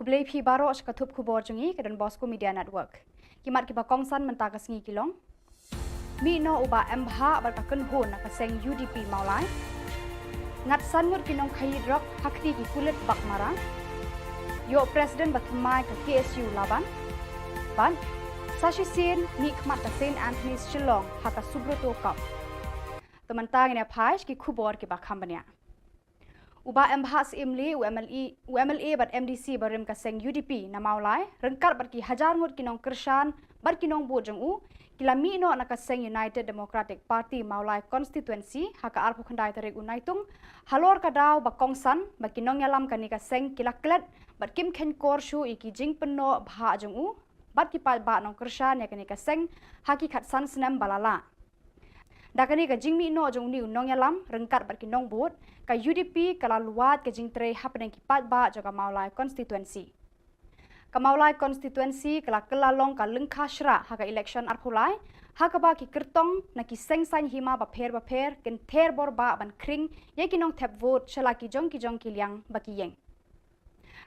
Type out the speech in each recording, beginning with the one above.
Kublai pi baro sekatup Khubor jungi ke dan Bosco Media Network. Kimat kiba kongsan mentaka sengi kilong. Mi no uba MH berkaken hon nak seng UDP maulai. Ngat sanur kinong khayi drop hakti ki kulit bak marang. Yo Presiden batmai ke KSU laban. Ban Sashi Sin ni khmat ka Saint Anthony's Shillong haka Subroto Cup. Temantang ini pais ki Khubor ki bakhambanya. Uba MH imli UMLA bat MDC barim ka seng UDP na maulai rengkar bat ki hajar ngut kinong kersan bat kinong bojong u kilami no na ka seng United Democratic Party maulai constituency haka arpu khandai tarik unaitung halor ka daw bakongsan bat kinong yalam ka ni ka seng kilaklet bat kim khen kor shu iki jing penno bha jong u bat ki pat ba nong kersan ya ka ni ka seng haki khat san snem balala. Dakani ka jingmi no jong ni unong yalam rengkat bat kinong bot ka UDP kala luat ka jing tre hapneng ki pat ba joka maulai constituency. Ka maulai constituency kala kelalong ka lengkha shra haka election arpulai haka ba ki kertong na ki seng san hima ba pher ken ther bor ba ban kring ye kinong thep vote chala ki jong ki liang ba ki yeng.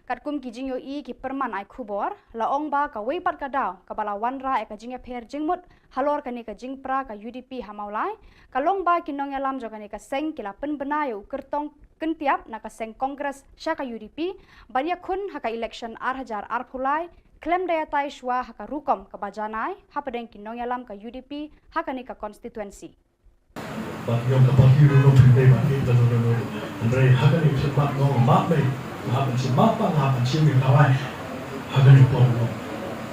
Katkum ki jing yo I ki perman ai Khubor la ong ba ka wei pat ka daw ka bala wanra e ka jing pher jingmut halor ka ni ka jing pra ka UDP hamaulai ka long ba ki nong yalam jo ka ni ka seng kila pen bena yo kertong kentiap na ka seng kongres sha ka UDP banya khun haka election arhajar arphulai klem daya tai shwa haka rukom ka bajanai hapadeng ki nong yalam ka UDP haka ni ka constituency. Ba yo ka ba ki ro phinde ba ki da no andre haka ni sepak no ma be hapan si mapa hapan si mi kawai hagan ni pon no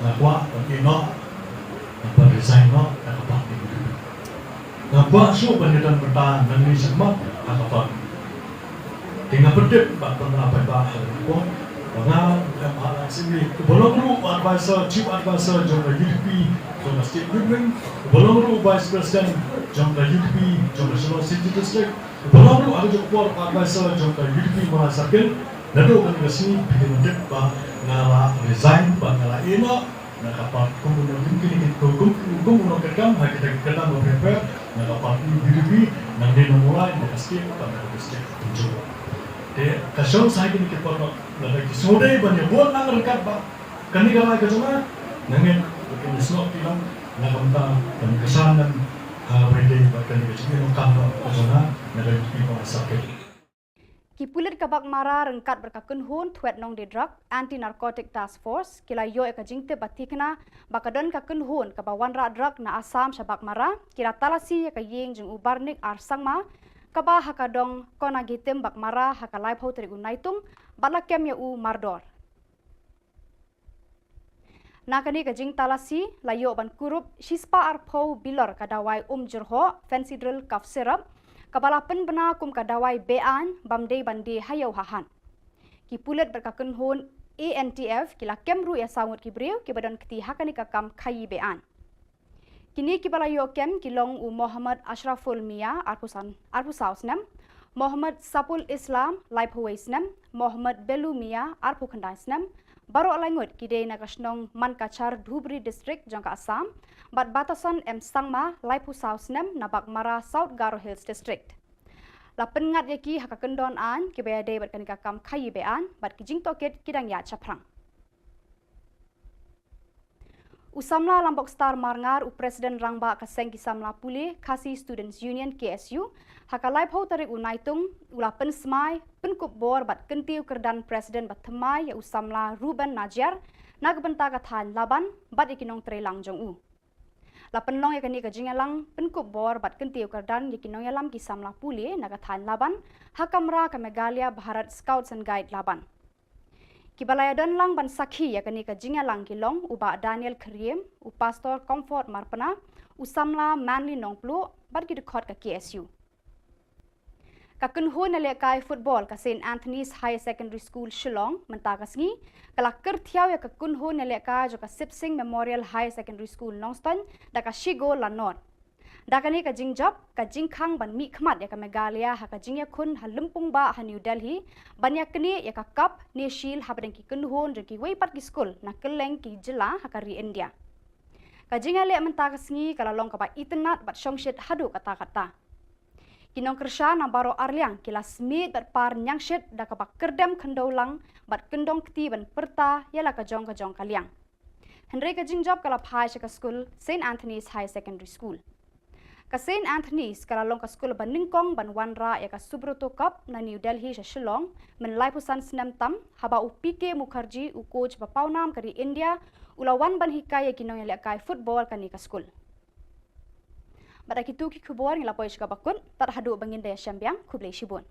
na kwa ni no apa design no na apa ni na kwa so pendidikan bertahan dan ni semua apa tinggal pedit ba penapa ba ko banga ala sini bolong ru advisor chief advisor jong UDP jong state government bolong ru vice president jong UDP jong Shillong city district bolong ru ada jong advisor jong UDP merasakan Nado kan kasi pinundet ba ngala resign ba ngala ino nakapat kumunong kini kumunong kekam kita kita mau prepare nakapat UDP nang dinamulai nakasip pa nakasip tunjuk. De kasong sa kini kita no nalagi sode ba niya buat nang rekat ba kani kala kasama nangin kini slot tilang nakamta kan kesanan pwede ba kani kasi no kampo kasona nalagi pa sakit. Kipulit kabak mara rengkat berkakun hun tuet nong di drug anti narcotic task force kila yo eka jingte batikna bakadon kakun hun kabawan ra drug na asam shabak mara kila talasi eka yeng jeng ubarnik ar sangma kaba hakadong kona gitem bak mara haka live ho teri unaitung balakem ya u mardor. Nakani ka jing talasi layo ban kurup shispa arpo bilor kadawai jurho fancy drill cough syrup Kabala pen bena kum kadawai bean bamdei bandi hayau hahan. Kipulet berkakun hun ANTF kila kemru ya sangut kibriu kibadan keti hakani kakam khayi bean. Kini kibala yo kem kilong u Muhammad Ashraful Mia arpusausnem, Muhammad Sapul Islam laiphuwaisnem, Muhammad Belu Mia arpukhandaisnem, baro alangut kidei nakasnong Mankachar Dhubri district jangka Assam. Bat batasan Sangma Laipu Sausnem Nabak Mara South Garo Hills District. Lapen ngat yaki haka kendon an kibaya day bat kanika kam khayi bean bat kijing toket kidang ya chaprang. Usamla Lambok Star Marngar u Presiden Rangba kaseng kisamla puli Kasi Students Union KSU haka laipo tarik unaitung ulapen semai penkup bor bat kentiu kerdan Presiden bat temai ya usamla Ruben Najar nagbenta kathan laban bat ikinong trelang jong u. Lapan long yakani ka jingalang penkup bor bat kentiu kardan yakinong yalam kisamla puli nagathan laban hakamra ka Megalia Bharat Scouts and Guide laban. Kibalayadon lang ban sakhi yakani ka jingalang kilong uba Daniel Kriem u Pastor Comfort Marpana usamla Manly Nongplu bat kidukot ka KSU. Kakunhun na lekai football ka Saint Anthony's High Secondary School Shillong mentakas ngi kalakir thiaw ya kakunhun na lekai jo ka Sipsing Memorial High Secondary School Nongston da ka Shigo Lanor. Da kani ka jingjap ka jingkhang ban mi khmat ya ka Megalia ha ka jingya khun ha Lumpung ba ha New Delhi banya kni ya ka cup ne shil ha badeng ki kunhun jo ki weipat ki school na Khubor ki Jylla ha ka ri India. Ka jingale mentakas ngi kala long ka ba itnat bat shongshit hadu kata-kata. Kinong kersha na baro arliang kila smit bat par nyangshit da kapak kerdem kendolang bat kendong keti ban perta yala kajong kaliang. Henry kajing job kala phai ka school St. Anthony's High Secondary School. Ka St. Anthony's kala long ka school ban ningkong ban wanra ya ka Subroto Cup na New Delhi sa Shillong men lai pusan senam tam haba upike Mukherjee u coach bapaunam kari India ulawan ban hikaya kinong yala kai football kani ka school. Pada kitu ki khubor ngila poi shika bakun tar hadu bangin daya syambiang kublai shibun.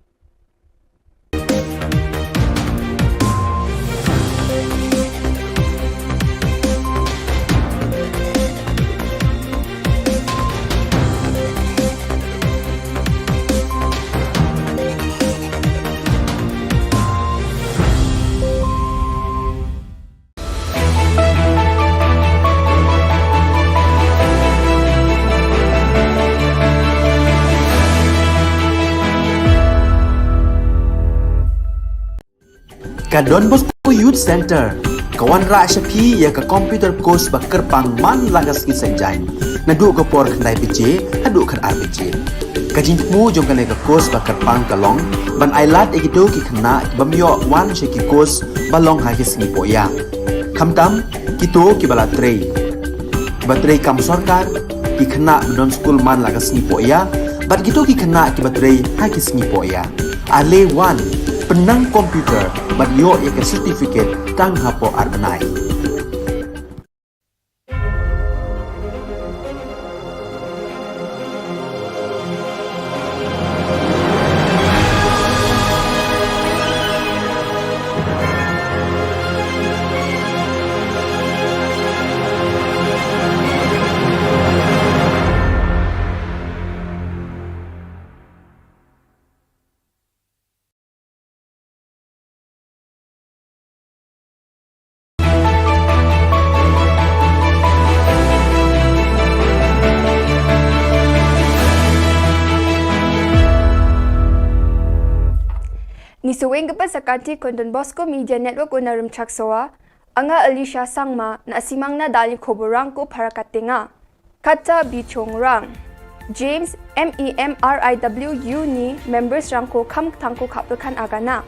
Ka Don Bosco Youth Center kawan ra shapi ya ka computer course ba kerpang man lagas ki senjain nadu ka por khandai bije hadu khan arbije ka jingmu jong kale ka course ba kerpang kalong ban ailat egido ki khna bamyo wan she ki course balong ha ki sni poya khamtam kito ki bala trei batrei kam sarkar ki khna don school man lagas ni poya bat kito ki khna ki batrei ha ki sni poya ale wan penang komputer bat yo ya certificate tang hapo arnai. Nisuwing kepa sakati Don Bosco Media Network unarum chaksoa, anga Alicia Sangma na asimang na dali koborang ko para katinga. Kata bichong rang. James MEMRIWU ni members rang ko kam tangko kapilkan agana.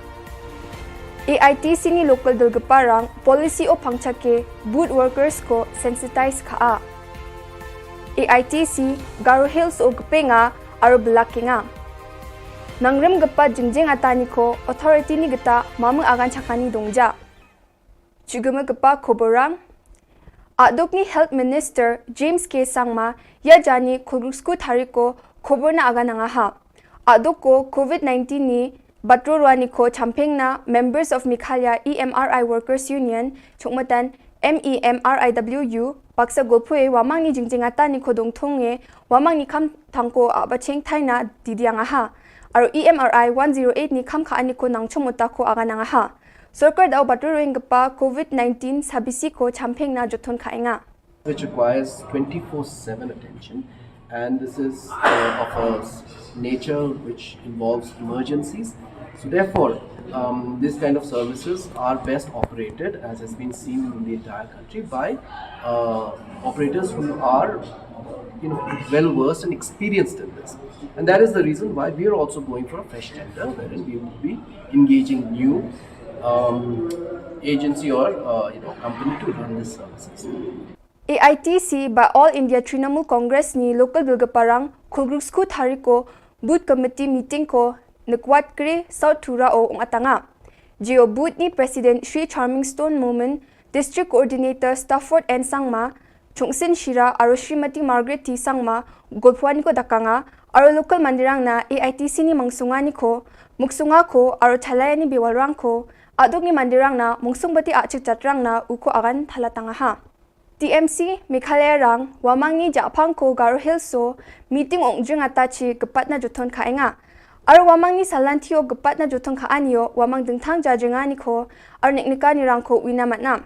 AITC ni local dulgaparang policy o pangchake boot workers ko sensitize kaa. AITC Garo Hills o gpenga aro belakinga. Nangrem gapa jingjing atani ko authority ni gata mamang agan chakani dongja. Chuguma gapa koborang. Adok ni Health Minister James K. Sangma ya jani kurusku tariko Khubor Na Aga Nangaha. Adok ko COVID-19 ni batrurwani ko champing na members of Mikhalya EMRI Workers Union chukmatan MEMRIWU baksa golpue wamang ni jingjing atani ko dongtonge wamang ni kam tangko abacheng taina didiangaha. Aro EMRI 108 ni kam kaani ko nangchomota ko aga nangaha. Sarkar daw baturuing gapa COVID-19 sabisi ko champing na joton kainga. Which requires 24/7 attention, and this is of a nature which involves emergencies. So therefore, this kind of services are best operated, as has been seen in the entire country, by operators who are well versed and experienced in this. And that is the reason why we are also going for a fresh tender, wherein we will be engaging new agency or company to run these services. AITC by All India Trinamool Congress ni local dulgaparang kulgrusku thariko boot committee meeting ko nakwat kre South Tura o atanga. Geo boot ni President Sri Charming Stone Moment, District Coordinator Stafford N Sangma, Chungsin Shira aro Srimati Margaret T Sangma golpwani ko dakanga aro local mandirang na AITC ni mangsungani ko muksunga ko aro thalayani biwalrang ko adok ni mandirang na mungsungbati achik chatrang na uko agan thalatanga ha. TMC Mikhalaya rang wamang ni Japang ko Garo Hills so meeting ongjing atachi gepat na joton kainga. Aro wamang ni salantio gepat na joton kaanio wamang dengtang jajengani ko aro niknika ni rang ko winamatna.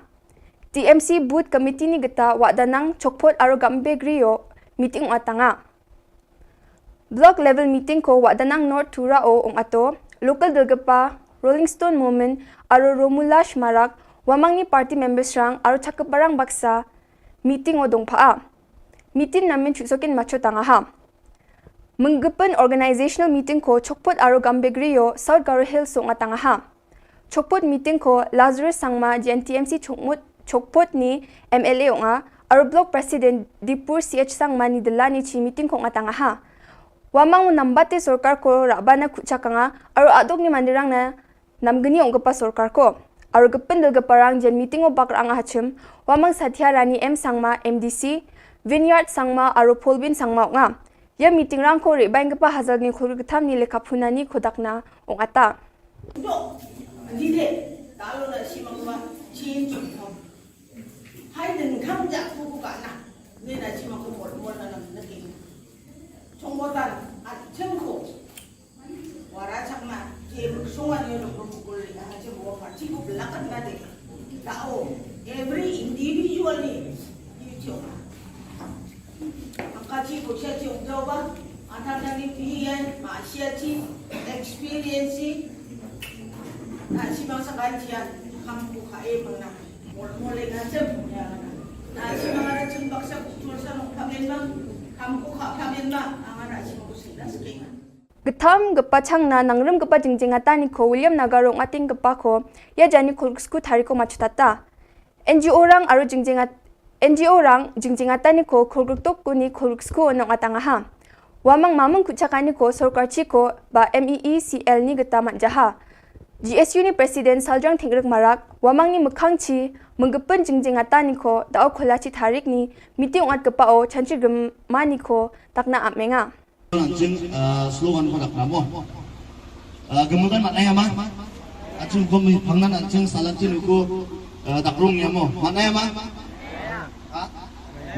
TMC Booth Committee ni geta wadanang chokpot aro gambe griyo meeting atanga. Block level meeting ko wadanang North Tura o ato local dulgapa Rolling Stone Moment aro Romulash Marak wamang ni party members rang aro chakaparang baksa meeting o dongpaa. Meeting namin chuksokin macho tanga ha. Menggepen organizational meeting ko chokpot aro gambegrio South Garo Hills so ngatangaha. Chokpot meeting ko Lazarus Sangma GNTMC chokpot ni MLA nga aro block president Dipur CH Sangma ni delani chi meeting ko ngatangaha. Wamang nambate sorkar ko rabana kuchakanga aro adok ni mandirang na namgani ongpa sorkar ko. Aro gepen delgaparang jen meeting o bakrang hachim wamang Satya Rani M Sangma MDC Vineyard Sangma aro Polbin Sangma nga. Ya meeting rang ko rebang pa hazal ni khur gtham ni lekapuna ni khodakna ongata. No, dile talo na si magwa chin chung thom. Hai den kham ja ku ka na. Ni na si magwa mol na na ki. Chung mo tan at chung ko. Wara chakma ke sunga ni no ko ko le ha je mo pa chi ko lakan na de. Tao every individually you Angkaci buksa cium jawab, antara dari pilihan masyarakat experience, nasi bangsa kajian kampung kaya mana, mulai ngajak ya, nasi mana cium bangsa kultur kamen bang, kampung kamen bang, angan nasi bangsa sekian. Gtham gapa changna nangrum gapa jingjingata ni ko William Nagarong ating gapa ko ya jani kulsku thariko machutata. NGO rang jingjingata ni ko khulgtok ko ni khulsku nang atangaha. Wamang mamang kuchakani ko sarkar chi ko ba MEECL ni gata manjaha. GSU ni President Saljang Thingrek Marak wamang ni mukhang chi menggepen jingjingata ni ko dao kholachi tharik ni meeting at gapa o chanchi mani ko takna amenga. Langsung slogan pada kamu. Kemudian mana ya mah? Acung kami pangan acung salat ciluku takrung ya mo. Mana ya mah?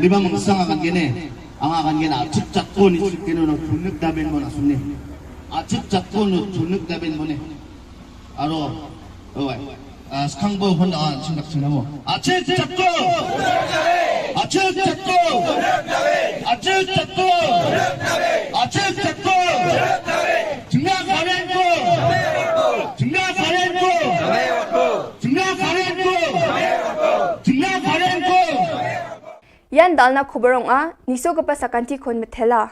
Lima mengsang akan gini. Akan gini acuk cakun itu kini nak tunjuk daben mana sunni. Acuk cakun tunjuk daben mana. Aro, sekarang bawa honda cingak cingak mo. Acuk cakun. Acuk cakun. Acuk cakun. Acuk cakun. Cingak kalian ko. Cingak kalian ko. Cingak kalian ko. Cingak kalian ko. Yan dalna khubarong a niso gapa sakanti kon methela.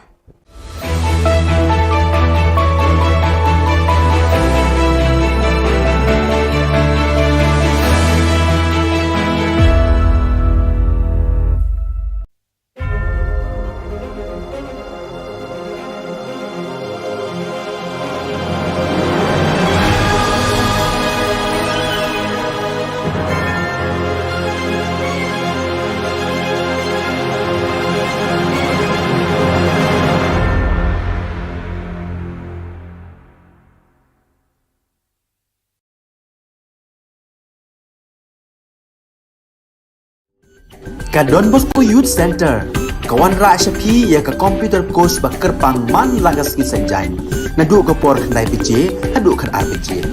Ka Don Bosco Youth Center kawan ra shapi ya ka computer course ba kerpang man lagas ki sanjain nadu ka por khandai pije hadu khan RPG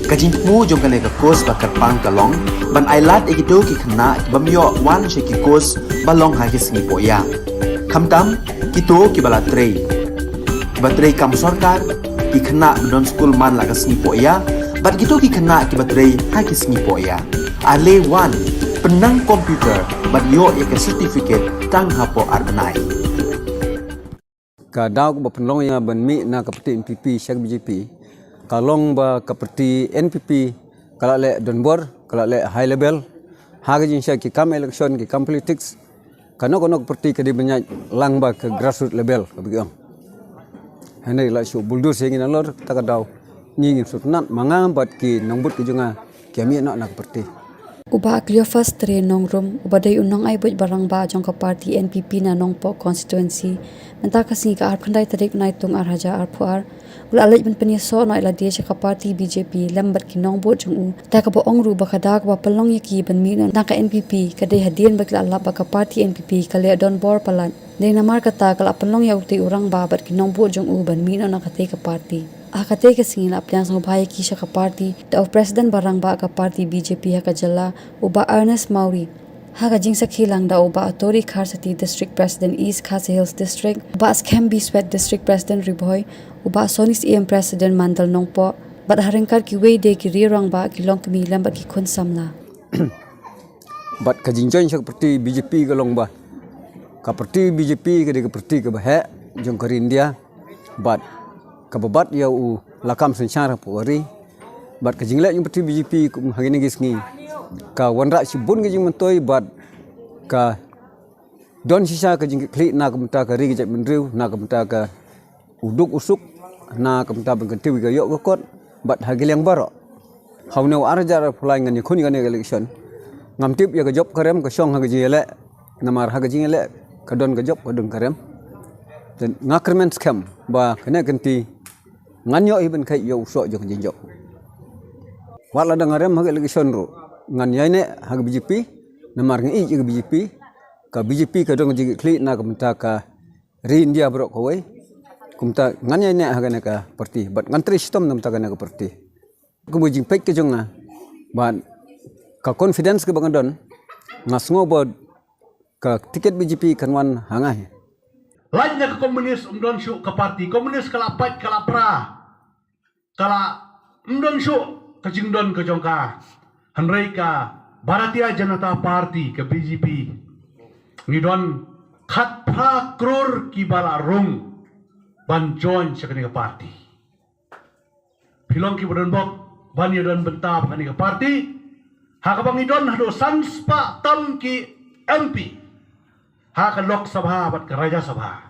ka jingmu jong ka ka course ba kerpang ka long ban ailat egido ki khna bamyo wan she ki course ba long ha ki singi poya khamtam kito ki bala trei kam sarkar ki khna don school man lagas singi poya bat gitu ki khna ki batrei ha ki singi poya ale wan penang komputer bagyo ya ke certificate tang hapo arbanai ka daw ko penlong ya ban mi na kapati NPP syak BJP kalong ba kapati NPP kala le donbor kala le high level haga jin syak ki kam election ki kam politics kano parti ka di banyak lang ba ke grassroots level kabigang hanai la shu buldur singin alor taka daw ni sutnat mangam bat ki nongbut ki junga kami nak parti Uba aklio first tre nongrum uba day unong ay buj barang ba jong ka party NPP na nongpo constituency nanta kasi ka arpandai tarik na itong arhaja arpuar ula alay ban paniso no ila dia ka party BJP lambat ki nongbo jong u ta ka bo ongru ba kada ka palong yaki ban mi na ka NPP kadai hadian ba kala ba ka party NPP kale don bor palan dei na mar kata kala palong yaw ti urang ba bat ki nongbo jong u ban mi na ka te ka party akate ka singin aplyang sa bahaya kisha ka party da of president barang ba ka party BJP ha ka Jylla uba Ernest Mauri ha ka jing sa khilang da uba Atori Kharsati district president East Khasi Hills district uba Skembi Sweat district president Riboy uba Sonis EM president Mandal Nongpo bat haringkar ki way de ki rirang ba ki long kami lambat ki kun samla bat ka jinjoin sa parti BJP ka long ba ka parti BJP ka de ka parti ka ba he jong ka India but kababat ya u lakam sensyara puari but kajinglek yung parti BJP kum hagini gisngi ka wanra sibun gajing mentoi but ka don sisa kajing klik na kamta ka ri gajak menriu na kamta ka uduk usuk na kamta bengkenti ga yok kot but hagil yang barok haune arjar fulai ngani khuni ngani election ngamtip ya ka job karem ka song hagaji ele namar hagaji ele ka don ka job ka dun karem dan ngakermen scam ba kena ganti nganyo iben kai yo so jong jinjo wala da ngarem hag election ro ngan yaine hag BJP namar ngi ik BJP ka BJP ka dong jigi kli na kamta ka ri India bro ko wai kumta ngan yaine hag na ka parti but ngantri system nam ta ka parti kumu jing pek ke jong na ban ka confidence ke bangadon ngasngo bod ka tiket BJP kanwan hangai lainnya ke komunis umdon syuk ke parti komunis kalapat kalapra kala umdon syuk ke jingdon ke jongka hanrei ka Bharatiya Janata Party ke BJP ngidon khat pra kror ki bala rung ban join sekani ke parti Shillong ki bodon bok ban yodon bentap kani ke parti hakabang idon hado sanspa tam ki MP hak Lok Sabha bat ke Raja Sabha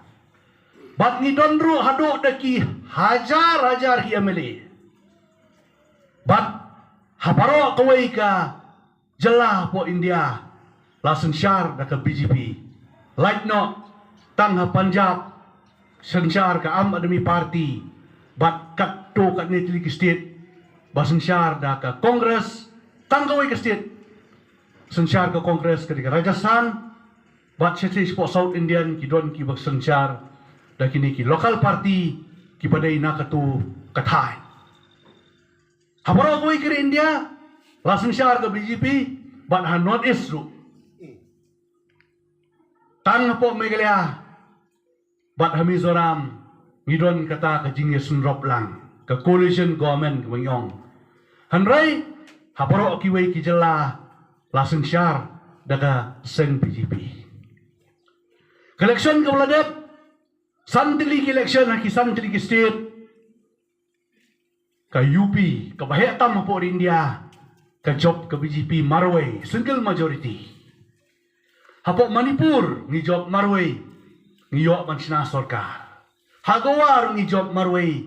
bat ngidon ru hado daki hajar hi MLA bat habaro kawai ka Jylla po India lasen syar da ke BJP like no tang ha Punjab sensyar ka Am Admi Party bat kat to kat ni tili state basen syar da ke Kongres tang kawai ke state sensyar ke Kongres ke Rajasthan bat seti sport South Indian ki don ki bak sensyar da kini ki local party ki padai na katu kathai habaro koi kiri India lasen syar ke BJP bat ha North East ru tang po Meghalaya bat ha Mizoram ngidon kata ke jingye sunrop lang ke coalition government ke Mengyong hanrai habaro ki wei ki Jylla lasen syar daga sen BJP election ke Bladep santili ki election ki santili ki state ke UP ke Bahetam po India ke job ke BJP Marway single majority hapo Manipur ni job Marway ni yok ban sina sarkar Hagawar ni job Marway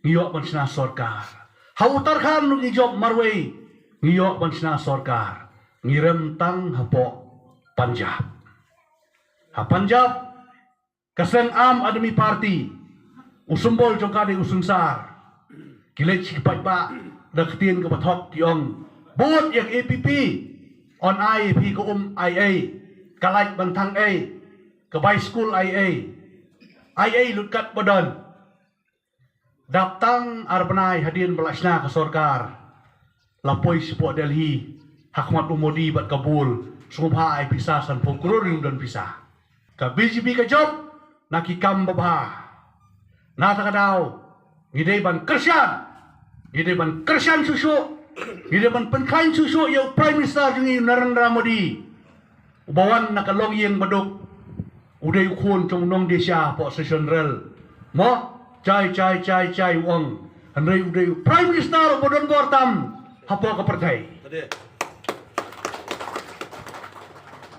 ni yok ban sina sarkar ha Uttarakhand ni job Marway ni yok ban sina sarkar ni rentang hapo Punjab ha Punjab Kaseng Am Admi Party usumbol jongkade usunsar kilech kipat ba daktin ke bathok tiong bot yang APP on IAP ke IA kalait bantang A ke by school IA lutkat badan daptang arbanai hadin belasna ke sorkar lapoi support Delhi Hakmat Modi bat Kabul sumha ai pisah san pokroring dan pisah ka BJP ka job nakikam babha natakadaw ngidai ban kersian susu ngidai ban penkain susu yo prime minister jungi Narendra Modi ubawan nakalong yang baduk uday ukun trong nong desya po session rel mo chai wong hanray uday prime minister bodon bortam hapo ka partai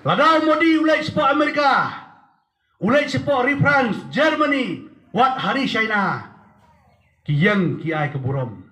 ladaw Modi ulay po Amerika ulay po France Germany wat hari China kiyang kiay keburom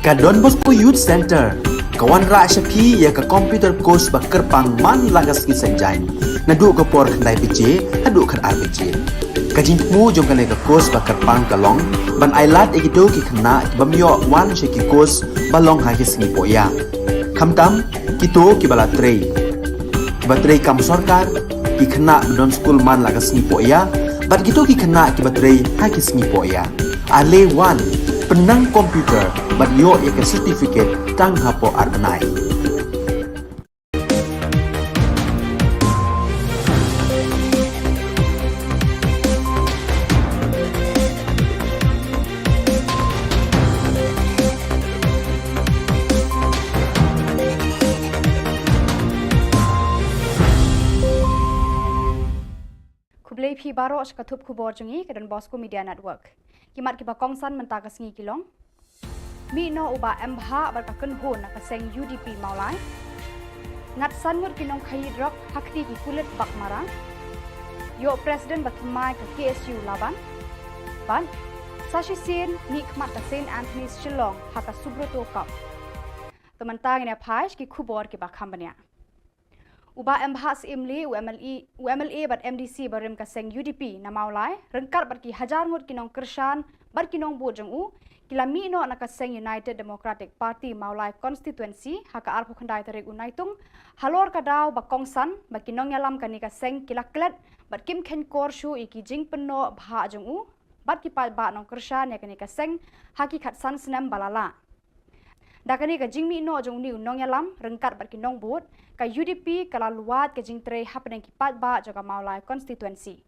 Ka Don Bosco Youth Center kawan ra syapi ya ka computer course ba kerpang man lagas ki senjain nadu ka por khandai pije hadu khan ar pije ka jingmu jong ka ka course ba kerpang kalong ban ailat egido ki khna bamyo wan she ki course balong ha ki sngi poya khamtam kito ki bala trei ba trei kam sarkar ki khna don school man lagas sngi poya bat kito ki khna ki ba trei ha ki sngi poya ale wan penang komputer bat yo ek certificate tang hapo arbanai Kublai phi baro ashkathup khubor jungi ke Don Bosco Media Network. Kimat ki ba kongsan mentaka sngi kilong. Mi no uba embha bar ka kunhun na ka seng UDP maulai. Ngat sangut kinong khayid rok hakti ki kulit bak marang. Yo President batmai ka KSU laban. Ban Sashi Sin ni kmat ka St Anthony's Shillong haka Subroto Cup. Temantang ina phaish ki khubor ki ba khambania. Uba embhas imli UMLE bat MDC barim ka seng UDP na maulai rengkar bat ki hajar ngut kinong kershan bat kinong bojong u kilami no na ka seng United Democratic Party maulai constituency haka arpu khandai tarik unaitung halor ka daw ba kongsan ba kinong yalam kani ka seng kilaklet bat kim khen korshu iki jing penno bha jong u bat ki pa ba nong kershan ya kani ka seng haki khatsan snem balala dakani ka jingmi no jong ni unong yalam rengkat bat kinong bot ka UDP kala luat ka jingtre hapneng ki pat ba jaga maulai constituency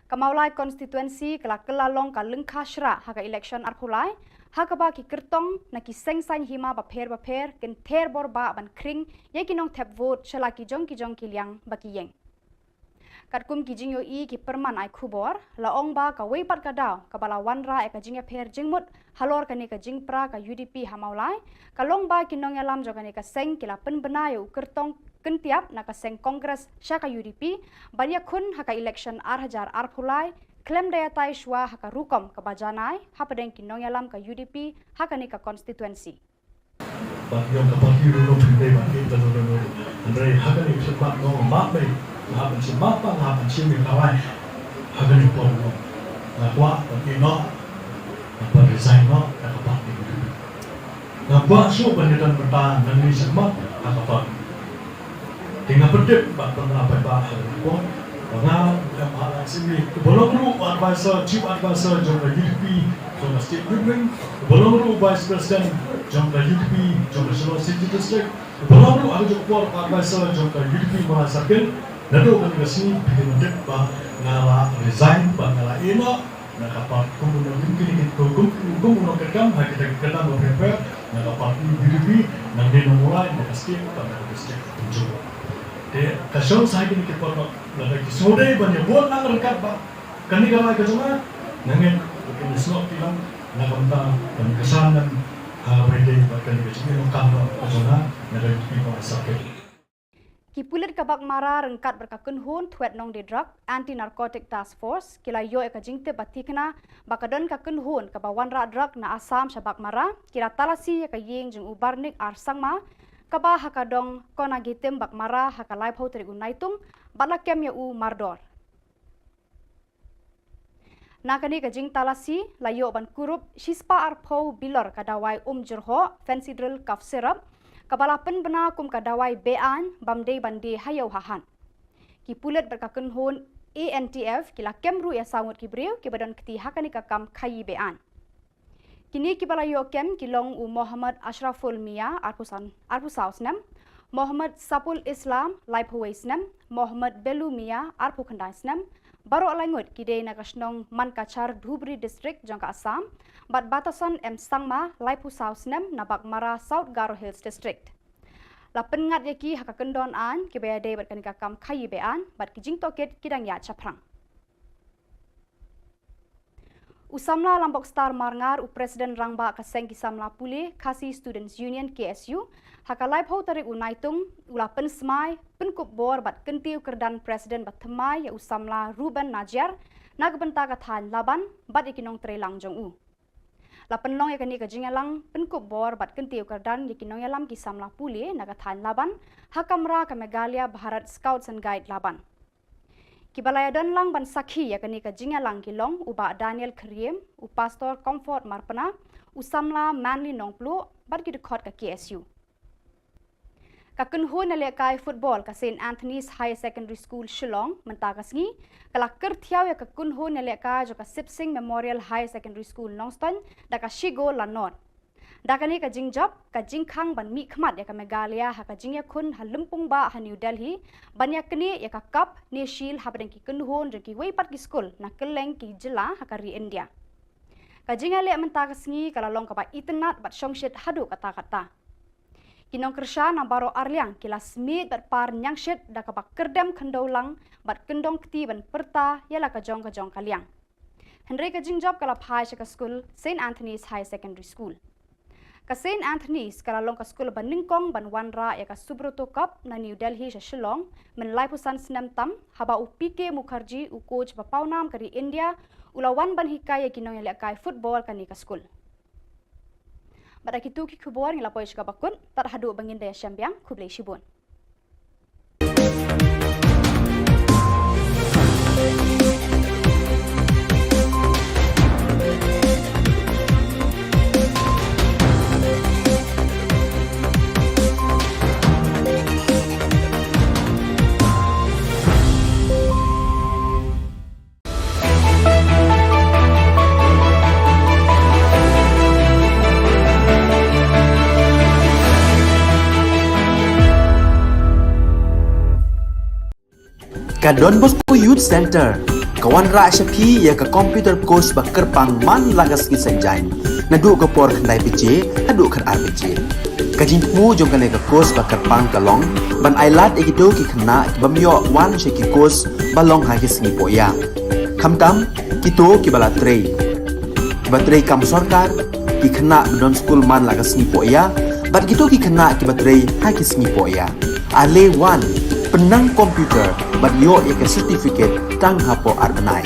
ka maulai constituency kala kelalong ka lengkha shra haka election arkhulai haka ba ki kertong na ki sengsan hima ba pher ken ther bor ba ban kring ye kinong thep vote shala ki jong ki liang ba ki yeng katkum ki jingyo I ki perman ai khubor laong ba ka wei pat ka daw ka bala wanra e ka jingya pher jingmut halor ka ni ka jingpra ka UDP hamaulai ka long ba kinong yalam joga ni ka seng kila penbena yo kertong kentiap na ka seng kongres syaka UDP banya khun haka election arhajar arphulai klem daya tai shwa haka rukom ka bajanai hapadeng kinong yalam ka UDP haka ni ka constituency But yung kapatid no pinday ba kita no Andre hagan ni sepak no mapay hagan si mapa hagan si mi kawai hagan ni po no na kwa pati no pa resign no ka kapatid na kwa so panitan bertahan dan ni semak ka kapatid tinggal pedek ba pernah ba ko nga yang ala sini bolong ru advisor chief advisor jong UDP jong state government bolong ru vice president jong UDP jong Shillong city district bolong ru ada jong advisor jong UDP merasakan nado kan kasi pinundek ba ngala resign ba ngala ino na kapag kumuno mungkin kumuno kekam kita mo prepare na kapag UDP nang dinumulay na state ba na district tunjuk kasong sa akin kita lagi sore banyak buat nang rekat ba kani galai ka jona nangin bukan slot tilang nakamta dan kesanan pwede ba kani ka jona kamno ka jona na rin people sakit Kipulit kabak mara rengkat berkakun hun tuet nong di drug anti narcotic task force kila yo eka jingte batikna bakadon kakun hun kabawan ra drug na asam shabak mara kira talasi eka ying jeng ubarnik arsangma kaba hakadong kona gitem bak mara hakalai phau tri unaitung balakem ya u mardor nakani ka jing talasi layo ban kurup shispa arpho bilor kadawai jurho fancy drill cough syrup kabalapan bena kum kadawai bean bamdei bandi hayau hahan kipulet berkakun hun ANTF kila kemru ya sangut kibriu kibadon keti hakani kakam khayi bean kini kibalayo kem kilong u Muhammad Ashraful Mia arpusausnam Muhammad Sapul Islam laiphuwaisnam Muhammad Belu Mia arpukhandaisnam baro langut kidei nakasnong mankachar Dhubri district jangka Assam bat batasan sangma laipusausnam nabak mara South Garo Hills district la pengat yaki hakakendon an kibayade bat kanika kam khayi bean bat kijing toket kidang ya chaprang Usamla Lambok Star Marngar u Presiden Rangba Kaseng Kisamla Pule Kasi Students Union KSU hakalai phau tarik unaitung ula pen smai penkup bor bat kentiu kerdan Presiden bat themai ya Usamla Ruben Najar nagbenta kathan laban bat ikinong trelang jong u la penlong yakani ka jingalang penkup bor bat kentiu kerdan ikinong yalam Kisamla Pule nagathan laban hakamra ka Megalia Bharat Scouts and Guide laban Kibalayadon lang ban sakhi yakani ka jingalang kilong uba Daniel Kriem u Pastor Comfort Marpana usamla Manly Nongplu bat kidukot ka KSU Kakunhu na lekai football ka St Anthony's High Secondary School Shillong mentagasngi kala kerthiaw ya kakunhu na lekai jo ka Sipsing Memorial High Secondary School Nongston da ka Shigo Lanot Dakani ka jingjab ka jingkhang ban mi khmat ya ka Megalia ha ka jingya khun ha lumpung ba ha New Delhi banyak kini ya ka kap ne shil ha badeng ki kunhon je ki weipat ki school na keleng ki jila ha ka ri India ka jinga le menta ka sngi kala long ka ba itnat bat shongshit hadu kata kata kinong kersha na baro arliang kila smit bat par nyangshit da ka ba kerdem khandaulang bat kendong kti ban perta ya la ka jong kaliang Henry ka jingjab kala phai ka school St Anthony's High Secondary School Ka St. Anthony's kalalong ka school ban ningkong ban wanra ya ka Subroto Cup na New Delhi sa Shillong men laipusan sinam tam haba u PK Mukherjee u coach bapawnam kari India ulawan ban hikaya kinong ya kai football kani ka school. Bada kitu ki khubor ngila poish ka bakun tar hadu bangin daya syambiang kublai shibun. Ka Don Bosco Youth Center kawan ra shapi ya ka computer course ba kerpang man lagas ki senjain nadu ka por khandai pije adu khat RPG ka jingmu jong ka course ba kerpang kalong ban ailat egido ki khna bamyo wan she ki course balong ha ki sni poya khamtam kito ki bala trei batrei kam sarkar ki khna don school man lagas ni poya bat kito ki khna ki batrei ha ki sni poya ale wan penang komputer bat yo ya certificate tang hapo arnai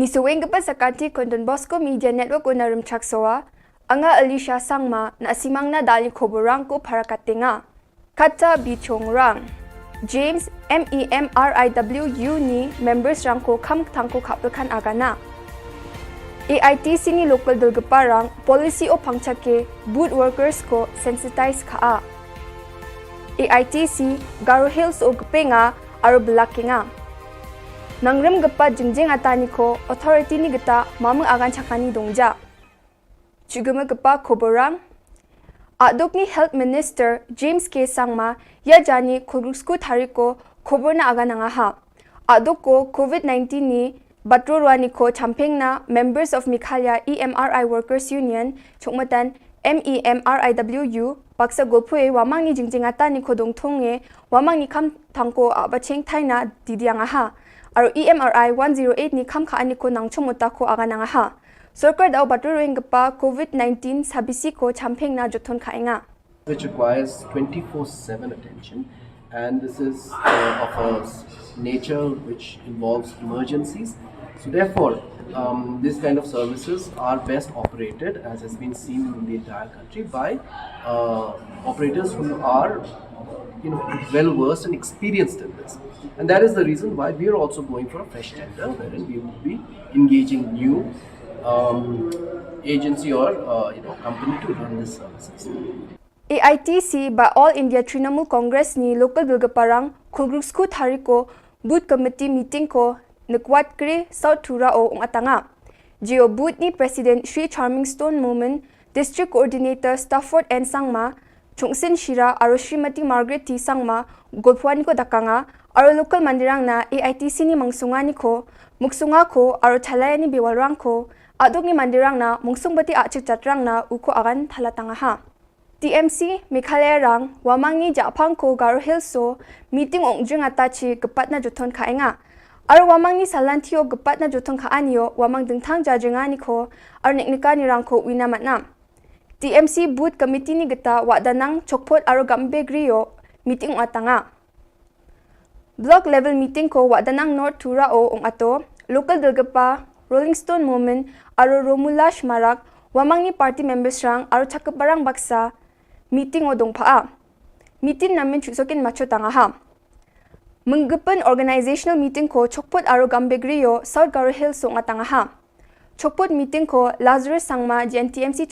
Ni suweng kepa sakati kon Don Bosco Media Network unarum chaksoa anga Alicia Sangma na asimang na dali khoborang ko parakatinga kata bichongrang James MEMRIWU ni members rang ko kham thangko khapkan agana AITC ni local dulgaparang policy o pangchake boot workers ko sensitize kha AITC Garo Hills o gpenga aro blackinga nangrem gepa jengjeng atani ko authority ni geta mamang agan chakani dongja. Chugema gepa khoborang Adok ni Health Minister James K. Sangma ya jani khurusku thariko khobor na aga nanga ha. Adok ko COVID-19 ni batrorwani ko champengna members of Mikhalya EMRI Workers Union chokmatan MEMRIWU baksa golpue wamang ni jingjingata ni kodong thonge wamang ni kam thangko abacheng thaina didianga ha. Aro EMRI 108 ni kam kha ani ko nangchomota ko aga nanga ha. Sarkar daw batrorwing gapa COVID-19 sabisi ko champengna jothon khainga. Which requires 24/7 attention, and this is of a nature which involves emergencies. So therefore, this kind of services are best operated, as has been seen in the entire country, by operators who are, well versed and experienced in this. And that is the reason why we are also going for a fresh tender, wherein we will be engaging new agency or company to run these services. AITC ba All India Trinamool Congress ni local bilgaparang khulgruksku thariko booth committee meeting ko nakwat kre South Thura o atanga. Geo booth ni President Sri Charming Stone Moment, District Coordinator Stafford N Sangma, Chungsin Shira aro Srimati Margaret T Sangma golpwani ko dakanga aro local mandirang na AITC ni mangsungani ko muksunga ko aro thalayani bewalrang ko adok ni mandirang na mungsungbati achik chatrang na uko agan thalatanga ha. TMC Mikhalaya rang wamangi japang ko Garo Hills so meeting ongjung atachi gepat na jothon khainga aro wamangi salanthio gepat na jothon khaanio wamang dingthang jajengani ko aro niknika ni rang ko wina matna. TMC booth committee ni geta wadanang chokpot aro gambe griyo meeting atanga. Block level meeting ko wadanang North Thura o ato local dilgapa Rolling Stone Moment aro Romulash Marak wamang ni party members rang aro chakaparang baksa meeting o dongpaa. Meeting namin chuksokin macho tanga ha. Menggepen organizational meeting ko chokpot aro gambegriyo South Garo Hills so tanga ha. Chokpot meeting ko Lazarus Sangma GNTMC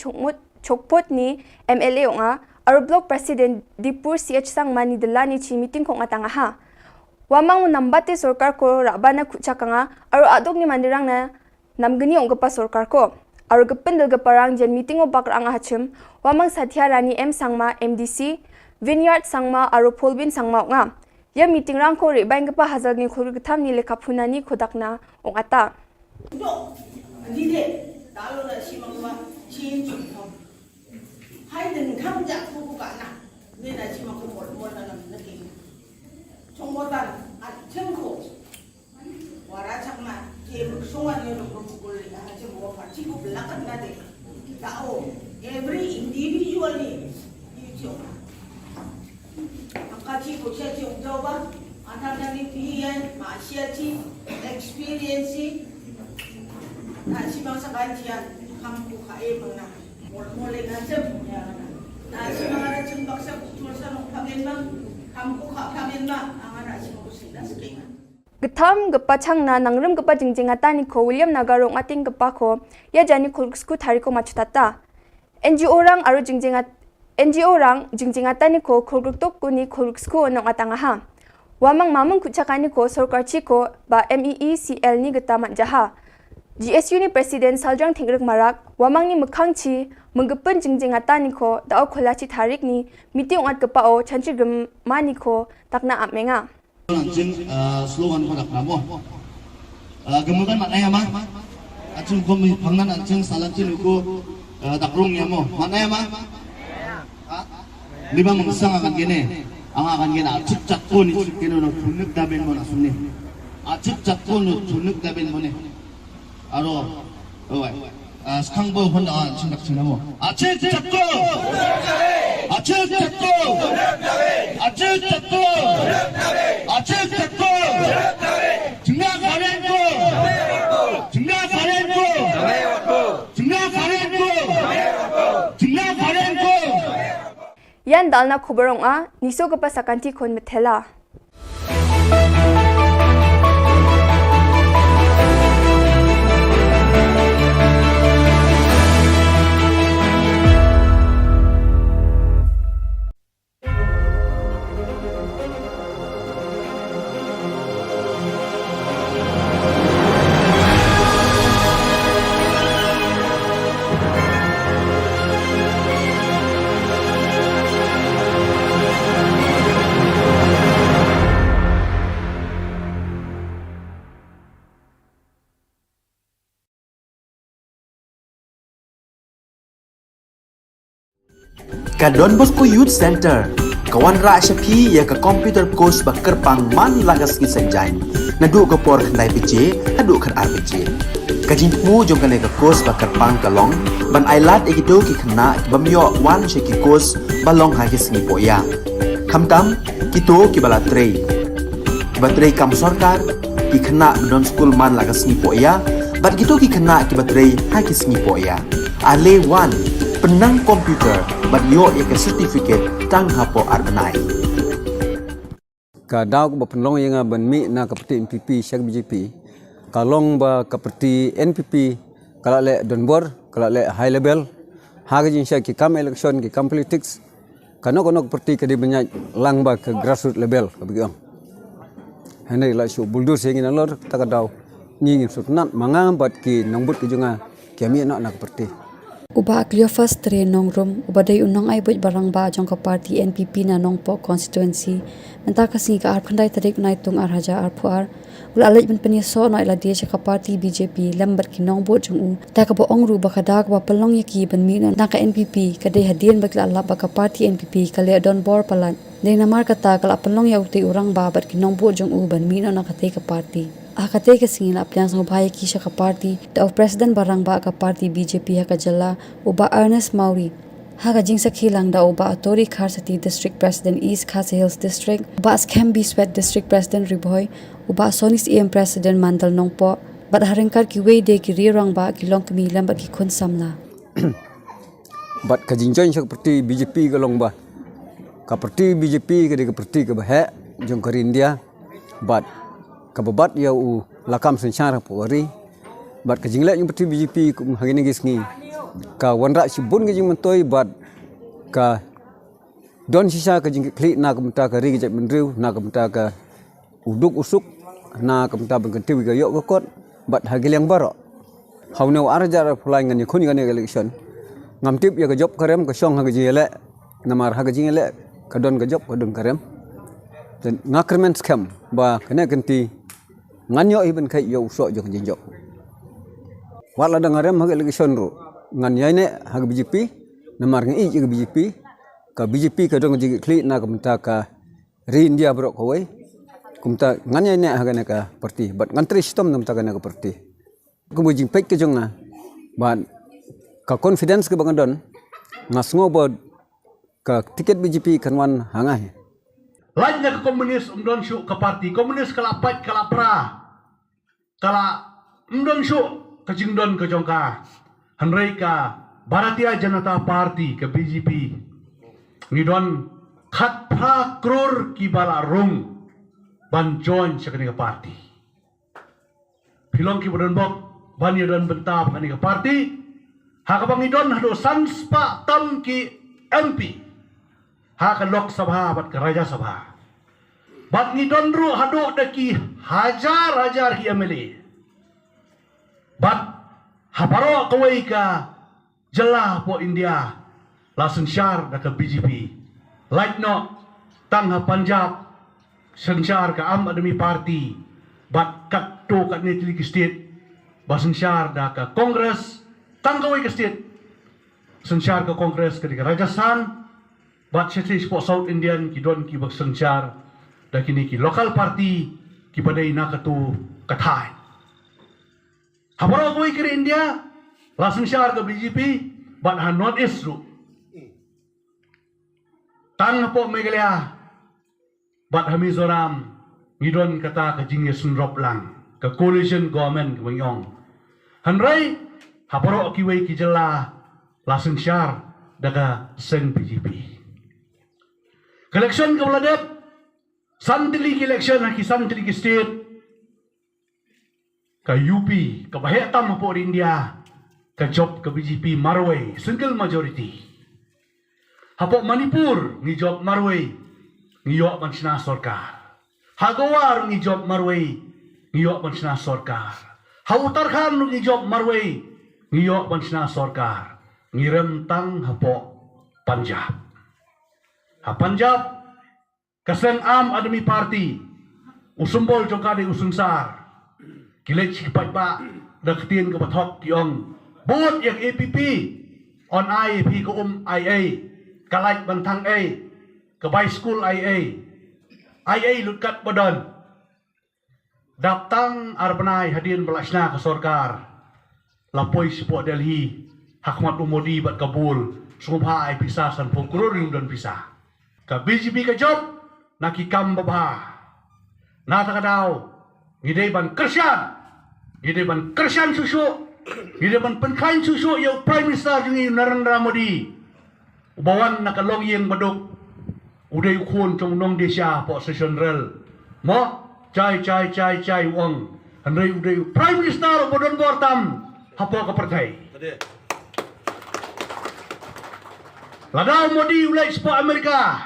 chokpot ni MLA nga aro block president Dipur CH Sangma ni delani chi meeting ko tanga ha. Wamang nambate sorkar ko rabana kuchakanga aro adok ni mandirang na namgani ongpa sorkar ko. Aro gepen dilgaparang jen meeting o bakrang hachim wamang Satya Rani M Sangma MDC Vineyard Sangma aro Polbin Sangma nga ya meeting rang ko rebaing gapa hazal ni khurgatham ni lekaphunani khodakna ongata do dile talo na simangwa chin chum hai den kham ja ku ka na ne na simangko mol na na ke chongmotan at chengko wara chakma ke songa ni ro ko le ha che mo pa chi ko blakan na de tao every individually you akati ko che che joba anani pian ma sia chi experience na si bang sa kantian kam ko ka e mona mo le na che na si mga chim baksa ko sa no kamen ma kam ko ka kamen ma ang ara si ko sila skinga Getham gepa changna nangrem gepa jingjingata ni ko William Nagarong ating gepa ko ya jani khulsku thariko machutata NGO rang aro jingjingata ni ko khulgtok ko ni khulsku onong atanga ha wamang mamang kuchakani ko sarkar chi ko ba MEECL ni geta manjaha GSU ni president Saljang Thingrek Marak wamang ni mukhang chi menggepen jingjingata ni ko dao kholachi tharik ni meeting at gepa o chanchi gem mani ko takna amenga Anjing slogan ko nakramo. Gemukan maknanya mah. Acung ko pangnan anjing salancin ko dakrung ya mo. Maknanya mah? Lima mengsang akan gini. Ang akan gini acuk cakun itu kini no punuk daben mo nasunni. Acuk cakun no punuk daben mo ne. Aro, skangbo honda anjing nakcina mo. Acuk cakun. Acuk cakun. Acuk cakun. Aceh Tekul, Jengah Karenku, Jengah Karenku, Jengah Karenku, Jengah Karenku. Yan dalna khoborong a niso gapa sakanti kon methela. Ka Don Bosco Youth Center kawan ra shapi ya ka computer course ba kerpang man lagas ki senjain nadu ko por khandai pije adu khan RPG ka jingmu jong kane ka course ba kerpang kalong ban ailat ekido ki khna bamyo wan sheki course balong ha ki sngi poya khamtam kito ki bala trei batrei kam sarkar ki khna don school man lagas sngi poya bat kito ki khna ki batrei ha ki sngi poya ale wan penang komputer bat yo ya ke certificate tang hapo arbenai ka daw ba penlong yang ban mi na kapati NPP syak BJP kalong ba kapati NPP kala le donbor kala le high level haga jin syak ki kam election ki kam politics kano parti ka di banyak lang ba ke grassroots level ka bigang hanai la shu buldur sing ina lor ta ka daw ni sut nat mangam bat ki nangbut ki junga ki mi na parti Uba aklio first tre nongrom ubadai unong ay buj barang ba jong ka party NPP na nongpo constituency menta kasi ka arp khandai tarik nai tung arhaja arpuar ulalaj ben peniso no ila dia ka party BJP lambat ki nongbo jong u ta ka bo ongru ba kada ka palong yaki ben mi na ka NPP ka dei hadien ba la ba ka party NPP ka le don bor palan dei na mar kata ka palong ya uti urang ba bat ki nongbo jong u ben mi na ka te ka party akate ka singin aplyang sang bhai ki ka party the of president barang ba ka party BJP ha ka jalla uba Ernest Mauri ha ka jingsa khilang da uba Tori Kharsati district president East Khasi Hills district uba Skembi Sweat district president Riboy uba Sonis EM president Mandal Nongpo bat haringkar ki we de ki rirang ba ki long kmi lam ba ki khun samla bat ka jinjoin syak parti BJP ka long ba ka parti BJP ka de ka parti ka ba he jong ka India bat kababat ya u lakam sensyara pori bat kajingla yung parti BJP kum hagini gisngi ka wanra sibun gajing mentoi bat ka don sisa kajing klik na kamta ka ri gajak mendriu na kamta ka uduk usuk na kamta bengkenti ga yok kokot bat hagilyang baro haune arjar fulai ngani khuni ngani election ngamtip ya ka job karem ka song hagaji ele namar hagaji ele ka don ka job ka don karem dan ngakrement scam ba kena kenti nganyo iben kai yo so jong jinjo wala da ngarem hag election ro ngan yaine hag BJP namar ngi ig BJP ka BJP ka dong jigi kli na kamta ka ri India bro ko wai kumta ngan yaine hag na ka parti but ngan tri system nam ta ka na ka parti kumu jing pek ke jong na ban ka confidence ke bangadon ngasngo bod ka tiket BJP kanwan hangai lainnya ke komunis umdon syuk ke parti komunis kalapat kalapra kala umdon syuk ke jingdon ke jongka hanrei ka Bharatiya Janata Party ke BJP ngidon khat pra kror ki bala rung ban join sekani ke parti pilong ki bodon bok ban yodon bentab kani ke parti hakabang idon hado sanspa tam ki MP ha ka Lok Sabha bat ke Raja Sabha bat ngidon ru hado daki hajar ki MLA bat habaro kawai ka jela po India lasen syar da ke BJP like no tang ha Punjab sensyar ka Am Adami Party bat kat to kat ni tili state basen syar da ke Kongres tang kawai ke state sensyar ke Kongres ke Rajasthan bat seti po South Indian ki don ki bak sensyar da kini ki local party ki badai na katu kathai habaro koi kiri India lasen syar ke BJP bat ha North East ru tang po Meghalaya bat ha Mizoram ngidon kata ka jingye sunrop lang ka coalition government kwengyong hanrai habaro ki wei ki jela lasen syar daga sen BJP election ka uladep santili ki election ha ki santili ki state ka UP ka bahetam po India ka job ka BJP Marway single majority hapo Manipur ni job Marway ngiyo man sina sarkar Hagawar ni job Marway ngiyo man sina sarkar ha Uttarakhand ni job Marway ngiyo man sina sarkar ngirem tang hapo Punjab ha Punjab kasen Am Adami Party usumbol jongkade usunsar kilet sipat pa daktin ke bathok tiong bot yang APP on IAP ko IA kalait bantang ke by school IA lukat badan Daptang arbanai hadirin belasna ke sorkar lapoi support Delhi Hakmat Umodi bat Kabul sumha ai pisah san pungkururing dan pisah ka BGP ka job nakikam babha na takadaw ngidai ban kersian susu ngidai ban penkain susu yo Prime Minister jungi Narendra Modi ubawan nakalong yang baduk uday ukun trong nong desya po session rel mo chai wong andai uday Prime Minister bodon bortam hapo ka pertai ladaw Modi ulai sepo Amerika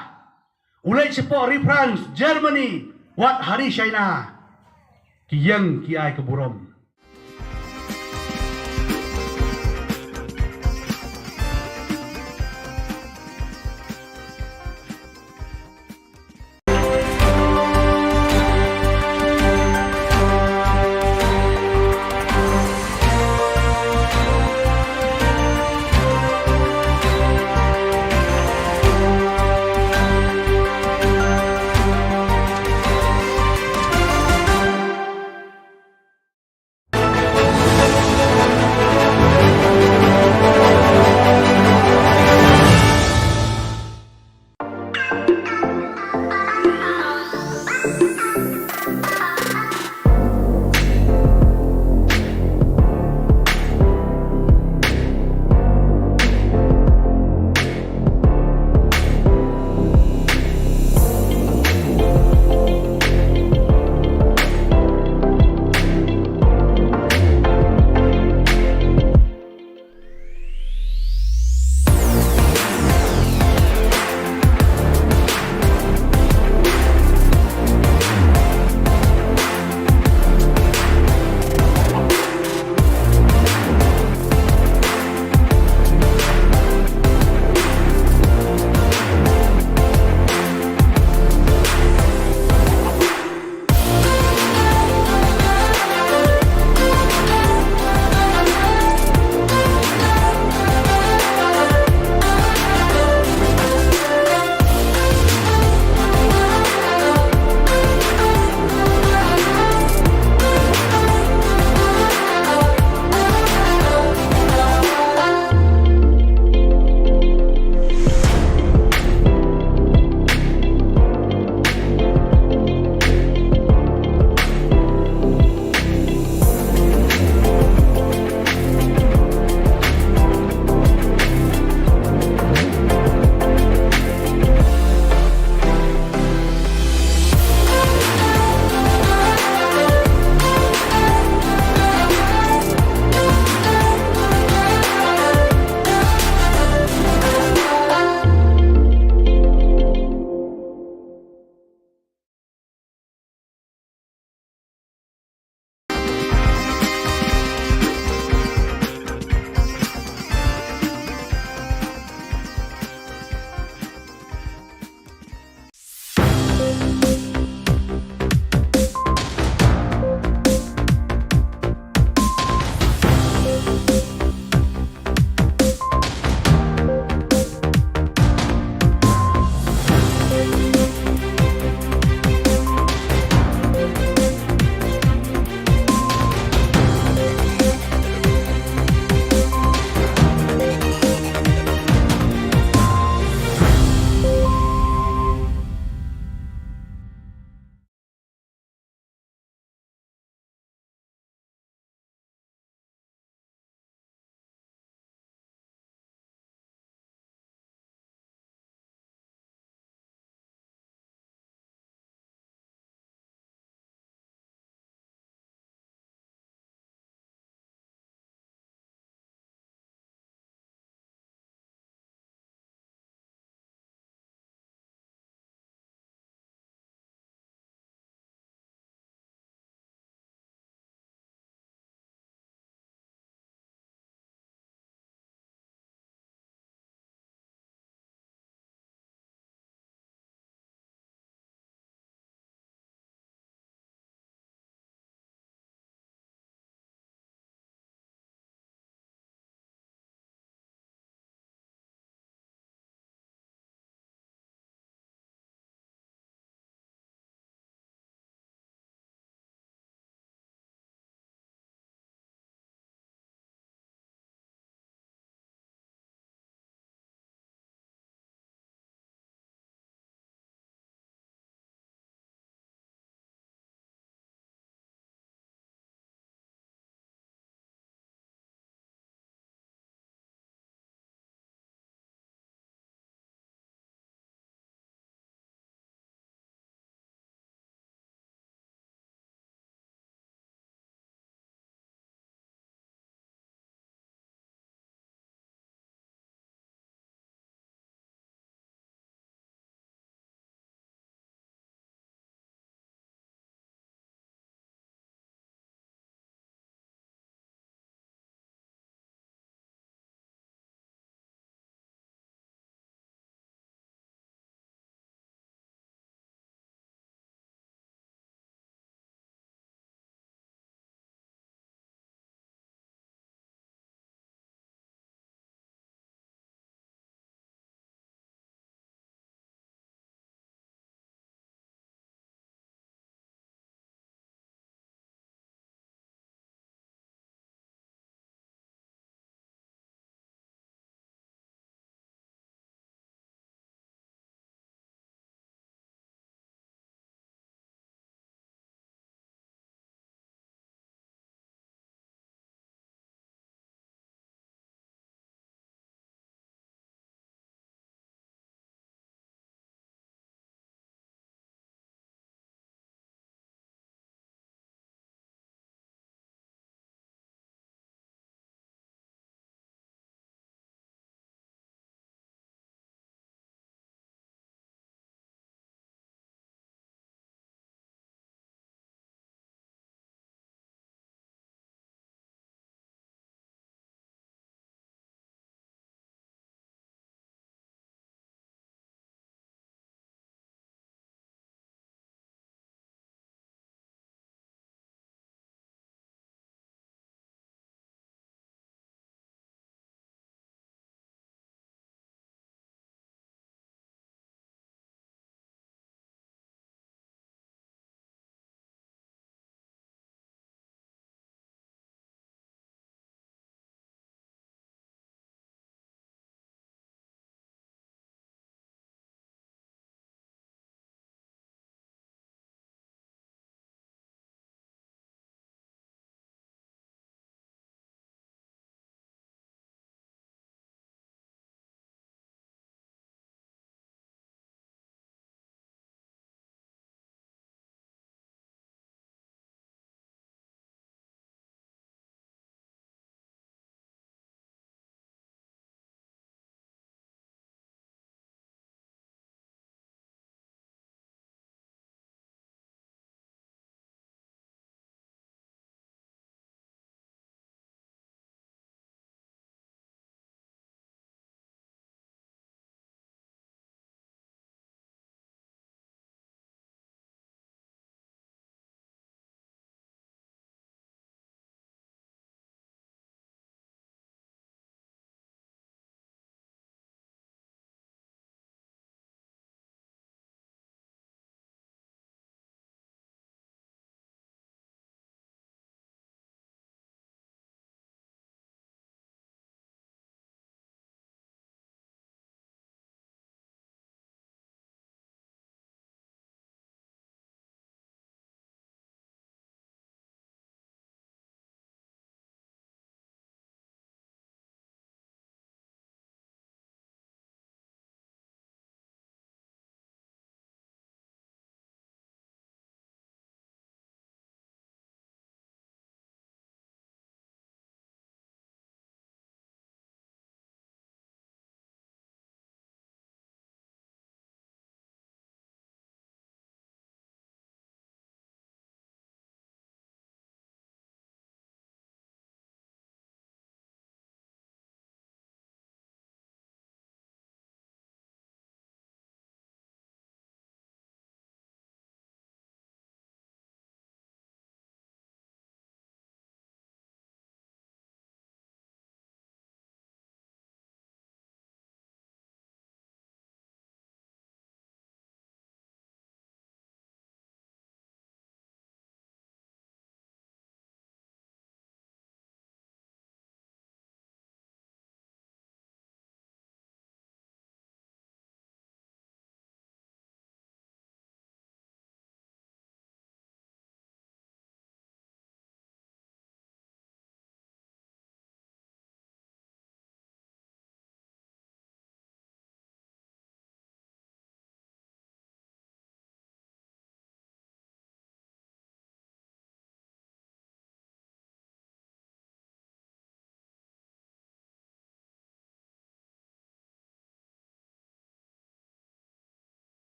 ulai sepo France Germany wat hari China kiyang ki ai keburom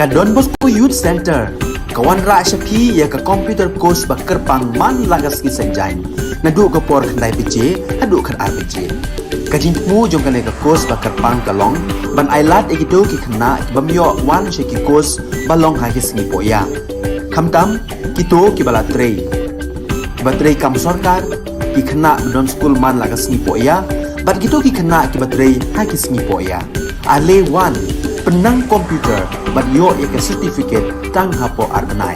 Ka Don Bosco Youth Center, kawan ra syapi ya ka computer course ba kerpang man lagas ki senjain. Nadu ka por kandai PJ, adu kan RPG. Kajin mu jong kan ka course ba kerpang kalong, ban ailat egido ki kena ki bamyo wan syaki course balong ha ki singi poya. Kamtam kito ki bala trei. Ba trei kam sarkar ki kena don school man lagas singi poya, bat kito ki kena ki batrei ha ki singi poya. Ale wan penang komputer bat yo ya ke certificate tang hapo arbenai.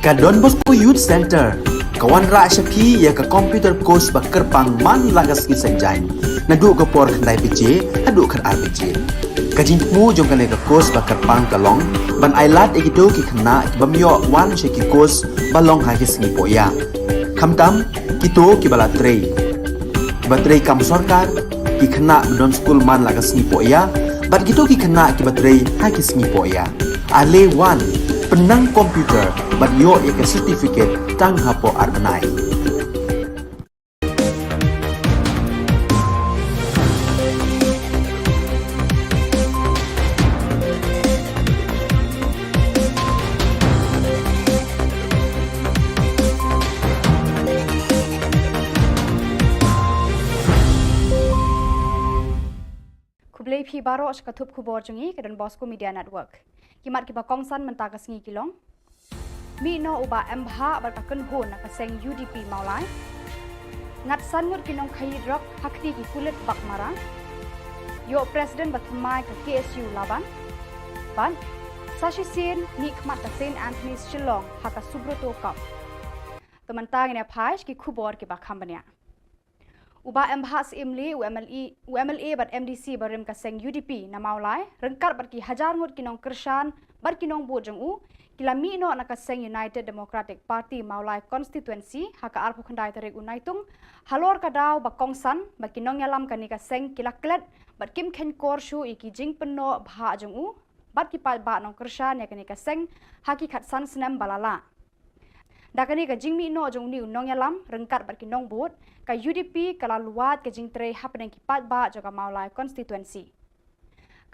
Ka Don Bosco Youth Center, kawan ra syapi ya ka computer course ba kerpang man lagas ki senjain. Nadu ka por kandai PJ, adu kan RPG. Kajin mu jong kan ka course ba kerpang kalong, ban ailat egido ki kena ki bamyo wan syaki course balong ha ki singi poya. Kamtam kito ki bala trei. Ba trei kam sarkar ki kena don school man lagas singi poya, bat kito ki kena ki batrei ha ki singi poya. Ale wan penang komputer bat yo ya ke certificate tang hapo arbenai. Kublai phi baro shkathup khubor jungi ke Don Bosco Media Network. Kimat kiba kongsan mentaka singi kilong. Mi no uba MBH bar ka kunhun na kaseng UDP maulai. Ngat sanmut kinong khayi drop hakti ki kulit bak marang. Yo President batmai ka KSU laban. Ban Sashi Sin ni khmat ka Saint Anthony's Shillong haka Subroto Cup. Temantang ina phaish ki khubor ki ba khambania. Uba embahas imli UMLA bat MDC barim kaseng UDP na maulai rengkat bat ki hajar ngut kinong kershan bat kinong bu jeng u kilami no na kaseng United Democratic Party maulai constituency haka arpu khandai tarik unaitung halor kadau bakongsan bat kinong yalam kani kaseng kilaklet bat kim khen korshu iki jing penno bha jeng u bat ki pal ba nong kershan ya kani kaseng haki khatsan senam balala dakani ka jingmi no jong ni unong yalam rengkat bat kinong but ka UDP kala luat ka jingtre hapneng kipat ba jaga maulai constituency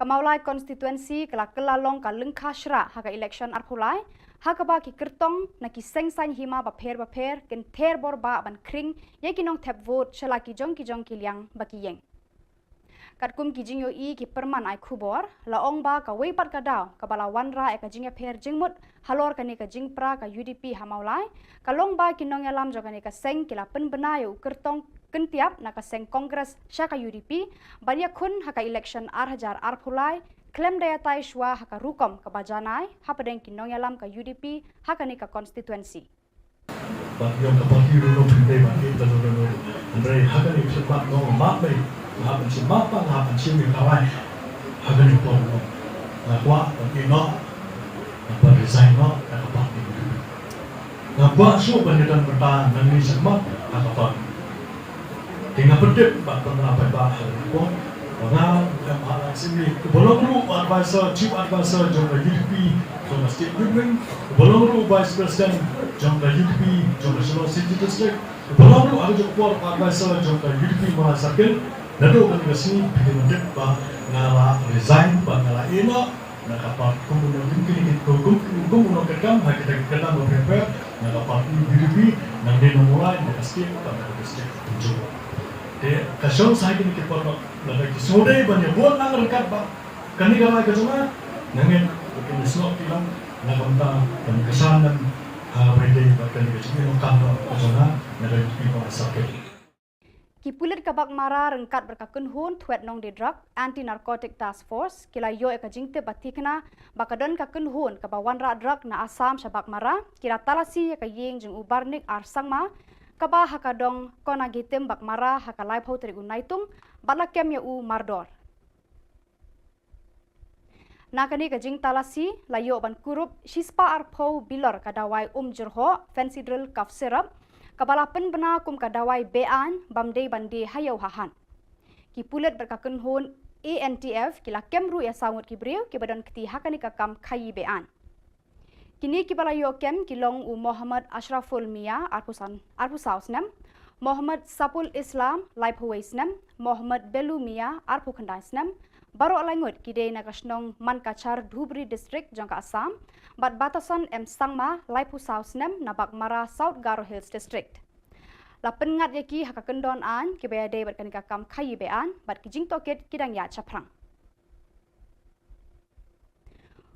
ka maulai constituency kala kelalong ka lengkha shra haka election arpulai haka ba ki kertong na ki sengsan hima ba pher ken ther bor ba ban kring ye kinong tap vote shala ki jong kiliang ba ki yeng katkum ki jingyo I ki perman ai khubor la ong ba ka wei pat ka daw ka bala wanra e ka jingya pher jingmut halor ka ni ka jingpra ka UDP hamaulai ka long ba kinong yalam joga ni ka seng kila penbena yo kertong kentiap na ka seng kongres syaka UDP banya khun haka election arhajar arphulai klem daya tai shwa haka rukom ka bajanai hapadeng kinong yalam ka UDP haka ni ka constituency But yung kapatid no pinday ba kita no Andre hagan ik sepat no mapay haban si mapa haban si mi kawai hagan ik pon no kwa no apa resign no kapatid na kwa so banitan bertahan nang ni semat kapatid tinggal pedek ba pernah ba ko Orang yang malah sini belum lu advisor, chief advisor jangka UDP, jangka state government, belum lu vice president jangka UDP, jangka Shillong City District, belum lu ada jangka advisor jangka UDP merasakan, lalu kan ke sini pilih bah ngala resign, bah ngala ina, nak apa kemudian mungkin hukum kekam, kita kena prepare, nak apa UDP, nak dia mulai nak state, nak state tunjuk. Kasong saya kini kita lagi sore banyak buat nang rengkat ba kani gamai kacuma nangin kini slot tilang nakamta kani kesanan beride kani kecil kam kacuma nang people sakit Kipulit kabak mara rengkat berkakun hun tuet nong di drug anti narcotic task force kila yo eka jingte batikna bakadon kakun hun kabawan ra drug na asam shabak mara kira talasi eka yeng jeng ubarnik arsangma kaba hakadong kona gitem bak mara haka live ho tri unaitung balakem ya u mardor nakani ka jing talasi layo ban kurup shispa arpho bilor kadawai jurho fancy drill cough syrup kabala penbena kum kadawai bean bamde bande hayo hahan ki pulet berkakun hon ANTF kila kemru ya sangut kibriu ki badan kti hakani ka kam khayi bean Kini kibala yokem kilong u Muhammad Ashraful Mia arpusausnem, Muhammad Sapul Islam laipuwaisnem, Muhammad Belu Mia arpukhandaisnem, baro alangut kide nagasnong Mankachar Dhubri District jangka Assam, bat batasan Sangma laipusausnem nabak mara South Garo Hills District. Lapen ngat yaki hakakendon an kibayade bat kanika kam khayi bean bat kijing toket kidang ya chaprang.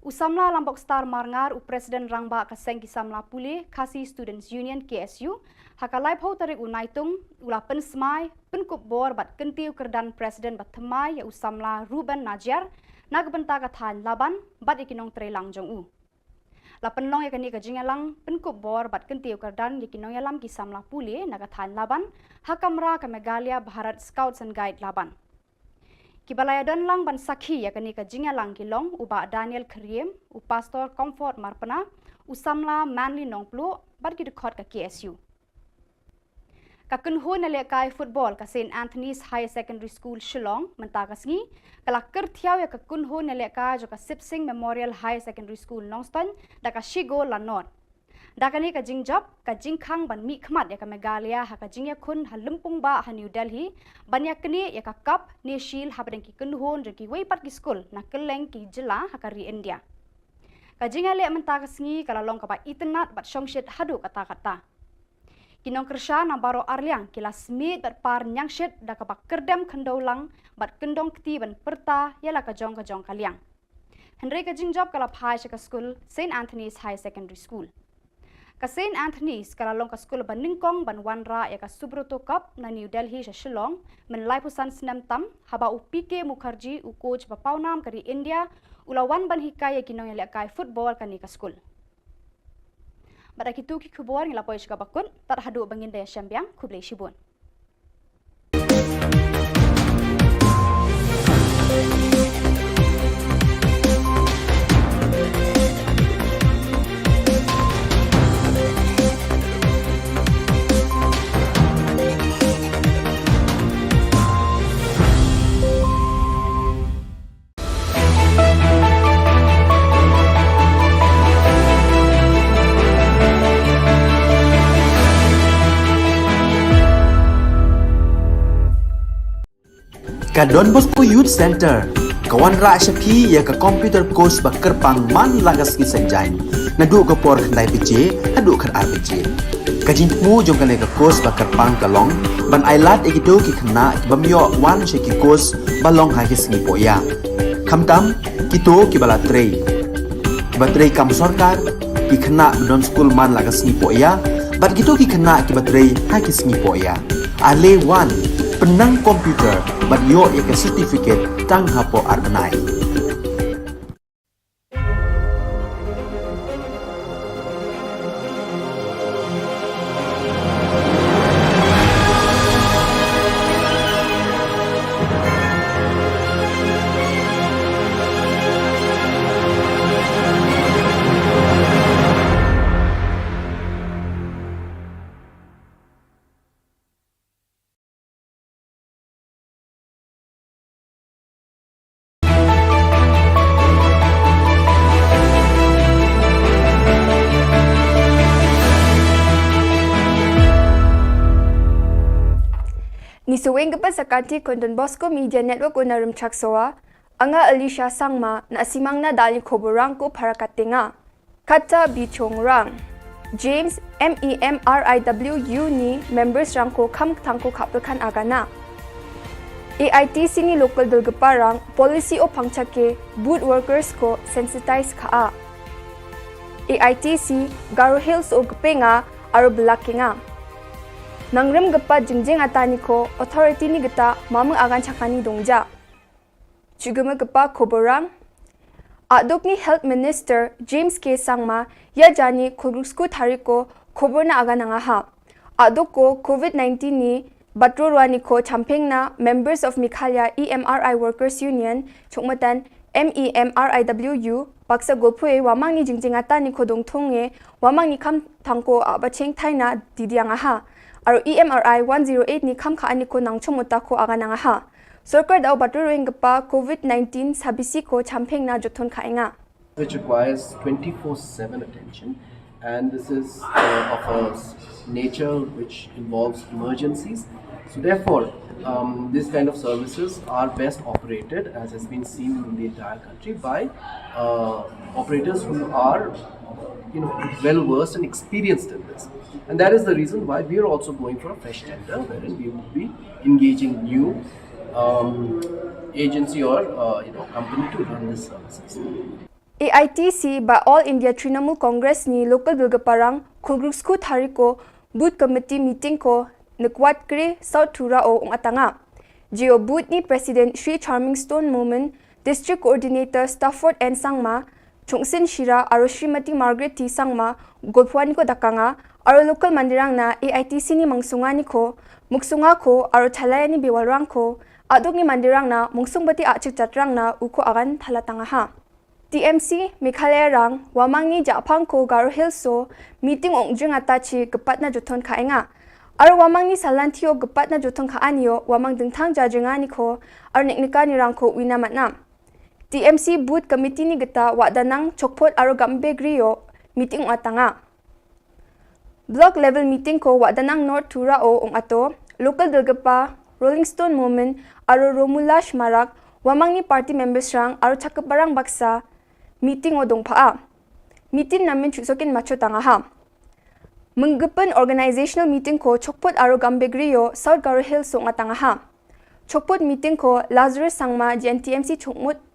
Usamla Lambok Star Marngar u Presiden Rangba kaseng kisamla pulih Kasi Students Union KSU haka live ho tarik unaitung ula pensmai penkup bor bat kentiu kerdan Presiden bat themai ya usamla Ruben Najar nagbenta kathan laban bat ikinong trelang jong u la penlong ya kani ka jingalang penkup bor bat kentiu kerdan ikinong yalam kisamla pulih nagathan laban hakamra ka Megalia Bharat Scouts and Guide laban Kibalaya don lang ban sakhi ya kani ka jingalang kilong uba Daniel Kriem u Pastor Comfort Marpana usamla Manly Nongplu bat ki dekhot ka KSU Kakun ho na lekai football ka St Anthony's High Secondary School Shillong mentagasngi kala kerthiaw ya kakun ho na lekai jo ka Sipsing Memorial High Secondary School Nongston da ka Shigo Lanot Dakani ka jingjap ka jingkhang ban mi khmat ya ka Megalia ha ka jingya khun ha lumpung ba ha New Delhi banya kni ya ka kap ni shil ha badeng ki kunhon je ki wei pat ki school na keleng ki jila ha ka ri India ka jinga le menta ka sngi kala long ka ba itnat bat shongshit hadu kata kata kinong kersha na baro arliang kila smit bat par nyangshit da ka ba kerdem khendolang bat kendong kti ban perta yala ka jong kaliang Henry ka jingjap kala phai ka school St Anthony's High Secondary School Ka St. Anthony's kalalong ka school ban ningkong ban wanra ya ka Subroto Cup na New Delhi sa Shillong men laipusan senam tam haba u PK Mukherjee u coach papaunam kari India ulawan ban hikay kinong ya kai football kani ka school. Bada kitu ki khubor ngila poish ka bakun tar hadu bangin da champion khublei shibun. Ka Don Bosco Youth Center, kawan ra syapi ya ka computer course ba kerpang man lagas ki senjai. Nadu ka por khandai pije, hadu khar RPG. Ka jingmu jong ka ka course ba kerpang kalong, ban ailat egido ki khna bamyo wan she ki course balong ha ki singi poya. Khamtam kito ki bala trei. Batrei kam sarkar ki khna don school man lagas singi poya, bat kito ki khna ki batrei ha ki singi poya. Ale wan penang komputer bat yo ya ke certificate tang hapo arnai. Ni suweng kepa sakati kon Don Bosco Media Network unarum chaksoa, anga Alicia Sangma na asimang na dali khoborang ko para katinga. Kata bichongrang. James MEMRIWU ni members rang ko kam tangko kapelkan agana. AITC ni local dalgaparang policy o pangchake boot workers ko sensitize ka. AITC Garo Hills o gpenga aro belakinga. Nangrem gapa jingjing atani ko authority ni gata mamang agan chakani dongja. Chuguma gapa khoborang Adok ni Health Minister James K. Sangma ya jani khurusku thariko khobor na agan nga ha. Adok ko COVID-19 ni batrurwani ko champeng na members of Mikhalya EMRI Workers Union chukmatan MEMRIWU baksa golpue wamang ni jingjing atani ko dongthonge wamang ni kam thangko abacheng thaina didianga ha. Aro EMRI 108 ni kam khaani ko nangchomota ko aga nanga ha. Sarkar daw baturuing gapa COVID-19 sabisi ko champeng na jothon khainga. Which requires 24/7 attention, and this is of a nature which involves emergencies. So therefore, this kind of services are best operated, as has been seen in the entire country, by operators who are well versed and experienced in this. And that is the reason why we are also going for a fresh tender, wherein we will be engaging new agency or company to run this services. AITC by All India Trinamool Congress ni local bilgaparang khulgrusku thariko booth committee meeting ko nakwat kre South Thura o atanga. Geo booth ni President Sri Charming Stone Moment, District Coordinator Stafford N Sangma, Chungsin Shira aro Srimati Margaret T Sangma golpwani ko dakanga aro local mandirang na AITC ni mangsungani ko muksunga ko aro thalayani bewalrang ko adok ni mandirang na mungsungbati achik chatrang na uko agan thalatanga ha. TMC Mikhalaya rang wamang ni japang ko Garo Hills so meeting ongjing atachi gepat na jothon khainga aro wamang ni salantio gepat na jothon khaanio wamang dingthang jajingani ko aro niknika ni rang ko winamatna. TMC booth committee ni gata wadanang chokpot aro gambe griyo meeting atanga. Block level meeting ko wadanang North Thura o ato local dalgapa Rolling Stone Moment aro Romulash Marak wamang ni party members rang aro chakaparang baksa meeting o dongpaa. Meeting namin chusokin macho tanga ha. Menggepen organizational meeting ko chokpot aro gambe griyo South Garo Hills o tanga ha. Chokpot meeting ko Lazarus Sangma GNTMC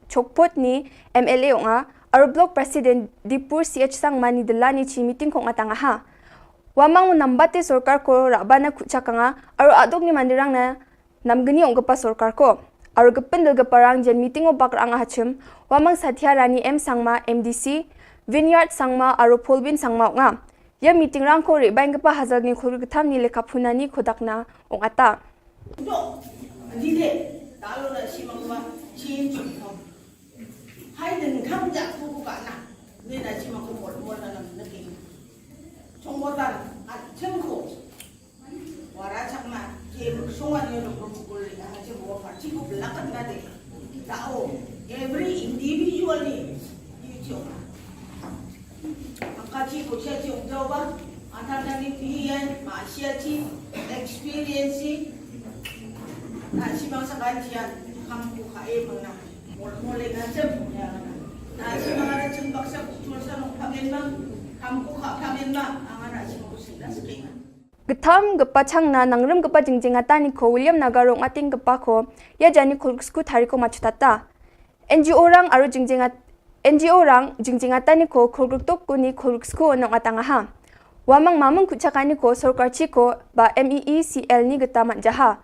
chokpot ni MLA o nga aro block president Dipur CH Sangma ni delani chi meeting ko tanga ha. Wamang nambate sorkar ko rabana kuchakanga aro adok ni mandirang na namgani ongpa sorkar ko aro gepen dalgaparang jen meeting o bakrang hachim wamang Satya Rani M Sangma MDC Vineyard Sangma aro Polbin Sangma nga ya meeting rang ko rebang gapa hazal ni khurgatham ni lekaphunani khodakna ongata do dile talo na simangwa chin chum hai den kham ja ku ka na ne na simangko mo na na ke 정보단 아청코 와라 참마 제 송환이로 그걸 아주 뭐 같이고 블락한 가데 나오 every individually 이죠 아까지 고셔지 옹저바 안타다니 비엔 마시아티 experience Nah, si bangsa gantian kamu kae mana mulai ngajak ya. Nah, si bangsa cembaksa kursa no pagen bang kamu pagen bang angara si musida sekingan. Getham gepa changna nangrem gepa jingjing atani ko William Nagarong ating gepa ko ya jani kulsku tariko machutata. NGO rang aru jingjing atani ko kulgtok kuni kulsku onong atangaha. Wamang mamang kucakani ko sorkar chiko ba MEECL ni getamat jaha.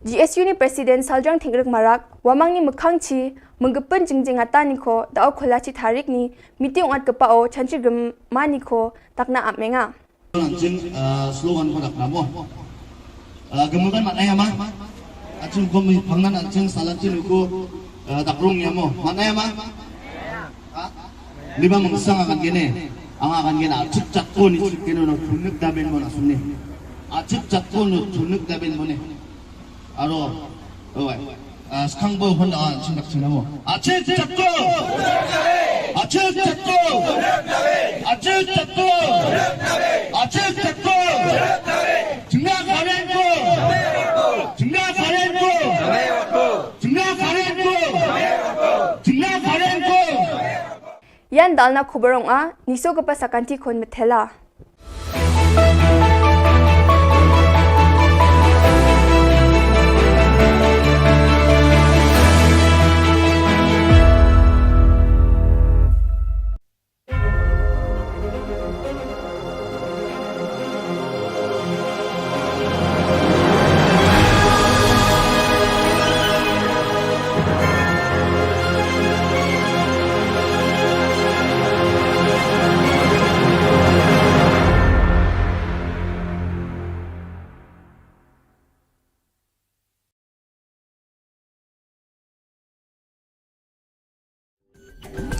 GSU ni Presiden Saljang Tingrik Marak, wamang ni mekangchi menggepen jingjing atani ko dao kholachi tarik ni meeting at kepao chanchi gemani ko takna amenga. Anjing slogan produk namo. Gemukan maknanya mah. Acung komi pangnan anjing salatin uku takrung yamo. Maknanya mah. Lima mengsang akan gini. Ang akan gini acuk cakun itu kini no tunuk daben mo nasunni. Acuk cakun no tunuk daben mo ne. Aro, sekarang bawa Honda anjing nak cina mo. Acuk cakun. Acuk cakun. Acuk cakun. Acuk cakun. Jengah kalian ko. Jengah kalian ko. Jengah kalian ko. Jengah kalian ko. Yan dalna kubarong a niso gepa sakanti kon metela.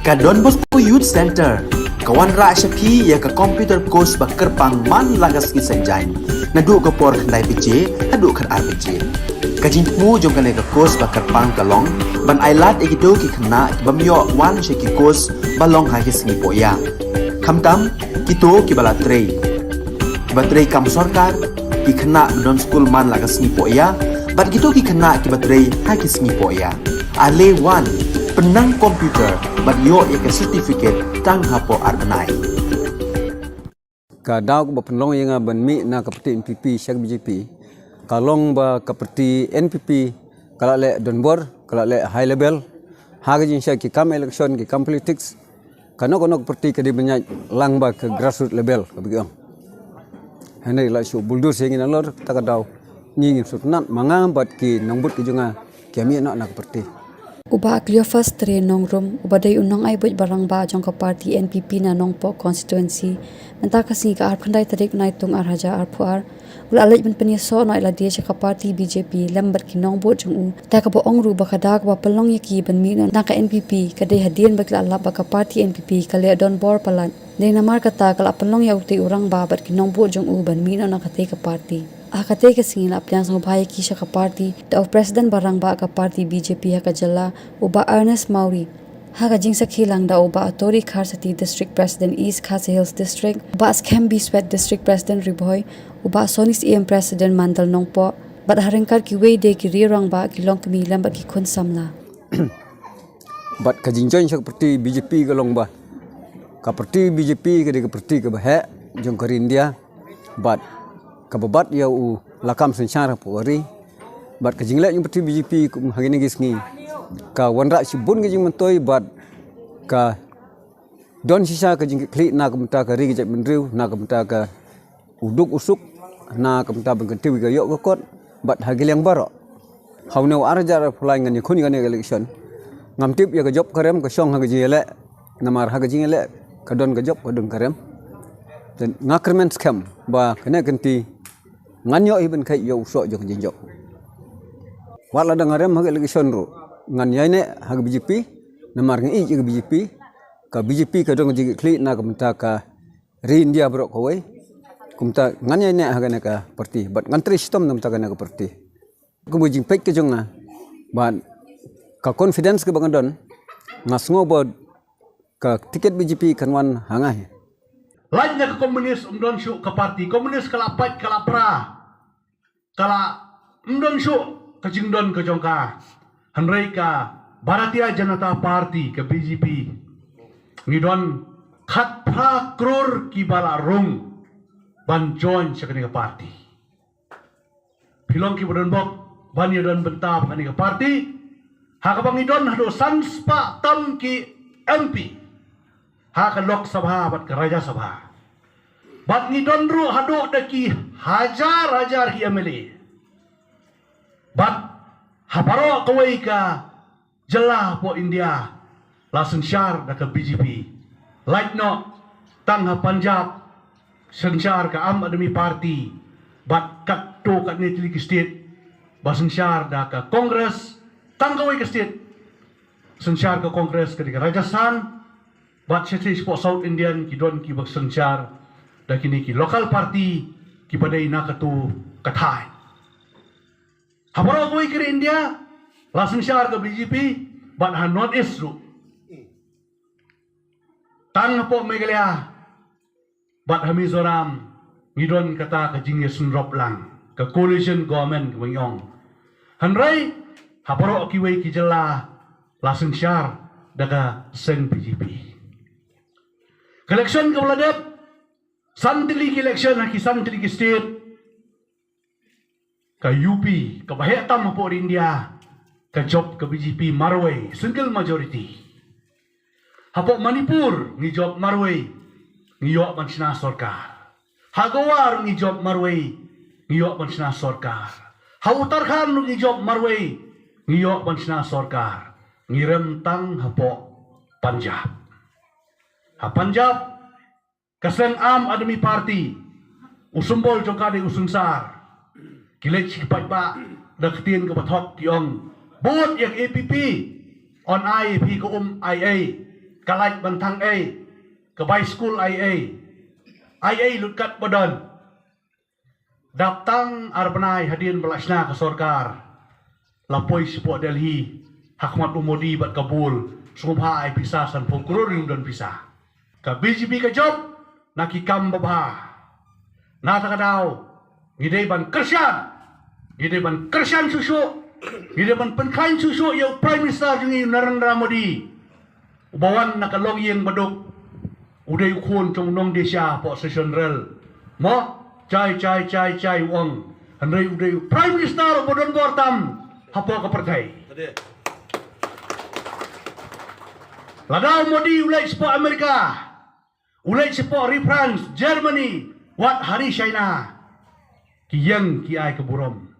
Ka Don Bosco Youth Center kawan ra shapi ya ka computer course ba kerpang man lagas ki senjain nadu ka por khandai pije hadu khan RPG ka jingmu jong kan ka course ba kerpang kalong ban ailat egido ki khna bamyo wan sheki course balong ha ki singi poya khamtam kito ki bala trei batrei kam sarkar ki khna don school man lagas ni poya bat kito ki khna ki batrei ha ki singi poya ale wan penang komputer bagyo ya sertifikat tang hapo arnai Ka daw ko ba penlong yang ban mi na kapati NPP syak BJP kalong ba kapati NPP kala le donbor kala le high level haga jin syak ki kam election ki kam politics kano kono parti ka di banyak lang ba ke grassroots level ka bigang hanai la shu buldur sing ina lor ta ka daw ni sut nan mangam bat ki nangbut ki junga kami na parti Uba akliyo first tre nongrum ubadai unong ay buj barang ba jong ka party NPP na nongpo constituency menta kasi ka arp khandai tarik nai tung arhaja arpuar ula alaj ben peniso no ila dia ka party BJP lambat ki nongbo jong u ta ka bo ongru ba kada ka pelong yaki ben mi na ka NPP kadai hadian bakla Allah ba ka party NPP kale don bor palan dei namar kata kala pelong ya uti urang ba bat ki nongbo jong u ben mi na ka te ka party Akate ka singin aplyang sang bahaya kisha ka party da of president barang ba ka party BJP ha ka Jylla uba Ernest Mauri ha ka jingsa khilang da uba Atori Kharsati district president East Khasi Hills district uba Skembi Sweat district president Riboy uba Sonis EM president Mandal Nongpo bat harengkar ki wei de ki rirang ba ki long kami lam ba ki khun samla bat ka jinjoin syak parti BJP ka long ba ka parti BJP ka de ka parti ka ba he jong ka India bat kababat ya u lakam sensyara pori bat kajingla yung parti BJP kum hagini gisngi ka wanra sibun gijing mentoi bat ka don sisa ka jing kli na kamta ka ri gijak benriu na kamta ka uduk usuk na kamta bengkenti ga yok kot bat hagil yang baro haune arjar fulai ngani khuni ngani election ngamtip ya ka job karem ka song hagaji ele namar hagaji ele ka don ka job ka don karem dan ngakermen scam ba kena genti nganyo iben kai yo so jong jinjo wala da ngarem hag election ro ngan yaine hag BJP namar ngi ik BJP ka BJP ka dong jigi kli na kamta ka ri India bro ko wai kumta ngan yaine hag na ka parti but ngantri sistem nam ta ka na ka parti ku bujing pek ke jong na ban ka confidence ke bangadon ngasngo bod ka tiket BJP kanwan hangai lainnya ke komunis umdon syuk ke parti komunis kalapat kalapra kala umdon syuk kajingdon ke jongka hanrei ka Bharatiya Janata Party ke BJP ngidon khat pra kror ki bala rung ban join sakani ka party pilong ki bodon bok ban yodon benta pakani ka party hakabang idon hado sanspa tam ki MP haka Lok Sabha bat ke Raja Sabha bat ngidon ru hado daki hajar hi MLA bat habaro kawai ka Jylla po India lasen syar da ke BJP like no tang ha Punjab sensyar ka Am Admi Party bat kat to kat ni Tili state basen syar da ke Kongres tang kawai ke state sensyar ke Kongres ke Rajasthan bat seti po South Indian ki don ki bak sensyar da kini ki local party ki padai na katu kathai habaro kawai ke India lasen syar ke BJP bat ha North East ru tang po Meghalaya bat ha Mizoram ngidon kata ka jingye sunrop lang ka coalition government wayong hanrai habaro kiwei ki Jylla lasen syar daga sen BJP election ka uladep santili ki election ha ki santili ki state ka UP ka bahetam po India ka job ka BJP Marway single majority hapo Manipur ni job Marway ngiyok man sina sarkar Hagawar ni job Marway ngiyok man sina sarkar Hautarkhan ni job Marway ngiyok man sina sarkar ngirem tang hapo Punjab ha Punjab kaseng Am Admi Party usumbol jongkade usunsar kilet sipat pa daktin ka bathok tiong bot yang APP on IAP ko IA kalait bantang A ke by school IA lutkat badan daptang arbanai hadin belasna ke sarkar lapoi sipo Delhi hakmat umodi bat Kabul sumha ai pisah san prokuror dan pisah ka BJP ka job nakikam babha nata kadau ngidei ban kersian susu ngidei ban penkain susu yo prime minister jungi Narendra Modi ubawan nakalong yang baduk uday ukun trong nong desya po session rel mo chai wong hanray uday prime minister bodon bortam hapo kapertai ladaw Modi ulay sipo Amerika ulay sipo France Germany wat hari China kiyang kiay keburom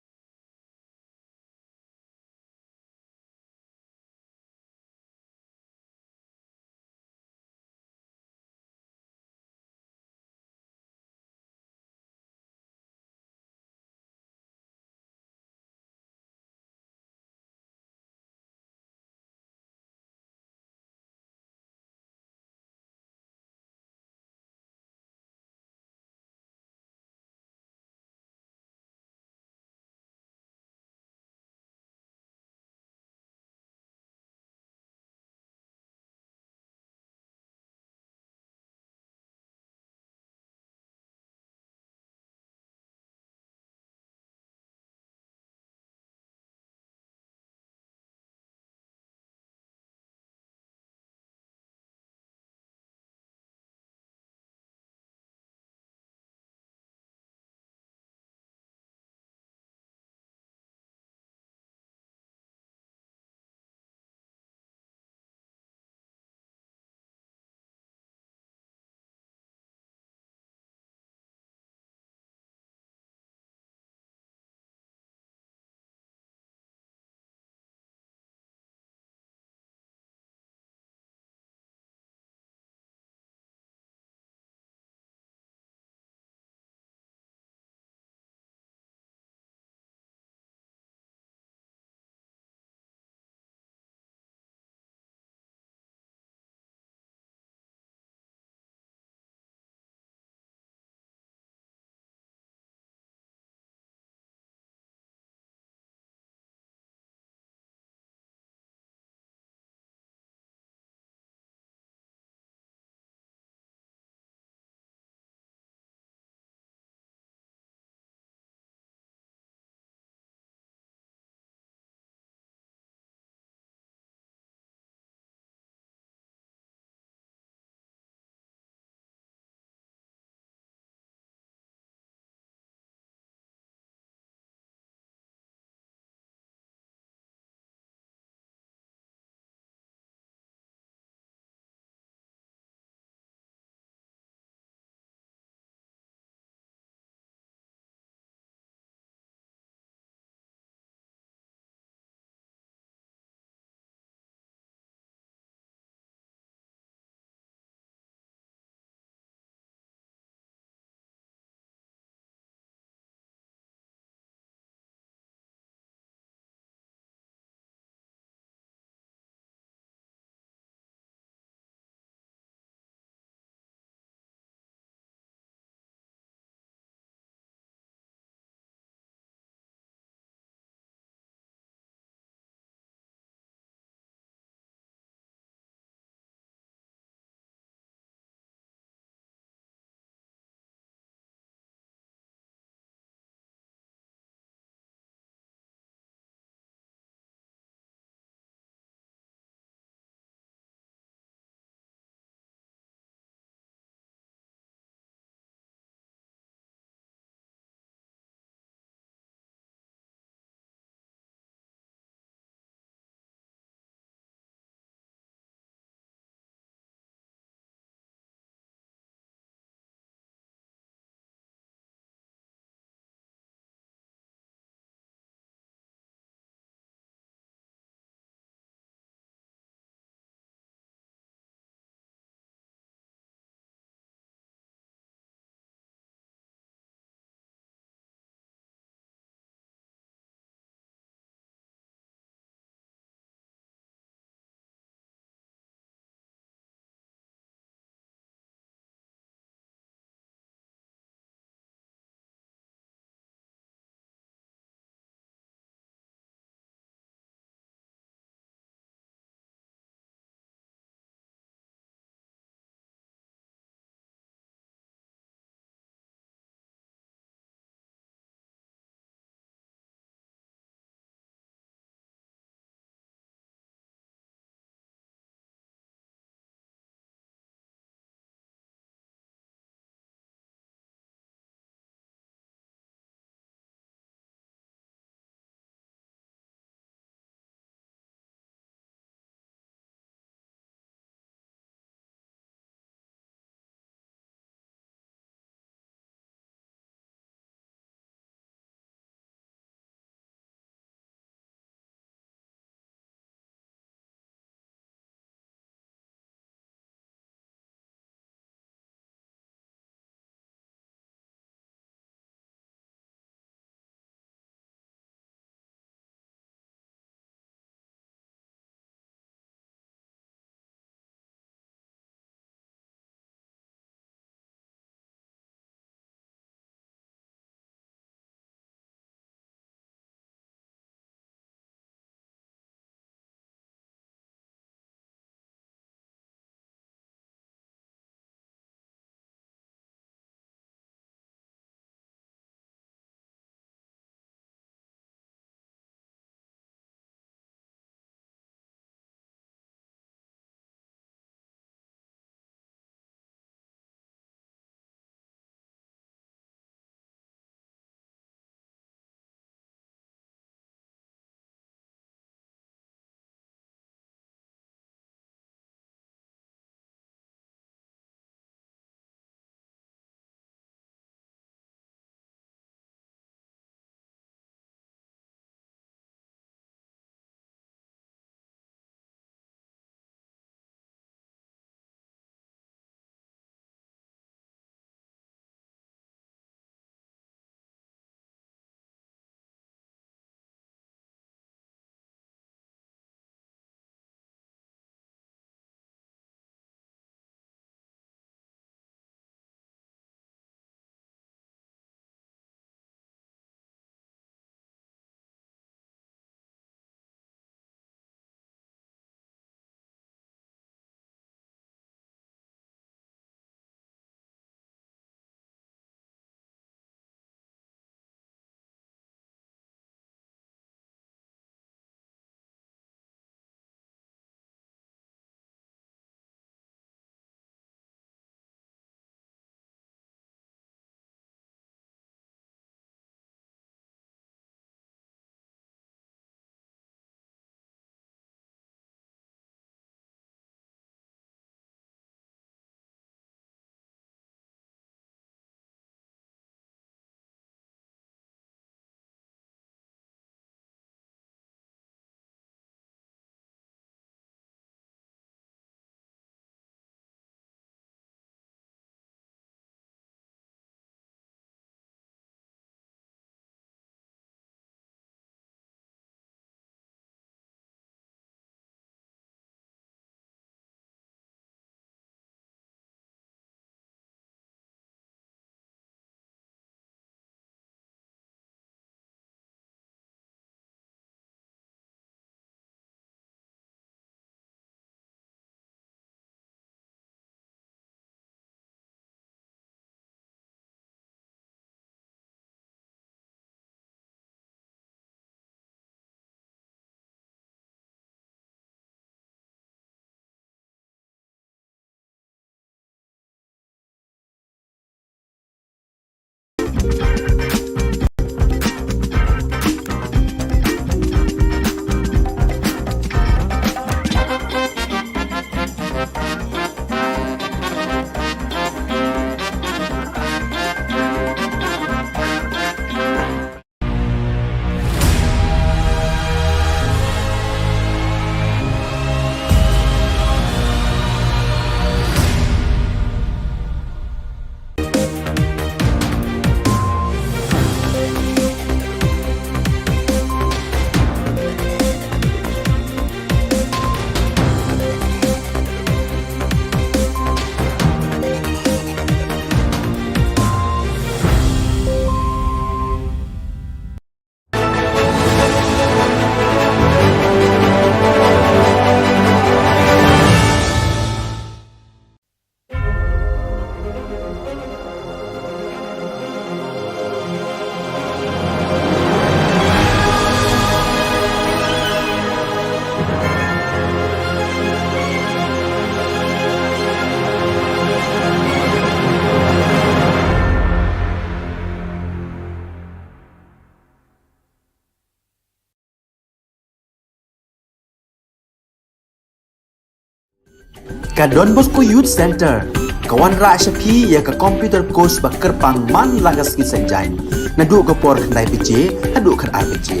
Ka Don Bosco Youth Center, kawan ra Shapi ya ka computer course bakar pang man lagas ki senjai. Nadu ka por khandai PJ, adu khar RPG.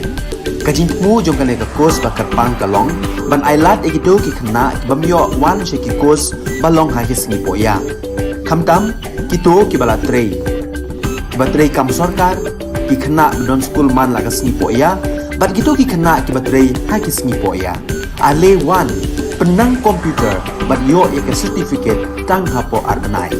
Ka jingmu jong ka course bakar pang kalong, ban ailat egido ki khna bamyo wan sheki course balong ha ki singi poya. Khamtam kito ki bala trei. Batrei kam sarkar ki khna don school man lagas singi poya, bat kito ki khna ki batrei ha ki singi poya. Ale wan penang komputer bat yo ya certificate tang hapo arnai.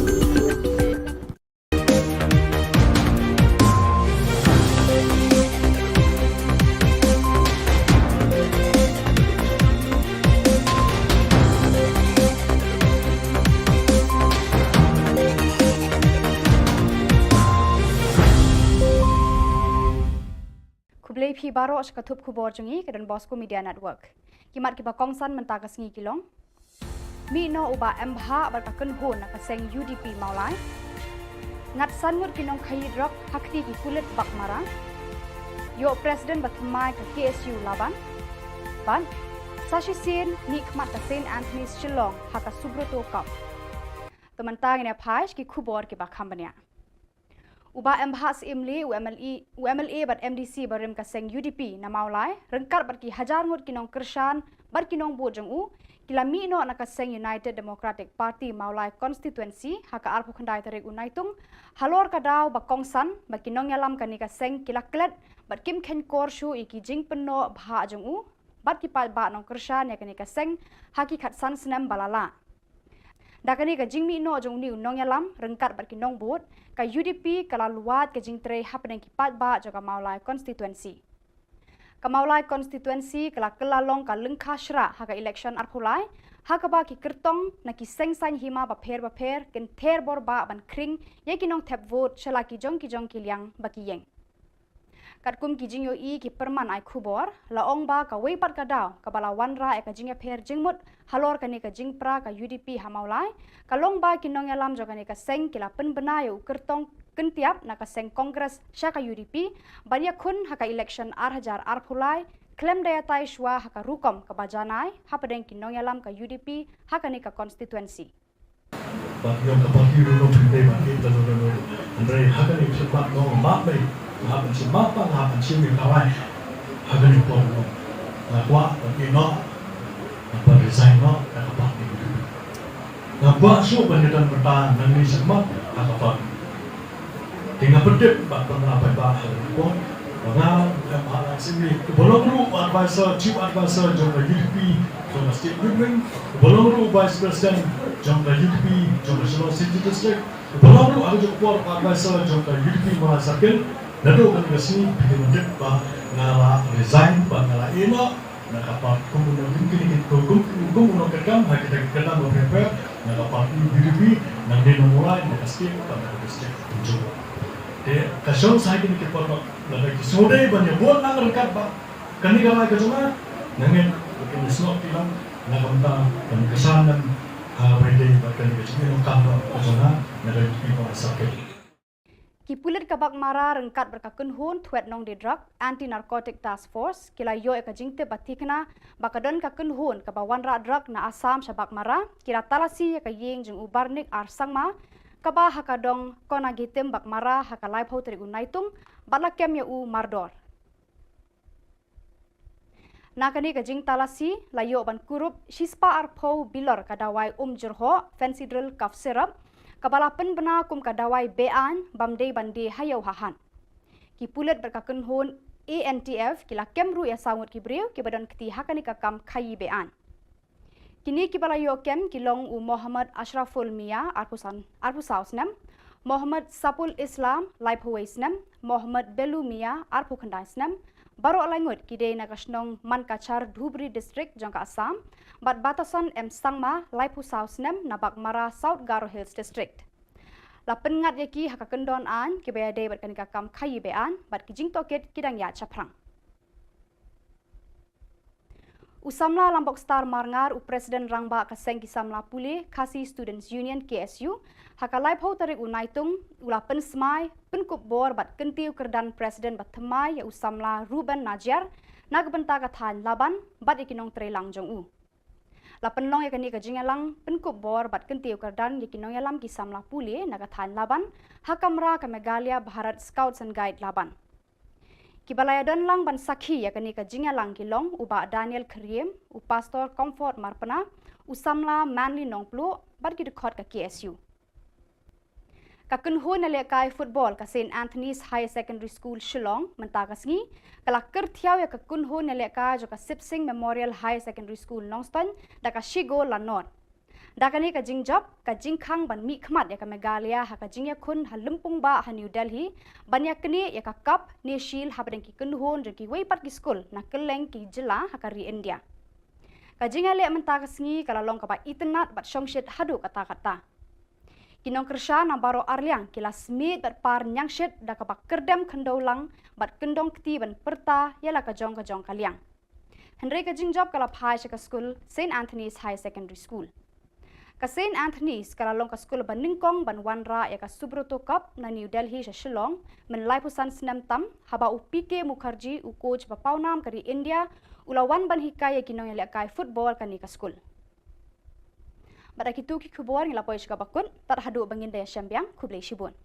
Kublai phi baro shkathup khubor jungi ke Don Bosco Media Network. Kimat ki ba kongsan menta ka singi kilong. Mi no uba MBH bar ka kunhun na ka seng UDP maulai. Ngat sanmur kinong khayi drop hakti ki kulit bak marang. Yo President batmai ka KSU laban. Ban Sashi Sin ni kmat ka St Anthony's Shillong haka Subroto Cup. Temantang ina phaish ki khubor ki ba khambania. Uba MBH imli UMLA bat MDC barim ka seng UDP na maulai rengkar bat ki hajar ngut kinong kershan bat kinong bojong u kilami no na ka seng United Democratic Party maulai constituency haka arpu khandai tarik unaitung halor ka daw ba kongsan ba kinong yalam ka ni ka seng kilaklet bat kim khen korshu iki jing penno bha jong u bat ki pal ba nong kershan ya ka ni ka seng haki khat san snam balala. Dakani ka jingmi no jong ni unong yalam rengkat bat kinong bot ka UDP kala luat ka jingtre hapneng ki pat ba jaga maulai constituency. Ka maulai constituency kala kelalong ka lengkha shra haka election arpulai haka ba ki kertong na ki sengsan hima ba pher ken ther bor ba ban kring ye kinong tap vote shala ki jong ki liang ba ki yeng. Katkum ki jingyo I ki perman ai khubor laong ba ka weipat ka daw ka bala wanra e ka jingya pher jingmut halor ka ni ka jingpra ka UDP hamaulai ka long ba kinong yalam jo ka ni ka seng kila penbena yo kertong kentiap na ka seng kongres sya ka UDP banya khun haka election arhajar arphulai klem daya tai shwa haka rukom ka bajanai hapadeng kinong yalam ka UDP haka ni ka constituency. But yung kapag yun nung pinday ba kita nung Andre haka ni sepak nung mapay hapan si mapa hapan si mi kawai haka ni po nung nakwa pag ino apa resign no kapag ni nakwa so banyadan bertahan nang ni semak kapag tinggal pedip ba pernah ba po Mga mahalang sini, bolong ru advisor, chief advisor jom the UDP, jom the state government, bolong ru vice president jom the UDP, jom the Shillong City District, bolong ru ada jom advisor jom the UDP Mahasakil, nado kan kesini bikin ba ngala resign ba ngala ina, nakapag kumunong mungkin kumunong kekam, kita kenal beberapa, nakapag UDP, nang dinumulai nakastik pada district jom. Kasong saya kini kita lagi sore banyak buat nang rengkat ba kani gamai kejona nangin bukan slot bilang nakamta kan kesanan berde bahkan kecil kam kejona nang di masa sakit. Kipulit kabak mara rengkat berkakun hun tuet nong di drug anti narcotic task force kila yo eka jingte batikna bakadon kakun hun kabawan ra drug na asam shabak mara kira talasi eka ying jeng ubarnik arsangma kaba hakadong kona gitem bak mara hakalai phau tri unaitung balakem ya u mardor nakani ka jing talasi layo ban kurup shispa arpho bilor kadawai jerho fancy drill cough syrup kabalapan bena kum kadawai bean bamde bande hayau hahan kipulet berkakun hun ANTF kila kemru ya sangut kibriu kibadan keti hakani kakam khayi bean kini kibalayo kem kilong u Muhammad Ashraful Mia arpusausnem Muhammad Sapul Islam laiphwaisnem Muhammad Belu Mia arpukhandaisnem baru alangut kide nagasnong mankachar Dhubri district jangka Assam bat batasan sangma laipusausnem nabak mara South Garo Hills district lapen ngat yaki hakakendon an kibayade bat kanika kam khayi bean bat kijing toket kidang ya chaprang Usamla Lambok Star Marngar u Presiden Rangba Kaseng Kisamla Pule Kasi Students Union KSU hakalai phau tarik unaitung ulapen smai penkup bor bat kentiu kerdan Presiden bat themai ya Usamla Ruben Najar nagbenta kathan laban bat ikinong trelang jong u lapen long yakani kajingalang penkup bor bat kentiu kerdan yakinong yalam Kisamla Pule nagathan laban hakamra ka Meghalaya Bharat Scouts and Guide laban Kibalayadon lang ban sakhi yakani ka jingalang kilong uba Daniel Kriem u Pastor Comfort Marpana usamla Manly Nongplu bat kidkhot ka KSU Kakunho na lekai football ka St Anthony's High Secondary School Shillong mentagasngi kala kerthiaw ya kakunho na lekai jo ka Sipsing Memorial High Secondary School Nongston da ka Shigo Lanor Dakani ka jingjap ka jingkhang ban mi khmat ya ka Meghalaya ha ka jingya khun ha lumpung ba ha New Delhi banya kni ya ka kap ne shil ha badeng ki kunhon je ki weipat ki school na keleng ki jilla ha ka ri India ka jingale menta ka sngi kala long ka ba itnat bat shongshit hadu kata kata kinong kersha na baro arliang kila smit bat par nyangshit da ka ba kerdem khendolang bat kendong kti ban perta yala ka jong kaliang Henry ka jingjap kala phai ka school St Anthony's High Secondary School Ka St. Anthony's kalalong ka school ban ningkong ban wanra ya ka Subroto Cup na New Delhi sa Shillong men laipusan senam tam haba u PK Mukherjee u coach papaunam kari India ulawan ban hikay kinong ya kai football kani ka school. Bada kitu ki khubor ngila poish ka bakun tar hadu bangin daya syambiang kublai shibun.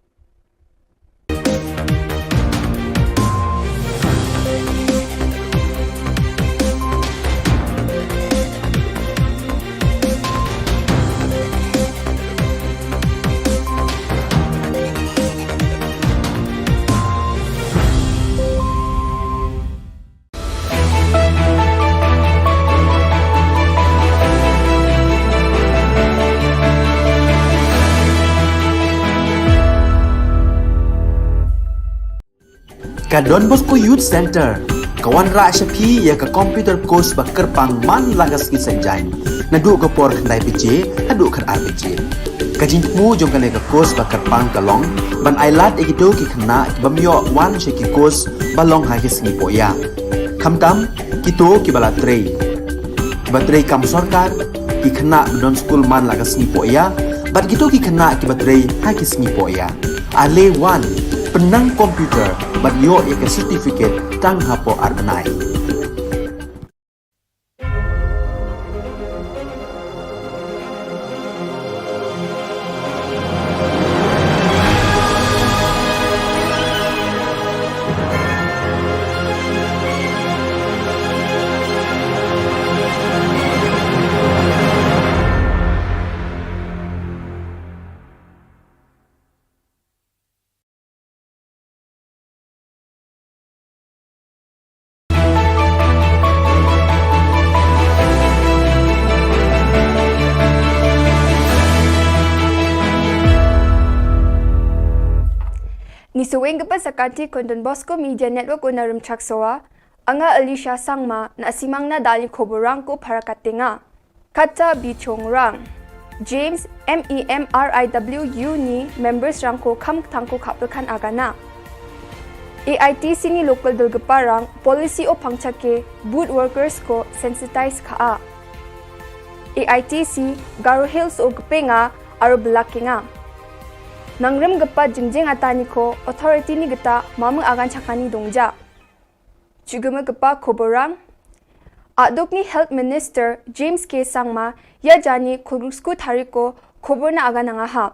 Ka Don Bosco Youth Center kawan ra shapi ya ka computer course ba kerpang man lagas ki senjain nadu ka por khandai pije adu khar RPG ka jingmu jong ka ka course ba kerpang kalong ban ailat egido ki khna ki bamyo wan she ki course balong ha ki sni poya khamtam kito ki bala trei ba trei kam sarkar ki khna don school man lagas ni poya bat kito ki khna ki ba trei ha ki sni poya ale wan penang komputer bat yo ya ke certificate tang hapo arbenai Ni suweng kepa sakati kon Don Bosco Media Network unarum chaksoa anga Alicia Sangma na asimang na dali khoborang ko parakatinga kata bichongrang James MEMRIWU ni members rang ko kham thangko khapkan agana AITC ni local dulgaparang policy o pangchake boot workers ko sensitize kha AITC Garo Hills o gpenga aro blackinga nangrem gepa jengjeng atani ko authority ni geta mamang agan chakani dongja. Jugeme gepa khoborang Adok ni Health Minister James K. Sangma ya jani khulgrusku thariko khobor na aga nanga ha.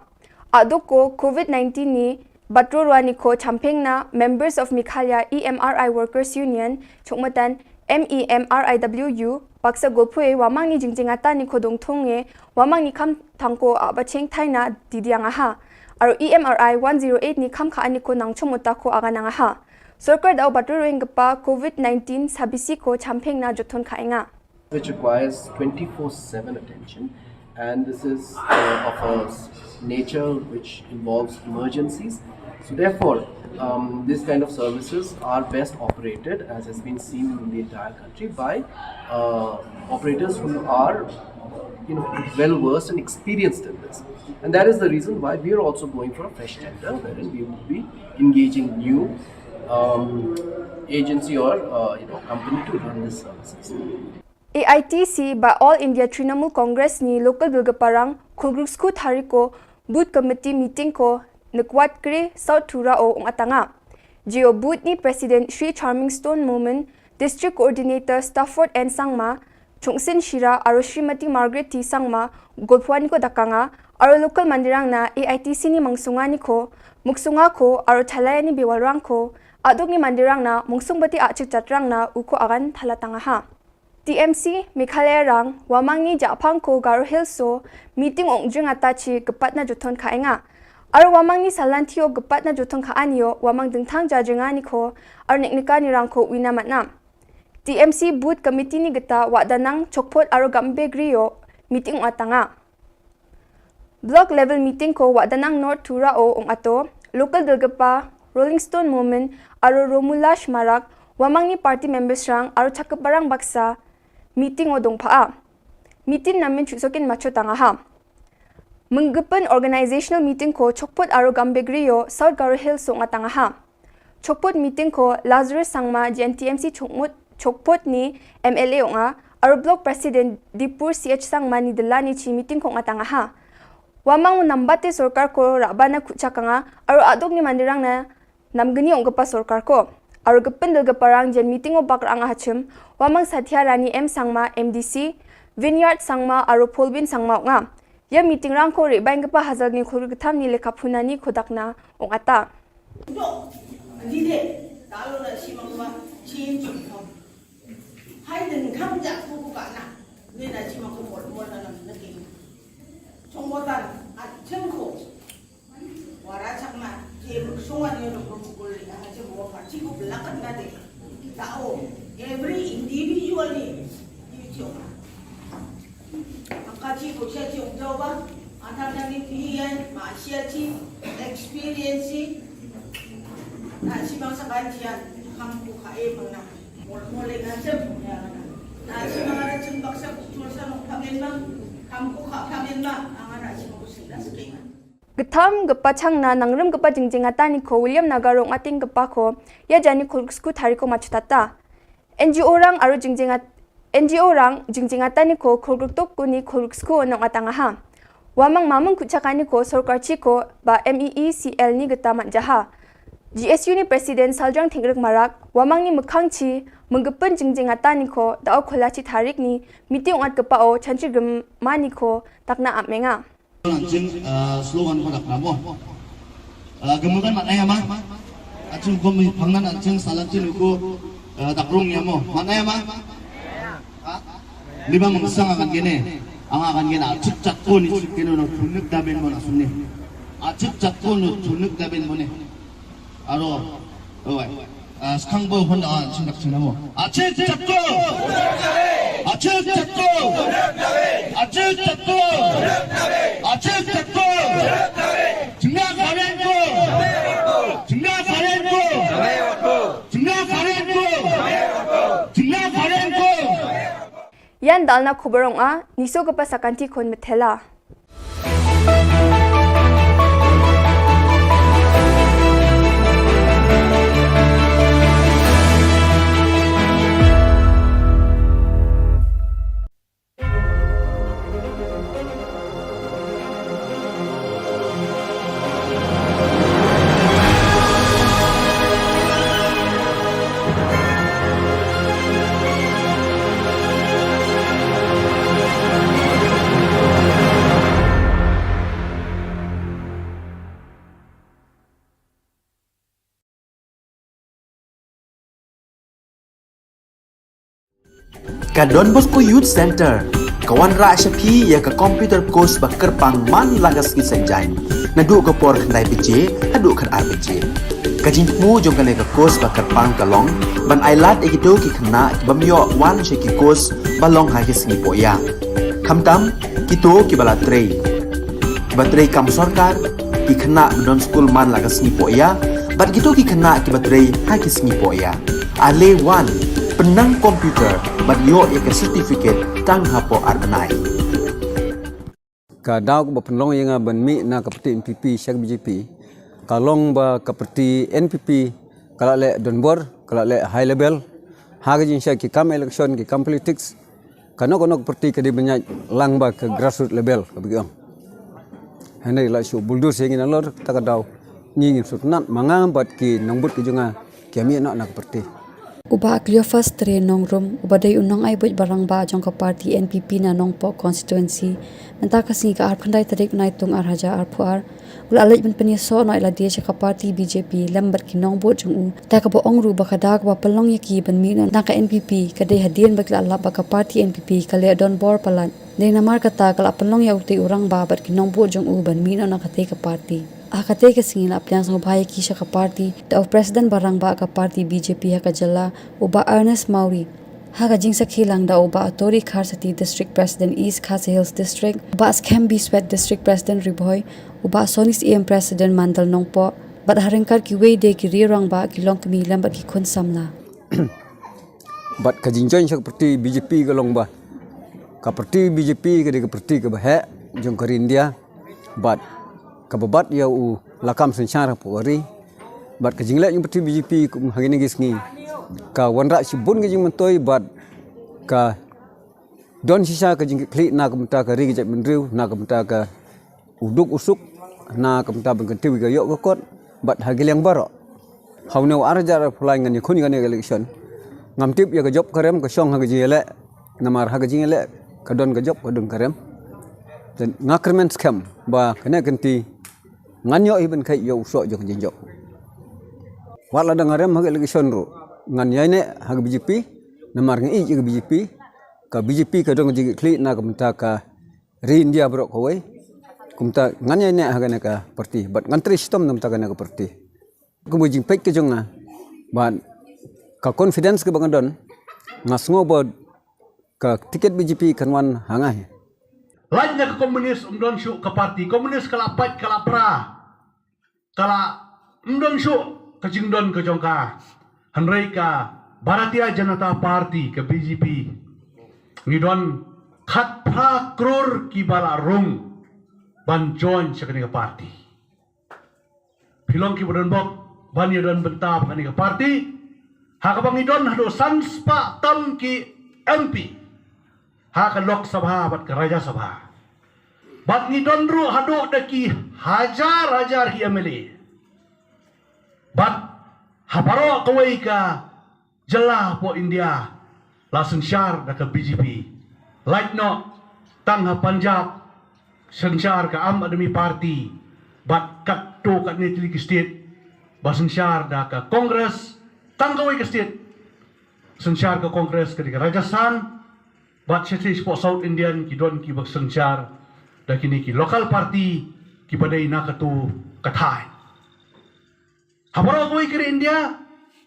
Adok ko COVID-19 ni batrorwani ko champengna members of Mikhalya EMRI Workers Union chokmatan MEMRIWU baksa golpue wamang ni jingjingata ni kodong thonge wamang ni kham thangko abacheng thaina didianga ha. Aro EMRI 108 ni kham kha ani ko nangchomota ko aga nanga ha. Sarkar daw batrorwing gapa COVID-19 sabisi ko champengna jothon khainga. Which requires 24/7 attention, and this is of a nature which involves emergencies. So therefore, this kind of services are best operated, as has been seen in the entire country, by operators who are, well versed and experienced in this. And that is the reason why we are also going for a fresh tender, wherein we will be engaging new agency or company to run these services. AITC by All India Trinamool Congress ni local bilgaparang khulgrusku thariko booth committee meeting ko Nakwat kre South Thura o atanga. Geo booth ni President Sri Charming Stone Moment, District Coordinator Stafford N Sangma, Chungsin Shira aro Srimati Margaret T Sangma golpwani ko dakanga aro local mandirang na AITC ni mangsungani ko muksunga ko aro thalayani biwalrang ko adok ni mandirang na mungsungbati achik chatrang na uko agan thalatanga ha. TMC Mikhalaya rang wamang ni Japang ko Garo Hills so meeting ongjung atachi gepat na jothon khainga. Aro wamang ni salantio gepat na jothon khaanio wamang dengthang jajengani ko aro neknika ni rang ko winamatna. TMC booth committee ni geta wadanang chokpot aro gambe griyo meeting atanga. Block level meeting ko wadanang North Thura o ato local dilgapa Rolling Stone Moment aro Romulash Marak wamang ni party members rang aro chakaparang baksa meeting o dongpaa. Meeting namin chuksokin macho tanga ha. Menggepen organizational meeting ko chokpot aro gambegriyo South Garo Hills so tanga ha. Chokpot meeting ko Lazarus Sangma GNTMC chokpot ni MLA nga aro block president Dipur CH Sangma ni delani chi meeting ko tanga ha. Wamang nambate sorkar ko rabana kuchakanga aro adok ni mandirang na namgani ongpa sorkar ko. Aro gepen dilgaparang jen meeting o bakrang hachim wamang Satya Rani M Sangma MDC Vineyard Sangma aro Polbin Sangma nga ya meeting rang ko rebaing gapa hazal ni khurgatham ni lekaphunani khodakna ongata no dile talo na simangwa change ko haiden khamja ko na ne na simangko mol na nake chongmotan atchengko wara chakma je sungwan yo no ko le ha je mo fa chi ko blakan na de tao every individually you Akachi ko siya yung jowa, atang nangitiyan, maasya chi, experience, na si mga sa kantiyan, kampo kae mga muli na siya, na si mga natsimbak sa kultur sa mga pamilma, kampo ka pamilma, ang na si mga sila sa kaya. Getham gepa changna nangrem gepa jingjingata ni ko William Nagarong ating gepa ko ya jani khulgrusku thariko machutata. NGO rang aro NGO rang jingjingata ni ko khulgruktok ko ni khulgrusku onong atanga ha. Wamang mamang kuchakani ko sarkar chi ko ba MEECL ni geta manjaha. GSU ni President Saljang Thingrek Marak wamang ni mukhang chi menggepen jingjingata ni ko dao kholachi tharik ni meeting ongat gepa o chanchi gemani ko takna amenga. Langsung slogan ko nakramo. Gemukan maknanya mah. Acung ko may pangnan acung salatin ko takrong niya mo. Maknanya mah. Limang mangsang akan gini. Ang akan gini acuk cakko ni kino no tunuk daben mo na sunni. Acuk cakko no tunuk daben mo ni. Aro. Skangbo honda sindak sinamo. Acuk cakko. Acuk cakko. Acuk cakko. Acuk cakko. Jengah kalian ko. Jengah kalian ko. Jengah kalian ko. Jengah kalian ko. Yan dalna khubarong a niso gapa sakanti kon methela. Ka Don Bosco Youth Center kawan ra shapi ya ka computer course ba kerpang man lagas ki senjain na du ko por khandai pije adu khan RPG ka jingmu jong kale ka course ba kerpang kalong ban ailat ekido ki khna bamyo wan she ki course balong ha ki singi poya khamtam kito ki bala trei batrei kam sarkar ki khna don school man lagas ni poya bat kito ki khna ki batrei ha ki singi poya ale wan penang komputer bat yo ya ke certificate tang hapo arbanai ka daw ba penlong yang ban mi na kapati NPP syak BJP kalong ba kapati NPP kala le donbor kala le high level haga jin syak ki kam election ki kam politics kana kono parti ka di banyak lang ba ke grassroots level ka bigang hanai la shu buldur sing ina lor ta ka daw ni ngin sutnat mangam bat ki nangbut ki junga ki mi na parti Uba aklio first tre nongrum ubadai unong ay buj barang ba jong ka party NPP na nongpo constituency nanta kasi ka arp khandai tarik nai tung arhaja arpuar ula alaj ben peniso no ila dia ka party BJP lambat ki nongbo jong u ta ka bo ongru ba khada ka palong yaki ben mi na ka NPP ka dei hadien ba la ba ka party NPP ka le don bor palan dei na mar kata ka palong ya uti urang ba bat ki nongbo jong u ben mi na ka te ka party akate ke singin aplyang sang bhai ki ka party the of president barang ba ka party BJP ha ka jalla uba Ernest Mauri ha ka jingsa khilang da uba Tori Kharsati district president East Khasi Hills district uba Skembi Sweat district president Riboy uba Sonis EM president Mandal Nongpo bat harengkar ki we de ki rirang ba ki long kmi lam bat ki khun samla bat ka jinjoin sak parti BJP ka long ba ka parti BJP ka de ka parti ka ba he jong ka India bat kababat ya u lakam sensyara puari bat kajingla yung parti BJP kum hagini gisngi ka wanra sibun gajing mentoi bat ka don sisa kajing klik na kamta ka ri gajak mendriu na kamta ka uduk usuk na kamta bengkenti ga yok kot bat hagil yang baro haune arja fulai ngani khuni ngani election ngamtip ya ka job karem ka song hagaji ele namar hagaji ele ka don ka job ka dun karem dan ngakrmen scam ba kena kenti nganyo iben kai yo so jong jinjo wala da ngarem hag election ro ngan yaine hag BJP namar ngi ig BJP ka BJP ka dong jigi kli na kamta ka ri India bro ko wai kumta ngan yaine hag na ka parti bat ngantri sistem nam ta ka na ka parti kumu jing pek ke jong na ban ka confidence ke bangadon ngasngo bod ka tiket BJP kanwan hangai lainnya ke komunis umdon syuk ke parti komunis kalapat kalapra kala umdon syuk ke jingdon ke jongka hanrei ka Bharatiya Janata Party ke BJP ngidon khat pra kror ki bala rung ban join sekani ke parti pilong ki bodon bok ban yodon bentab kani ke parti hakabang idon hado sanspa tam ki MP ha ka Lok Sabha bat ke Raja Sabha bat ni donru hado daki hajar hi MLA bat habaro kawai ka jela po India langsung syar da ke BJP like no tang ha Punjab sensyar ka Am Admi Party bat kat to kat ni Tili state baseng syar da ke Kongres tang kawai ke state sensyar ke Kongres ke Rajasthan bat seti po South Indian ki don ki bak sensyar da kini ki local party ki badai na katu kathai habaro koi kiri India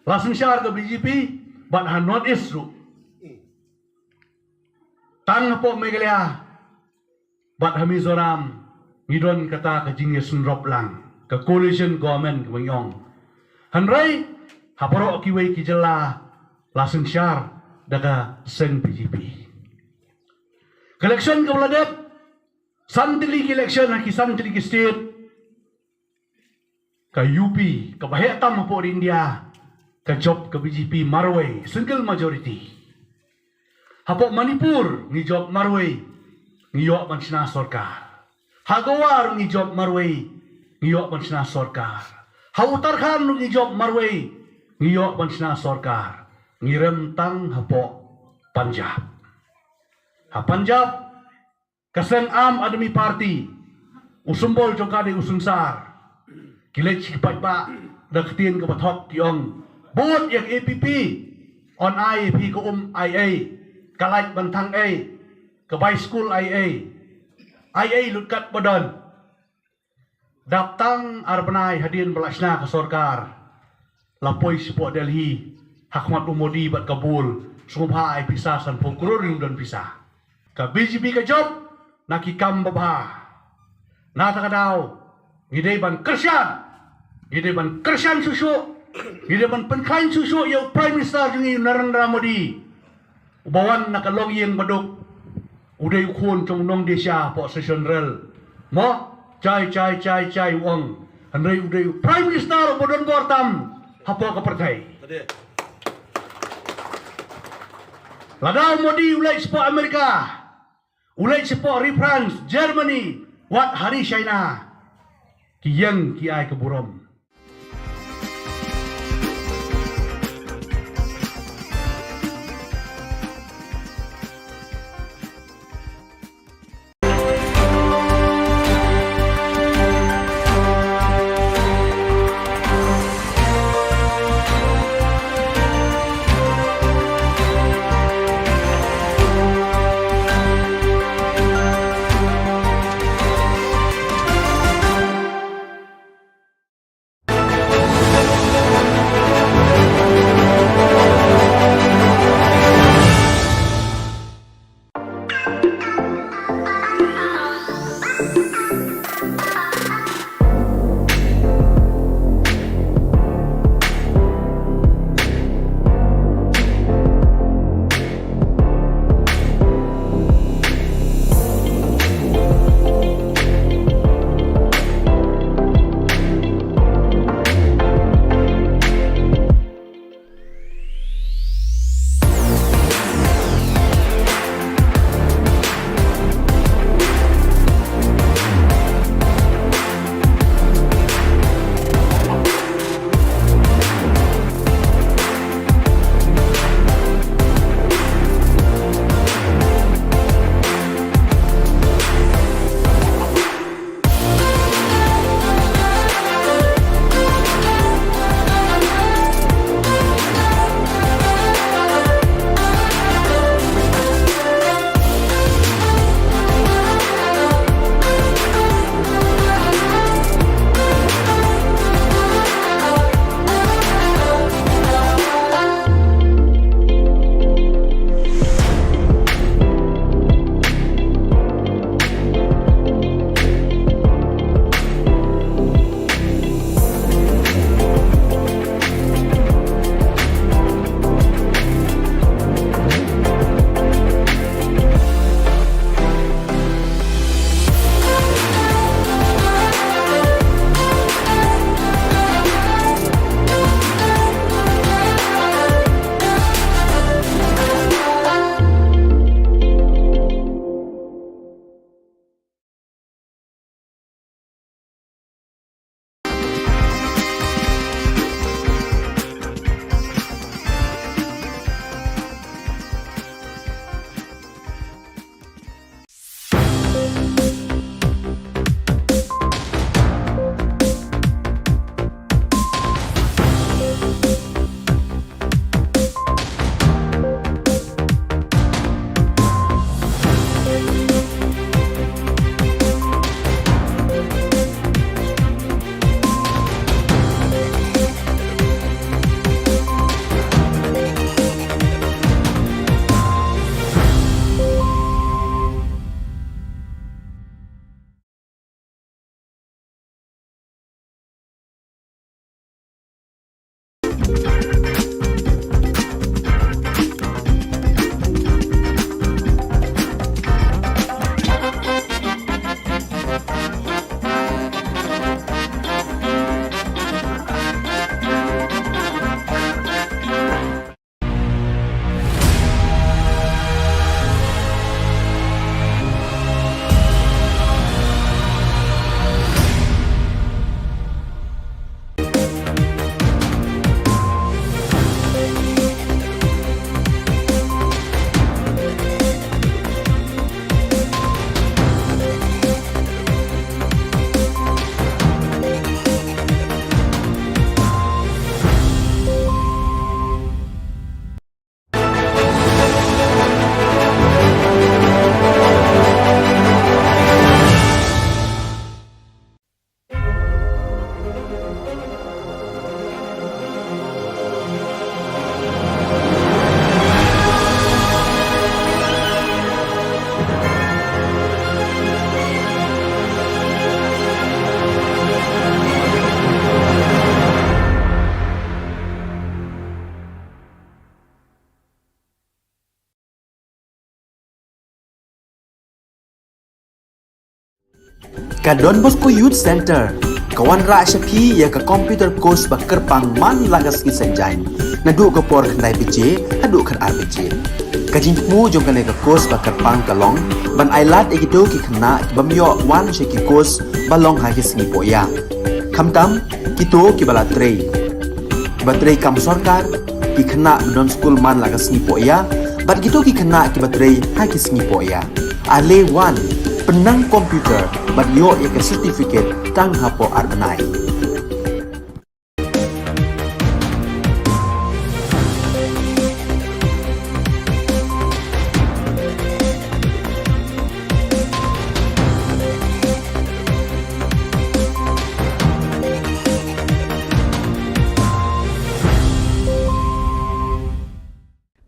langsung syar ke BJP bat han North East ru tang po Meghalaya bat Mizoram ngidon kata ka jingye sunrop lang ka coalition government kemyong hanrai habaro ki wei ki jela langsung syar daga seng BJP election ke Bladep Santili election haki Santili state ka UP ka Bahetam po India ka job ka BJP Marway single majority hapo Manipur ni job Marway ngiyok man sina sarkar Hagawar ni job Marway ngiyok man sina sarkar Hautarkhan ni job Marway ngiyok man sina sarkar ngirem tang hapo Punjab ha Punjab Kaseng Am Admi Party usumbol jongkade usunsar kilet sipat pa daktin ke bathok tiong bot yang APP on IAP ko IA kalait bantang ke by school IA lutkat badan daptang arbanai hadirin belasna ke sorkar lapoi sipok Delhi hakmat umodi bat kabul sumha ai pisah san pungkururin dan pisah ka BGP ka job nakikam babha na takadaw ngidai ban kersian susu ngidai ban penkain susu ya Prime Minister jungi Narendra Modi ubawan nakalong yang baduk uday ukun trong nong desya po session rel mo chai wang andai uday Prime Minister bodon bortam hapo kapertai ladaw Modi ulai sepo Amerika ulai sepo France Germany wat hari China kiyang kiai keburom ka Don Bosco Youth Center kawan ra shapi ya ka computer course ba kerpang man lagas ki senjai na du ko por khandai pije hadu khan arbije ka jing mu jong ka ne ka course ba kerpang kalong ban ailat egito ki khna bamyo wan she ki course balong ha ki singi poya khamtam kito ki bala trei batrei kam sarkar ki khna don school man lagas singi poya bat gitu ki khna ki batrei ha ki singi poya ale wan penang komputer bat yo ya ka certificate tang hapo arbanai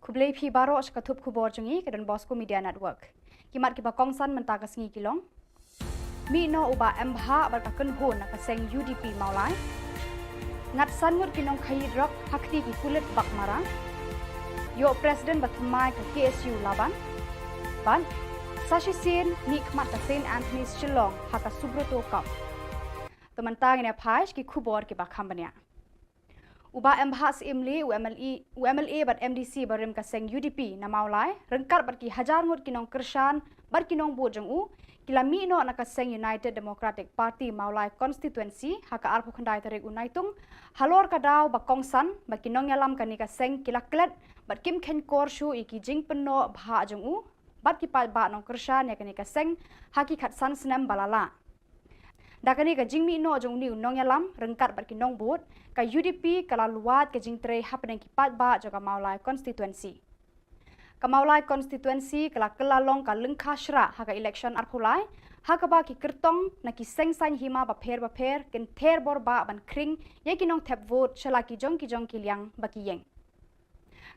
Kublai phi baro shkathup khubor jungi ke Don Bosco Media Network. Kimat ki ba kongsan menta ka singi kilong. Mi no uba embha bar ka kun hon ka seng UDP maulai. Ngat sanmur kinong khai drop hakti ki kulit bak marang. Yo president bathmai ka KSU laban. Ban Sashi Sin ni khmat ka Saint Anthony's Shillong haka subroto kap. Temantang ne phaish ki khubor ki ba khambania. Uba embhas imli UMLA bat MDC barim ka seng UDP na maulai rengkar bat ki hajar ngut kinong kershan bat kinong bojong u kilami no na ka seng United Democratic Party maulai constituency haka arpu khandai tarik unaitung halor ka daw ba kongsan ba kinong yalam ka ni ka seng kilaklet bat kim khen kor shu iki jing penno bha jong u bat ki pa ba nong kershan ya ka ni ka seng haki khat san snam balala dakani ka jingmi no jong ni unong yalam rengkat bat kinong bot ka UDP kala luat ka jingtre hapneng ki pat ba joka maulai constituency ka maulai constituency kala kelalong ka lengkha shra haka election arpulai haka ba ki kertong na ki sengsan hima ba pher ken ther bor ba ban kring ye kinong thep vote chala ki jong ki liang ba ki yeng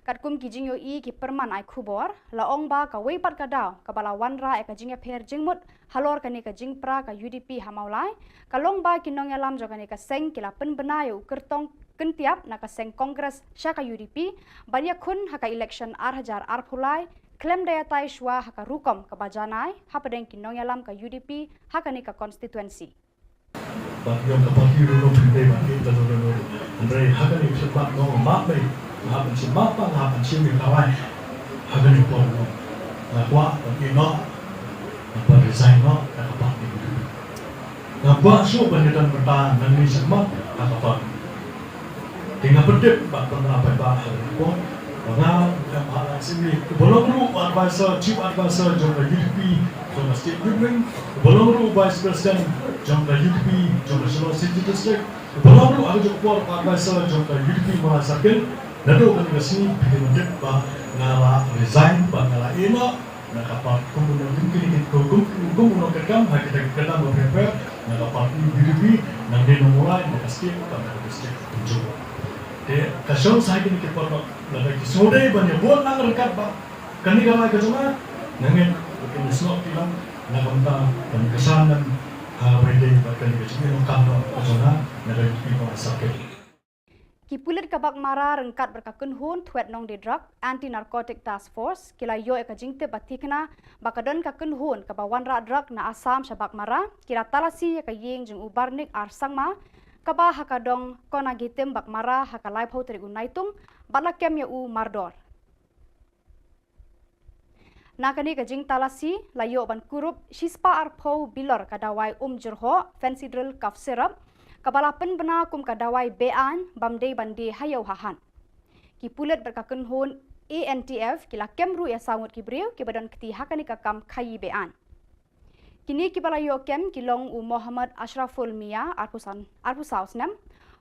katkum ki jingyo I ki perman ai khubor la ong ba ka wei pat ka daw ka bala wanra e ka jingya pher jingmut halor ka ni ka jingpra ka UDP hamaulai ka long ba kinong yalam jo ka ni ka seng kila pen benayo kertong kentiap na ka seng kongres sha ka UDP banya khun haka election arhajar arphulai klem daya tai shwa haka rukom ka bajanai hapadeng kinong yalam ka UDP haka ni ka constituency But yung kapatid no pinday ba kita no Andre hagani sepak no mape hapan si mapa hapan si mi kawai hagani po no kwa no apa design no kapatid na ba so banitan bertahan nang ni sama kapatid tinggal pedek ba pernah ba ko Nah, yang mana sini belum lu advisor, chief advisor jumlah UDP, jumlah state government, belum lu vice president jumlah UDP, jumlah Shillong City District, belum lu ada jumlah advisor jumlah UDP merasakan, lalu kan ke sini pilih bah ngala resign, bah ngala ina, nak apa kemudian mungkin hukum kekam, kita kena prepare, nak apa UDP, nak dia mulai nak state, nak district tunjuk. Kasong saya kini kita lagi sore banyak buat nang rekat ba kani gamai ke cuma nangin kini slot bilang nak mentang dan kesanan bende kani ke cuma kamno cuma nak people sakit Kipulit kabak mara rengkat berkakun hun tuet nong di drug anti narcotic task force kila yo eka jingte batikna bakadon kakun hun kabawan ra drug na asam shabak mara kira talasi eka ying jeng ubarnik arsangma kaba hakadong kona gitem bak mara haka live ho tri unaitung balakem ya u mardor nakani ka jing talasi layo ban kurup shispa arpo bilor kadawai jurho fancy drill cough syrup kabala pen bena kum kadawai bean bamde bande hayo hahan ki pulet berkakun hon ANTF kila kemru ya sangut kibriu ki badan keti hakani ka kam khayi bean Kini kibala yokem kilong u Muhammad Ashraful Mia arpusausnem,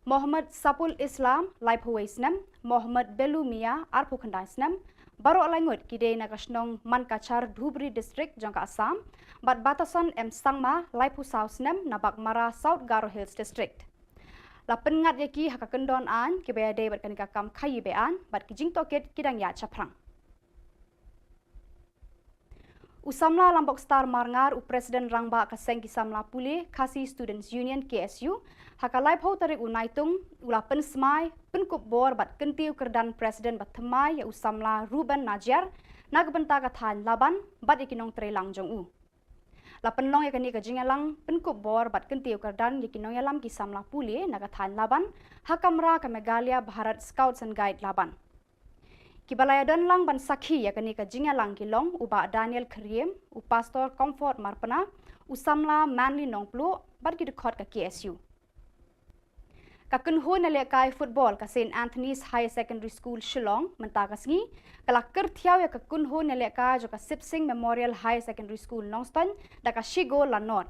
Muhammad Sapul Islam laipuwaisnem, Muhammad Belu Mia arpukhandaisnem, baro alangut kide nagasnong Mankachar Dhubri District jangka Assam, bat batasan Sangma laipusausnem nabak mara South Garo Hills District. Lapen ngat yaki hakakendon an kibayade bat kanika kam khayi bean bat kijing toket kidang ya chaprang. Usamla Lambok Star Marngar u Presiden Rangba Kaseng Kisamla Pule Kasi Students Union KSU haka live ho tarik unaitung ula pen smai penkup bor bat kentiu kerdan Presiden bat themai ya usamla Ruben Najar nagbenta kathan laban bat ikinong trelang jong u La penlong ya kani ka jingalang penkup bor bat kentiu kardan yakinong yalam ki samla puli nagathan laban hakamra ka Megalia Bharat Scouts and Guide laban. Kibalaya don lang ban sakhi ya kani ka jingalang kilong uba Daniel Kriem u pastor Comfort Marpana u samla Manly Nongplu bat ki dekhot ka KSU. Ka kunho na lekai football ka St Anthony's High Secondary School Shillong mentagasngi kala kerthiaw ya ka kunho na lekai jo ka Sipsing Memorial High Secondary School Nongston da ka Shigo Lanot.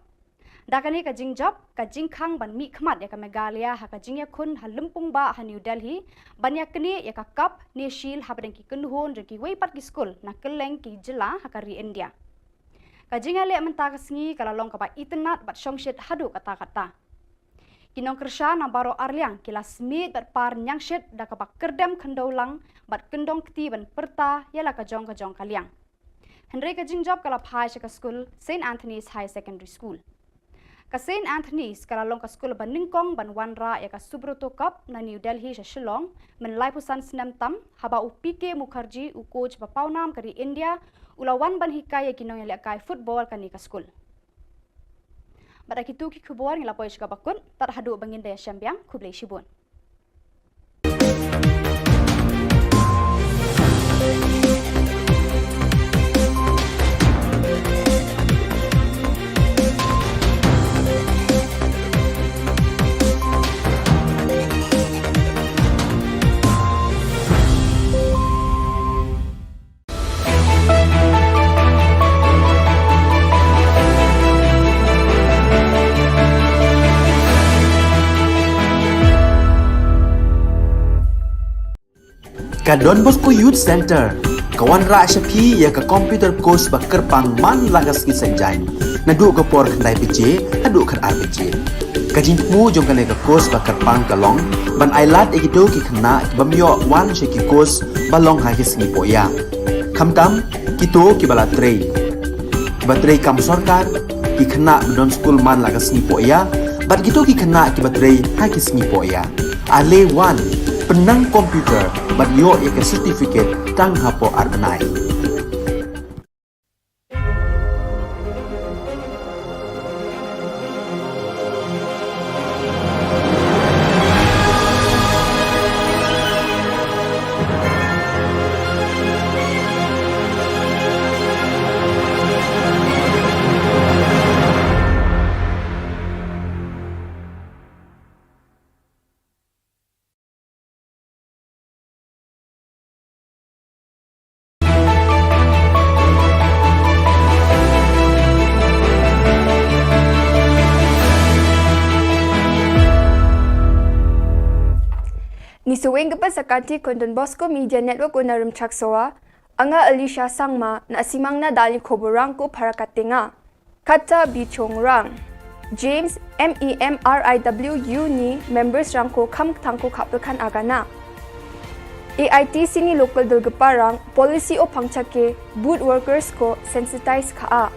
Da kani ka jingjap ka jingkhang ban mi khmat ya ka Megalia ha ka jingya khun ha lumpung ba ha New Delhi banya kani ya ka cup ne shil ha badeng ki kunho jo ki weipat ki school na keleng ki jilla ha ka ri India. Ka jingale mentagasngi kala long ka ba itnat bat shongshit hadu kata-kata. Kinong kersha na baro arliang kila smit bat par nyangshit da ka bak kerdem kendaulang bat kendong kti ban perta yala ka jong kaliang. Henry ka jingjop kala phai ka school St Anthony's High Secondary School. Ka St Anthony's kala long ka school ban ningkong ban wanra ya ka Subroto Cup na New Delhi sa Shillong men lai pusan snam tam haba u PK Mukherjee u coach ba paunam kari India ulawan ban hikay ya kinong ya kai football kani ka school. Pada kitu ki khubor ngila poish ka bakun tar hadu bangin daya syambiang kublai shibun. Ka Don Bosco Youth Center, kawan ra syapi ya ka computer course ba kerpang man lagas ki senjain. Nadu ka por kandai PJ, hadu kan RPG. Ka jingmu jong kan ka course ba kerpang kalong, ban ailat egido ki kena ki bamyo wan ki course balong ha ki sngi poya. Kamtam kito ki bala trei. Ba trei kam sarkar ki kena don school man lagas sngi poya, bat kito ki kena ki batrei ha ki sngi poya. Ale wan penang komputer bat yo ya ke certificate tang hapo arbenai. Ni suweng gapa sakati kon Don Bosco Media Network unarum chaksoa anga Alicia Sangma na asimang na dali khoborang ko parakatinga kata bichongrang James MEMRIWU ni members rang ko kham thangko khapkan agana AITC ni local dulgaparang policy o pangchake boot workers ko sensitize kha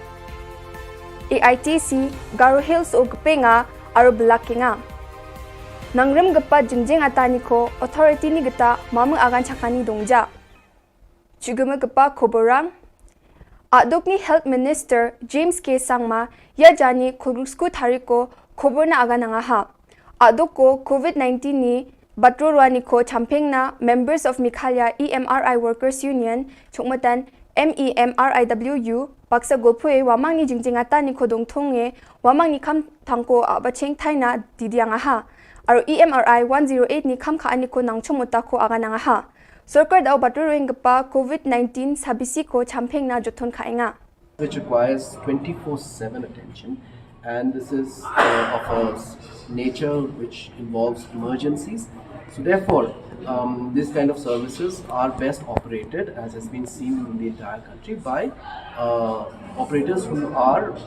AITC Garo Hills o gpenga aro blackinga Nangrem gapa jingjing atani ko authority ni gata mamang agan chakani dongja. Chugama gapa khoborang Adok ni Health Minister James K. Sangma ya jani khurusku thariko khobor na agan anga ha. Adok ko COVID-19 ni batrorwani ko champeng na members of Mikhalya EMRI Workers Union chukmatan MEMRIWU baksa golpue wamang ni jingjing atani ko dongthonge wamang ni kham thangko abacheng thaina didianga ha. Aro EMRI 108 ni kham kha ani ko nangchomota ko agananga ha sarkar dau baturing gapa COVID-19 sabisi ko champeng na jothon khainga which requires 24/7 attention, and this is of a nature which involves emergencies. So therefore this kind of services are best operated, as has been seen in the entire country, by operators who are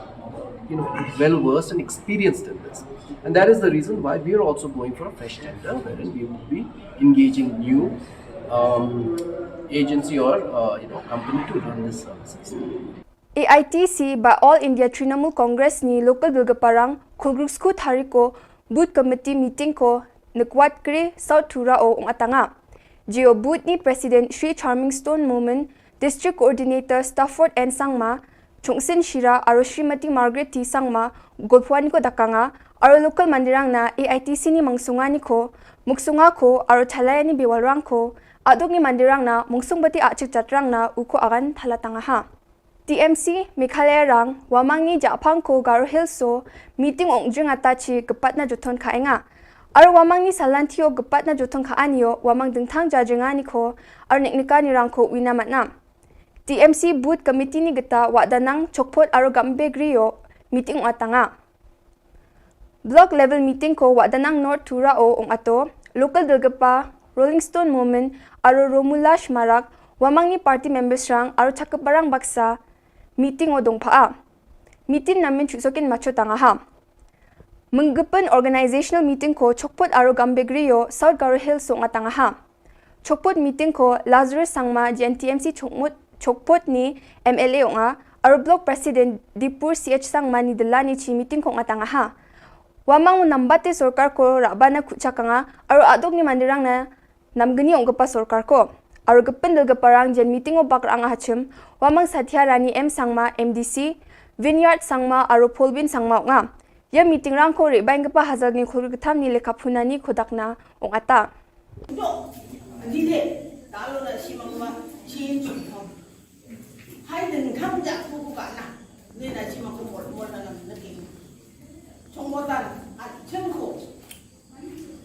well versed and experienced in this. And that is the reason why we are also going for a fresh tender, wherein we will be engaging new agency or company to run this services. AITC by All India Trinamool Congress ni local bilgaparang khulgrusku thariko boot committee meeting ko nakwat kre South Thura o atanga. Geo boot ni President Sri Charming Stone Moment, District Coordinator Stafford N. Sangma, Chungsin Shira aro Srimati Margaret T Sangma golpuan ko dakanga aro local mandirang na AITC ni mangsunga ni ko muksunga ko aro thalaya ni bewalrang ko adok ni mandirang na mungsungbati achik chatrang na uko agan thalatanga ha. TMC Meghalaya rang wamang ni japang ko Garo Hills so meeting ongjung atachi gepat na joton kaenga aro wamang ni salantio gepat na joton kaanio wamang dengthang jajenga ni ko aro neknika ni rang ko wina matnam. TMC Booth Committee ni geta wadanang chokpot aro gambe griyo meeting atanga. Block level meeting ko wadanang North Tura o ong ato, local Dilgapa, Rolling Stone Moment aro Romulash Marak, wamang ni party members rang aro chakaparang baksa meeting o dongpaa. Meeting namin chusokin macho tanga ha. Menggepen organizational meeting ko chokpot aro gambe griyo South Garo Hills ong atanga ha. Chokpot meeting ko Lazarus Sangma GNTMC chokpot ni MLA nga aro block president Dipur CH Sangma ni delani chi meeting ko atanga ha. Wamang nambate sorkar ko rabana kuchaka nga aro adok ni mandirang na namgani ong gapa sorkar ko. Aro gepen delgaparang jen meeting o bakrang hachim wamang Satya Rani M Sangma MDC Vineyard Sangma aro Polbin Sangma nga. Ya meeting rang ko rebaing gapa hazal ni khur githam ni lekapuna ni kodakna ong ata. No, dide, talo na si mga change of hai đừng khăm dạ phu của cả nè nên là chỉ mà có một là nó kìm trong một lần ăn chân khổ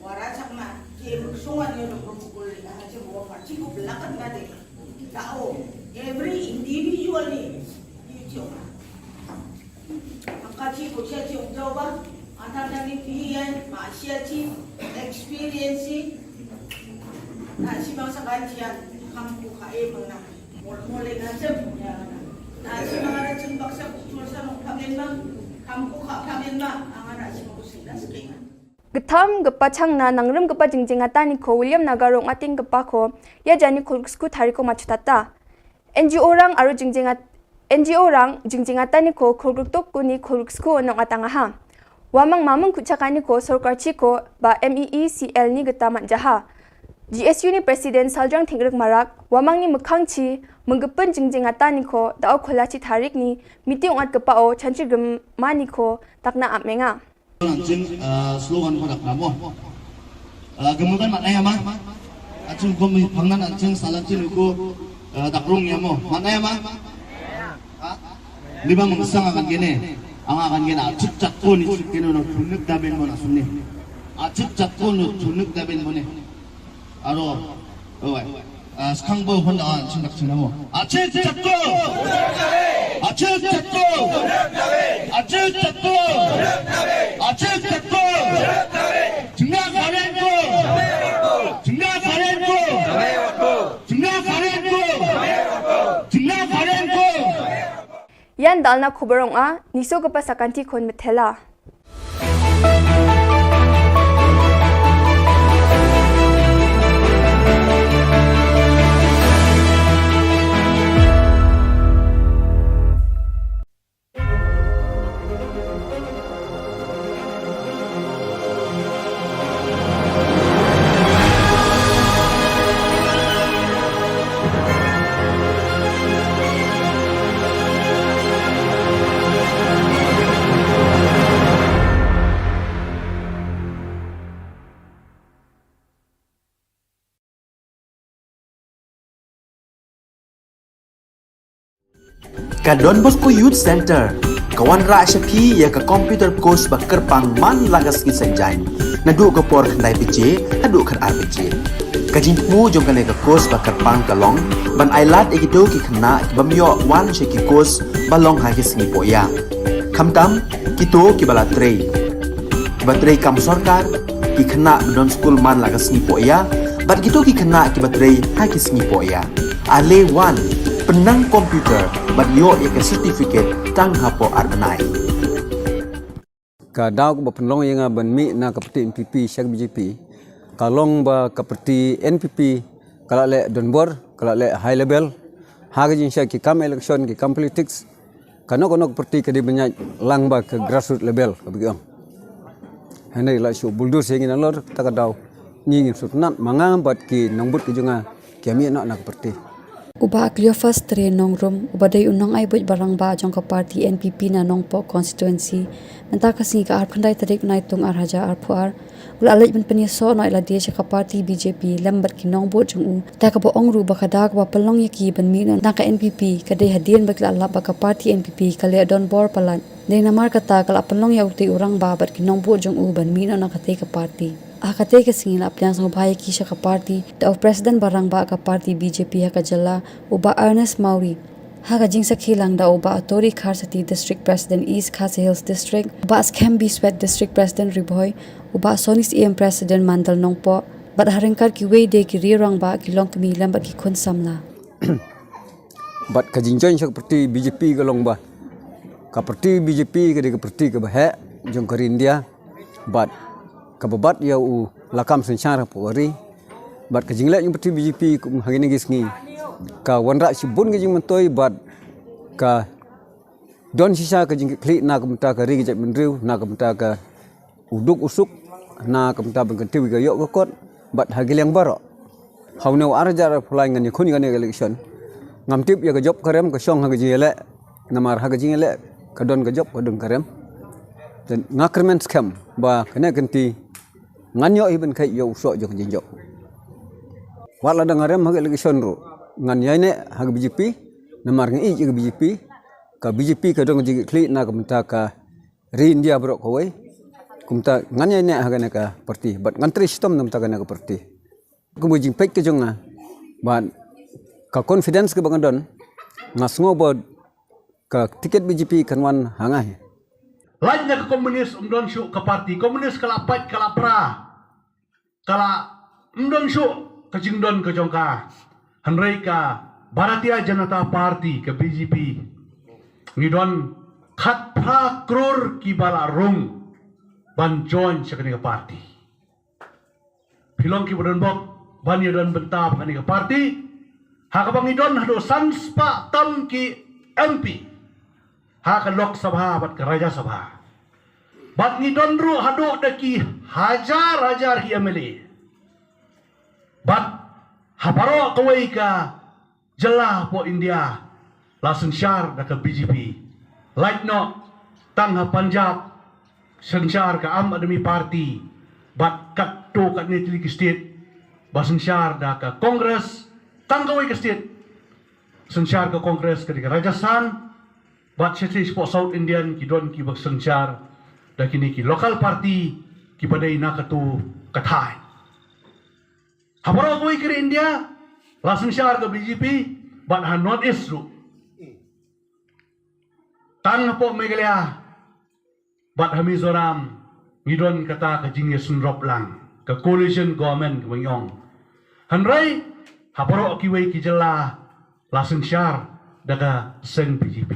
và ra chắc mà thì một số anh em được một buổi là chỉ một phần chỉ có là cái này để tạo every individually như kiểu mà chỉ có chơi chơi đâu ba anh ta đang đi phi mà chơi experience là chỉ bằng sáng ngày thì khăm của cả em mà mulai ngajak ya nah si mga cimbak sa kulsa ng pamilya kamko ka pamilya ang ara si mo sila skinga Githam gapa changna nangrum gapa jingjinga tani ko William Nagarong ating gapa ko ya jani kulsku thariko machutata NGO rang jingjinga tani ko kulgtok kuni kulsku onong atanga ha wamang mamang kuchakani ko sarkar chi ko ba MEECL ni gata manjaha GSU ni President Saljang Thingrek Marak wamang ni mukhangchi menggepen jingjing atani ko dao kholachi tarik ni meeting ongat kepao chanchi gemani ko takna amenga Anjing slogan ko nakramo gemukan maknanya mah acung ko pangnan anjing salancin ko takrung ya mo maknanya mah di ba mangsang akan gini ang akan gina acuk cakko ni kino no tunuk daben mo na sunni acuk cakko no tunuk daben mo ni aro 스캉보 혼자 생각하시나모 아체 잡고 아체 잡고 아체 잡고 아체 잡고 증가 가렌고 증가 가렌고 증가 가렌고 증가 가렌고 yan dalna khubarong a niso gapa sakanti khon methela Ka Don Bosco Youth Center kawan ra shapi ya ka computer course ba kerpang man lagas ki senjain nadu ka por khandai pije adu khan RPG ka jingmu jong kale ka course ba kerpang kalong ban ailat egido ki khna bamyo wan she ki course balong ha ki singi poya khamtam kito ki bala trei batrei kam sarkar ki khna don school man lagas ni poya bat kito ki khna ki batrei ha ki singi poya ale wan penang komputer bat yo ya certificate tang hapo arnai ka daw ko penlong yang ban mi na kapti NPP syak BJP kalong ba kapti NPP kala le donbor kala le high level haga jin syak ki kam election ki kam politics kano kono parti ka di banyak lang ba ke grassroots level kabigang hanai la shu buldur sing na lor ta ka daw ni sut nan mangam bat ki nangbut ki junga kami na parti Uba Clio first train nongrum ubadai unang ay buj barang ba jong ka party NPP na nongpo constituency menta kasi ka arp khandai tarik nai tung arhaja arpuar ulalaj ben peniso no ila dia ka party BJP lambat ki nongbo jong u ta ka bo ongru ba khada ka palong yaki ben mi na ka NPP ka dei hadien bakla Allah ba ka party NPP ka le don bor palan dei na mar kata kala palong yaw ti urang ba bat ki nongbo jong u ben mi na ka te ka party akate ka singila aplyang sang bahaya kisha ka party the of president barang ba ka party BJP ha ka Jylla uba Ernest Mauri ha ka jingsa khilang da uba Atori Kharsati district president East Khasi Hills district uba Skembi Swet district president Riboy uba Sonis EM president Mandal Nongpo bat haringkar ki wei de ki rirang ba ki long kmi lam bat ki khun samla bat ka jinjoin sak parti BJP ka long ba ka parti BJP ka de ka parti ka ba he jong ka India bat kababat ya u lakam sensyara pori bat kajingla yung parti BJP kum hagini gisngi ka wanra sibun gajing mentoi bat ka don sisa kajing klik na kamta ka ri gajak menriu na kamta ka uduk usuk na kamta bengkenti ga yok kot bat hagil yang baro haune arja fulai ngani khuni ngani election ngamtip ya ka job karem ka song hagaji ele namar hagaji ele ka don ka job ka dong karem dan ngakrement scam ba kena kenti nganyo iben kai yo so jok jinjo wala da ngarem hag election ro ngan yaine hag BJP namar ngi ik BJP ka BJP ka dong jigi kli na kamta ka ri India bro ko wai kumta ngan yaine hag na ka parti but ngan tri sistem nam ta ka na ka parti kumu jing pek ke jonga ban ka confidence ke bangadon ngasngo bod ka tiket BJP kanwan hangai lainnya ke komunis umdon syuk ke parti komunis kalapat kalapra kala umdon syuk ke jingdon ke jongka hanrei ka Bharatiya Janata Party ke BJP ngidon khat pra kror ki bala rung ban join sekani ke parti pilong ki bodon bok ban yodon bentap kani ke parti hakabang idon hado sanspa tam ki MP ha ka Lok Sabha bat ke Raja Sabha bat ni donru hado daki hajar hi MLA bat habaro kawai ka Jylla po India lasen syar da ke BJP like no tang ha Punjab sensyar ka Am Admi Party bat kat to kat ni tili state basen syar da ke Kongres tang kawai ke state sensyar ke Kongres ke Rajasthan bat sesi po South Indian ki don ki bak sensyar da kini ki local party ki padai na katu kathai habaro koi kiri India lasen syar ke BJP bat ha North East ru tang po Meghalaya bat ha Mizoram ngidon kata ka jingye sunrop lang ka coalition government kemyong hanrai habaro ki wei ki Jylla lasen syar daga sen BJP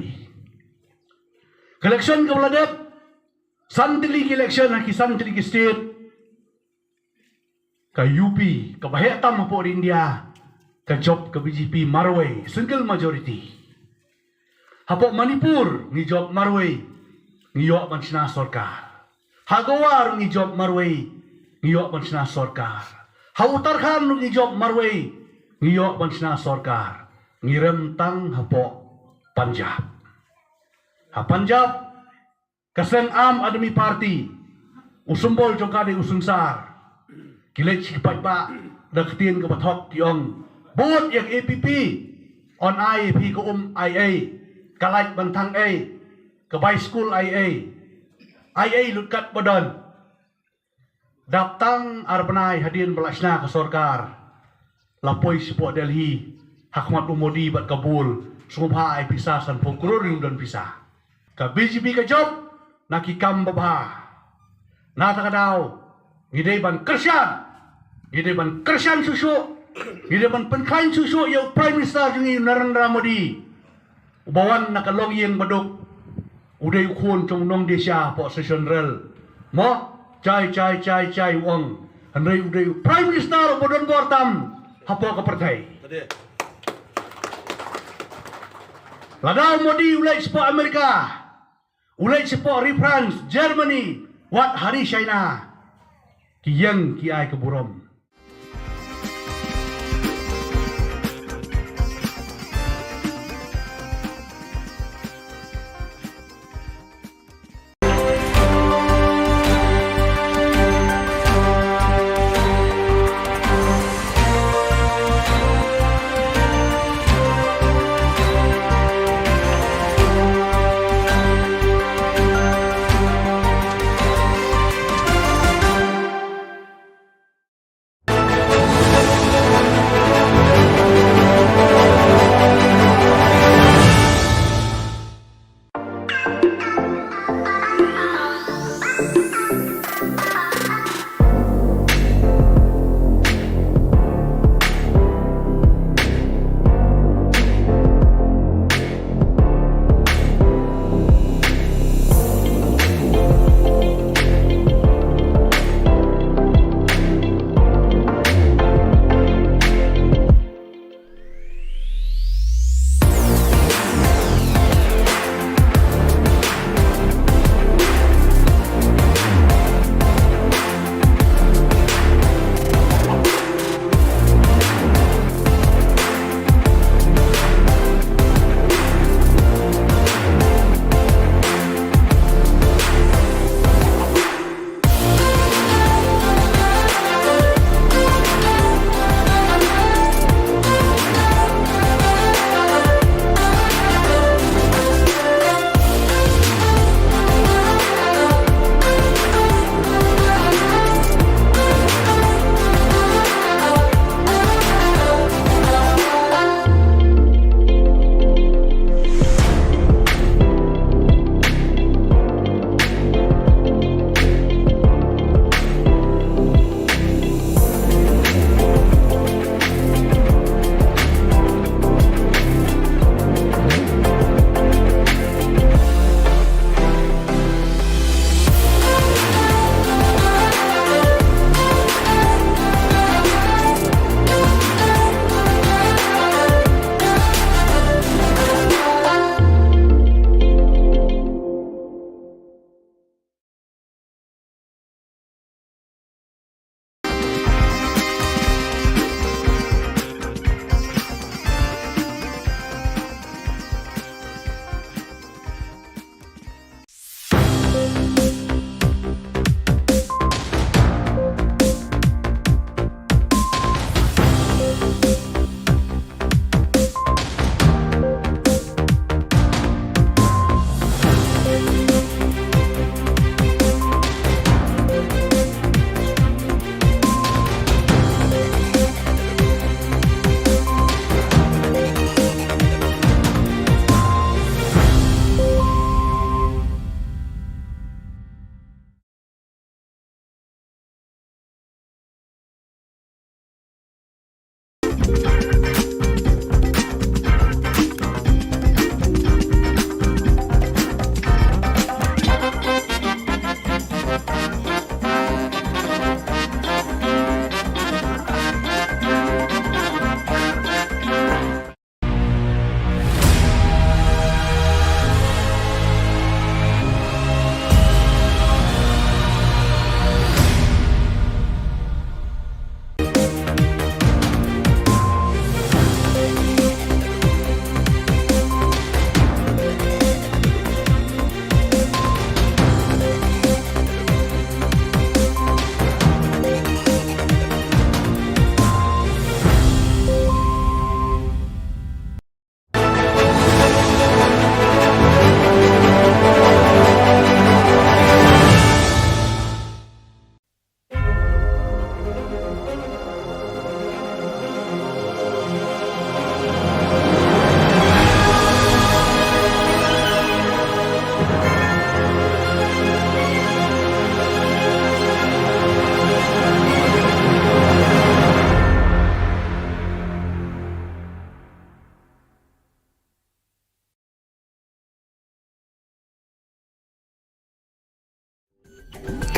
election ke Bladep santili election haki santili state ka UP ka Bahetam po India ka job ka BJP Marway single majority hapo Manipur ni job Marway ni yo ban sina sarkar Hagawar ni job Marway ni yo ban sina sarkar ha Uttarakhand ni job Marway ni yo ban sina sarkar ni remtang hapo Punjab ha Punjab Kasen Am Admi Party usumbol jongkade usunsar kilek cipat pa daktin ke bathok tiong bot yang APP on IAP ke IA kalait bantang A ke by school IA lutkat badan daptang arbanai hadian belasna ke sorkar lapoi sipo Delhi Hakmat Modi bat Kabul sumha ai pisah san pokrorin dan pisah ka BJP ke job nakikam babha natakadaw ngidey ban kersian susu ngidey ban penkain susu yung Prime Minister yung Narendra Modi ubawan nakalong yung badok uday ukun trong nong desya po sa General mo chay wang hanray uday Prime Minister bodon bortam hapo kapartay ladaw Modi ulay po Amerika ulay po France, Germany, wat hari China, kiyang kiay keburom.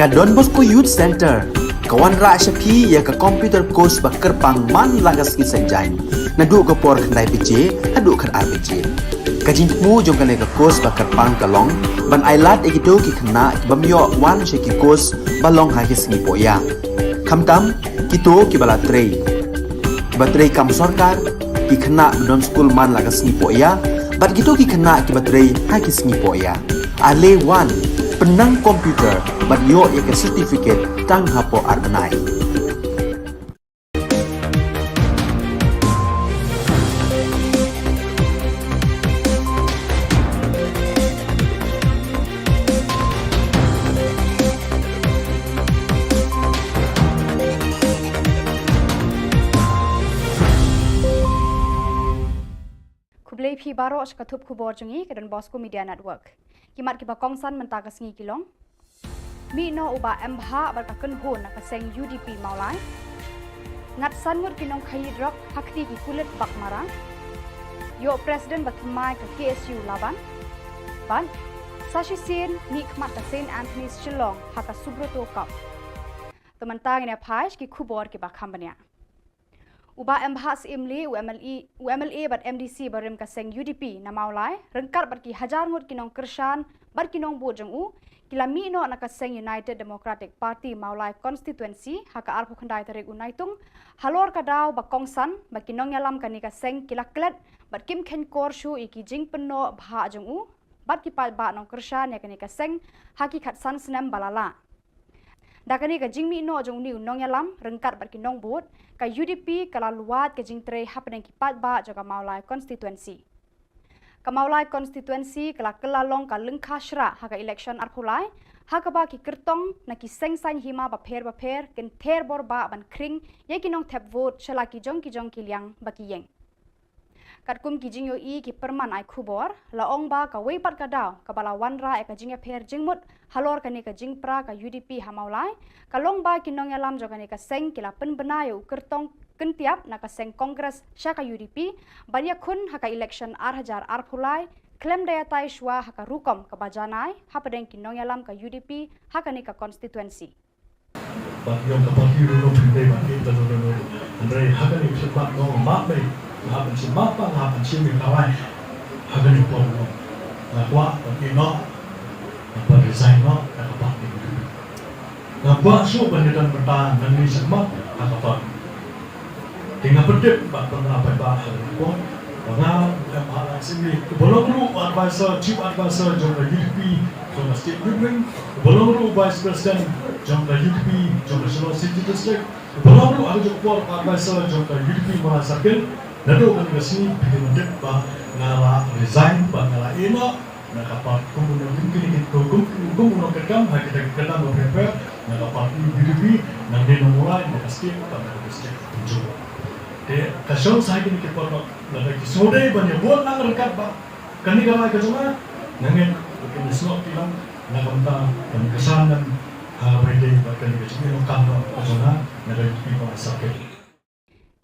ka Don Bosco Youth Center kawan ra shapi ya ka computer course ba kerpang man lagas ki senjai na du ko por khandai pije hadu khan RPG ka jing mu jong ka ne ka course ba kerpang kalong ban ailat ekito ki khna bamyo wan she ki course balong ha ki singi poya khamtam kito ki bala trei batrei kam sarkar ki khna don school man lagas singi poya bat kito ki khna ki batrei ha ki singi poya ale wan penang komputer bat yo ya ke certificate tang hapo arnai Kublai phi baro shkathup khubor jungi ke dan Bosco Media Network. Kimat ki ba kongsan mentaka sngi kilong. Mi no uba mbha bar ka kun hun ka seng UDP maulai. Ngat sanmut kinong khai drop hakti ki kulit bak mara. Yo president batmai ka KSU laban. Ban Sashi Sin ni khmat ka St Anthony's Shillong haka subroto kap. Temantang ina phaish ki khubor ki ba khambania. Uba MHAS imli UMLA bat MDC barim ka seng UDP na maulai rengkat bat ki hajar ngut kinong kershan bat kinong bu jeng u kilami no na ka seng United Democratic Party maulai constituency haka arpu khandai tarik unaitung halor ka daw ba kongsan ba kinong yalam kani ka seng kilaklet bat kim khen kor shu iki jing penno bha jeng u bat ki pat ba nong kershan ya kani ka seng haki khat san snem balala dakani ka jingmi no jong ni unong yalam rengkat bat kinong bot ka UDP kala luat ka jingtre hapneng ki pat ba jaga maulai constituency ka maulai constituency kala kelalong ka lengkha shra haka election arphulai haka ba ki kertong na ki sengsan hima ba pher ken ther bor ba ban kring ye kinong thep vote chala ki jong ki liang ba ki yeng katkum ki jingyo I ki perman ai khubor la ong ba ka wei pat ka daw ka bala wanra e ka jingya pher jingmut halor ka ni ka jingpra ka UDP hamaulai ka long ba kinong yalam joga ni ka seng kila pen benayo kertong kentiap na ka seng kongres sya ka UDP banya khun haka election arhajar arphulai klem daya tai shwa haka rukom ka bajanai hapadeng kinong yalam ka UDP haka ni ka constituency ba yung kapag no pinday ba ito no andre haka ni sepak no map hapan si mapa hapan si mi kawai hagan ni pon no na kwa ni no apa design no ka pa ni na kwa so banditan bertahan dan ni semak ka pa tinggal pedek ba apa ba ko na apa sini belum advisor chief advisor jong UDP jong state government belum vice president jong UDP jong Shillong city district belum ada jong advisor jong UDP merasakan Nado kan kasi pinundet ba ngala resign ba ngala ino nakapat kumunong kini kumunong kakam kita mo prepare nakapat UDP nang dinumulay nakastik pa nakastik punjo kasyon sa akin kita po nalagi sode ba niya buwan ang rekat ba kani gamay kasama nangin kinisok tilang nakamta kani kasanan pwede ba kani kasino kamno kasana nalagi pa sakit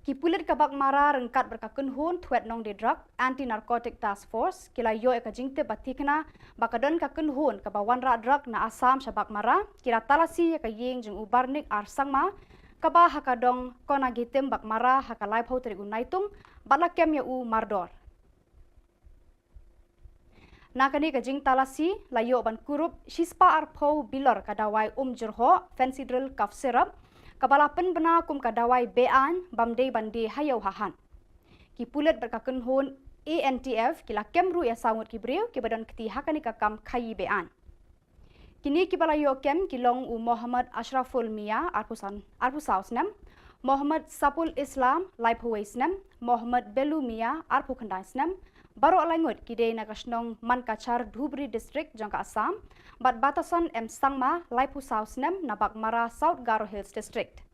Kipulit kabak mara rengkat berkakun hun tuet nong de drug anti narcotic task force kila yo eka jingte batikna bakadon kakun hun kabawan ra drug na asam shabak mara kira talasi eka yeng jeng ubarnik ar sangma kaba hakadong kona gitem bak mara hakalai phau teri unaitung balakem ya u mardor nakani ka jing talasi layo ban kurup shispa ar phau bilor kadawai jerho fancy drill cough syrup Kabala penbena kum kadawai bean bamdei bandi hayau hahan. Kipulet berkakun hun ANTF kila kemru ya sangut kibriu kibadan keti hakani kakam khayi bean. Kini kibala yo kem kilong u Muhammad Ashraful Mia arpusausnem, Muhammad Sapul Islam laiphuwaisnem, Muhammad Belu Mia arpukhandaisnem, baro langut kidei nakasnong Mankachar Dhubri district jangka Assam. Bat batasan Sangma Laipu Sausnem Nabak Mara South Garo Hills District.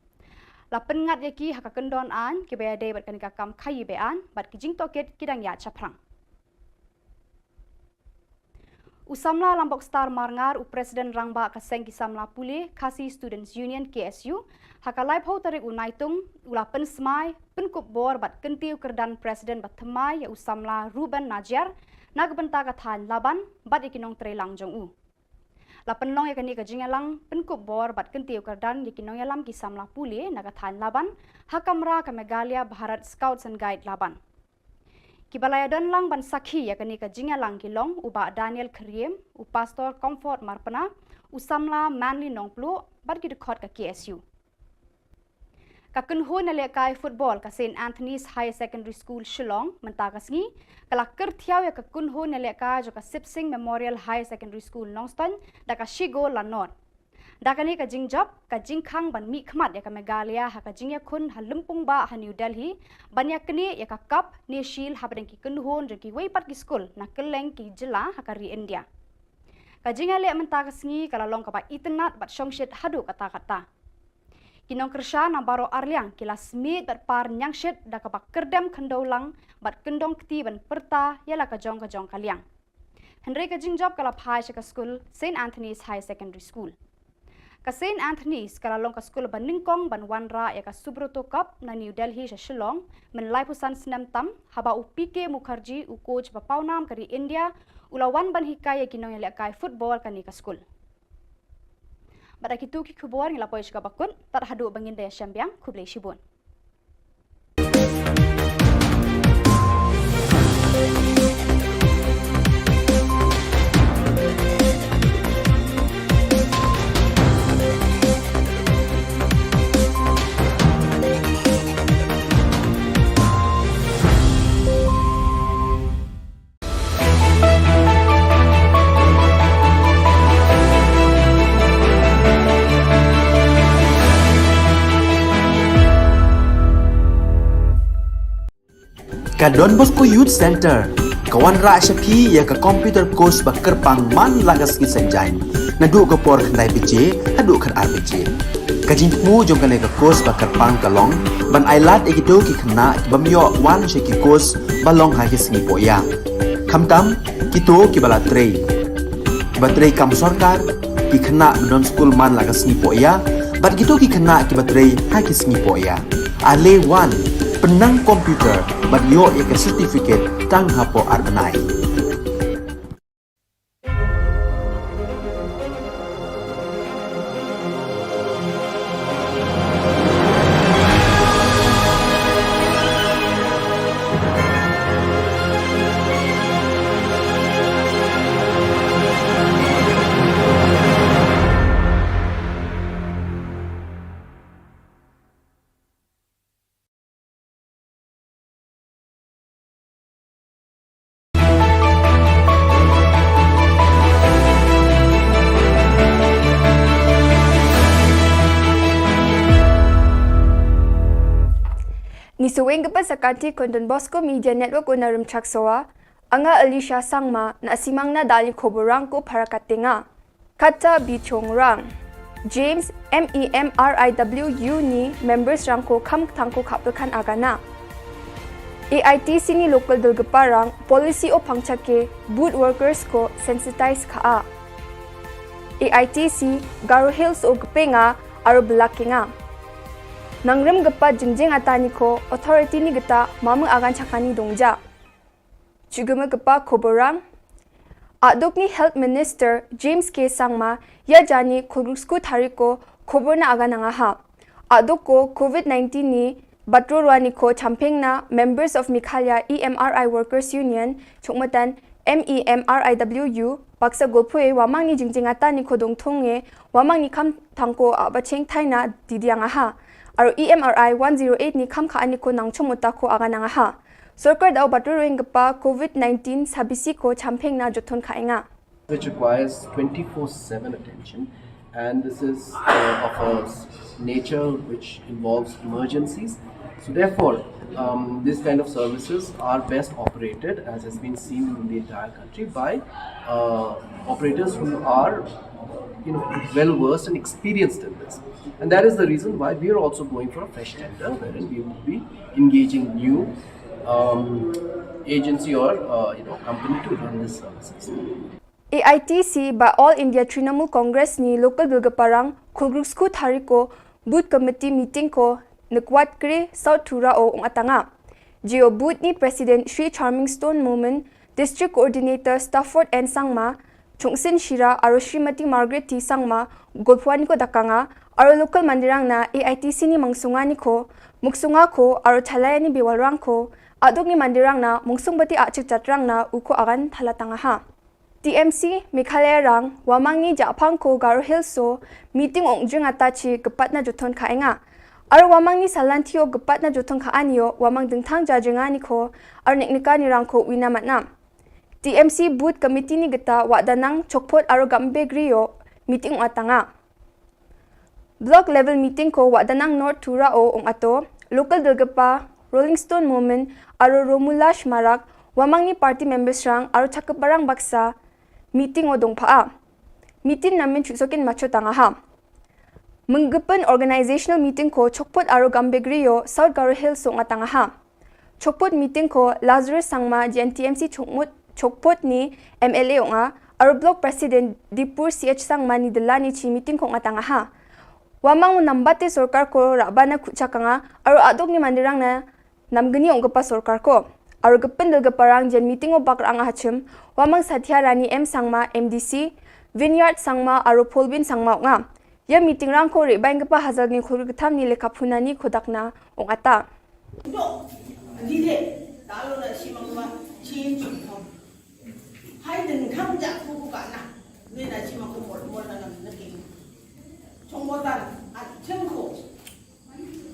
Lapen ngat yaki haka kendon an kibaya day bat kanika kam khayi bean bat kijing toket kidang ya chaprang. Usamla Lambok Star Marngar u Presiden Rangba kaseng kisamla puli Kasi Students Union KSU haka laipau tarik unaitung ulapen semai penkup bor bat kentiu kerdan Presiden bat temai ya usamla Ruben Najar nagbenta kathan laban bat ikinong trelang jong u. La penong ya kani ka jingalang penkup bor bat kentiu kardan yakinong yalam ki samla puli nagathan laban hakamra ka Megalia Bharat Scouts and Guide laban. Kibalaya dan lang ban sakhi ya kani ka jingalang kilong uba Daniel Kriem u pastor Comfort Marpana u samla Manly Nongplu bat ki dekhot ka KSU. Ka kunhun na lekai football ka St Anthony's High Secondary School Shillong mentakasngi kala kertiaw ya ka kunhun na lekai jo ka Sipsing Memorial High Secondary School Nongston da ka Shigo Lanor. Da kani ka jingjop ka jingkhang ban mi khmat ya ka Megalia ha ka jingya kun ha lumpung ba ha New Delhi banya kani ya ka cup ne shil ha badeng ki kunhun jo ki weipat ki school na keleng ki jila ha ka ri India. Ka jingya le mentakasngi kala long ka ba itnat bat shongshit hadu kata-kata. Kinong kersha na baro arliang kila smit bat par nyangshit da kabak kerdem kendolang bat kendong kti ban perta yala kajong kaliang. Henry ka jingjop kala phai ka school St Anthony's High Secondary School. Ka St Anthony's kala long ka school ban ningkong ban wanra ya ka Subroto Cup na New Delhi sa Shillong men laipusan senam tam haba u PK Mukherjee u coach ba paunam kari India ulawan ban hikay kinong yala kai football kani ka school. Pada kitu ki khubor ngila poish ka bakun tar hadu bangin daya syambiang kublai shibun. Ka Don Bosco Youth Center, kawan ra syapi ya ka computer course bakar pang man lagas ki senjai. Nadu ka por khandai PJ, hadu khan RPG. Ka jingmu jong ka course bakar pang kalong, ban ailat ekito ki khna bamyo wan sheki course balong ha ki singi poya. Khamtam kito ki bala trei. Batrei kam sarkar ki khna don school man lagas singi poya, bat kito ki khna ki batrei ha ki singi poya. Ale wan penang komputer bagyo ya certificate tang hapo arnai. Ni suweng kepa sakati kon Don Bosco Media Network unarum chaksoa, anga Alicia Sangma na asimang na dali khoborang ko parakatinga. Kata Bichongrang, James MEMRIWU ni members rang ko kam tangko kapilkan agana. AITC ni local dulgaparang policy o pangchake boot workers ko sensitize ka. AITC Garo Hills o gpenga aro belakinga. Nangrem gapa jingjing atani ko authority ni gata mamang agan chakani dongja. Chuguma gapa khoborang Adok ni Health Minister James K. Sangma ya jani khurusku thariko khobor na aga nanga ha. Adok ko COVID-19 ni batrorwani ko champeng na members of Mikhalya EMRI Workers Union chokmatan MEMRIWU baksa golpue wamang ni jingjing atani ko dongthonge wamang ni kam tangko abacheng thaina didianga ha. Aro EMRI 108 ni kam khaani ko nangchomota ko aga nanga ha. Sarkar daw baturuing pa COVID-19 sabisi ko champeng na jothon khainga. Which requires 24/7 attention, and this is of a nature which involves emergencies. So therefore, this kind of services are best operated, as has been seen in the entire country, by operators who are well versed and experienced in this. And that is the reason why we are also going for a fresh tender, wherein we will be engaging new agency or company to run these services. AITC by All India Trinamool Congress ni local bilgaparang khulgrusku thariko booth committee meeting ko nakwat kre South Thura o atanga. Geo booth ni President Sri Charming Stone Moment, District Coordinator Stafford and Sangma, Chungsin Shira aro Srimati Margaret T Sangma golpuani ko dakanga aro local mandirang na AITC ni mangsungani ko muksunga ko aro thalayani bewalrang ko adok ni mandirang na mungsungbati achik chatrang na uko agan thalatanga ha. TMC Meghalaya rang wamangi Japang ko Garo Hills so meeting ongjung atachi gepat na joton kaenga. Aro wamangi salantio gepat na joton kaanio wamang dengtang jajengani ko aro niknika ni rang ko winamatna. TMC booth committee ni geta wadanang chokpot aro gambe griyo meeting atanga. Block level meeting ko wadanang North Tura o ong ato local delgapa Rolling Stone Movement aro Romulash Marak wamang ni party members rang aro chakaparang baksa meeting o dongpaa. Meeting namin chuksokin macho tanga ha. Menggepen organizational meeting ko chokpot aro gambegriyo South Garo Hills ong atanga ha. Chokpot meeting ko Lazarus Sangma GNTMC chokpot ni MLA onga aro block president Dipur CH Sangma ni delani chi meeting ko atanga ha. Wamang nambate sorkar ko rabana kuchakanga aro adok ni mandirang na namgani ongpa sorkar ko. Aro gepen delgaparang jen meeting o bakrang hachim wamang Satya Rani M Sangma MDC Vineyard Sangma aro Polbin Sangma nga. Ya meeting rang ko rebaing gapa hazal ni khurgatam ni lekapunani kodakna ong ata. No, dile talo na si magwa change from. Hai den kham ja ku ka na. Ni na si magwa mo na na ke. Chongbotan at chengko.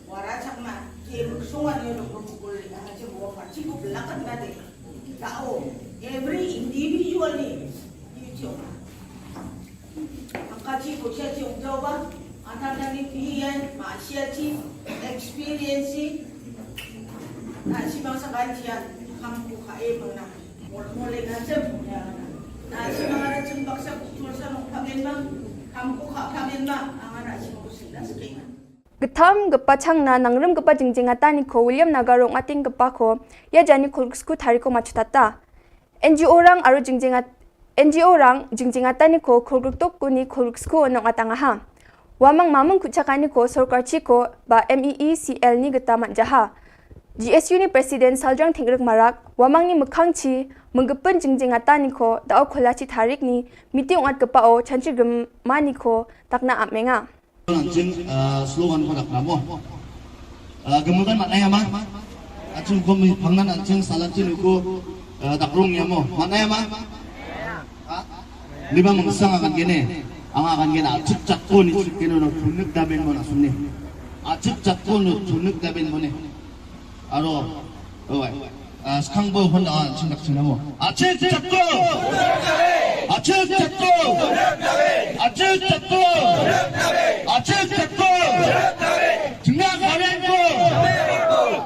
Wara chakma ke sungan yo no ko le ha je bo pa chi ko lakan na de. Tao every individual ni you Angkaci ko siya yung jawa, antar nang pihiyan, maasya ci, experience, na si mga sakantiyan, hampu kae mga mula na siya, na si mga natsimbak sa kultur sa mga pamilma, hampu ka pamilma, ang si mga sila sa kaya. Getam gepa changna nangrem gepa jingjingata ni ko William Nagarong ating gepa ko ya jani kulsku tariko machutata. NGO rang aro NGO rang jingjingata ni ko khulgruk ko ni khulsku onong atanga ha. Wamang mamang kuchakani ko sorkar chi ko ba MEECL ni geta manjaha. GSU ni President Saljang Thingruk Marak wamang ni mukhang chi menggepen jingjingata ni ko dao kholachi tarik ni meeting at gepa o chanchi gemani ko takna amenga. Anjing slogan ko nakramo. Gemukan maknanya mah. Acung ko pangnan anjing salancin ko dakrung ya mo. Maknanya mah. Lima mengsang akan gini. Ang akan gini acuk cakun itu kini no tunuk daben mo nasunni. Acuk cakun no tunuk daben mo ne. Aro, sekarang bawa honda anjing nak cina mo. Acuk cakun. Acuk cakun. Acuk cakun. Acuk cakun. Tengah kalian ko.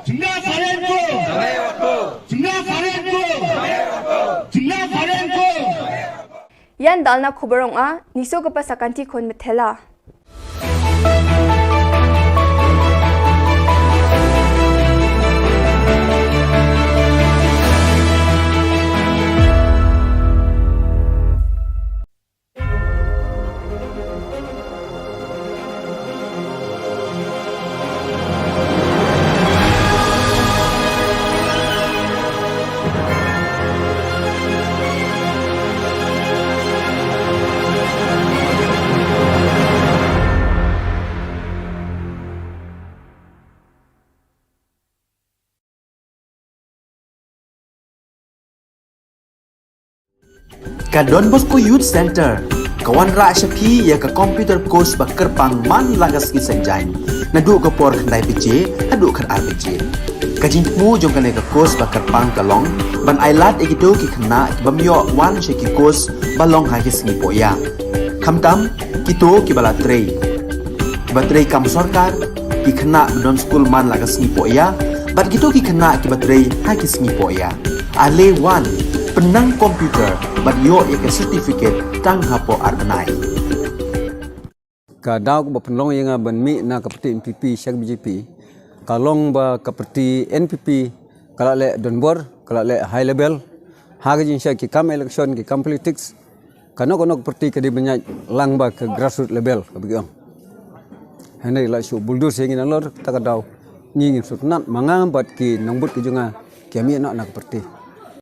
Tengah kalian ko. Tengah kalian ko. Tengah kalian ko. Yan dalna Khubor a niso gapa sakanti kon methela. Ka Don Bosco Youth Center kawan ra shapi ya ka computer course ba kerpang man lagas ki senjain nadu ka por khandai pije adu khan RPG ka jingmu jong kan ka course ba kerpang kalong ban ailat egido ki khna bamyo wan sheki course balong ha ki sngi poya khamtam kito ki bala trei batrei kam sarkar ki khna don school man lagas sngi poya bat kito ki khna ki batrei ha ki sngi poya ale wan penang komputer bat yo ya certificate tang hapo arnai ka daw ba penlong yang ban mi na kapati MPP syak BJP kalong ba kapati NPP kala le donbor kala le high level haga jin syak ki kam election ki kam politics kano parti ka di banyak lang ba ke grassroots level ka bigang hanai la shu buldur sing ina lor ta ka daw ni ngin sutnat mangam bat ki nongbut ki junga kami na parti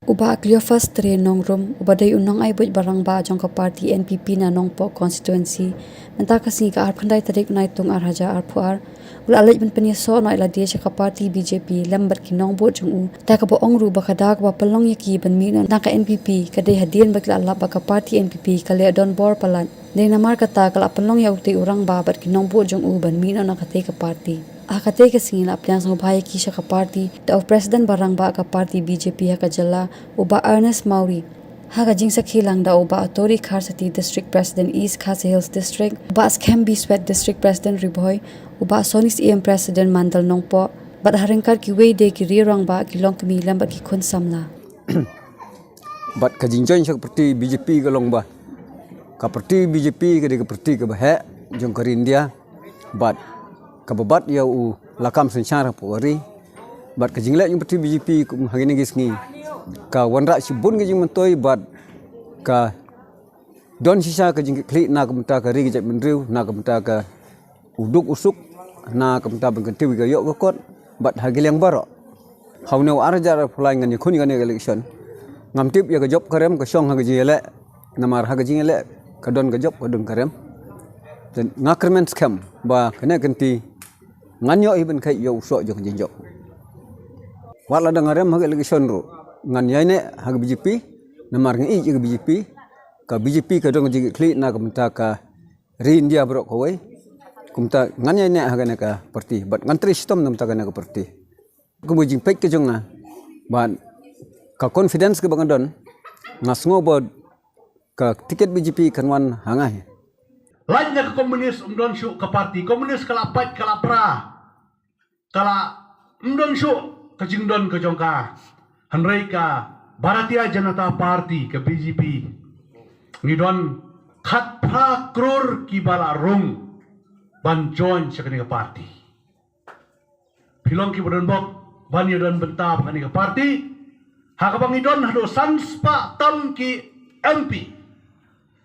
Uba Cleophas Tre Nongrum, ubaday unang ay buj barang ba jong ka party NPP na nongpo constituency, mentakasi ka arpandai tarik naitung arhaja arpuar, ulalaj ben penyeso no iladia siya ka party BJP lambat ki nongbo jong u, taka bo ongru bakadag ba pelong yaki ben mi na ka NPP kadai hadian bakla alap ba ka party NPP kale don bor palan, dai namar kata kala pelong ya uti urang ba bat ki nongbo jong u ben mi na kate ka party. Akate kasing lapyang sang bahaya kisha ka party da president barang ba ka party BJP ka Jylla uba Ernest Mauri haga jingsa khilang da uba Authority Kharsati District President East Khasi Hills District uba Skembi Sweat District President Riboy uba Sonis EM President Mandal Nongpo bat harengkar ki wei de ki rirang ba ki long kemi lambat ki khun samla bat ka jinjoin seperti BJP ka long ba ka parti BJP ka de ka parti ka bah jong ka India bat kababat ya u lakam sensyara puari bat ka jinglek yung parti BJP kum hagini gisngi ka wanra sibun ka jing mentoi bat ka don sisa ka jing klik na kamta ka ri jat mendriu na kamta ka uduk usuk na kamta ban kanti ka yok kot bat hagil yang baro haune arja fulai ngani khuni ngani election ngamtip ya ka job karem ka song ha jile namar ha jingele ka don ka job ka don karem dan ngakrement scam ba kena kanti nganyo iben kai yo so jong jinjo wala da ngarem hag election ro ngan yaine hag BJP namar ngi je BJP ka BJP ka dong jing kli na kamta ka ri India bro ko wai kumta ngan yaine hag na ka parti bat ngantri sistem nam ta ka na ka parti kumu jing pek ke jong na ban ka confidence ke bangadon ngasngo bod ka tiket BJP kanwan hangai lainnya ke komunis umdon syuk ke parti komunis kala pat kala pra kala umdon syuk ke jingdon ke jongka hanrei ka Bharatiya Janata Party ke BJP ngidon khat pra kror ki bala rung ban join sekani ke parti pilong ki bodon bok ban yodon bentap kani ke parti hakabang idon hado sanspa tam ki MP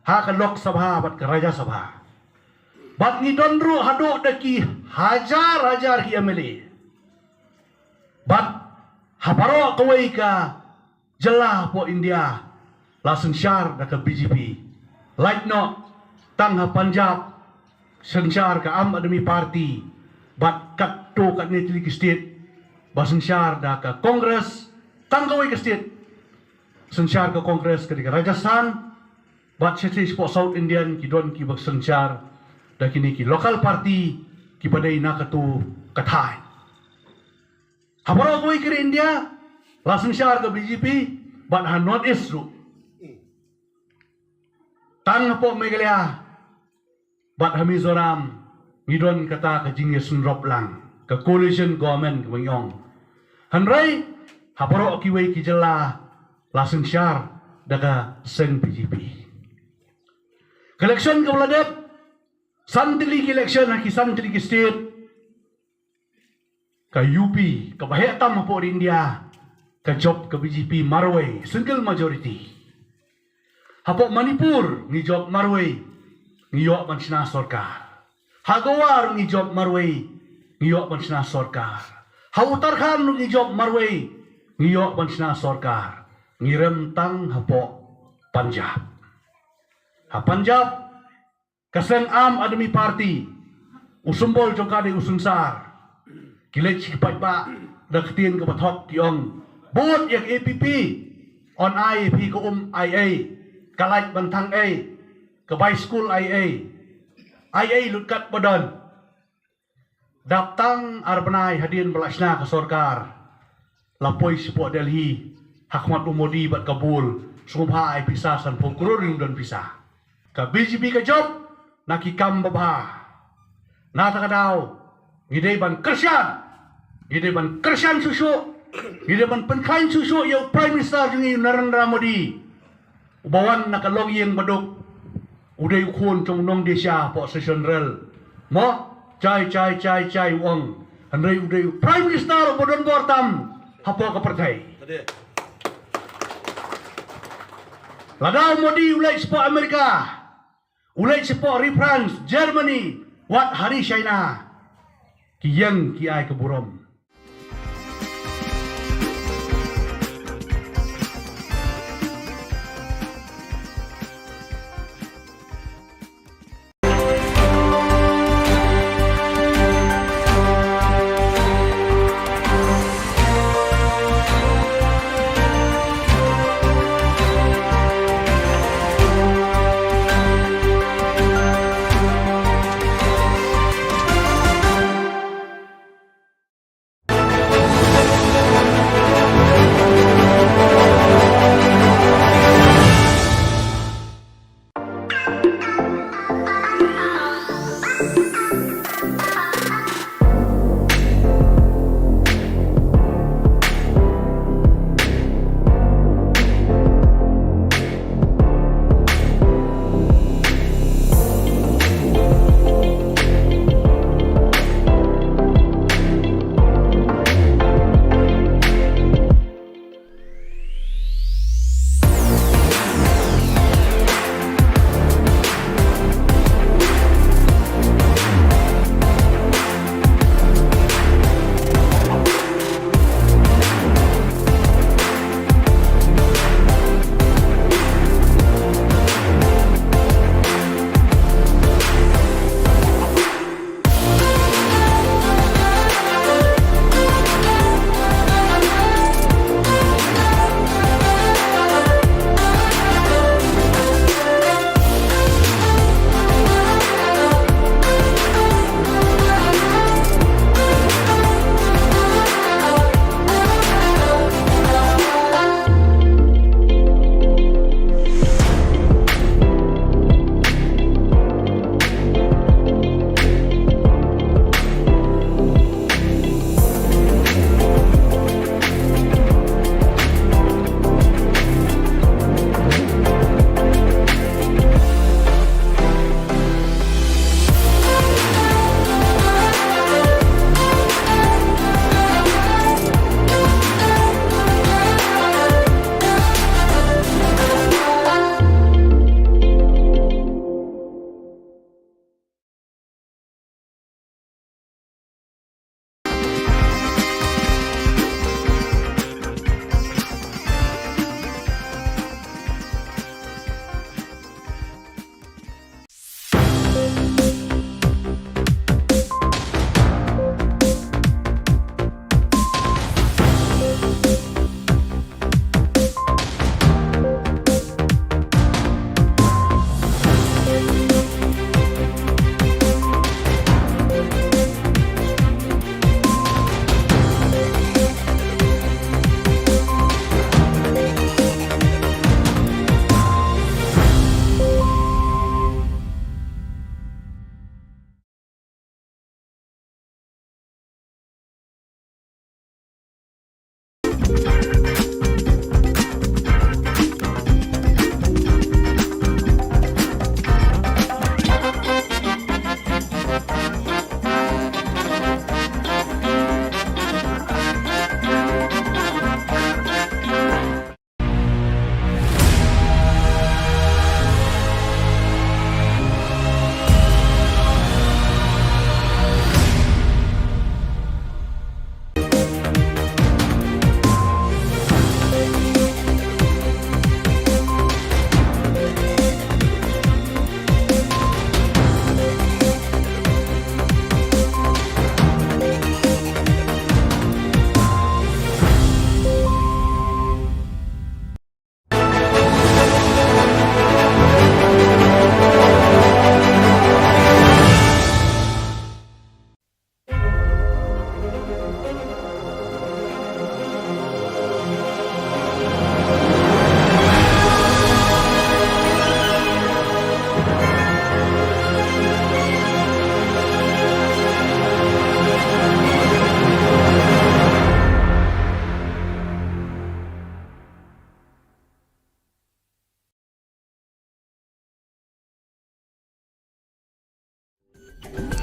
ha ka Lok Sabha bat ke Raja Sabha bat ni donru hado daki hajar hi MLA bat habaro kawai ka Jylla po India langsung syar da ke BJP like no tang ha Punjab sensyar ka Am Admi Party bat kat to kat ni tili state basung syar da ke Kongres tang kawai ke state sensyar ke Kongres ke Rajasthan bat seti sport South Indian ki don ki bak sensyar da kini ki local party ki padai na katu kathai habaro koi kiri India langsung syar ke BJP bat han North East ru tang po Meghalaya bat ha Mizoram ngidon kata ke jingye sunrop lang ke coalition government ke Mengyong hanrai habaro ki wei ki Jylla langsung syar daga seng BJP election ke Bladep santili election ki santili state ka UP ka Bahetam po India ka job ka BJP Marway single majority hapo Manipur ni job Marway ni yo ban sina sarkar Hagawar ni job Marway ni yo ban sina sarkar ha Uttarakhand ni job Marway ni yo ban sina sarkar ni rentang hapo Punjab ha Punjab Kaseng Am Admi Party usumbol jongkade usunsar kilek cipat ba daktin ke bathok tiong bot yang APP on IAP ke IA kalait bantang A ke by school IA lutkat badan daptang arbanai hadian belasna ke sorkar lapoi support Delhi Hakmat Modi bat Kabul sumha ai pisah san pungkurun dan pisah ka BJP ke job nakikam babha nata kadau ngidei ban kersian susu ngidei ban penkain susu yo prime minister jungi Narendra Modi ubawan nakalog yang baduk udai khun trong nong desya po session rel mo chai wong andai udai prime minister bodon bortam hapo ka partai ladau Modi ulai support Amerika ulai support France, Germany, wat hari China, kiyang kiai keburom.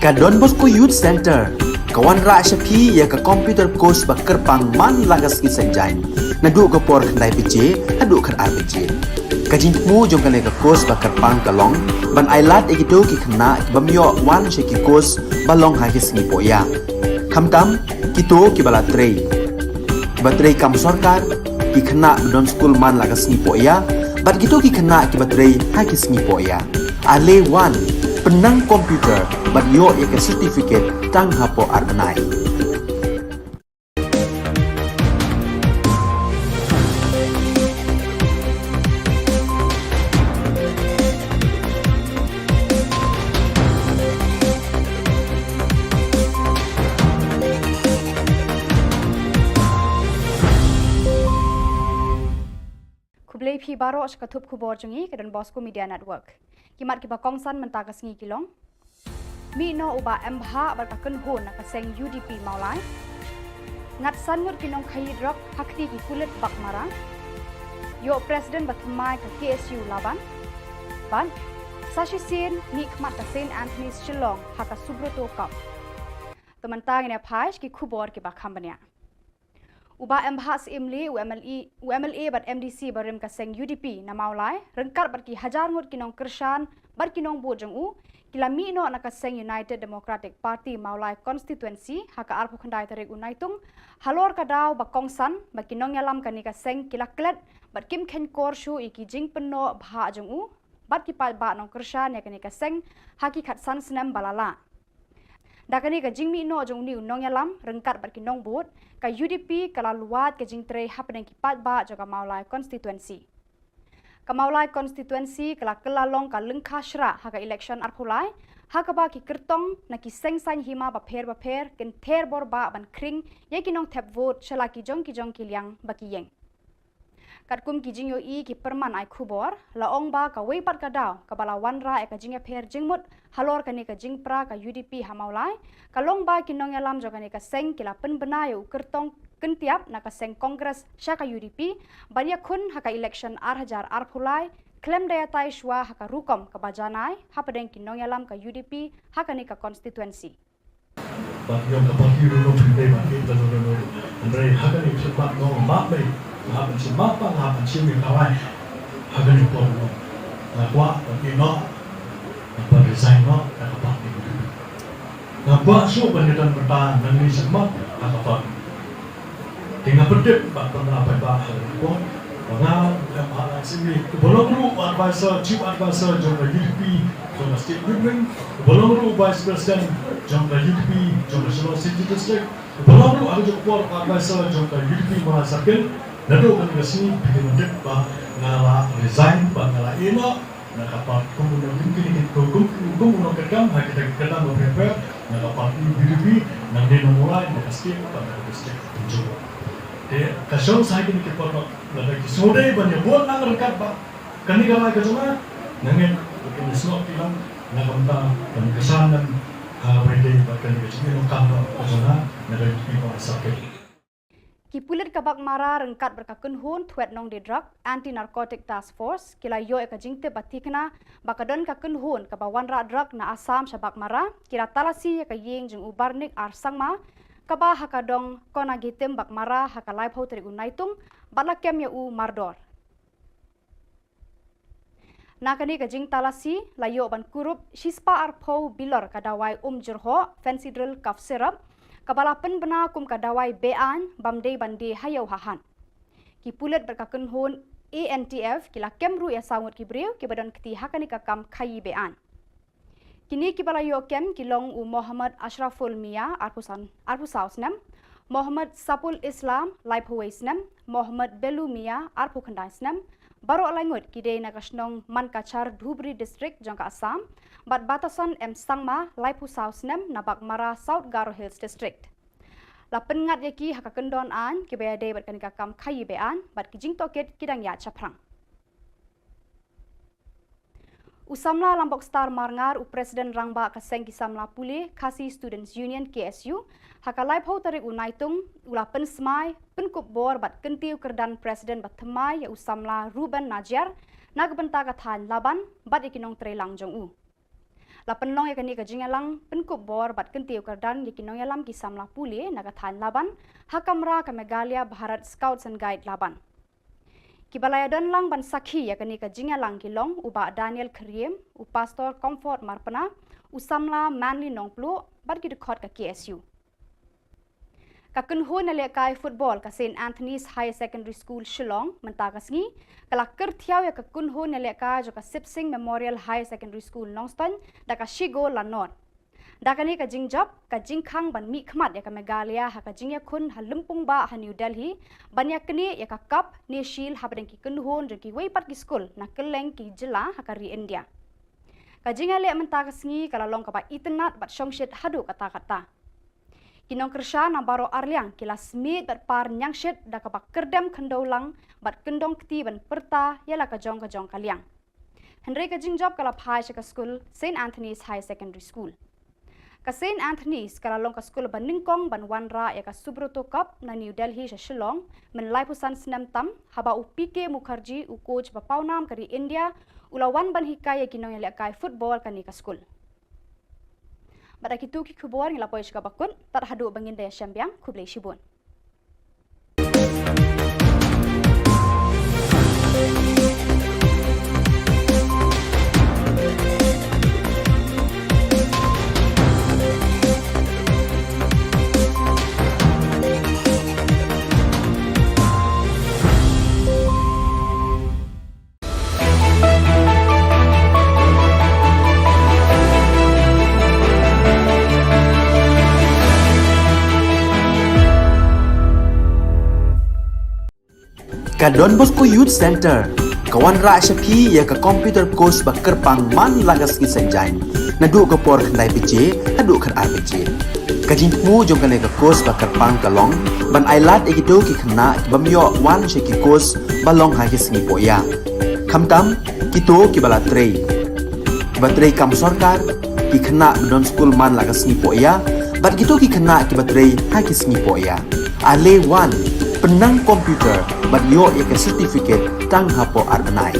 ka Don Bosco Youth Center kawan ra shapi ya ka computer course ba kerpang man lagas ki senjai na du ko por khandai pije adu khat RPG ka jing mu jong kale ka course ba kerpang kalong ban ailat ekido ki khna bamyo wan sheki course balong ha ki singi poya khamtam kito ki bala trei batrei kam sarkar ki khna don school man lagas ni poya bat kito ki khna ki batrei ha ki singi poya ale wan penang komputer bat yo ya ke certificate tang hapo arnai Kublai phi baro shkathup khubor jungi ke dan Bosco Media Network. Kimat ki bakongsan mentaka sngi kilong. Mi no uba mbha bar ka kunhun ka seng UDP maulai. Ngat sanur kinong khai drop hakti ki kulit bakmara. Yo president batmai ka KSU laban. Ban Sashi Sin ni khmat ka Saint Anthony's Shillong haka subroto kap. Temantang ina phaish ki khubor ki bakhambania. Uba MHAS imli UMLA bat MDC barim ka seng UDP na maulai rengkat bat ki hajar ngut kinong kershan bat kinong bu jeng u kilami no na ka seng United Democratic Party maulai constituency haka arpu khandai tarik unaitung halor ka daw ba kongsan ba kinong yalam ka ni ka seng kilaklet bat kim khen kor shu iki jing penno bha jeng u bat ki pal ba nong kershan ya ka ni ka seng haki khat san snem balala dakani ka jingmi no jong ni unong yalam rengkat bat kinong but ka UDP kala luat ka jing tre hapneng ki pat ba jaga maulai constituency ka maulai constituency kala kelalong ka lengkha shra ha ka election arphulai ha ka ba ki kertong na ki seng san hima ba pher ken ther bor ba ban kring ye kinong thep vote chala ki jong ki liang ba ki yeng katkum ki jing yo I ki perman ai khubor la ong ba ka wei pat ka daw ka bala wanra e ka jing pher jingmut halor ka ni ka jing pra ka UDP hamaulai ka long ba kinong yalam joga ni ka seng kila pen benayo kertong kentiap na ka seng kongres sha ka UDP banya khun ha ka election arhajar arphulai klem daya tai shwa ha ka rukom ka bajanai ha padeng kinong yalam ka UDP ha ka ni ka constituency Yung kapag hirulong hindi ba kita no Andre hagani sepak no mape hapan si mapa hapan si mi kawai hagani po no na kwa no apa resign no kapag na kwa so banditan bertahan nang ni semak kapag tinggal pedip ba penapa ba ko Pengal, sini belum perlu advisor, chief advisor jumlah UDP, jumlah state government, belum perlu vice president jumlah UDP, jumlah Shillong City District, belum perlu ada jumlah advisor jumlah UDP merasakan, lalu kan ke sini bikin mendek bah ngala resign, bah ngala ino, nak kapal kemudian mungkin kemudian kerjam, kita kerjam berprepare, nak kapal UDP, nanti nomulai, nak state, pada district tunjuk. Kasong saya kini kita nak lagi sore banyak buat nang rekat ba kani galai kacuma nangin bukan slot bilang nak benda dan kesanan berita bahkan kecil lokal kacuma nak kita sakit Kipulit kabak mara rengkat berkakun hun tuet nong di drug anti narcotic task force kila yo eka jingte batikna bakadon kakun hun kabawan ra drug na asam shabak mara kira talasi eka yeng jeng ubarnik arsangma kaba hakadong kona gitem bak mara hakalai phau teri unaitung balakem ya u mardor nakani ka jing talasi layo ban kurup shispa arphau bilor kadawai jurho fancy drill cough syrup kabala pen bena kum kadawai bean bamdei bandi hayau hahan kipulet berkakun hun ANTF kila kemru ya sangut kibriu kibadon keti hakani ka kam khayi bean Kini kibala yokem kilong u Muhammad Ashraful Mia arpusausnem, Muhammad Sapul Islam laiphuwaisnem, Muhammad Belu Mia arpukhandaisnem, baro alangut kidei nakasnong Mankachar Dhubri District jangka Assam, bat batasan Sangma laiphusausnem nabak Mara South Garo Hills District. Lapen ngat yaki hakakendon an kibaya bat kanika kam khayi bean bat kijing toket kidang ya chaprang. Usamla Lambok Star Marngar u Presiden Rangba kaseng kisamla puli Kasi Students Union KSU hakalai phau tarik unaitung ula pen smai pen kubor bat kentiu kerdan Presiden bat themai ya usamla Ruben Najar nagbenta kathan laban bat ikinong trelang jong u La penlong ya kani ka jingalang penkup bor bat kentiu kardan yakinong yalam ki samla puli nagathan laban hakamra ka Megalia Bharat Scouts and Guide laban. Kibalaya dan lang ban sakhi ya kani ka jingalang kilong uba Daniel Kriem u pastor Comfort Marpana usamla Manly Nongplu bat ki dekhot ka KSU. Kakunhun na lekai football ka St. Anthony's High Secondary School Shillong mentakasngi kala kertiaw ya kakunhun na lekai jo ka Sipsing Memorial High Secondary School Nongston da ka Shigo Lanor. Da kani ka jingjap ka jingkhang ban mi khmat ya ka Megalia ha ka jingya khun ha lumpung ba ha New Delhi ban ya kani ya ka cup ne shil ha badeng ki kunhun jo ki weipat ki school na keleng ki jilla ha ka ri India. Ka jingya le mentakasngi kala long ka ba itnat bat shongshit hadu kata-kata. Kinong kersha na baro arliang kila smit bat par nyangshit da kabak kerdem kendaulang bat kendong kti ban perta yala ka jong kaliang. Henry ka jingjab kala phai ka school St. Anthony's High Secondary School. Ka St. Anthony's kala long ka school ban ningkong ban wanra ya ka Subroto Cup na New Delhi sa Shillong men laipusan senam tam haba u PK Mukherjee u coach bapaunam kari India ulawan ban hikay kinong yala kai football kani ka school. Pada kitu ki khubor ngila poish ka bakun tar hadu bangin daya syambiang kublai shibun. Ka Don Bosco Youth Center kawan ra syapi ya ka computer course bakar pang man lagas ki senjai nadu ka por khandai pije hadu khan RPG ka jingmu jong ka course bakar pang kalong ban ailat egido ki khna bamyo wan she ki course balong ha ki singi poya khamtam kito ki bala trei batrei kam sarkar ki khna don school man lagas ni poya bat kito ki khna ki batrei ha ki singi poya ale wan penang komputer bat yo ya ke certificate tang hapo arnai.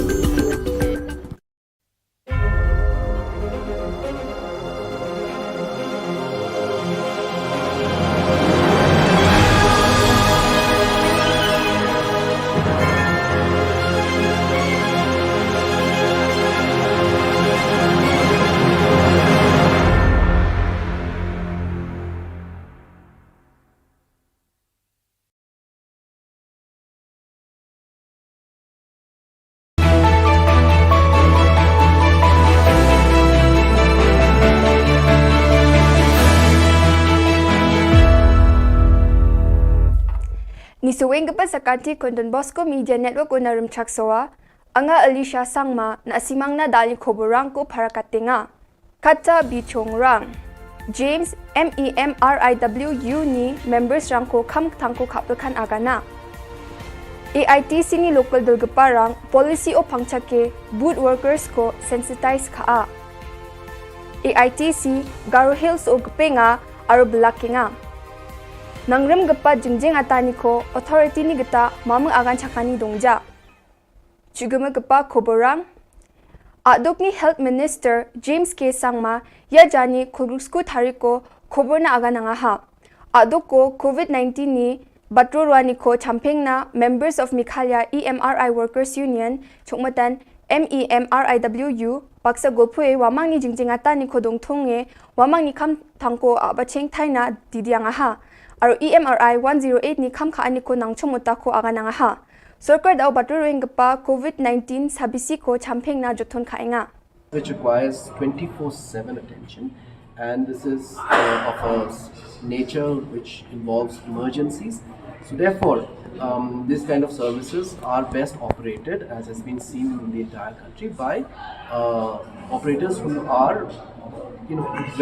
Nisuwing ka pa sa kanti kon Don Bosco Media Network unarum chaksawa, anga Alicia Sangma na asimang na dali koborang ko para katinga. Kata Bichong Rang, James MEMRIWU ni members rang ko kam tangko kapilkan agana. AITC ni local dalgaparang policy o pangchake boot workers ko sensitize ka. AITC Garo Hills o gpenga aro belakinga. Nangrem gapa jingjing atani ko authority ni gata mamang agan chakani dongja. Chuguma gapa koborang Adok ni Health Minister James K. Sangma ya jani khulgrusku thariko khubor na aga nanga ha. Adok ko COVID-19 ni batrorwani ko champeng na members of Mikhalya EMRI Workers Union chukmatan MEMRIWU baksa golpue wamang ni jingjing atani ko dongthonge wamang ni kam thangko abacheng thaina didianga ha. Aro EMRI 108 ni kam kha ani ko nangchumuta ko aga nanga ha. Sarkar daw baturing gapa COVID-19 sabisi ko champeng na jothon khainga. Which requires 24/7 attention, and this is of a nature which involves emergencies. So therefore, this kind of services are best operated, as has been seen in the entire country, by operators who are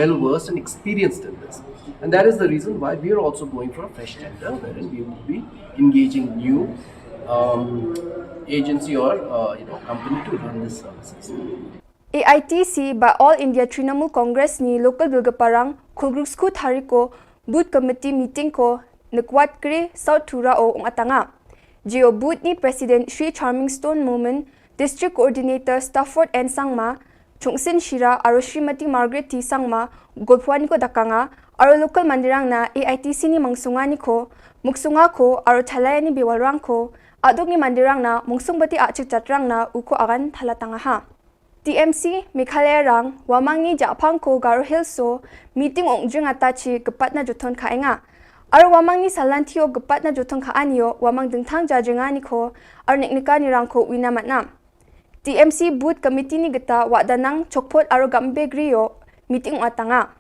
well versed and experienced in this. And that is the reason why we are also going for a fresh tender, wherein we will be engaging new agency or company to run these services. AITC by All India Trinamool Congress ni local bilgaparang khulgrusku thariko booth committee meeting ko nakwat kre South Thura o atanga. Geo booth ni President Sri Charming Stone Moment, District Coordinator Stafford and Sangma, Chungsin Shira aro Srimati Margaret T Sangma golpuani ko dakanga aro local mandirang na AITC ni mangsunga ni ko muksunga ko aro thalaya ni biwalrang ko adok ni mandirang na mungsungbati achik chatrang na uko agan thalatanga ha. TMC Meghalaya rang wamang ni Japang ko Garo Hilso meeting ongjung atachi gepat na juton kaenga. Aro wamang ni salantio gepat na juton kaanio wamang dengtang jajunga ni ko aro neknika ni rang ko winamat na. TMC Booth Committee ni geta wadanang chokpot aro gambe griyo meeting atanga.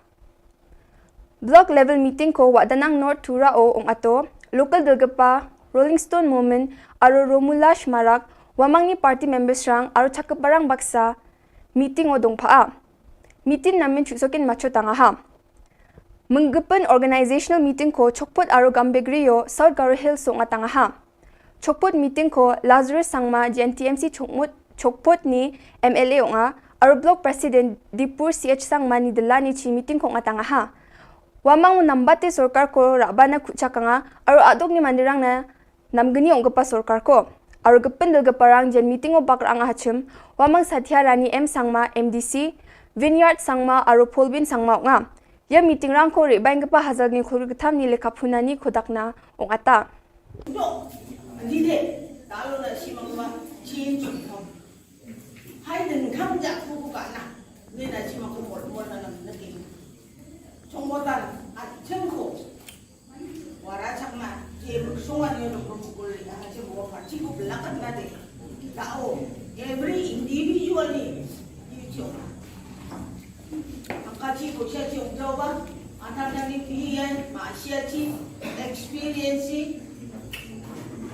Block level meeting ko wadanang North Tura o ato local delgapa Rolling Stone Moment aro Romulash Marak wamang ni party members rang aro chakaparang baksa meeting o dongpaa. Meeting namin chusokin macho tanga ha. Menggepen organizational meeting ko chokpot aro gambe griyo South Garo Hills o tanga ha. Chokpot meeting ko Lazarus Sangma GNTMC chokpot ni MLA o nga aro block president Dipur CH Sangma ni Delani chi meeting ko tanga ha. Wamang nambate sorkar ko rabana kuchaka nga aro adok ni mandirang na namgani ong gapa sorkar ko. Aro gepen del geparang jen meeting o bakrang hachim wamang Satya Rani M Sangma MDC Vineyard Sangma aro Polbin Sangma nga. Ya meeting rang ko rebaing gepa hazal ni khul getam ni lekapunani kodakna ong ata. 또 니네 나로나 심어봐 지인 좀 하이든 감자 부부가 나 내나 심어고 몰라는 느낌 정보단 정코 와라 참마 제목 송아니는 부부를 하지 뭐 같이 불락은 나대 나오 every individually 유죠 아까지 고시아지 옹자오바 아타장이 비엔 마시아지 experience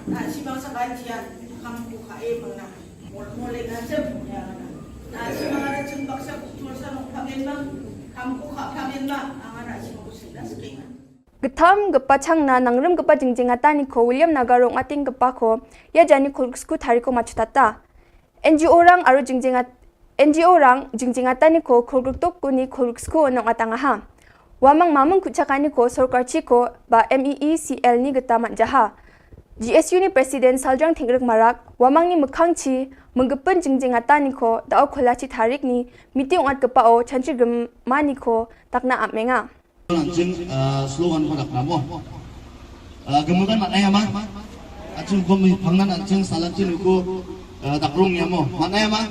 na si bang sa kanjian kampu kae mga mulai ngasem na si mga racun baksa kutul sa nung pamilma kampu ka pamilma ang ana si kusila skinga Getam gepa changna nangrum gepa jingjingata ni ko William Nagarong ating gepa ko ya jani kulsku tariko machutata NGO rang aro jingjingata ni ko kulgtok ko ni kulsku nong atanga ha wamang mamang kuchakani ko sorkar chiko ba MEECL ni getamat jaha GSU ni Presiden Saljang Thingrek Marak wamang ni mukhangchi menggepen jingjingata ni ko dao kholachi tarik ni meeting at kepao chanchi gemma ni ko takna amenga Langsung slogan pada kamu. Kemudian mana ya mah? Acung kami pangan acung salatin uku takrung ya mo. Mana ya mah?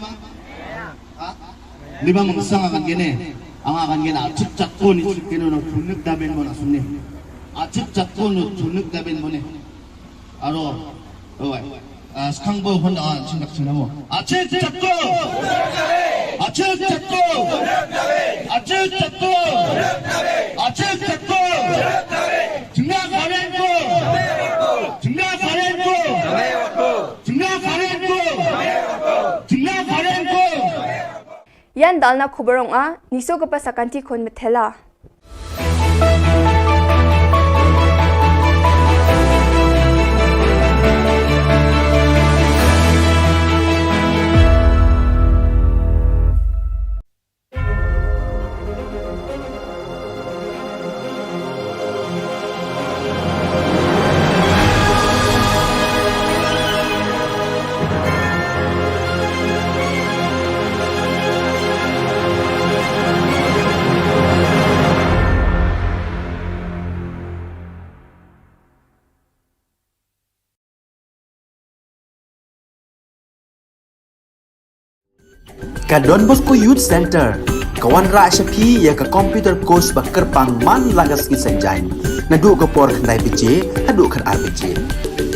Lima mengsang akan gini. Akan gini acuk cakun itu kini no tunik daben mana sunni. Acuk cakun tunik daben mana. Aro, sekarang bawa Honda acung tak cina mo. Acuk cakun. Acuk cakun. Acuk cakun. Acuk cakun. Tengah karenku. Tengah karenku. Tengah karenku. Tengah karenku. Yan dalna kubarong a niso gapa sakanti kon metela Ka Don Bosco Youth Center kawan ra shapi ya ka computer course ba kerpang man lagas ki sanjain nadu ka por khandai piche hadu khan ar piche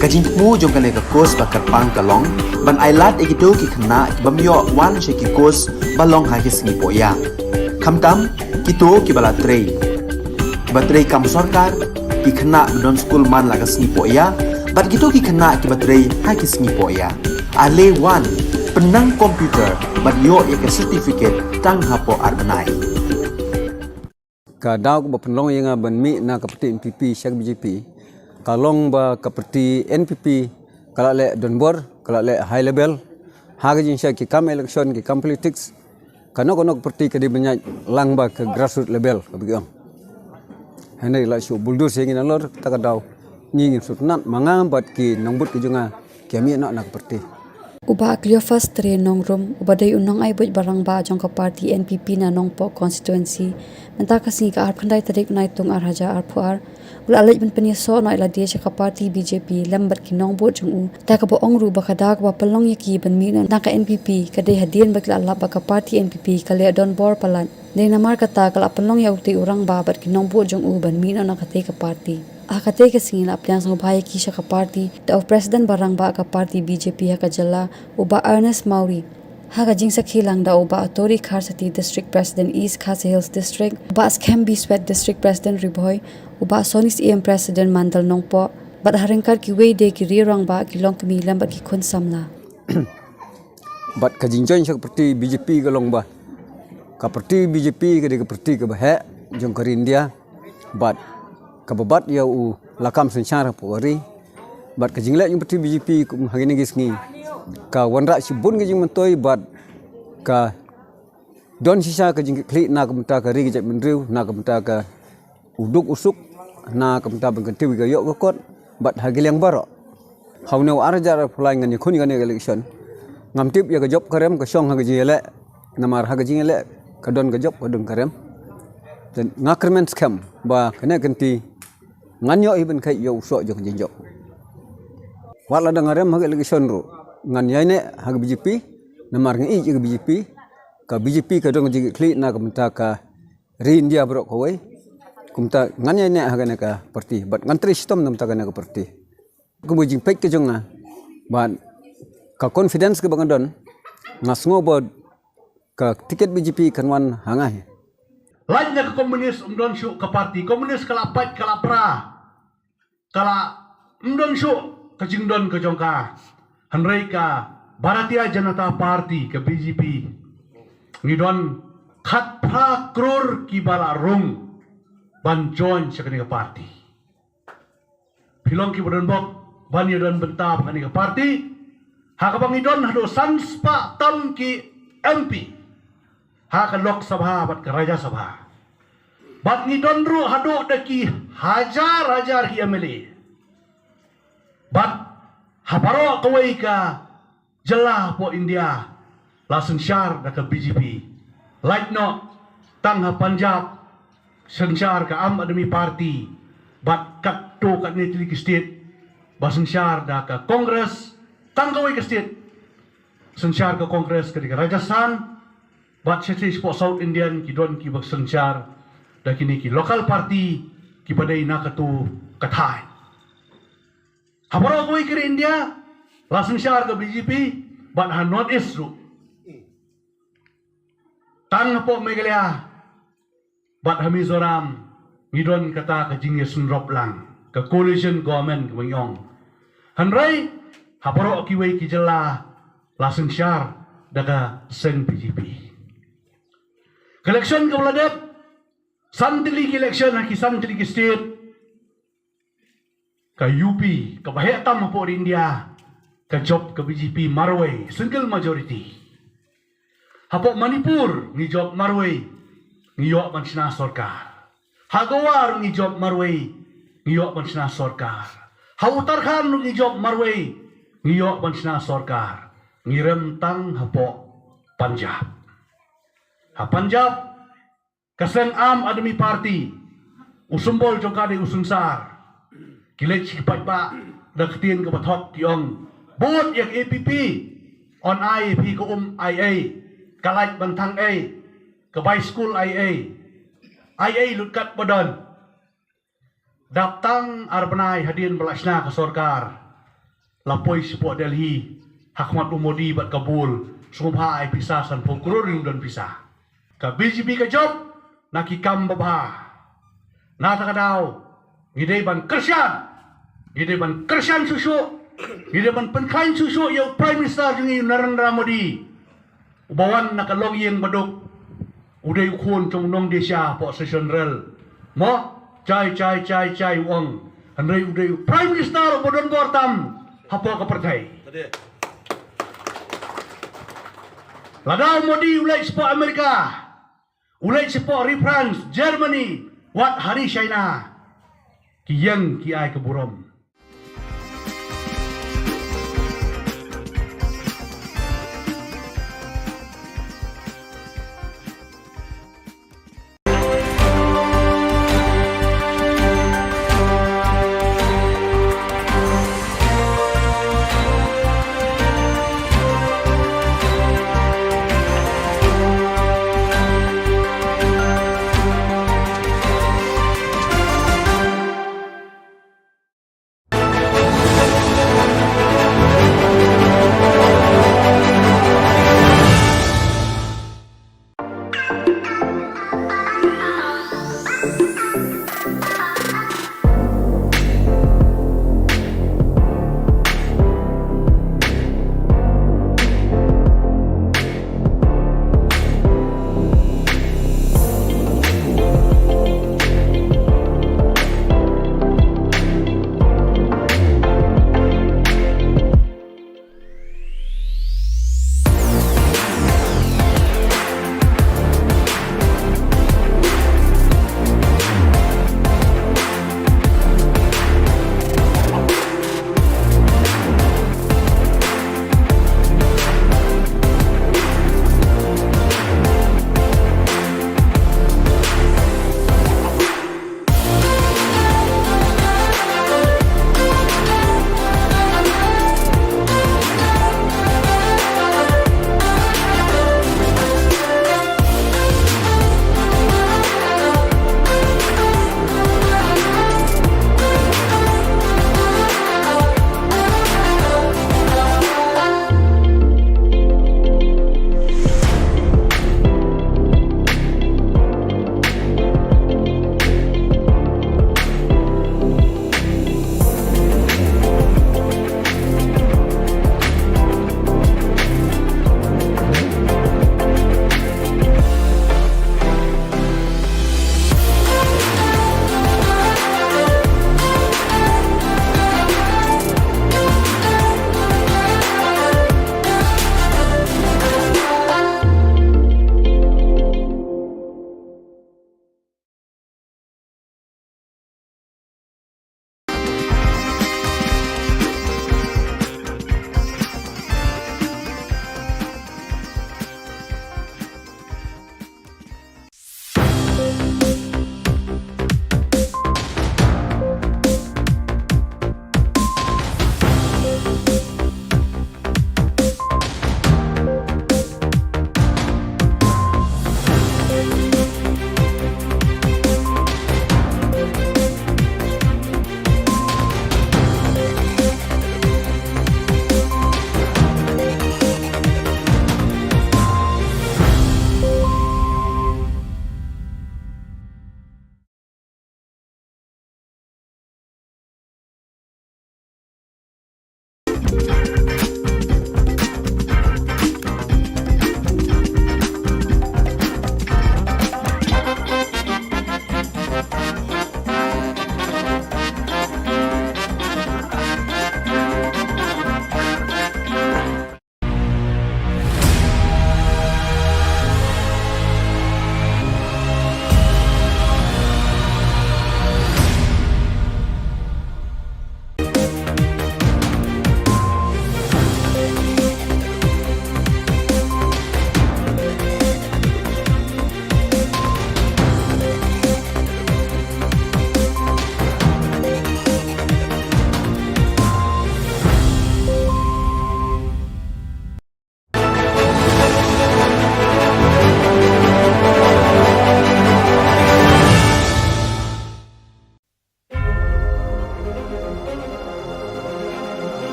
ka jingmu jong ka ka course ba kerpang kalong ban ailat egito ki khna bamyo wan she ki course balong ha ki singi poya khamtam kito ki bala trei batrei kam sarkar ki khna don school man lagas singi poya bat gito ki khna ki batrei ha ki singi poya ale wan penang komputer bagyo ya ke certificate tang hapo arbanai ka daw ba penlong yang ban mi na kapati MPP syak BJP kalong ba kapati NPP kala le donbor kala le high level haga jin syak ki kam election ki kam politics kano parti ka di banyak lang ba ke grassroots level ka bigyong hanai la shu buldur sing in lor ta ka daw ngingin sutnat mangambat ki nangbut ki junga kami nak parti Uba aklio first tre nongrum ubadai unong ay buj barang ba jong ka party NPP na nongpo constituency menta kasi ka arp khandai tarik nai tung arhaja arpuar ula alej ben penia so no ila dia ka party BJP lambat ki nong bo jong u ta ka bo ongru ba kada ka palong yaki ban mi na ka NPP ka dei hadien ba kala ba ka party NPP ka le don bor palan dei namar ka ta kala palong ya uti urang ba bat ki nong bo jong u ban mi na ka te ka party akate ka singila aplyang sang bhai ki ka party ta president barang ba ka party BJP ha ka jalla uba Ernest Mauri ha ka jingsa khilang da uba Tori Kharsati district president East Khasi Hills district uba Skembi Sweat district president Riboy uba Sonis EM president Mandal Nongpo bat haringkar ki wei de ki rirang ba ki long kmi lambat ki khun samla bat ka jingjoin seperti BJP ka long ba ka parti BJP ka de ka parti ka ba he jong ka India bat kababat ya u lakam sensyara pori bat ka jingle yung parti BJP kum hagini gisngi ka wanra sibun ka jing mentoi bat ka don sisa ka jing kli na kamta ka ri jat menriu na kamta ka uduk usuk na kamta ban kanti ka yok kot bat hagil yang baro haune arja fulai ngani khuni ngani election ngamtip ya ka job karem ka song hagaji ele namar hagaji ele ka don ka job ka dun karem dan ngakrmen scam ba kena kanti nganyo iben kai yo so jong jinjo wala dangarem hage lagi sonro ngan yaine hage BJP namar ngi ke BJP ka BJP ka dong jigi kli na kamta ka ri India bro koi kumta ngan yaine hage na ka parti bat ngantri sistem nam ta ka na ka parti kumu jing pek ke jonga ban ka confidence ke bangadon ngasngo bod ka tiket BJP kanwan hangai lainnya ke komunis umdon syuk ke parti komunis kala pat kala pra kala umdon syuk ke jingdon ke jongka hanrei ka Bharatiya Janata Party ke BJP ngidon khat pra kror ki bala rung ban join sekani ke parti pilong ki bodon bok ban yodon bentab kani ke parti ha ka bangidon hado sanspa tam ki MP ha ka Lok Sabha bat ke Raja Sabha bat ni donru hado daki hajar hi MLA bat habaro kawai ka jela po India langsung syar da ke BJP like no tang ha Punjab sensyar ka Am Admi Party bat kat to kat ni Tiliki State basung syar da ke Kongres tang kawai ke state sensyar ke Kongres ke Rajasthan bat sesi po South Indian ki don ki bak sensyar da kini ki local party ki padai na katu kathai habaro koi kiri India langsung syar ke BJP bat ha North East ru tang po Meghalaya bat ha Mizoram ngidon kata ke jingye sunrop lang ke coalition government ke Mengyong hanrai habaro ki wei ki jela langsung syar daga sen BJP election ke Bladep Santili election ki Santili state ke UP ke Bahetam po India ke job ke BJP Marway single majority hapo Manipur ni job Marway ni yok mansina sarkar Hagawar ni job Marway ni yok mansina sarkar ha Uttarakhand ni job Marway ni yok mansina sarkar ni rentang hapo Punjab ha Punjab kaseng Am Admi Party usumbol jongkade usungsar kilek sipat pa daktin ke bathok tiong bot yak APP on IAP ke IA kalait bantang A ke by school IA lutkat badan daptang arbanai hadin belasna ke sorkar lapoi support Delhi Hakmat Umodi bat kabul sumha ai pisah san prokuror dan pisah ke BJP ke job nakikam babha nata kadau ngidai ban kersian susu ngidai ban penkain susu ya prime minister jungi Narendra Modi ubawan nakalong yang baduk udai ukun trong nong desya po session rel mo chai wong hanrei udai prime minister bodon bortam hapo ka partai ladau Modi ulai support Amerika ulai support France, Germany, wat hari China, kiyang kiai keburom.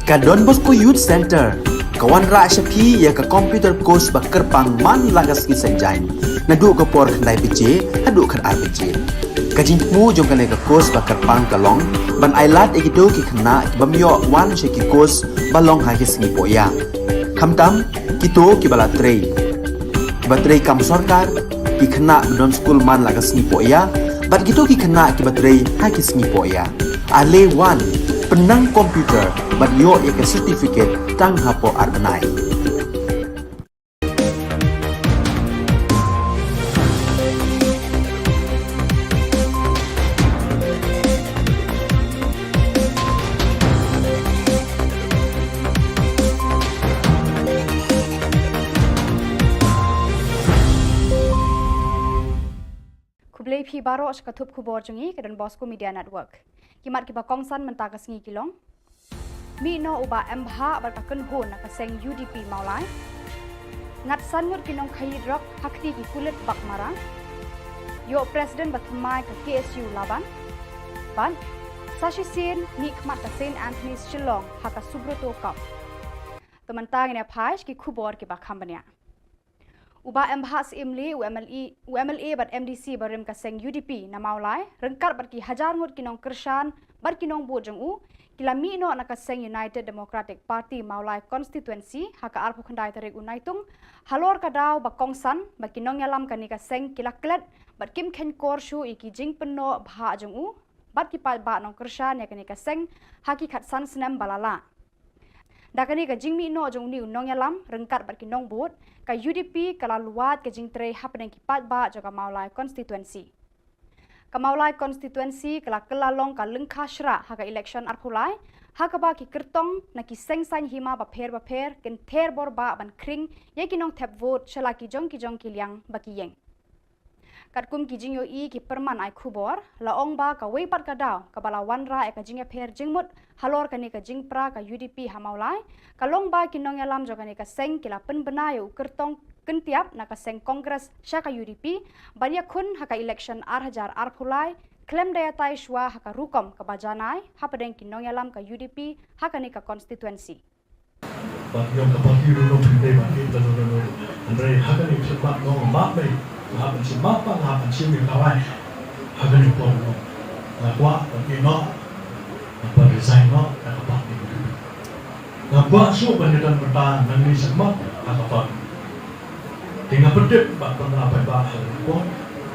Ka Don Bosco Youth Center kawan ra shapi ya ka computer course ba kerpang man lagas ki senjain nadu ka por khandai pije hadu khan RPG ka jingmu jong kan ka course ba kerpang kalong ban ailat egido ki khna bamyo wan she ki course balong ha ki singi poya khamtam kito ki bala trei batrei kam sarkar ki khna don school man lagas singi poya bat gitu ki khna ki batrei ha ki singi poya ale wan penang komputer bat yo ya ke certificate tang hapo arbenai Kublai phi baro shkathup khubor jungi kedan Bosco Media Network. Kimat kiba kongsan mentaka sengi kilong. Mi no uba mbha bar ka kun hon ka seng UDP maulai. Ngat sanur kinong khayid rok hakti ki kulit bak marang. Yo president batmai ka KSU laban. Ban Sashi Sin ni khmat ka St Anthony's Shillong haka subroto kap. Temantang ina phaish ki khubor ki ba khambania. Uba mbhas imli UMLA bat MDC barim ka seng UDP na maulai rengkar bat ki hajar ngut kinong kershan bat kinong bojong u kilami no na ka seng United Democratic Party maulai constituency haka arpu khandai tarik unaitung halor ka daw ba kongsan bat kinong yalam kani ka seng kilaklet bat kim khen kor shu iki jing penno bha jong u bat ki pal ba nong kershan ya kani ka seng haki khat san snem balala dakani ka jingmi no jong ni unong yalam rengkat bat kinong bot ka UDP kala luat ka jingtre hapneng ki pat ba joka maulai constituency ka maulai constituency kala kelalong ka lengkha shra haka election arphulai haka ba ki kertong na ki sengsan hima ba pher ken ther bor ba ban kring ye kinong thep vote chala ki jong ki liang ba ki yeng katkum ki jingyo I ki perman ai khubor la ong ba ka wei pat ka daw ka bala wanra e ka jingya pher jingmut halor ka ni ka jingpra ka UDP hamaulai ka long ba kinong yalam joka ni ka seng kila pen benayo kertong kentiap na ka seng kongres sha ka UDP banya khun haka election arhajar arphulai klem daya tai shwa haka rukom ka bajanai hapadeng kinong yalam ka UDP haka ni ka constituency yung kapatid no pinday ba ito no andre hagani sepak no map bay hapan si mapa hapan si mi kawai hagani po no kwa no apa design no kapatid na kwa so banditan bertahan nang ni semak kapatid tinggal pedit ba penapa ba ko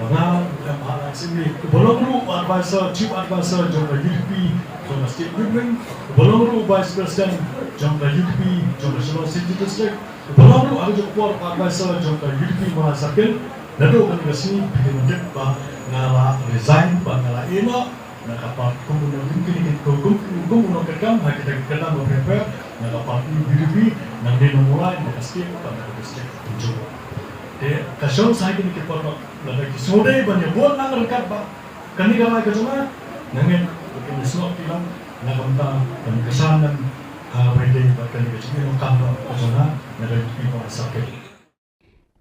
Pengal, yang sini belum lu advisor, chief advisor jumlah UDP, jumlah state government, belum lu vice president jumlah UDP, jumlah Shillong City District, belum lu ada jumlah advisor jumlah UDP merasakan, lalu kan ke sini bikin bah ngala resign, bah ngala eno, nak apa kemudian kemudian kerjam, kita kerjam berprepare, nak apa UDP, nanti nomulai nak state, nak district tunjuk. Kasih saya kini kita lagi sore banyak buat nang rekat ba kani gamai kacuma nangin bikin slot tilang nak konta dan kesanan berdei ba kani kacuma no kamera kacuma nak di sakit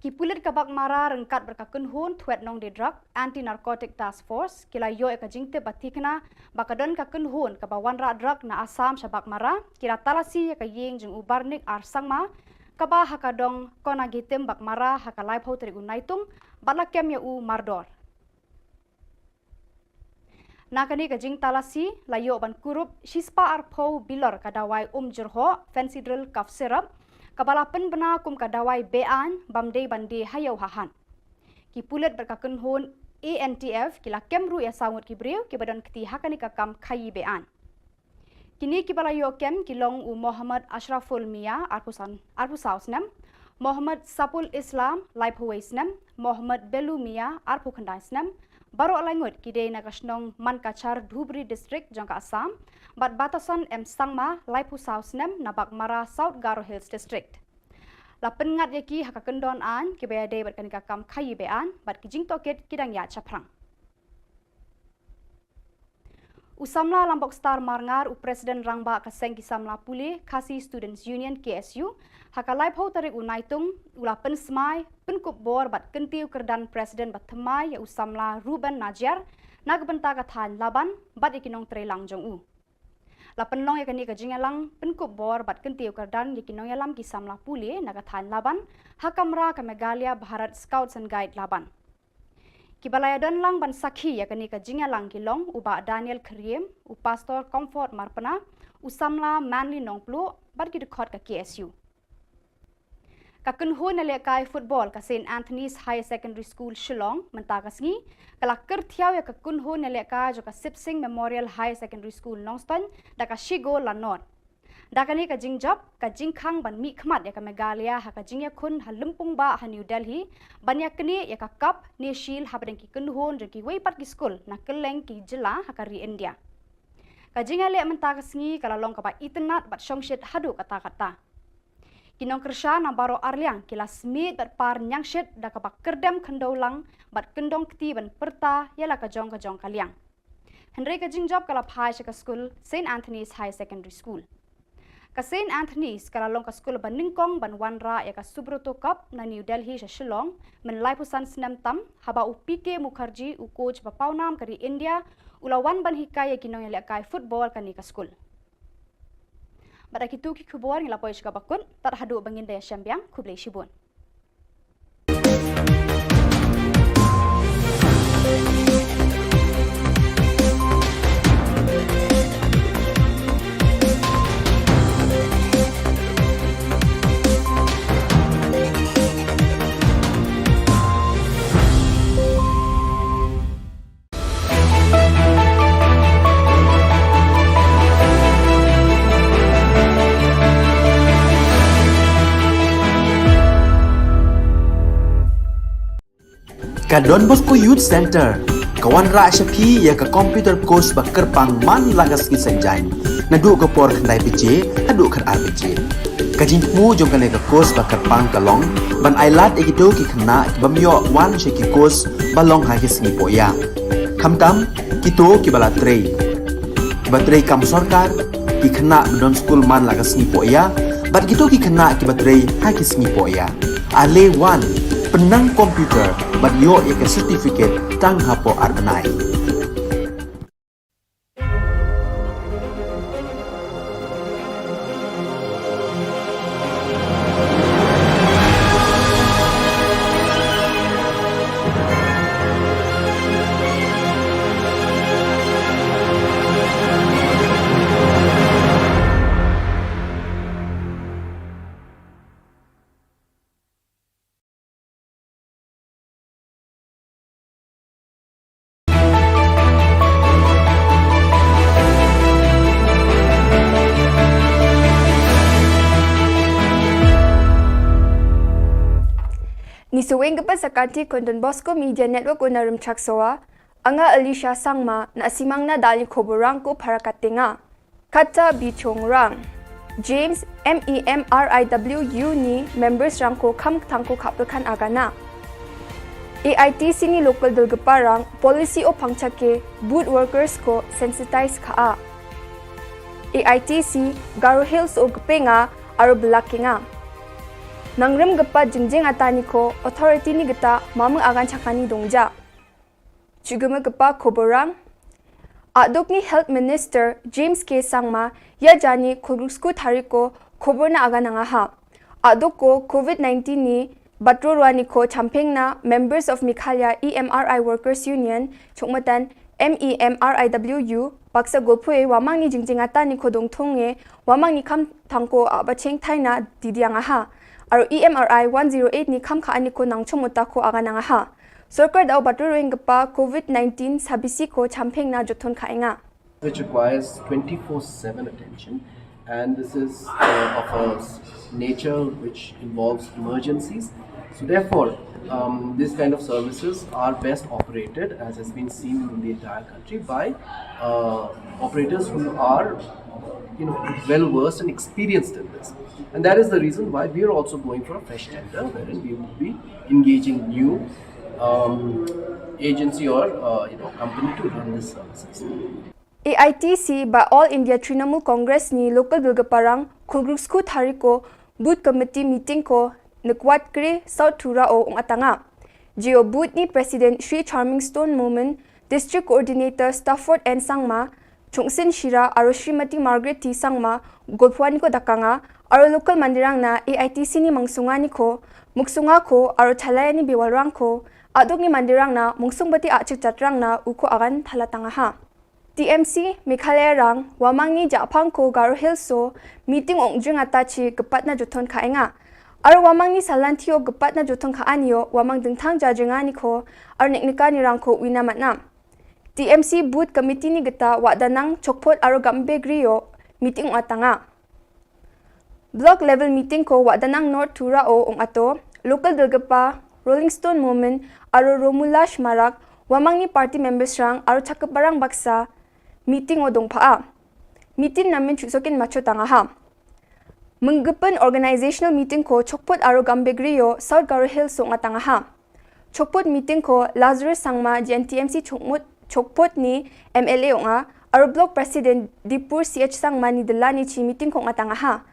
Kipulit kabak mara rengkat berkakun hun tuet nong de drug anti narcotic task force kila yo eka jingte batikna bakadon kakun hun kabawan ra drug na asam shabak mara kira talasi eka yeng jeng ubarnik arsangma kaba hakadong kona gitem bak mara hakalai phau teri unaitung balakem ya u mardor nakani ka jing talasi layo ban kurup shispa arpho bilor kadawai jerho fancy drill cough syrup kabalapan bena kum kadawai bean bamdei bandi hayau hahan kipulet berkakun hun ANTF kila kemru ya sangut kibriu kibadan keti hakani kakam khayi bean kini kibalayo kem kilong u Muhammad Ashraful Mia arpusausnem Muhammad Sapul Islam laiphuwaisnem Muhammad Belu Mia arpukhandaisnem Baro alangut kidei nakasnong Mankachar Dhubri district jangka Assam bat batasan Sangma Laipu Sausnem nabak mara South Garo Hills district. Lapen ngat yaki hakakendon an kibaya dei bat kanika kam khayi bean bat kijing toket kidang ya chaprang. Usamla Lambok Star Marngar u Presiden Rangba Kaseng Kisamla Puli Kasi Students Union KSU hakalai phau tarik unaitung ulapen smai penkup bor bat kentiu kerdan Presiden bat themai ya usamla Ruben Najar nagbenta kathan laban bat ikinong trelang jong u lapen long yakani ka jingalang penkup bor bat kentiu kerdan ikinong yalam Kisamla Puli nagathan laban hakamra ka Megalia Bharat Scouts and Guide laban Kibalaya don lang ban sakhi yakani ka jingalang kilong uba Daniel Kriem u Pastor Comfort Marpana usamla Manly Nongplu bat kidkhot ka KSU Kakun hun nalekai football ka St Anthony's High Secondary School Shillong mentakasngi kalakir thiaw ya kakun hun nalekai jo ka Sipsing Memorial High Secondary School Nongston da ka Shigo Lanor dakani ka jingjap ka jingkhang ban mi khmat ya ka Megalia ha ka jingya khun halumpung ba ha New Delhi banya kni ya ka kap ni shil ha badeng ki kun hun jo ki wei pat ki school na Khubor Na Ka Jylla ha ka ri India ka jingale mentakasngi kala long ka ba itnat bat shongshit hadu kata-kata Kinong kersha na baro arliang kila smit bat par nyangshit da kabak kerdem kendaulang bat kendong kti ban perta yala kajong kaliang. Henry ka jingjab kala phai ka school St Anthony's High Secondary School. Ka St Anthony's kala long ka school ban ningkong ban wanra ya ka Subroto Cup na New Delhi sa Shillong men laipusan snem tam haba u PK Mukherjee u coach bapawnam kari India ulawan ban hikay kinong yala kai football kani ka school. Pada kitu ki khubor ngila poish ka bakun tar hadu bangin daya syambiang kublai shibun. Ka Don Bosco Youth Center kawan ra shapi ya ka computer course bakar pang man lagas ki sanjai nadu ka por khandai bije hadu khar ar bije ka jingmu jong ka course bakar pang kalong ban ailat ekito ki khna bamyo wan she ki course balong ha ki singi poya khamtam kito ki bala trei batrei kam sarkar ki khna don school man lagas ni poya bat kito ki khna ki batrei ha ki singi poya ale wan penang komputer bat yo eka certificate tang hapo arnai Nisuwing ka pa sa kanti kon Don Bosco Media Network unarum chaksoa, anga Alicia Sangma na asimang na daling koborang ko para katinga. Kata Bichong Rang, James MEMRIWU ni members rang ko kam tangko kapilkan agana. AITC ni local dalgaparang policy o pangchake boot workers ko sensitize ka. AITC Garo Hills o gpenga aro blaki nga. nangrem gepa jengjeng atani ko authority ni geta mamang agan chakani dongja. Chuguma gepa khoborang Adok ni Health Minister James K. Sangma ya jani khulgrusku thariko khobor na aga nanga ha. Adok ko COVID-19 ni batrorwani ko champengna members of Mikhalya EMRI Workers Union chokmatan MEMRIWU baksa golpue wamang ni jingjingata ni khodong thonge wamang ni kham thangko abacheng thaina didianga ha. Aro EMRI 108 ni kham kha ani ko nangchomota ko aga nanga ha. Sarkar daw batrorwing gapa COVID-19 sabisi ko champengna jothon khainga. Which requires 24/7 attention, and this is of a nature which involves emergencies. So therefore, this kind of services are best operated, as has been seen in the entire country, by operators who are, well versed and experienced in this. And that is the reason why we are also going for a fresh tender, wherein we will be engaging new agency or company to run these services. AITC by All India Trinamool Congress ni local bilgaparang khulgrusku thariko booth committee meeting ko nakwat kre South Thura o atanga. Geo booth ni President Sri Charming Stone Moment, District Coordinator Stafford N Sangma, Chungsin Shira aro Srimati Margaret T Sangma golpwani ko dakanga aro local mandirang na AITC ni mangsunga ni ko muksunga ko aro chalaya ni biwalrang ko adok ni mandirang na mungsungbati achik chatrang na uko agan thalatanga ha. TMC Mikhalaya rang wamang ni Japang ko Garo Hills so meeting ongjung atachi gepat na jothon khainga. Aro wamang ni salantio gepat na jothon khaanio wamang dengthang jajengani ko aro neknika ni rang ko winamatna. TMC booth committee ni geta wadanang chokpot aro gambe griyo meeting atanga. Block level meeting ko wadanang North Thura o ato local dilgapa Rolling Stone Moment aro Romulash Marak wamang ni party members rang aro chakaparang baksa meeting o dongpaa. Meeting namin chusokin macho tanga ha. Menggepen organizational meeting ko chokpot aro gambegriyo South Garo Hills so tanga ha. Chokpot meeting ko Lazarus Sangma GNTMC chokpot ni MLA nga aro block president Dipur CH Sangma ni delani chi meeting ko tanga ha.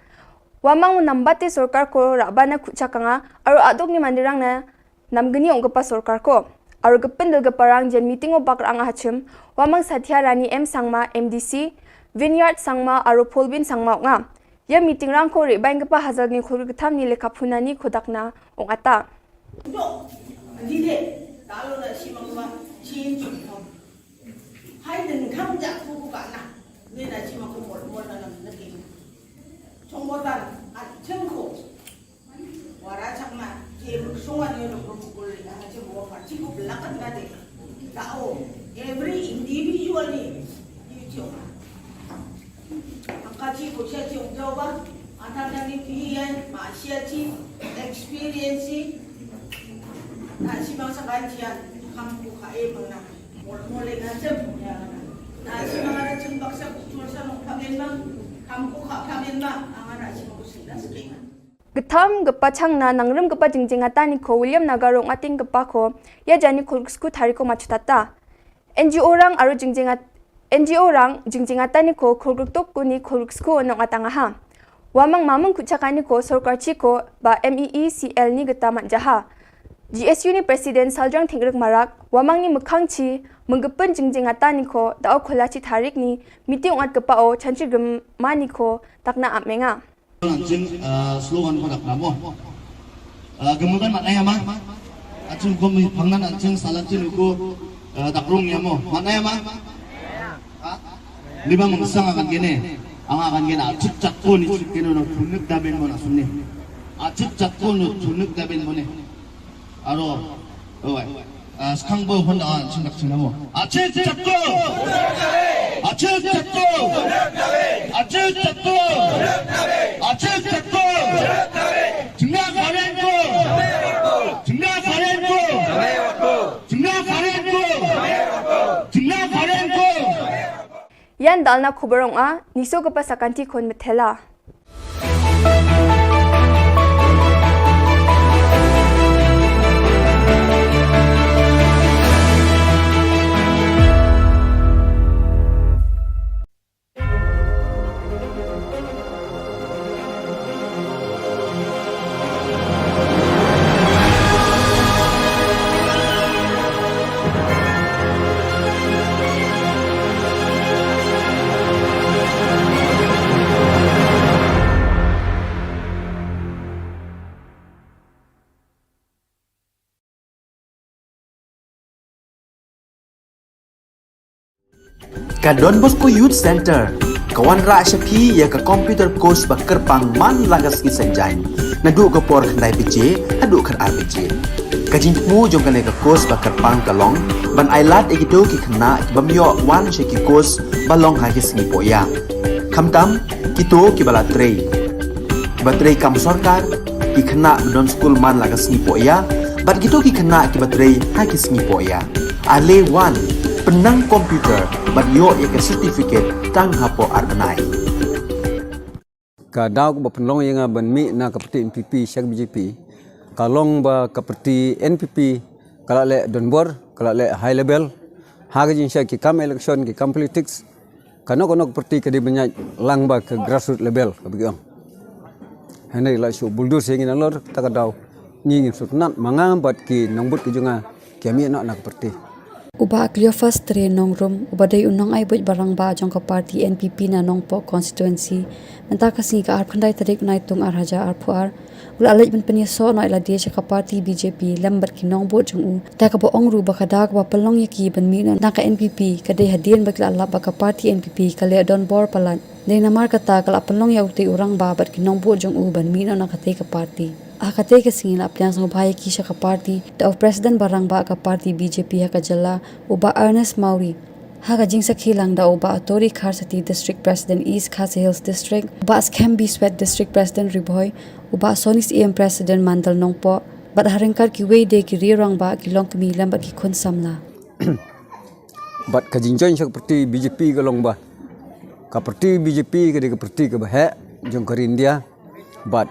Wamang nambate sorkar ko rabana kuchakanga aro adok ni mandirang na namgani ongpa sorkar ko. Aro gepen dilgaparang jen meeting o bakrang hachim wamang Satya Rani M Sangma MDC Vineyard Sangma aro Polbin Sangma nga ya meeting rang ko rebaing gapa hazal ni khulgtham ni lekhaphunani khodakna ongata do dile talo na simangwa chin chum haiden khamja ku ka na ne na simangko mol na na ke chongbodan a chengko wara chakma every individual experience Getham gepa changna nangrem gepa jingjingata ni ko William Nagarong ating gepa ko ya jani khulgrusku thariko machutata. NGO rang jingjingata ni ko khulgruktok ko ni khulgrusku onong atanga ha. Wamang mamang kuchakani ko sarkar chi ko ba MEECL ni geta manjaha. GSU ni President Saljang Thingrek Marak wamang ni mukhang chi menggepen jingjingata ni ko dao kholachi tharik ni meeting ongat gepa o chanchi gemma ni ko takna amenga. Anjing slogan pada kamu. Kemudian maknanya mah, anjing kami pangnan anjing salatin uku takrung ya mo. Maknanya mah, lima mengsang akan gini, akan gini acik cakun itu kini no tunik daben mana sunni, acik cakun tunik daben mana, aro, sekarang bawa honda anjing tak cina mo, acik cakun, acik cakun, acik cakun. Aceh Cakul, Jengah Karenku, Jengah Karenku, Jengah Karenku, Jengah Karenku. Yan dalna kubarong a niso kapasakanti kon metela. Ka Don Bosco Youth Center, kawan ra syapi ya ka computer course ba kerpang man lagas ki senjain. Nadu ka por khandai PJ, adu kan RPG. Kajin mu jong kan ka course ba kerpang kalong, ban ailat egido ki khna ki bamyo wan ki course balong ha ki sngi poya. Khamtam kito ki bala trei. Batrei kam sarkar ki khna don school man lagas sngi poya, bat gitu ki khna ki batrei ha ki sngi poya. Ale wan penang komputer bat yo ya ke certificate tang hapo arbenai. Ka daw ko ba penlong yang ban mi na kapati NPP syak BJP. Kalong ba kapati NPP kala le donbor kala le high level haga jin syak ki kam election ki kam politics kano kapati ka di banyak lang ba ke grassroots level ka bigang. Hanai la su buldur singin alor ta ka daw ni sutnat mangambat ki nangbut ki junga kami nak kapati. Uba aklio first tre nongrum ubaday unong ay buj barang ba jong ka party NPP na nongpo constituency nanta kasi ka arpandai tarik na itong arhaja arpuar ula alaj ban paniso no ila dia ka party BJP lambat ki nongbo jong u ta ka bo ongru ba kada ka palong yaki ban mi na ka NPP kadai hadien ba kala ba ka party NPP kale don bor palan de namar kata kala palong ya uti urang ba bat ki nongbo jong u ban mi na ka te ka party akate ke singila aplyang sang bhai ki ka party the president barang ba ka party BJP ha ka jalla uba Ernest Mauri ha ka jingsa khilang da uba Tori Kharsati district president East Khasi Hills district uba Skembi Sweat district president Riboy uba Sonis EM president Mandal Nongpo bat haringkar ki wei de ki rirang ba ki long kmi lambat ki khun samla Bat ka jinjoin sak parti BJP ka long ba ka parti BJP ka de ka parti ka ba he jong ka India bat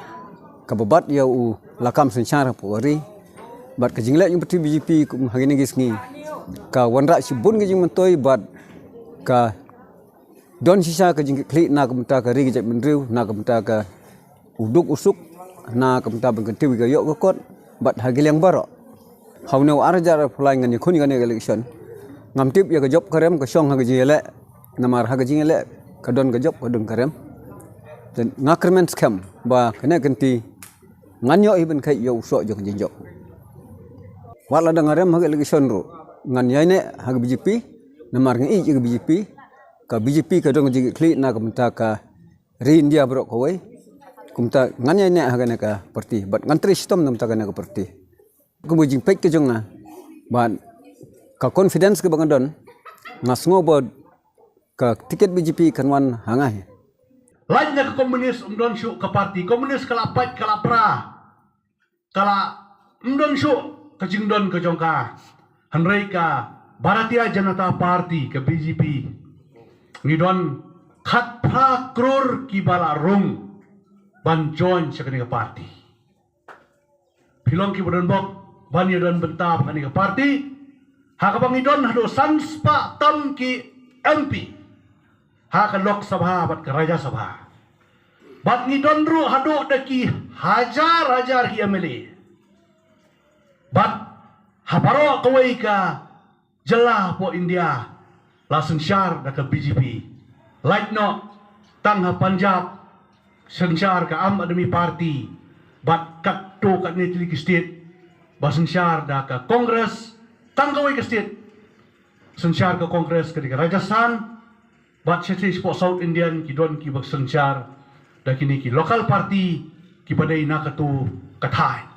kababat ya u lakam sensyara pori bat ka jingle yung parti BJP kum hagini gisngi ka wanra sibun ka jing mentoi bat ka don sisa ka jing kli na kamta ka ri jat menriu na kamta ka uduk usuk na kamta bangkenti ga yok kot bat hagil yang baro haune arjar fulai ngani khuni ngani election ngamtip ya ka job karem ka song hagaji ele namar hagaji ele ka don ka job ka don karem dan ngakrmen scam ba kena genti nganyo iben kai yo so jong jinjo wala dangarem hage lagi sonro ngan yaine hage BJP namar ngi ke BJP ka BJP ka dong jigi kli na kamta ka ri India bro ko wai kumta ngan yaine hage na ka parti bat ngantri sistem nam ta ka na ka parti ku bujing pek ke jonga ban ka confidence ke bangadon ngasngo bod ka tiket BJP kanwan hangah Lainnya ke komunis umdon syuk ke parti komunis kala pat kala pra kala umdon syuk ke jingdon ke jongka hanrei ka Bharatiya Janata Party ke BJP ngidon khat pra kror ki bala rung ban join sekani ke parti pilong ki bodon bok ban yodon bentab kani ke parti ha ka bangidon hado sanspa tam ki MP ha ka Lok Sabha bat ke Raja Sabha bat ngidon ru hado daki hajar hi MLA bat haparo kawai ka jela po India langsung syar da ke BJP like no tang ha Punjab sensyar ka Am Admi Party bat kat to kat ni tili state ba sensyar da ke Kongres tang kawai ke state sensyar ke Kongres ke Rajasthan bat sesi po South Indian ki don ki bak sensyar da kini ki local party ki padai na katu kathai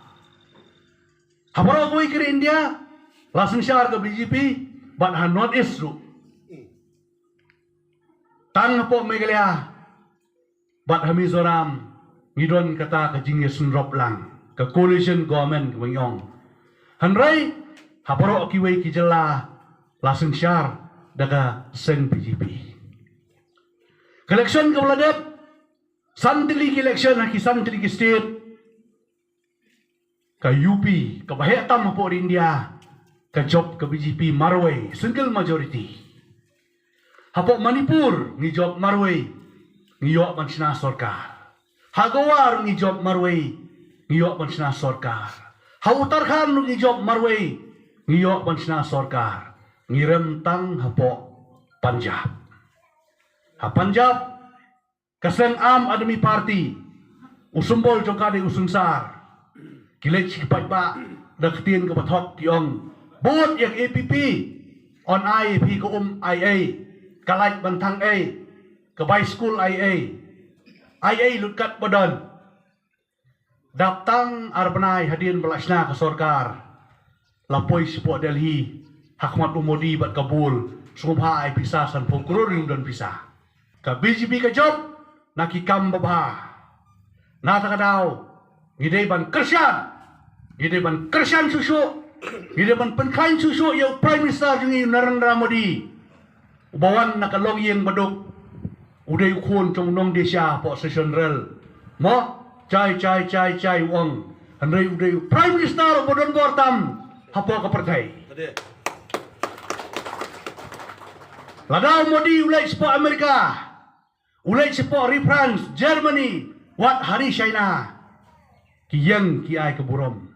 habara koi kiri India langsung syar ke BJP bat ha North East ru tang po Meghalaya bat ha Mizoram ngidon kata ke jingye sunrop lang ke coalition government ke Wengyong hanrai habara ki wei ki jela langsung syar daga sen BJP election ke Baladep santili ki election ha ki santili ki state ka UP ka Bahetam po India ka job ka BJP Marway single majority hapo Manipur ni job Marway ni yo man sina sarkar Hagawar ni job Marway ni yo man sina sarkar ha Uttarakhand ni job Marway ni yo man sina sarkar ni rentang hapo Punjab ha Punjab kaseng Am Admi Party usumbol jokade usungsar kilech kipat ba daktin ke bathok tiong bot yang APP on IAP ko IA kalai bantang ke by school IA lutkat badan daptang arbanai hadirin belasna ke sorkar lapoi sipok Delhi hakmat umodi bat kabul sumha ai pisah san pungkurur dan pisah ka BGP ka job nakikam babha na takadau ngidei ban kersian susu ngidei ban penkain susu yo prime minister jungi Narendra Modi ubawan nakalong yang baduk udai ukun trong nong desya po session rel mo chai wong andai udai prime minister bodon bortam hapo ka partai ladau Modi ulai sepo Amerika ulai sepo France Germany wat hari China kiyang kiai keburom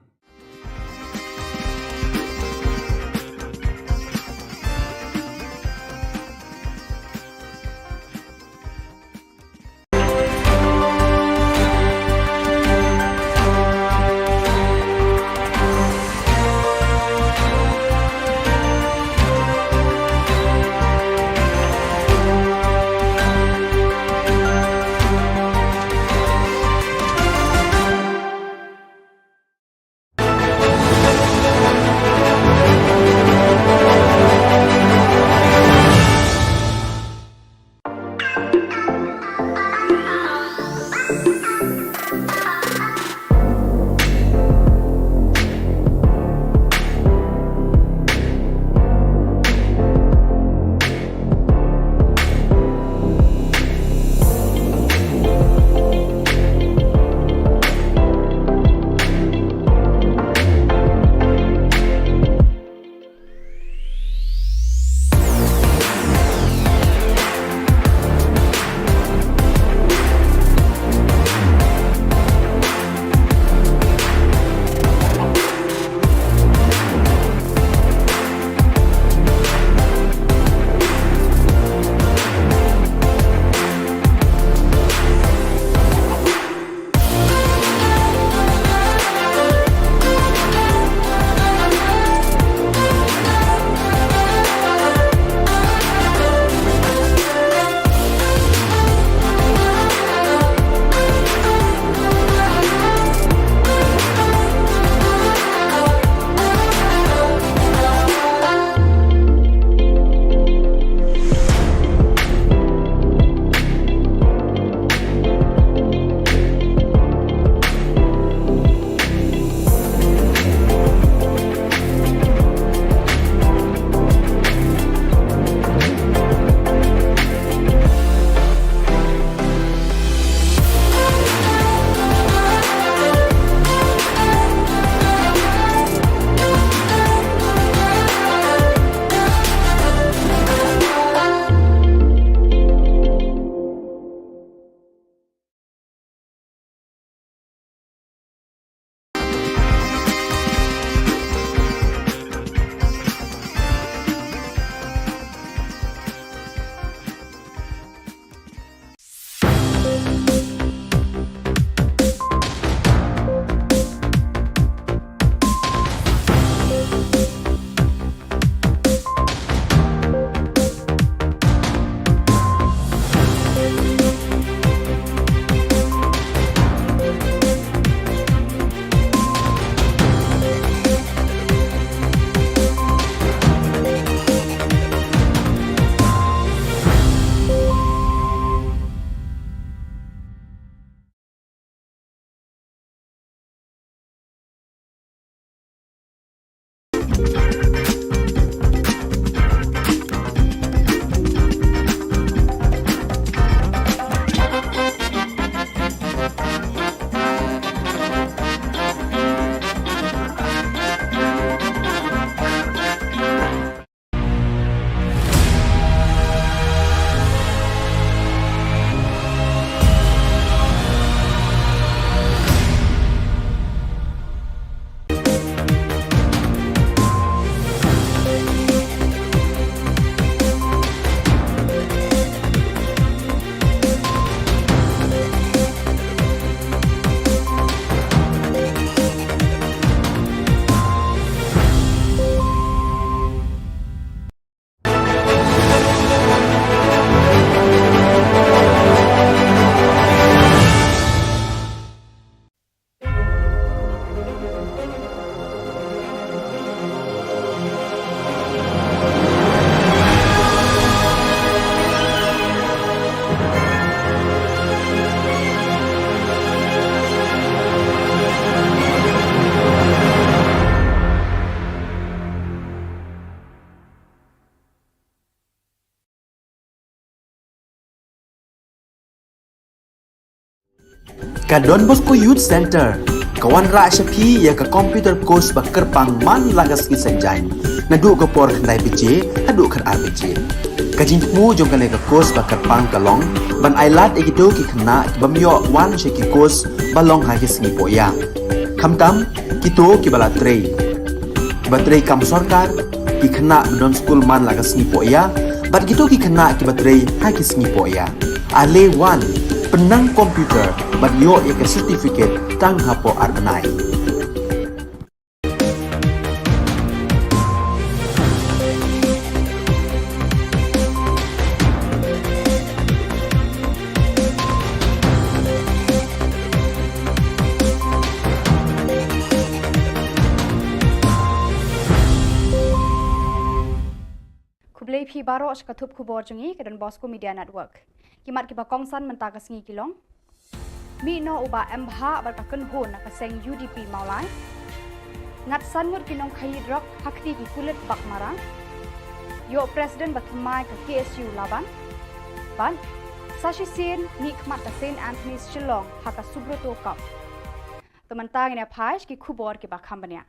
Ka Don Bosco Youth Center kawan ra shapi ya ka computer course ba kerpang man lagas ki senjain na du ka por khandai pije hadu khan RPG ka jingmu jong ka ka course ba kerpang kalong ban ailat egido ki khna ki bamyo wan she ki course balong ha ki sngi poya khamtam kito ki bala trei batrei kam sarkar ki khna don school man lagas sngi poya bat gitu ki khna ki batrei ha ki sngi poya ale wan penang komputer bat yo ya ka certificate tang hapo arbenai Kublai phi baro ashkathup khubor jungi kedan Bosco Media Network. Kimat kiba kongsan mentaka sengi kilong. Mi no uba embha bertakun hon nak seng UDP maulai. Ngat sangut kinong khayid rok hakti ki kulit bak marang. Yo Presiden batmai ke KSU laban. Ban Sashi Sin ni khmat ka St Anthony's Shillong haka Subroto Cup. Temantang ni phaish ki khubor ki bakhambania.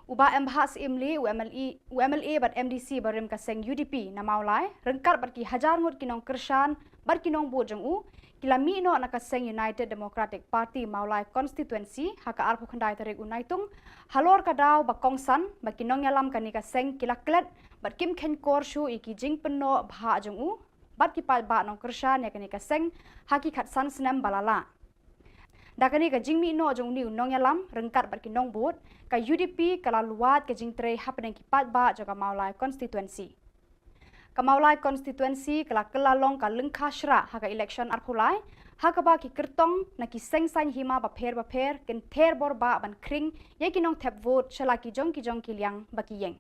Uba embhas imli UMLA bat MDC barim ka seng UDP na maulai rengkar bat ki hajar ngut kinong kershan bat kinong bojong u kilami no na ka seng United Democratic Party maulai constituency haka arpu khandai tarik unaitung halor ka daw ba kongsan ba kinong yalam kani ka seng kilaklet bat kim khen korshu iki jing penno bha jong u bat ki pa ba nong kershan ya kani ka seng haki khat san snam balala dakani ka jingmi no jong ni unong yalam rengkat bat kinong bot ka UDP kala luat ka jingtre hapneng ki pat ba jaga maulai constituency ka maulai constituency kala long ka lengkha shra haka election arkhulai haka ba ki kertong na ki sengsan hima ba pher ken ther bor ba ban kring ye kinong thep vote chala ki jong ki liang ba ki yeng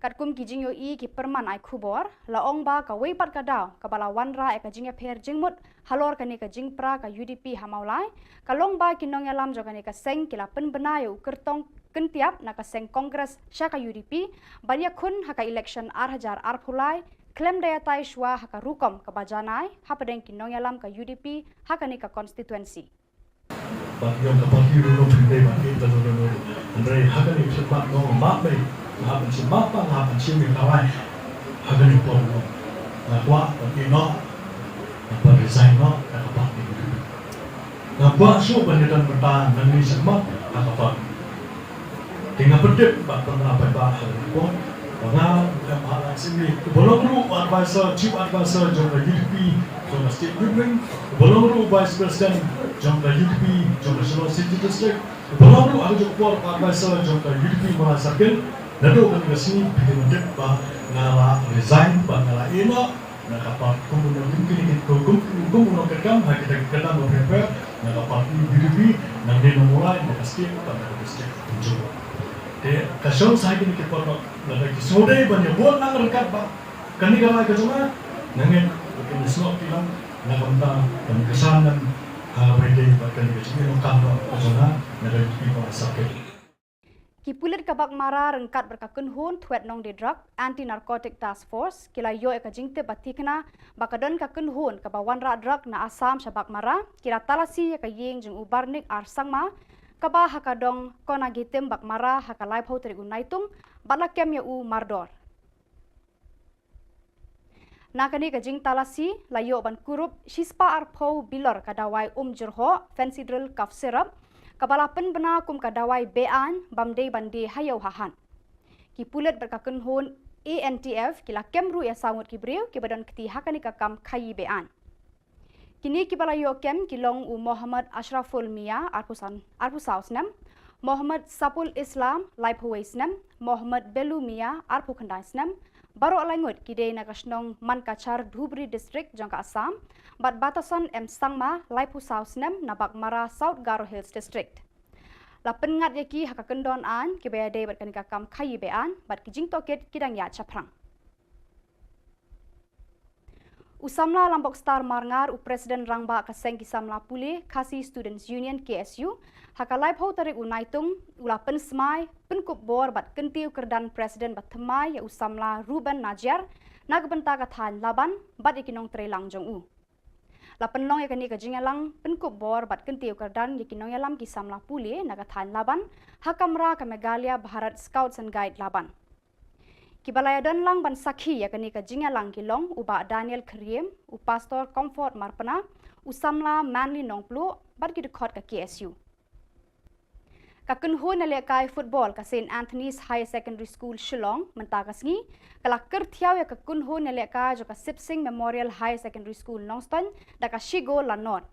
katkum ki jingyo I ki perman ai khubor laong ba ka weipat ka daw ka bala wanra e ka jingya pher jingmut halor ka ni ka jingpra ka UDP hamaulai ka long ba kinong yalam joga ni ka seng kila penbena yu kertong kentiap na ka seng kongres syaka UDP banya khun haka election arhajar arphulai klem daya tai shwa haka rukom ka bajanai hapadeng kinong yalam ka UDP haka ni ka constituency Yung kapag hirulong pinday ba ito no Andre hagani sepak no mapay hapan si mapa hapan si mi kawai hagani po no na kwa pag ino na resign no kapag ni na kwa so banyadan bertahan nang ni sama kapag tinggal pedek ba pernah ba ko Pengal, yang sini, belum lu advisor, chief advisor, jumlah UDP, jumlah state government, belum lu vice president, jumlah UDP, jumlah Shillong City District, belum lu ada jumlah advisor, jumlah UDP merasakan, lalu kan ke sini bikin menjadi bah ngala resign, bah ngala ina, nak apa kemudian mungkin kemudian kerjam, kita kerjam berprepare, nak apa UDP, nak dia mulai, nak state, pada district tunjuk. Kasong saya kini kita lagi sore banyak buat nang rekat ba kani kalau ke cuma nangin kini semua bilang nak benda dan kesanan benda bahkan ke sini lokal cuma nak people sakit Kipulit kabak mara rengkat berkakun hun tuet nong di drug anti narcotic task force kila yo eka jingte batikna bakadon kakun hun kabawan ra drug na asam sabak mara kira talasi eka yeng jeng ubarnik arsangma kaba hakadong kona gitem bak mara haka live ho tri unaitung balakem ya u mardor nakani ka jing talasi layo ban kurup shispa arpo bilor kadawai jurho fancy drill cough syrup kabala penbena kum kadawai bean bamdei bande hayau hahan ki pulet berkakun hun ANTF kila kemru ya sangut kibriu kibadon keti hakani ka kam khayi bean Kini kibala yokem kilong u Muhammad Ashraful Mia arpusausnem, Muhammad Sapul Islam laiphuwaisnem, Muhammad Belu Mia arpukhandaisnem, baro langut kidei nakasnong Mankachar Dhubri District jangka Assam, bat batasan Sangma laiphusausnem nabak mara South Garo Hills District. Lapen ngat yaki hakakendon an kibayade bat kanika kam khayi bean bat kijing toket kidang ya chaprang. Usamla Lambok Star Marngar u Presiden Rangba kaseng kisamla pulih Kasi Students Union KSU haka live ho tarik unaitung ula pensmai penkup bor bat kentiu kerdan Presiden bat themai ya usamla Ruben Najar nagbenta kathan laban bat ikinong trelang jong u La penlong yakani ka jingalang penkup bor bat kentiu kardan yakinong yalam ki samla pule naga than laban hakamra ka Megalia Bharat Scouts and Guide laban. Kibalaya dan lang ban sakhi yakani ka jingalang kilong uba Daniel Kriem u pastor Comfort Marpana u samla Manly Nongplu bat ki dekhot ka KSU. Ka kunho na lekai football ka St Anthony's High Secondary School Shillong mentakas ngi kala kerthiaw ya ka kunho na lekai jo ka Sipsing Memorial High Secondary School Nongston da ka Shigo Lanot.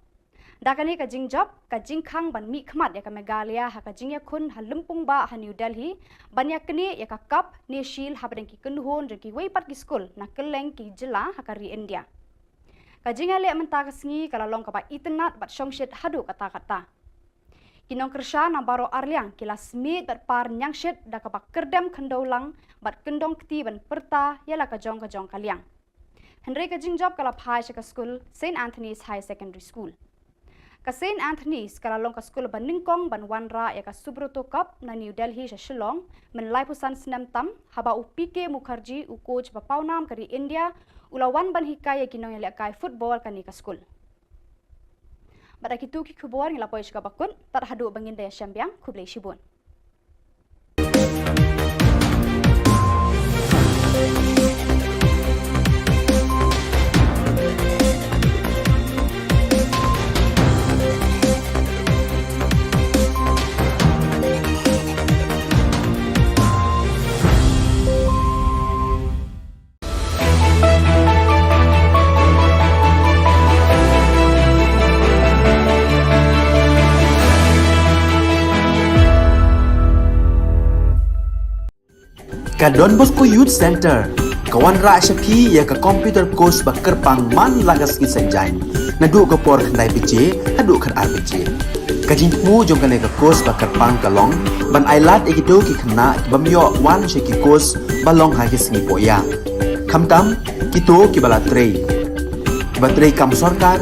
Da kani ka jingjap ka jingkhang ban mi khmat ya ka Megalia ha ka jingya khun ha Lumpung ba ha New Delhi banyak kini ya ka cup ne shil ha badeng ki kunho jo ki weipat ki school na keleng ki jilla ha ka ri India. Ka jingya le mentakas ngi kala long ka ba itnat bat shongshit hadu kata-kata. Kinong kersha na baro arliang kila smit bat par nyangshit da ka kerdem kendaulang bat kendong kti ban perta yala ka jong kaliang. Henry ka jingjab kala phai ka school St Anthony's High Secondary School. Ka St Anthony's kala long ka school ban ningkong ban wanra ya ka Subroto Cup na New Delhi sa Shillong men laipusan senam tam haba u PK Mukherjee u coach ba paunam kari India ulawan ban hikaya kinong ya kai football kani ka school. Pada kitu ki khubor ngila poish ka bakun tar hadu bangin daya syambiang kublai shibun. Ka Don Bosco Youth Center kawan ra shapi ya ka computer course ba kerpang man lagas ki sanjain nadu ka por khandai pije hadu khan RPG ka jingmu jong kane ka course ba kerpang kalong ban ailat egido ki khna bamyo wan she ki course balong ha ki sngi poya khamtam kito ki bala trei ba trei kam sarkar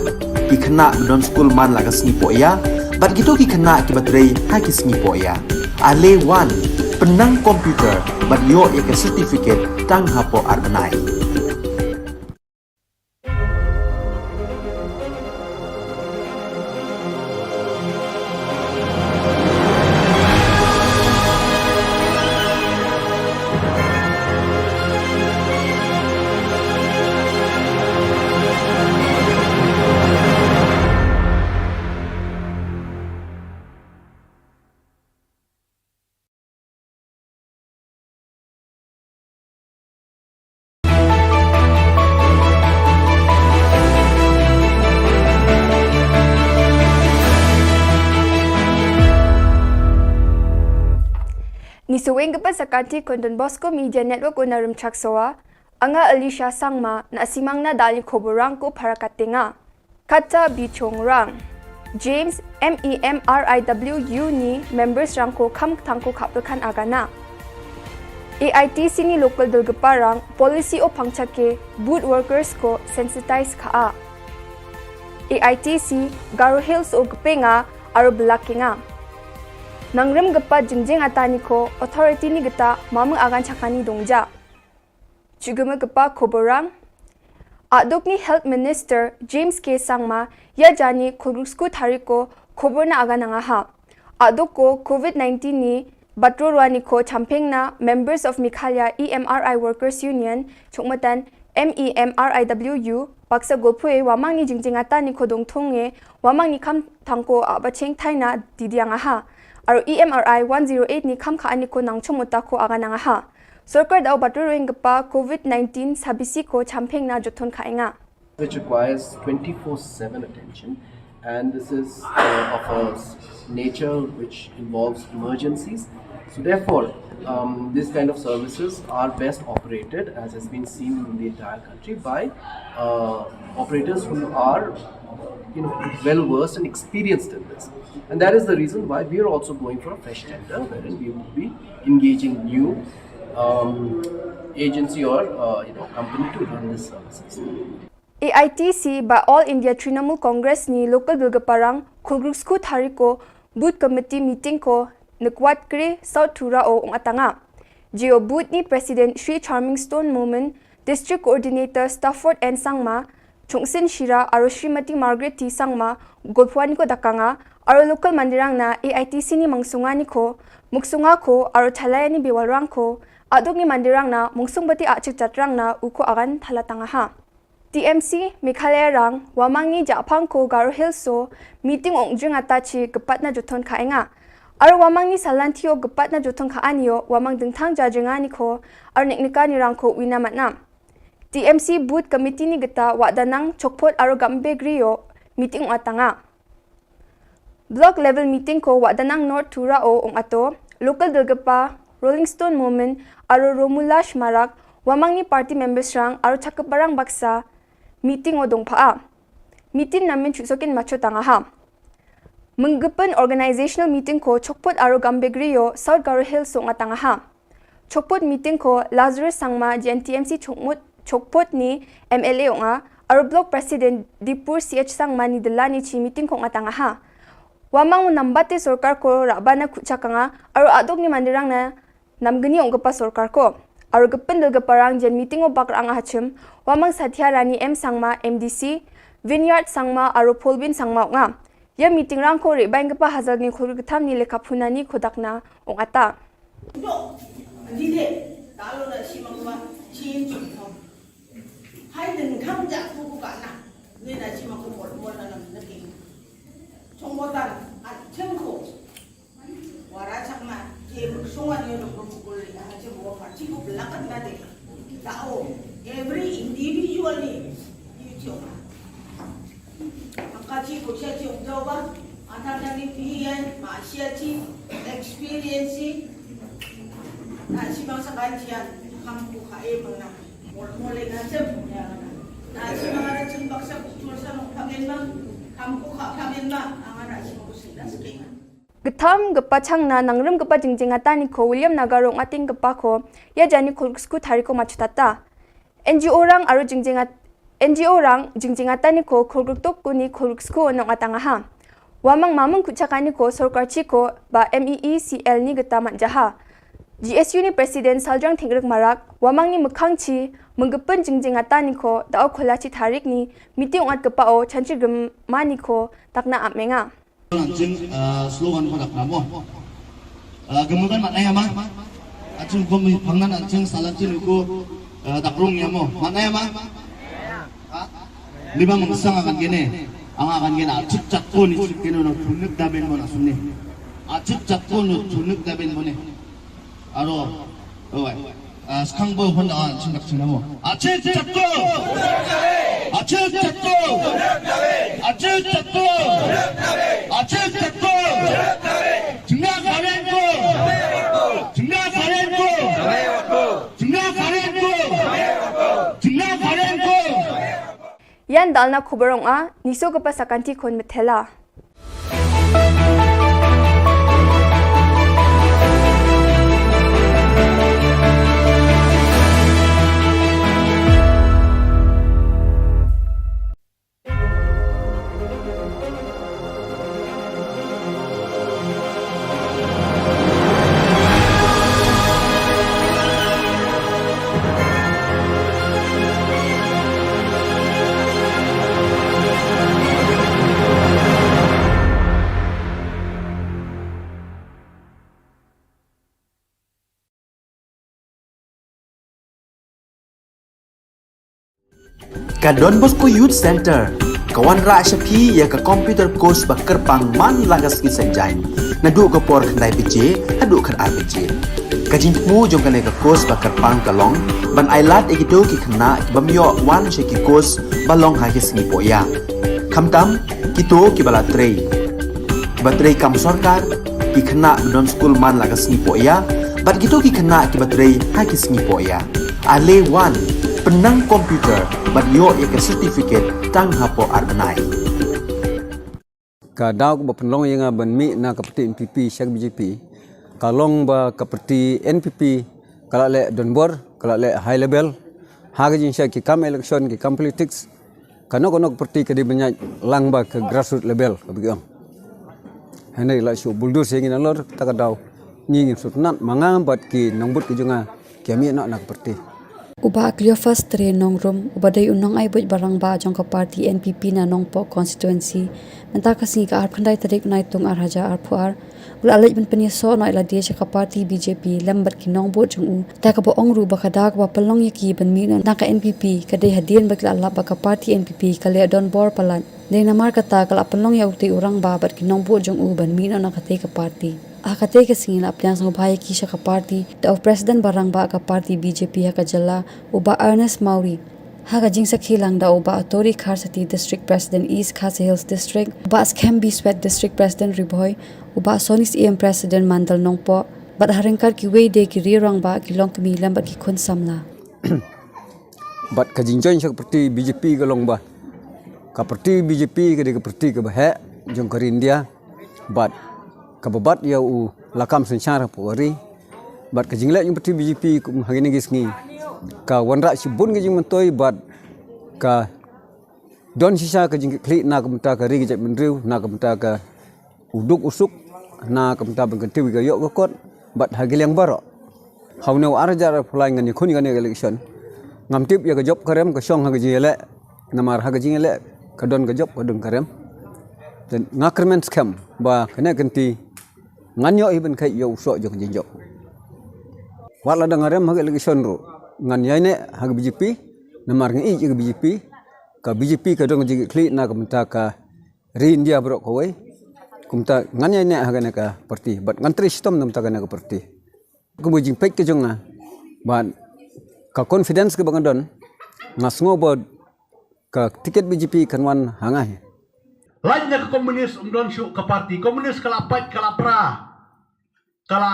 ki khna don school man lagas sngi poya bat kito ki khna ki ba trei ha ki sngi poya ale wan penang komputer bat yo ek certificate tang hapo arbanai. Ni suweng gepa sakati kon Don Bosco Media Network unarum chaksoa anga Alicia Sangma na asimang na dali khoborang ko parakatinga kata bichongrang James MEMRIWU ni members rang ko kham thangko khapkan agana AITC ni local dolgeparang policy o pangchake boot workers ko sensitize kha AITC Garo Hills o gpenga aro blackinga Nangrem gepa jingjing atani ko authority ni geta mamang agan chakani dongja. Chuguma gepa khoborang Adok ni Health Minister James K. Sangma ya jani khurusku thariko khobor na agan anga ha. Adok ko COVID-19 ni batrorwani ko champeng na members of Mikhalya EMRI Workers Union chukmatan MEMRIWU baksa golpue wamang ni jingjing atani ko dongthonge wamang ni kham thangko abacheng thaina didianga ha. Aro EMRI 108 ni kham kha ani ko nangchomota ko aga nanga ha sarkar dau baturing pa COVID-19 sabisi ko champeng na jothon khainga which requires 24/7 attention and this is of a nature which involves emergencies, so therefore this kind of services are best operated, as has been seen in the entire country, by operators who are well versed and experienced in this. And that is the reason why we are also going for a fresh tender, wherein we will be engaging new agency or company to run this services. AITC by All India Trinamool Congress ni local bilgaparang khulgrusku thariko booth committee meeting ko nakwat kre South Thura o atanga. Geo booth ni President Sri Charming Stone Moment, District Coordinator Stafford and Sangma, Chungsin Shira aro Srimati Margaret T Sangma golphuani ko dakanga aro local mandirang na AITC ni mangsunga ni ko muksunga ko aro thalaya ni bewalrang ko adok ni mandirang na mungsungbati achik chatrang na uko agan thalatanga ha. TMC Meghalaya rang wamang ni Japang ko Garo Hills so meeting ongjung atachi gepat na joton kaenga. Aro wamang ni salantio gepat na joton kaanio wamang dengtang jajenga ni ko aro neknika ni rang ko winamat na. TMC Booth Committee ni geta wadanang chokpot aro gambe griyo meeting atanga. Block level meeting ko wadanang North Tura o ato local delgapa Rolling Stone Moment aro Romulash Marak wamang ni party members rang aro chakaparang baksa meeting o dongpaa. Meeting namin chusokin macho tanga ha. Menggepen organizational meeting ko chokpot aro gambe griyo South Garo Hills so atanga ha. Chokpot meeting ko Lazarus Sangma GNTMC chokpot ni MLA nga aro block president Dipur CH Sangma ni delani chi meeting ko atanga ha. Wamang nambate sorkar ko rabana kuchaka nga aro adok ni mandirang na namgani ongpa sorkar ko. Aro gepen delgaparang jen meeting o bakrang hachim wamang Satya Rani M Sangma MDC Vineyard Sangma aro Polbin Sangma nga. Ya meeting rang ko rebaing gapa hazal ni khur gtham ni lekapuna ni khodakna ongata. Do dide talo na simangwa chin chum. Hai den kham ja ku ka na. Ne na simangko mol na nam na ki. Chongbotan at chengko. Wara chakma je sungan yo no ko le na je mo fa chi ko blakan na de. Tao every individually you choma. Makachi ko siya chong jawa atang ni pian ma siya chi experience na simang sa kantian kam ko kae na mole na sem na simang na chimbak sa kultur sa no pangin na kam ko ka pangin na ang na simang sila sa kinga. Gtham gapa changna nangrum gapa jingjinga tani ko William Nagarong ating gapa ko ya jani khulsku thariko machutata. NGO rang aro jingjinga tani ko khulgtok ko ni khulsku nong atanga ha. Wamang mamang kuchakani ko sarkar chi ko ba MEECL ni gata manjaha. GSU ni President Saljang Thingrek Marak wamang ni mukhang chi menggepen jingjinga tani ko dao kholachi tharik ni meeting at gapa o chanchi mani ko takna amenga. Jeng slogan pada kamu. Gemukan maknanya mah. Acung kami pangan acung salancin uku takrung ya mo. Maknanya mah. Lima mengsang akan gini. Akan gini acuk cakun itu kini nak tunjuk daben mana sunni. Acuk cakun tunjuk daben mana. Aro, sekarang bawa Honda cingak cingamo. Acuk cakun. Acuk cakun. Acuk cakun. Acuk cakun. Cingak karenku. Cingak karenku. Cingak karenku. Cingak karenku. Yan dalna khubarong a niso gapa sakanti kon methela. Ka Don Bosco Youth Center kawan ra shapi ya ka computer course bakar pang man lagas ki sanjain nadu ka por khandai pije hadu khan RPG ka jingmu jong ka ka course bakar pang kalong ban ailat egito ki khna bamyo wan she ki course balong ha ki singi poya khamtam kito ki bala trei batrei kam sarkar ki khna don school man lagas singi poya bat gito ki khna ki batrei ha ki singi poya ale wan penang komputer bagyo ya certificate tang hapo arnai ka daw ba penlong yang ban mi na kapti NPP syak BJP kalong ba kapti NPP kala le donbor kala le high level haga jin syak ki kam election ki kam politics kanok parti ka di banyak lang ba ke grassroots level kabigang hanai la shu buldur sing na lor ta ka daw ni ngin sutnat mangam bat ki nongbut ki junga kami nak parti Uba Clio first tre nongrum ubadai unong ay buj barang ba jong ka party NPP na nongpo constituency menta kasi ka arp khandai tarik nai tung arhaja arpuar ulalaj ben peniso no ila dia ka party BJP lambat ki nong bo jong u ta ka bo ongru ba khada ka palong yaki ben mi na ka NPP ka dei hadien ba la ba ka party NPP ka le don bor palan dei na mar kata ka palong ya uti urang ba bat ki nong bo jong u ben mi na ka te ka party akate ka singin aplyang sang bhai ki ka party the of president barang ba ka party BJP ha ka jalla uba Ernest Mauri haga jingsa khilang da uba Tori Kharsati district president East Khasi Hills district uba Skembi Sweat district president Riboy uba Sonis EM president Mandal Nongpo bat harengkar ki we de ki rirang ba ki long kmi lam bat ki khun samla bat ka jinjoin sak parti BJP ka long ba ka parti BJP ka de ka parti ka ba he jong ka India bat kababat ya u lakam sensyara pori bat ka jingle yung parti BJP kum hagini gisngi ka wanra sibun ka jing mentoi bat ka don sisa ka jing kli na ka menta ka ri ka menriu na ka menta ka uduk usuk na ka menta ban tiwi ka yok kot bat hagil yang baro haune arja fulai ngani khuni ngani election ngamtip ya ka job karem ka song ha ka jile namar ha ka jingele ka don ka job ka dun karem dan ngakrement scam ba kena ganti nganyo iben kai yo so jong jinjo wala da ngarem hage lagi sonro ngan yaine hage BJP namar ngi ke BJP ka BJP ka dong jigi kli na kamta ka ri India bro ko wai kumta ngan yaine hage na ka parti bat ngantri sistem nam ta ka na ka parti kumu jing pek ke jonga ban ka confidence ke bangadon ngasngo bod ka tiket BJP kanwan hangai lainnya ke komunis umdon syuk ke parti komunis kalapat kalapra kala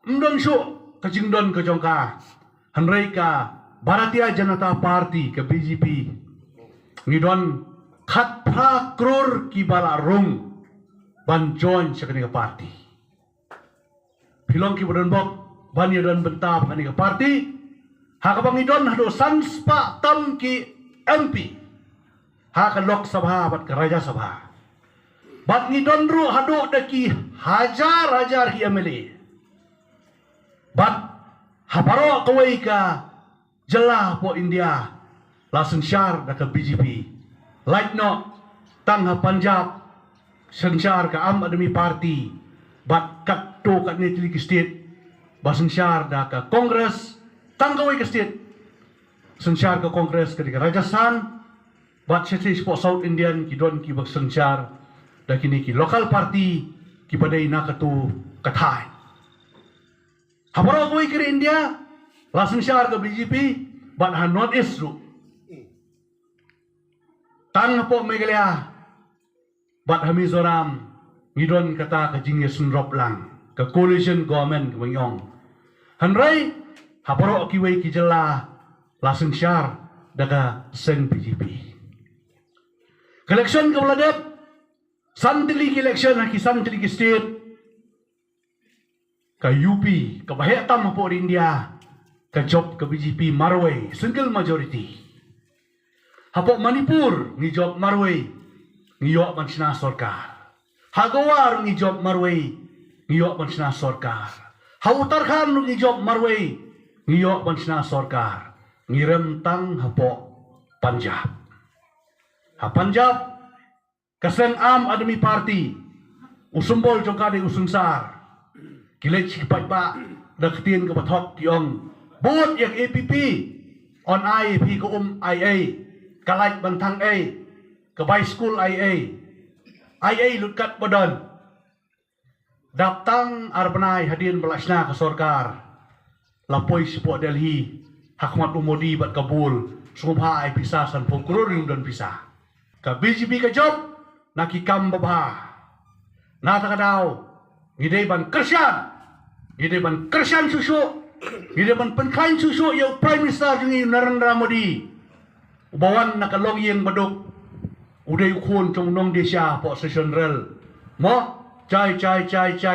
umdon syuk ke jingdon ke jongka hanrei ka Bharatiya Janata Party ke BJP ngidon khat pra kror ki bala rung ban join sekani ke parti pilong ki bodon bok ban yodon bentap kani ke parti hakabang idon hado sanspa tam ki MP ha ka Lok Sabha bat ke Raja Sabha bat ni donru hadu daki hajar hi MLA bat habaro kawai ka Jylla po India lasen syar da ke BJP like no tang ha Punjab sensyar ka Am Admi Party bat kat to kat ni tili state basen syar da ke Kongres tang kawai ke state sensyar ke Kongres ke Rajasthan bat setis po South Indian ki don ki bak sensyar da kini ki local party ki padai na katu kathai habaro koi kiri India lasen syar ke BJP bat ha North East ru tang po Meghalaya bat ha Mizoram ngidon kata ka jingye sunrop lang ka coalition government kemyong hanrai habaro ki wei ki Jylla lasen syar daga sen BJP election ke Bladep santili election ki santili state ka UP ka Bahetam po India ka job ka BJP Marway single majority hapo Manipur ni job Marway ngiyok man sina sarkar Hagawar ni job Marway ngiyok man sina sarkar Uttarakhand ni job Marway ngiyok man sina sarkar ngiremtang hapo Punjab Punjab Kasen Am Admi Party usumbol jongkade usunsar kilek cipat pa daktin ke bathok tiong bot yang APP on IAP ke IA kalait bantang A ke by school IA lutkat badan daptang arbanai hadin belasna ke sorkar lapoi sipo Delhi Hakmat Modi bat Kabul sumha ai pisah san pokrorin dan pisah ka BJP ka job nakikam babha natakadaw ngidei ban kersian susu ngidei ban penkain susu ya prime minister jungi Narendra Modi ubawan nakalong yang baduk uday ukun trong nong desya po session rel mo chai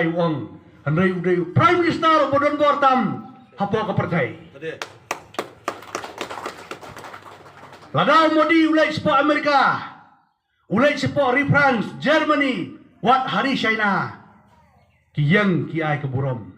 wong hanrei uday prime minister bodon bortam hapo kapertai ladaw Modi ulai sepo Amerika ulai sepo France, Germany, wat hari China, kiyang kiai keburom.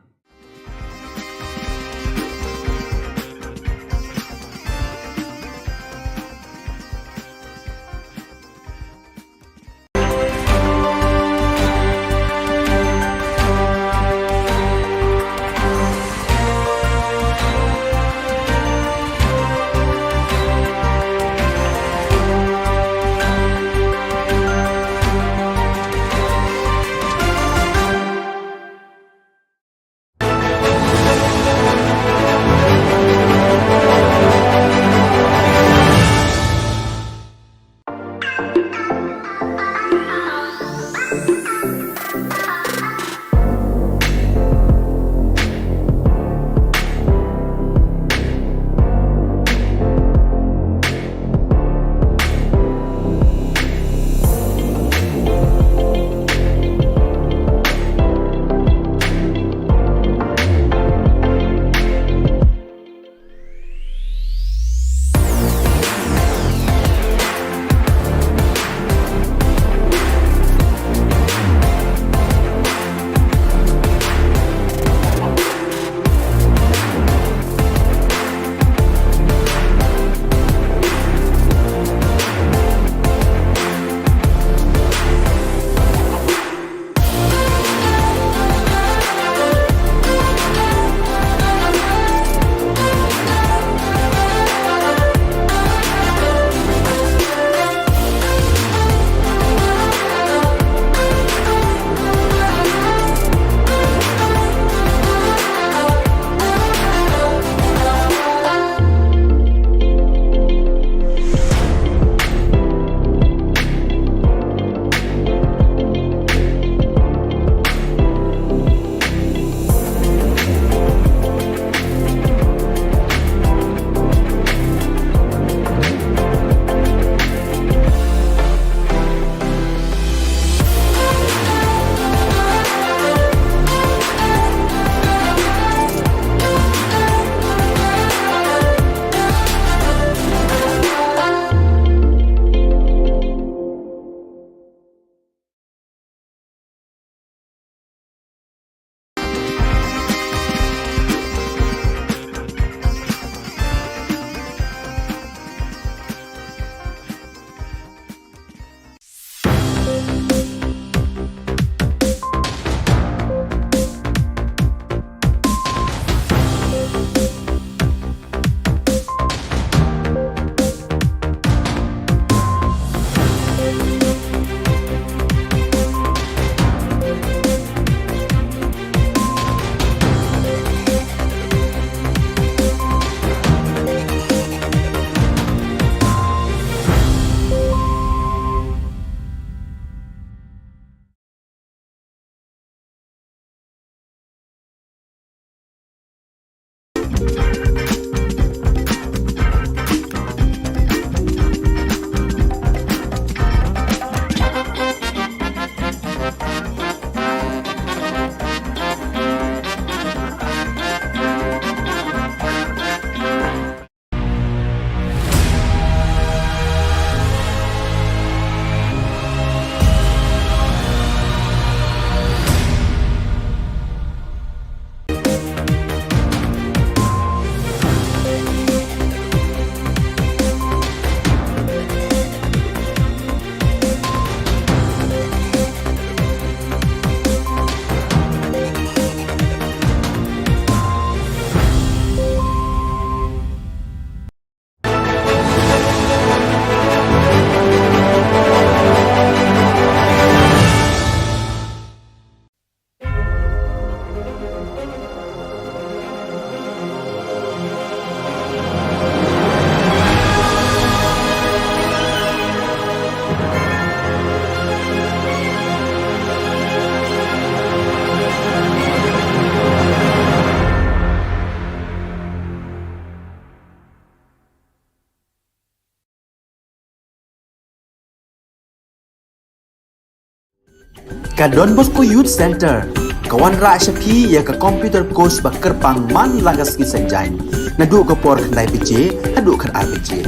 Ka Don Bosco Youth Center, kawan ra syapi ya ka computer course ba kerpang man lagas ki sanjang. Nadu ka por khandai PJ, hadu khan RPG.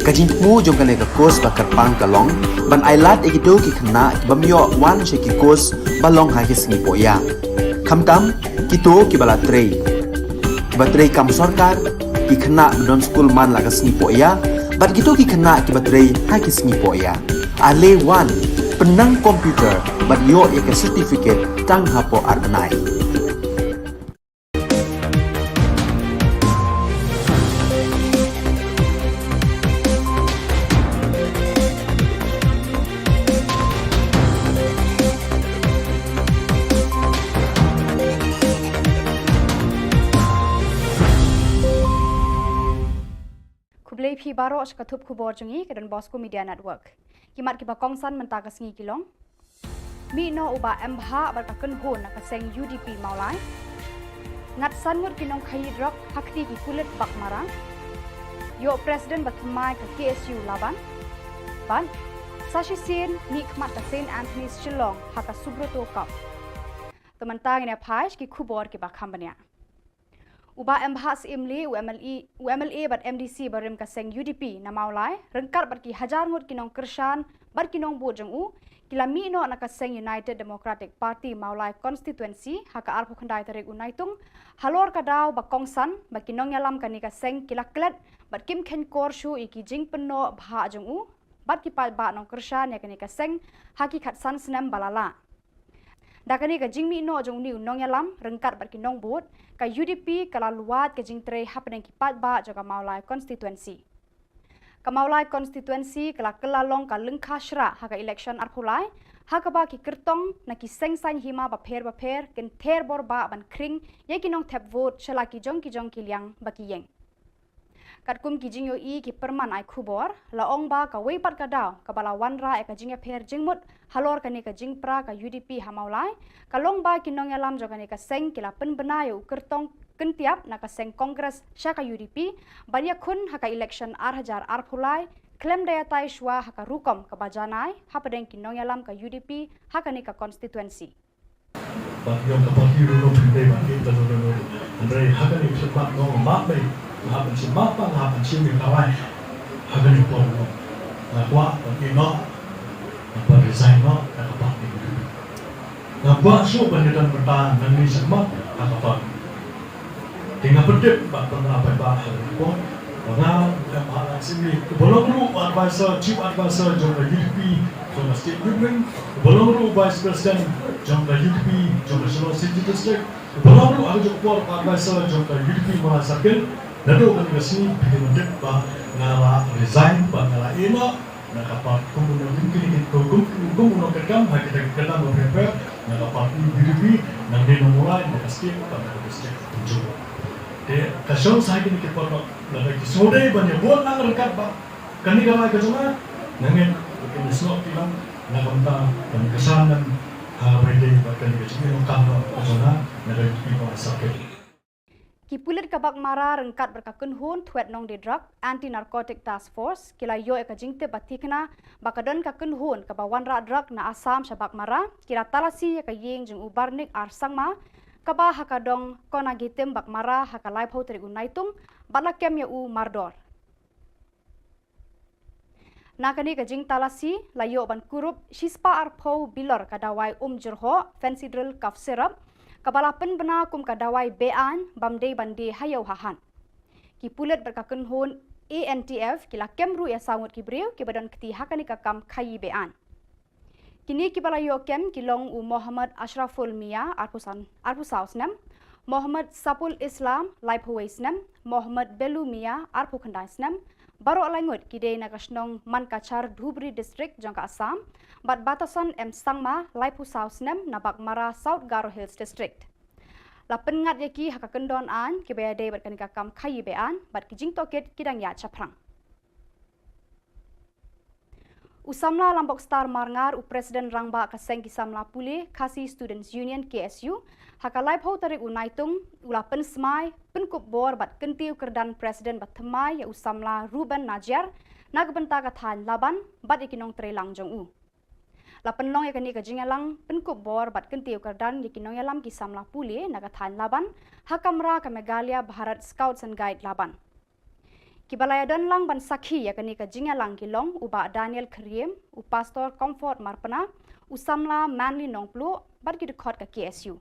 Ka jingmu jong ka ka course ba kerpang kalong, ban ailat egido ki khna bamyo wan she ki course balong ha ki singi poya. Khamtam kito ki bala trei. Batrei kam sarkar ki khna don school man lagas singi poya, bat kito ki khna ki batrei ha ki singi poya. Ale wan penang komputer bat yo ke certificate tang hapo arnai. Kublai phi baro shkathup khubor jungi ke dan Bosco Media Network. Kimat ki bakongsan mentaka sngi kilong. Mi no uba mbha bar ka kunhun ka seng UDP maulai. Ngat sanmut kinong khayi drop hakti ki kulit bak marang. Yo president batmai ka KSU laban. Ban Sashi Sin ni khmat ka Saint Anthony's Shillong haka subroto kap. Temantang ina phaish ki khubor ki bakhambania. Uba MHAS imli UMLA bat MDC barim ka seng UDP na maulai rengkar bat ki hajar ngut kinong kershan bat kinong bu jeng u kilami no na ka seng United Democratic Party maulai constituency haka arpu khandai tarik unaitung halor ka daw ba kongsan bat kinong yalam kani ka seng kilaklet bat kim khen kor shu iki jing penno bha jeng u bat ki pal ba nong kershan ya kani ka seng haki khat san snem balala. Dakani ka jingmi no jong ni unong yalam rengkat bat kinong bot ka UDP kala luat ka jing tre hapneng ki pat ba jaga maulai constituency. Ka maulai constituency kala kelalong ka lengkha shra haka election arpulai haka ba ki kertong na ki seng san hima ba pher ken ther bor ba ban kring ye kinong thep vote shala ki jong ki liang ba ki yeng. Kat kum ki jing yo I ki perman ai khubor la ong ba ka wei pat ka daw ka bala wanra e ka jing pher jingmut halor ka ni ka jing pra ka UDP hamaulai ka long ba ki nong yalam joga ni ka seng kila pen benayo kertong kentiap na ka seng kongres sha ka UDP banya khun haka election arhajar arphulai klem daya tai shwa haka rukom ka bajanai hapadeng ki nong yalam ka UDP haka ni ka constituency. Ba yo ka parti ru no phinde ba ki ta no andre haka ni sepak no ma be hapan si mapa hapan si mi kawai hakan ni pon no na kwa ni no apa design no ka pa ni na kwa so banditan bertahan dan ni sama ka pa tinggal pedek ba apa ba ko na apa sini belum lu advisor chief advisor jong UDP jong state government belum lu vice president jong UDP jong Shillong city district belum lu ada jong advisor jong UDP Mahasakil Nado kan kasi pinundik ba ngala resign ba ngala ino nakapag kumuno din kumuno kakam hakita kakam mo prepare nakapag UDP nang dinumulay nakaskip pa nakapag tunjuk de kasyon sa akin kipoto na nagisuday ba niya buwan ang rekat ba kani gamay kasama nangin kinisno tilang nakamta kan kasanan pwede ba kani kasi yung kampo kasama nagayupi pa sakit. Kipulit kabak mara rengkat berkakun hun tuet nong de drug anti narcotic task force kila yo eka jingte batikna bakadon kakun hun kabawan ra drug na asam shabak mara kira talasi eka yeng jeng ubarnik arsangma kaba hakadong kona gitem bak mara hakalai phau teri unaitung balakem ya u mardor. Nakani ka jing talasi layo ban kurup shispa arpo bilor kadawai jerho fancy drill cough syrup kabalapan bena kum kadawai bean bamdei bandi hayau hahan. Kipulet berkakun hun ANTF kila kemru ya sangut kibriu kibadan keti hakani kakam kayi bean. Kini kibalayo kem kilong u Muhammad Ashraful Mia arpusausnem, Muhammad Sapul Islam laiphuwaisnem, Muhammad Belu Mia arpukhandaisnem, baru alangut kidei nakasnong Mankachar Dhubri district jangka Assam, bat batasan Sangma laiphusausnem nabak mara South Garo Hills district. Lapen ngat yaki hakakendon an kibayade bat kanikakam kayi bean bat kijing toket kidang ya chaprang. Usamla Lambok Star Marngar u Presiden Rangba Kaseng Kisamla Puli Kasi Students Union KSU hakalai phau tarik unaitung ulapen semai penkup bor bat kentiu kerdan Presiden bat themai ya usamla Ruben Najar nagbenta kathan laban bat ikinong trelang jong u. Lapen long yakani kajingalang penkup bor bat kentiu kerdan ikinong yalam Kisamla Puli nagathan laban hakamra ka Meghalaya Bharat Scouts and Guide laban. Kibalayadon lang ban sakhi yakani ka jingalang kilong uba Daniel Kriem u Pastor Comfort Marpana usamla Manly Nongplu bat kidukot ka KSU.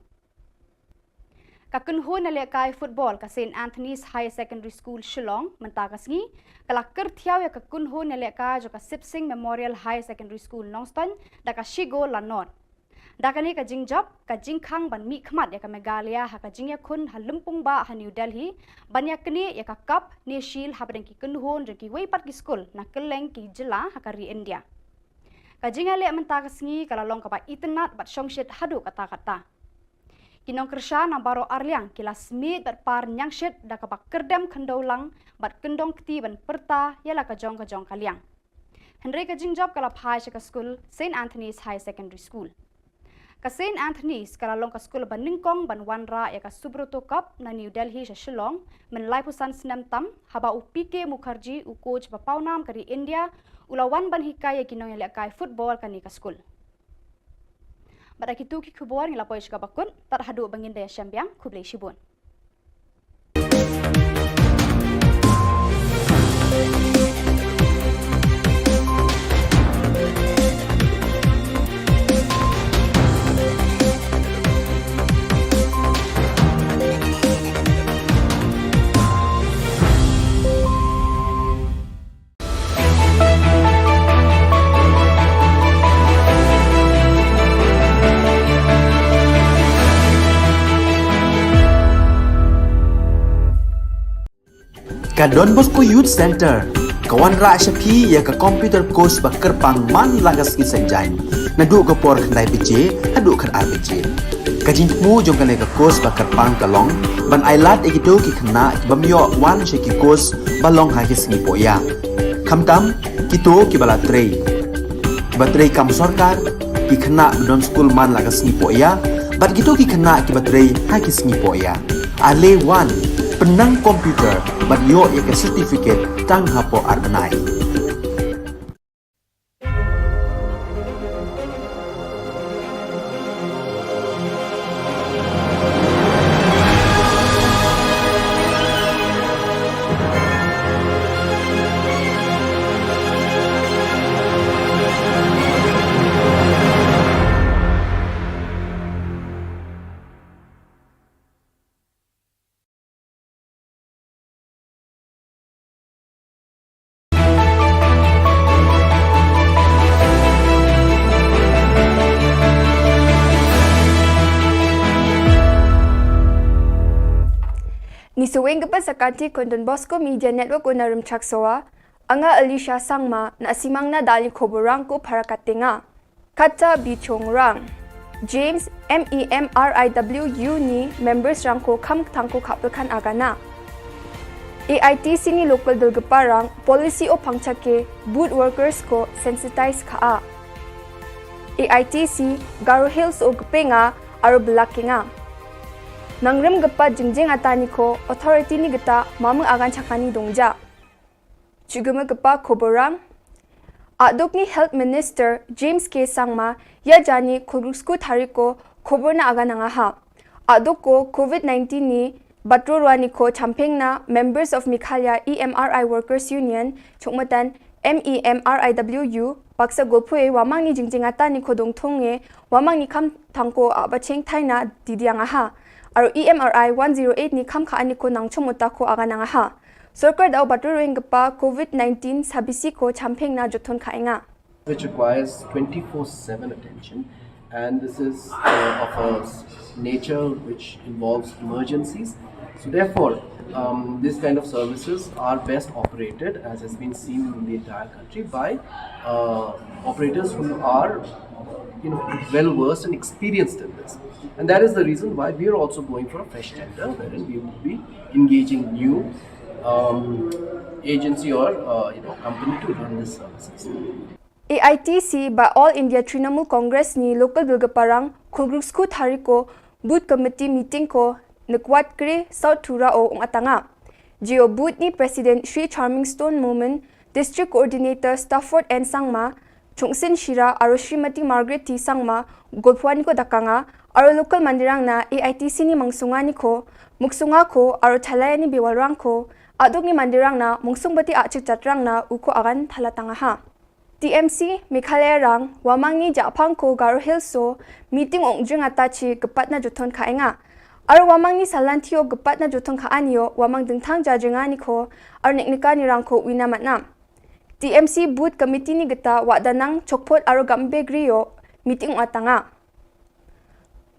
Kakunhu na lekai football ka St. Anthony's High Secondary School Shillong mentakasngi kalakir thiaw ya kakunhu na lekai jo ka Sipsing Memorial High Secondary School Nongston da ka Shigo Lanor. Dakani ka jingjop ka jingkhang ban mi khmat ya ka Meghalaya ha ka jingya khun ha lumpung ba ha New Delhi banyak kini ya ka kap ni shil ha badeng ki kunhun re ki weipat ki school na keleng ki jela ha ka ri India. Ka jingya le mentakasngi kala long ka ba itnat bat shongshit hadu kata-kata. Kinong kersha na baro arliang kila smit bat par nyangshit da ka ba kerdem khendolang bat kendong kti ban perta yala ka jong kaliang. Henry ka jingjop kala phai ka school St. Anthony's High Secondary School. Ka St. Anthony's kalalong ka school ban ningkong ban wanra ya ka Subroto Cup na New Delhi sa Shillong men laipusan senam tam haba u PK Mukherjee u coach bapawnam kari India ulawan ban hikay kinong yalakay football kani ka school. Barakitu ki khubor ngila poish ka bakun tar hadu bangin daya syambiang kublay shibun. Ka Don Bosco Youth Center kawan ra syapi ya ka computer course bakar pang man lagas ki senjai nadu ka por khandai pije hadu khan RPG ka jingmu jong ka course bakar pang kalong ban ailat ekito ki khna bamyo wan she ki course balong ha ki singi poya khamtam kito ki bala trei batrei kam sarkar ki khna don school man lagas singi poya bat kito ki khna ki batrei ha ki singi poya ale wan penang komputer bat yo ya ke certificate tang hapo arnai. Ni suweng kepas sakati Don Bosco Media Network unarum chaksoa, anga Alicia Sangma na asimang na dali Khoborang ko para katinga. Kata Bichongrang. James MEMRIWU ni members rang ko kam tangko kapilkan agana. AITC ni local dalgaparang policy o pangchake boot workers ko sensitize ka. AITC Garo Hills o gpenga aro blakinga. nangrem gepa jingjing atani ko authority ni geta mamang agan chakani dongja. Chuguma gepa khoborang Adok ni Health Minister James K. Sangma ya jani khurusku thariko khobor na aga nanga ha. Adok ko COVID-19 ni batrorwani ko champeng na members of Mikhalya EMRI Workers Union chokmatan MEMRIWU baksa golpue wamang ni jingjingata ni kodong thonge wamang ni kam thangko abacheng thaina didianga ha. Aro EMRI 108 ni kam kha ani ko nangchomota ko aga nanga ha. Sarkar daw batrorwing pa COVID-19 sabisi ko champeng na jothon khainga. Which requires 24/7 attention, and this is of a nature which involves emergencies. So therefore, this kind of services are best operated, as has been seen in the entire country, by operators who are, well versed and experienced in this. And that is the reason why we are also going for a fresh tender, wherein we will be engaging new agency or company to run these services. AITC by All India Trinamool Congress ni local bilgaparang khulgruksku thariko booth committee meeting ko nakwat kre South Thura o atanga. Geo booth ni President Sri Charming Stone Moment, District Coordinator Stafford N Sangma, Chungsin Shira aro Srimati Margaret T Sangma golpwani ko dakanga aro local mandirang na AITC ni mangsungani ko muksunga ko aro thalayani bewalrang ko adok ni mandirang na mungsungbati achik chatrang na uko agan thalatanga ha. TMC Mikhalaya rang wamangi japang ko Garo Hills so meeting ongjung atachi gepat na jothon khainga aro wamangi salanthio gepat na jothon khaanio wamang dingthang jajengani ko aro niknika ni rang ko winamatna. TMC booth committee ni geta wadanang chokpot aro gambe griyo meeting atanga.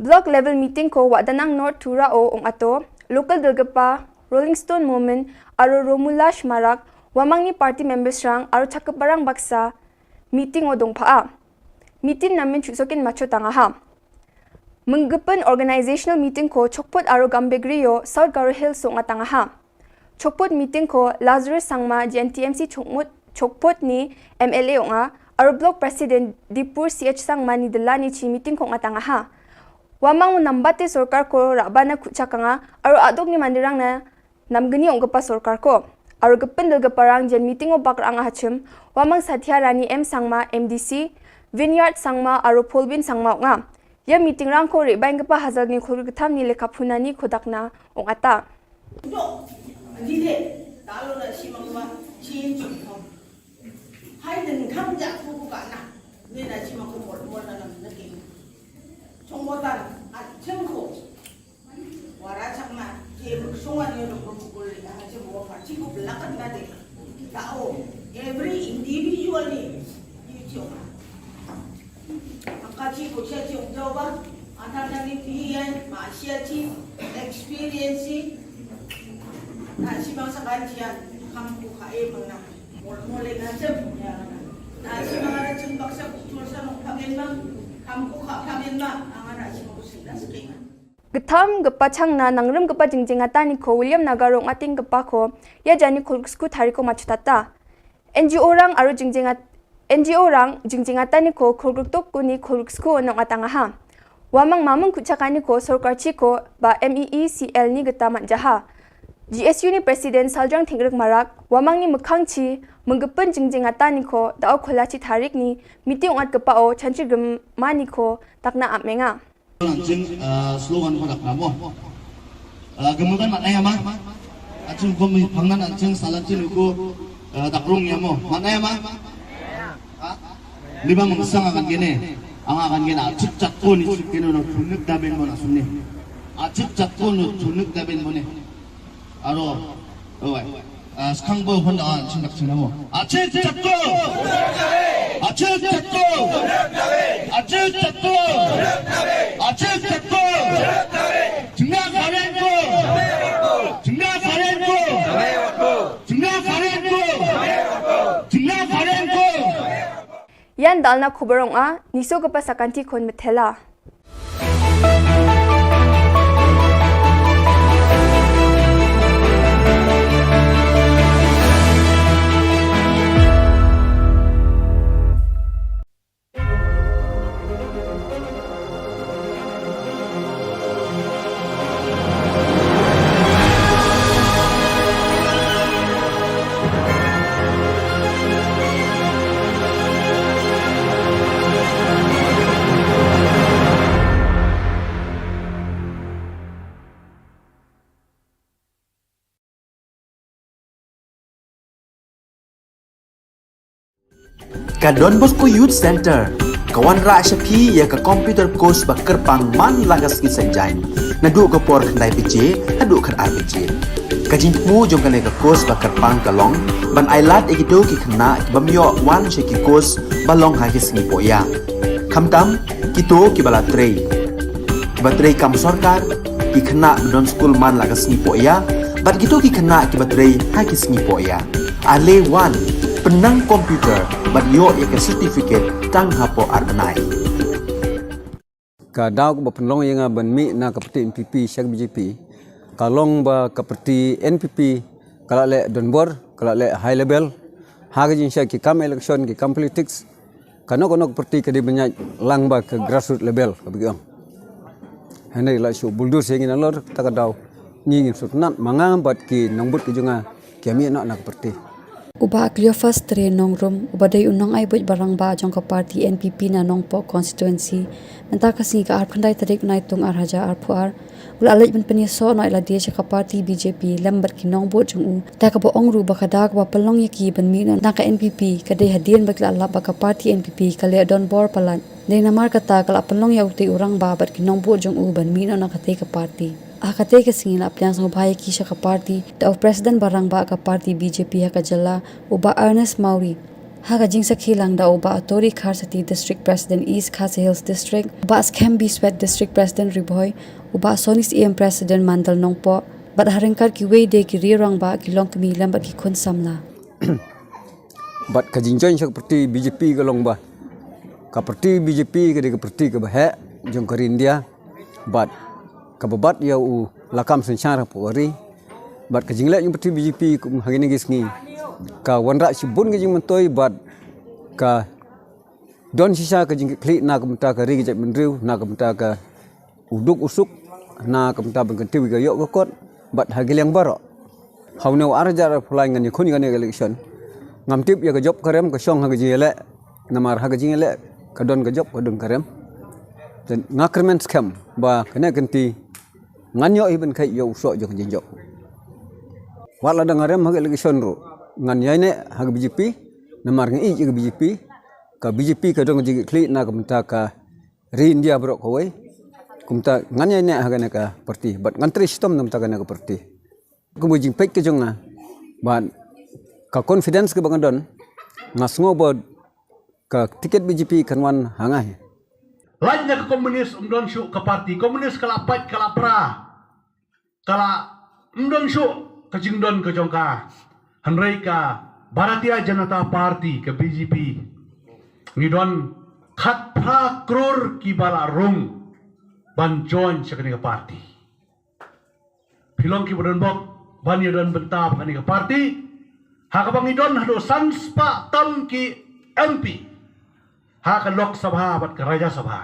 Block level meeting ko wadanang North Thura o ato local dilgapa Rolling Stone Moment aro Romulash Marak wamang ni party members rang aro chakaparang baksa meeting o dongpaa. Meeting namin chusokin macho tanga ha. Menggepen organizational meeting ko chokpot aro gambegriyo South Garo Hills so tanga ha. Chokpot meeting ko Lazarus Sangma GNTMC chokpot ni MLA nga aro block president Dipur CH Sangma ni delani chi meeting ko tanga ha. Wamang nambate sorkar ko rabana kuchakanga aro adok ni mandirang na namgani ongpa sorkar ko. Aro gepen dilgaparang jen meeting o bakrang hachim wamang Satya Rani M Sangma MDC Vineyard Sangma aro Polbin Sangma nga ya meeting rang ko rebaing gapa hazal ni khurgatham ni lekaphunani khodakna ongata do dile talo na simangwa chin chum hai den kham ja ku ka na ne na simangko mol na na ke chongbotan a chengko wara chakma ke sungwan yo ko ko le ha je bo ka chi ko blakan na de tao every individually you akachi ko che che joba anana ni pian ma sia chi experience na si bang sa kantian kam ko ka e mangna mo le na che na si bang na chung baksa kultur sa no phagen ma kam ko ka phagen ma angara si ko sila skinga Getham gepachang na nangrem gepa jingjingata ni ko William Nagarong ating gepa ko ya jani khulgsku thariko machutata. NGO rang aro jingjingata ni ko khulgtok ko ni khulgsku onong atanga ha. Wamang mamang kuchakani ko sarkar chi ko ba MEECL ni geta manjaha. GSU ni President Saljang Thingrek Marak wamang ni mukhang chi menggepen jingjingata ni ko dao kholachi tharik ni meeting at gepa o chanchi gemani ko takna amenga. Langsung slogan kodak namo. Gemukan maknanya mah. Acung kami pangan acung salat ciluku takrung ya mo. Maknanya mah. Lima mengsang akan gini. Akan gini acuk cakun itu kini no tunuk daben mo nasunni. Acuk cakun no tunuk daben mo ne. Aro, sekarang bawa honda cindak cindak mo. Acuk cakun. Acuk cakun. Acuk cakun. Acuk cakun. Cindak kalian ko. Cindak kalian ko. Cindak kalian ko. Cindak kalian ko. Yan dalna khubarong a niso gapa sakanti kon methela. Ka Don Bosco Youth Center kawan ra shapi ya ka computer course ba kerpang man lagas ki senjain na du ko por khandai pije adu khan RPG ka jingmu jong kan ka course ba kerpang kalong ban ailat ekido ki khna ki bamyo wan she ki course balong ha ki singi poya khamtam kito ki bala trei ki batrei kam sarkar ki khna don school man lagas ni poya bat kito ki khna ki batrei ha ki singi poya ale wan penang komputer bat yo ya ke certificate tang hapo arbanai ka daw ko penlong yang ban mi na kapati MPP syak BJP kalong ba kapati NPP kala le donbor kala le high level haga jin syak ki kam election ki kam politics kano parti ka di banyak lang ba ke grassroots level ka bigang hanai la shu buldur sengin alor ta ka daw ngin sutnat mangam bat ki nangbut ki junga kami na parti Uba aklio first tre nongrum ubaday unong ay buj barang ba jong ka party NPP na nongpo constituency menta kasi ka arpandai tarik na itong arhaja arpuar ula alaj ban paniso no ila dia ka party BJP lambat ki nongbo jong u ta ka bo ongru ba kada ka palong yaki ban mi na ka NPP kadai hadian bakla Allah ba ka party NPP kale don bor palan dei namar kata kala palong yauti urang ba bat ki nongbo jong u ban mi na ka te ka party akate ka singila aplyang sang bahaya kisha ka party ta president barang ba ka party BJP ha ka jalla uba Ernest Mauri ha ka jingsa khilang da uba Tori Kharsati district president East Khasa Hills district uba Skembi Sweat district president Riboy uba Sonis EM president Mandal Nongpo bat haringkar ki wei de ki rirang ba ki long kami lambat ki khun samla bat ka jingjoin sak parti BJP ka long ba ka parti BJP ka de ka parti ka ba he jong ka India bat kababat ya u lakam sensyara pori bat ka jingle yung parti BJP kum hagini gisngi ka wanra sibun ka jing mentoi bat ka don sisa ka jing kli na kamta ka ri jat menriu na kamta ka uduk usuk na kamta ban kanti ga yok kot bat hagil yang baro hawneu arjar fulai ngan khuni ngan election ngamtip ya ka job karem ka song hagaji ele namar hagaji ele ka don ka job ka dun karem dan ngakrmen scam ba kena kanti nganyo iben kai yo so jong jinjo wala dangarem hag election ro ngan yaine hag BJP namar ngi ik BJP ka BJP ka dong jigi kli na kamta ka ri India bro ko wei kumta ngan yaine hag na ka parti bat ngantri sistem nam ta ka na ka parti kumu jing pek ke jonga ban ka confidence ke bangadon ngasngo bod ka tiket BJP kanwan hangai lainnya ke komunis umdon syuk ke parti komunis kala pat kala pra kala umdon syuk ke jingdon ke jongka hanrei ka Bharatiya Janata Party ke BJP ngidon khat pra kror ki bala rung ban join sekani ke parti pilong ki bodon bok ban yodon bentab kani ke parti ha ka bangidon hado sanspa tam ki MP ha ka Lok Sabha bat ke Raja Sabha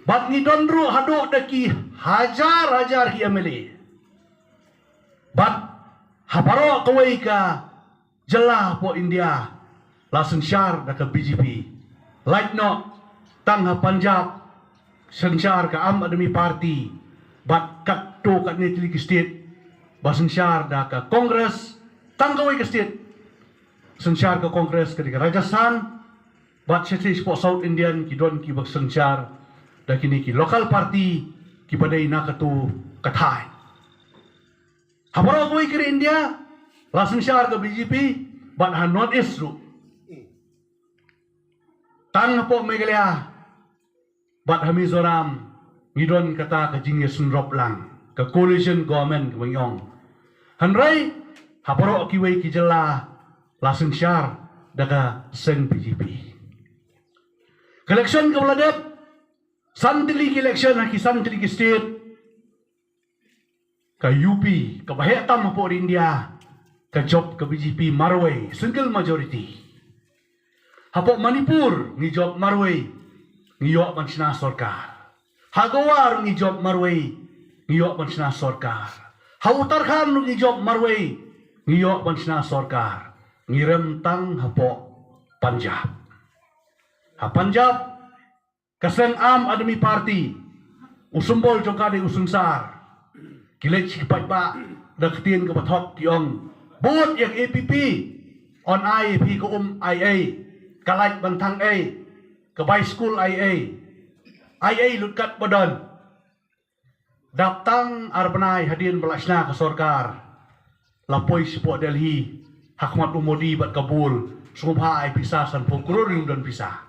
bat ni donru hado daki hajar hi MLA bat habaro kawai ka jela po India langsung syar da ke BJP like no tang ha Punjab sensyar ka Am Admi Party bat kat to kat ni Tiliki State baseng syar da ke Kongres tang kawai ke state sensyar ke Kongres ke Rajasthan bat sesi sport South Indian ki don ki bak sensyar da kini ki local party ki padai na katu kathai habaro koi kiri India langsung syar ke BJP bat ha North East ru tang po Meghalaya bat ha Mizoram ngidon kata ke jingye sunrop lang ke coalition government ke Mengyong hanrai habaro ki wei ki jela langsung syar daga seng BJP election ke Baladep Santili election ki Santili state ke UP ke Bahetam po India ke job ke BJP Marway single majority hapo Manipur ni job Marway ni yok mansina sarkar Hagawar ni job Marway ni yok mansina sarkar ha Uttarakhand ni job Marway ni yok mansina sarkar ni rentang hapo Punjab ha Punjab Kaseng Am Admi Party usumbol jongkade usungsar kilek cipat ba daktin ke bathok tiong bot yang APP on IAP ke IA kalai bantang ke bai school IA lutkat badan daptang arbanai hadirin belasna ke sorkar lapoi sipok Delhi hakmat umodi bat kabul sumha ai pisah san prokuror dan pisah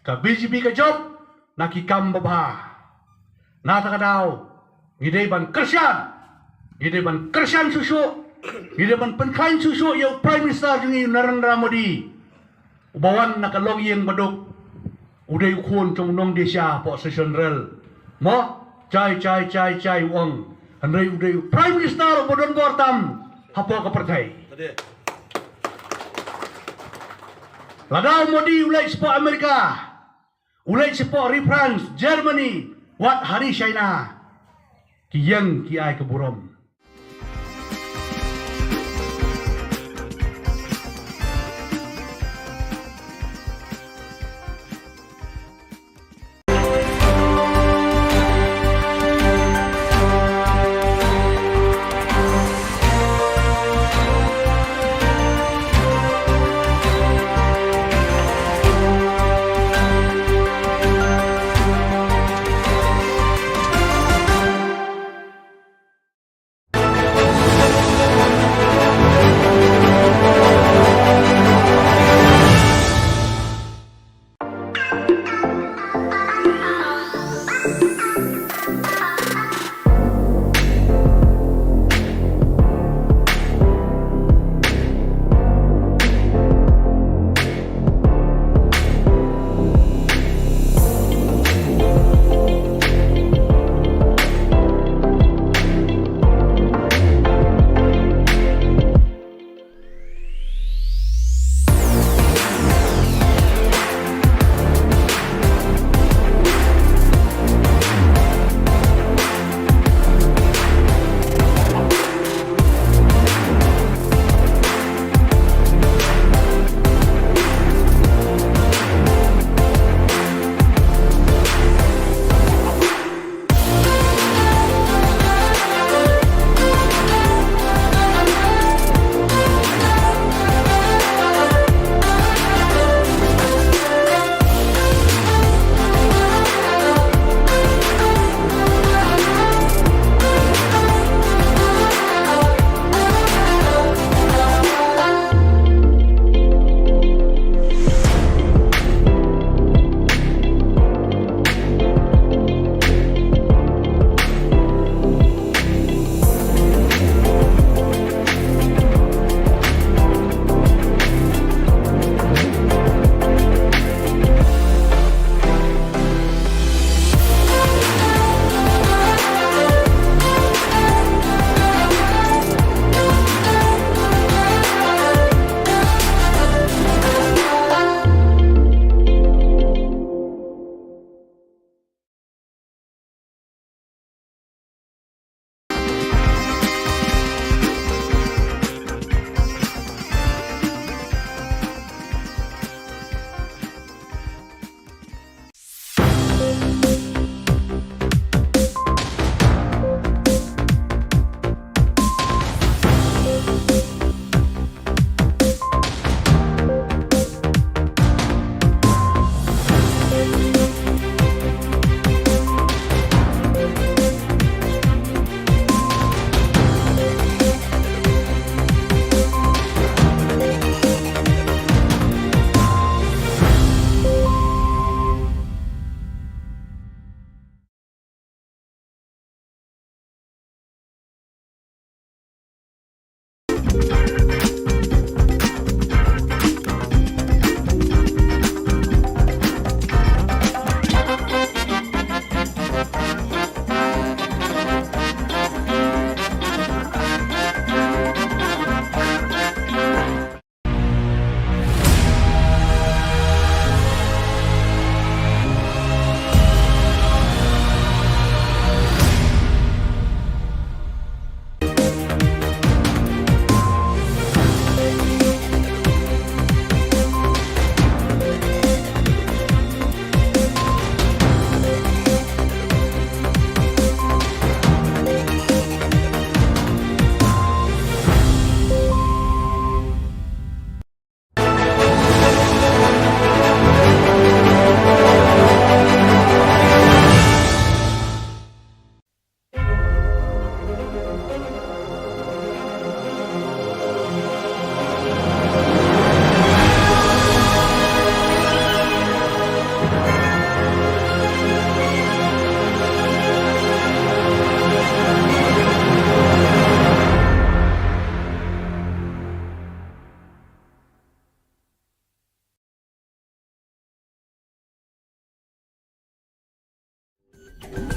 ka BGP ka job nakikam babha na takadau ngidai ban kersian susu ngidai ban penkain susu yau prime minister jungi Narendra Modi ubawan nakalong yang baduk uday ukun trong nong desya po session rel mo cai wong handai uday prime minister bodon bortam hapo ka partai ladau Modi ulai sepo Amerika ulai sepo France Germany wat hari China kiyang kiai keburom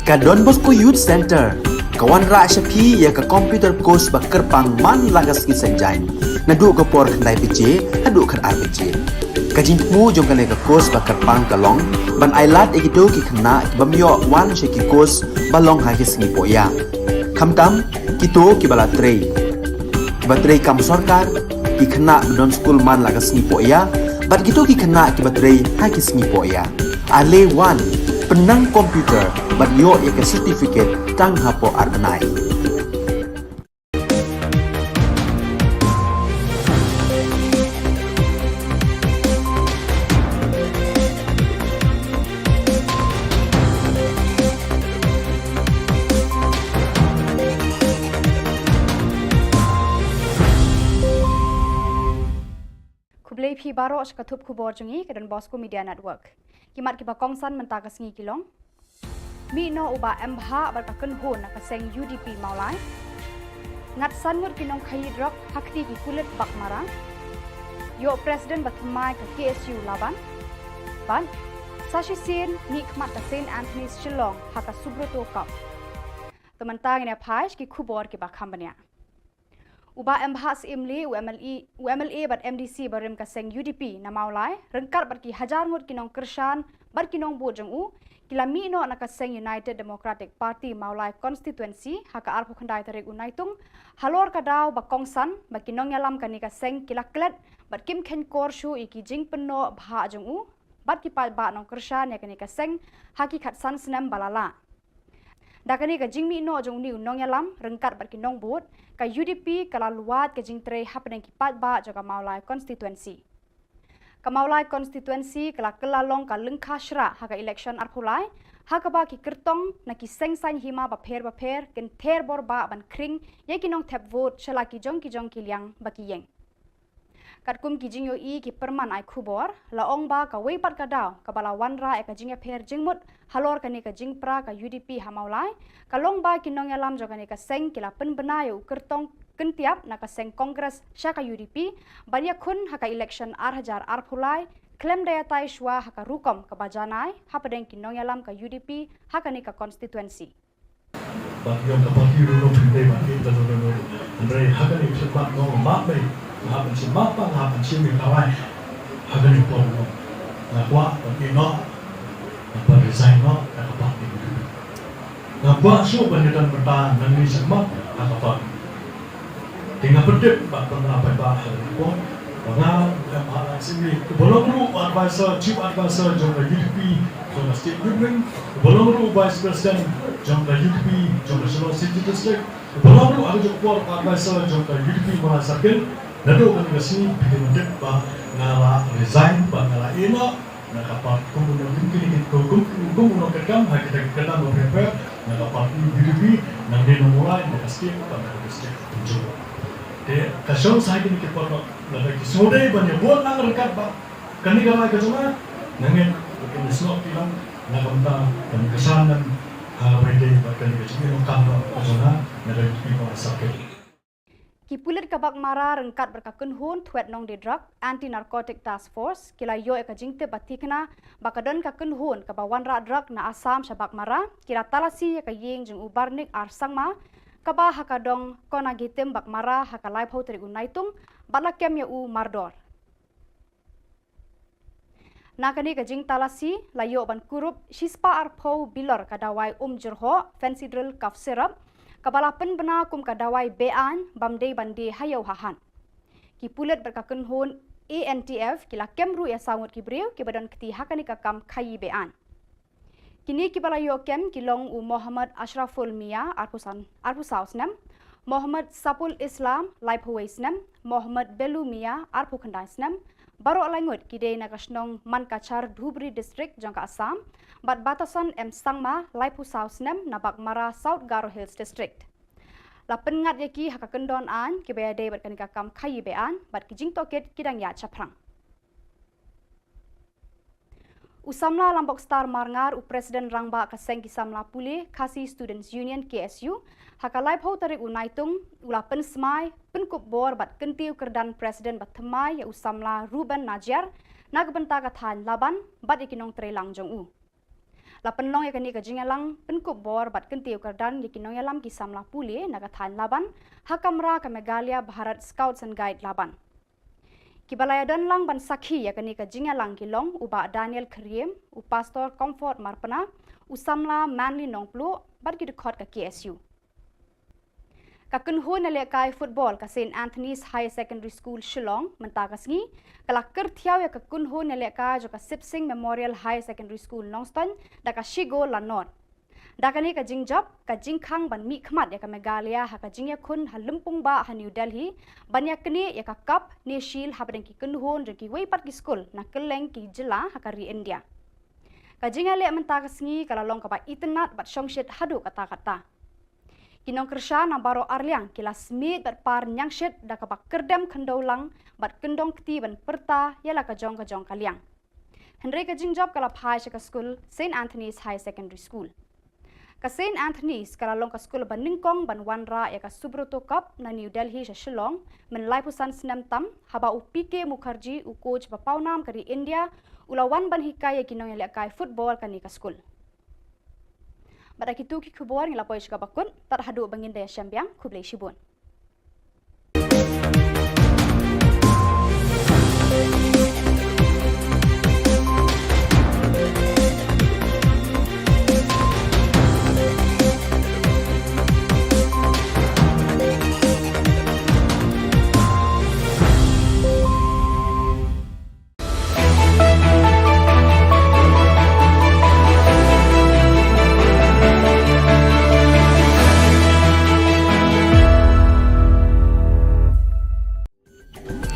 Ka Don Bosco Youth Center kawan ra shapi ya ka computer course ba kerpang man lagas ki senjain na du ko por khandai pije adu khan ar pije ka jingmu jong kale ka course ba kerpang kalong ban ailat egido ki khna bamyo wan she ki course balong ha ki singi poya khamtam kito ki bala trei batrei kam sarkar ki khna don school man lagas ni poya bat gitu ki kena ki baterai ha ki singi poya ale wan penang komputer bat yo ya ke certificate tang hapo arnai Kublai phi baro shkathup khubor jungi kedan Bosco Media Network. Kimat kiba kongsan mentaka sengi kilong. Mi no uba embha bertakun hon na kaseng UDP maulai. Ngat sanmut kinong khayid rok hakti ki kulit bakmara. Yo President batmai ka KSU laban. Ban Sashi Sin ni kmat ka St. Anthony's Shillong haka Subroto Cup. Temantang ni apais ki khubor ki bakhambanya. Uba embhas imli UMLA bat MDC barim kaseng UDP na maulai rengkar bat ki hajar ngut kinong kershan bat kinong bojong u kilami no na kaseng United Democratic Party maulai constituency haka arpu khandai tarik unaitung halor kadaw bakongsan bat kinong yalam kani kaseng kilaklet bat kim khen kor shu iki jing penno bha jong u bat ki pal ba nong kershan ya kani kaseng haki khatsan snam balala dakani ka jingmi no jong ni unong yalam rengkat bat kinong bot ka UDP kala luat ka jingtre hapneng ki pat ba jaga maulai constituency ka maulai constituency kala kelalong ka lengkha shra haka election arphulai haka ba ki kertong na ki sengsan hima ba pher ken ther bor ba ban kring ye kinong thep vote shala ki jong ki liang ba ki yeng katkum ki jingyo I ki perman ai khubor laong ba ka weipat ka daw ka bala wanra e ka jingya pher jingmut halor ka ni ka jingpra ka UDP hamaulai ka long ba kinong yalam joga ni ka seng kila penbena yo kertong kentiap na ka seng kongres syaka UDP banya khun haka election arhajar arphulai klem daya tai shwa haka rukom ka bajanai hapadeng kinong yalam ka UDP haka ni ka constituency Yung kapag hirulong hindi ba ito no Andre hagani sepak no mak bay hapan si mapa hapan si mi kawai hagani po no na kwa pag ino apa resign no kapag ino na kwa so banditan bertahan nang ni semak kapag tinggal berdip pak pernah apa hagani po Pengal, hal sini belum lu advisor, chief advisor jumlah UDP, jumlah state government, belum lu vice president jumlah UDP, jumlah Shillong City District, belum lu ada jumlah advisor jumlah UDP merasakan, lalu kan kesini bikin mendek bah ngala resign, bah ngala ina, nak apa kemudian mungkin kemudian kerjam, kita kerjam beberapa, nak apa UDP, nak dia mulai nak state, bah nak state tunjuk. Kasong saya kini kepala lagi sodai banyak buat nang rekat ba kani kalau ke sana nangin kini snok tilang nak kamta kani kesanan berde ba kani ke sini kam ba sana nak people sakit Kipulit kabak mara rengkat berkakun hun tuet nong di drug anti narcotic task force kila yo eka jingte batikna bakadon kakun hun kabawan ra drug na asam syabak mara kira talasi eka yeng jeng ubarnik arsangma kaba hakadong kona gitem bak mara haka live ho teri unaitung balakem ya u mardor nakani ka jing talasi layo ban kurup shispa arpo bilor kadawai jurho fancy drill cough syrup kabala penbena kum kadawai bean bamdei bande hayau hahan ki pulet berkakun hun ANTF kila kemru ya sangut kibriu ki badan keti hakani ka kam khayi bean Kini kibala yokem kilong u Muhammad Ashraful Mia arpusausnem, Muhammad Sapul Islam laiphuwaisnem, Muhammad Belu Mia arpukhandaisnem, baro langut kide nakasnong Mankachar Dhubri district jangka Assam, bat batasan Sangma laiphusausnem nabak mara South Garo Hills district. Lapen ngat yaki hakakendon an kibaya day bat kanika kam khayi bean bat kijing toket kidang ya chaprang. Usamla lambok star marngar u Presiden Rangba kaseng kisamla pule Kasi Students Union KSU haka live ho tarik unaitung ula pensmai penkup bor bat kentiu kerdan Presiden bat themai ya usamla Ruben Najar nagbenta kathan laban bat ikinong trelang jong u La penlong ya kani ka jingalang penkuk bor bat kentiu kardan ya kinong yalam ki samla puli naga than laban hakamra ka Megalia Bharat Scouts and Guide laban. Kibalaya dan lang ban sakhi ya kani ka jingalang kilong uba Daniel Kriem u pastor Comfort Marpana u samla Manly Nongplu bat ki dekhot ka KSU. Ka kunhu na lekai football ka St Anthony's High Secondary School Shillong mentakasngi kala kerthiaw ya ka kunhu na lekai jo ka Sipsing Memorial High Secondary School Nongstan da ka Shigo Lanor. Da kani ka jingjap ka jingkhang ban mi khmat ya ka Megalia ha ka jingya khun ha Lumpung ba ha New Delhi banya kni ya ka cup ne shil ha badeng ki kunhu ki weipat ki school na keleng ki jilla ha ka ri India. Ka jingya le mentakasngi kala long ka ba itnat bat shongshet hadu kata-kata. Kinong kersha na baro arliang kila smit bat par nyangshit da ka kerdem kendaulang bat kendong kti ban perta yala ka jong kaliang. Henry ka jingjab kala phai ka school St Anthony's High Secondary School. Ka St Anthony's kala long ka school ban ningkong ban wanra ya ka Subroto Cup na New Delhi sa Shillong men lai pusan snam tam haba u PK Mukherjee u coach ba paunam kari India ulawan ban hikaya kinong ya kai football kani ka school. Pada kitu ki khubor ngila poish ka bakun tar hadu bangin daya syambiang khublei shibun.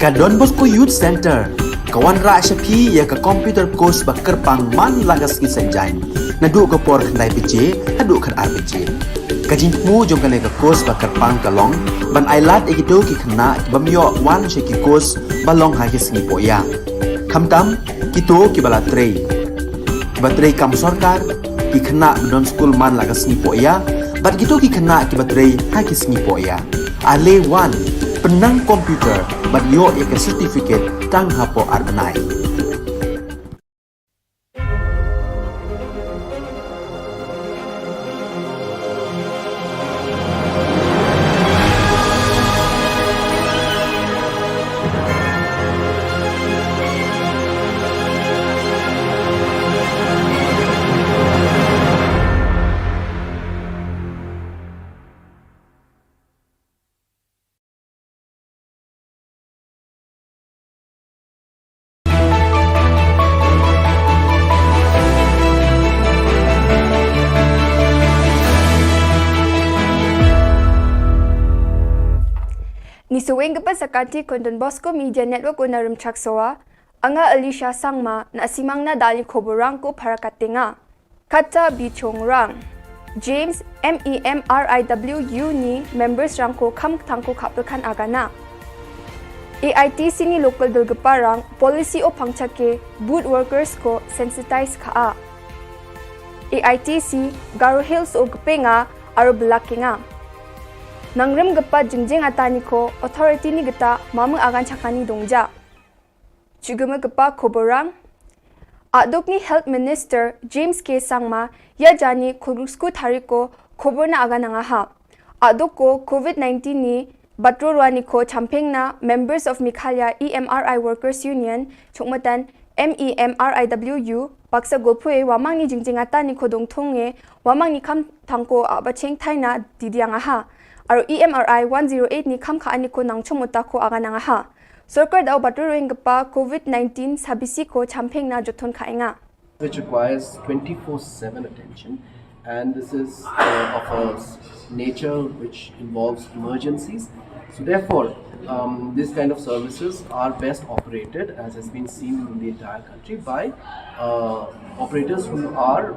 Ka Don Bosco Youth Center kawan ra shapi ya ka computer course ba kerpang man lagas ki senjain nadu ka por khandai pije hadu khan RPG ka jingmu jong kale ka course ba kerpang kalong ban ailat ekito ki khna bamyo wan she ki course balong ha ki sngi poya khamtam kito ki bala trei batrei kam sarkar ki khna don school man lagas sngi poya bat kito ki khna ki batrei ha ki sngi poya ale wan penang komputer bat yo ya ke certificate tang hapo arbenai. Nisuwing ka pa sa kanti kon Don Bosco Media Network unarum chaksoa, anga Alicia Sangma na asimang na dali koborang ko para katinga. Kata Bichong Rang, James MEMRIWU ni members rang ko kam tangko kapilkan agana. AITC ni local dalgaparang policy o pangchake boot workers ko sensitize ka. AITC Garo Hills o gpenga aro belakinga. Nangrem gapa jingjing atani ko authority ni gata mamang agan chakani dongja. Chuguma gapa koborang Adok ni Health Minister James K. Sangma ya jani khurusku thariko khubor na aga nanga ha. Adok ko COVID-19 ni batrorwani ko champeng na members of Mikhalya EMRI Workers Union chokmatan MEMRIWU baksa golpue wamang ni jingjing atani ko dongthonge wamang ni kam thangko abacheng thaina didianga ha. Aro EMRI 108 ni kam kha ani ko nangchomota ko aga nanga ha. Sarkar daw baturuing gapa COVID-19 sabisi ko champeng na jothon khainga. Which requires 24/7 attention, and this is of a nature which involves emergencies. So therefore, this kind of services are best operated, as has been seen in the entire country, by operators who are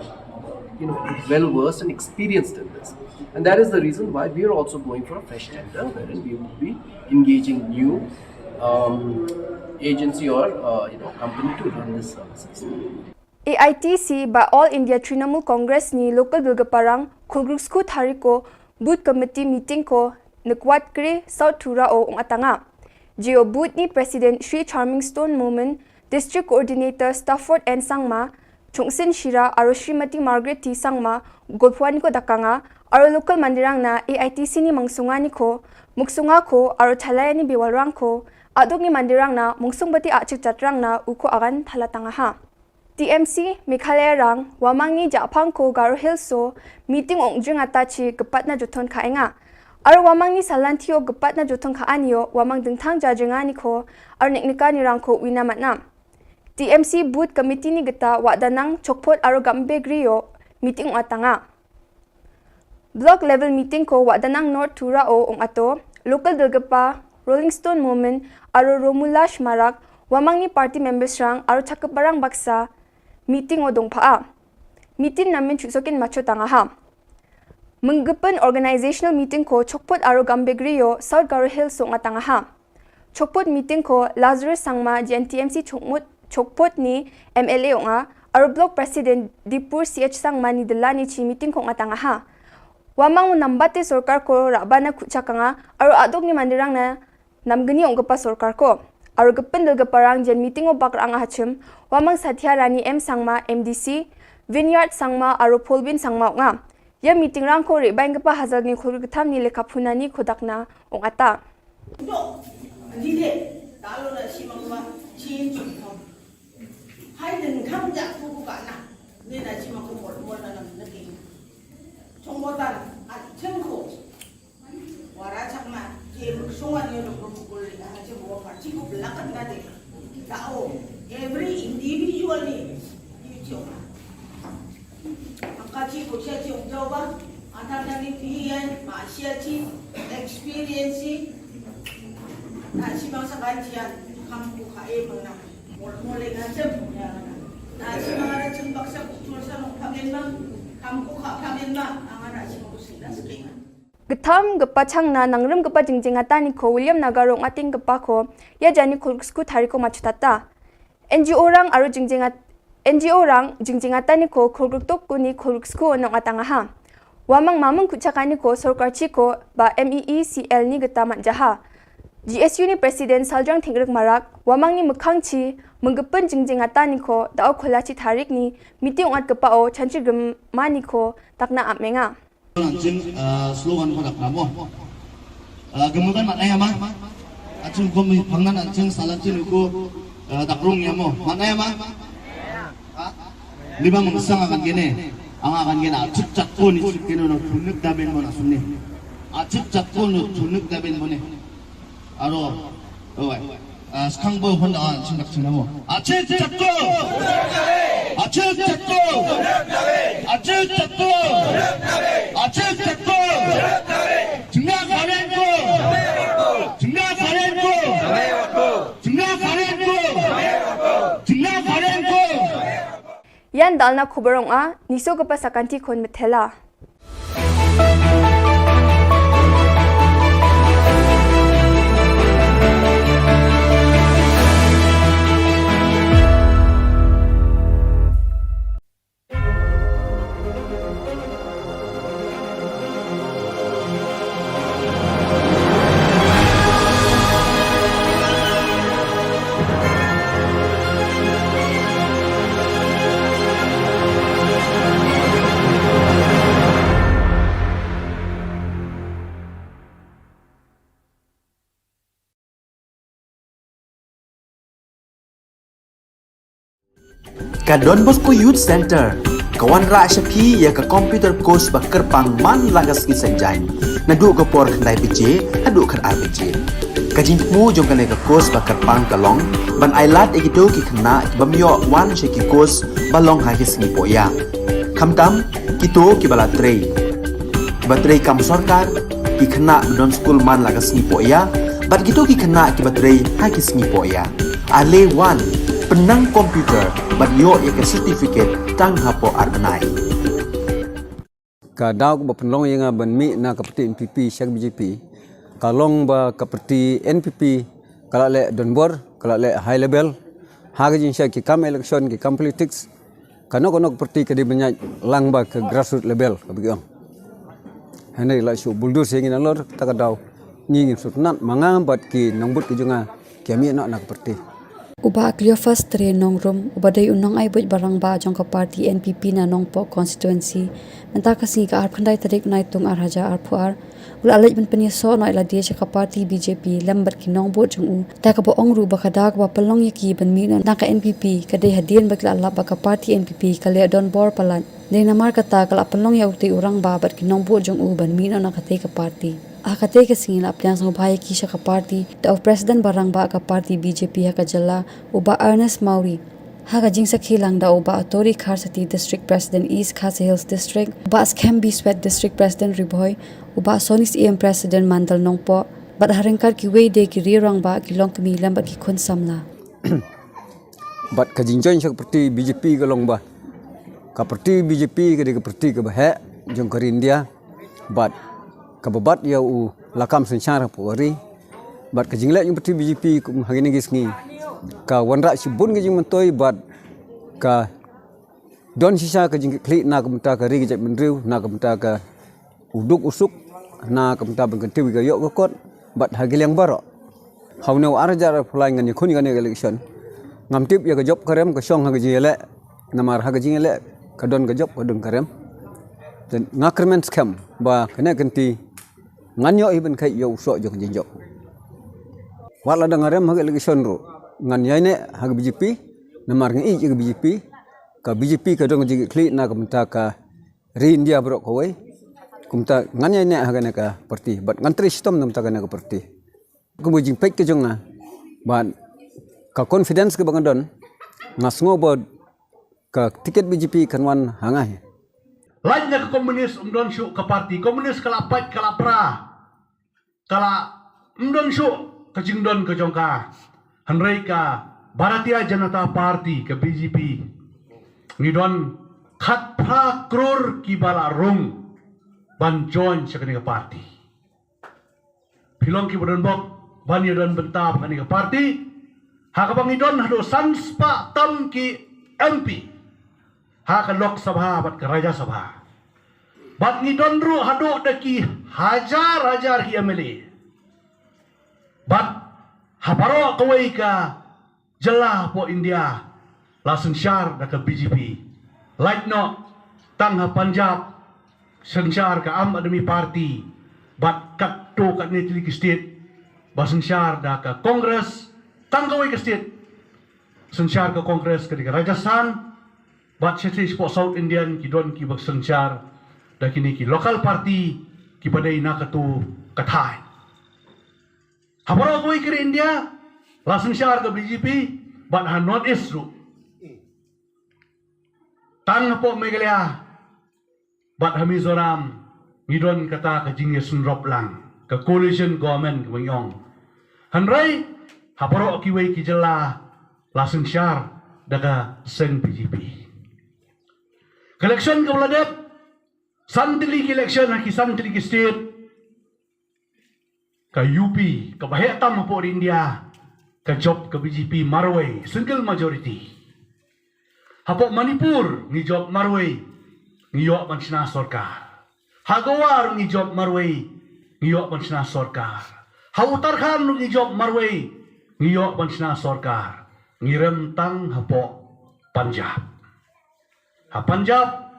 well versed and experienced in this. And that is the reason why we are also going for a fresh tender, wherein we will be engaging new agency or company to run this services. AITC by All India Trinamool Congress ni local bilgaparang khulgrusku thariko booth committee meeting ko nakwat kre South Thura o atanga. Geo booth ni President Sri Charming Stone Moment, District Coordinator Stafford and Sangma, Chungsin Shira aro Srimati Margaret T Sangma golpuan ko dakanga aro local mandirang na AITC ni mangsunga ni ko muksunga ko aro thalaya ni biwalrang ko adok ni mandirang na mungsungbati achik chatrang na uko agan thalatanga ha. TMC Meghalaya rang wamang ni Japang ko Garo Hilso meeting ongjung atachi gepat na juton kaenga. Aro wamang ni salantio gepat na juton kaanio wamang dengtang jajenga ni ko aro neknika ni rang ko winamat na. TMC Booth Committee ni geta wadanang chokpot aro gambe griyo meeting atanga. Block level meeting ko wadanang North Tura o ato local delgapa Rolling Stone Moment aro Romulash Marak wamang ni party members rang aro chakaparang baksa meeting o dongpaa. Meeting namin chusokin macho tanga ha. Menggepen organizational meeting ko chokpot aro gambe griyo South Garo Hills o tanga ha. Chokpot meeting ko Lazarus Sangma GNTMC chokpot ni MLA o nga aro block president Dipur CH Sangma ni Delani chi meeting ko tanga ha. Wamang nambate sorkar ko rabana kuchaka nga aro adok ni mandirang na namgani ong gapa sorkar ko. Aro gepen del geparang jen meeting o bakrang hachim wamang Satya Rani M Sangma MDC Vineyard Sangma aro Polbin Sangma nga. Ya meeting rang ko rebain gepa hazal ni khul getam ni lekapunani kodakna ong ata. Do, dile, talo na si mga change ko. Hay din kamja ko ka na. Ni na si mga mo na naging. Chongbotan at chengko. Wara chakma, ke sungan yo no ko na si mo party ko lakat na de. Tao, every individual ni yu Angkaji ko siya yung jawa, anak na ni piyan, maasya si experience na si mga sabantiyan, kampu kae mga muli nga siya na si mga natsimbak sa kultur sa mga pamilma, kampu ka pamilma, ang anak si mga sila sa kingan. Getam gepa changna nangrem gepa jingjingata ni ko William Nagarong ating gepa ko ya jani kulsku tariko machutata. NGO rang aro jingjingata ni ko kulgtok ko ni kulsku nong atanga ha. Wamang mamang kuchakani ko sorkar chiko ba MEECL ni getamat jaha. GSU ni Presiden Saljang Thingrek Marak wamang ni mekangchi menggepen jingjingata ni ko dao kholachi tarik ni meeting at gepao chanchi gemma ni ko takna amenga. Anjing slogan pada kamu. Gemukan maknanya mah. Acung kami pangnan anjing salatin uku takrung ya mo. Maknanya mah. Lima mengsang akan gini. Ang akan gini acuk cakun itu kini no tunik daben mo nasunni. Acuk cakun no tunik daben mo ne. Aro, sekarang bawa honda anjing tak cina mo. Acuk cakun. Acuk cakun. Acuk cakun. Aceh Tekor, Jengah Karenko, Jengah Karenko, Jengah Karenko, Jengah Karenko. Yan dalna kubarong a niso kapasakanti kon metela. Ka Don Bosco Youth Center kawan ra syapi ya ka computer course ba kerpang man lagas ki senjai nadu ka por khandai pije adu khan RPG ka jingmu jong ka ka course ba kerpang kalong ban ailat egido ki khna bamyo wan she ki course balong ha ki sni poya khamtam kito ki bala trei batrei kam sarkar ki khna don school man lagas ni poya bat gitu ki khna ki batrei ha ki sni poya ale wan penang komputer bat yo ya ke certificate tang hapo arnai ka daw ba penlong yang ban mi na kapati MPP syak BJP kalong ba kapati NPP kala le donbor kala le high level haga jin syak ki kam election ki kam politics kano parti ke di banyak lang ba ke grassroots level ka bigyong hanai la su buldur sing ina lor ta ka daw ni ngin sutnat mangambat ki nangbut ki junga kami nak parti Uba aklio first tre nongrum ubadai unong ay buj barang ba jong ka party NPP na nongpo constituency menta kasi ka arpandai tarik nai tung arhaja arpuar ula alaj ben penyeso no ila dia ka party BJP lambat ki nong bot jong u ta ka bo ongru ba kada ka pelong yaki ben mi na ka NPP ka dei hadien ba kala ba ka party NPP ka le don bor palan dei namar kata kala pelong ya uti urang ba bat ki nong bot jong u ben mi na ka te ka party akate ke singila aplyang sang bhai ki ka party the president barang ba ka party BJP ha ka jalla uba Ernest Mauri ha ka jingsa khilang da uba Tori Kharsati district president East Khasi Hills district uba Skembi Sweat district president Riboy uba Sonis EM president Mandal Nongpo bat harengkar ki wei de ki rirang ba ki long kemi lambat ki khun samla bat ka jingjoin seperti BJP ka long ba ka parti BJP ka de ka parti ka ba he jong ka India bat kababat ya u lakam sensyara pori bat ka jingle yung parti BJP kum hagini gisngi ka wanra sibun ka jing mentoi bat ka don sisa ka jing kli na kamta ka ri jat menriu na kamta ka uduk usuk na kamta bangkenti ga yok kot bat hagil yang baro haune arja fulai ngani khuni ngani election ngamtip ya ka job karem ka song hagaji ele namar hagaji ele ka don ka job ka don karem dan ngakrmen scam ba kena kenti nganyo iben kai yo so jok jinjok wala dangarem hage lagi sonro ngan yaine hage BJP namar ngi ke BJP ka BJP ka dong jigi kli na kamta ka ri India bro koi kumta ngan yaine hage na ka parti bat ngantri sistem nam ta ka na ka parti ku bujing pek ke jonga ban ka confidence ke bangadon ngasngo bod ka tiket BJP kanwan hangah lainnya ke komunis umdon syuk ke parti komunis kala pat kala pra kala umdon syuk ke jingdon ke jongka hanrei ka Bharatiya Janata Party ke BJP ngidon khat pra kror ki bala rung ban join sekani ke parti pilong ki bodon bok ban yodon bentab kani ke parti ha ka bangidon hado sanspa tam ki MP ha ka Lok Sabha bat ke Raja Sabha bat ni donru hado daki hajar hi MLA bat haparo kawai ka jela po India langsung syar da ke BJP like no tang ha Punjab sensyar ka Am Admi Party bat kat to kat ni Tiliki State basung syar da ke Kongres tang kawai ke state sensyar ke Kongres ke Rajasthan bat sesi po South Indian ki don ki bak sensyar da kini ki local party ki padai na katu kathai habaro koi kiri India langsung syar ke BJP bat ha North East ru tang po Meghalaya bat ha Mizoram ngidon kata ka jingye sunrop lang ka coalition government wayong hanrai habaro ki wei ki jela langsung syar daga sen BJP election ke Bladep Santili election ki Santili state ke UP ke Bahetam po India ke job ke BJP Marway single majority hapo Manipur ni job Marway ni yok mansina sarkar Hagawar ni job Marway ni yok mansina sarkar ha Uttarakhand ni job Marway ni yok mansina sarkar ni rentang hapo Punjab ha Punjab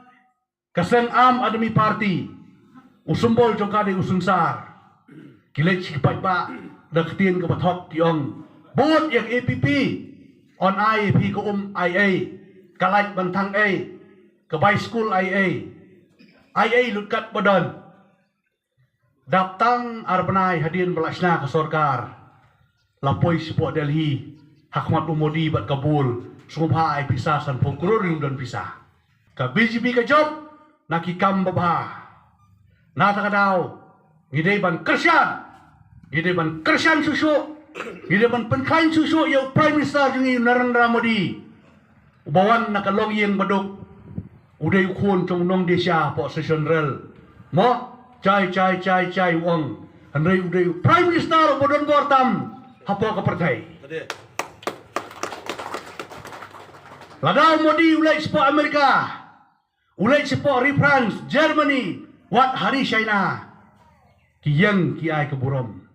kaseng Am Admi Party usumbol jokade usunsar kilek sipat ba daktin ke bathok tiong bot yang APP on IAP ke IA kalait bantang A ke by school IA lutkat badan daptang arbanai hadin belasna ke sorkar lapoi sipok Delhi Hakmat Umodi bat kabul sumha ai pisah san pokror dan pisah ka BJP ka job nakikam babha nata kadau ngidei ban kersian susu ngidei ban penkain susu yo prime minister jungi Narendra Modi ubawan nakalong yang baduk udai khun trong nong desya po session rel mo chai wong hanrei udai prime minister bodon bortam hapo ka partai ladau Modi ulai sepo Amerika ulai sepo France, Germany, wat hari China, kiyang kiai keburom.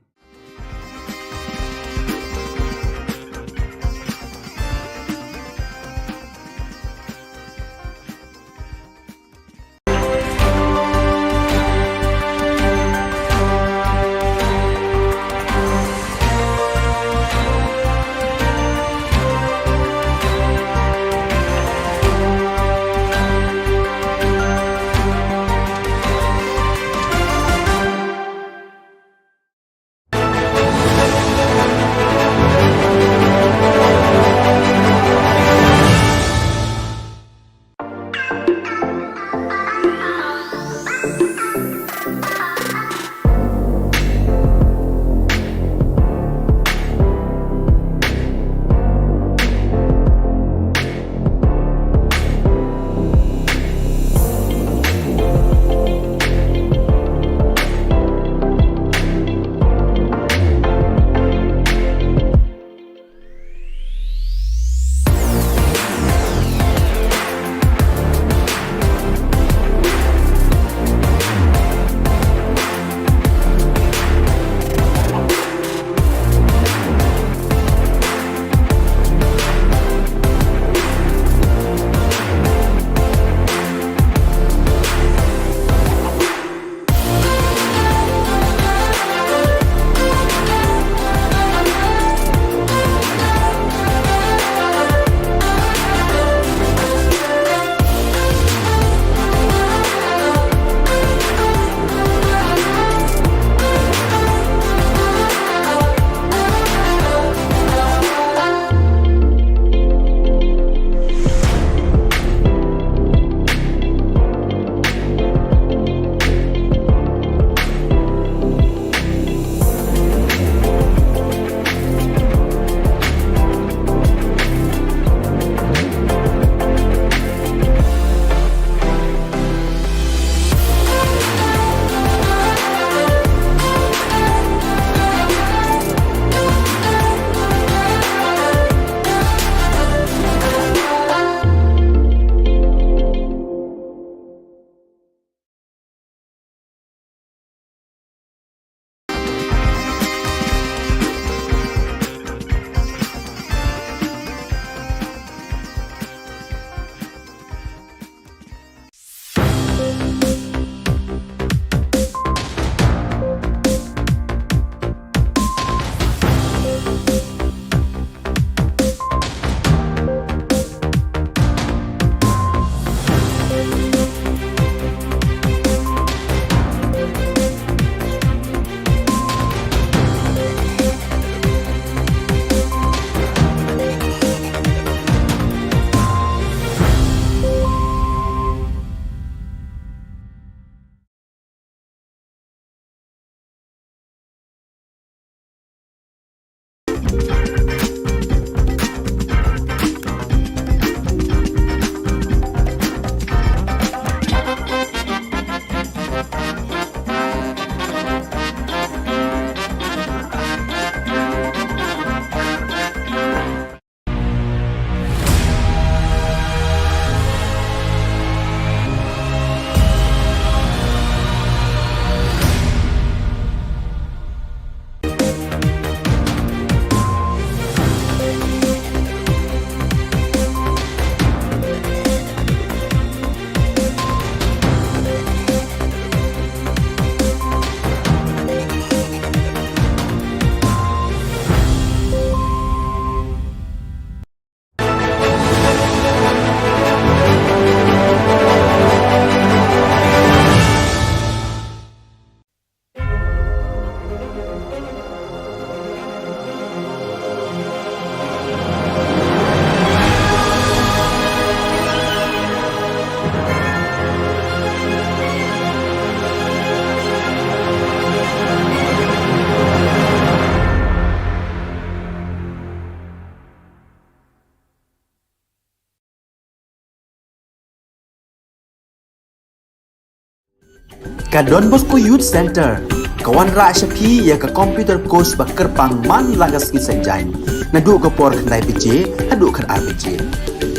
Ka Don Bosco Youth Center kawan ra shapi ya ka computer course ba kerpang man lagas ki senjain na du ka por khandai pije hadu khan RPG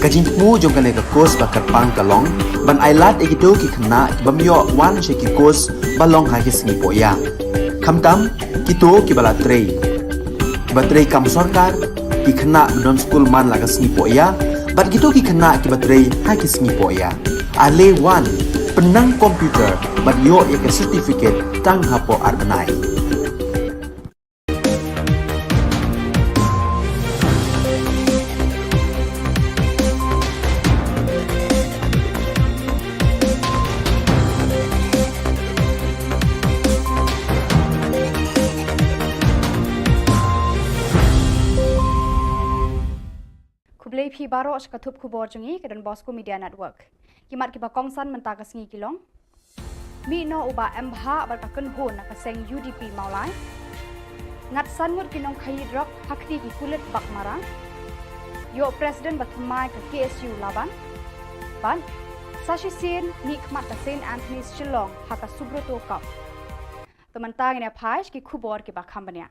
ka jing mu jong ka le ka course ba kerpang kalong ban ailat e do ki khna bamyo wan she ki course balong ha ki sni poya khamtam ki to ki bala trei batrei kam sarkar ki khna don school man lagas ni poya bat gitu ki khna ki batrei ha ki sni poya ale wan penang komputer bat yo ek certificate tang hapo arbenai Kublai phi baro shkathup khubor jungi kedon Bosco Media Network. Kimat kiba kongsan mentaka sengi kilong. Mi no uba embha bertakun hon nak seng UDP maulai. Ngat sangut kinong khayid rok hakti ki kulit bak marang. Yo Presiden batmai ke KSU laban. Ban Sashi Sin ni khmat ka Saint Anthony's Shillong haka subroto kap. Temantang ni phaish ki khubor ki bakhambania.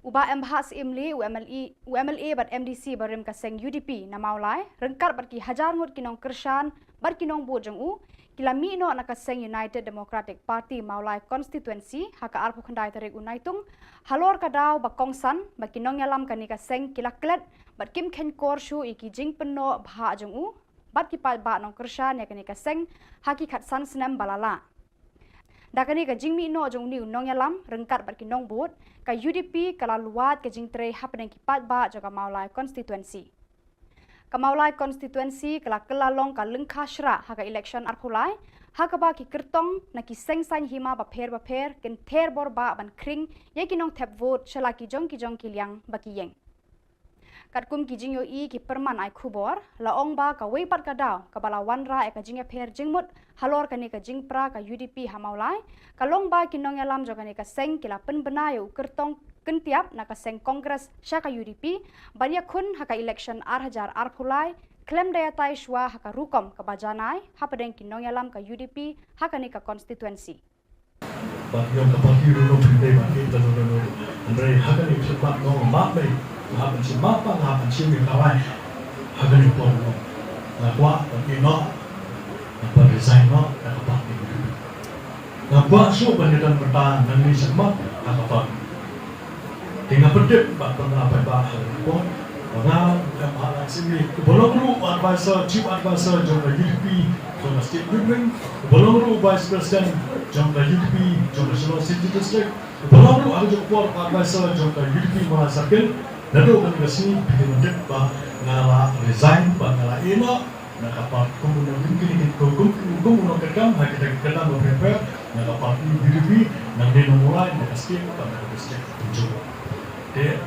Uba embhas imli UMLA bat MDC barim kaseng UDP na maulai rengkar bat ki hajar ngut kinong kershan bat kinong bojong u kilami no na kaseng United Democratic Party maulai constituency haka arpu khandai tarik unaitung halor kadaw bakongsan bat kinong yalam kani kaseng kilaklet bat kim khen korshu iki jing penno bha jong u bat ki pa ba nong kershan ya kani kaseng haki khatsan snam balala dakani ka jingmi no jong ni unong yalam rengkat bat kinong bot ka UDP kala luat ka jingtre hapneng ki pat ba jaga maulai constituency ka maulai constituency kala kelalong ka lengkha shra haka election arphulai haka ba ki kertong na ki sengsan hima ba pher ken ther bor ba ban kring ye kinong thep vote shala ki jong ki liang ba ki yeng katkum ki jingyo I ki perman ai khubor laong ba ka weipat ka daw ka bala wanra e ka jingya pher jingmut halor ka ni ka jingpra ka UDP hamaulai ka long ba kinong yalam joga ni ka seng kila penbena yo kertong kentiap na ka seng kongres syaka UDP banya khun haka election arhajar arphulai klem daya tai shwa haka rukom ka bajanai hapadeng kinong yalam ka UDP haka ni ka constituency yung kapatid no pinday ba ito no Andre haka ni sepak no mapay hapan si mapa hapan si mi kawai haka ni po no na kwa pag ino na pag-resign no na kapatid na kwa so panitan bertahan ng ni semak na kapatid tinggal pedip ba pernah ba po mga mahalang sini bolong ru advisor chief advisor jong UDP jong state government bolong ru vice president jong UDP jong Shillong City District bolong ru jong por advisor jong UDP Mahasakil nado kan kasi pinundip ba ngala resign ba ngala ino nakapat kumuno mungkin kumuno kedam kita kedam prepare nakapat UDP nang dinumulai nakastik ba nakastik tunjuk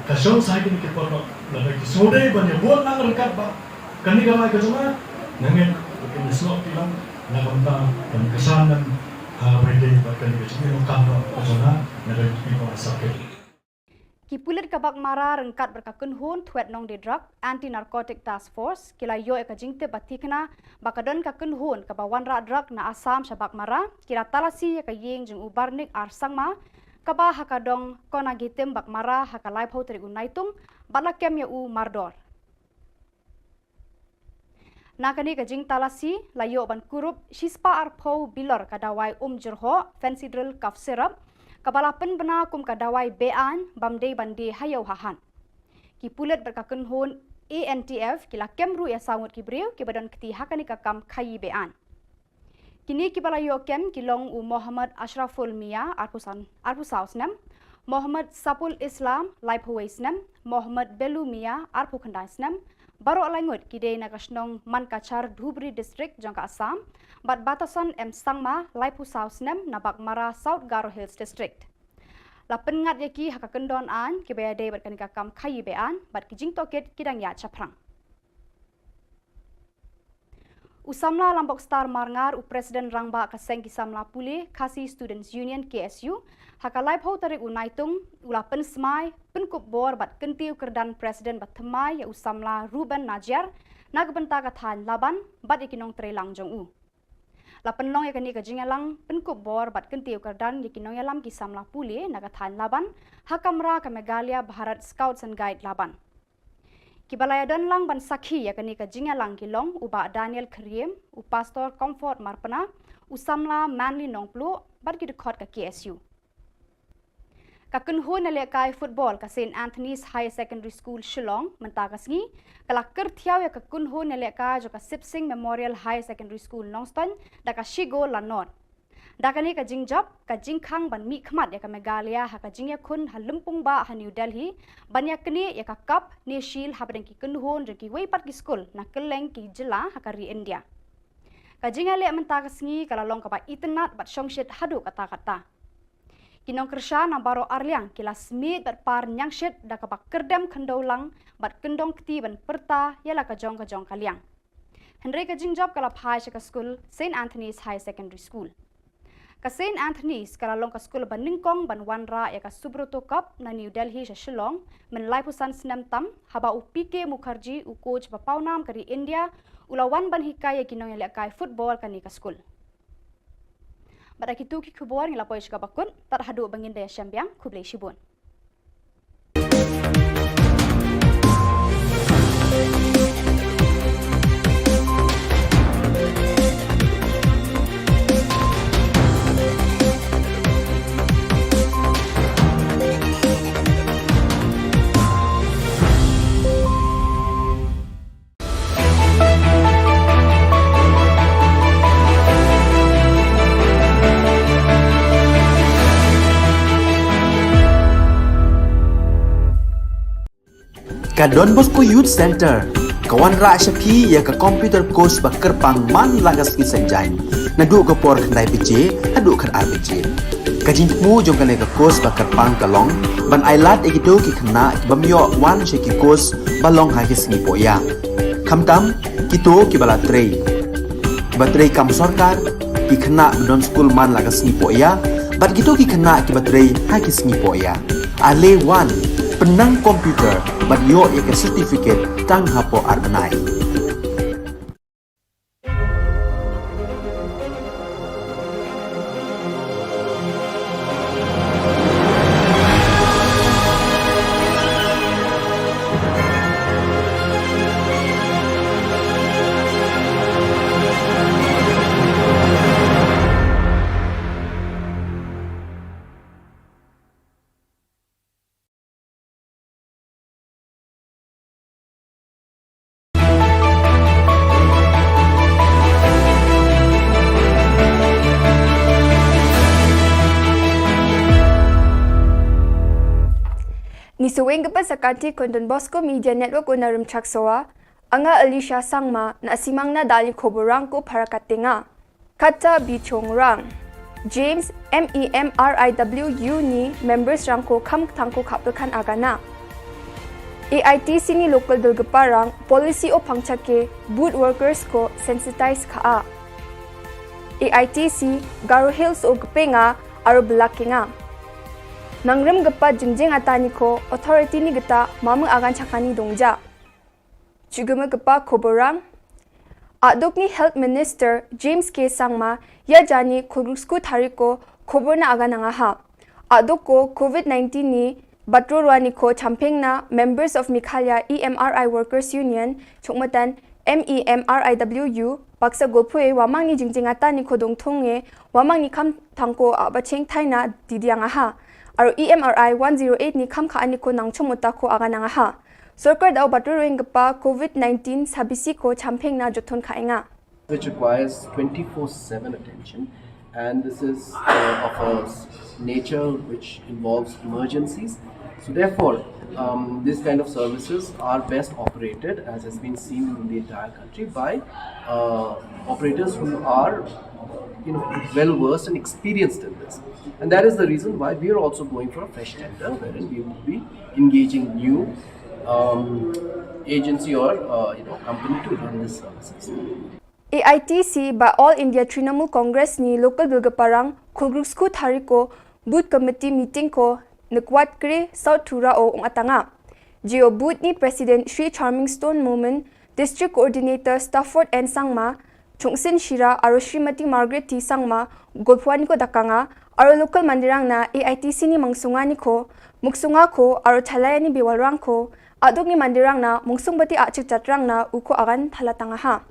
kasong sa akin ni Khubor na nagkisode ba niya buwan lang rekat ba kani gamay ka suma nangin kinisno tilang nakamta kan kasanan pwede ba kani ka suma kamo kasona nagkipin ko sakit Kipulit kabak mara rengkat berkakun hun tuet nong di drug anti narcotic task force kila yo eka jingte batikna bakadon kakun hun kabawan ra drug na asam shabak mara kira talasi eka yeng jeng ubarnik arsangma kaba hakadong kona gitem bak mara haka live ho tri unaitung balakem ya u mardor nakani ka jing talasi layo ban kurup shispa arpo bilor kadawai jerho fancy drill cough syrup kabala penbena kum kadawai bean bamdei bande hayau hahan ki pulet berkakun hun ANTF kila kemru ya sangut kibreu ki badan keti hakani kakam khayi bean kini kibala yo kem kilong u Muhammad Ashraful Mia arpusausnem Muhammad Sapul Islam laiphuwaisnem Muhammad Belu Mia arpukhandaisnem baro langut kide nakasnong mankachar Dhubri district jangka Assam bat batasan sangma laiphusausnem nabak mara South Garo Hills district lapen ngat yaki hakakendon an kibayade bat kanika kam khayi bean bat kijing toket kidang ya chaprang Usamla Lambok Star Marngar u Presiden Rangba kaseng kisamla pule Kasi Students Union KSU haka live ho tarik unaitung ula pensmai penkup bor bat kentiu kerdan Presiden bat themai ya usamla Ruben Najar nagbenta kathan laban bat ikinong trelang jong u La penlong yakani ka jingalang penkub bor bat kentiu kardan yakinong yalam ki samla pule nagathan laban hakamra ka Megalia Bharat Scouts and Guide laban. Kibalaya dan lang ban sakhi yakani ka jingalang kilong uba Daniel Kriem u pastor Comfort Marpana usamla Manly Nongplu bat ki dekhot ka KSU. Ka kunhu na lekai football ka St Anthony's High Secondary School Shillong mentakas ngi kala kerthiaw ya ka kunhu na lekai jo ka Sipsing Memorial High Secondary School Nongston da ka Shigo Lanor. Da ka ni ka jingjap ka jingkhang ban mi khmat ya ka Megalia ha ka jingya khun ha Lumpung ba ha New Delhi ban ya kni ya ka cup ne shil ha ban ki kunhu re ki weipat ki school na keleng ki jilla ha ka ri India. Ka jingya le mentakas ngi kala long ka ba itnat bat shongshit hadu kata kata. Kinong kersha na baro arliang kila smit bat par nyangshit da ka kerdem kendaulang bat kendong kti ban perta yala ka jong kaliang. Henry ka jingjab kala phai ka school St Anthony's High Secondary School. Ka St Anthony's kala long ka school ban ningkong ban wanra ya ka Subroto Cup na New Delhi sa Shillong men laipusan senam tam haba u PK Mukherjee u coach ba paunam kari India ulawan ban hikaya kinong ya kai football kani ka school. Pada kitu ki khubor ngila poish ka bakun tar hadu bangin daya syambiang kublai shibun. Ka Don Bosco Youth Center kawan ra shapi ya ka computer course ba kerpang man lagas ki senjain na du ko por khandai pije adu khan RPG ka jingmu jong kale ka course ba kerpang kalong ban ailat egido ki khna bamyo wan she ki course balong ha ki singi poya khamtam kito ki bala trei batrei kam sarkar ki khna don school man lagas singi poya bat gitu ki khna ki batrei ha ki singi poya ale wan penang komputer bat yo ya ke certificate tang hapo arbanai. Ni suweng gapa sakati kon Don Bosco Media Network unarum chaksoa anga Alicia Sangma na asimang na dali khoborang ko parakatinga kata bichongrang James MEMRIWU ni members rang ko kham thangko khapkan agana AITC ni local dulgaparang policy o pangchake boot workers ko sensitize kha AITC Garo Hills o gpenga aro blackinga Nangrem gapa jingjing atani ko authority ni gata mamang agan chakani dongja. Chugama gapa khoborang Adok ni Health Minister James K. Sangma ya jani khurusku thariko khobor na agan anga ha. Adok ko COVID-19 ni batrorwani ko champeng na members of Mikhalya EMRI Workers Union chukmatan MEMRIWU baksa golpue wamang ni jingjing atani ko dongthonge wamang ni kham thangko abacheng thaina didianga ha. Aro EMRI 108 ni kham kha ani ko nangchomota ko agananga ha sarkar dau baturing gapa COVID-19 sabisi ko champeng na jothon khainga which requires 24/7 attention and this is of a nature which involves emergencies so therefore this kind of services are best operated as has been seen in the entire country by operators who are well versed and experienced in this. And that is the reason why we are also going for a fresh tender wherein we will be engaging new agency or company to run this services. AITC by All India Trinamool Congress ni local dulgaparang khulgrusku thariko boot committee meeting ko nakwat kre South Thura o atanga Geo boot ni President Shri Charming Stone Moment District Coordinator Stafford and Sangma Chungsin Shira aro Srimati Margaret T Sangma golpuan ko dakanga aro local mandirang na AITC ni mangsunga ni ko muksunga ko aro thalaya ni biwalrang ko adok ni mandirang na mungsung bati achik chatrang na uko agan thalatanga ha.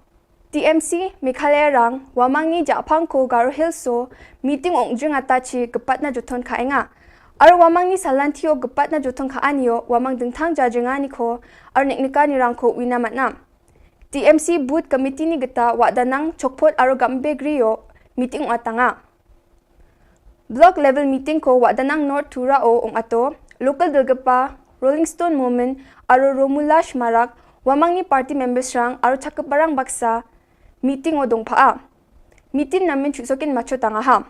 TMC Meghalaya rang wamang ni japang ko Garo Hills so meeting ongjung atachi gepat na juton kaenga. Aro wamang ni salantio gepat na juton kaanio wamang dengtang jajenga ni ko aro neknika ni rang ko wina matnam. TMC booth committee ni geta wadanang chokpot aro gambe griyo meeting atanga. Block level meeting ko wadanang North Tura o ong ato local delgapa Rolling Stone Moment aro Romulash Marak wamang ni party members rang aro chakaparang baksa meeting o dongpaa. Meeting namin chusokin macho tanga ha.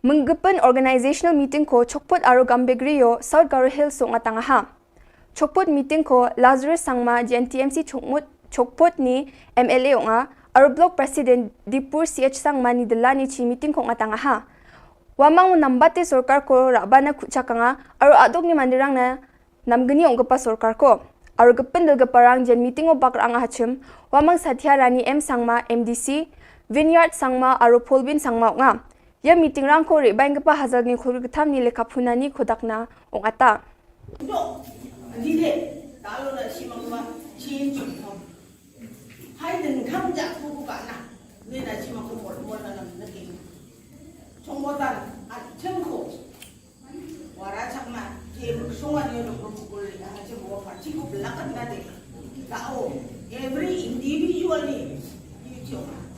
Menggepen organizational meeting ko chokpot aro gambe griyo South Garo Hills ong atanga ha. Chokpot meeting ko Lazarus Sangma GNTMC chokpot ni MLA onga aro block president Dipur CH Sangma ni delani chi meeting ko atanga ha. Wamang nambate sorkar ko rabana kuchakanga aro adok ni mandirang na namgani ongpa sorkar ko. Aro gepen delgaparang jen meeting o bakrang hachim wamang Satya Rani M Sangma MDC Vineyard Sangma aro Polbin Sangma onga. Ya meeting rang ko rebaing gapa hazal ni khur gtham ni lekapuna ni khodakna ong ata. No, dide talo na simangwa change ko. Hai den kham ja ku ka na. Ne na simang ko mo na na ke. Chongbotan at chengko. Wara chakma ke songa ni no ko ko le ha che mo fa chi ko blakan na de. Tao every individually you choma.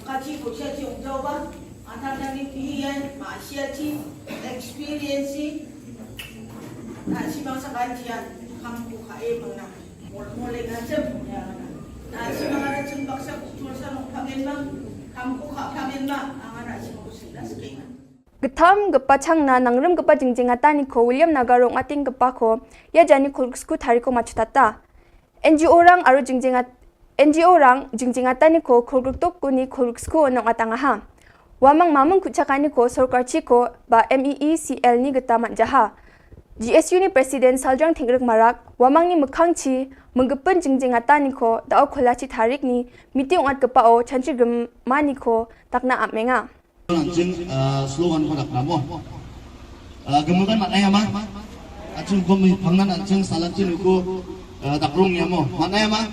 Kaci ko siya yung jawa, anak nani pihiyan, masya ci experience, na si mga sakantiyan, kampu kae mga mulai ngajam, na si mga racun baksa kultur sa nung pamenma, kampu ka pamenma, ang anak si mga sila sekingan. Getham gepachang na nangrem gepa jingjingata ni ko William Nagarong ating gepa ko ya jani kulsku thariko machutata. NGO rang aro NGO rang jingjingata ni ko khulgruk ko ni khulsku onong atanga ha. Wamang mamang kuchakani ko sarkar chi ko ba MEECL ni geta manjaha. GSU ni President Saljang Thingrek Marak wamang ni mukhang chi menggepen jingjingata ni ko dao kholachi tarik ni meeting ongat kepao chanchi gemani ko takna amenga. Anjing slogan pada kamu. Gemukan maknanya mah. Anjing kami pangan anjing salatin aku takrung ya mo. Maknanya mah.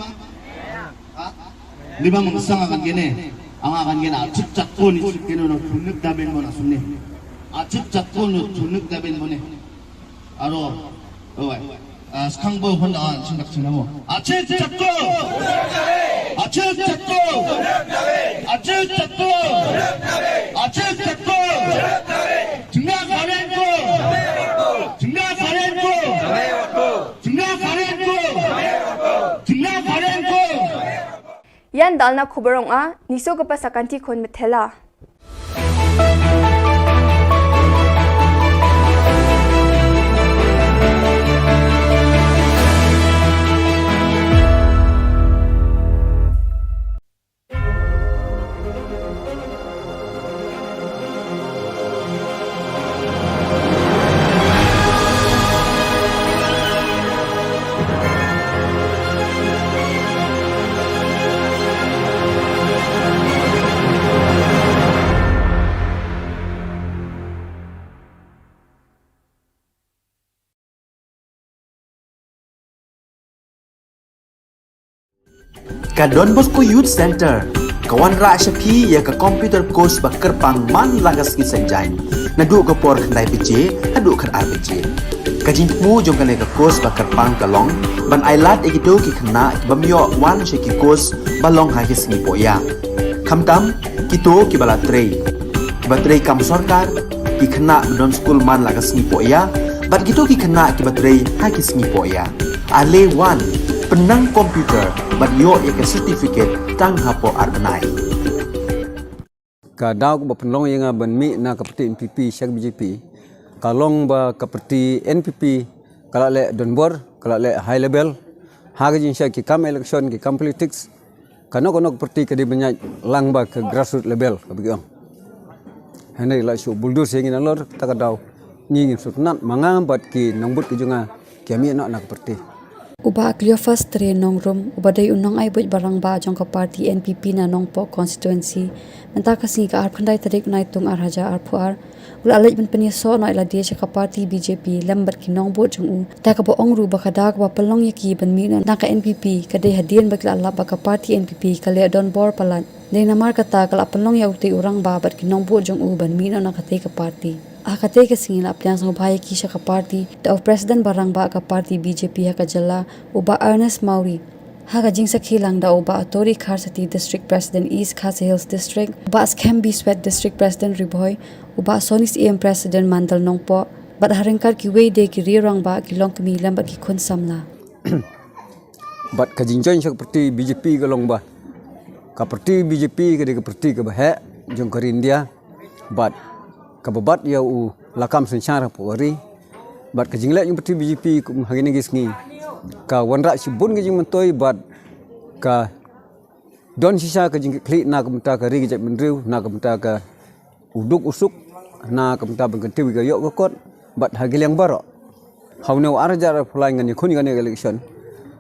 Lima mengsang akan gini, akan gini. Acip cakun itu kini no tunik daben mana sunni. Acip cakun no tunik daben mana. Aro, sekarang bawa Honda anjing tak cina mo. Acip cakun, acip cakun, acip cakun, acip cakun. Tengah kalian ko, tengah kalian ko, tengah kalian ko, tengah kalian ko. Yan dalna Khubor a niso gapa sakanti kon methela. Ka Don Bosco Youth Center kawan ra shapi ya ka computer course bakar pang man lagas ki sanjai nadu ka por khandai pije hadu khar RPG ka jingmu jong ka course bakar pang kalong ban ailat egito ki khna bamyo wan she ki course balong ha ki singi poya khamtam kito ki bala trei kam sarkar ki khna don school man lagas singi poya bat kito ki khna ki batrei ha ki singi poya ale wan penang komputer banyo ya certificate tang hapo arnai ka daw ko penlong yang ban mi na kapati NPP shak BJP kalong ba kapati NPP kala le donbor kala le high level hagajin shak ki kam election ki kam politics kanok parti ka di banyak lang ba ke grassroots level kabigang hanai la shu buldur singin alor takadaw ni sutnat mangambat ki nangbut ki junga kami nak parti Uba aklio first tre nongrum ubaday unong ay buj barang ba jong ka party NPP na nongpo constituency menta kasi ka arpandai tarik na itung arhaja arpuar ula alaj ban peniso no ila dia ka party BJP lambat ki nong bu jong u ta ka bo ongru ba kada ka palong yaki ban mi na ka NPP kadai hadian bakla Allah ba ka party NPP kale don bor palan dei namar kata kala palong ya uti urang ba bat ki nong bu jong u ban mi na ka te ka party akate ka singil aplyang sang bhai ki ka party da president barang ba ka party BJP ha ka jalla uba Ernest Mauri ha ka jingsa khilang da uba Tori Kharsati district president East Khasi Hills district uba Skembi Sweat district president Riboy uba Sonis EM president Mandal Nongpo bat haringkar ki wei de ki rirang ba ki long kmi lambat ki khun samla bat ka jingjon sak parti BJP ka long ba ka parti BJP ka de ka parti ka ba he jong ka India bat kababat ya u lakam sensyara pori bat ka jingle yung parti BJP kum hagini gisngi ka wanra sibun ka jing mentoi bat ka don sisa ka jing kli na kamta ka ri jat menriu na kamta ka uduk usuk na kamta bengkenti ka yok kot bat hagilang baro hawnau arjar fulai ngani khuni ngani election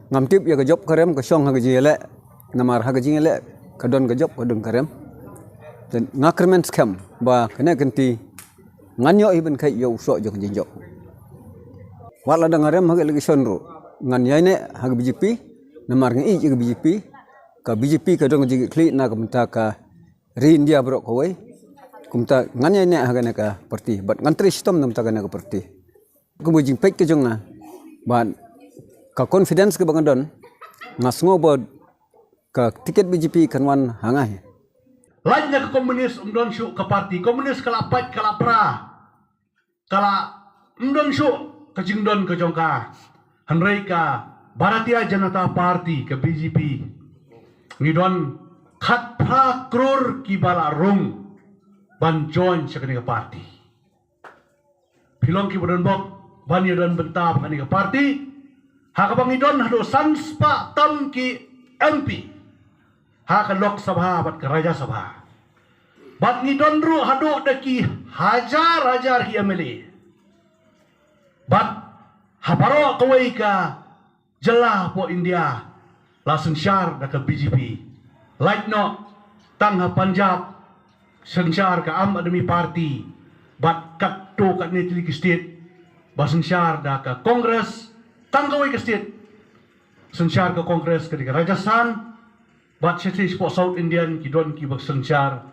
ngamtip ya ka job karem ka song ha ka jile namar ha ka jingele ka don ka job ka don karem dan ngakrement scam ba kena kenti nganyo iben kai yo so jong jinjo wala da ngarem hag election ro ngan yaine hag BJP namar ngi ik BJP ka BJP ka dong jigi kli na kamta ka ri India bro ko wai kumta ngan yaine hag na ka parti bat ngantri sistem nam ta ka parti ko bujing pek ke jong na ban ka confidence ke bangadon ngasngo bod ka tiket BJP kanwan hangai lainnya ke komunis umdon syuk ke parti komunis kalapat kalapra kala umdon syuk ke jingdon ke jongka hanrei ka Bharatiya Janata Party ke BJP ngidon khat pra kror ki bala rung ban join sekani ke parti pilong ki bodon bok ban yodon bentab kani ke parti hakabang idon hado sanspa tam ki MP ha ka Lok Sabha bat ke Raja Sabha bat ngidon ru hado daki hajar hi MLA bat habaro kawai ka jela po India langsung syar da ke BJP like no tang ha Punjab sensyar ka Am Admi Party bat kat to kat ni tili state basung syar da ke Kongres tang kawai ke state sensyar ke Kongres ke Rajasthan bat seti po South Indian ki don ki bak sensyar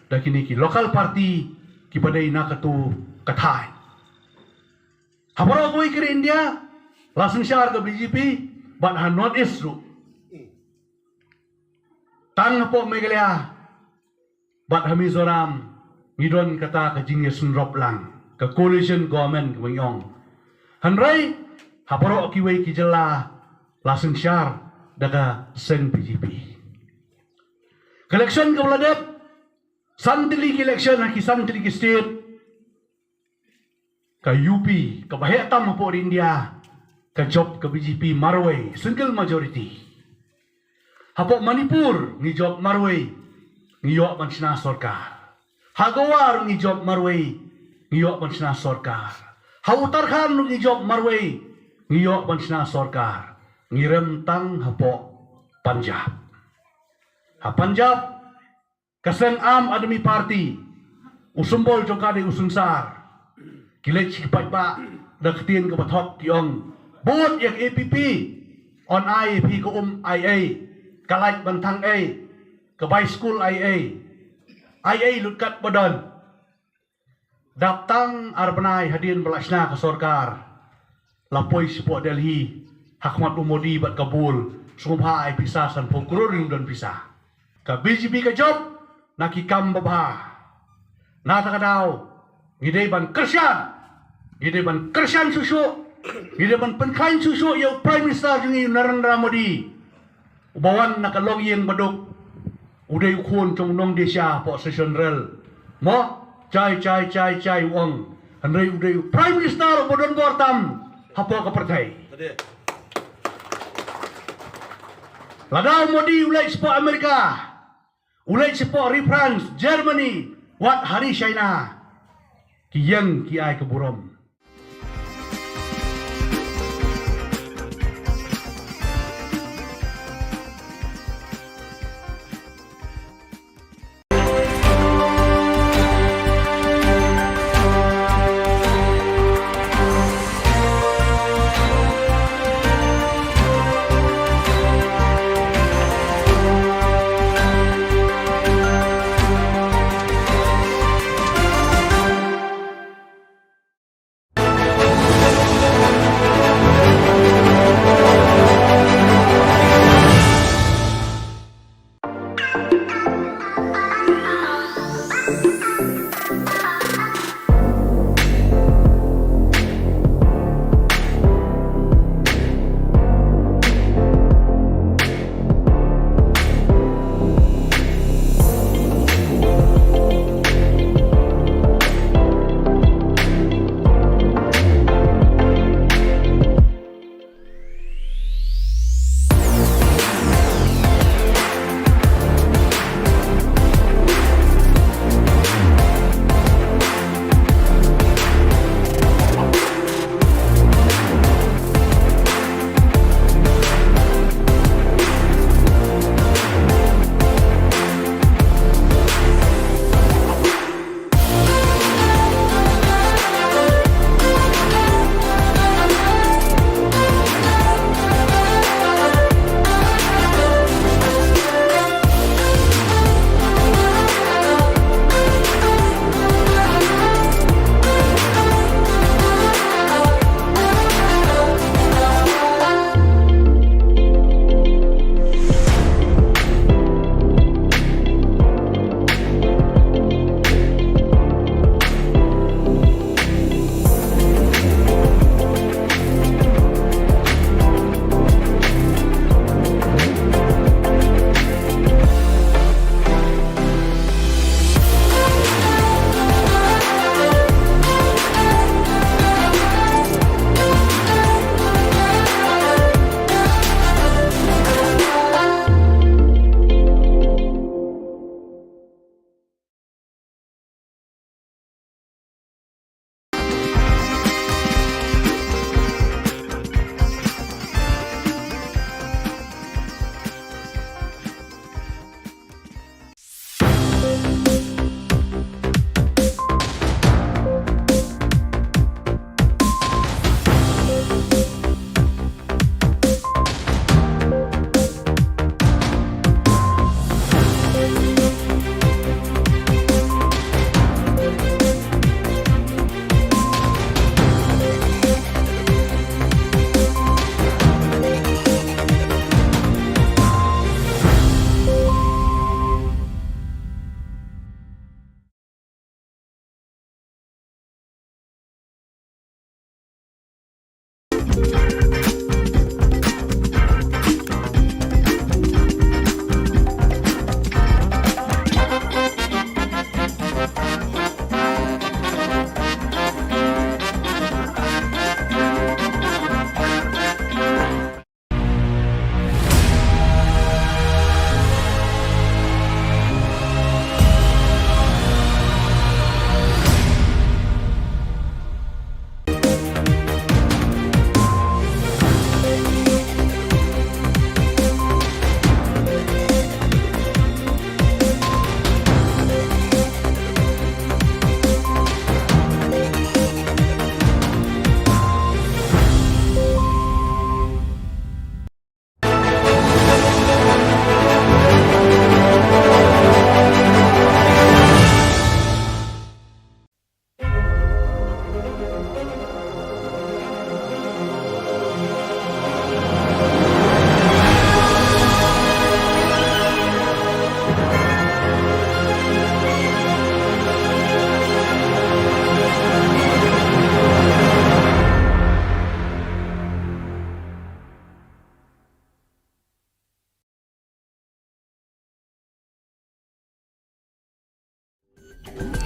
da kini ki local party ki padai na katu kathai habaro koi ke India langsung syar ke BJP bat ha North East ru tang po Meghalaya bat ha Mizoram ngidon kata ke jingyesun rop lang ke coalition government ke Wengyong hanrai habaro ki wei ki jela langsung syar daga sen BJP election ke Vladep santili ki election ha ki santili ki state ke UP ke Bahetam po India ke job ke BJP Marway single majority hapo Manipur ni job Marway ni yok mansina sarkar Hagawar ni job Marway ni yok mansina sarkar ha Uttarakhand ni job Marway ni yok mansina sarkar ni remtang hapo Punjab ha Punjab Kasen Am Admi Party usumbol jokade usunsar kilek cipat ba daktin ke bathok tiong bot yak APP on IAP ke IA kalait bantang A ke by school IA lutkat badan daptang arbanai hadin belasna ke sorkar lapoi support Delhi Hakmat Umodi bat Kabul sumha ai pisah san prokuror dan pisah ke BJP ke job nakikam babha natakadaw ngidai ban kersian susu ngidai ban penkain susu yang prime minister jungi Narendra Modi ubawan nakalong yang baduk uday ukun trong nong desya po session rel mo chai wong hanray uday prime minister bodon bortam hapo kapartay ladaw Modi ulay po Amerika ulay po France Germany wat hari China kiyang kiay keburom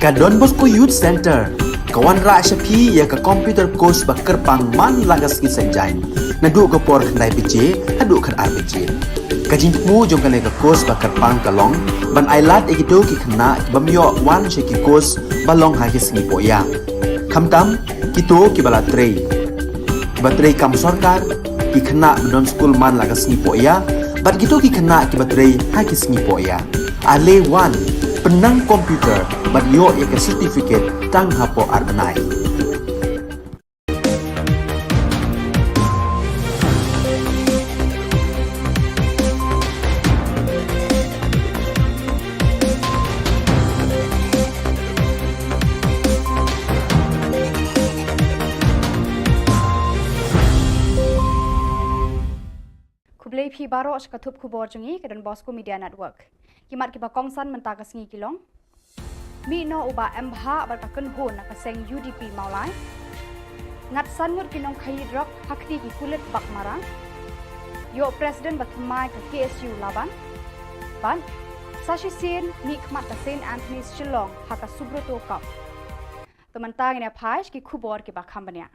Ka Don Bosco Youth Center kawan ra shapi ya ka computer course ba kerpang man lagas ki senjain na du ko por khnai bije hadu khan ar bije ka jing mu jong kan ka course ba kerpang kalong ban ailat ekito ki khna bamyo wan she ki course balong ha ki sngi po ya khamtam kito ki bala trei batrei kam sarkar ki khna don school man lagas sngi po ya bat kito ki khna ki batrei ha ki sngi po ya ale wan penang komputer bat yo ya ke certificate tang hapo arnai Kublai phi baro shkathup khubor jungi kedan Bosco Media Network. Kimat kiba kongsan mentaka sngi kilong. Mi no uba mbha bar ka kunhun ka seng UDP maulai. Ngat sanur kinong khayi drop hakti ki kulit bak mara. Yo president batmai ka KSU laban. Ban Sashi Sin mi khmat ka St Anthony's Shillong haka subroto kap. Temantang ina phaish ki khubor ki ba khambania.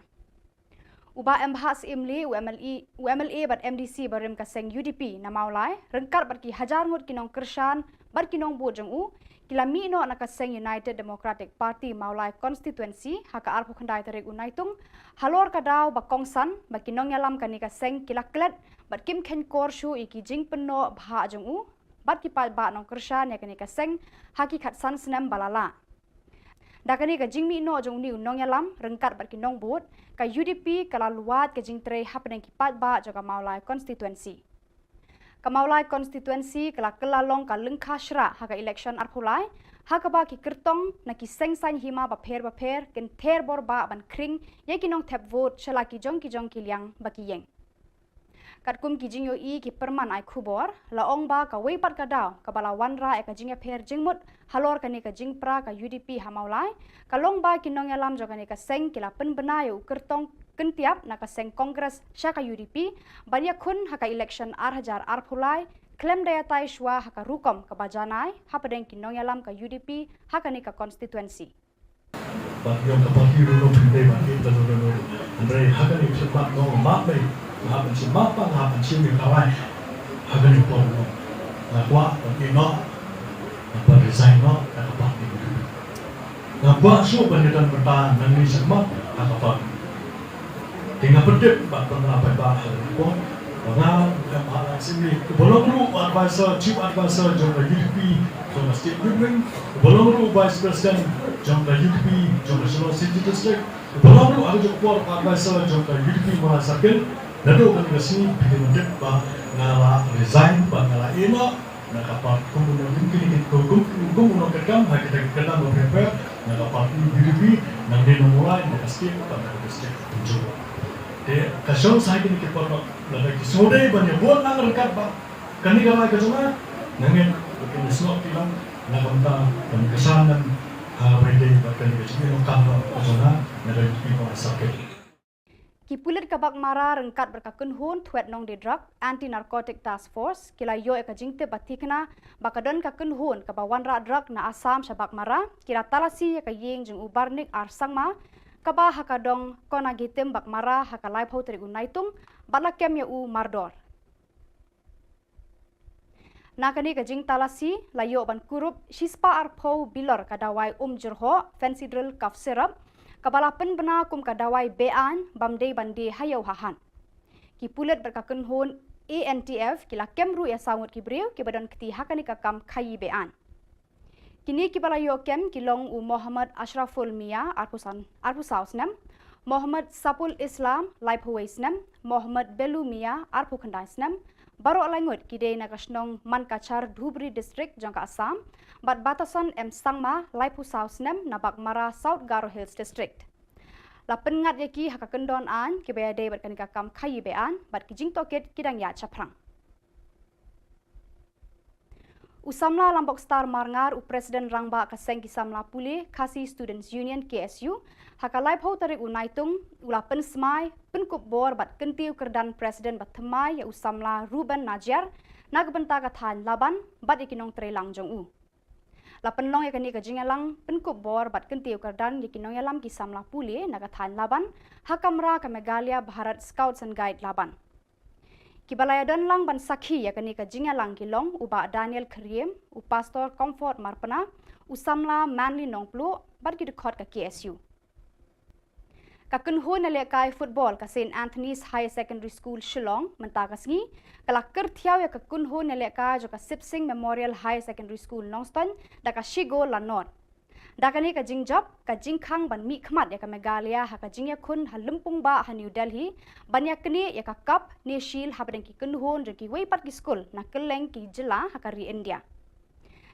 Uba mbhas imli UMLA bat MDC barim ka seng UDP na maulai rengkar bat ki hajar ngut kinong kershan bat kinong bu jong u kilami no na ka seng United Democratic Party maulai constituency haka arpu khandai tarik unaitung halor ka daw ba kongsan ba kinong yalam kani ka seng kilaklet bat kim khen kor shu iki jing penno bha jong u bat ki pal ba nong kershan ya kani ka seng haki khat san snem balala dakani ka jingmi no jong ni unong yalam rengkat bat kinong but ka UDP kala luat ka jing tre hapneng ki pat ba jaga maulai constituency ka maulai constituency kala kelalong ka lengkha shra ha ka election arphulai ha ka ba ki kertong na ki seng san hima ba pher ken ther bor ba ban kring ye kinong thep vote chala ki jong ki liang ba ki yeng katkum ki jing yo I ki perman ai khubor la ong ba ka wei pat ka daw ka bala wanra e ka jing pher jingmut halor ka ni ka jing pra ka UDP hamaulai ka long ba kinong yalam joga ni ka seng kila pen bena yo kertong kentiap na ka seng kongres sha ka UDP banya khun ha ka election arhajar arphulai klem daya tai shwa ha ka rukom ka bajanai ha padeng kinong yalam ka UDP ha ka ni ka constituency yung kapag hirulong hindi ba ito no Andre hagani sepak no mape hapan si mapa hapan si mi kawai hagani po no na kwa no apa design no kapag ni na kwa so banditan bertahan nang ni sama kapag tinggal pedit ba pengapai ba ko Pengal, yang sini belum lu advisor, chief advisor jumlah UDP, jumlah state government, belum lu vice president jumlah UDP, jumlah Shillong City District, belum lu ada juga advisor jumlah UDP merasakan, lalu kan ke sini bikin menjadi bah ngala resign, bah ngala eno, nak apa kemudian mungkin kemudian kerjam, hak kita kerjam berapa, nak apa UDP, nak dia mulai nak state, nak state tunjuk. Kasong saya kini kita lagi sore banyak buat nang rekat ba kani gamai kasonga nangin bikin slot tilang na kamta kan kesanan berde bahkan kecil kamta kasonga nang kita sakit Kipulit kabak mara rengkat berkakun hun tuet nong di drug anti narcotic task force kila yo eka jingte batikna bakadon kakun hun kabawan ra drug na asam shabak mara kira talasi eka yeng jeng ubarnik arsangma kaba hakadong kona gitem bak mara hakalai phau teri unaitung bala kem ya u mardor nakani ka jing talasi layo ban kurup shispa arphau bilor kadawai jurho fancy drill cough syrup kabala pen bena kum kadawai bean bamdei bande hayau hahan ki pulet berkakun hun ANTF kila kemru ya sangut kibreu ki badan keti hakani ka kam khayi bean kini kibala yokem kilong u Muhammad Ashraful Mia arpusausnem Muhammad Sapul Islam laiphuwaisnem Muhammad Belu Mia arpukhandaisnem baro alangut kidei nakasnong Mankachar Dhubri district jangka Assam bat batasan Sangma laiphusausnem nabak mara South Garo Hills district lapen ngat yaki hakakendon an kibaya dei bat kanika kam khayi bean bat kijing toket kidang ya chaprang Usamla Lambok Star Marngar u Presiden Rangba kaseng kisamla puli Kasi Students Union KSU hakalai phau tarik unaitung ula pen smai pen kupbor bat kentiu kerdan Presiden bat themai ya usamla Ruben Najar nagbenta kathan laban bat ikinong trelang jong u La penlong ya kani ka jingalang penkup bor bat kentiu kardan yakinong yalam ki samla puli nagathan laban hakamra ka Megalia Bharat Scouts and Guide laban. Kibalaya dan lang ban sakhi yakani ka jingalang kilong uba Daniel Kriem u pastor Comfort Marpana usamla Manly Nongplu bat ki dekhot ka KSU. Kakunhun na lekai football ka St. Anthony's High Secondary School Shillong mentakasngi kala kertiaw ya kakunhun na lekai jo ka Sipsing Memorial High Secondary School Nongston da ka Shigo Lanor. Da kani ka jingjab ka jingkhang ban mi khmat ya ka Megalia ha ka jingya kun ha Lumpung ba ha New Delhi ban ya kani ya ka cup ne shil ha badeng ki kunhun jo ki weipat ki school na Khubor ki Jylla ha ka ri India.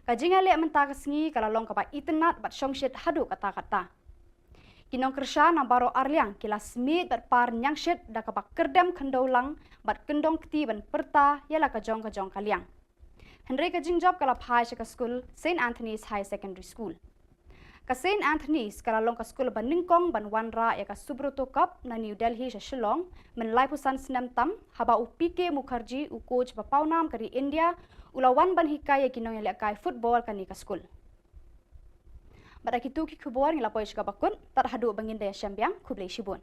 Ka jingya le mentakasngi kala long ka ba itnat bat shongshit hadu kata-kata. Kinong kersha na baro arliang kila smit bat par nyangshit da kabak kerdem kendaulang bat kendong kti ban perta yala ka jong kaliang. Henry ka jingjab kala phai ka school St. Anthony's High Secondary School. Ka St. Anthony's kala long ka school ban ningkong ban wanra ya ka Subroto Cup na New Delhi sa Shillong men laipusan senam tam haba u PK Mukherjee u coach bapaunam kari India ulawan ban hikaya kinong yala kai football kani ka school. Pada kitu ki khubor ng lapoy siya bakun, tarhadu bangin daya siyambiyang kublay shibun.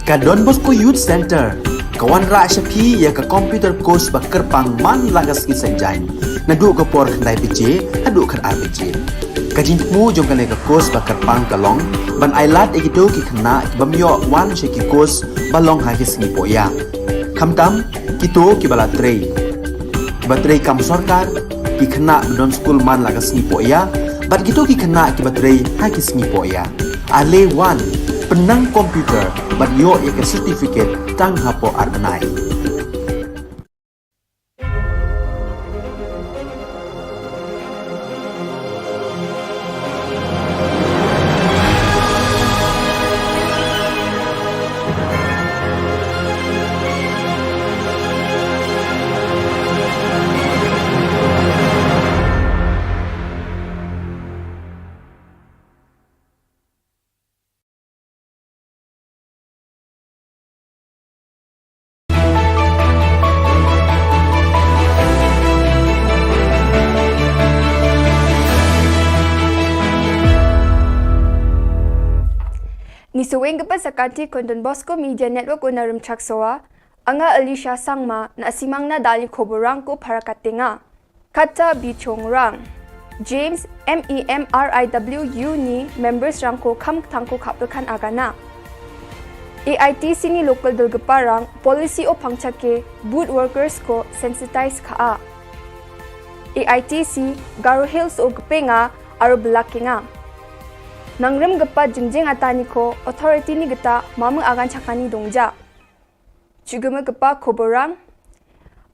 Ka Don Bosco Youth Center kawan ra syapi ya ka computer course bakar pang man lagas ki senjai nadu ka por khandai pije hadu khan RPG ka jinmu jong ka course bakar pang kalong ban ailat egito ki khna bamyo wan she ki course balong ha ki singi poya khamtam kito ki bala trei batrei kam sarkar ki khna don school man lagas ni poya bat kito ki khna ki batrei ha ki singi poya ale wan penang komputer ban yo ya ke certificate tang hapo arnai. Ni suweng kepa sakati kon Don Bosco Media Network unarum chaksoa anga Alicia Sangma na asimang na dali khoborang ko parakatinga kata bichongrang James MEMRIWU ni members rang ko kham thangko khapkan agana AITC ni local dulgaparang policy o phangchake boot workers ko sensitize kha AITC Garo Hills o gpenga aro blackinga Nangrem gapa jingjing atani ko authority ni gata mamang agan chakani dongja. Chuguma gapa khoborang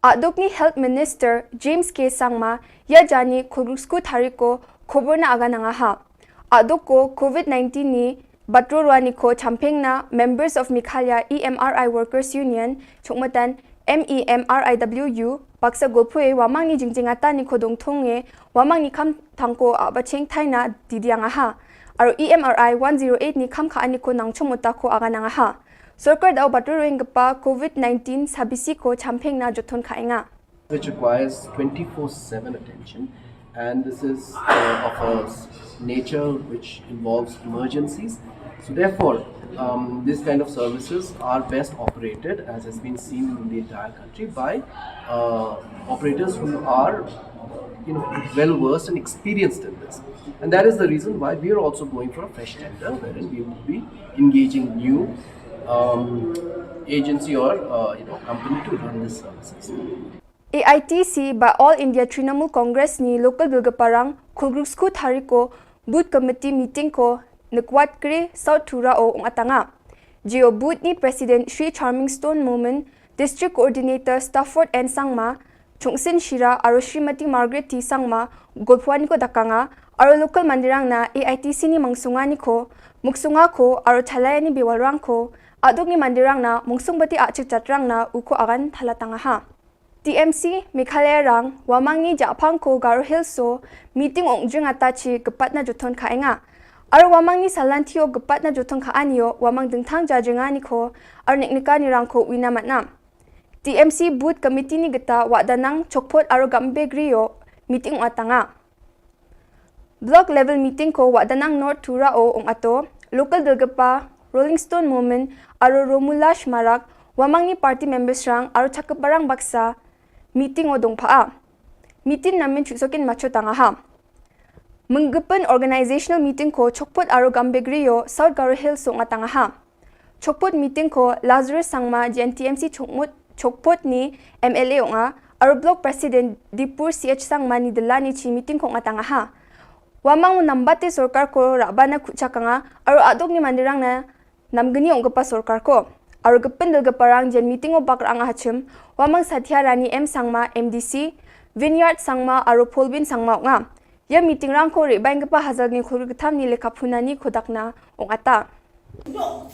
Adok ni Health Minister James K. Sangma ya jani khulgusku thariko khobor na agan anga ha. Adok ko COVID-19 ni batrurwani ko champeng na members of Mikhalya EMRI Workers Union chokmatan MEMRIWU baksa golpue wamang ni jingjing atani ko dongthonge wamang ni kham thangko abacheng thaina didianga ha. Aro EMRI 108 ni kham kha ani ko nangchomota ko agananga ha sarkar dau baturing pa COVID-19 sabisi ko champeng na jothon khainga which requires 24/7 attention and this is of a nature which involves emergencies so therefore this kind of services are best operated as has been seen in the entire country by operators who are well versed and experienced in this and that is the reason why we are also going for a fresh tender wherein we will be engaging new agency or company to run this services. AITC by All India Trinamool Congress ni local bilgaparang khulgruksku thariko boot committee meeting ko nakwat kre South Thura o atanga Geo boot ni President Sri Charming Stone Moment District Coordinator Stafford and Sangma Chungsin Shira aro Srimati Margaret T Sangma golpuan ko dakanga aro local mandirang na AITC ni mangsunga ni ko muksunga ko aro thalaya ni biwalrang ko adok ni mandirang na mungsung bati achik chatrang na uko agan thalatanga ha. TMC Meghalaya rang wamang ni japang ko Garo Hills so meeting ongjing atachi gepat na juton kaenga. Aro wamang ni salantio gepat na juton kaanio wamang dengtang jajenga ni ko aro niknika ni rang ko wina matnam. TMC booth committee ni geta wadanang chokpot aro gambe griyo meeting atanga. Block level meeting ko wadanang North Tura o ong ato local delgapa Rolling Stone Movement aro Romulash Marak wamang ni party members rang aro chakaparang baksa meeting o dongpaa. Meeting namin chusokin macho tanga ha. Menggepen organizational meeting ko chokpot aro gambegriyo South Garo Hills so nga tanga ha. Chokpot meeting ko Lazarus Sangma GNTMC chokpot ni MLA o nga aro block president Dipur CH Sangma ni Delani chi meeting ko nga tanga ha. Wamang nambate sorkar ko rabana kuchaka nga aro adok ni mandirang na namgani ong gapa sorkar ko. Aro gepen delgaparang jen meeting o bakrang hachim wamang Satya Rani M Sangma MDC Vineyard Sangma aro Polbin Sangma nga. Ya meeting rang ko rebaing gapa hazal ni khur githam ni lekapuna ni kodakna ong ata. No,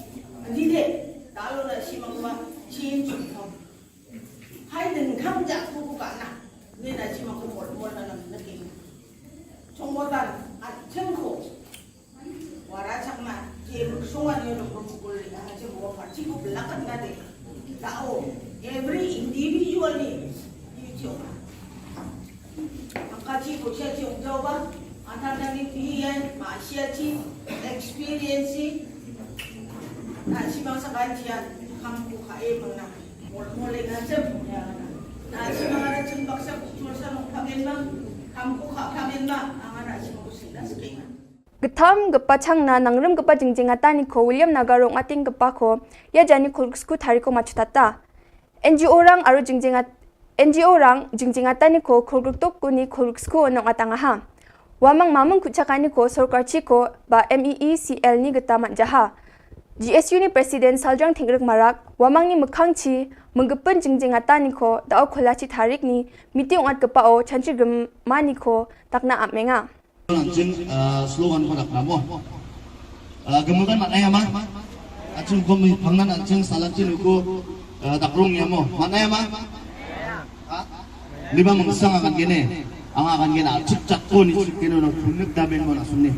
dide talo na simang ba change ko. Hai den kham ja ko ka na. Ni na simang ko mol na na ki. Chongmodan at chengko. Wara chakma je sungan yo no ko le ha je bo party ko belakan ga de. Tao every individual ni you Makachi ko siya yung jowa, anak ni pihiyan, maasya chi, experience na si mga sakantiyan, kampu kae mga muli nga siya, na si mga natsimbak sa kultur sa nung kamen ba, kampu kamen ba, ang anak si mga kusila sa kaya. Githam gapa changna nangrem gapa jingjinga tani ko William Nagarong ating gapa ko ya jani kulsku thariko machutata. NGO rang aro jingjinga tani ko khulgruk kuni khulsku onong atanga ha. Wamang mamang kuchakani ko sorkar chi ko ba MEECL ni gata manjaha. GSU ni President Saljang Thingruk Marak wamang ni mukhang chi menggepen jingjinga tani ko dao kholachi tharik ni meeting at gapa o chanchi mani ko takna amenga. Anjing slogan ko dakna mo. Gemukan maknanya mah. Anjing ko pangnan anjing salatin ko dakrung ya mo. Maknanya mah. Lima mengsang akan gini. Ang akan gini acip cakko ni kino no tunuk daben mo na sunni.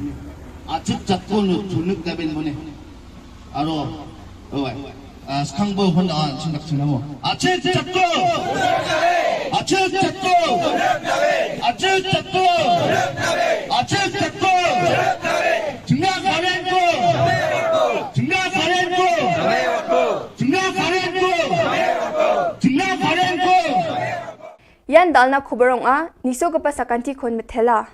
Acip cakko no tunuk daben mo ni. Aro. Skangbo honda anjing dak mo. Acip cakko. Acip cakko. Acip cakko. Acip cakko. Tengah karen ko. Tengah karen ko. Tengah karen ko. Tengah karen ko. Yan dalna Khuborong a niso gapa sakanti kon methela.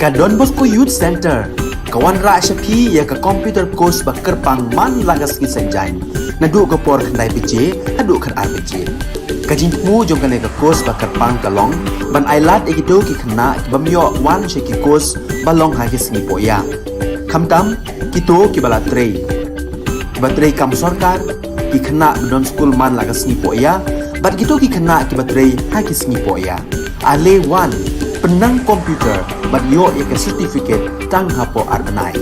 Ka Don Bosco Youth Center kawan ra shapi ya ka computer course ba kerpang man lagas ki senjain nadu ka por khandai pije adu khan ar pije ka jingmu jong kan ka course ba kerpang kalong ban ailat ekito ki khna bamyo wan she ki course balong ha ki sngi poya khamtam kito ki bala trei batrei kam sarkar ki khna don school man lagas sngi poya bat kito ki khna ki batrei ha ki sngi poya ale wan penang komputer bagyo ya certificate tang hapo arnai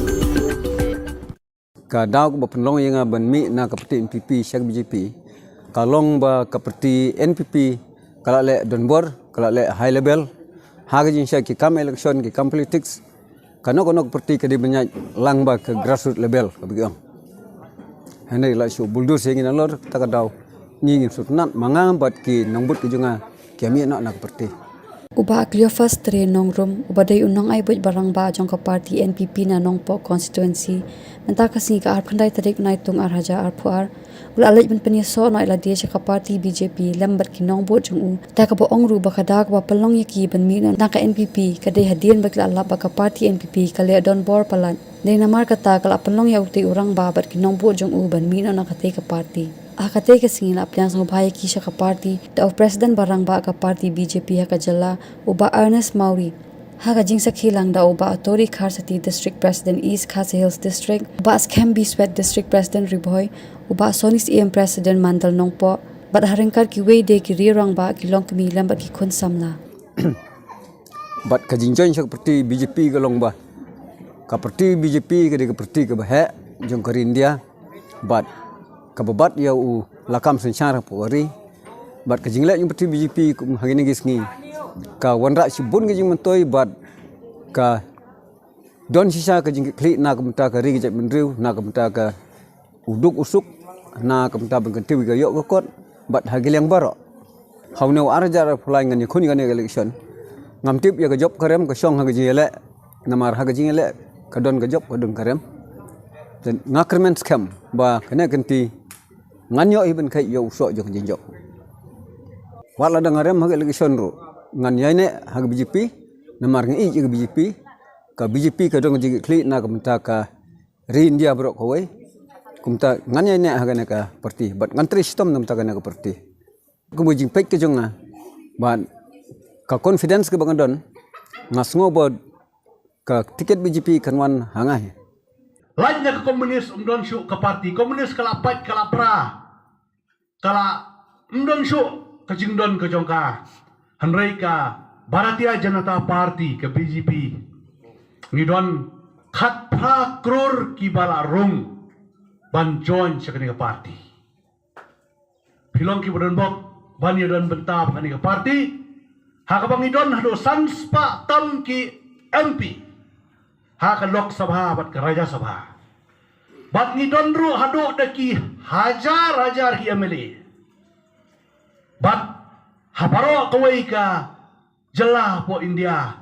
ka daw ba penlong yang ban mi na kapati MPP syak BJP kalong ba kapati NPP kala le donbor kala le high level haga jin syak ki kam election ki kam politics kano parti ka di banyak lang ba ke grassroots level ka bigang hanai la shu buldur sing na lor ta ka daw ni ngin sutnat mangam bat ki nongbut ki junga kami na parti Uba aklio first tre nongrum ubadai unong ay buj barang ba jong ka party NPP na nongpo constituency menta kasi ka arp khandai tarik nai tung arhaja arpuar ulalaj ben peniso no ila dia ka party BJP lambat ki nongbo jong u ta ka bo ongru ba kada ka palong yaki ben mi na ka NPP ka dei hadien bakla Allah ba ka party NPP ka le don bor palan dei namar kata kala palong ya uti urang ba bat ki nongbo jong u ben mi na ka te ka party akate ka singila aplyang sang bahaya kisha ka party da of president barang ba ka party BJP ka Jylla uba Ernest Mauri haga jingsa khilang da uba Tori Kharsati district president East Khasi Hills district uba Skembi Sweat district president Riboy uba Sonis EM president Mandal Nongpo bat harengkar ki wei de ki rirang ba ki long kmi lambat ki khun samla bat ka jinjoin seperti BJP ka long ba ka parti BJP ka de ka parti ka bah jong ka India bat kababat ya u lakam sensyara puari bat ka jinglek yung parti BJP kum hagini gisngi ka wanra sibun ka jing mentoi bat ka don sisa ka jing kli na ka menta ka ri ka mendriu na ka menta ka uduk usuk na ka menta ben kanti ka yok kot bat hagil yang baro haune arja fulai ngani khuni ngani election ngamtip ya ka job karem ka song ha ka jile namar ha ka jingele ka don ka job ka don karem dan ngakrement scam ba kena kanti nganyo iben kai yo so jong jinjo wala da ngarem hag election ro ngan yaine hag BJP namar ngi je BJP ka dong jing kli na kamta ka ri India bro ko wai kumta ngan yaine hag na ka parti but ngan tri sistem nam ta ka na ka parti kumu jing pek ke jong na ban ka confidence ke bangadon ngasngo bod ka tiket BJP kanwan hangai lainnya ke komunis umdon syuk ke parti komunis kala pat kala pra kala umdon syuk ke jingdon ke jongka hanrei ka Bharatiya Janata Party ke BJP ngidon khat pra kror ki bala rung ban join sekani ke parti pilong ki bodon bok ban yodon bentab kani ke parti hakabang idon hado sanspa tam ki MP ha ka Lok Sabha bat ke Raja Sabha bat ni donru hado daki hajar hi MLA bat habaro kawai ka Jylla po India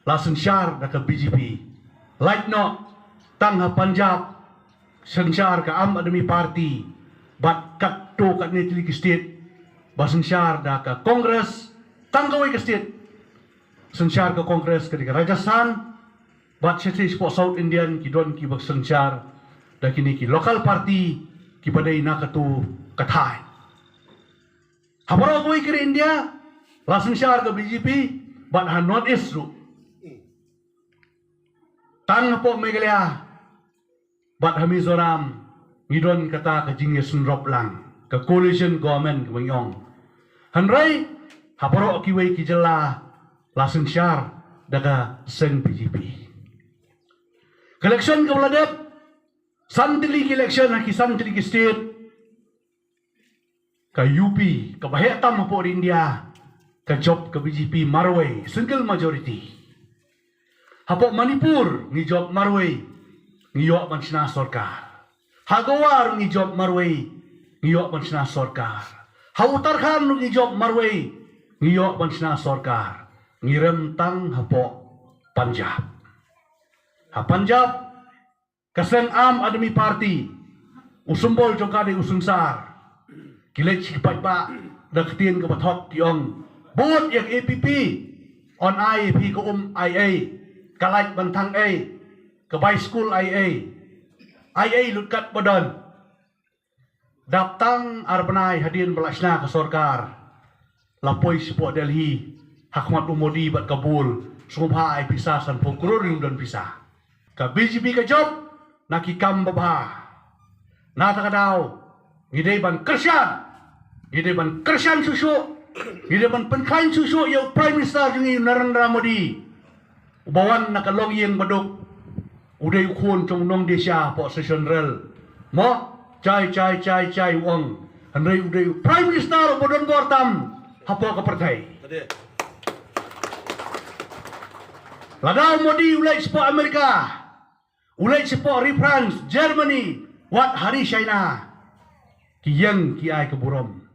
lasen syar da ke BJP like no tang ha Punjab sensyar ka Am Admi Party bat kat to kat ni tili state basen syar da ke Kongres tang kawai ke state sensyar ke Kongres ke Rajasthan bat seti sport South Indian ki don ki bak sensyar da kini ki local party ki padai na katu kathai habaro koi kiri India langsung syar ke BJP bat han North East ru tang po Meghalaya bat ha Mizoram ngidon kata ke jingye sunrop lang ke coalition government ke Mengyong hanrai habaro ki wei ki Jylla langsung syar daga seng BJP election ke Bladep santili election ki santili state ka UP ka Bahetam po India ka job ka BJP Marway single majority hapo Manipur ni job Marway ni yo man sina sarkar Hagawar ni job Marway ni yo man sina sarkar ha Uttarakhand ni job Marway ni yo man sina sarkar ni rentang hapo Punjab ha Punjab kaseng Am Admi Party usumbol jongkade usunsar kilek cipat ba daktin ke bathok tiong bot yang APP on IAP ke IA kalait bantang A ke by school IA lutkat badan daptang arbanai hadin belasna ke sorkar lapoi support Delhi Hakmat Umodi bat Kabul sumha ai pisah san prokuror dan pisah ka BJP ke job nakikam babha nata kadau ngidei ban kersian susu ngidei ban penkain susu yo prime minister jungi Narendra Modi ubawan nakalong yang baduk udai khun trong nong desya po session rel mo chai wong handai udai prime minister bodon bortam hapo ka partai ladau Modi ulai support Amerika ulai support France Germany wat hari China kiyang kiai keburom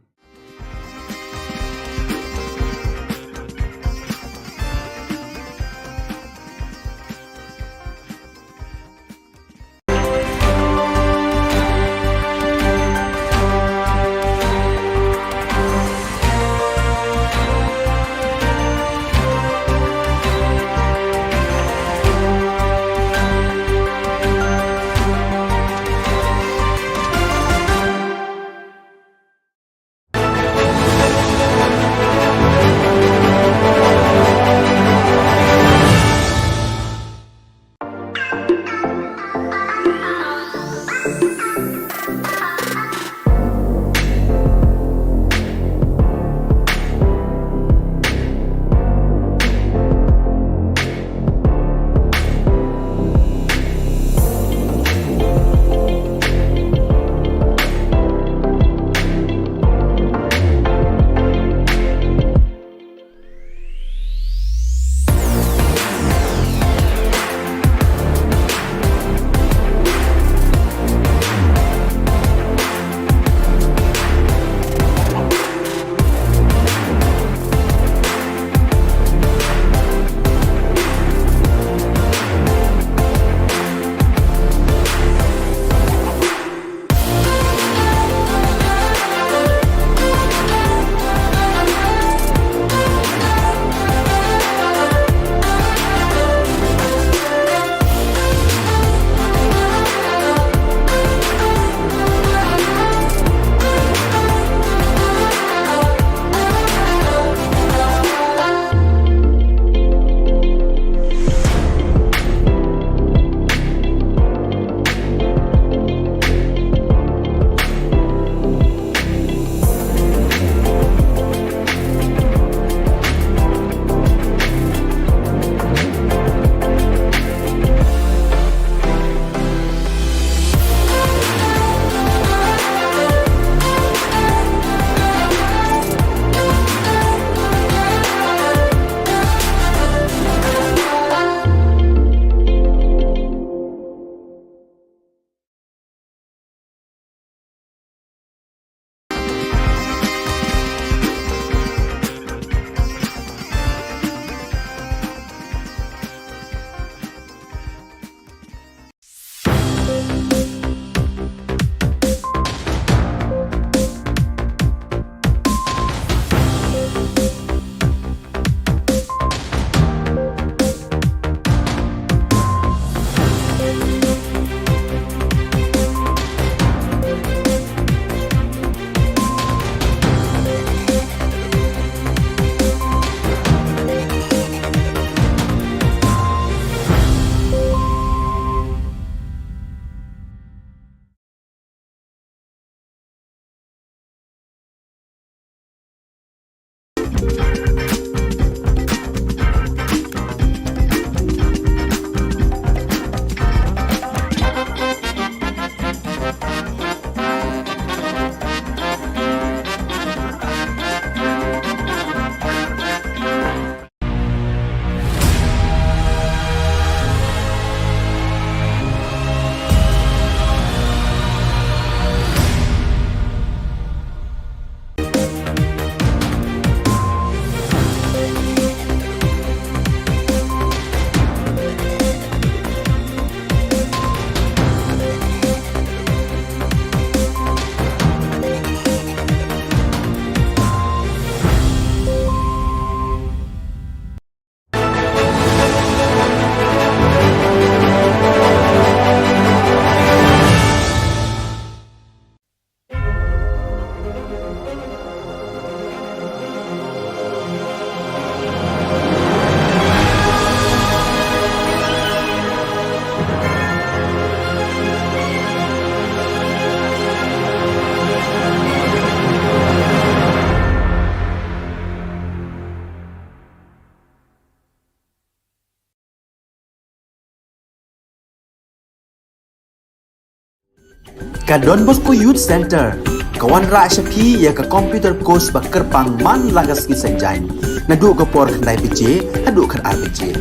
ka Don Bosco Youth Center kawan ra shapi ya ka computer course ba kerpang man lagas ki senjain na du ka por khandai pije adu khan RPG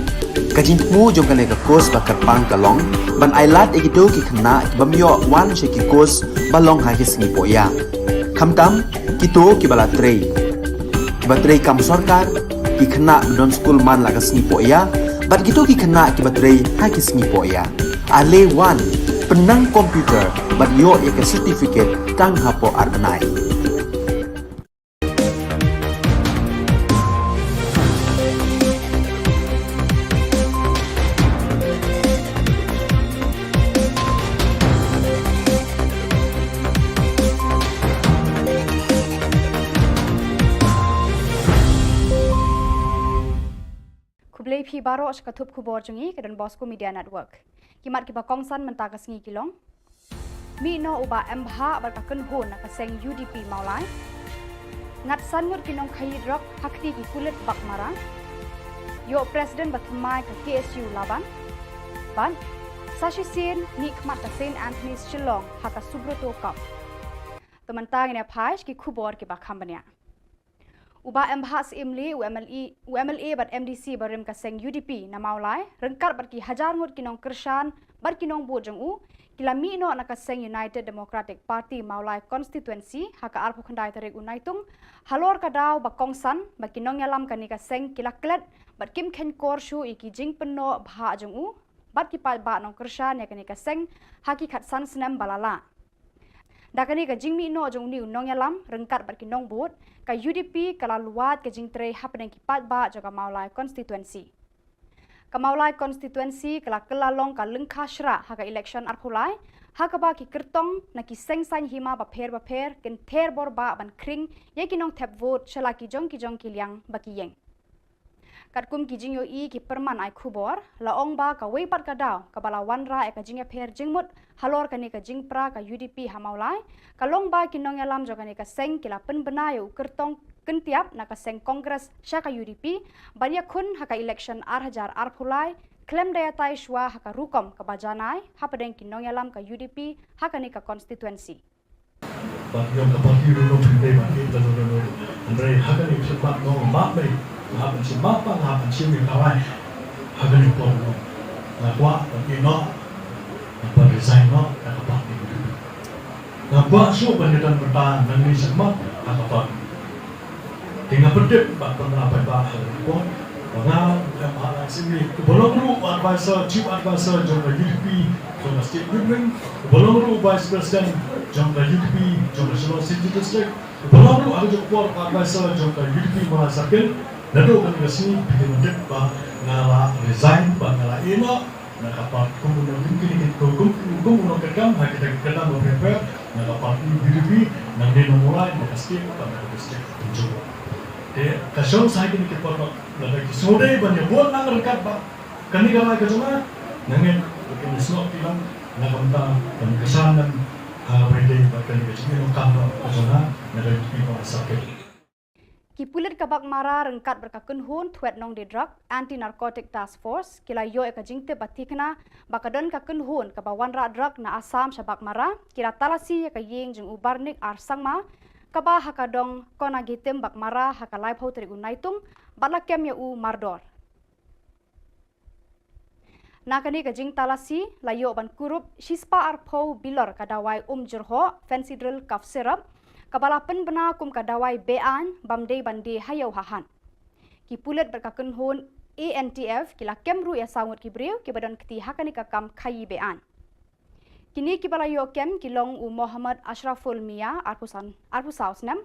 ka jin mu jong ka ne ka course ba kerpang ka long ban ailat egido ki khna ki bamyo wan she ki course ba long ha ki sni po ya khamtam ki to ki bala trei batrei kam sarkar ki khna don school man lagas ni po ya bat gitu ki khna ki batrei ha ki sni po ya ale wan penang komputer bat yo ya ke certificate kang hapo arbenai Kublai phi baro ashkatup khubor jungi ke Don Bosco Media Network. Kimat ki bakongsan mentaka sengi kilong. Mi no uba MBH berkakun hon nak seng UDP maulai. Ngat sangut kinong khayid rok hakti ki kulit bak marang. Yo Presiden batmai ke KSU laban. Ban Sashi Sin ni kmat ka Saint Anthony's Shillong haka Subroto Cup. Temantang ni phaish ki khubor ki bakhambania. Uba MBH imli UMLA bat MDC barim ka seng UDP na maulai rengkar bat ki hajar ngut kinong kershan bat kinong bojong u kilami no na ka seng United Democratic Party maulai constituency haka arpo khandai tarik unaitung halor ka daw bakongsan ba kinong yalam ka ni ka seng kilaklet bat kim khen korshu iki jing penno bha jong u bat ki pa ba nong kershan ya ka ni ka seng haki khatsan snem balala dakani ka jingmi no jong ni unong yalam rengkat bat kinong bot ka UDP kala luat ka jingtre hapneng ki pat ba jaga maulai constituency ka maulai constituency kala kelalong ka lengkha shra haka election arphulai haka ba ki kertong na ki sengsan hima ba pher ken ther bor ba ban kring ye kinong thep vote chala ki jong ki liang ba ki yeng katkum ki jing yo I ki perman ai khubor laong ba ka wei pat ka daw ka bala wanra e ka jing pher jingmut halor ka ni ka jing pra ka UDP hamaulai ka long ba kinong yalam joga ni ka seng kila pen bena yo kertong kentiap na ka seng kongres sha ka UDP banya khun haka election arhajar arphulai klem daya tai shwa haka rukom ka bajanai hapadeng kinong yalam ka UDP haka ni ka constituency yung kapatid no pinday ba ito no Andre hagani sepak no mapay hapan si mapa hapan si mi kawai hagani po no na kwa no apa resign no kapatid na kwa so banyadan bertahan dan ni sama kapatid tinggal pedek ba pernah ba ko Wana yang ala sini bolong ru advisor chief advisor jong UDP jong state government bolong ru vice president jong UDP jong Shillong city district bolong ru ada jong advisor jong UDP merasakan nado kan kesini bikin ba ngala resign ba ngala ino na kapag kumunong mungkin kumunong kekam kita kenal beberapa na kapag UDP nang dinumulai na state ba na district jong kasong saya kini kita lagi sore banyak buat nang rekat ba kani gamai ke sana nangin kita semua bilang nak benda dan kesanan berita bahkan kita ini kamera ke sana nak kita sakit Kipulit kabak mara rengkat berkakun hun tuet nong di drug anti narcotic task force kila yo eka jingte batikna bakadon kakun hun kabawan ra drug na asam shabak mara kira talasi eka yeng jeng ubarnik arsangma kaba hakadong kona gitem bak mara haka live ho tri unaitung balakem ya u mardor nakani ka jing talasi layo ban kurup shispa arpo bilor kadawai jurho fancy drill cough syrup kabala pen bena kum kadawai bean bamde bande hayo hahan ki pulet berkakun hon ANTF kila kemru ya sangut kibreu kibadon kti hakani ka kam khayi bean kini kibala yo kem kilong u Muhammad Ashraful Mia arpusausnam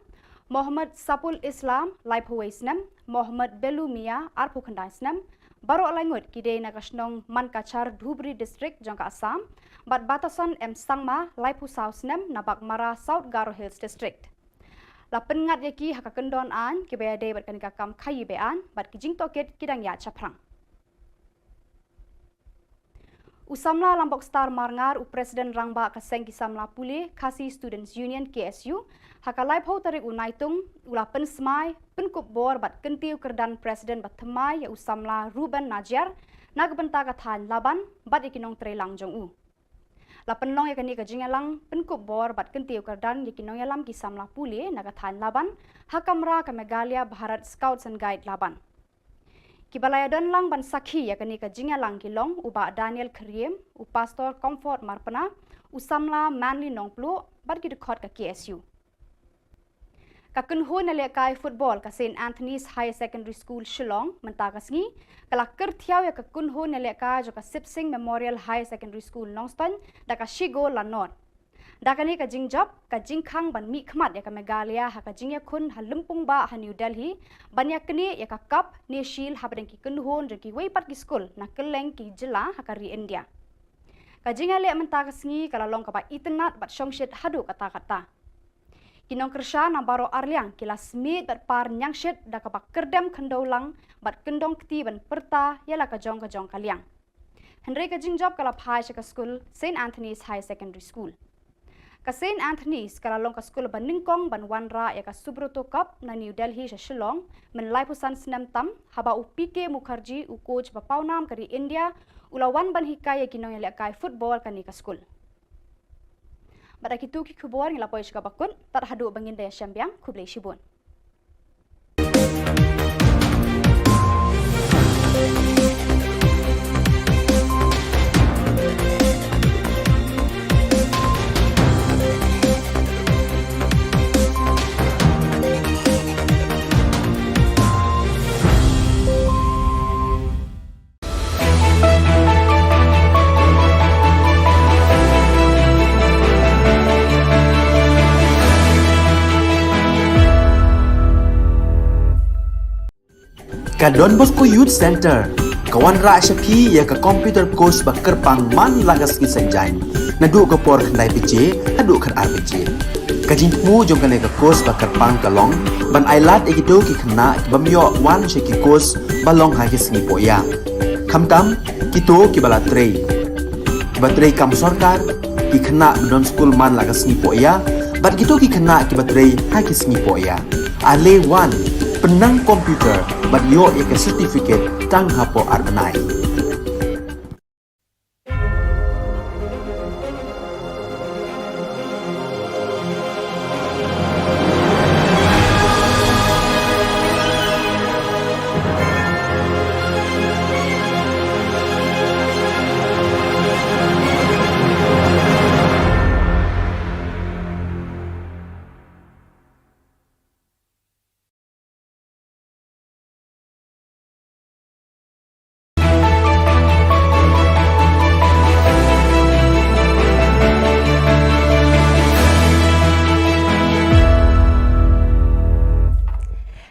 Muhammad Sapul Islam laipuwaisnam Muhammad Belu Mia arpukhandaisnam baro langut kide nagasnong mankachar Dhubri district jangka Assam bat batasan sangma laipusausnam nabak mara South Garo Hills district la pengat yaki hakakendon an kibaya bat kanika kam khayi bean bat kijing toket kidang ya chaprang Usamla Lambok Star Marngar u Presiden Rangba kaseng kisamla pulih Kasi Students Union KSU haka live ho tarik unaitung ula pen smai penkup bor bat kentiu kerdan Presiden bat themai ya usamla Ruben Najar nagbenta kathan laban bat ikinong trelang jong u La penlong yakani ka jingalang penkub bor bat kentiu kardan yakinong yalam ki samla pule nagathan laban hakamra ka Megalia Bharat Scouts and Guide laban. Kibalaya don lang ban sakhi yakani ka jingalang kilong uba Daniel Kriem u pastor Comfort Marpana u samla Manly Nongplu bat ki dekhot ka KSU. Ka kunho na lekai football ka St Anthony's High Secondary School Shillong mentakas ngi kala kerthiaw ya ka kunho na lekai jo ka Sipsing Memorial High Secondary School Nongston da ka Shigo Lanor. Da kani ka jingjap ka jingkhang ban mi khmat ya ka Megalia ha ka jingya khun ha lumpung ba ha New Delhi banya kni ya ka cup ne shil ha badeng ki kunho jo ki weipat ki school na keleng ki jilla ha ka ri India. Ka jingale mentakas ngi kala long ka ba itnat bat shongshit hadu kata-kata. Kinong kersha na baro arliang kila smit bat par nyangshit da ka kerdem kendaulang bat kendong kti ban perta yala ka jong kaliang. Henry ka jingjab kala phai ka school St Anthony's High Secondary School. Ka St Anthony's kala long ka school ban ningkong ban wanra ya ka Subroto Cup na New Delhi sa Shillong men laipusan senam tam haba u PK Mukherjee u coach ba paunam kari India ulawan ban hikaya kinong yala kai football kani ka school. Pada kitu ki khubor ngila poish ka bakun tar hadu bangin daya syambiang kublai shibun. Ka Don Bosco Youth Center, kawan ra syapi ya ka computer course ba kerpang man lagas ki senjain. Nadu ka por khandai PJ, hadu kan RPG. Ka jingmu jong kan ka course ba kerpang kalong, ban ailat egido ki khna bamyo wan sheki course balong ha ki sngi poya. Khamtam kito ki bala trei. Ki ba trei kam sarkar ki khna don school man lagas sngi poya, bat kito ki khna ki ba trei ha ki sngi poya. Ale wan penang komputer bat yo ek certificate tang hapo arbanai.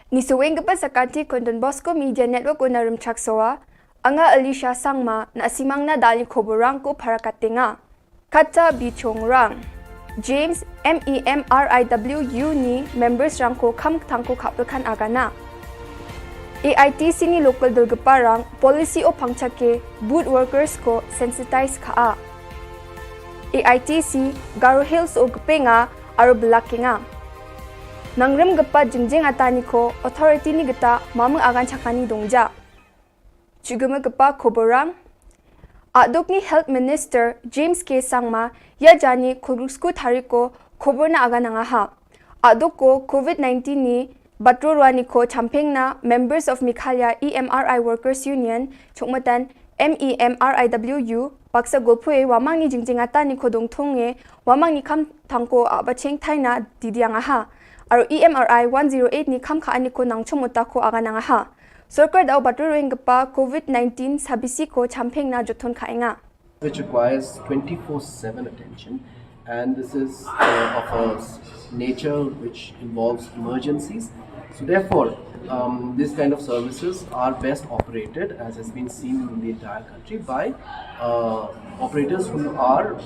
Ni suweng kepa sakati Don Bosco Media Network unarum chaksoa, anga Alicia Sangma na asimang na dali koborang ko para katinga. Kata Bichongrang. James MEMRIWU ni members rang ko kam tangko kapelkan agana. AITC ni local dulgeparang policy o pangchake boot workers ko sensitize ka. AITC Garo Hills o gpenga aro belakinga. Nangrem gepa jengjeng atani ko authority ni geta mamang agan chakani dongja. Jugeme gepa koborang. Adok ni Health Minister James K. Sangma ya jani khurusku thariko khubor na aga nanga ha. Adok ko COVID-19 ni batrurwani ko champeng na members of Mikhalya EMRI Workers Union chokmatan MEMRIWU baksa golpue wamang ni jengjeng atani ko dongthonge wamang ni kam thangko abacheng thaina didianga ha. Aro EMRI 108 ni kam khaani ko nangchomota ko aga nanga ha. Sarkar daw baturing pa COVID-19 sabisi ko champeng na jothon khainga. Which requires 24/7 attention, and this is of a nature which involves emergencies. So therefore, this kind of services are best operated, as has been seen in the entire country, by operators who are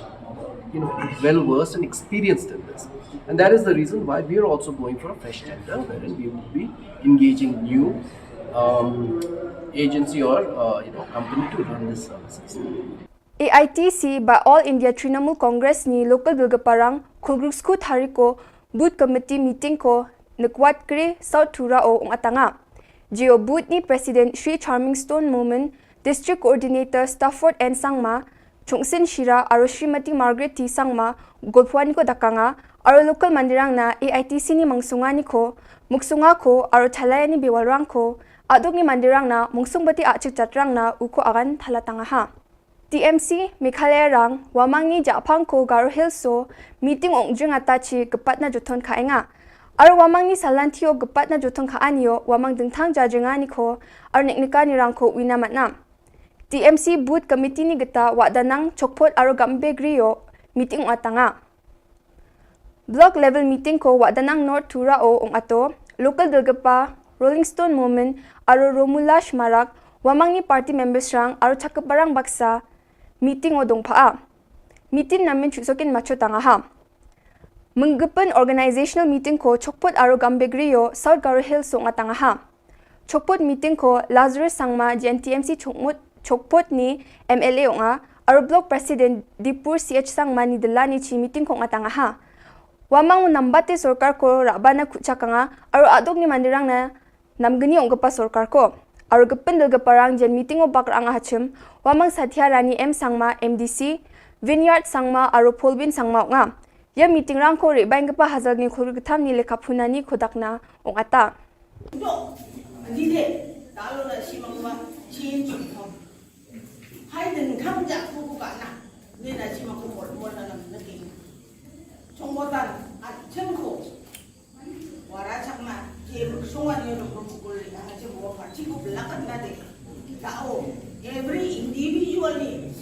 well versed and experienced in this. And that is the reason why we are also going for a fresh tender, wherein we will be engaging new agency or company to run this services. AITC by All India Trinamool Congress ni local bilgaparang khulgrusku thariko booth committee meeting ko nakwat kre South Thura o atanga. Geo booth ni President Shri Charming Stone Moment, District Coordinator Stafford and Sangma, Chungsin Shira aro Srimati Margaret T Sangma golpuani ko dakanga aro local mandirang na AITC ni mangsunga ni ko muksunga ko aro thalaya ni bewalrang ko adok ni mandirang na mungsungbati achik chatrang na uko agan thalatanga ha. TMC Meghalaya rang wamang ni japang ko Garo Hills so meeting ongjung atachi gepat na joton khaenga aro wamang ni salantio gepat na joton khaanio wamang dengthang jajenga ni ko aro neknika ni rang ko wina matna. TMC booth committee ni geta wadanang chokpot aro gambe griyo meeting atanga. Block level meeting ko wadanang North Tura o ong ato local Dilgapa Rolling Stone Movement aro Romulash Marak wamang ni party members rang aro chakaparang baksa meeting o dongpaa. Meeting namin chusokin macho tanga ha. Menggepen organizational meeting ko chokpot aro gambe griyo South Garo Hills ong atanga ha. Chokpot meeting ko Lazarus Sangma GNTMC chokpot ni MLA onga aro block president Dipur CH Sangma ni delani chi meeting ko atanga ha. Wamang nambate sorkar ko rabana kuchakanga aro adok ni mandirang na namgani ongpa sorkar ko aro gepen delgaparang jen meeting o bakrang hachim wamang Satya Rani M Sangma MDC Vineyard Sangma aro Polbin Sangma onga ya meeting rang ko rebaing pa hazal ni khur gtham ni lekapuna ni khodakna ongata do dide talo na simangwa chin chum hai den kham ja ku ka na ne na simangko mol na na ke chongbotan atchengko wara chakma ke songan yo no ko le ha che bo ka chi ko blakan na de tao every individual ni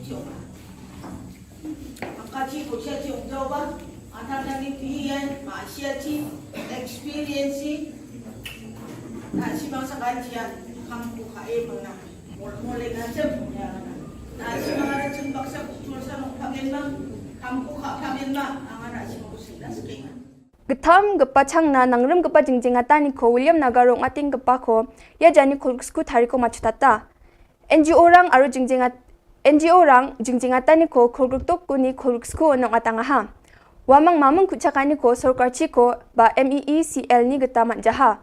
you akachi ko che che udawa atana ni pian ma sia chi experience na simang sa kantian kampu ka e mga mol na che na simang na chimbak sa kultur sa no pamena kampu ka pamena ang na simang sila sa kaya Getham gepa changna nangrem gepa jingjinga tani ko William Nagarong ating gepa ko ya jani kolsku thariko machutata NGO rang aro jingjinga tani ko kolgtok kuni kolsku onong atanga ha wamang mamang kuchakani ko sarkar chi ko ba MEECL ni geta manjaha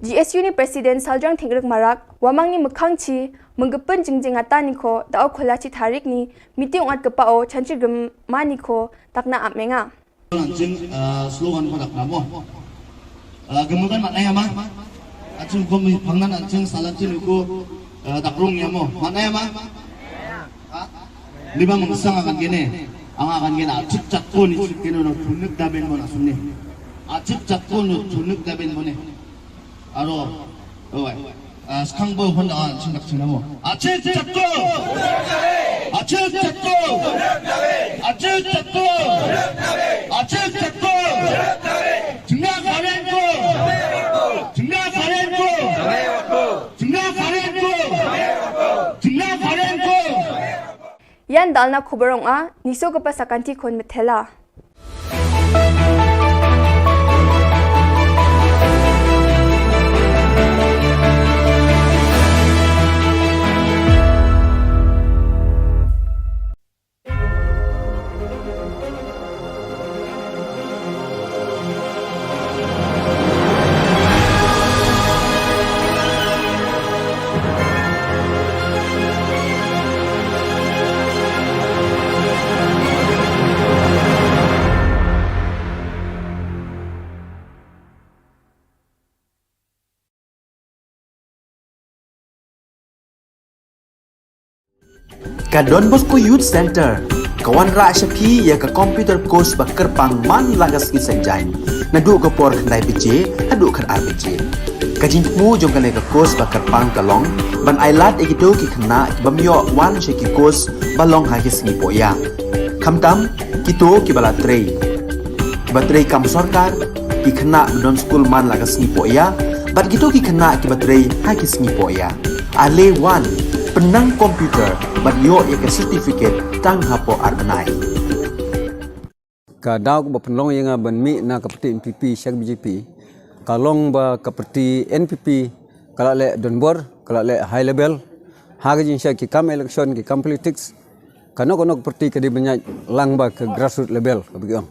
GSU ni president Saljang Thingrek Marak wamang ni mukhangchi menggepen jingjinga tani ko dao kholachi tharik ni meeting at gepa o chanchi gemani ko takna amenga Anjing slogan pada kamu. Gemukan maknanya mah. Anjing kami pangan anjing salatin itu takrungnya mo. Maknanya mah. Lima mengsang akan gini. Akan gini acip cakun itu kena nak tunik daben mo nasunni. Acip cakun itu tunik daben mo ne. Aro, sekarang bawa Honda anjing nak cina mo. Acip cakun. Acip cakun. Acip cakun. Aceh cakap, tengah karenku, tengah karenku, tengah karenku, tengah karenku. Yan dalna Khubor a niso ka pa sa kanti kon methela. Ka Don Bosco Youth Center kawan ra shapi ya ka computer course bakar pang man lagas ki senjang nadu ka por khandai bije hadu khan ar bije ka jingmu jong ka course bakar pang kalong ban ailat egito ki khna bamyo wan she ki course balong ha ki singi poya khamtam kito ki bala trei batrei kam sarkar ki khna don school man lagas ni poya bat gito ki khna ki batrei ha ki singi poya ale wan penang komputer banyo ya certificate tang hapo arnai ka daw ko penlong yang ban mi na kapati NPP shak BJP kalong ba kapati NPP kala le donbor kala le high level haga jin shak ki kam election ki kam politics kono parti ka di banyak lang ba ke grassroots level begitu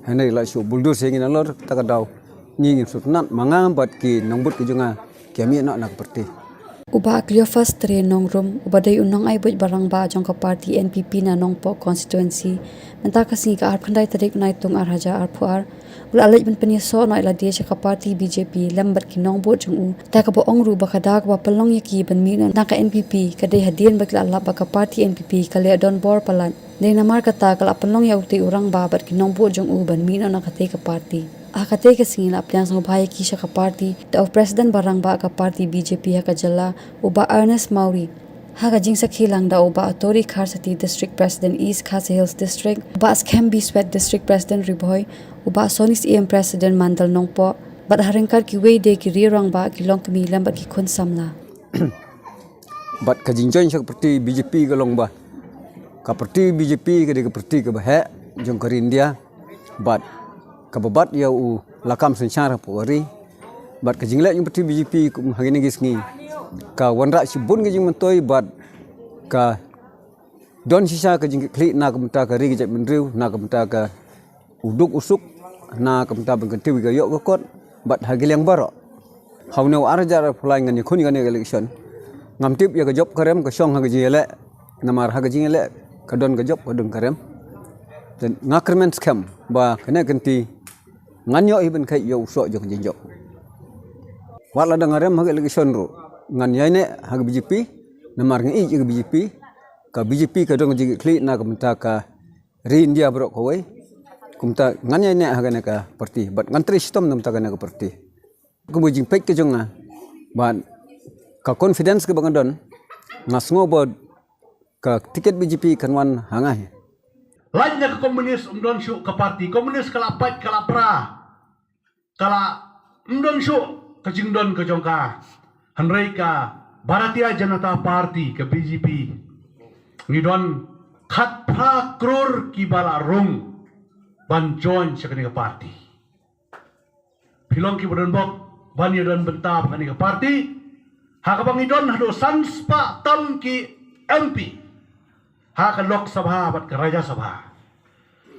hanai la shu buldur singin alor ta ka daw ni sutnat mangam bat ki nombut ki junga kami nak parti Uba Clio first tre nongrum ubaday unang ay buj barang ba jong ka party NPP na nongpo constituency menta kasi ka arp kandai tarik na itong arhaja arpuar ulalaj ban paniso no ila dia ka party BJP lambat kinong bu jong u ta ka bo ongru ba kada ka palong yaki ban mi na ka NPP kadai hadian bakla Allah ba ka party NPP kale don bor palan nei namar kata kala palong ya uti urang ba bat kinong bu jong u ban mi na ka te ka party akate ka singin aplyang sang bhai ki ka party the of president barang ba ka party BJP ha ka jalla uba Ernest Mauri ha ka jing sakhilang da uba Atori Kharsati district president East Khasi Hills district uba Skembi Sweat district president Riboy uba Sonis EM president Mandal Nongpo bat haringkar ki wei de ki rirang ba ki long kmi lam bat ki khun samla bat ka jing join sak parti BJP ka long ba ka parti BJP ka de ka parti ka ba he jong ka India bat kababat ya u lakam sensyara pori bat ka jingle yung parti BJP kum hagini gisngi ka wanra sibun ka jing mentoi bat ka don sisa ka jing kli na ka menta ka ri ka menriu na ka menta ka uduk usuk na ka menta ban kanti ka yok kot bat hagilang baro hawnau arjar fulai ngani khuni ngani election ngamtip ya ka job karem ka song ha ka jile namar ha ka jingele ka don ka job ka dong karem dan ngakrement scam ba kena kanti nganyo iben kai yo so jong jinjo wala dangarem hag election ro ngan yaine hag BJP namar ngi ig BJP ka BJP ka dong jigi kli na kamta ka ri India bro ko wai kumta ngan yaine hag na ka parti but ngan tri system nam ta ka na ka parti kumu jing pek ke jong na ban ka confidence ke bangadon ngasngo bod ka tiket BJP kanwan hangai lainnya ke komunis umdon syuk ke parti komunis kalapat kalapra kala umdon syuk ke jingdon ke jongka hanrei ka Bharatiya Janata Party ke BJP ngidon khat pra kror ki bala rung ban join sekani ke parti pilong ki bodon bok ban yodon bentab kani ke parti hakabang idon hado sanspa tam ki MP ha ka Lok Sabha bat ke Raja Sabha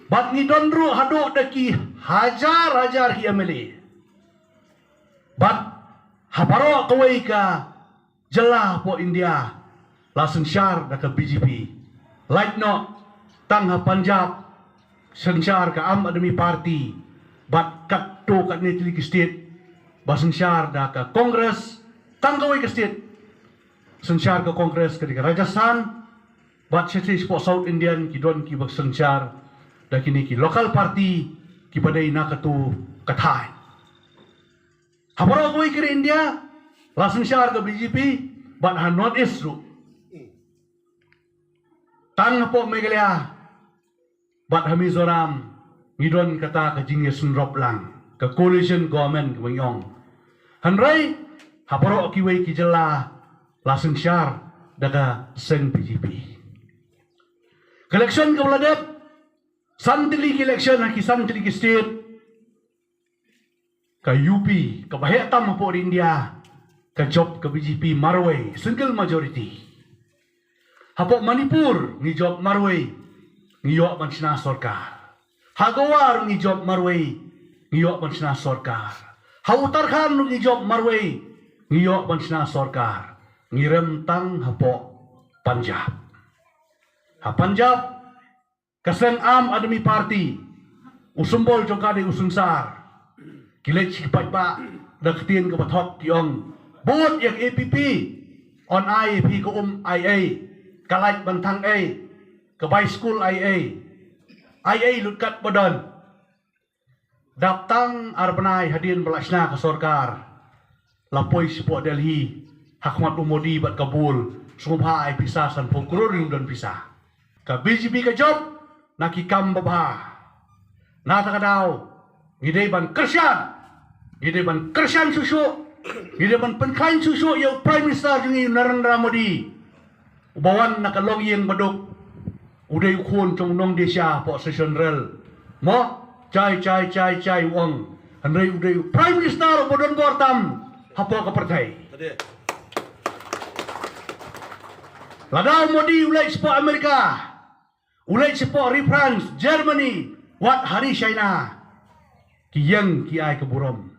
bat ni donru hado daki hajar hi MLA bat habaro kawai ka jela po India lasen syar da ke BJP like no tang ha Punjab sensyar ka am adami party bat kat to kat ni tili state basen syar da ke Kongres tang kawai ke state sensyar ke Kongres ke Rajasthan bat sesi po South Indian ki don ki bak sensyar da kini ki local party ki padai na katu kathai habaro koi kiri India lasen syar ke BJP bat ha North East ru tang po Meghalaya bat ha Mizoram ngidon kata ka jingye sunrop lang ka coalition government kemyong hanrai habaro ki wei ki jela lasen syar daga sen BJP election ke Bladep santili election ki santili state ka UP ka Bahetam po India ka job ka BJP Marway single majority hapo Manipur ni job Marway ngiyo man sina sarkar Hagawar ni job Marway ngiyo man sina sarkar ha Uttarakhand ni job Marway ngiyo man sina sarkar ngirem tang hapo Punjab ha Punjab Kasen Am Adami Party usumbol jongkade usunsar kilech kipat ba daktin ke bathok tiong bot yak APP on IAP ko IA kalait bantang A ke by school IA lutkat badan daptang arbanai hadin belasna ke sorkar lapoi sipo Delhi Hakmat Umodi bat Kabul sumha ai pisah san pokroring don pisah ka BJP ka job nakikam babha nata kadau ngidei ban kersian susu ngidei ban penkain susu ya prime minister jungi Narendra Modi ubawan nakalong yang baduk udai khon trong nong desya po session rel mo chai wong andai udai prime minister bodon gortam hapo ka partai ladau Modi ulai sepo Amerika ulai sepo France, Germany, wat hari China, ki yang ki ai keburom.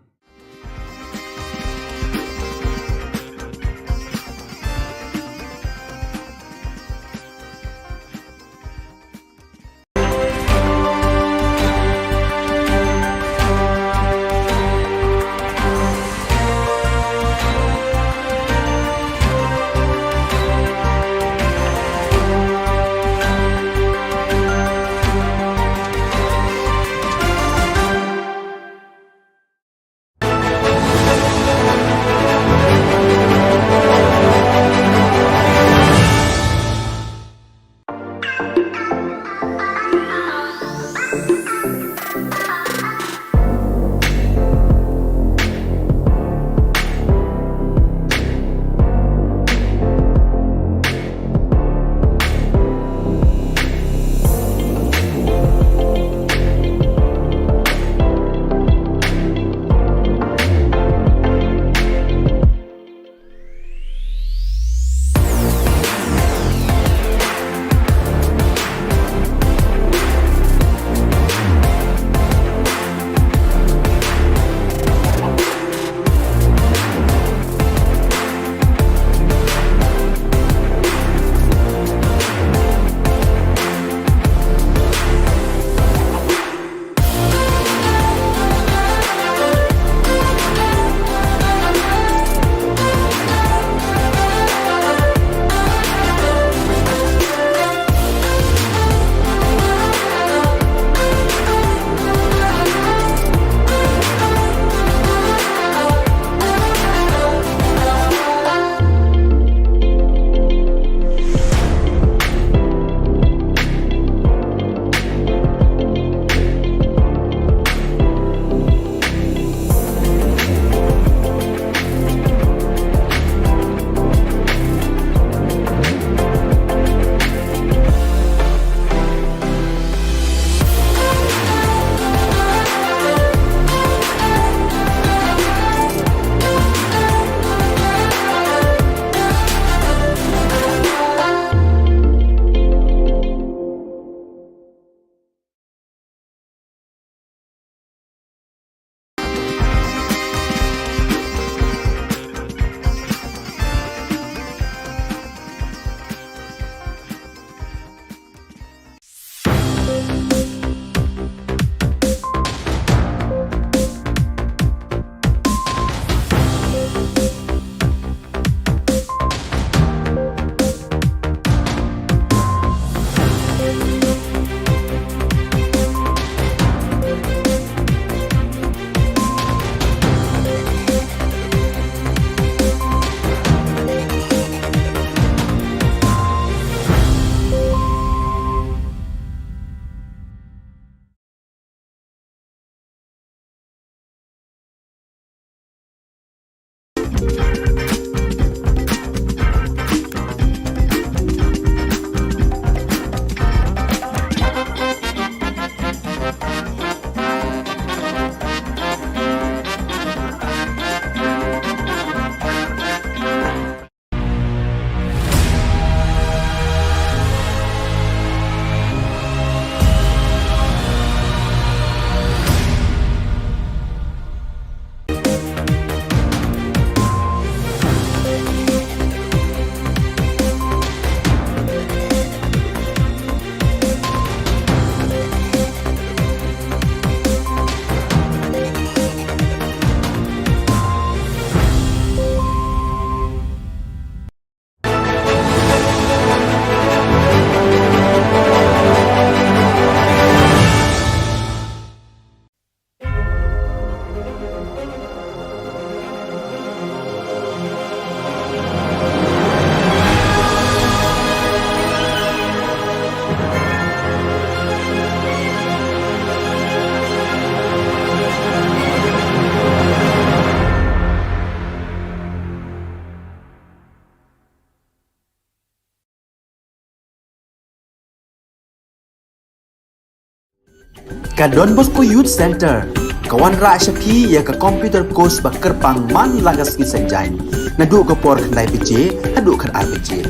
Kadon Bosco Youth Center kawan ra shapi ya ka computer course ba kerpang man lagas ki senjain nadu ko por khandai bije hadu khan ar bije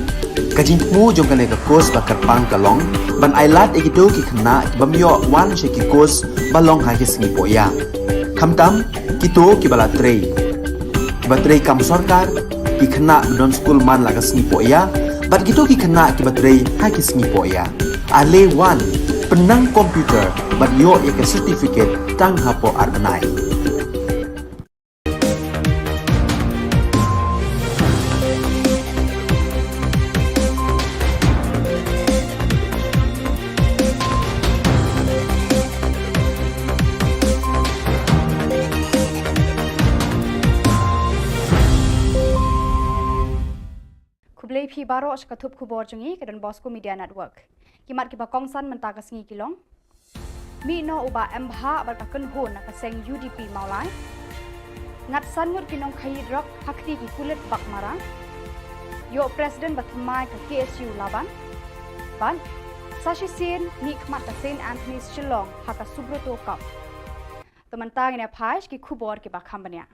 kajing mu jong kan ka course ba kerpang kalong ban ailat egito ki khna bamyo wan she ki course balong ha ki singi poya khamtam kito ki bala trei batrei kam sarkar ki khna don school man lagas singi poya bat kito ki khna ki batrei ha ki singi poya ale wan penang komputer bat yo ya ka certificate tang hapo arnai Kublai phi baro shkathup khubor jungi kadon Bosco Media Network. Kimat kiba kongsan mentakas ngi kilong. Mi no uba embha bertakun hun na kaseng UDP maulai. Ngat sanur kinong khayi drop hakti ki kulit bak mara. Yo president batmai ka KSU laban. Ban sashi sin ni khmat ka St Anthony's Shillong haka subroto kap. Temantang ina phaish ki khubor ki bakhambania.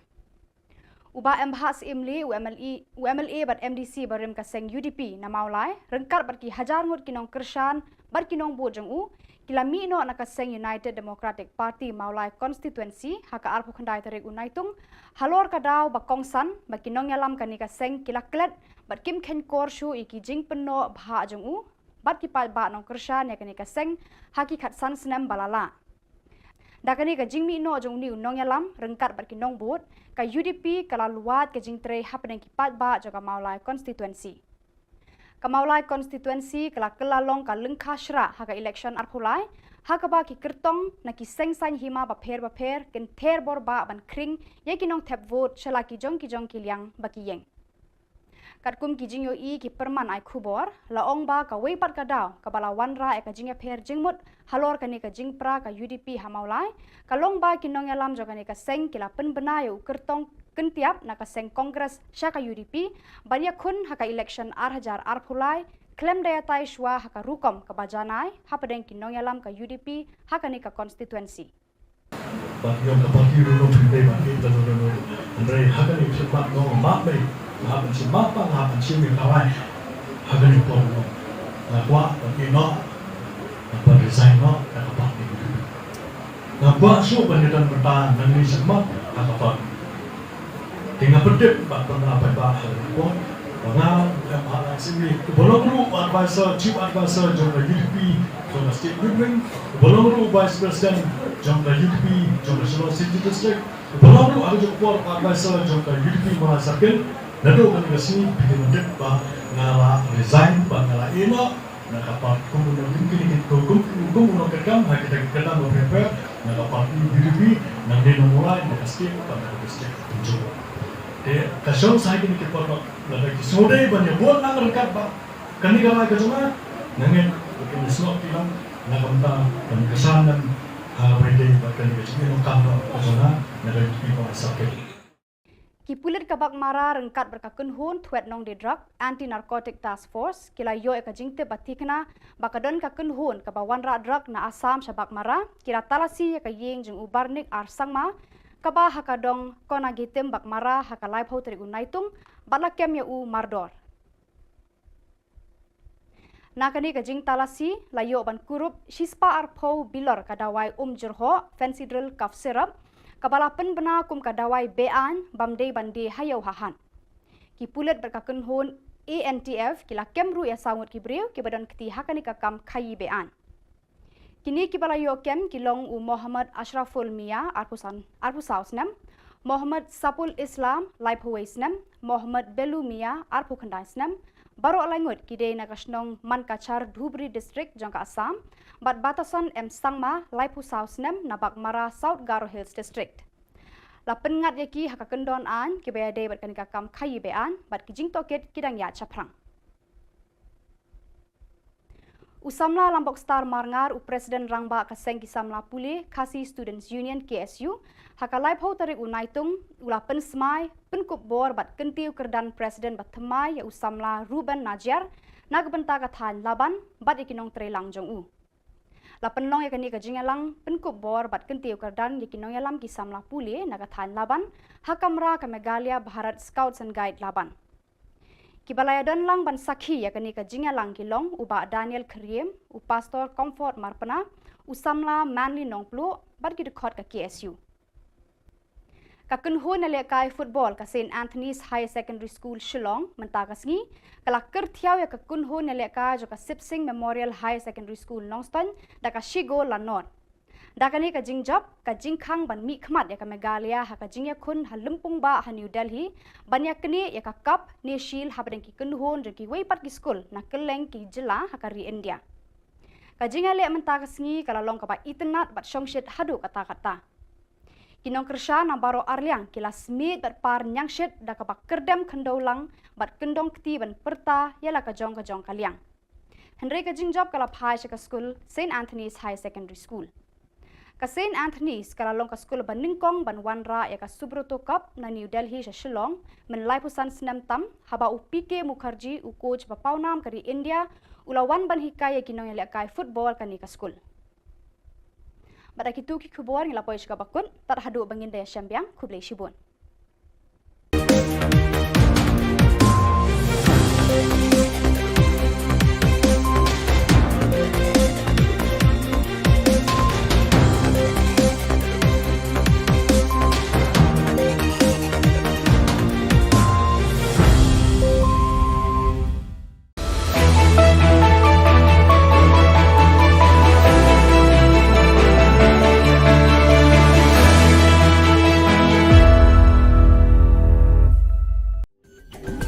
Uba embhas imli UMLA bat MDC barim kaseng UDP na maulai rengkar bat ki hajar ngut kinong kershan bat kinong bojong u kilami no na kaseng United Democratic Party maulai constituency haka arpu khandai tarik unaitung halor kadaw bakongsan bat kinong yalam kani kaseng kilaklet bat kim khen kor shu iki jing penno bha jong u bat ki pal ba nong kershan ya kani kaseng haki khatsan snem balala dakani ka jingmi no jong ni unong yalam rengkat bat kinong bot ka UDP kala luat ka jing tre hapneng ki pat ba jaga maulai constituency ka maulai constituency kala kelalong ka lengkha shra haka election arphulai haka ba ki kertong na ki sengsan hima ba pher ken ther bor ba ban kring ye kinong thep vote chala ki jong ki liang ba ki yeng katkum ki jing yo I ki perman ai khubor la ong ba ka wei pat ka daw ka bala wanra e ka jing pher jingmut halor ka ni ka jing pra ka UDP hamaulai ka long ba ki nong yalam joga ni ka seng kila pen benayo kertong kentiap na ka seng kongres sha ka UDP banya khun haka election arhajar arphulai klem daya tai shwa haka rukom ka bajanai hapadeng ki nong yalam ka UDP haka ni ka constituency Yung kapatid ng pinday ba ito no Andre hagani sepak no mape hapan si mapa hapan si mi kawai hagani po no kwa no apa design no kapatid na kwa so banditan bertahan nang ni semak kapatid tinggal pedip ba pernah ba ko Pengal, sini belum lu advisor, chief advisor jumlah UDP, jumlah state government, belum lu vice president jumlah UDP, jumlah Shillong City District, belum lu ada juga advisor jumlah UDP merasakan, lalu kan ke sini bikin mendek bah ngala resign, bah ngala ino, nak apa kemudian mungkin kemudian kerjam, kita kerjam beberapa, nak apa UDP, nak dia mulai nak state, nak state tunjuk. Kasong saya kini kita potong, lagi sore banyak buat nang rekat ba, kani kalau kita cuma nangin mungkin slot tilang nak kita dan kesanan berita bahkan kita cuma nak kamera kita nak kita sakit. Kipulit kabak mara rengkat berkakun hun tuet nong di drug anti narcotic task force kila yo eka jingte batikna bakadon kakun hun kabawan ra drug na asam shabak mara kira talasi eka yeng jeng ubarnik ar sangma kaba hakadong kona gitem bak mara hakalai phau teri unaitung balakem ya u mardor nakani ka jing talasi layo ban kurup shispa ar phau bilor kadawai jurho fancy drill cough syrup kabala pen bena kum kadawai bean bamdei bande hayau hahan ki pulet berkakun hun ANTF kila kemru ya sangut kibreu ki badan keti hakani ka kam khayi bean kini kibala yokem kilong u Muhammad Ashraful Mia arpusausnem Muhammad Sapul Islam laiphuwaisnem Muhammad Belu Mia arpukhandaisnem baro alangut kide nakasnong Mankachar Dhubri district jangka Assam bat batasan Sangma laiphusausnem nabak mara South Garo Hills district lapen ngat yaki hakakendon an kibayade bat kanika kam khayi bean bat kijing toket kidang ya chaprang Usamla Lambok Star Marngar u Presiden Rangba kaseng kisamla puli Kasi Students Union KSU hakalai phau tarik unaitung ula pen smai penkup bor bat kentiu kerdan Presiden bat themai ya usamla Ruben Najar nagbenta kathan laban bat ikinong trelang jong u La penong ya kani ka jingalang penkup bor bat kentiu kardan yakinong yalam ki samla puli nagathan laban hakamra ka Megalia Bharat Scouts and Guide laban. Kibalaya dan lang ban sakhi ya kani ka jingalang kilong uba Daniel Kriem u pastor Comfort Marpana u samla Manly Nongplu bat ki dekhot ka KSU. Ka kunhu na lekai football ka St Anthony's High Secondary School Shillong mentakasngi kala kertiaw ya ka kunhu na lekai jo ka Sipsing Memorial High Secondary School Nongston da ka Shigo Lanor. Da kani ka jingjap ka jingkhang ban mi khmat ya ka Megalia ha ka jingya khun ha Lumpung ba ha New Delhi ban ya kani ya ka cup ne shil ha badeng ki kunhu jo ki weipat ki school na Khubor ki Jylla ha ka ri India. Ka jingya le mentakasngi kala long ka ba itnat bat shongshit hadu kata-kata. Kinong kersha na baro arliang kila smit bat par nyangshit da ka bak kerdem kendaulang bat kendong kti ban perta yala ka jong kaliang. Henry ka jingjab kala phai ka school St Anthony's High Secondary School. Ka St Anthony's kala long ka school ban ningkong ban wanra ya ka Subroto Cup na New Delhi sa Shillong men laipusan senam tam haba u PK Mukherjee u coach ba paunam kari India ulawan ban hikaya kinong yala kai football kani ka school. Pada kitu ki khubor ngila poi chika bakun tar hadu bangin daya syambiang khublei shibun.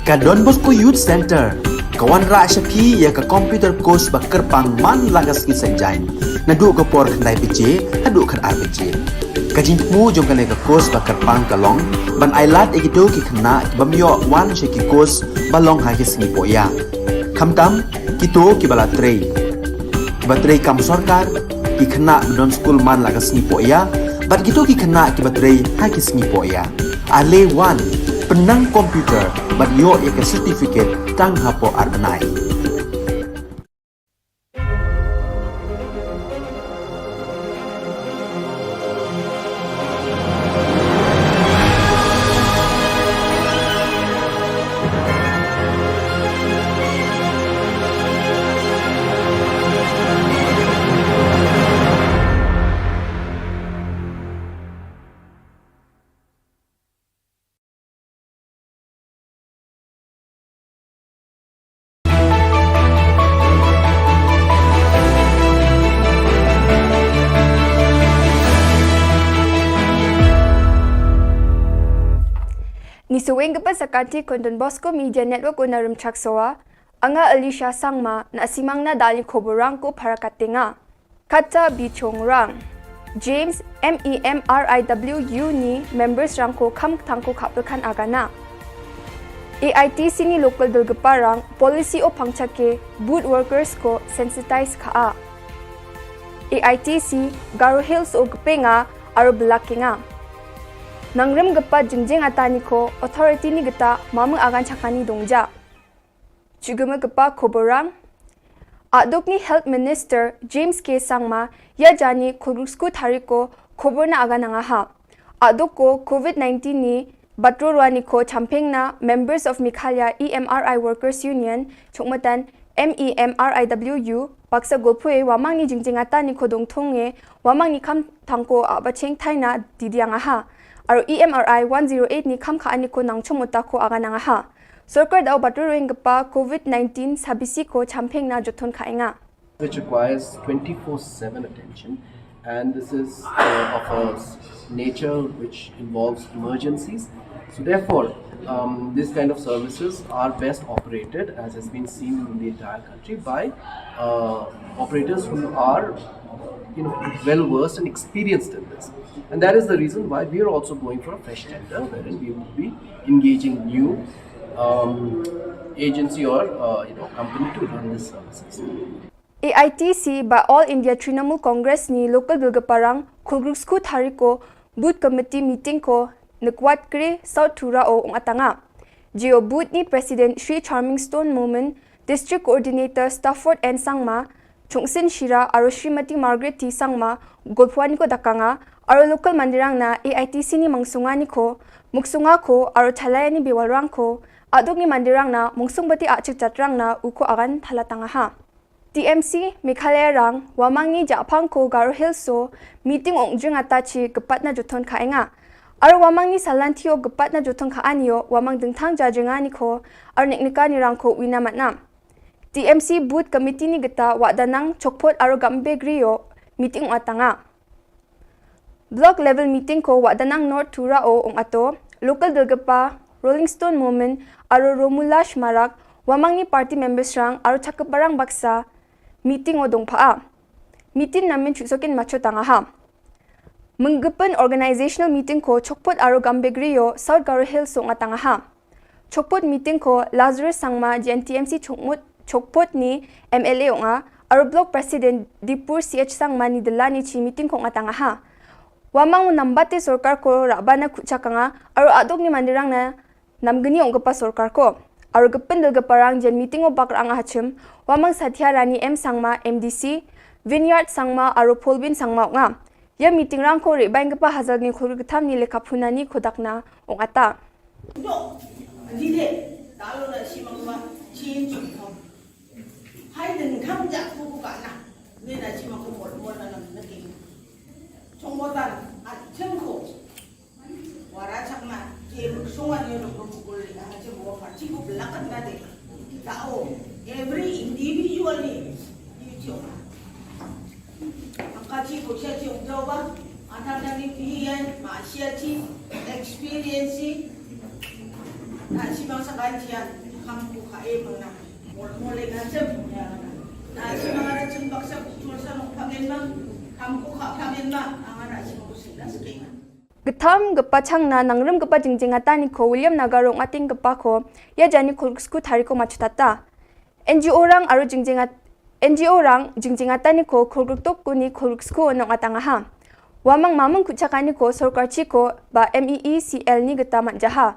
Ka Don Bosco Youth Center kawan ra syapi ya ka computer course bakar pang man lagas ki senjain nadu ka por khandai pije hadu khan ar pije ka jingmu jong ka course bakar pang kalong ban ailat egido ki khna bamyo wan she ki course balong ha ki singi poya khamtam kito ki bala trei batrei kam sarkar ki khna don school man lagas ni poya bat kito ki khna ki batrei ha ki singi poya ale wan penang komputer bat yo ya ke certificate tang hapo arbenai. Ni suweng kepa sakati Don Bosco Media Network unarum chaksoa anga Alicia Sangma na simang na dali khoborang ko parakatinga kata bichongrang James MEMRIWU ni members rang ko kham thangko khapelkhan agana AITC ni local dolgaparang policy o pangchake boot workers ko sensitize kha AITC Garo Hills o gpenga aro blackinga Nangrem gapa jingjing atani ko authority ni gata mamang agan chakani dongja. Chuguma gapa khoborang Adok ni Health Minister James K. Sangma ya jani khurusku thariko khobor na aga nanga ha. Adok ko COVID-19 ni batrorwani ko champeng na members of Mikhalya EMRI Workers Union chukmatan MEMRIWU baksa golpue wamang ni jingjing atani ko dongthonge wamang ni kham thangko abacheng thaina didianga ha. Aro EMRI 108 ni kham kha ani ko nangchom uta ko aga nanga ha. Sarkar dao baturueng gapa COVID-19 sabisi ko champeng na jothon khainga. Which requires 24/7 attention, and this is of a nature which involves emergencies. So therefore, this kind of services are best operated, as has been seen in the entire country, by operators who are well versed and experienced in this. And that is the reason why we are also going for a fresh tender, wherein we will be engaging new agency or company to run this services. AITC by All India Trinamool Congress ni local bilgaparang khulgrusku thariko boot committee meeting ko nakwat kre South Thura o atanga. Geo boot ni President Sri Charming Stone Moment, District Coordinator Stafford and Sangma, Chungsin Shira aro Srimati Margaret T Sangma golphuani ko dakanga aro local mandirang na AITC ni mangsunga ni ko muksunga ko aro thalayani bewalrang ko adok ni mandirang na mungsungbati achik chatrang na uko agan thalatanga ha. TMC Meghalaya rang wamangi japang ko Garo Hilso meeting ongjung atachi gepatna joton kaenga aro wamangi salantio gepatna joton kaanio wamang dengthang jajengani ko aro neknika ni rang ko winamatna. TMC Booth Committee ni geta wadanang chokpot aro gambe griyo meeting atanga. Block level meeting ko wadanang North Tura o ato local delgapa Rolling Stone Moment aro Romulash Marak wamang ni party members rang aro chakaparang baksa meeting o dongpaa. Meeting namin chusokin macho tanga ha. Menggepen organizational meeting ko chokpot aro gambe griyo South Garo Hills o atanga ha. Chokpot meeting ko Lazarus Sangma GNTMC chokpot ni MLA o nga aro block president Dipur CH Sangma ni delani chi meeting ko atanga ha. Wamang nambate sorkar ko rabana kuchaka nga aro adok ni mandirang na namgani ong gapa sorkar ko. Aro gepen del gaparang jen meeting o bakrang hachim wamang Satya Rani M Sangma MDC Vineyard Sangma aro Polbin Sangma nga. Ya meeting rang ko rebaing gapa hazal ni khur githam ni lekapunani kodakna ong ata. Talo na si mga change ko. Hayden kamja ko ka na. Ni na si mga mo na naging. Chongmotan at chengko. Wara chakma ke sungan yo no ko na je mo party ko blakan na de. Tao every individually you Makachi ko siya yung jowa. Anak na ni piyan ma siya chi experience na si mga sakantiyan kampu kae mga mole na sab na si mga racun baksa tulsa no pamenma kampu ka pamenma ang ana si mga sila skinga Githam gapa changna nangrum gapa jingjinga tani ko William Nagarong ating gapa ko ya jani kulsku thariko machutata NGO rang aro jingjinga tani ko kulgtok kuni kulsku no atanga ha wamang mamang kuchakani ko sarkar chi ko ba MEECL ni gata manjaha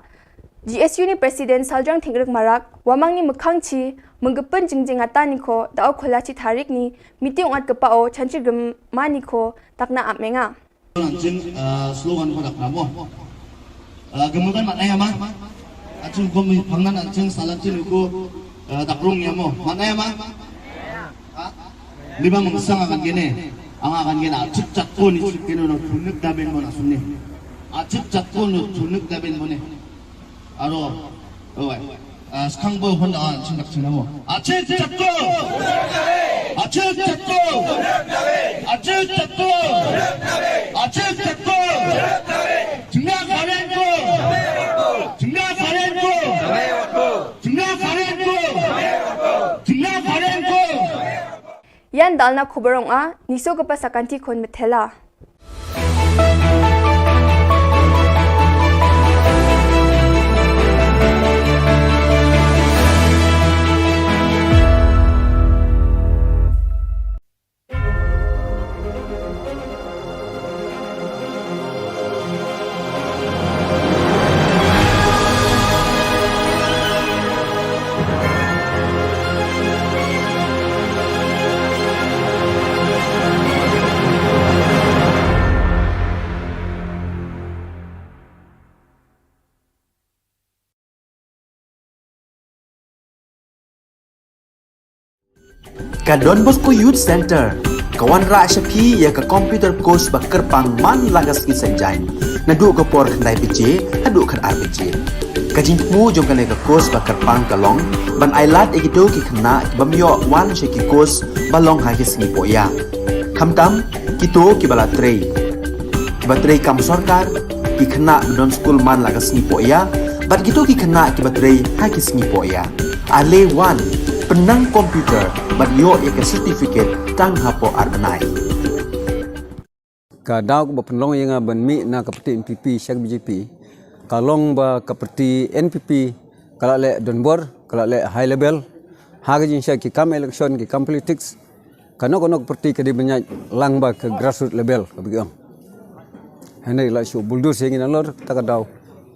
GSU ni President Saljang Thingrek Marak wamang ni mukhangchi menggepen jingjing atani ko dao kholachi tarik ni meeting at kapao chanchi gemani ko takna amenga jing slogan ko dakna mo gemukan maknanya ma acung ko phangnan acung salatin ko dakrong ya mo maknanya ma liba mengsang akan gene ang akan gene acip cakko ni kene no tunuk daben mo nasunne acip cakko no tunuk daben mo ne aro 스캉보 혼자 생각지나모 아체 잡고 아체 잡고 아체 잡고 아체 잡고 증나 가렌고 증나 가렌고 증나 가렌고 증나 가렌고 yan dalna khubarong a niso gapa sakanti khon methela Ka Don Bosco Youth Center kawan ra shapi ya ka computer course bakar pang man lagas ki sanjain nadu ka por khandai piche hadu khan ar piche ka jing mu jong ka ne ka course bakar pang ka long ban ailat egito ki khna bamyo wan she ki course balong ha ki sni poya khamtam kito ki bala trei batrei kam sarkar ki khna don school man lagas ni poya bat kito ki khna ki batrei ha ki sni poya ale wan penang komputer bagyo ya certificate tang hapo arbanai ka daw ba penlong yang ban mi na kapati MPP syak BJP kalong ba kapati NPP kala le donbor kala le high level haga jin syak ki kam election ki kam politics kono parti ka di banyak lang ba ke grassroots level ka bigyong hanai la shu buldur singin alor ta ka daw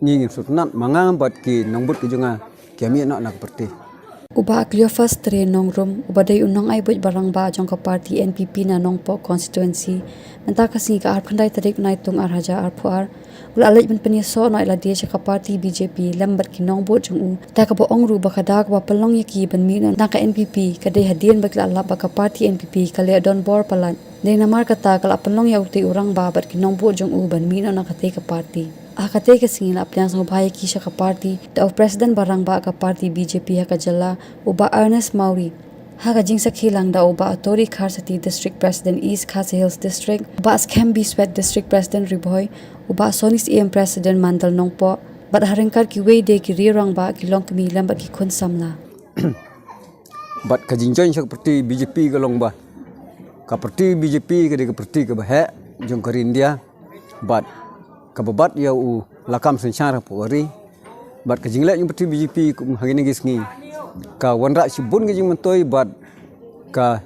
ni ngin sutnat mangambat ki nangbut ki junga kami nak parti Uba klio first tre nongrum ubadai unang ay buj barang ba jong ka party NPP na nongpo constituency menta kasi ka arp khandai tarik nai tung arhaja arpuar ula alej ben penia so no ila dia ka party BJP lambat ki nongbo jong u ta ka bo ongru ba khadak ba palong yaki ban mi na ka NPP ka dei hadien ba kala ba ka party NPP ka le don bor palan dei na mar ka ta kala palong ya uti urang ba bat ki nongbo jong u ban mi na ka te ka party akate ke singin apnyang sang bhai ki ka party the president barang ba ka party BJP ha ka jalla uba Ernest Mauri ha ka jingsa khilang da uba Tori Kharsati district president East Khasi Hills district uba Skembi Swet district president Riboy uba Sonis EM president Mandal Nongpo bat harengkar ki wei de ki rirang ba ki long kmi lambat ki khun samla bat ka jingjoin seperti BJP ka long ba ka parti BJP ka de ka parti ka ba he jong ka India bat kababat ya u lakam sensyara pori bat ka jingle yung parti BJP kum hagini gisngi ka wanra sibun ka jing mentoi bat ka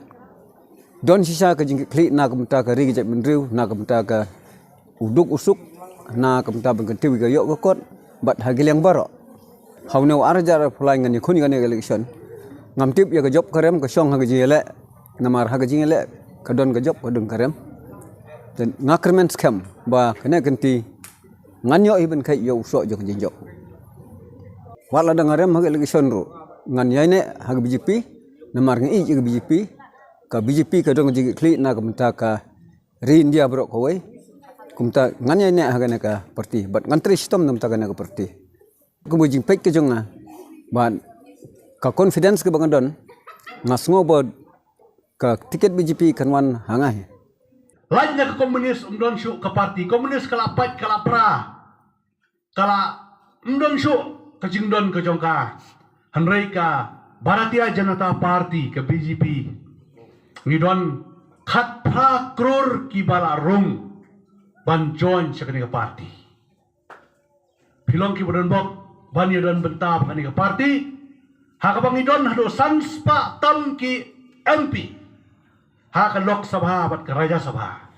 don sisa ka jing kli na kamta ka ri jat menriu na kamta ka uduk usuk na kamta bangkanti ga yok kot bat hagil yang baro haune arjar fulai ngani khuni ngani election ngamtip ya ka job karem ka song hagaji ele namar hagaji ele ka don ka job ka dung karem dan ngakrmen scam ba kena ganti nganyo iben kai yo so jok jinjok wala dangarem hage lagi sonro ngan yaine hage BJP namar ngi ke BJP ka BJP ka dong jigi kli na kamta ka ri India bro kowai kumta ngan yaine hage ka parti bat ngantri sistem namta ka parti ku bujing pek ke jonga ban ka confidence ke bangadon ngasngo bod ka tiket BJP kanwan hangah lainnya ke komunis umdon syuk ke parti komunis kala pat kala pra kala umdon syuk ke jingdon ke jongka hanrei ka Bharatiya Janata Party ke BJP ngidon khat pra kror ki bala rung ban join sekani ke parti pilong ki bodon bok ban yodon bentab kani ke parti hakabang ngidon hado sanspa tam ki MP ha Lok Sabha bat ke Raja Sabha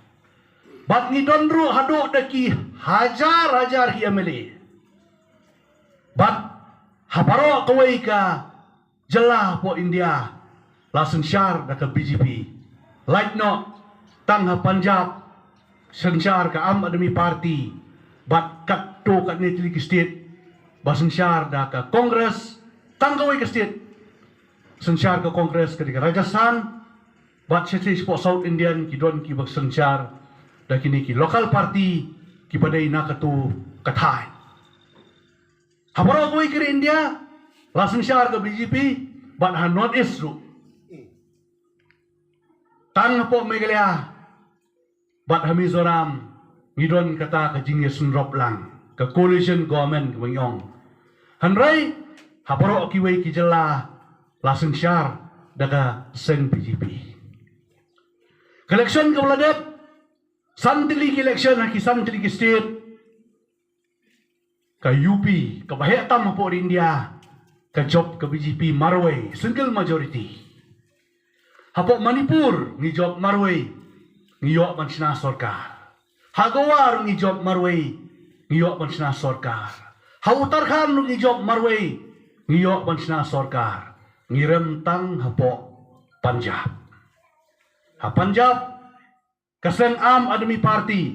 bat ngidon ru hado daki hajar hi MLA bat habaro kawai ka jela po India langsung syar da ke BJP like no tang ha Punjab sensyar ka Am Admi Party bat kat to kat ni tili state ba sensyar da ke Kongres tang kawai ke state sensyar ke Kongres ke Rajasthan bat sesi sport South Indian ki don ki bak sensyar da kini ki local party ki badai na katu kathai habaro koi ke India la sensyar ke BJP bat ha North East ru tang po Meghalaya bat ha Mizoram ngidon kata ke jingye sunrop lang ke coalition government ke Mengyong hanrai habaro ki wei ki jela la sensyar daga sen BJP election ke Bladep santili ki election ha ki santili ki state ke UP ke Bahetam po India ke job ke BJP Marway single majority hapo Manipur ni job Marway ni yok mansina sarkar Hagawar ni job Marway ni yok mansina sarkar ha Uttarakhand ni job Marway ni yok mansina sarkar ni rentang hapo Punjab ha Punjab kaseng Am Admi Party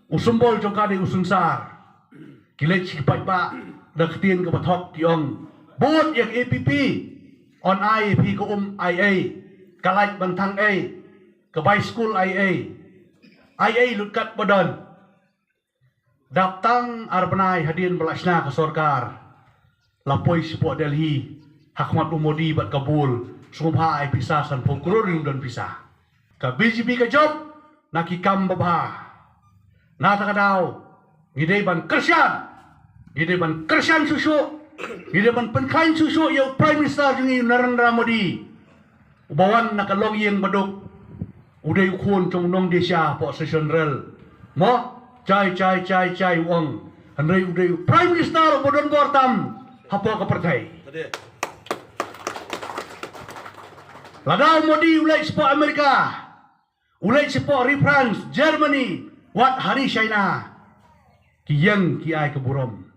usumbol jokade usungsar kilech kipat pa daktin ke bathok tiong bot yak APP on IAP ko IA kalait bantang A ke by school IA lutkat badan daptang arbanai hadin belasna ke sorkar lapoi support Delhi Hakmat Umodi bat kabul sumha ai pisah san pokror dan pisah ka BJP ka job nakikam babha na takadaw ngidai ban kersian susu ngidai ban penkain susu ya prime minister jungi Narendra Modi ubawan nakalog yang baduk uday ukun trong nong desya po session rel mo chai wong hanrei uday prime minister bodon bortam hapo ka partai ladaw Modi ulai support Amerika ulai support France, Germany, wat hari China, kiyang kiai keburom.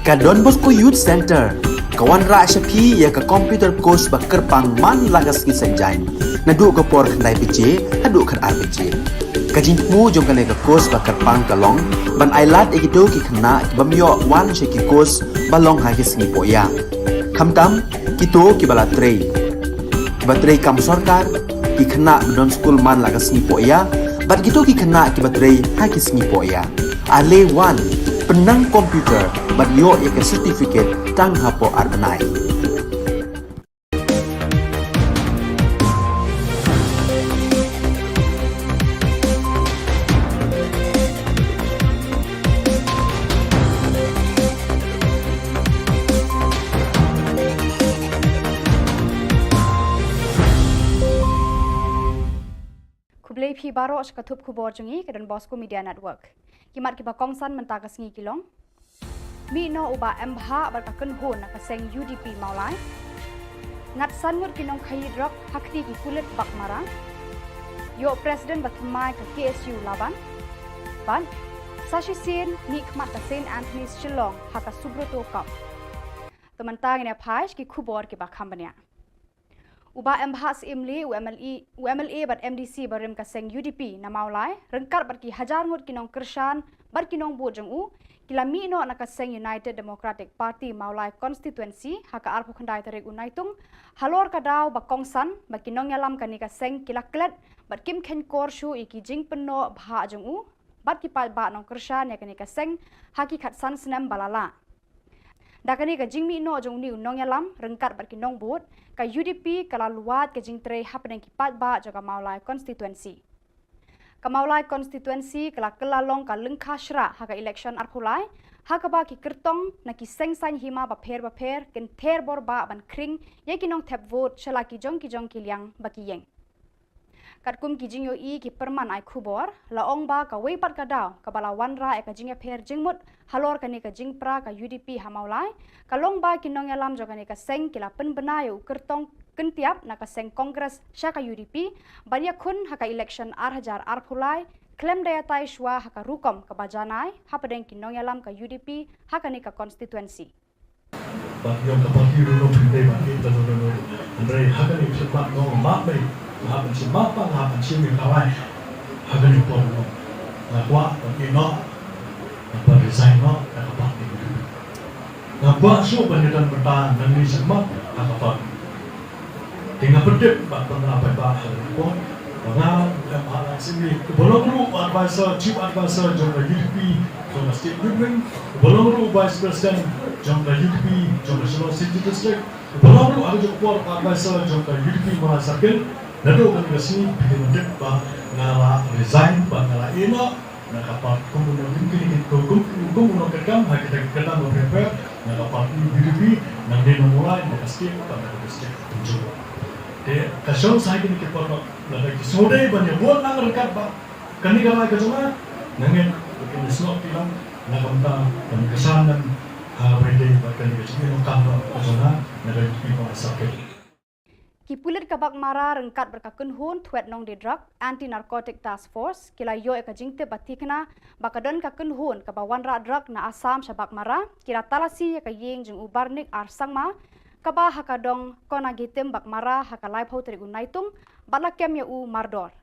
Ka Don Bosco Youth Center, kawan ra syapi ya ka computer course ba kerpang man lagas ki senjain. Nadu ka por khandai PJ, hadu kan RPG. Kajin mu jong kan ka course ba kerpang kalong, ban ailat egido ki khna ki bamyo wan she ki course balong ha ki sngi poya. Khamtam kito ki bala trei. Ba trei kam sarkar ki khna don school man lagas sngi poya, bat kito ki khna ki batrei ha ki sngi poya. Ale wan penang komputer bat yo ya ke certificate tang hapo arbenai. Kublai phi baro shkathup khubor jungi ke dan Bosco Media Network. Kimat ki ba kongsan menta ka sngi kilong. Mi no uba MBH bar ka kunhun na ka seng UDP maulai. Ngat sanmur kinong khai drop hakti ki kulit bak marang. Yo President batmai ka KSU laban. Ban Sashi Sin ni khmat ka Saint Anthony's Shillong haka Subroto Cup. Temantang ina phaish ki khubor ki ba khambania. Uba MBH imli UMLA bat MDC barim ka seng UDP na maulai rengkar bat ki hajar ngut kinong kershan bat kinong bu jeng u kilami no na ka seng United Democratic Party maulai constituency haka arpu khandai tarik unaitung halor ka daw ba kongsan ba kinong yalam ka ni ka seng kilaklet bat kim khen kor shu iki jing penno bha jeng u bat ki pal ba nong kershan ya ka ni ka seng haki khat san snam balala. Dakani ka jingmi no jong ni unong yalam rengkat bat kinong but ka UDP kala luat ka jing tre hapneng ki pat ba jaga maulai constituency. Ka maulai constituency kala kelalong ka lengkha shra haka election arpulai haka ba ki kertong na ki seng san hima ba pher ken ther bor ba ban kring ye kinong tap vote shala ki jong ki liang ba ki yeng. Katkum ki jing yo I ki perman ai khubor la ong ba ka wei pat ka daw ka bala wanra e ka jing pher jingmut halor ka ni ka jing pra ka UDP hamaulai ka long ba kinong yalam joga ni ka seng kila pen bena yo kertong kentiap na ka seng kongres sha ka UDP banya khun haka election arhajar arphulai klem daya tai shwa haka rukom ka bajanai hapadeng kinong yalam ka UDP haka ni ka constituency. But yung kapatid no pinday ba ito no Andre hagani sepak no mapay hapan si mapa hapan si mi kawai hagani po no kwa ino apa design no kapatid na ba so banyadan bertahan dan ni semak kapatid tinggal pedek ba pernah ba ko Bagaimana dalam sini belum advisor, chief advisor jumlah UDP, jumlah state government, belum vice president jumlah UDP, jumlah Shillong City District, belum ada jumlah advisor jumlah UDP merasakan, lalu kan kesini pilih bah ngala resign, bah ngala ina, nak apa kemudian mungkin kemudian kerjam, kita kerjam prepare, nak apa UDP, nak dia mulai, nak state, nak district tunjuk. Kasong saya kini kita nak sodai banyak buat nak rekat ba, kani kalau kita cuma nangen kita slot bilang nak kita kani kesanan berita kani kita cuma kamera cuma nak kita sakit. Kipulit kabak mara rengkat berkakun hun tuet nong di drug anti narcotic task force kila yo eka jingte batikna bakadon kakun hun kabawan ra drug na asam shabak mara kira talasi eka yeng jeng ubarnik arsangma kaba hakadong kona gitem bak mara haka live ho trigun naitung balakem ya u mardor.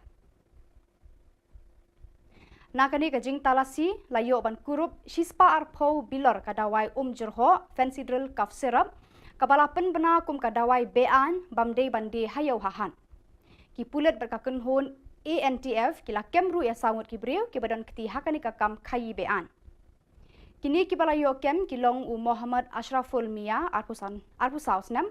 Nakani ka jing talasi layo ban kurup shispa arpo bilor kadawai jerho fancy drill cough syrup kabala pen bena kum kadawai bean bamde bande hayo hahan. Kipulet berkakun hon ANTF kila kemru ya sangut kibriu kibadon keti hakani kakam kayi bean. Kini kibala yokem kilong u Muhammad Ashraful Mia arpusausnem,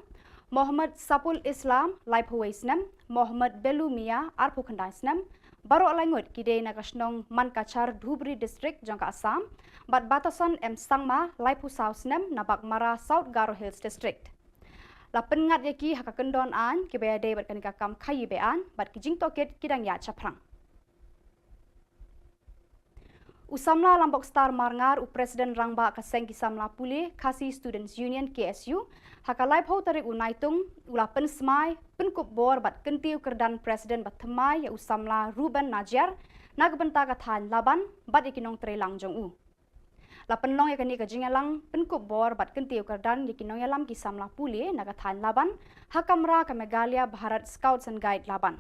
Muhammad Sapul Islam laipuwaisnem, Muhammad Belu Mia arpukhandaisnem, baro langut kide nakasnong Mankachar Dhubri District jangka Assam, bat batasan Sangma laipusausnem nabak mara South Garo Hills District. Lapen ngat yaki hakakendon an kibayade bat kanikakam kayi bean bat kijing toket kidang ya chaprang. Usamla Lambok Star Marngar u Presiden Rangba kaseng kisamla pulih Kasi Students Union KSU haka live ho tarik unaitung ula pen smai penkup bor bat kentiu kerdan Presiden bat themai ya usamla Ruben Najar nagbenta kathan laban bat ikinong trelang jong u. La penlong ya kani ka jingalang penkup bor bat kentiu kardan yakinong yalam ki samla pule naga than laban hakamra ka Megalia Bharat Scouts and Guide laban.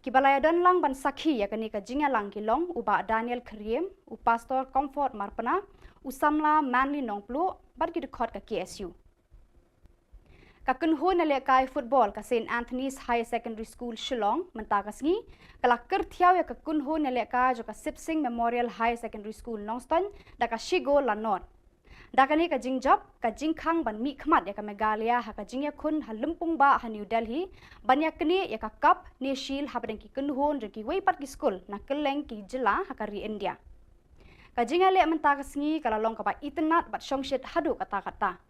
Kibalaya dan lang ban sakhi ya kani ka jingalang kilong uba Daniel Kriem u pastor Comfort Marpana u samla Manly Nongplu bat ki dekhot ka KSU. Ka kunho na lekai football ka St Anthony's High Secondary School Shillong mentakas ngi kala kerthiaw ya ka kunho na lekai jo ka Sipsing Memorial High Secondary School Nongston da ka Shigo Lanor. Da kani ka jingjap ka jingkhang ban mi khmat ya ka Megalia ha ka jingya khun ha lumpung ba ha New Delhi banya kani ya ka cup ne shil ha badeng ki kunho jo ki weipat ki school na keleng ki jila ha ka ri India. Ka jingale mentakas ngi kala long ka ba itnat bat shongshit hadu kata-kata.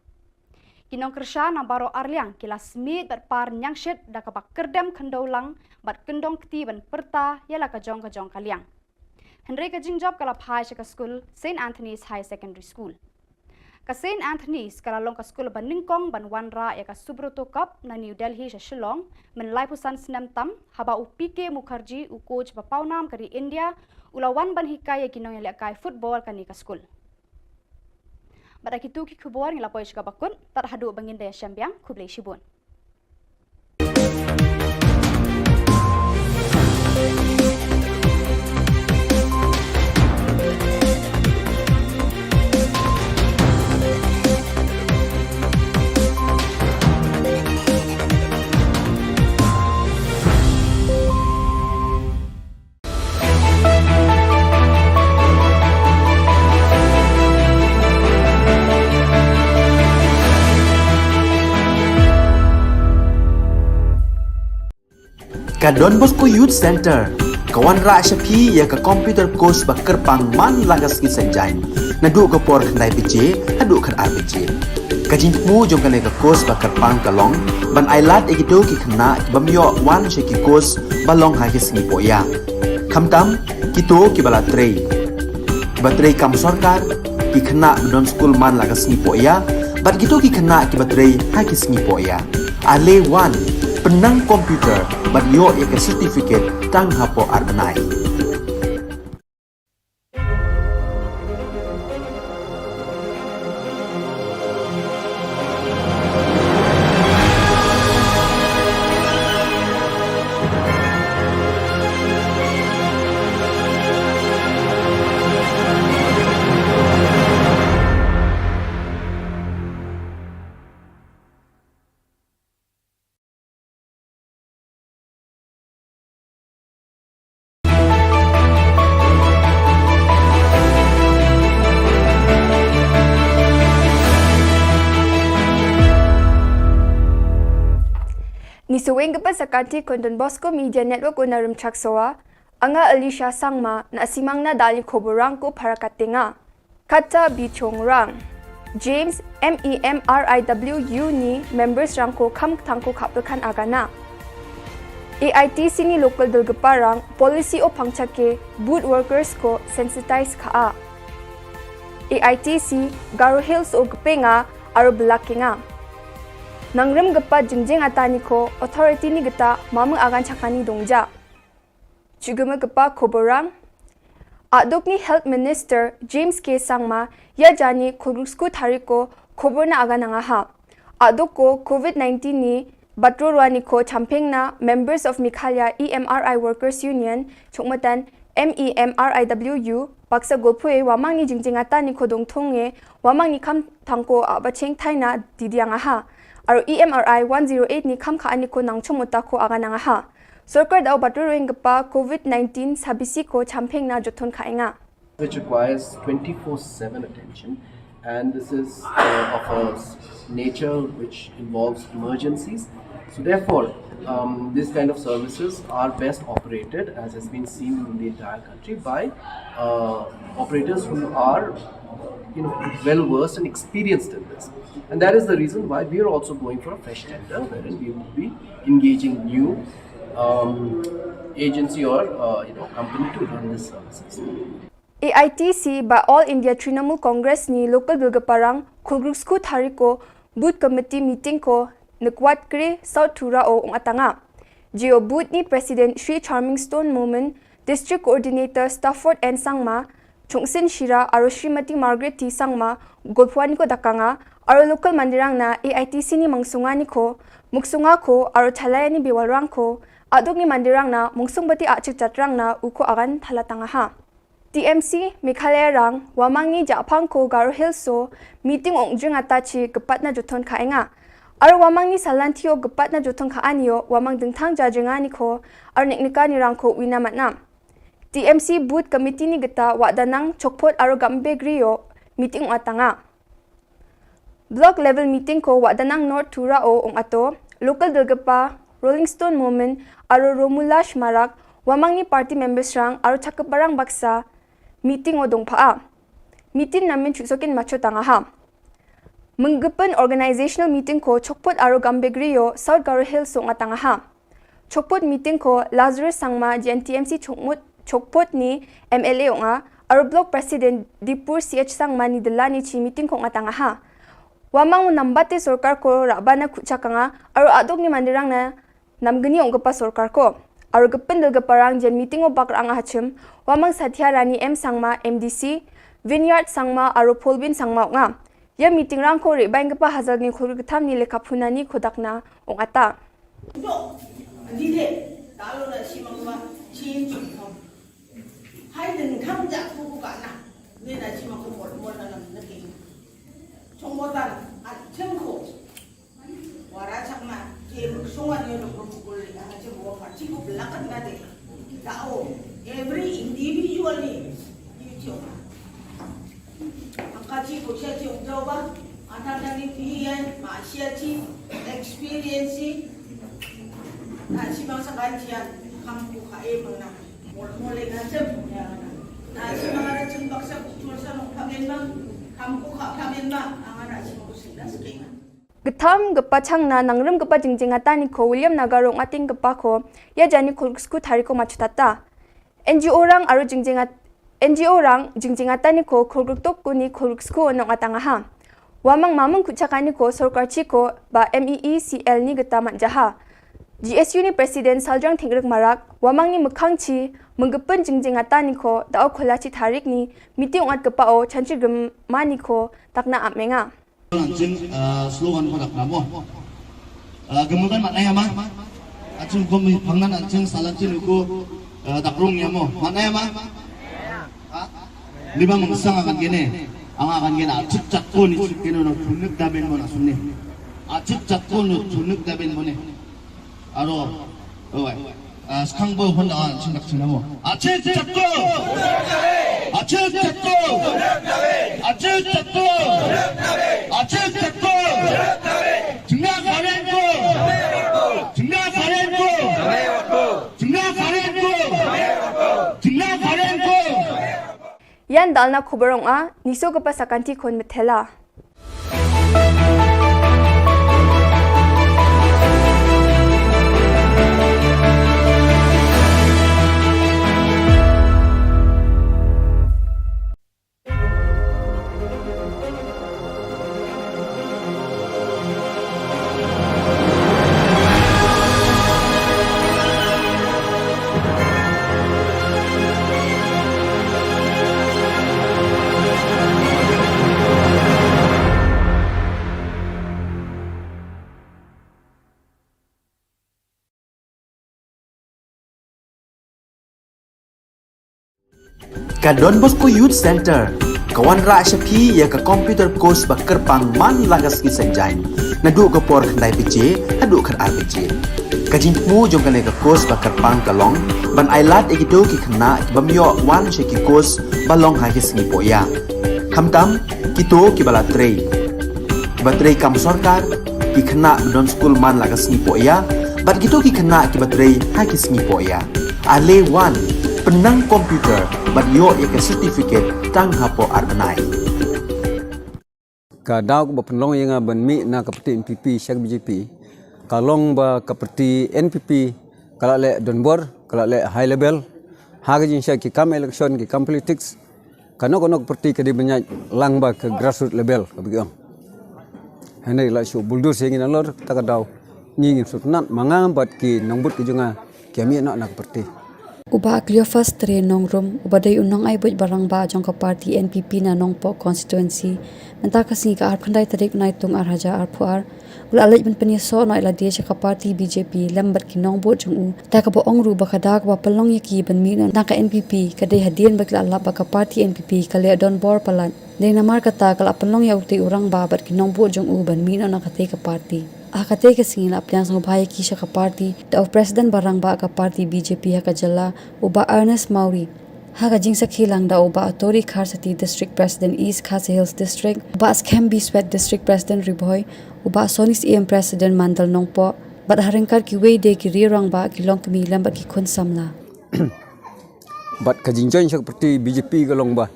Kinong kersha na baro arliang kila smit bat par nyangshit da ka bak kerdem kendaulang bat kendong kti ban perta yala ka jong kaliang. Henry ka jingjop kala phai ka school St Anthony's High Secondary School. Ka St Anthony's kala long ka school ban ningkong ban wanra ya ka Subroto Cup na New Delhi sa Shillong men laipusan snam tam haba u PK Mukherjee u coach ba paunam kari India ulawan ban hikay kinong ya lekai football kani ka school. Pada kitu ki khubor ngila poish ka bakun tar hadu bangin daya syambiang kublai shibun. Ka Don Bosco Youth Center, kawan ra syapi ya ka computer course ba kerpang man lagas ki sanjain. Nadu ka por khnai PJ, hadu khan RPG. Ka jingmu jong ka ka course ba kerpang kalong, ban ailat egito ki khna bamyo wan she ki course balong ha ki sngi poya. Khamtam kito ki bala trei. Ba trei kam sarkar ki khna don school man lagas sngi poya, bat kito ki khna ki ba trei ha ki sngi poya. Ale wan penang komputer bat yo ya ke certificate tang hapo arbenai. Ni suweng gepa sakati kon Don Bosco Media Network unarum chaksoa anga Alicia Sangma na asimang na dali khoborang ko parakatenga kata bichongrang James MEMRIWU ni members rang ko kham thangko khapkan agana AITC ni local dulgeparang policy o pangchake boot workers ko sensitize kha AITC Garo Hills o gpenga aro blackinga Nangrem gepa jingjing atani ko authority ni geta mamang agan chakani dongja. Chuguma gepa khoborang Adok ni Health Minister James K. Sangma ya jani khurusku thariko khobor na agan anga ha. Adok ko COVID-19 ni batrorwani ko champeng na members of Mikhalya EMRI Workers Union chukmatan MEMRIWU baksa golpue wamang ni jingjing atani ko dongthonge wamang ni kham thangko abacheng thaina didianga ha. Aro EMRI 108 ni kham kha ani ko nangchomota ko agananga ha sarkar dau baturing gapa COVID-19 sabisi ko champeng na jothon khainga which requires 24/7 attention, and this is of a nature which involves emergencies. So therefore this kind of services are best operated, as has been seen in the entire country, by operators who are well versed and experienced in this. And that is the reason why we are also going for a fresh tender, wherein we will be engaging new agency or company to run this services. AITC by All India Trinamool Congress ni local bilgaparang khulgrusku thariko booth committee meeting ko nakwat kre South Thura o atanga. Geo booth ni President Sri Charming Stone Moment, District Coordinator Stafford and Sangma, Chungsin Shira aro Srimati Margaret T Sangma golphuani ko dakanga aro local mandirang na AITC ni mangsunga ni ko muksunga ko aro thalayani biwalrang ko adok ni mandirang na mungsungbati achik chatrang na uko agan thalatanga ha. TMC Meghalaya rang wamangi japang ko Garo Hills meeting ongjung atachi gepat na juton kaenga. Aro wamang ni salantio gepat na jotong ka anio wamang dengtang jajengani ko aro neknika ni rangko wina matnam. TMC Booth Committee ni geta wadanang chokpot aro gambe grio meeting atanga. Block level meeting ko wadanang North Tura ong ato local delgapa Rolling Stone Moment aro Romulash Marak wamang ni party members rang aro chakaparang baksa meeting o dongpaa. Meeting namin chusokin macho tanga ha. Menggepen organizational meeting ko chokpot aro gambegrio South Garo Hills nga tanga ha. Chokpot meeting ko Lazarus Sangma GNTMC chokpot ni MLA nga aro block president Dipur CH Sangma ni delani chi meeting ko nga tanga ha. Wamang nambate sorkar ko rabana kuchaka nga aro adok ni mandirang na namgani ongpa sorkar ko. Aro gepen delgaparang jen meeting o bakrang hachim wamang Satya Rani M Sangma MDC Vineyard Sangma aro Polbin Sangma nga. Ya meeting rang ko rebang pa hazal ni khur gtham ni lekha phunani khodakna ong ata do dile talo na simangwa chin chum hai den kham ja ku ka na ne na simang ko mol na na ke chongmodan a chen ko wara chakma ke songwa ni no ko ko le na che mo fa chi ko blakan na de tao every individually you choma Kaji ko siya si Ugdawa, anak dari pian, masih si experience si bangsa kajian kampung kae mana, mulai ngajak ya, si mana ceng bangsa jurusan kamen bang, kampung kamen bang, angana si mau silas kena. Getham gepa changna nangrem gepa jingjingata ni ko William Nagarong ating gepa ko ya jani kulsku thariko machutata NGO rang aro jingjingata ni ko khulgruk ko ni khulsku onong atanga ha. Wamang mamang kuchakani ko sarkar chi ko ba MEECL ni geta manjaha. GSU ni President Saljang Thingrek Marak wamang ni mukhang chi menggepen jingjingata ni ko dao kholachi tarik ni meeting ongat gepa o chanchi gema ni ko takna amenga. Anjing slogan pada kamu. Gemukan maknanya mah. Acung kami pangnan anjing salancin uku takrung ya mo. Maknanya mah. Lima mengsang akan gini, akan gini acik cakun itu kini no tunuk daben mana sunni, acik cakun no tunuk daben mana, aro, sekarang bawa honda cinta cinta mo, acik cakun, acik cakun, acik cakun, acik cakun, tinggal kalian ko, tinggal kalian ko, tinggal kalian ko, tinggal kalian ko. Yan dalna Khubor nga niso gepa sakanti kon methela. Ka Don Bosco Youth Center kawan ra shapi ya ka computer course bakar pang man lagas ki sanjai nadu ka por khandai piche adu khar RPG ka jingmu jong ka ka course bakar pang kalong ban ailat egito ki khna bamyo wan she ki course balong ha ki sngi poya khamtam kito ki bala trei batrei kam sarkar ki khna don school man lagas sngi poya bat kito ki khna ki batrei ha ki sngi poya ale wan penang komputer bagyo ya ke certificate tang hapo arbanai ka daw ko penlong yang ban mi na kapati NPP syak BJP kalong ba kapati NPP kala le donbor kala le high level haga jin syak ki kam election ki kam politics kanok parti ke di banyak lang ba ke grassroots level kabigang hanai la shu buldur singin alor taka daw ni sut nat mangam bat ki nongbut ki junga kami nak parti Uba Clio first tre nongrum ubaday unang ay buj barang ba jong ka party NPP na nongpo constituency menta kasi ka arpandai tarik na itong arhaja arpuar ulalaj ban paniso no iladi sa ka party BJP lambat kinong bu jong u ta ka bo ongru ba kada ka palong yaki ban mi na ka NPP kadai hadian bakla Allah ba ka party NPP kale don bor palan dei namar kata kala palong ya uti urang ba bat kinong bu jong u ban mi na ka te ka party akate ke singin aplyang sang bhai ki ka party the of president barang ba ka party BJP ha ka jalla uba Ernest Mauri ha ka jing sakhilang da uba Tori Kharsati district president East Khasi Hills district uba Skembi Sweat district president Riboy uba Sonis EM president Mandal Nongpo bat haringkar ki wei de ki rirang ba ki long kmi lambat ki khun samla bat ka jingjoin sak parti BJP ka long ba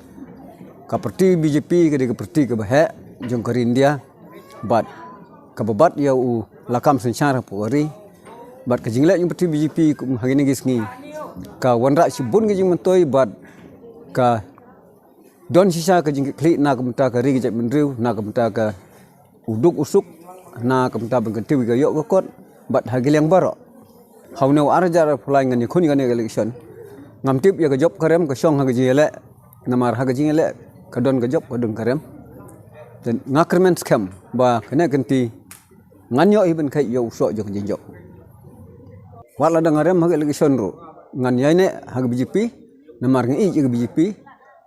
ka parti BJP ka de ka parti ka ba he jong ka India bat kababat ya u lakam sensyara pori bat ka jingle yung parti BJP kum hagini gisngi ka wanra sibun ka jing mentoi bat ka don sisa ka jing kli na ka menta ka ri ka menriu na ka menta ka uduk usuk na ka menta ban kanti ka yok kot bat hagilang baro hawnau arjar fulai ngani khuni ngani election ngamtip ya ka job karem ka song ha ka jile namar ha ka jingele ka don ka job ka dong karem dan ngakrmen scam ba kena ganti nganyo iben kai yo so jong jinjo wala dangarem hag election ro ngan yaine hag BJP namar ngi ig BJP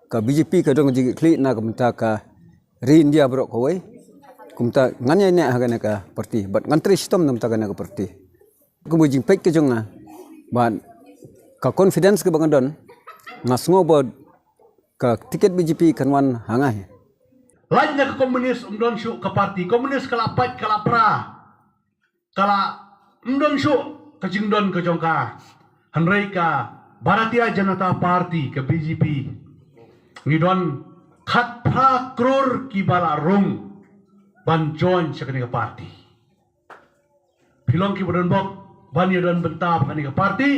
ka BJP ka dong jigi kli na kamta ka ri India bro ko wai kumta ngan yaine hag na ka parti but ngan tri system nam ta ka na ka parti kumu jing pek ke jong na ban ka confidence ke bangadon ngasngo bod ka tiket BJP kanwan hangai lainnya ke komunis umdon syuk ke parti komunis kalapat kalapra kala umdon syuk ke jingdon ke jongka hanrei ka Bharatiya Janata Party ke BJP ngidon khat pra kror ki bala rung ban join sakani ke parti pilong ki bodon bok ban yodon bentab kani ke parti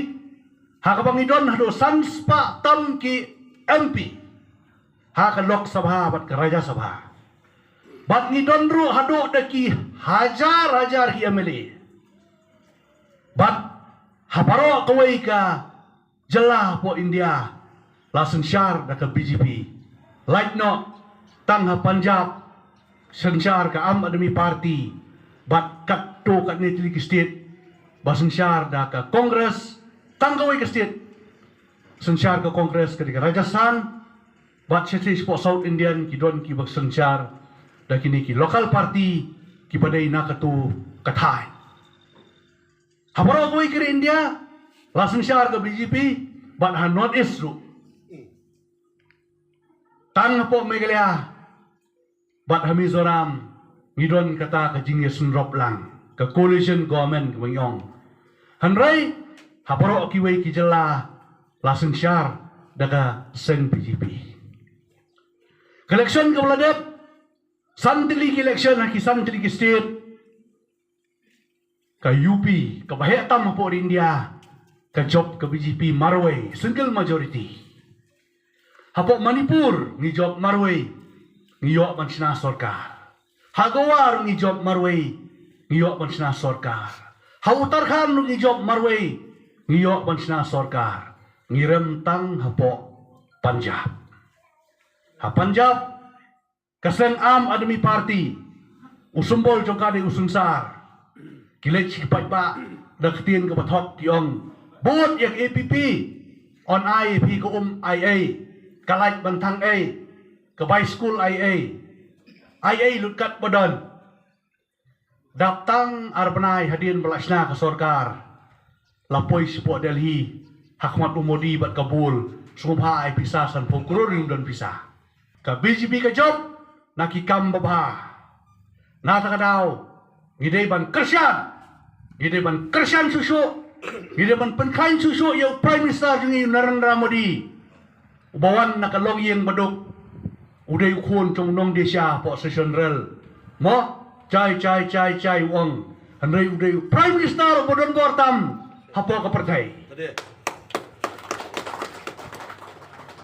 hakabang idon hado sanspa tam ki MP ha ka Lok Sabha bat ke Raja Sabha bat ni donru hado daki hajar hi MLA bat habaro kawai ka jela po India lasen syar da ka BJP like no tang ha Punjab sensyar ka Am Admi Party bat kat to kat ni tili state basen syar da ka Congress tang kawai ka state sensyar ka Congress ka Rajasthan bat sisi po South Indian ki don ki bak sensyar da kini ki local party ki padai na katu kathai habaro koi kiri India lasen syar ke BJP bat ha North East ru tang po Meghalaya bat ha Mizoram ngidon kata ka jingye sunrop lang ka coalition government kemyong hanrai habaro ki wei ki jela lasen syar daga sen BJP election ke Bladep santili ki election ki santili ki state ka UP ka Bahetam po India ka job ka BJP Marway single majority hapo Manipur ni job Marway ni yo man sina sarkar Hagawar ni job Marway ni yo man sina sarkar ha Uttarakhand ni job Marway ni yo man sina sarkar ni remtang hapo Punjab ha Punjab Kasen Am Admi Party usumbol jongkade usunsar kilech kipat ba daktien ke bathok tiong bot yak APP on IAP ko IA kalait bantang A ke by school IA lutkat badan daptang arbanai hadin belasna ke sorkar lapoi support Delhi Hakmat Umodi bat Kabul sumha ai pisah san pokroring dan pisah ka BJP ka job nakikam babha natakadaw ngidai ban kersian susu ngidai ban penkain susu yang prime minister jungi Narendra Modi ubawan nakalong yang baduk uday ukon trong nong desya po session rel mo chai wong hanray uday prime minister bodon gortam hapo ka partai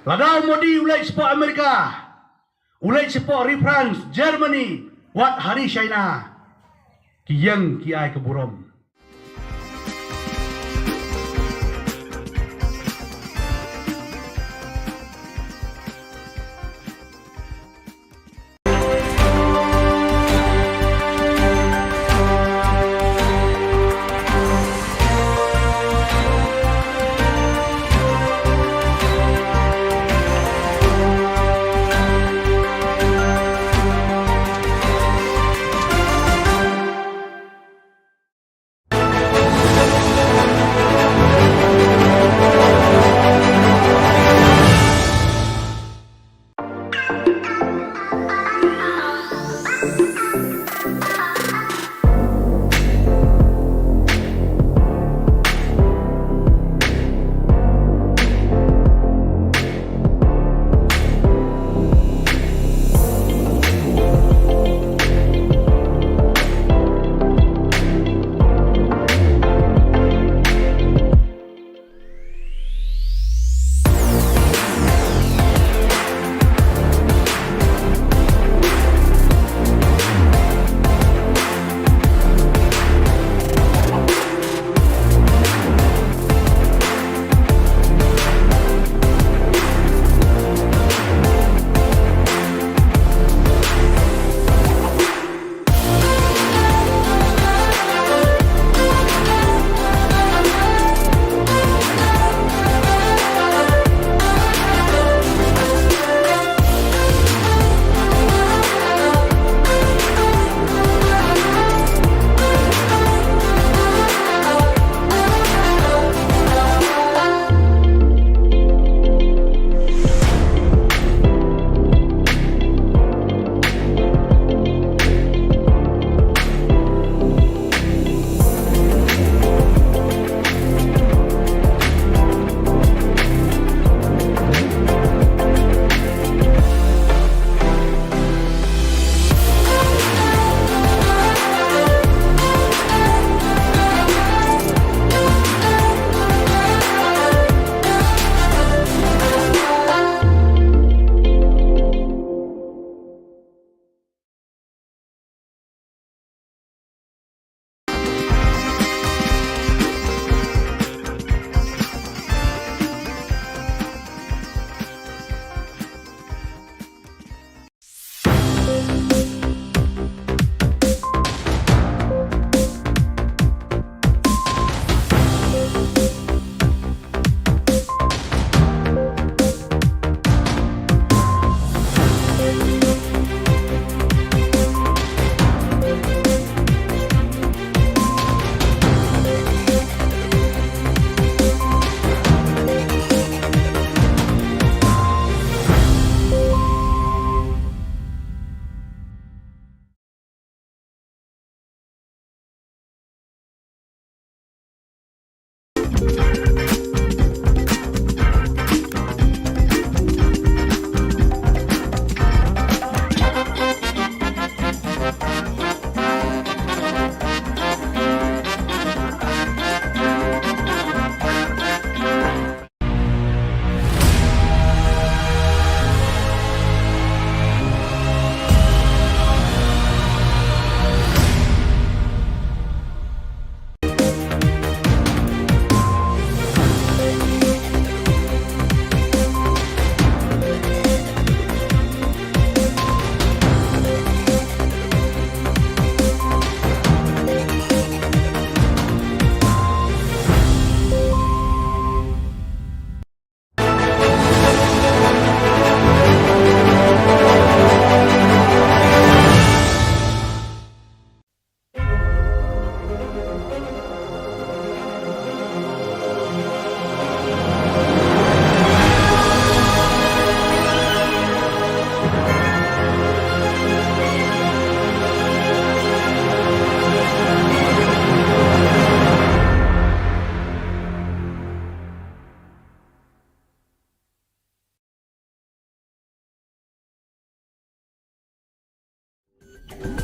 ladaw Modi ulay po Amerika ulay po France, Germany, wat hari China, kiyang kiay keburom.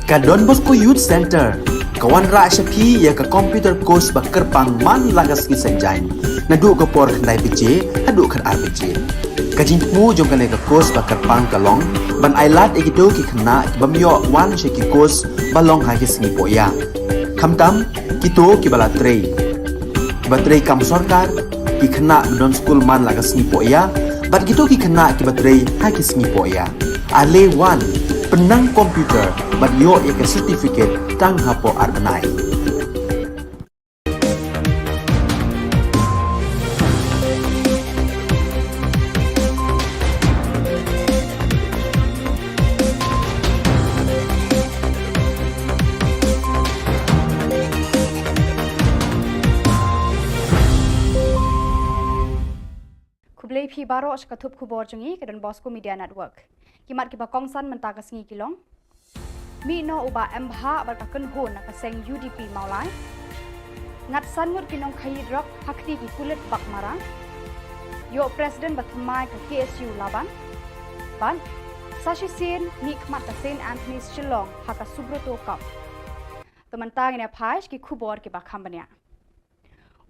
Ka Don Bosco Youth Center kawan ra shapi ya ka computer course ba kerpang man lagas ki senjain na du ka por khandai bije hadu khan ar bije ka jingmu jong ka ka course ba kerpang kalong ban ailat ekito ki khna bamyo wan she ki course balong ha ki singi poya khamtam kito ki bala trei batrei kam sarkar ki khna don school man lagas ni poya bat kito ki khna ki batrei ha ki singi poya ale wan penang komputer bat yo ek certificate tang hapo arnai Kublai phi baro shkathup khubor jungi kedan Bosco Media Network. Kimat kiba kongsan mentaka sngi kilong. Mi no uba mbha bar ka kun na ka seng UDP maulai. Ngat sanmur kinong khayid rok hakti ki kulit bak mara. Yo president batmai ka KSU laban. Ban Sashi Sin ni khmat ka St Anthony's Shillong haka subroto kap. Temantang ina phaish ki khubor ki ba khambania.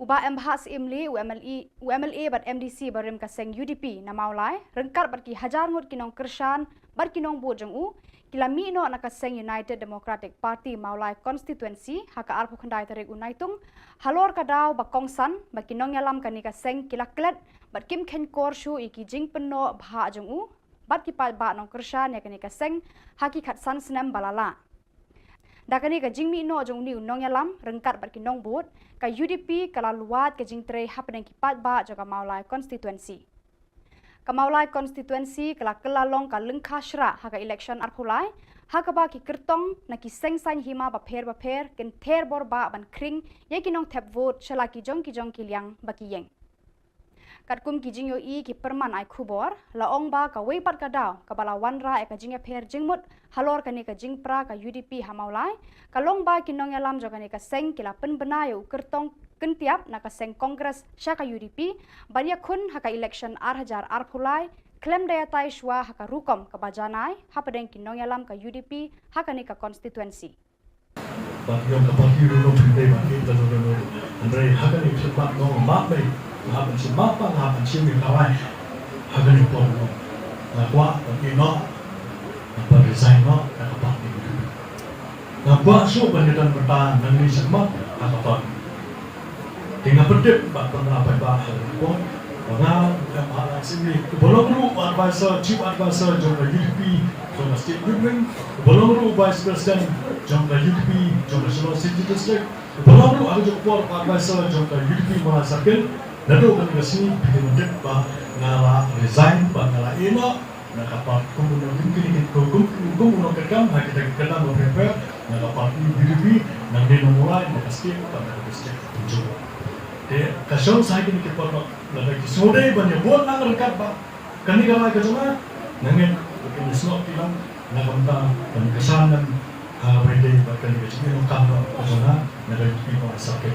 Uba MHAS IMLI UMLA bat MDC barim kaseng UDP na maulai rengkar bat ki hajar ngut kinong kershan bat kinong bot jong u kilami no na kaseng United Democratic Party maulai constituency haka arpu khandai tarik unaitung halor kadaw bakongsan bat kinong yalam kani kaseng kilaklet bat kim khen kor shu iki jing penno bha jong u bat ki pal ba nong kershan ya kani kaseng haki khatsan snem balala dakani ka jingmi no jong ni unong yalam rengkat bat kinong bot ka UDP kala luat ka jingtre hapneng ki pat ba jaga maulai constituency ka maulai constituency kala kelalong ka lengkha shra haka election arphulai haka ba ki kertong na ki sengsan hima ba pher ken ther bor ba ban kring ye kinong thep vote chala ki jong ki liang ba ki yeng katkum ki jingyo I ki perman ai khubor laong ba ka weipat ka daw ka bala wanra e ka jingya pher jingmut halor ka ni ka jingpra ka UDP hamaulai ka long ba kinong yalam joga ni ka seng kila penbena yo kertong kentiap na ka seng kongres sya ka UDP banya khun haka election arhajar arphulai klem daya tai shwa haka rukom ka bajanai hapadeng kinong yalam ka UDP haka ni ka constituency Yung kapag hirulong hindi ba kita no Andre haka ni sepak no mapay hapan si mapang hapan si mi kawai haka ni po no kwa pag ino pag resign no kapag ni na kwa so banditan bertahan nang ni sama kapag tinggal pedip pak pengapai bah ko Pengal, mahalang sini, bolong ru advisor, chief advisor, jumlah UDP, jumlah state government, bolong ru vice president, jumlah UDP, jumlah Shillong City District, bolong ru aku jumlah advisor, jumlah UDP Mahasakil, lalu kan ke sini, bikin mendek bah ngala resign, bah ngala ino, nak apa kemudian kemudian kerjam, hak kita kerjam berprepare, nak apa UDP, nak dia mulai, nak state, nak state tunjuk. Kasong saya kini kita lagi sore banyak buat nang rekat ba kani kalau ke sana nangin kini slot bilang nak minta dan kesanan berdiri bahkan ke sini nak ke sana nak kita sakit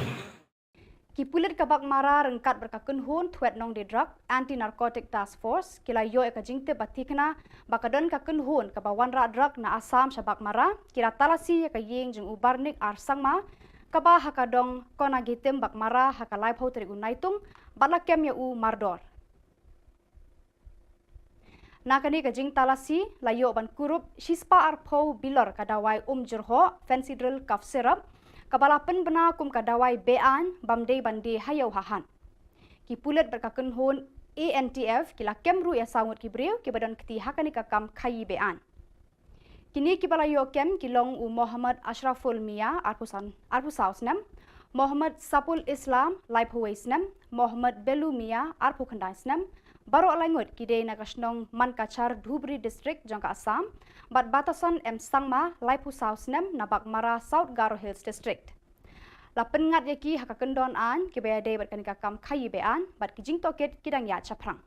Kipulit kabak mara rengkat berkakun hun tuet nong di drug anti narcotic task force kila yo eka jingte batikna bakadon kakun hun kabawan ra drug na asam sabak mara kira talasi eka yeng jeng ubarnik ar sangma kaba hakadong kona gitem bak mara hakalai phau teri unaitung balakem ya u mardor nakani ka jing talasi layo ban kurup shispa ar phau bilor kadawai jurho fancy drill cough syrup kabala pen bena kum kadawai bean bamdei bande hayau hahan ki pulet berkakun hun ANTF kila kemru ya sangut kibreu ki badan keti hakani ka kam khayi bean Kini kibala yokem kilong u Muhammad Ashraful Mia arpusausnem, Muhammad Sapul Islam laiphuwaisnem, Muhammad Belu Mia arpukhandaisnem, baro alangut kide nakasnong Mankachar Dhubri District jangka Assam, bat batasan Sangma laiphusausnem nabak mara South Garo Hills District. Lapen ngat yaki hakakendon an kibayade bat kanika kam khayi bean bat kijing toket kidang ya chaprang.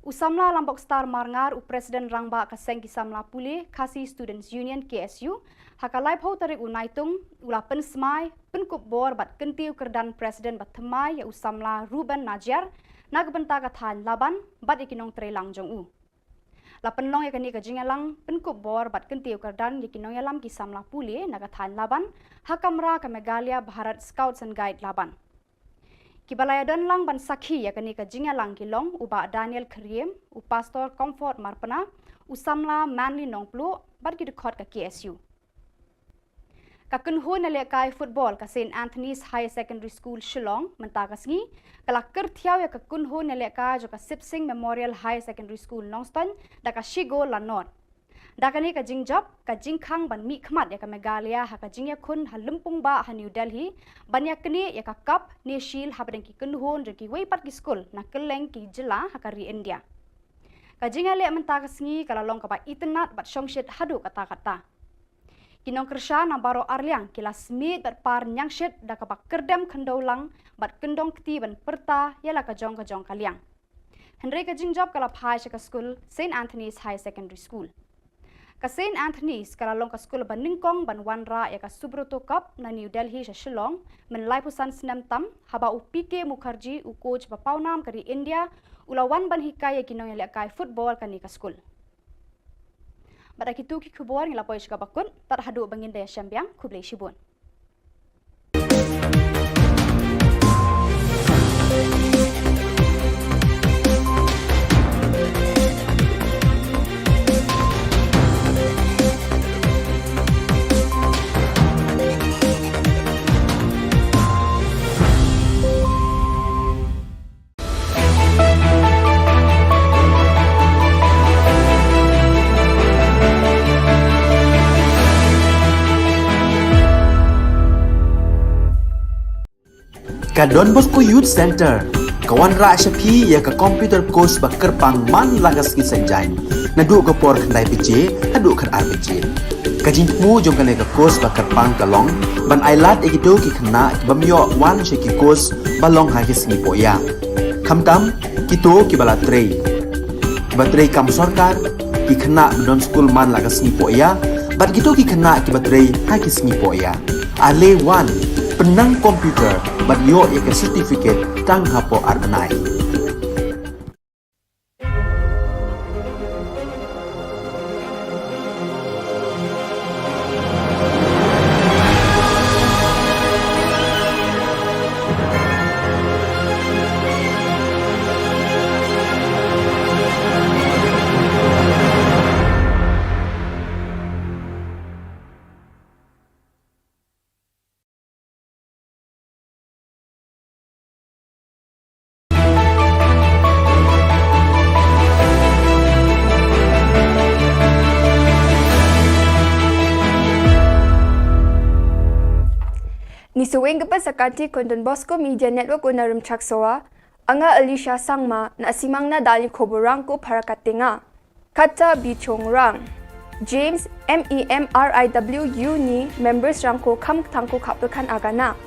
Usamla Lambok Star Marngar u Presiden Rangba kaseng kisamla puli Kasi Students Union KSU hakalai phau tarik unaitung ula pensmai penkup bor bat kentiu kerdan Presiden bat themai ya usamla Ruben Najar nagbenta kathan laban bat ikinong trelang jong u La penlong ya kani ka jingalang penkup bor bat kentiu kardan yakinong yalam ki samla puli nagathan laban hakamra ka Megalia Bharat Scouts and Guide laban. Kibalaya dan lang ban sakhi ya kani ka jingalang kilong uba Daniel Kriem u Pastor Comfort Marpana u samla Manly Nongplu bat ki dekhot ka KSU. Ka kunhu na lekai football ka St Anthony's High Secondary School Shillong mentakasngi kala kertiaw ya ka kunhu na lekai jo ka Sipsing Memorial High Secondary School Nongston da ka Shigo Lanor. Da kani ka jingjab ka jingkhang ban mi khmat ya ka Megalia ha ka jingya khun ha Lumpung ba ha New Delhi ban ya kani ya ka cup ne shil ha badeng ki kunhu jo ki weipat ki school na Khubor ki Jylla ha ka ri India. Ka jingya le mentakasngi kala long ka ba itnat bat shongshit hadu kata-kata. Kinong kersha na baro arliang kila smit bat par nyangshit da kabak kerdem kendaulang bat kendong kti ban perta yala ka jong kaliang. Henry ka jingjab kala phai ka school St Anthony's High Secondary School. Ka St Anthony's kala long ka school ban ningkong ban wanra ya ka Subroto Cup na New Delhi sa Shillong men laipusan senam tam haba u PK Mukherjee u coach ba paunam kari India ulawan ban hikaya kinong yala kai football kani ka school. Pada kitu ki khubor ngila poi shka bakun tar hadu bangin daya syambiang kublai shibun. Ka Don Bosco Youth Center kawan ra shapi ya ka computer course ba kerpang man lagas ki senjain nadu ka por khandai pije hadu khat ar pije ka jingmu jong ka course ba kerpang kalong ban ailat egido ki khna bamyo wan she ki course balong ha ki singi poya khamtam kito ki bala trei batrei kam sarkar ki khna don school man lagas ni poya bat kito ki khna ki batrei ha ki singi poya ale wan penang komputer bat yo ya ke certificate tang hapo arnai. Ni suweng kepa sakati kon Don Bosco Media Network unarum chaksoa anga Alicia Sangma na asimang na dali khoborang ko parakatinga kata bichongrang James MEMRIWU ni members rang ko kham thangko khapkan agana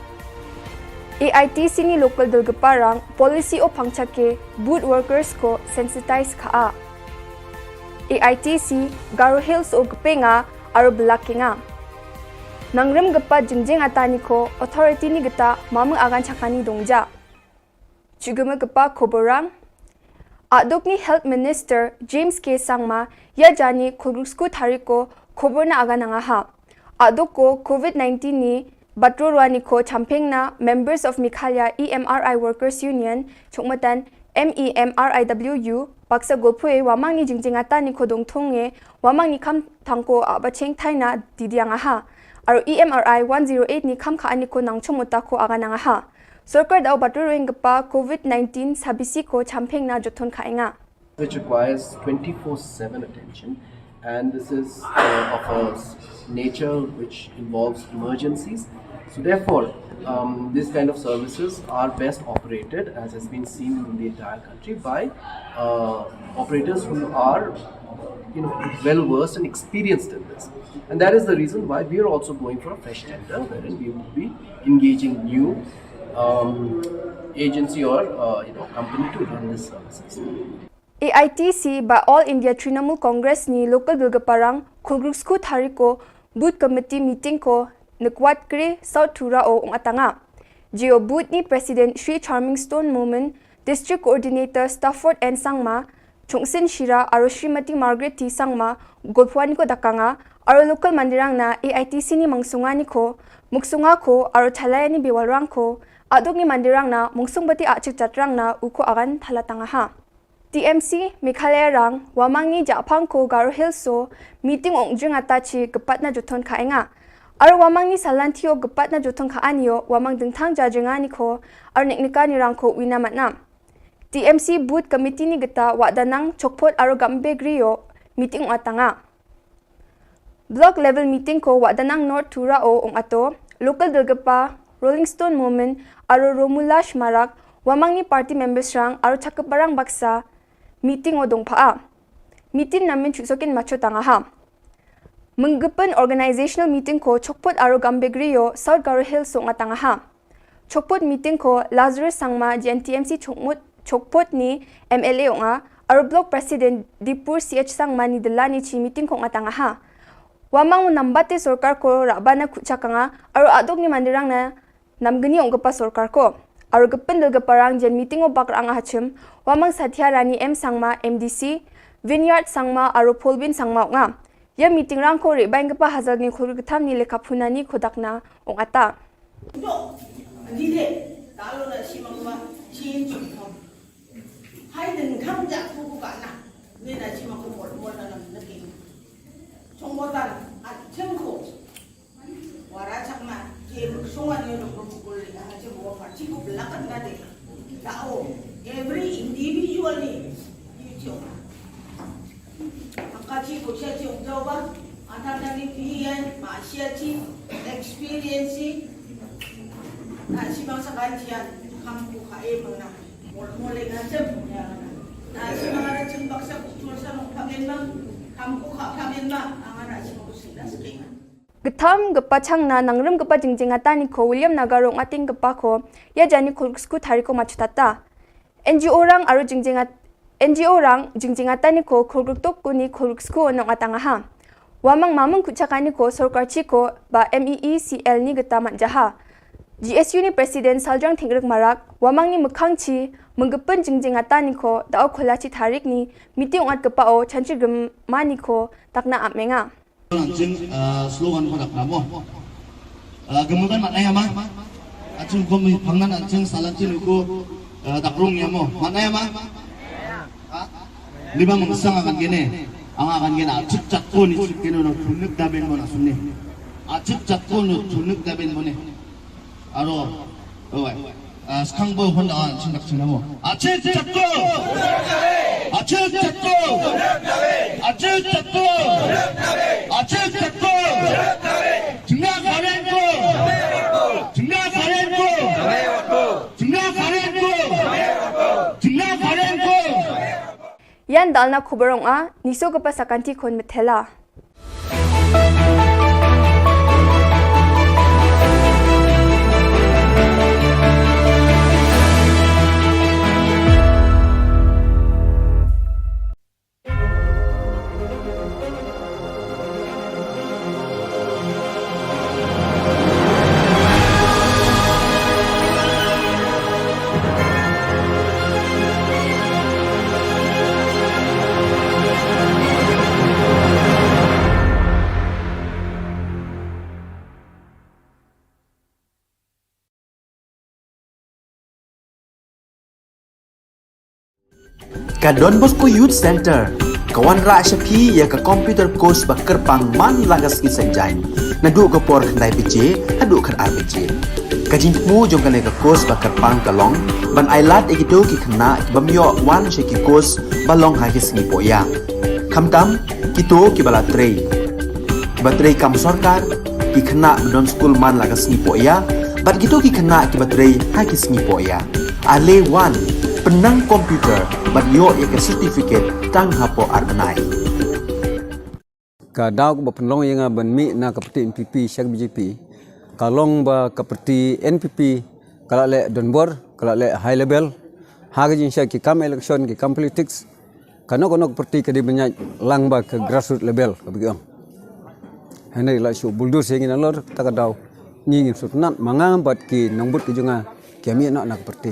AITC ni local dulgaparang policy o pangchake boot workers ko sensitize kha AITC Garo Hills o gpenga aro blackinga Nangrem gapa jingjing atani ko authority ni gata mamu agan chakani dongja. Chuguma gapa khoborang Adok ni Health Minister James K Sangma ya jani khulsku thariko khobor na aga nanga ha. Adok ko COVID-19 ni batrorwani ko champeng na members of Mikhalya EMRI Workers Union chokmatan MEMRIWU baksa golpue wamang ni jingjing atani ko dongthonge wamang ni kham thangko abacheng thaina didianga ha. Aro EMRI 108 ni kham kha ani ko nangchomota ko aga nanga ha sarkar dau baturwing gapa COVID-19 sabisi ko champeng na jothon khainga which requires 24/7 attention and this is of a nature which involves emergencies so therefore this kind of services are best operated as has been seen in the entire country by operators who are well versed and experienced in this and that is the reason why we are also going for a fresh tender wherein we will be engaging new agency or company to run these services. AITC by All India Trinamool Congress ni local dulgaparang khulgruksku thariko booth committee meeting ko nakwat kre South Thura o atanga Geo booth ni President Sri Charming Stone Moment District Coordinator Stafford and Sangma Chungsin Shira aro Srimati Margaret T Sangma golpuani ko dakanga aro local mandirang na AITC ni mangsungani ko muksunga ko aro thalayani biwalrang ko adok ni mandirang na mungsungbati achik chatrang na uko agan thalatanga ha. TMC Meghalaya rang wamangni japang ko Garo Hills so meeting ongjing atachi gepat na juton kaenga. Aro wamangni salantio gepat na juton kaanio wamang dengtang jajengani ko aro neknika ni rang ko winamatna. TMC booth committee ni geta wadanang chokpot aro gambe griyo meeting atanga. Block level meeting ko wadanang North Tura o ong ato local delgapa Rolling Stone Movement aro Romulash Marak wamangni party members rang aro chakaparang baksa meeting o dongpaa. Meeting namin chuksokin macho tanga ha. Menggepen organizational meeting ko chokpot aro gambegriyo South Garo Hills so ngatanga ha. Chokpot meeting ko Lazarus Sangma GNTMC chokpot ni MLA nga aro block president Dipur CH Sangma ni delani chi meeting ko ngatanga ha. Wamang nambate sorkar ko rabana kuchakanga aro adok ni mandirang na namgani ongpa sorkar ko. Aro gepen delgaparang jen meeting o bakrang hachim wamang Satya Rani M Sangma MDC Vineyard Sangma aro Polbin Sangma nga ya meeting rang ko rebaing gapa hazal ni khur gtham ni lekapunani khodakna ong ata do dile talo na simangwa chin chum thom hai den kham ja ku ka na ne na simangko mol na na ke chongbotan at chengko wara chakma ke sungan yo no ko le ha je bo fa chi ko lakat na de tao every individually you angkachi ko siya chi ongjawa athar nagi pian ma siya chi experience na simang sa kantian kampu ka e mga mole na jem na simang ara jem baksa kutul sa no kamen ma kampu ka kamen ma ang ara simang kusina skinga Gtham gapa changna nangrum gapa jingjinga tani ko William Nagarong ating gapa ko ya jani kulsku thari ko machutata NGO rang aro jingjinga tani ko kulguk ko ni kulsku onong atanga ha wamang mamang kuchakani ko sarkar chi ko ba MEECL ni gata manjaha GSU ni president Saljang Thingrek Marak wamang ni mukhang chi menggepen jingjinga tani ko dao kholachi tharik ni meeting at gapa o chanchi mani ko takna amenga Langsung slogan pada kamu. Kemudian maknanya mah, acung kami pangan acung salatin uku takrung ya mo. Maknanya mah, lima mengsang akan gini, akan gini acuk cakun itu kini orang tunuk daben mana sunni. Acuk cakun tunuk daben mana. Aro, sekarang boleh hendak cinta cinta mo. Acuk cakun, acuk cakun, acuk cakun. Aceh Tekul, Tengah Karenku, Tengah Karenku, Tengah Karenku, Tengah Karenku. Yan dalna Khuborong a niso gapa sakanti kon methela. Ka Don Bosco Youth Center kawan ra shapi ya ka computer course ba kerpang man lagas isanjain nadu ka por khandai pije adu khan RPG ka jingmu jong ka course ba kerpang kalong ban ailat egido ki khna bamyo wan sheki course balong ha ki sngi poya khamtam kito ki bala trei batrei kam sarkar ki khna don school man lagas sngi poya bat gitu ki khna ki batrei ha ki sngi poya ale wan penang komputer bat yo ya certificate tang hapo arbanai ka daw ba penlong yang ban mi na kapati MPP syak BJP kalong ba kapati NPP kala le donbor kala le high level haga jin syak ki kam election ki kam politics kono parti ka di banyak lang ba ke grassroots level ka bigyong hanai la shu buldur singin alor ta ka daw ni ngin sutnat mangam bat ki nangbut ki junga kami nak parti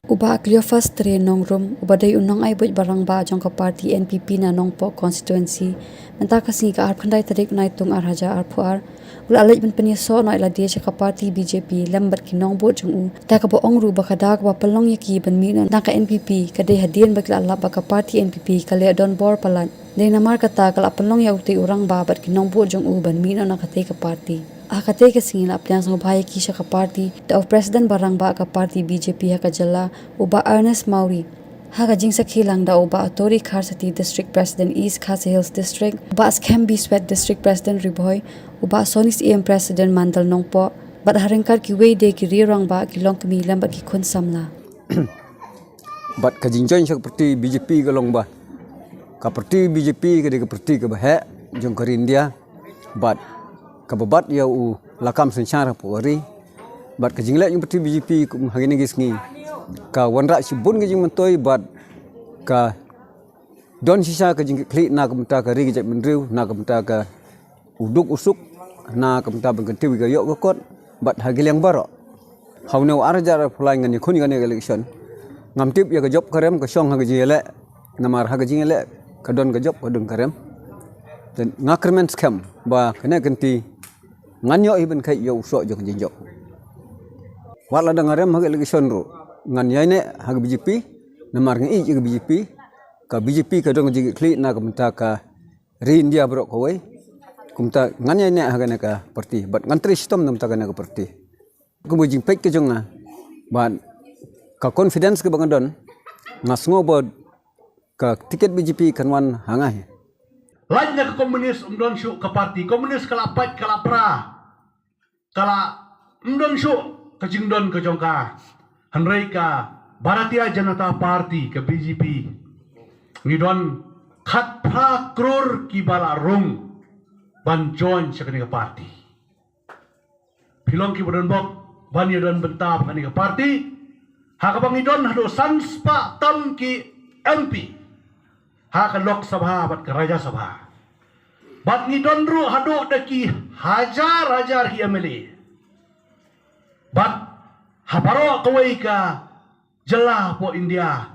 Uba klio first tre nongrum ubadai unang ay buj barang ba jong ka party NPP na nongpo constituency menta kasi ka arp khandai tarik nai tung arhaja arpuar ula alej ben penia so no ila dia ka party BJP lambat ki nongbo jong u ta ka bo ongru ba khadak ba palong yaki ban mi na ka NPP ka dei hadien ba kala ba ka party NPP ka le don bor palan dei na mar kata kala palong ya uti urang ba bat ki nongbo jong u ban mi na ka te ka party akate ke singin aplyang sang bhai ki ka party the of president barang ba ka party BJP ha ka jalla uba Ernest Mauri ha ka jingsa khilang da uba Tori Kharsati district president East Khasi Hills district uba Skembi Sweat district president Riboy uba Sonis EM president Mandal Nongpo bat harengkar ki wei de ki rirang ba ki long kami lambat ki khun samla bat ka jingjoin seperti BJP ka long ba ka parti BJP ka de ka parti ka ba he jong ka India bat kababat ya u lakam sensyara pori bat ka jingle yung parti BJP hagini gisngi ka wanra sibun ka jing mentoi bat ka don sisa ka jing kli na kamta ka ri jat menriu na kamta ka uduk usuk na kamta bangkanti ga yok kot bat hagil yang baro haune arja fulai ngani khuni ngani election ngamtip ya ka job karem ka song hagaji ele namar hagaji ele ka don ka job ka dung karem dan ngakrmen scam ba kena ganti nganyo iben kai yo so jok jinjok wala dangarem hage election ro ngan yaine hage BJP namar ngi ke BJP ka BJP ka dong jigi kli na kamta ka ri India bro ko wei kumta ngan yaine hage ka parti bat ngantri sistem namta ka na parti ku bujing pek ke jonga ban ka confidence ke bangadon ngasngo bod ka tiket BJP kanwan hangah lainnya ke komunis umdon syuk ke parti komunis kala pat kala pra kala umdon syuk ke jingdon ke jongka hanrei ka Bharatiya Janata Party ke BJP ngidon khat pra kror ki bala rung ban join sekani ke parti pilong ki bodon bok ban yodon bentab kani ke parti hakabang ngidon hado sanspa tam ki MP ha Lok Sabha bat ke Raja Sabha bat ngidon ru hado daki hajar hi MLA bat habaro kawai ka jela po India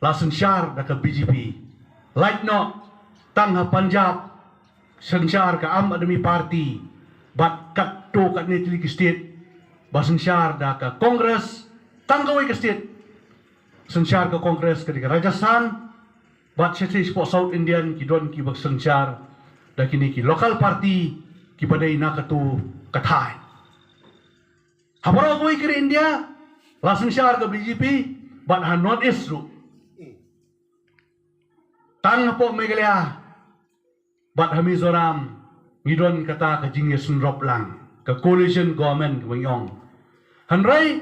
langsung syar da ke BJP like no tang ha Punjab sensyar ka Am Admi Party bat kat to kat ni Tili state ba sensyar da ke Kongres tang kawai ke state sensyar ke Kongres ke Rajasthan bat sesi sport South Indian ki don ki bak sensyar da kini ki local party ki badai na katu kathai habaro koi ke India langsung syar ke BJP bat ha North East ru tang po Meghalaya bat ha Mizoram ngidon kata ke jingye sunrop lang ke coalition government wengyong hanrai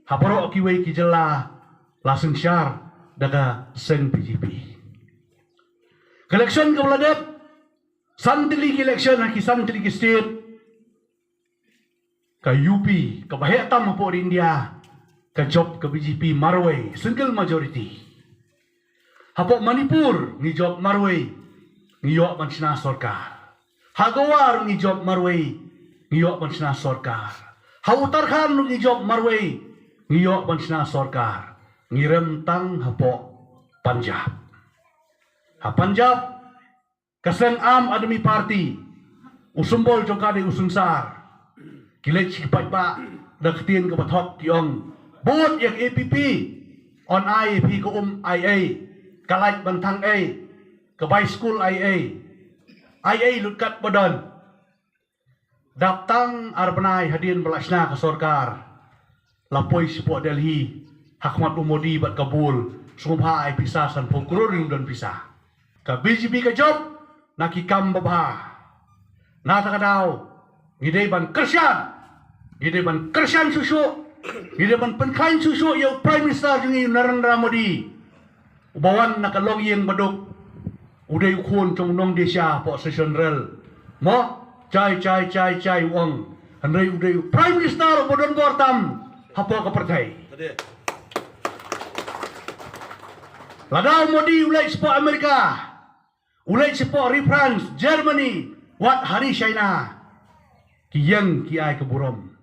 habaro ki wei ki jela langsung syar daga sen BJP election ke Bladep santili ki election ha ki santili ki state ke UP ke Bahetam po India ke job ke BJP Marway single majority hapo Manipur ni job Marway ni yok mansina sarkar Hagawar ni job Marway ni yok mansina sarkar ha Uttarakhand ni job Marway ni yok mansina sarkar ni rentang hapo Punjab ha Punjab kaseng Am Admi Party usumbol jokade usungsar kilech kipat pa daktin ke bathok tiong bot yak APP on IAP ko IA kalait bantang A ke by school IA lutkat badan daptang arbanai hadin belasna ke sarkar lapoi support Delhi Hakmat Umodi bat kabul sumha ai pisah san pokror dan pisah ka BJP ka job nakikam babha na takadaw ngidai ban kersian susu ngidai ban penkain susu yo prime minister jungi Narendra Modi ubawan nakalong yang baduk uday ukun trong nong desya po session rel mo chai wong hanray uday prime minister bodon bortam hapo ka partai ladaw Modi ulay po Amerika ulay po France Germany wat hari China kiyang kiay keburom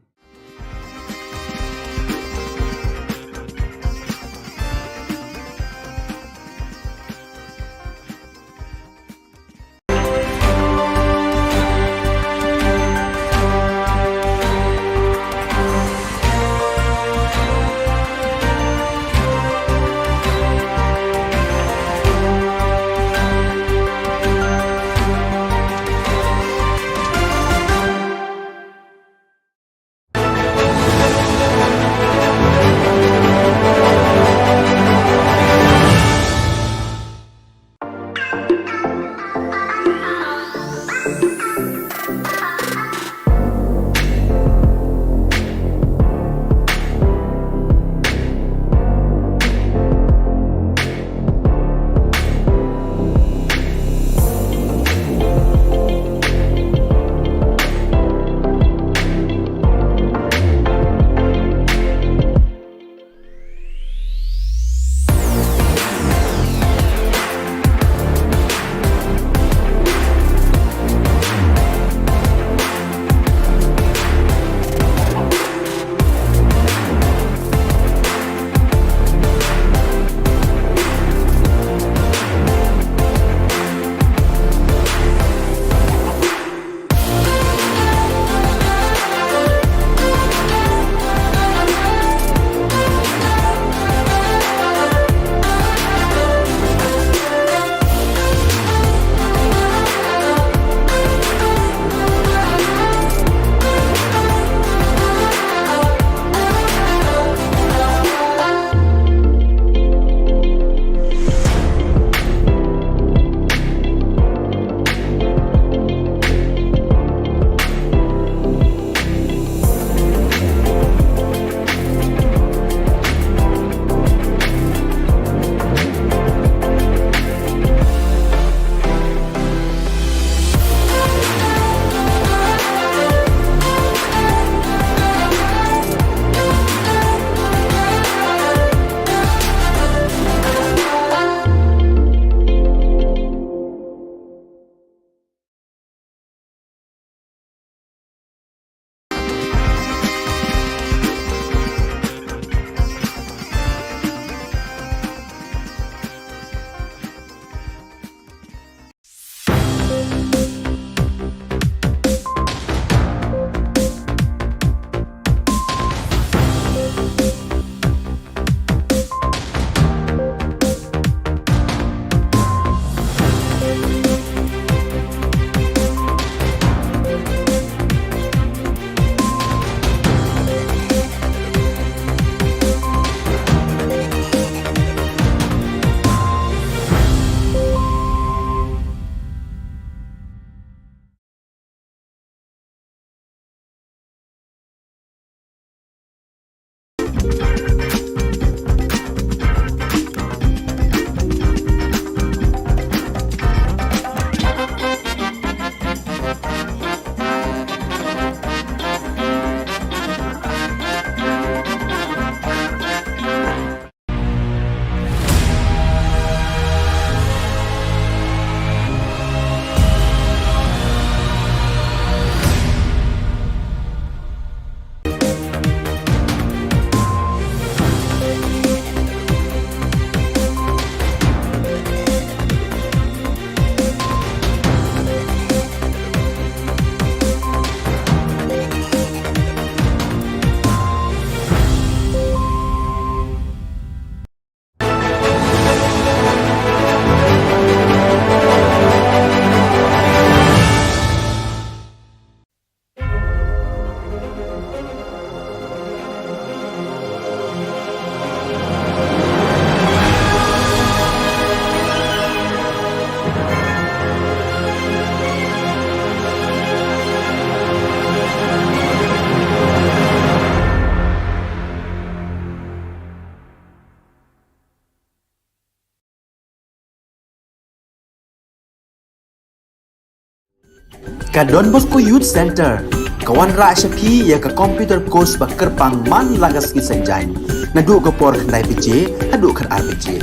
Ka Don Bosco Youth Center, kawan ra syapi ya ka computer course ba kerpang man lagas ki senjain. Nadu ka por khandai PJ, adu kan RPG.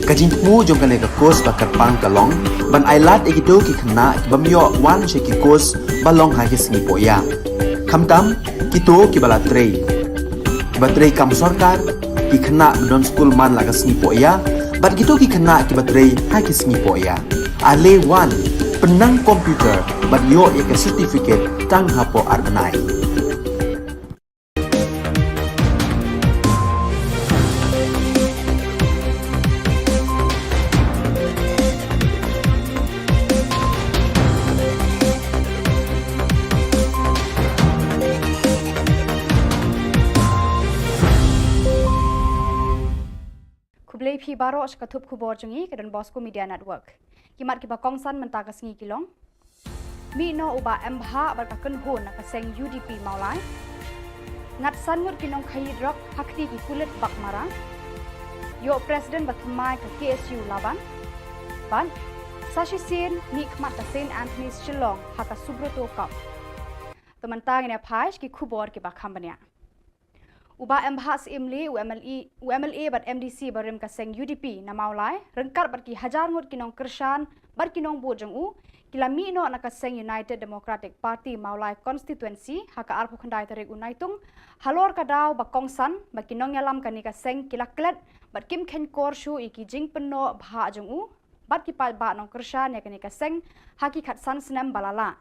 Kajin mu jong kan ka course ba kerpang kalong, ban ailat egido ki khna ki bamyo wan she ki course balong ha ki singi poya. Khamtam kito ki bala trei. Ba trei kam sarkar ki khna don school man lagas singi poya, bat kito ki khna ki batrei ha ki singi poya. Ale wan penang komputer bat yo ya ke certificate tang hapo arnai. Kublai phi baro shkathup khubor jungi ke dan Bosco Media Network. Kimat ki bakongsan mentaka sngi kilong. Mi no uba MBH bar ka kunhun ka seng UDP maulai. Ngat sanmut kinong khayi drop hakti ki kulit bakmara. Yo President batmai ka KSU laban. Ban Sashi Sin ni khmat ka St Anthony's Shillong haka Subroto Cup. Temantang ne phaish ki khubor ki bakhambania. Uba MBH imli UMLA bat MDC barim ka seng UDP na maulai rengkar bat ki hajar ngut kinong kershan bat kinong bu jeng u kilami no na ka seng United Democratic Party maulai constituency haka arpu khandai tarik unaitung halor ka daw ba kongsan ba kinong yalam ka ni ka seng kilaklet bat kim khen kor shu iki jing penno bha jeng u bat ki pal ba nong kershan ya ka ni ka seng haki khat san snem balala.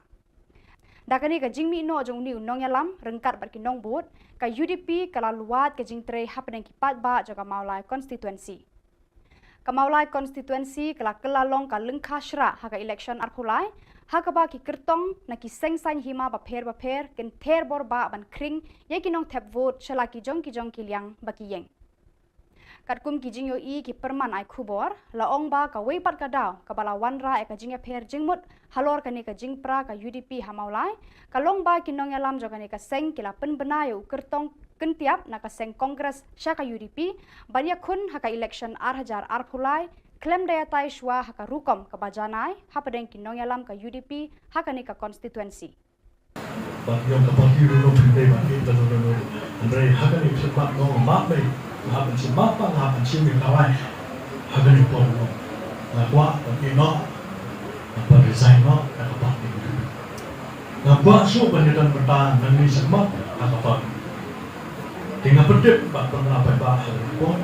Dakani ka jing mi no jong ni unong yalam rengkat bat kinong but ka UDP kala luat ka jing tre hapneng ki pat ba jaga maulai constituency. Ka maulai constituency kala kelalong ka lengkha shra haka election arpulai haka ba ki kertong na ki seng san hima ba pher ken ther bor ba ban kring ye kinong tap vote shala ki jong ki liang ba ki yeng. Kat kum ki jing yo I ki perman ai khubor la ong ba ka wei pat ka daw ka bala wanra e ka jing pher jingmut halor ka ni ka jing pra ka UDP hamaulai ka long ba kinong yalam joga ni ka seng kila pen bena yo kertong kentiap na ka seng kongres sha ka UDP banya khun haka election arhajar arphulai klem daya tai shwa haka rukom ka bajanai hapadeng kinong yalam ka UDP haka ni ka constituency. But yung kapag no pinday ba kita no Andre hagani sepak no mape hapan si mapa hapan si mi kawai hagani po no na kwa no apa resign no kapag na ba so banyadan bertahan nang ni sama kapag tinggal pedip ba pernah ba ko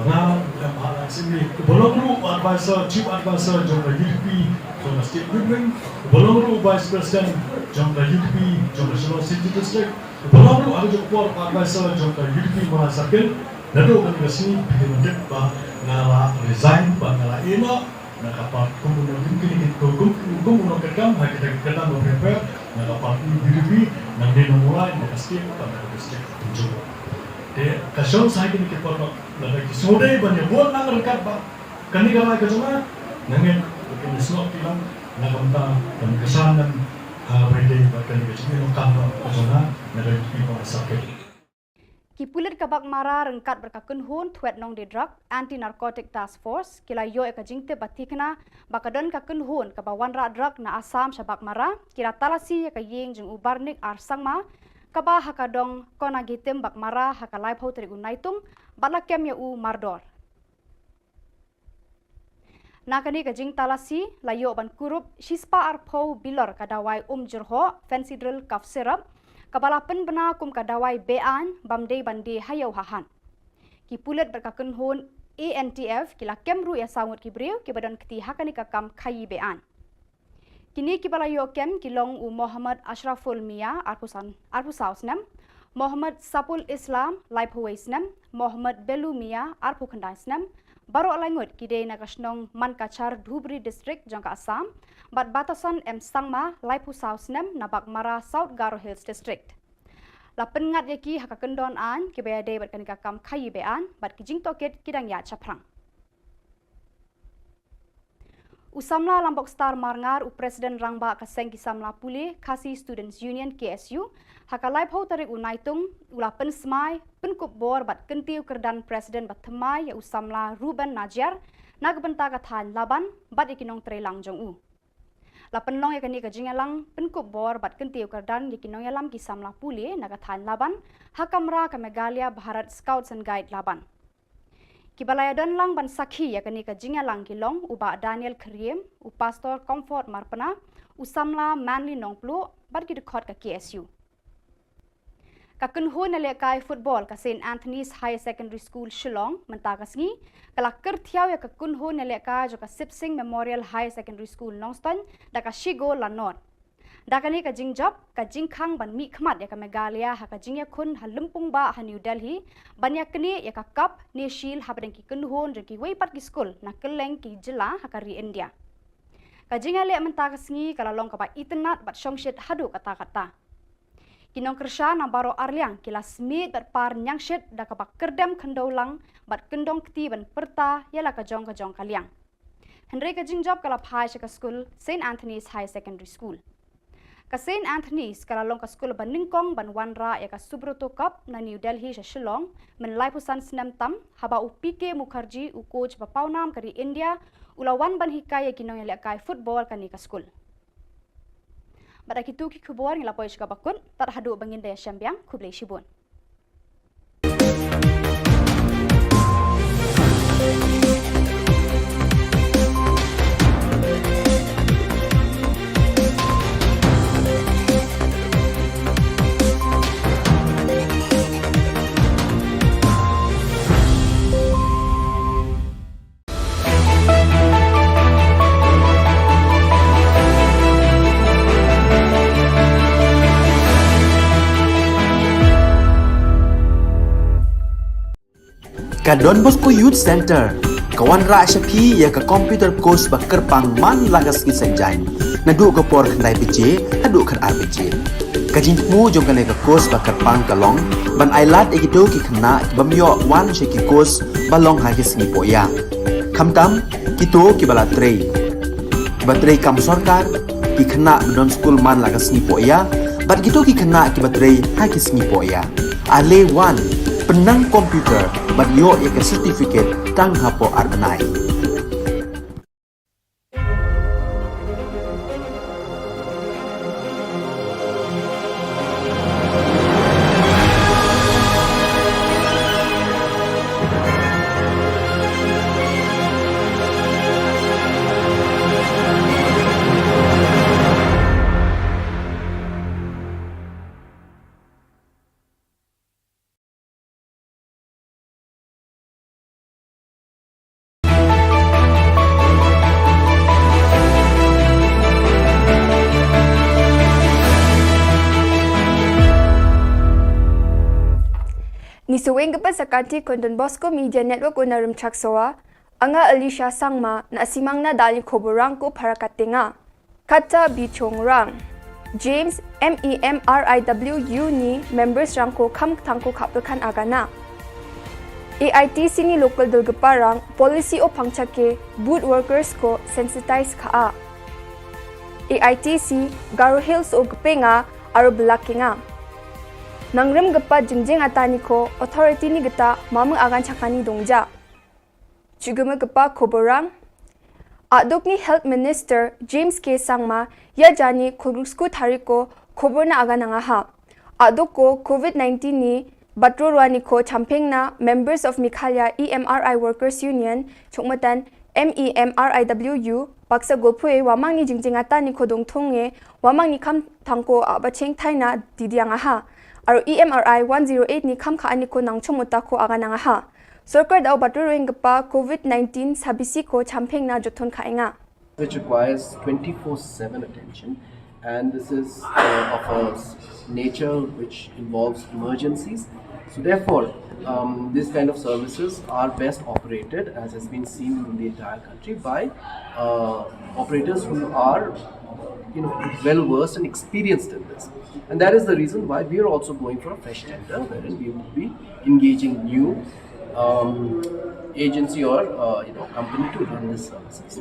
na mahala sini belum lu advisor chief advisor jong UDP jong state government belum lu vice president jong UDP jong Shillong city district belum lu ada jong advisor jong UDP Mahasakil nado kan kasi pinundit ba ngala resign ba ngala ina nakapag kumunong kini kumunong kedam kita kedam prepare nakapag UDP nang dinumulai nakastik pada district tunjuk kasyon sa akin kita lagi sore banyak buat nang rekat ba kani gamay ka juma nangin kini slot tilang nakamta dan kesanan pwede ba kani ka juma kamera kasona nagay pa sakit. Kipulit kabak mara rengkat berkakun hun tuet nong di drug anti narcotic task force kila yo eka jingte batikna bakadon kakun hun kabawan ra drug na asam shabak mara kira talasi eka yeng jeng ubarnik arsangma kaba hakadong kona gitem bak mara hakalai phau tri unaitung balakem ya u mardor nakani ka jing talasi layo ban kurup shispa arphau bilor kadawai jurho fancy drill cough syrup kabala pen bena kum kadawai bean bamdei bande hayau hahan ki pulet berkakun hun ANTF kila kemru ya sangut kibriu ki badan keti hakani kakam khayi bean kini ki bala yo kem kilong u Muhammad Ashraful Mia arpusausnam Muhammad Sapul Islam laiphwaisnam Muhammad Belu Mia arpukhandaisnam baro langut kidei nakasnong mankachar Dhubri district jangka Assam bat batasan sangma laipusausnam nabak mara South Garo Hills district lapen ngat yaki hakakendon an kibayade bat kanika kam khayi bean bat kijing toket kidang ya chaprang Usamla Lambok Star Marngar u Presiden Rangba kaseng kisamla pule Kasi Students Union KSU hakalai phau tarik unaitung ula pen smai penkup bor bat kentiu kerdan Presiden bat themai ya usamla Ruben Najar nagbenta kathan laban bat ikinong trelang jong u La penlong ya kani ka jingalang penkup bor bat kentiu kardan yakinong yalam ki samla puli nagathan laban hakamra ka Megalia Bharat Scouts and Guide laban. Kibalaya don lang ban sakhi ya kani ka jingalang kilong uba Daniel Kriem u pastor Comfort Marpana u samla Manly Nongplu bat ki dekhot ka KSU. Ka kunhu na lekai football ka St Anthony's High Secondary School Shillong mentakas ngi kala kerthiaw ya ka kunhu na lekai jo ka Sipsing Memorial High Secondary School Nongston da ka Shigo Lanor. Da kani ka jingjop ka jingkhang ban mi khmat ya ka Megalia ha ka jingya khun ha lumpung ba ha New Delhi banya kani ya ka cup ne shil ha badeng ki kunhu re ki weipat ki school na keleng ki jila ha ka ri India. Ka jingale mentakas ngi kala long ka ba itnat bat shongshit hadu kata-kata. Kinong kersha na baro arliang kila smit bat par nyangshit da kabak kerdem kendaulang bat kendong kti ban perta yala kajong kaliang. Henry ka jingjop kala phai ka school St Anthony's High Secondary School. Ka St Anthony's kala long ka school ban ningkong ban wanra ya ka Subroto Cup na New Delhi sa Shillong men laipusan senam tam haba u PK Mukherjee u coach bapaunam kari India ulawan ban hikai ya kinong yala football kani ka school. Pada kitu ki khubor ngila poi shika bakun tar hadu bangin daya syambiang kublai shibun. Ka Don Bosco Youth Center, kawan ra syapi ya ka computer course bakar pang man lagas ki senjai. Nadu ka por khandai PJ, hadu kan RPG. Ka jingmu jong ka course bakar pang kalong, ban ailat egido ki khna bamyo wan she ki course balong hagis ni poya. Khamtam kito ki bala trei. Batrei kam sarkar ki khna don school man lagas ni poya, bat kito ki khna ki batrei hagis ni poya. Ale wan penang komputer bagyo ya ke certificate tang hapo arnai. Ni suweng kepa sakati kon Don Bosco Media Network unarum chaksoa, anga Alicia Sangma na asimang na dali khoborang ko parakatinga. Kata Bichongrang, James MEMRIWU ni members rang ko kam tangko kapilkan agana. AITC ni local dulgaparang policy o pangchake boot workers ko sensitize ka. AITC Garo Hills o gpenga aro belakinga. Nangrem gapa jingjing atani ko authority ni gata mamang agan chakani dongja. Chuguma gapa khoborang Adok ni Health Minister James K. Sangma ya jani khulgusku thariko khobor na aga nanga ha. Adok ko COVID-19 ni batrorwani ko champeng na members of Mikhalya EMRI Workers Union chokmatan MEMRIWU baksa golpue wamang ni jingjing atani ko dongthonge wamang ni kam tangko abacheng thaina didianga ha. Aro EMRI 108 ni kam khaani ko nangchomota ko aga nanga ha. Sarkar daw baturuing gapa COVID-19 sabisi ko champeng na jothon khainga. Which requires 24/7 attention, and this is of a nature which involves emergencies. So therefore, this kind of services are best operated, as has been seen in the entire country, by operators who are well versed and experienced in this. And that is the reason why we are also going for a fresh tender, wherein we will be engaging new agency or company to run this services.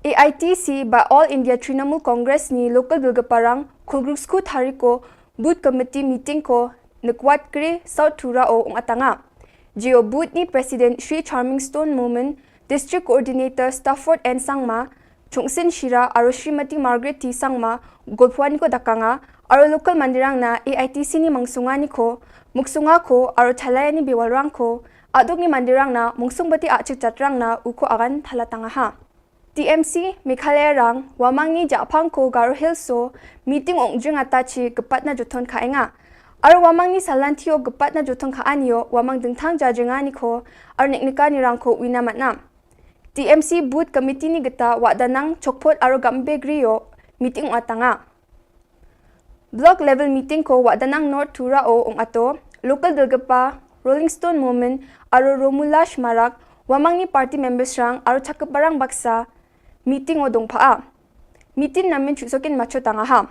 AITC by All India Trinamool Congress ni local bilgaparang khulgusku thariko booth committee meeting ko nakwat kre South Thura o atanga. Geo booth ni President Sri Charming Stone Moment, District Coordinator Stafford and Sangma, Chungsin Shira aro Srimati Margaret T Sangma golpuani ko dakanga aro local mandirang na AITC ni mangsungani ko muksunga ko aro thalayani biwalrang ko adok ni mandirang na mungsungbati achik chatrang na uko agan thalatanga ha. TMC Meghalaya rang wamangni japang ko Garo Hills so meeting ongjing atachi gepat na juton kaenga. Aro wamangni salantio gepat na juton kaanio wamang dengtang jajengani ko aro neknika ni rang ko winamatna. TMC booth committee ni geta wadanang chokpot aro gambe griyo meeting atanga. Block level meeting ko wadanang North Tura o ong ato local delgapa Rolling Stone Movement aro Romulash Marak wamangni party members rang aro chakaparang baksa meeting o dongpaa. Meeting namin chuksokin macho tanga ha.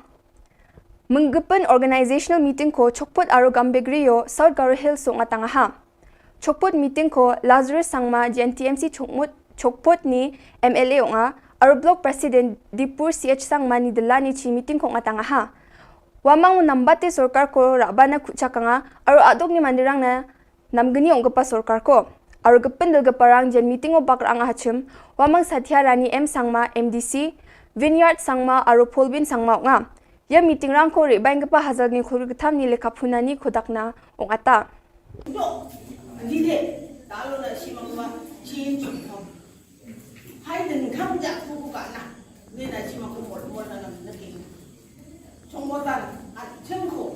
Menggepen organizational meeting ko chokpot aro gambegriyo South Garo Hills so ngatanga ha. Chokpot meeting ko Lazarus Sangma GNTMC chokpot ni MLA nga aro block president Dipur CH Sangma ni delani chi meeting ko ngatanga ha. Wamang nambate sorkar ko rabana kuchakanga aro adok ni mandirang na namgani ongpa sorkar ko. Aro gepen delgaparang jen meeting o bakrang hachim wamang Satya Rani M Sangma MDC Vineyard Sangma aro Polbin Sangma nga ya meeting rang ko rebaing gapa hazal ni khur gtham ni lekapunani khodakna ong ata do dile talo na simangwa chin chum hai den kham ja ku ka na ne na simangko mol na na ke chongmodan at chengko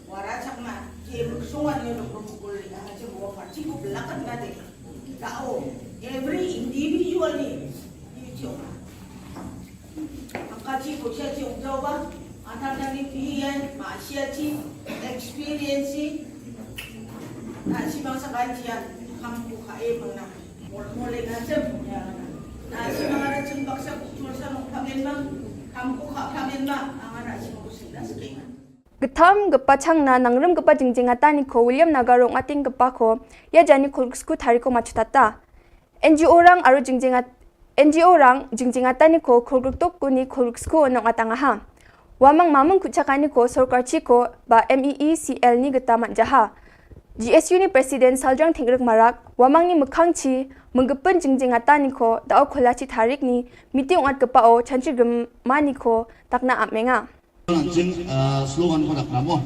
wara chakma ke sungan ni no protocol ha je mo parti ko belakan ga de tao every individual ni YouTube angkaji ko siya yung jawa antar nang pilihan ma siya ti experience na si mga sa kantiyan kampo kae mga mole na jem na si mga rachim baksa kultur sa nung pamenma kampo ka pamenma ang ana si mga sila skinga Gtham gapa changna nangrum gapa jingjingata ni ko William Nagarong ating gapa ko ya jani kulsku thariko machutata NGO rang aro jingjingata ni ko khulgruk ko ni khulsku nong atanga ha wamang mamang kuchakani ko sarkar chi ko ba MEECL ni gata manjaha GSU ni president Saljang Thingruk Marak wamang ni mukhang chi menggepen jingjingata ni ko dao kholachi tharik ni meeting at gapa o chanchi gum mani ko takna amenga Lancing slogan ko nakramo.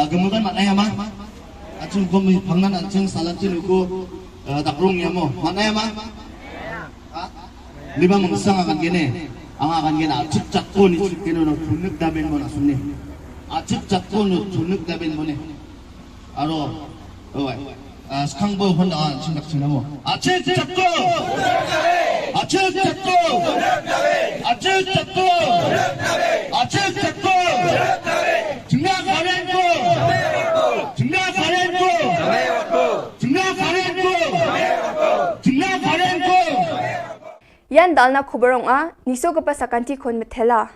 Gemukan maknanya mah. Acung kami pangan acung salatin uko takrung ya mo. Maknanya mah. Lima mengsang akan gini. Ang akan gini acuk cakun itu kini nak tunuk daben mo nasunni. Acuk cakun tunuk daben mo ni. Aro, sekarang bawa honda cindak cina mo. Acuk cakun. Acuk cakun. Acuk cakun. Acuk cakun. Tengah kalian ko. Tengah kalian ko. Tengah kalian ko. Tengah kalian ko. Yan dalna khubarong a niso gapa sakanti kon methela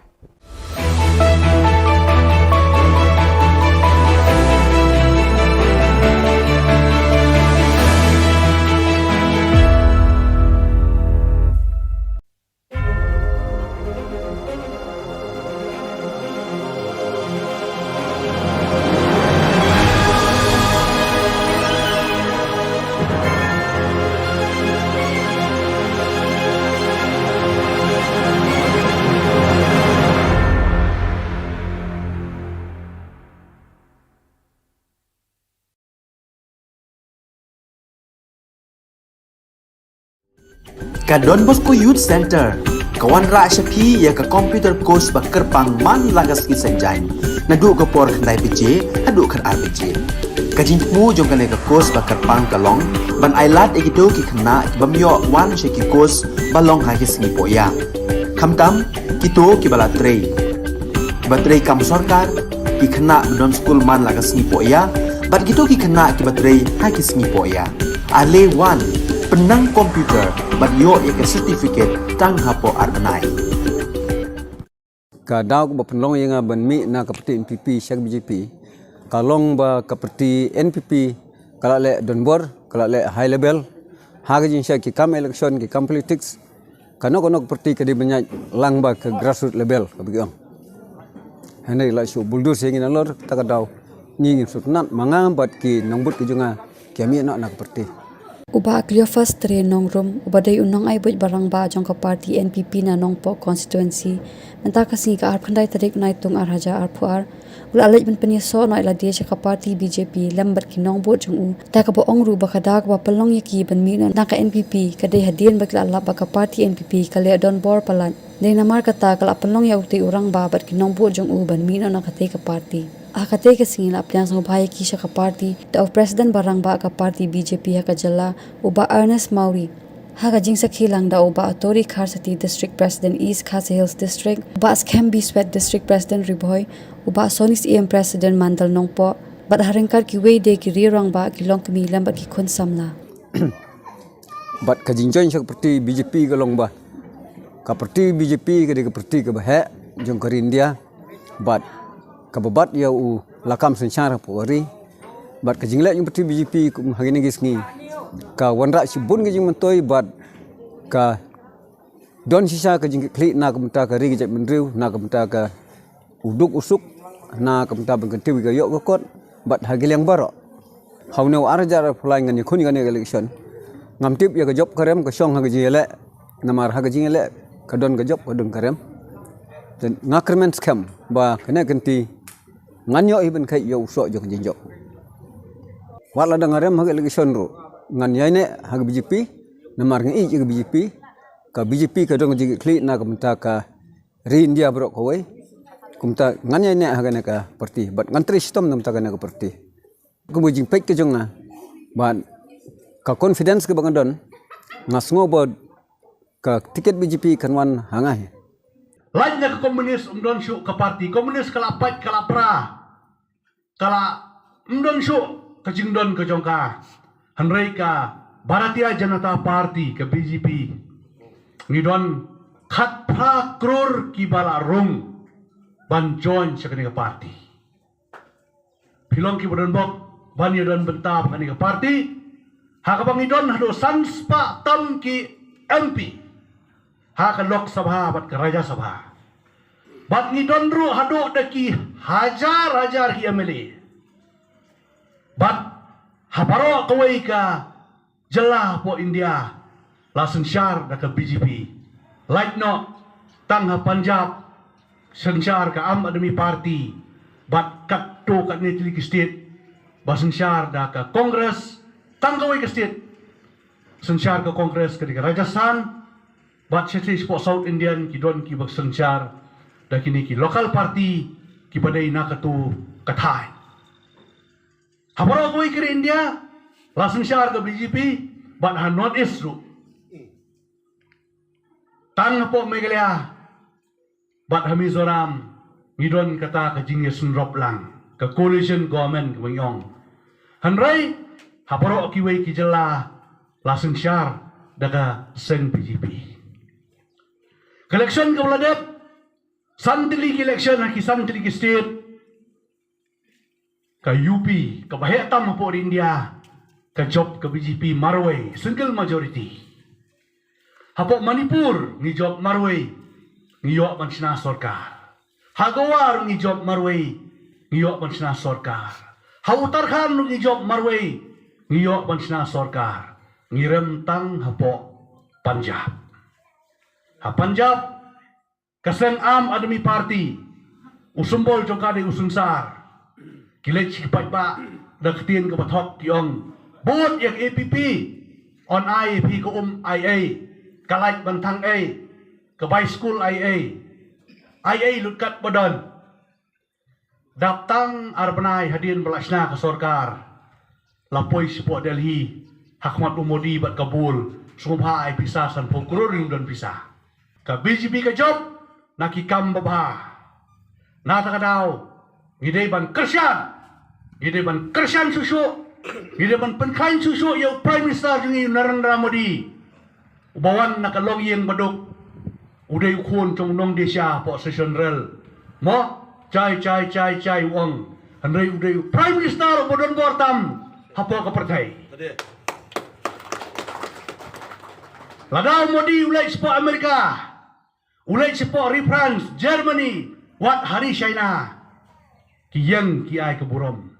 Ka Don Bosco Youth Center kawan ra shapi ya ka computer course ba kerpang man lagas ki sanjain nadu ka por khandai pije adu khan RPG kajin mu jong kale ka course ba kerpang kalong ban ailat egido ki khna bamyo wan sheki course balong ha ki sngi poya khamtam kito ki bala trei batrei kam sarkar ki khna don school man lagas sngi poya bat gitu ki khna ki batrei ha ki sngi poya ale wan penang komputer bat yo ya ke certificate tang hapo arbanai ka daw ba penlong yang ban mi na kapti MPP syak BJP kalong ba kapti NPP kala le donbor kala le high level haga jin syak ki kam election ki kam politics kano parti ka di banyak lang ba ke grassroots level ka bigang hanai la shu buldur singin alor ta ka daw ni ngin sutnat mangam bat ki nongbut ki junga kami na parti Uba Clio first tre nongrum ubadai unong ay buj barang ba jong ka party NPP na nongpo constituency menta kasi ka arp khandai tarik nai tung arhaja arpuar ul alaj ben penia so no ila dia ka party BJP lambat ki nong bo jong u ta ka bo ongru ba khadak ba palong yaki ben mi na ka NPP ka dei hadien ba kla la ba ka party NPP ka le don bor palan dei na mar kata kala palong ya uti urang ba bat ki nong bo jong u ben mi na ka te ka party akate ka singila aplyang sang bhai ki ka party ta president barang ba ka party BJP ka jalla uba Ernest Mauri haga jingsa khilang da uba Atori Kharsati District President East Khasi Hills District uba Skembi Sweat District President Riboy uba Sonis EM President Mandal Nongpo bat harengkar ki wei de ki rirang ba ki long kmi lambat ki khun samla bat ka jinjoin seperti BJP ka long ba ka parti BJP ka de ka parti ka ba he jong ka India bat kababat ya u lakam sensyara pori bat ka jingle yung parti BJP kum hagini gisngi ka wanra sibun ka jing mentoi bat ka don sisa ka jing kli na ka menta ka ri ka mendriu na ka menta ka uduk usuk na ka menta ban kenti ka yok kot bat hagil yang baro haune arjar fulai ngani khuni ngani election ngamtip ya ka job karem ka song ha ka jile namar ha ka jingele ka don ka job ka don karem dan ngakrement scam ba kena kenti nganyo iben kai yo so jok jinjo wala da ngarem hag election ro ngan yaine hag BJP namar ngi ik BJP ka BJP ka dong jigi kli na kamta ka ri India bro ko wai kumta ngan yaine hag na ka parti but ngan tri sistem nam ta ka na ka parti ku jing pek ke jong na ban ka confidence ke bangadon ngasngo bod ka tiket BJP kanwan hangai lainnya ke komunis umdon syuk ke parti komunis kalapat kalapra kala umdon syuk ke jingdon ke jongka hanrei ka Bharatiya Janata Party ke BJP ngidon khat pra kror ki bala rung ban join sekani ke parti pilong ki bodon bok ban yodon bentap kani ke parti hakabang idon hado sanspa tam ki MP ha ka Lok Sabha bat ke Raja Sabha bat ni donru hado daki hajar hi MLA bat habaro kawai ka jela po India lasen syar da ke BJP like no tang ha Punjab sensyar ka Am Admi Party bat kat to kat ni Tili State basen syar da ke Kongres tang kawai ke state sensyar ke Kongres ke Rajasthan bat setri sport South Indian ki don ki bak sensyar da kini ki local party ki padai na katu kathai habaro koi kiri India langsung syar ke BJP bat ha North East ru tang po Meghalaya bat ha Mizoram ngidon kata ke jingye sunrop lang ke coalition government ke Wengyong hanrai habaro ki wei ki jela langsung syar daga seng BJP election ke Bladep Santili election ki Santili state ka UP ka Bahetam po India ka job ka BJP Marway single majority hapo Manipur ni job Marway ni yo ban sina sarkar Hagawar ni job Marway ni yo ban sina sarkar ha Uttarakhand ni job Marway ni yo ban sina sarkar ni remtang hapo Punjab ha Punjab Kaseng Am Admi Party usumbol jongkade usunsar kilek cipat ba daktin ke bathok tiong bot yang APP on IAP ke IA kalait bantang A ke by school IA lutkat badan daptang arbanai hadin belasna ke sorkar lapoi support Delhi Hakmat Umodi bat Kabul sumha ai pisah san pokroring dan pisah ka BJP ke job nakikam babha natakadaw ngidei ban kersian susu ngidei ban penkain susu yo prime minister jungi Narendra Modi ubawan nakalong yang baduk uday ukun trong nong desya po session rel mo chai wang hanrei uday prime minister bodon bortam hapo kapertai ladaw Modi ulai sepo Amerika ulai sepo France, Germany, wat hari China, kiyang kiai keburom.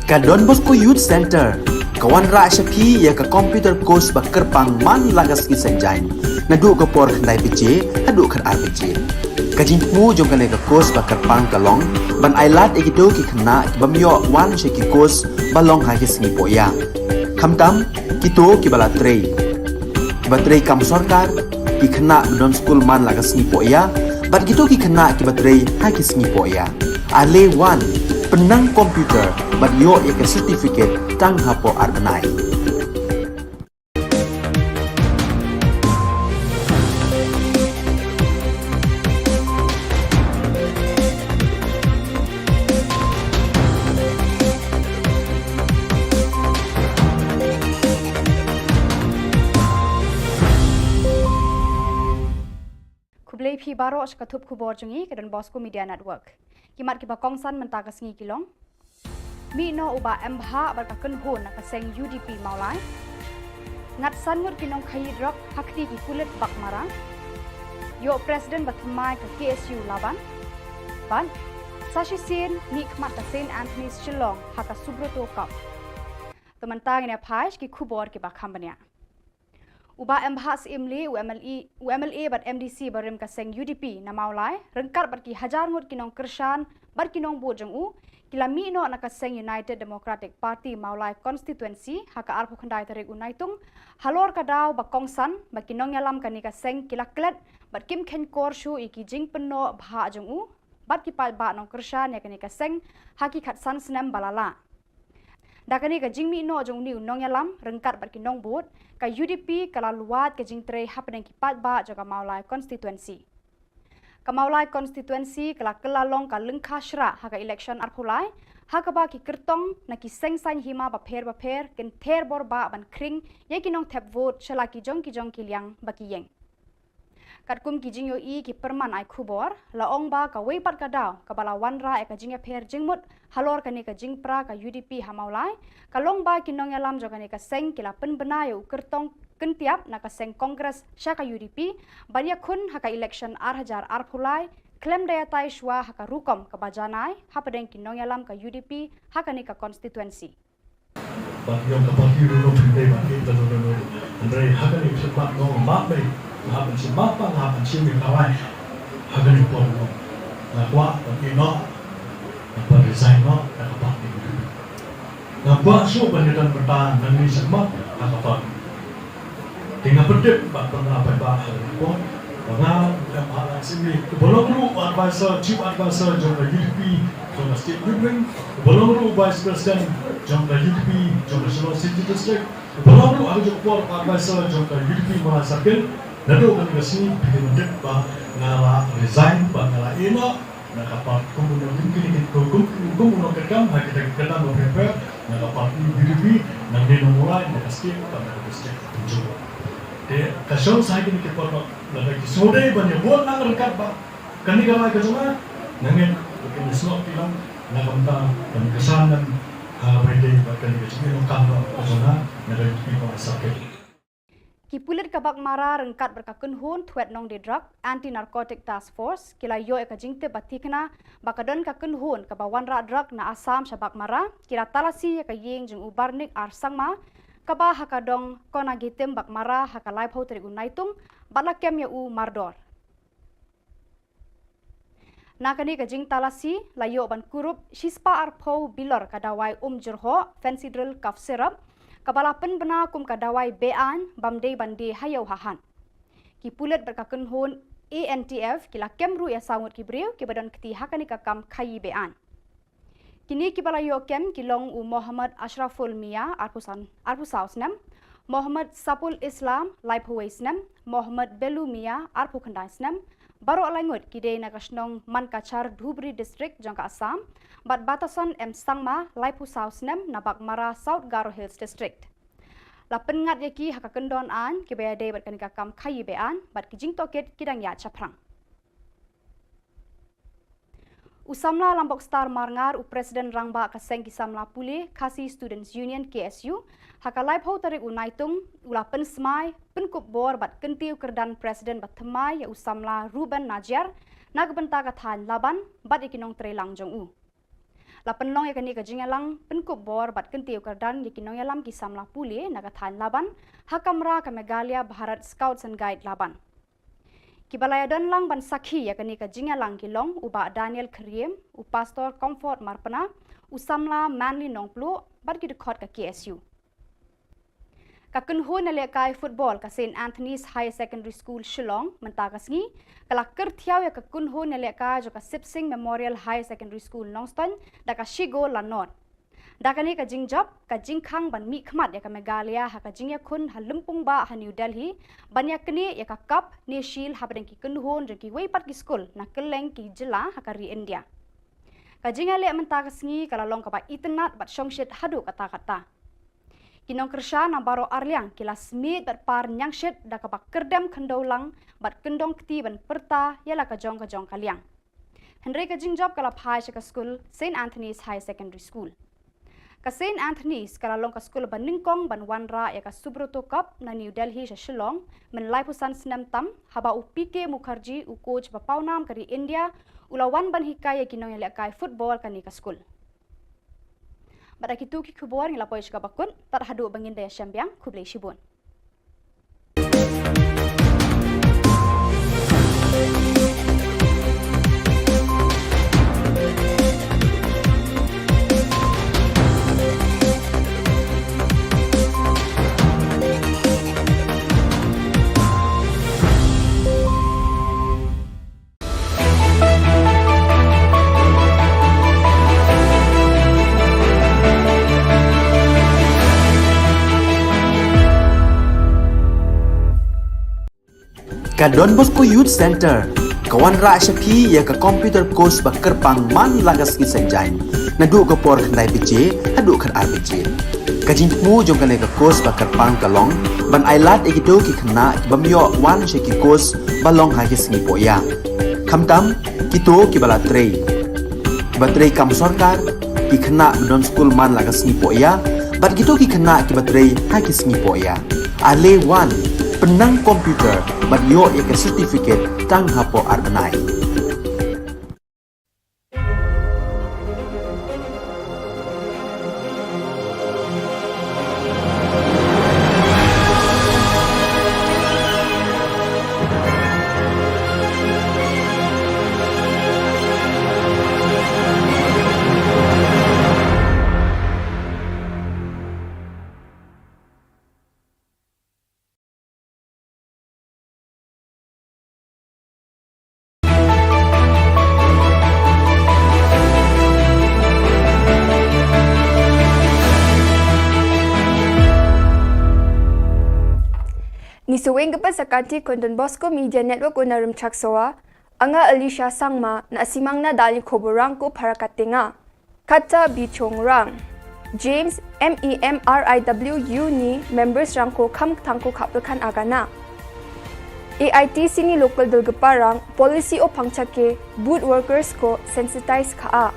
Ka Don Bosco Youth Center kawan ra shapi ya ka computer course ba kerpang man lagas ki senjain nadu ka por khandai pije adu khan ar pije ka jingmu jong ka le ka course ba kerpang ka long ban ailat egido ki khna ki bamyo wan she ki course ba long ha ki sngi poya khamtam kito ki bala trei ki ba trei kam sarkar ki khna don school man lagas sngi poya bat kito ki khna ki ba trei ha ki sngi poya ale wan penang komputer bat yo ek certificate tang hapo arbanai Kublai phi baro ashkathup khubor jungi ke Don Bosco Media Network. Kimat ki ba kongsan mentaka sngi kilong. Mi no uba embha bar ka kunhun na ka seng UDP maulai. Ngat sangut kinong khayid rok hakti ki kulit bak marang. Yo President batmai ka KSU laban. Ban Sashi Sin ni kmat ka St Anthony's Shillong haka Subroto Cup. Temantang ina phaish ki khubor ki ba khambania. Uba embhas imli UMLA bat MDC barim ka seng UDP na maulai rengkar bat ki hajar ngut kinong kershan bat kinong bojong u kilami no na ka seng United Democratic Party maulai constituency haka arpu khandai tarik unaitung halor ka daw ba kongsan ba kinong yalam kani ka seng kilaklet bat kim khen kor shu iki jing penno bha jong u bat ki pal ba nong kershan ya kani ka seng haki khat san snem balala dakani ka jingmi no jong ni unong yalam rengkat bat kinong bot ka UDP kala luat ka jingtre hapneng ki pat ba jaga maulai constituency ka maulai constituency kala kelalong ka lengkha shra haka election arpulai haka ba ki kertong na ki sengsan hima ba pher ken ther bor ba ban kring ye kinong thep vote shala ki jong ki liang ba ki yeng katkum ki jingyo I ki perman ai khubor laong ba ka wei pat ka daw ka bala wanra e ka jingya pher jingmut halor kani ka jingpra ka UDP hamaulai kalong ba kinong yalam jogani ka seng kila penbena yo kertong kentiap na ka seng kongres syaka UDP banya khun haka election arhajar arphulai klem daya tai shwa haka rukom ka bajanai hapadeng kinong yalam ka UDP haka ni ka constituency But yung kapatid no pinday ba kita no Andre hagan yung sepak no mapay hagan si mapa hagan si mi kawai hagan yung po no na kwa pag ino na resign no na kapatid na kwa so banidan bertahan dan ni semak na kapatid tinggal pedek ba pernah ba ko Banga yang ala sini belum lu advisor chief advisor jumlah UDP jumlah state government belum lu vice president jumlah UDP jumlah Shillong City District belum lu ada jumlah advisor jumlah UDP merasakan lalu kan kesini bikin mendek bah ngala resign bah ngala ina nak apa kemudian mungkin hukum kerjaan kita kerjaan prepare nak apa UDP nak dia mulai nak state pada district tunjuk kasong saya kini kepala lagi sodai banyak buat nang rekat ba kani kalau kesana nangin bukan slot bilang nak benda dan kesanan berada bahkan kesini lokal kesana nak people sakit Kipulit kabak mara rengkat berkakun hun tuet nong de drug anti narcotic task force kila yo eka jingte batikna bakadon kakun hun kabawan ra drug na asam shabak mara kira talasi eka yeng jeng ubarnik arsangma kaba hakadong kona gitem bak mara haka live ho tri unaitung balakem ya u mardor nakani ka jing talasi layo ban kurup shispa arpo bilor kadawai jerho fancy drill cough syrup kabala penbena kum kadawai bean bamde bande hayau hahan ki pulet berkakun hun ANTF kila kemru ya sangut kibriu kibadon keti hakani ka kam khayi bean kini kibala yo kem kilong u Muhammad Ashraful Mia arpusausnem Muhammad Sapul Islam laipuwaisnem Muhammad Belu Mia arpukhandaisnem baro alangut kide nakasnong mankachar Dhubri district jangka Assam bat batasan sangma laipusausnem nabak mara South Garo Hills district la pengat yaki hakakendon an kibayade bat kanika kam khayi bean bat kijing toket kidang ya chaprang Usamla Lambok Star Marngar u Presiden Rangba kaseng kisamla puli Kasi Students Union KSU haka live ho tarik unaitung ula pensmai penkup bor bat kentiu kerdan Presiden bat themai ya usamla Ruben Najar nagbenta kathan laban bat ikinong trelang jong u La penlong yakani ka jingalang penkub bor bat kentiu kardan yakinong yalam ki samla pule nagathan laban hakamra ka Megalia Bharat Scouts and Guide laban. Kibalaya don lang ban sakhi yakani ka jingalang kilong uba Daniel Kriem u pastor Comfort Marpana u samla Manly Nongplu bat ki dekhot ka KSU. Ka kunho na lekai football ka St Anthony's High Secondary School Shillong mentakas ngi kala kerthiaw ya ka kunho na lekai jo ka Sipsing Memorial High Secondary School Nongston da ka Shigo Lanot. Da kani ka jingjap ka jingkhang ban mi khmat ya ka Megalia ha ka jingya khun ha Lumpung ba ha New Delhi ban ya kni ya ka cup ne shil ha badeng ki kunho jo ki weipat ki school na keleng ki jilla ha ka ri India. Ka jingale mentakas ngi kala long ka ba itnat bat shongshit hadu kata-kata. Kinong kersha na baro arliang kila smit bat par nyangshit da ka kerdem kendaulang bat kendong kti ban perta yala ka jong kaliang. Henry ka jingjab kala phai ka school St Anthony's High Secondary School. Ka St Anthony's kala long ka school ban ningkong ban wanra ya ka Subroto Cup na New Delhi sa Shillong men laipusan snam tam haba u PK Mukherjee u coach ba paunam kari India ulawan ban hikaya kinong yala kai football kani ka school. Pada kitu ki khubor ngila poish ka bakun tar hadu bangin daya syambiang kublai shibun. Ka Don Bosco Youth Center, kawan ra syapi ya ka computer course ba kerpang man lagas ki senjain. Nadu ka por khandai PJ, hadu kan RPG. Ka jingmu jong ka ka course ba kerpang kalong, ban ailat ikido ki khna ki bamyo wan she ki course balong ha ki sngi poya. Khamtam kito ki bala trei. Ba trei kam sarkar ki khna don school man lagas sngi poya, bat kito ki khna ki batrei ha ki sngi poya. Ale wan penang komputer bat yo ya ke certificate tang hapo arbenai. Ni suweng gepa sakati kon Don Bosco Media Network unarum chaksoa anga Alicia Sangma na asimang na dali khoborang ko parakatenga kata bichongrang James MEMRIWU ni members rang ko kham thangko khapelkhan agana AITC ni local dalgeparang policy o pangchake boot workers ko sensitize kha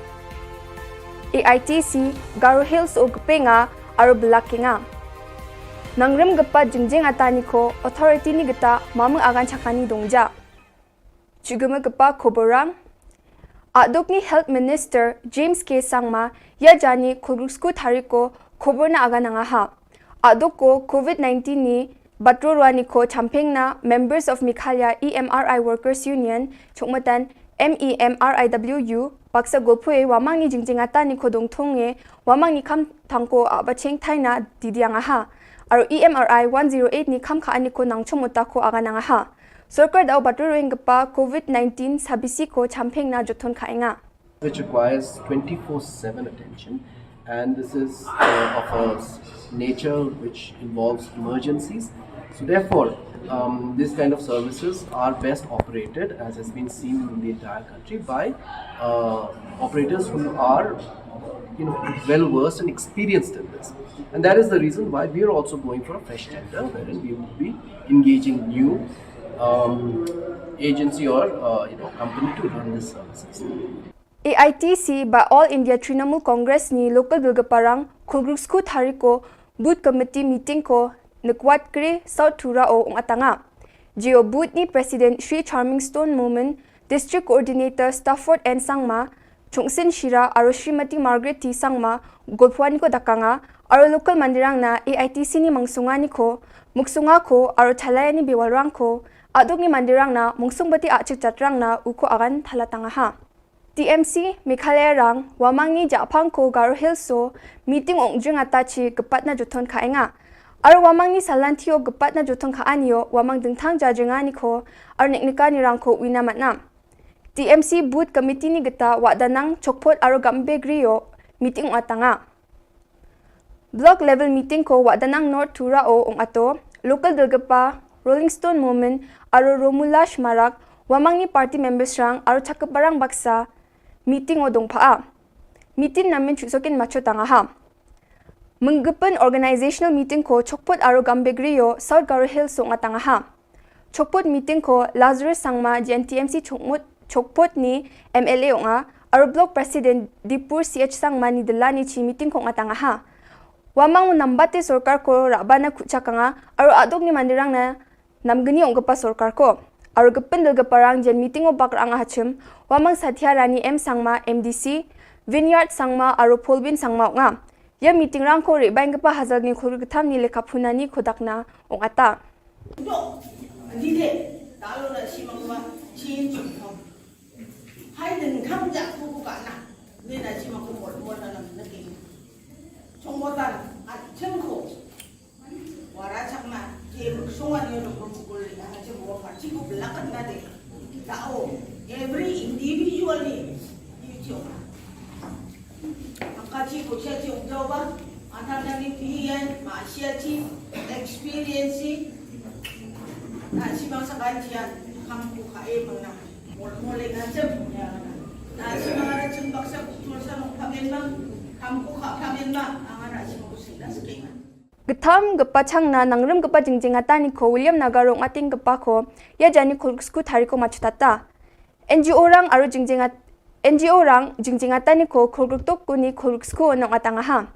AITC Garo Hills o gpenga aro blakinga Nangrem gepa jingjing atani ko authority ni geta mamang agan chakani dongja. Chuguma gepa khoborang Adok ni Health Minister James K. Sangma ya jani khurusku thariko khobor na agan anga ha. Adok ko COVID-19 ni batrorwani ko champeng na members of Mikhalya EMRI Workers Union chukmatan MEMRIWU baksa golpue wamang ni jingjing atani ko dongthonge wamang ni kham thangko abacheng thaina didianga ha. Aro EMRI 108 ni kham kha ani ko nangchom uta ko aga nanga ha sarkar dau baturing gapa COVID-19 sabisi ko champeng na jothon khainga which requires 24/7 attention, and this is of a nature which involves emergencies. So therefore this kind of services are best operated, as has been seen in the entire country, by operators who are well versed and experienced in this. And that is the reason why we are also going for a fresh tender, wherein we will be engaging new agency or company to run this services. AITC by All India Trinamool Congress ni local bilgaparang khulgrusku thariko booth committee meeting ko nakwat kre South Thura o atanga. Geo booth ni President Shri Charming Stone Moment, District Coordinator Stafford and Sangma, Chungsin Shira aro Srimati Margaret T Sangma golphuani ko dakanga aro local mandirang na AITC ni mangsunga ni ko muksunga ko aro thalayani bewalrang ko adog ni mandirang na mungsungbati achik chatrang na uko agan thalatanga ha. TMC Meghalaya rang wamang ni Japang ko Garo Hilso meeting ongjung atachi gepat na juton kaenga. Aro wamang ni salantio gepat na juton kaanyo wamang dengtang jajengani ko aro neknika ni rangko winamatnam. TMC Booth Committee ni geta wadanang chokpot aro gambe griyo meeting atanga. Block level meeting ko wadanang North Tura o ato local delgapa Rolling Stone Moment aro Romulash Marak wamang ni party members rang aro chakaparang baksa meeting o dongpaa. Meeting namin chusokin macho tanga ha. Menggepen organizational meeting ko chokpot aro gambegriyo South Garo Hills so ngatanga ha. Chokpot meeting ko Lazarus Sangma GNTMC chokpot ni MLA nga aro block president Dipur CH Sangma ni Delani chi meeting ko ngatanga ha. Wamang nambate sorkar ko rabana kuchakanga aro adog ni mandirang na namgani ongpa sorkar ko. Aro gepen delgaparang jen meeting o bakrang hachim wamang Satya Rani M Sangma MDC Vineyard Sangma aro Polbin Sangma nga. Ya meeting rang ko rebang pa hazal ni khur gtham ni lekhaphunani khodakna ongata do dile talo na simangwa chin chum hai den kham ja ku ka na ne na simang ko mol na na ke chongmotan a chengkho wara chakma ke songwan yo no ko ko le na che mo fa chi ko blakan na de tao every individually you choma Kachi ko siya si Ugdawa, anak nang ipiyan, maasya si experience na si mga sakal siya, kampu kae mga mula nga siya, na si mga natsimbak sa kultura sa mga pamilma, kampu ka pamilma, ang anak si mga sila sa kingan. Gtham gapa changna nangrum gapa jingjingata ni ko William Nagarong ating gapa ko ya jani kulsku thariko machutata NGO rang aro jingjingata ni ko khulgtok ko ni khulsku nong atanga ha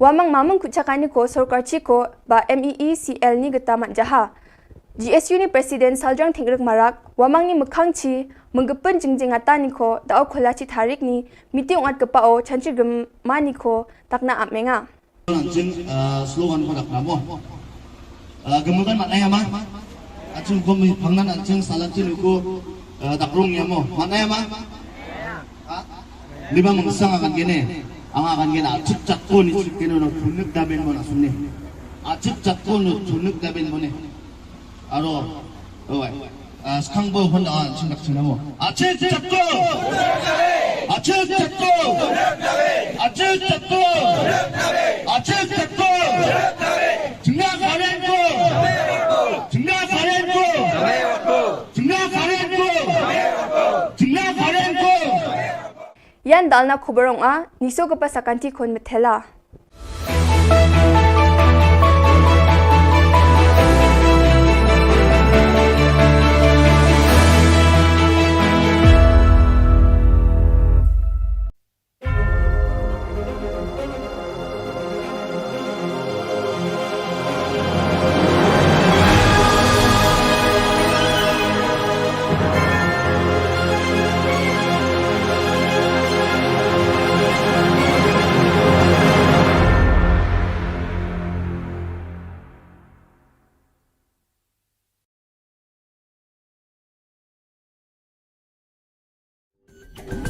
wamang mamang kuchakani ko sarkar chi ko ba MEECL ni gata manjaha GSU ni president Saljang Thingrek Marak wamang ni mukhang chi menggepen jingjingata ni ko dao kholachi tharik ni meeting at gapa o chanchi mani ko takna amenga Anjing slogan pada kamu. Gemukan maknanya mah. Anjing kami pangnan anjing salatin uku takrung ya mo. Maknanya mah. Lima mengsang akan gini. Akan gini acip cakun itu kini no tunuk daben mo nasunni. Acip cakun tunuk daben mo ne. Aro, sekarang bawa honda anjing tak cina mo. Acip cakun. Acip cakun. Acip cakun. Aceh Tekor, Tengah Karenko, Tengah Karenko, Tengah Karenko, Tengah Karenko. Yan dalna Khubor Na niso gapa sakanti kon methela.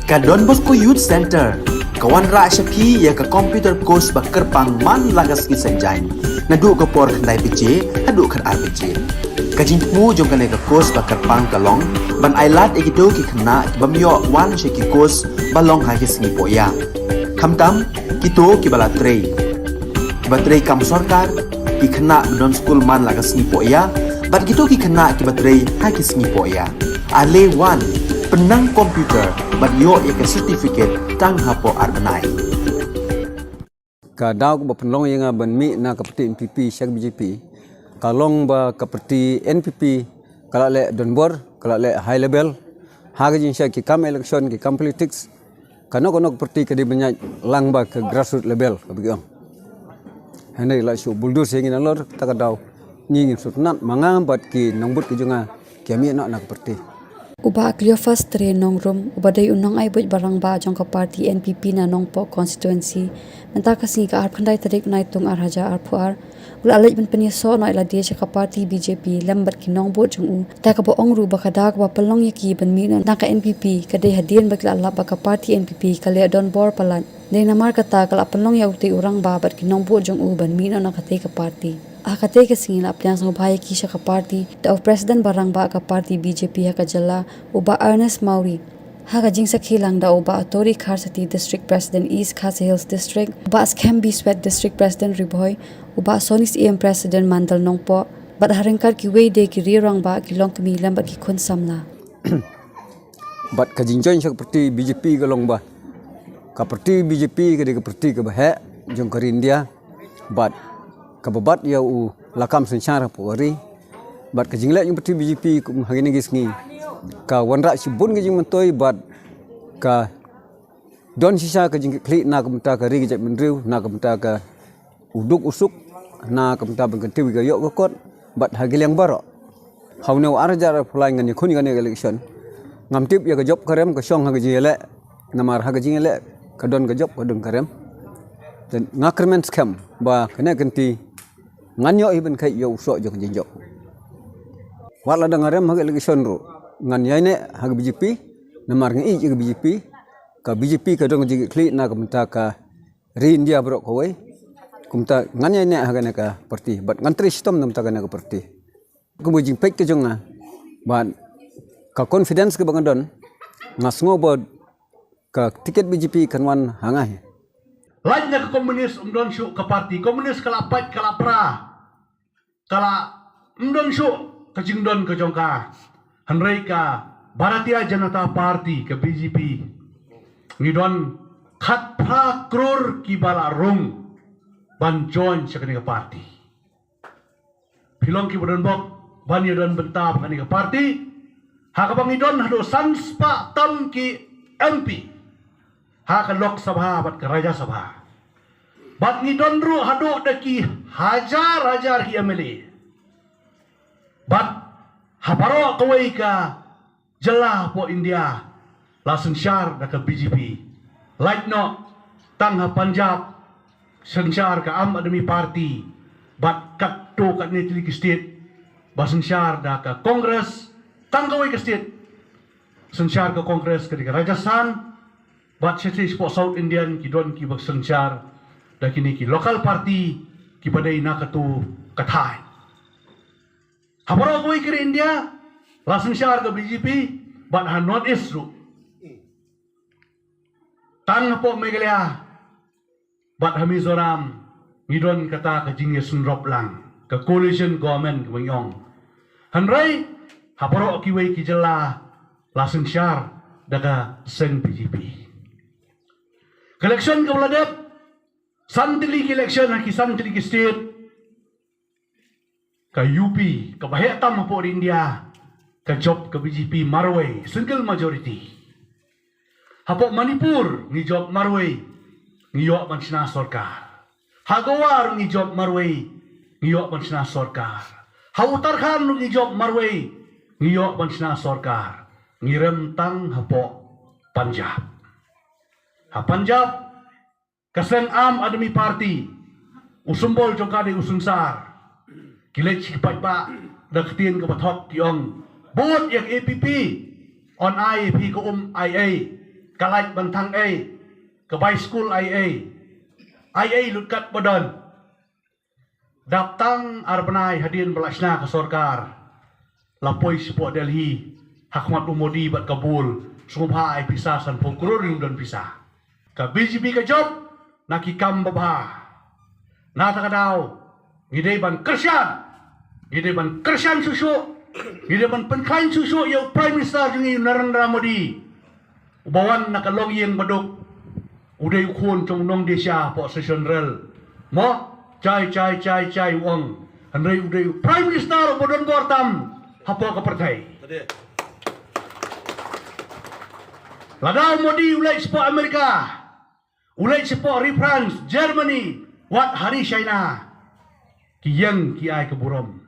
Ka Don Bosco Youth Center kawan ra shapi ya ka computer course bakar pang man lagas ki sanjain nadu ka por khandai pije hadu khan RPG ka jingmu jong ka ka course bakar pang kalong ban ailat egito ki khna bamyo wan she ki course balong ha ki sngi poya khamtam kito ki bala trei batrei kam sarkar ki khna don school man lagas sngi poya bat kito ki khna ki batrei ha ki sngi poya ale wan penang komputer bagyo ya certificate tang hapo arbanai ka daw ko penlong yang ban mi na kapati MPP syak BJP kalong ba kapati NPP kala le donbor kala le high level haga jin syak ki kam election ki kam politics kano kapati ka di banyak lang ba ke grassroots level kabigang hanai la shu buldur singin alor ta ka daw ngin sutnat mangambat ki nangbut ki junga kami nak kapati Uba Clio first train nongrum ubaday unang ay buj barang ba jong ka party NPP na nongpo constituency menta kasi ka arpandai tarik na itung arhaja arpuar ulalaj ban paniso no ila dia ka party BJP lambat ki nongbo jong u ta ka bo ongru ba kada ka palong yaki ban mi na ka NPP ka dei hadien ba kala ba ka party NPP ka le don bor palan dei namar kata kala palong ya uti urang ba bat ki nongbo jong u ban mi na ka te ka party akate ke singin apnyang sang bhai ki ka party the president barang ba ka party BJP ha ka jalla uba Ernest Mauri ha ka jingsa khilang da uba Tori Kharsati district president East Khasi Hills district uba Skembi Sweat district president Riboy uba Sonis EM president Mandal Nongpo bat harengkar ki wei de ki rirang ba ki long kami lambat ki khun samla bat ka jingjoin seperti BJP ka long ba ka parti BJP ka de ka parti ka ba he jong ka India bat kababat ya u lakam sensyara pori bat ka jingle yung parti BJP kum hagini gisngi ka wanra sibun ka jing mentoi bat ka don sisa ka jing kli na kamta ka ri jat menriu na kamta ka uduk usuk na kamta bangkanti ga yok kot bat hagil yang baro haune arjar fulai ngani khuni ngani election ngamtip ya ka job karem ka song hagaji ele namar hagaji ele ka don ka job ka dun karem dan ngakrmen scam ba kena ganti nganyo iben kai yo so jok jinjok wala dangarem hag election ro ngan yaine hag BJP namar ngi ke BJP ka BJP ka dong jig kli na kamta ka ri India bro ko wei kumta ngan yaine hagane ka parti bat ngantri sistem nam ta ka parti ku jing pek ke jonga ban ka confidence ke bangadon ngasngo bod ka tiket BJP kanwan hangah lain ke komunis umdon syuk ke parti komunis kala pat kala pra kala umdon syuk ke jingdon ke jongka hanrei ka Bharatiya Janata Party ke BJP ngidon khat pra kror ki bala rung ban join sekani ke parti pilong ki bodon bok ban yodon bentab kani ke parti ha ka bangidon hado sanspa tam ki MP ha ka Lok Sabha bat ke Raja Sabha bat ngidon ru hado daki hajar hi MLA bat habaro kawai ka jela po India langsung syar da ke BJP like no tang ha Punjab sensyar ka Am Admi Party bat kat to kat ni tili state ba sensyar da ke Kongres tang kawai ke state sensyar ke Kongres ke Rajasthan bat sesi po South Indian ki don ki bak sensyar da kini ki local party ki padai na katu kathai habaro koi ke India langsung syar ke BJP bat ha North East ru tang po Meghalaya bat ha Mizoram ngidon kata ke jingye sunrop lang ke coalition government ke Wengyong hanrai habaro ki wei ki jela langsung syar daga seng BJP election ke Bladep santili ki election ha ki santili ki state ke UP ke Bahetam po India ke job ke BJP Marway single majority hapo Manipur ni job Marway ni yok mansina sarkar Hagawar ni job Marway ni yok mansina sarkar ha Uttarakhand ni job Marway ni yok mansina sarkar ni rentang hapo Punjab ha Punjab kaseng Am Admi Party usumbol jongkade usungsar kilek cipat pa daktin ke bathok tiong bot yak APP on IAP ke IA kalait bantang A ke by school IA lutkat badan daptang arbanai hadin belasna ke sorkar lapoi support Delhi Hakmat Umodi bat kabul sumha ai pisah san pokror dan pisah ka BJP ke job nakikam babha na takadaw ngidai ban kersian susu ngidai ban penkain susu yo prime minister jungi Narendra Modi ubawan nakalong yang baduk uday ukun trong nong desya po session rel mo chai wong hanrei uday prime minister bodon bortam hapo ka partai ladaw Modi ulai support Amerika ulai support France Germany wat hari China kiyang ki ay keburom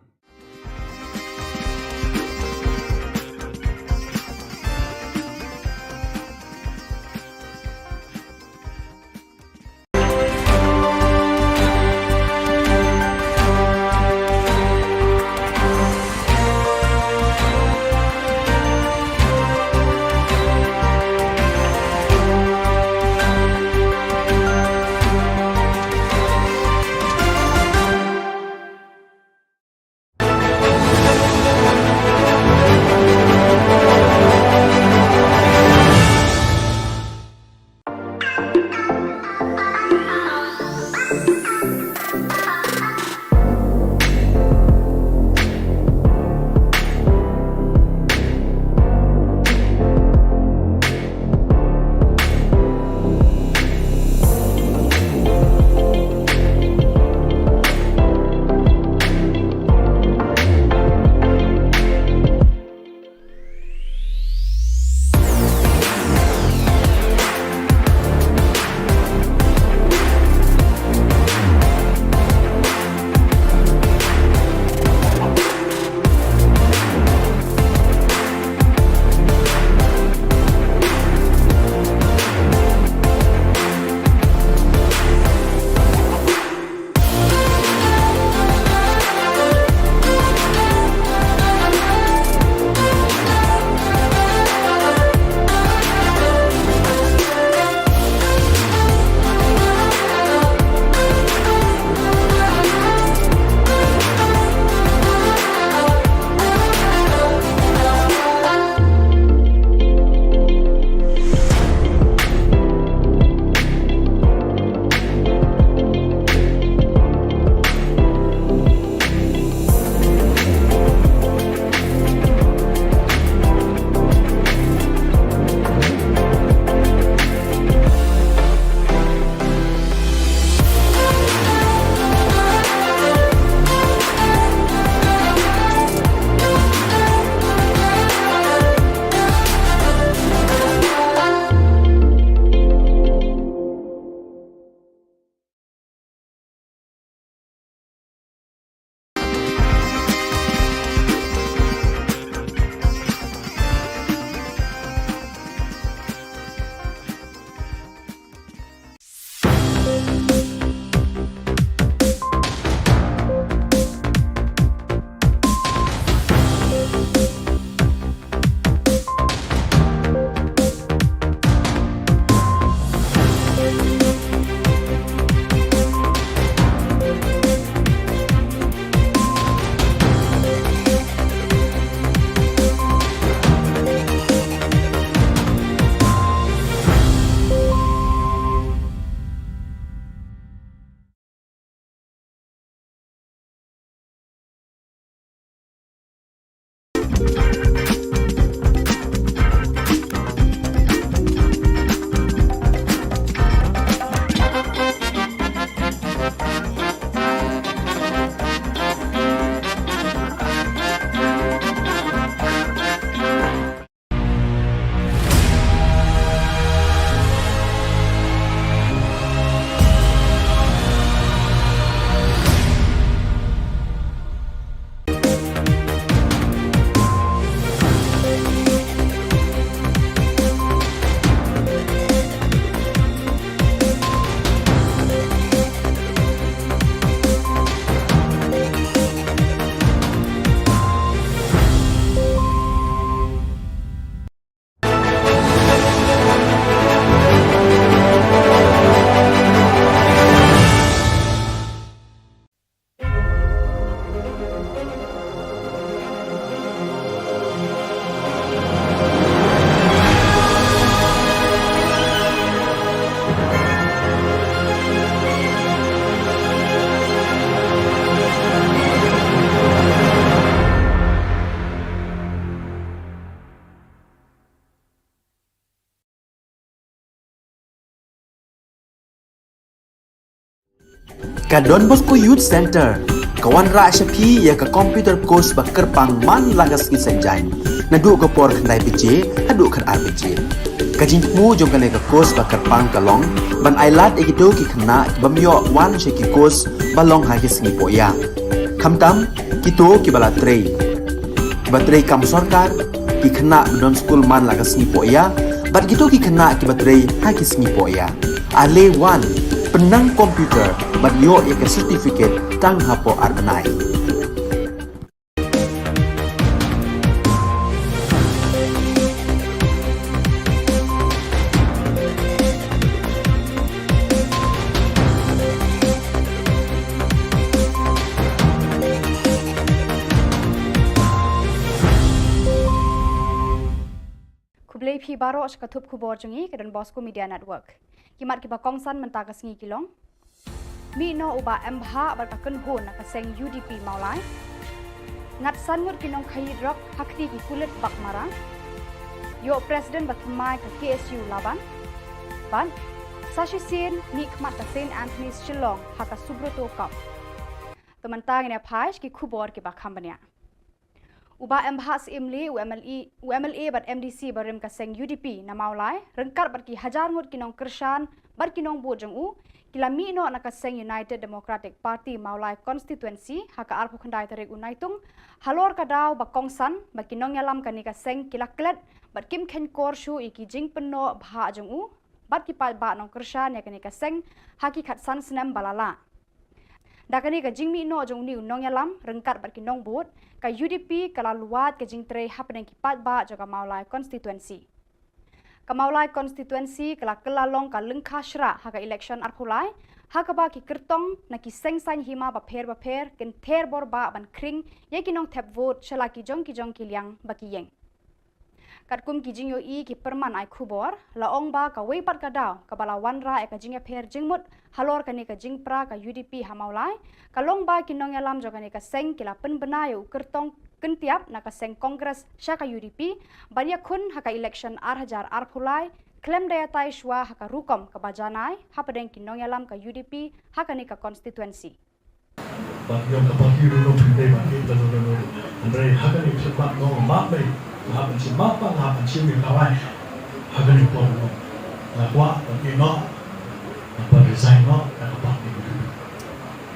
Ka Don Bosco Youth Center, kawan ra syapi ya ka computer course ba kerpang man lagas ki senjain. Nadu ka por khandai PJ, hadu kan RPG. Kajin mu jong kane ka course ba kerpang kalong, ban ailat egito ki khna bamyo wan she ki course balong ha ki singi poya. Khamtam kito ki bala trei. Batrei kam sarkar ki khna don school man lagas singi poya, bat kito ki khna ki batrei ha ki singi poya. Ale wan penang komputer bagyo ya certificate tang hapo arbenai. Kublai phi baro shkathup khubor jungi ke Don Bosco Media Network. Kimat kiba kongsan mentaka sengi kilong. Mi no uba MH bar ka kenhon na kaseng UDP maulai. Ngat sanmut kinong khayi drop hakti ki kulit bak marang. Yo Presiden batmai ka KSU laban. Ban Sashi Sin ni kmat ka St. Anthony's Shillong haka Subroto Cup. Temantang ini pais ki Khubor ki bakhambanya. Uba MH imli UMLA bat MDC barim ka seng UDP na maulai rengkar bat ki hajar ngut kinong kershan bat kinong bu jeng u kilami no na ka seng United Democratic Party maulai constituency haka arpu khandai tarik unaitung halor ka daw ba kongsan ba kinong yalam ka ni ka seng kilaklet bat kim khen kor shu iki jing penno bha jeng u bat ki pal ba nong kershan ya ka ni ka seng haki khat san snem balala. Dakani ka jingmi no jong ni unong yalam rengkat bat kinong bot ka UDP kala luat ka jingtre hapneng kipat ba jaga maulai constituency. Ka maulai constituency kala kelalong ka lengkha shra haka election arpulai haka ba ki kertong na ki sengsan hima ba pher ken ther bor ba ban kring ye kinong tap vote shala ki jong kiliang ba ki yeng. Katkum ki jingyo I ki perman ai Khubor la ong ba ka wei pat ka daw ka bala wanra e ka jingya pher jingmut halor ka ni ka jingpra ka UDP hamaulai ka long ba kinong yalam joga ni ka seng kila penbena yo kertong kentiap na ka seng kongres sya ka UDP banya khun haka election arhajar arphulai klem daya tai shwa haka rukom ka bajanai hapadeng kinong yalam ka UDP haka ni ka constituency. Yung kapag no pinday ba kita no Andre hagani sepak no mape hapan si mapa hapan si mi kawai hagani po no kwa no apa design no kapag ni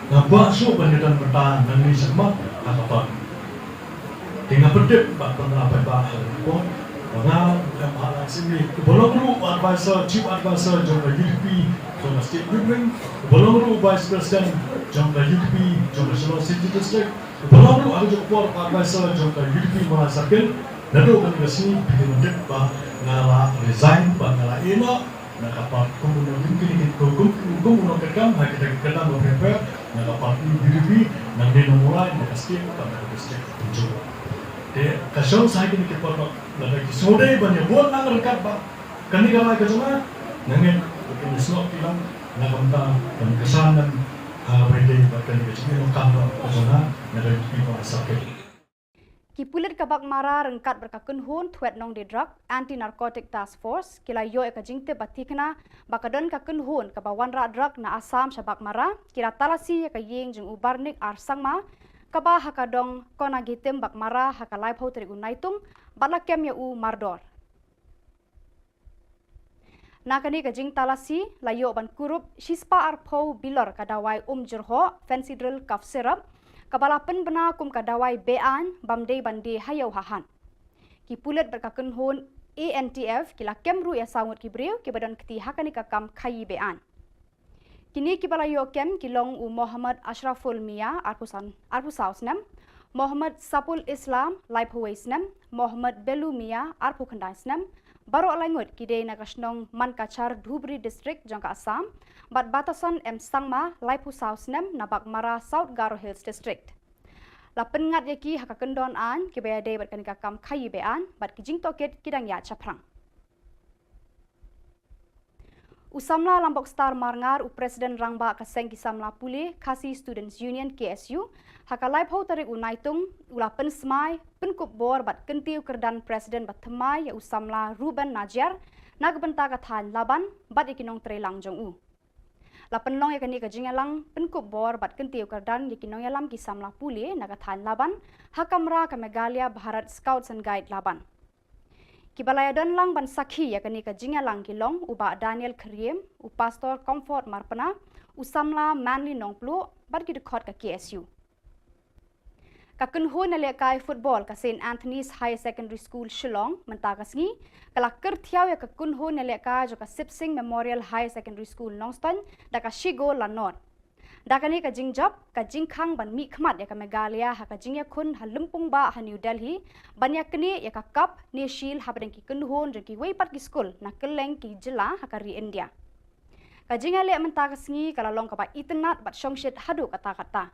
na ba so banyadan bertahan nang ni sama kapag tinggal pedip ba pernah apa ko na mahala sini bolong ru advisor chief advisor jong UDP from the state government bolong ru vice president jong UDP jong Shillong City District bolong ru ada jong advisor jong UDP Mahasakil nado kan kasi pinundip ba ngala resign ba ngala ina nakapag kumunong yung kumunong kakam kita mo prepare nakapag UDP nang dinumulay nakastik pa nakastik jong kasong sa akin kita lagi sore banyak buat nang rekat ba kani gamay ka juma nangin kinisno kilang nakamta kan kesanan pwede ba kani ka juma kamera kasona nagay pa sakit. Kipulit kabak mara rengkat berkakun hun tuet nong di drug anti narcotic task force kila yo eka jingte batikna bakadon kakun hun kabawan ra drug na asam shabak mara kira talasi eka yeng jeng ubarnik arsangma kaba hakadong kona gitem bak mara hakalai phau tri unaitung balakem ya u mardor nakani ka jing talasi layo ban kurup shispa arphau bilor kadawai jerho fancy drill cough syrup kabala penbena kum kadawai bean bamdei bande hayau hahan kipulet berkakun hun ANTF kila kemru ya sangut kibriu kibadan keti hakani kakam khayi bean kini kibala yo kem kilong u Muhammad Ashraful Mia arpusausnam Muhammad Sapul Islam Laiphwaisnam Muhammad Belu Mia arpukhandaisnam baro langut kidei nakasnong Mankachar Dhubri district jangka Assam bat batasan Sangma Laipusausnam nabak mara South Garo Hills district lapen ngat yaki hakakendon an kibayade bat kanika kam khayi bean bat kijing toket kidang ya chaprang Usamla Lambok Star Marngar u Presiden Rangba kaseng kisamla pule Khasi Students Union KSU hakalai phau tarik unaitung ulapen smai penkup bor bat kentiu kerdan Presiden bat themai ya usamla Ruben Najar nagbenta kathan laban bat ikinong trelang jong u lapen long yakani ka jingalang penkup bor bat kentiu kerdan ikinong yalam kisamla pule nagathan laban hakamra ka Megalia Bharat Scouts and Guide laban Kibalayadon lang ban sakhi yakani ka jingalang kilong uba Daniel Kriem u Pastor Comfort Marpana usamla Manly Nongplu bat kidkhot ka KSU Kakunho na lekai football ka St. Anthony's High Secondary School Shillong mentakasngi kala kerthiaw ya kakunho na lekai jo ka Sipsing Memorial High Secondary School Nongston da ka Shigo Lanor dakani ka jingjap ka jingkhang ban mi khmat ya ka Megalia ha ka jingya khun halumpung ba ha New Delhi banya kni ya ka cup ni shil ha badeng ki kunhon je ki weipat ki school na keleng ki jila ha ka ri India ka jinga le mentakasngi kala long ka ba itnat bat shongshit hadu kata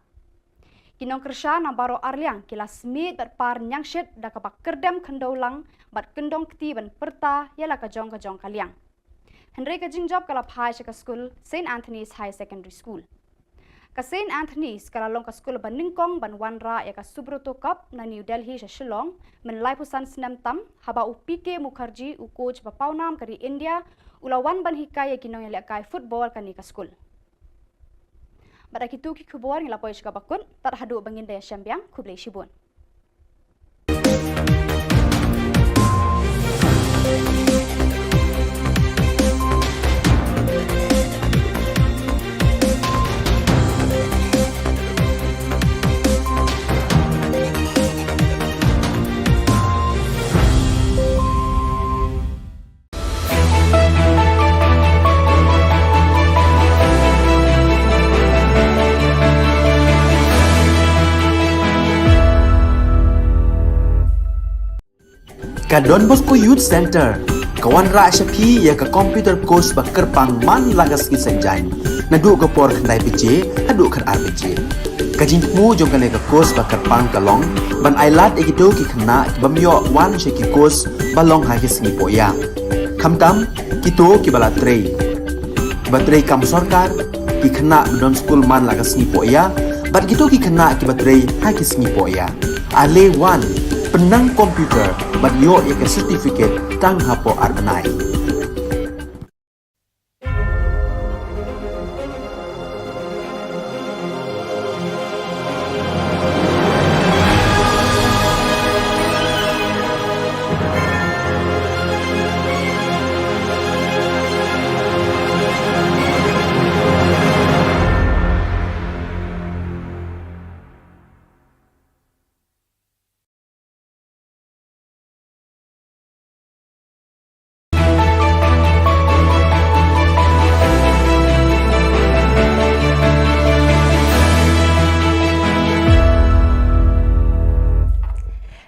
Kinong kersha na baro arliang kila smit bat par nyangshit da ka ba kerdem khendaulang bat kendong kti ban perta yala ka jong kaliang Henry ka jingjop kala phai ka school St Anthony's High Secondary School. Ka St Anthony's kala long ka school ban ningkong ban wanra ya ka Subroto Cup na New Delhi sa Shillong men lai pusan snam tam haba u PK Mukherjee u coach ba paunam kari India ulawan ban hikay kinong ya kai football kani ka school. Bada kitu ki khubor ngila poy ka bakun tar hadu bangin daya syambiang khublei shibun. Ka Don Bosco Youth Center, kawan ra syapi ya ka computer course bakar pang man lagas ki senjai. Nadu ka por khandai PJ, hadu khan RPG. Ka jingmu jong ka course bakar pang kalong, ban ailat egito ki khna bamyo wan she ki course balong ha ki singi poya. Khamtam kito ki bala trei. Batrei kam sarkar ki khna don school man lagas singi poya, bat kito ki khna ki batrei ha ki singi poya. Ale wan penang komputer bat yo ya ke certificate tang hapo arnai.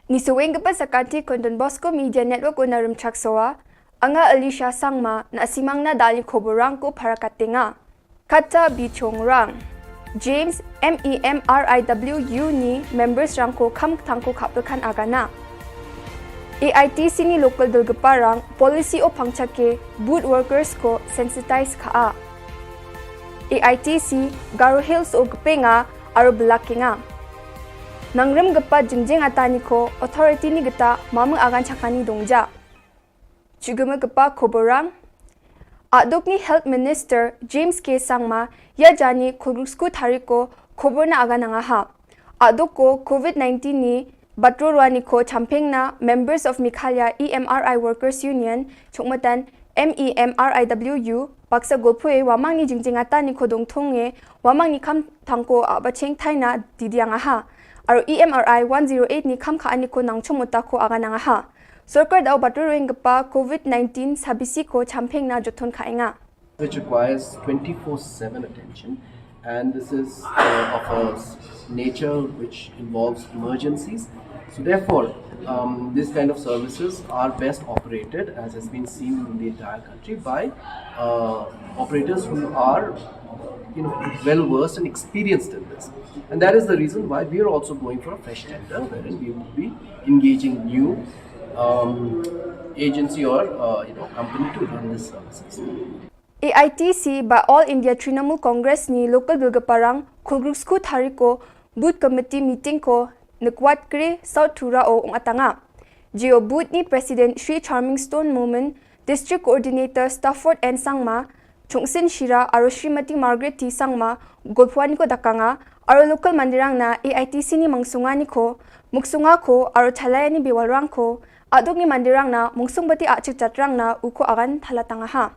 Nisuwing ka pa sa kanti kon Don Bosco Media Network unarum chaksoa, anga Alicia Sangma na asimang na dali khoborang ko para katinga. Kata Bichong Rang, James MEMRIWU ni members rang ko kam tangko kapilkan agana. AITC ni local dulgaparang policy o pangchake boot workers ko sensitize ka. AITC Garo Hills o gpenga aro belakinga. Nangrem gapa jingjing atani ko authority ni gata mamang agan chakani dongja. Chuguma gapa khoborang Adok ni Health Minister James K. Sangma ya jani khurusku thariko khobor na agan nga ha. Adok ko COVID-19 ni batrorwani ko champeng na members of Mikhalya EMRI Workers Union chukmatan MEMRIWU baksa golpue wamang ni jingjing atani ko dongthonge wamang ni kam thangko abacheng thaina didianga ha. Aro EMRI 108 ni kam kha ani ko nangchumuta ko aga nanga ha. Sarkar daw baturuing gapa COVID-19 sabisi ko champeng na jothon khainga. Which requires 24/7 attention, and this is of a nature which involves emergencies. So therefore, this kind of services are best operated, as has been seen in the entire country, by operators who are well versed and experienced in this. And that is the reason why we are also going for a fresh tender, wherein we will be engaging new agency or company to run this services. AITC by All India Trinamool Congress ni local bilgaparang khulgrusku thariko boot committee meeting ko nakwat kre South Thura o atanga. Geo boot ni President Sri Charming Stone Moment, District Coordinator Stafford N Sangma, Chungsin Shira aro Srimati Margaret T Sangma golpwani ko dakanga aro local mandirang na AITC ni mangsungani ko muksunga ko aro thalaya ni bewalrang ko adok ni mandirang na mungsungbati achik chatrang na uko agan thalatanga ha.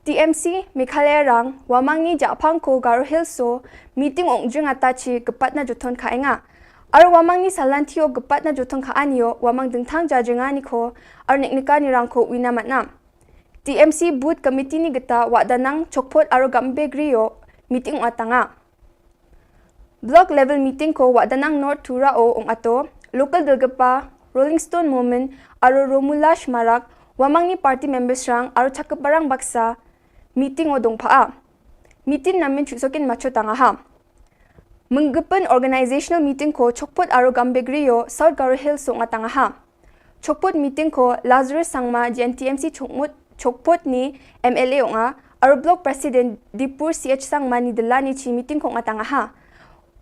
TMC Mikhalaya rang wamang ni japang ko Garo Hills so meeting ongjung atachi gepat na jothon khainga aro wamang ni salantio gepat na jothon khaanio wamang dingthang jajengani ko aro neknika ni rang ko winamatna. TMC Booth Committee ni gata wadanang chokpot aro gambe griyo meeting atanga. Block level meeting ko wadanang North Thura o ato local dalgapa Rolling Stone Moment aro Romulash Marak wamang ni party members rang aro chakaparang baksa meeting o dongpaa. Meeting namin chusokin macho tanga ha. Menggepen organizational meeting ko chokpot aro gambe griyo South Garo Hills o atanga ha. Chokpot meeting ko Lazarus Sangma GNTMC chokmut chokpot ni MLA onga aro block president Dipur CH Sangma ni delani chi meeting kong atanga ha.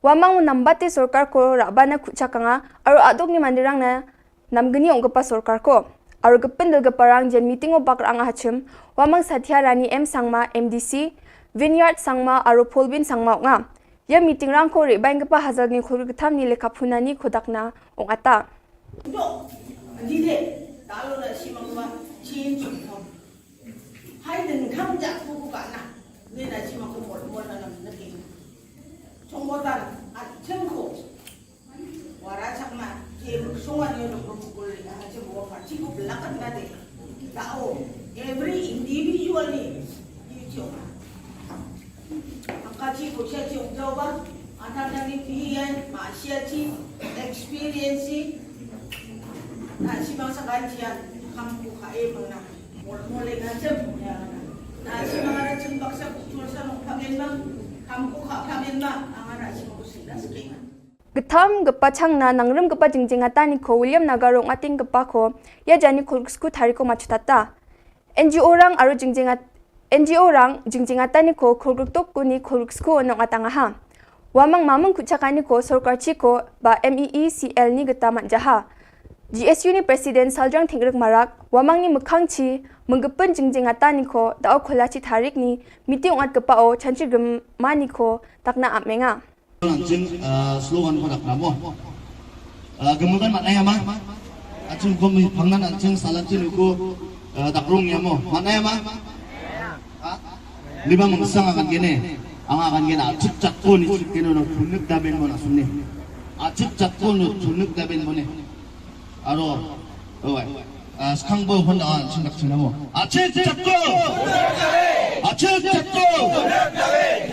Wamang nambate sorkar ko rabana kuchakanga aro adok ni mandirang na namgani ongpa sorkar ko. Aro gependel geparang jen meeting o bakra anga hachim wamang Satya Rani M Sangma MDC Vineyard Sangma aro Polbin Sangma onga. Ya meeting rang ko rebaing gepa hazal ni khur getham ni lekapuna ni khodakna ong ata. Dile talo na simangwa change ko. Haiden kamja ko ka na. Ne na simangko mo na nake. Chongbotan at chenko. Wara chakma je songan yo no protocol na je mo fa chiku blakan na de. Tao every individual ni you Akachi ko siya si Ugdawa, anak ni pihiyan, maasya si experience na si mga sakansiyan, kampu kae mga mula nga siya na si mga natsimbak sa kultura sa nung pamilma, kampu ka pamilma, ang anak si mga sila sa kaya. Getham gepa changna nangrem gepa jingjinga tani ko William Nagarong ating gepa ko ya jani kulsku thariko machutata. NGO rang aro jingjinga tani ko khulgruk kuni khulsku onong atanga ha. Wamang mamang kuchakani ko sorkar chi ko ba MEECL ni geta manjaha. GSU ni President Saljang Thingrek Marak wamang ni mukhang chi menggepen jingjinga tani ko dao kholachi tarik ni meeting ongat gepa o chanchi gemani ko takna amenga. Anjing slogan pada kamu. Gemukan maknanya mah. Anjing kami pangan anjing salatin uku takrung ya mo. Maknanya mah. Lima mengsang akan gini. Ang akan gini acip cakun itu kini no tunuk daben mo nasunni. Acip cakun no tunuk daben mo ne. Aro, sekarang bawa honda anjing tak cina mo. Acip cakun. Acip cakun.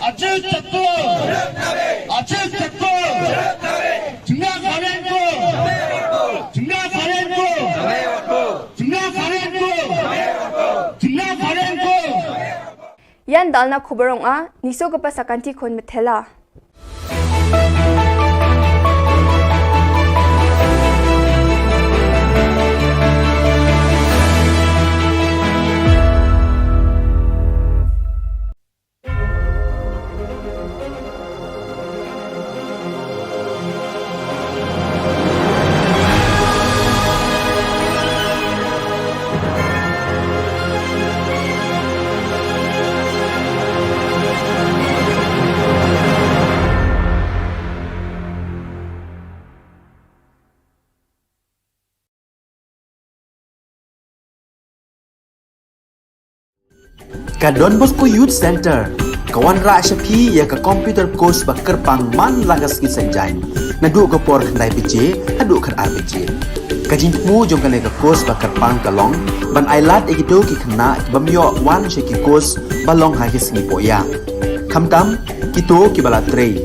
Acip cakun. Acip cakun. Tengah kalian ko. Tengah kalian ko. Tengah kalian ko. Tengah kalian ko. Yan dalna Khubor a niso gepa sakanti kon methela. Ka Don Bosco Youth Center kawan ra shapi ya ka computer course bakar pang man lagas ki sanjai na du ka por khandai pije adu khar RPG ka jin mu jong ka ne ka course bakar pang kalong ban ailat egito ki khna bamyo wan she ki course balong ha ki sni poya khamtam kito ki bala trei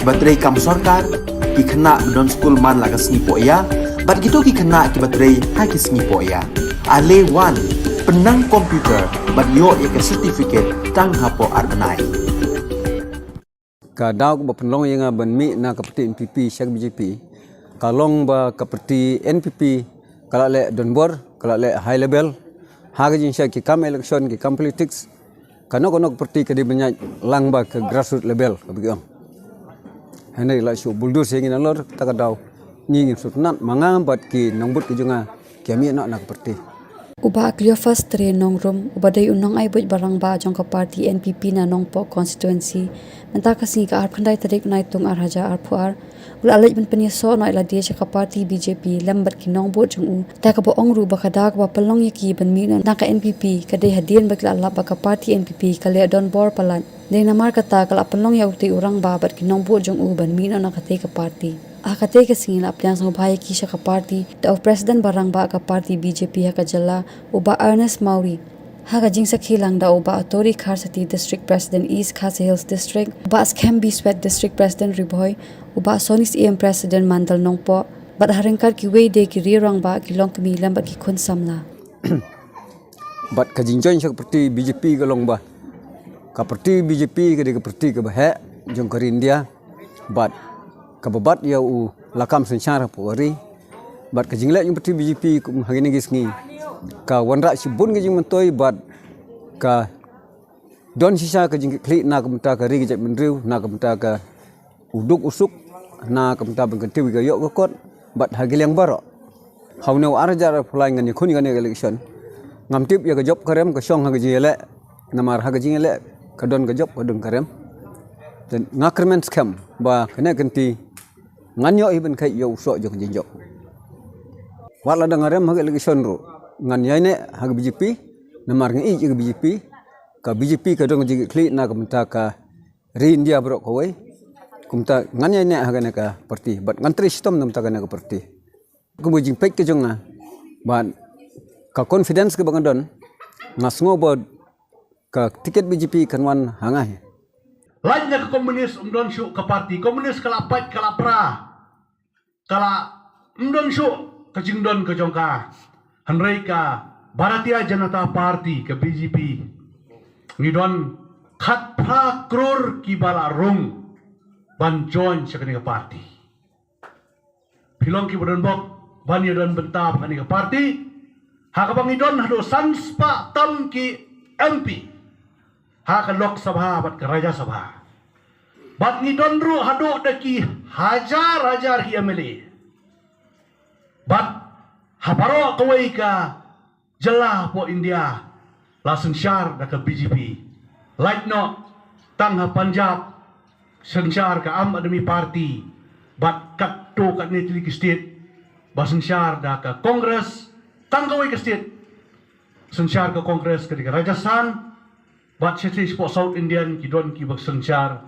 batrei kam sarkar ki khna don school man lagas ni poya bat kito ki khna ki batrei ha ki sni poya ale wan penang komputer bagyo ya certificate tang hapo arnai ka daw ba penlong yang ban mi na kapati NPP syak BJP kalong ba kapati NPP kala le donbor kala le high level haga jin syak ki kam election ki kam politics kanok parti ka di banyak lang ba ke grassroots level begitu hanai la shu buldur sing in lor ta ka daw ni sutnat mangam bat ki nongbut ki junga kami nak parti Uba aklio first tre nongrum uba day unong ay buj barang ba jong ka party NPP na nongpo constituency menta kasi ka arp khandai tarik na itong arhaja arpuar ul alaj ban paniso no ila dia ka party BJP lambat ki nongbo jong u ta ka bo ongru ba kada ka palong yaki ban mi na ka NPP ka day hadian ba kala ba ka party NPP kale don bor palan day namar kata kala palong ya uti urang ba bat ki nongbo jong u ban mi na ka te ka party akate ke singin aplyang sang bhai ki shaka party the of president barang ba ka party BJP ha ka jalla uba Ernest Mauri ha ka jing sakhilang da uba Tori Kharsati district president East Khasi Hills district uba Skembi Sweat district president Riboy uba Sonis EM president Mandal Nongpo bat haringkar ki we de ki rirang ba ki long kmi lam ba ki khun samla bat ka jing join shak parti BJP ka long ba ka parti BJP ka de ka parti ka ba he jong ka India bat kababat ya u lakam sensyara po ari bat kajingla yung parti BJP kum hagini gisngi ka wanra si bun ke jing mentoi bat ka don sisa ke jing klik na ke menta ka ri ke menriu na ke menta ka uduk usuk na ke menta ben kenti ke yok kot bat hagil yang baro hauneu arjar fulai ngani khuni ngani election ngam tip ya ke job karem ke song ha ke jele namar ha ke jing ele ka don ke job odung karem dan ngakrmen scam ba kena kenti nganyo iben kai yo so jong jinjo wala dangarem ha election ro ngan yaine ha BJP namar ngi ke BJP ka BJP ka dong jigi kli na kumta ka ri India bro ko wai kumta ngan yaine ha kana ka parti but ngan tri system nam ta kana ka parti kumu jing pek ke jong na ban ka confidence ke bangadon ngasngo bod ka tiket BJP kanwan hangai lainnya ke komunis umdon syuk ke parti komunis kalapat kalapra kala umdon syuk ke jingdon ke jongka hanrei ka Bharatiya Janata Party ke BJP ngidon khat pha kror ki bala rung ban join sakani ke parti Shillong ki bodon bok ban yodon benta sakani ke parti ha ka bangidon hado sanspa tam ki MP ha ka Lok Sabha bat ke Raja Sabha bat ngidon ru hado daki hajar hi MLA bat habaro kawai ka Jylla po India lasen syar da ke BJP like no tang ha Punjab sensyar ka Am Admi Party bat kat to kat ni tili state basen syar da ke Kongres tang kawai ke state sensyar ke Kongres ke Rajasthan bat seti po South Indian ki don ki bak sensyar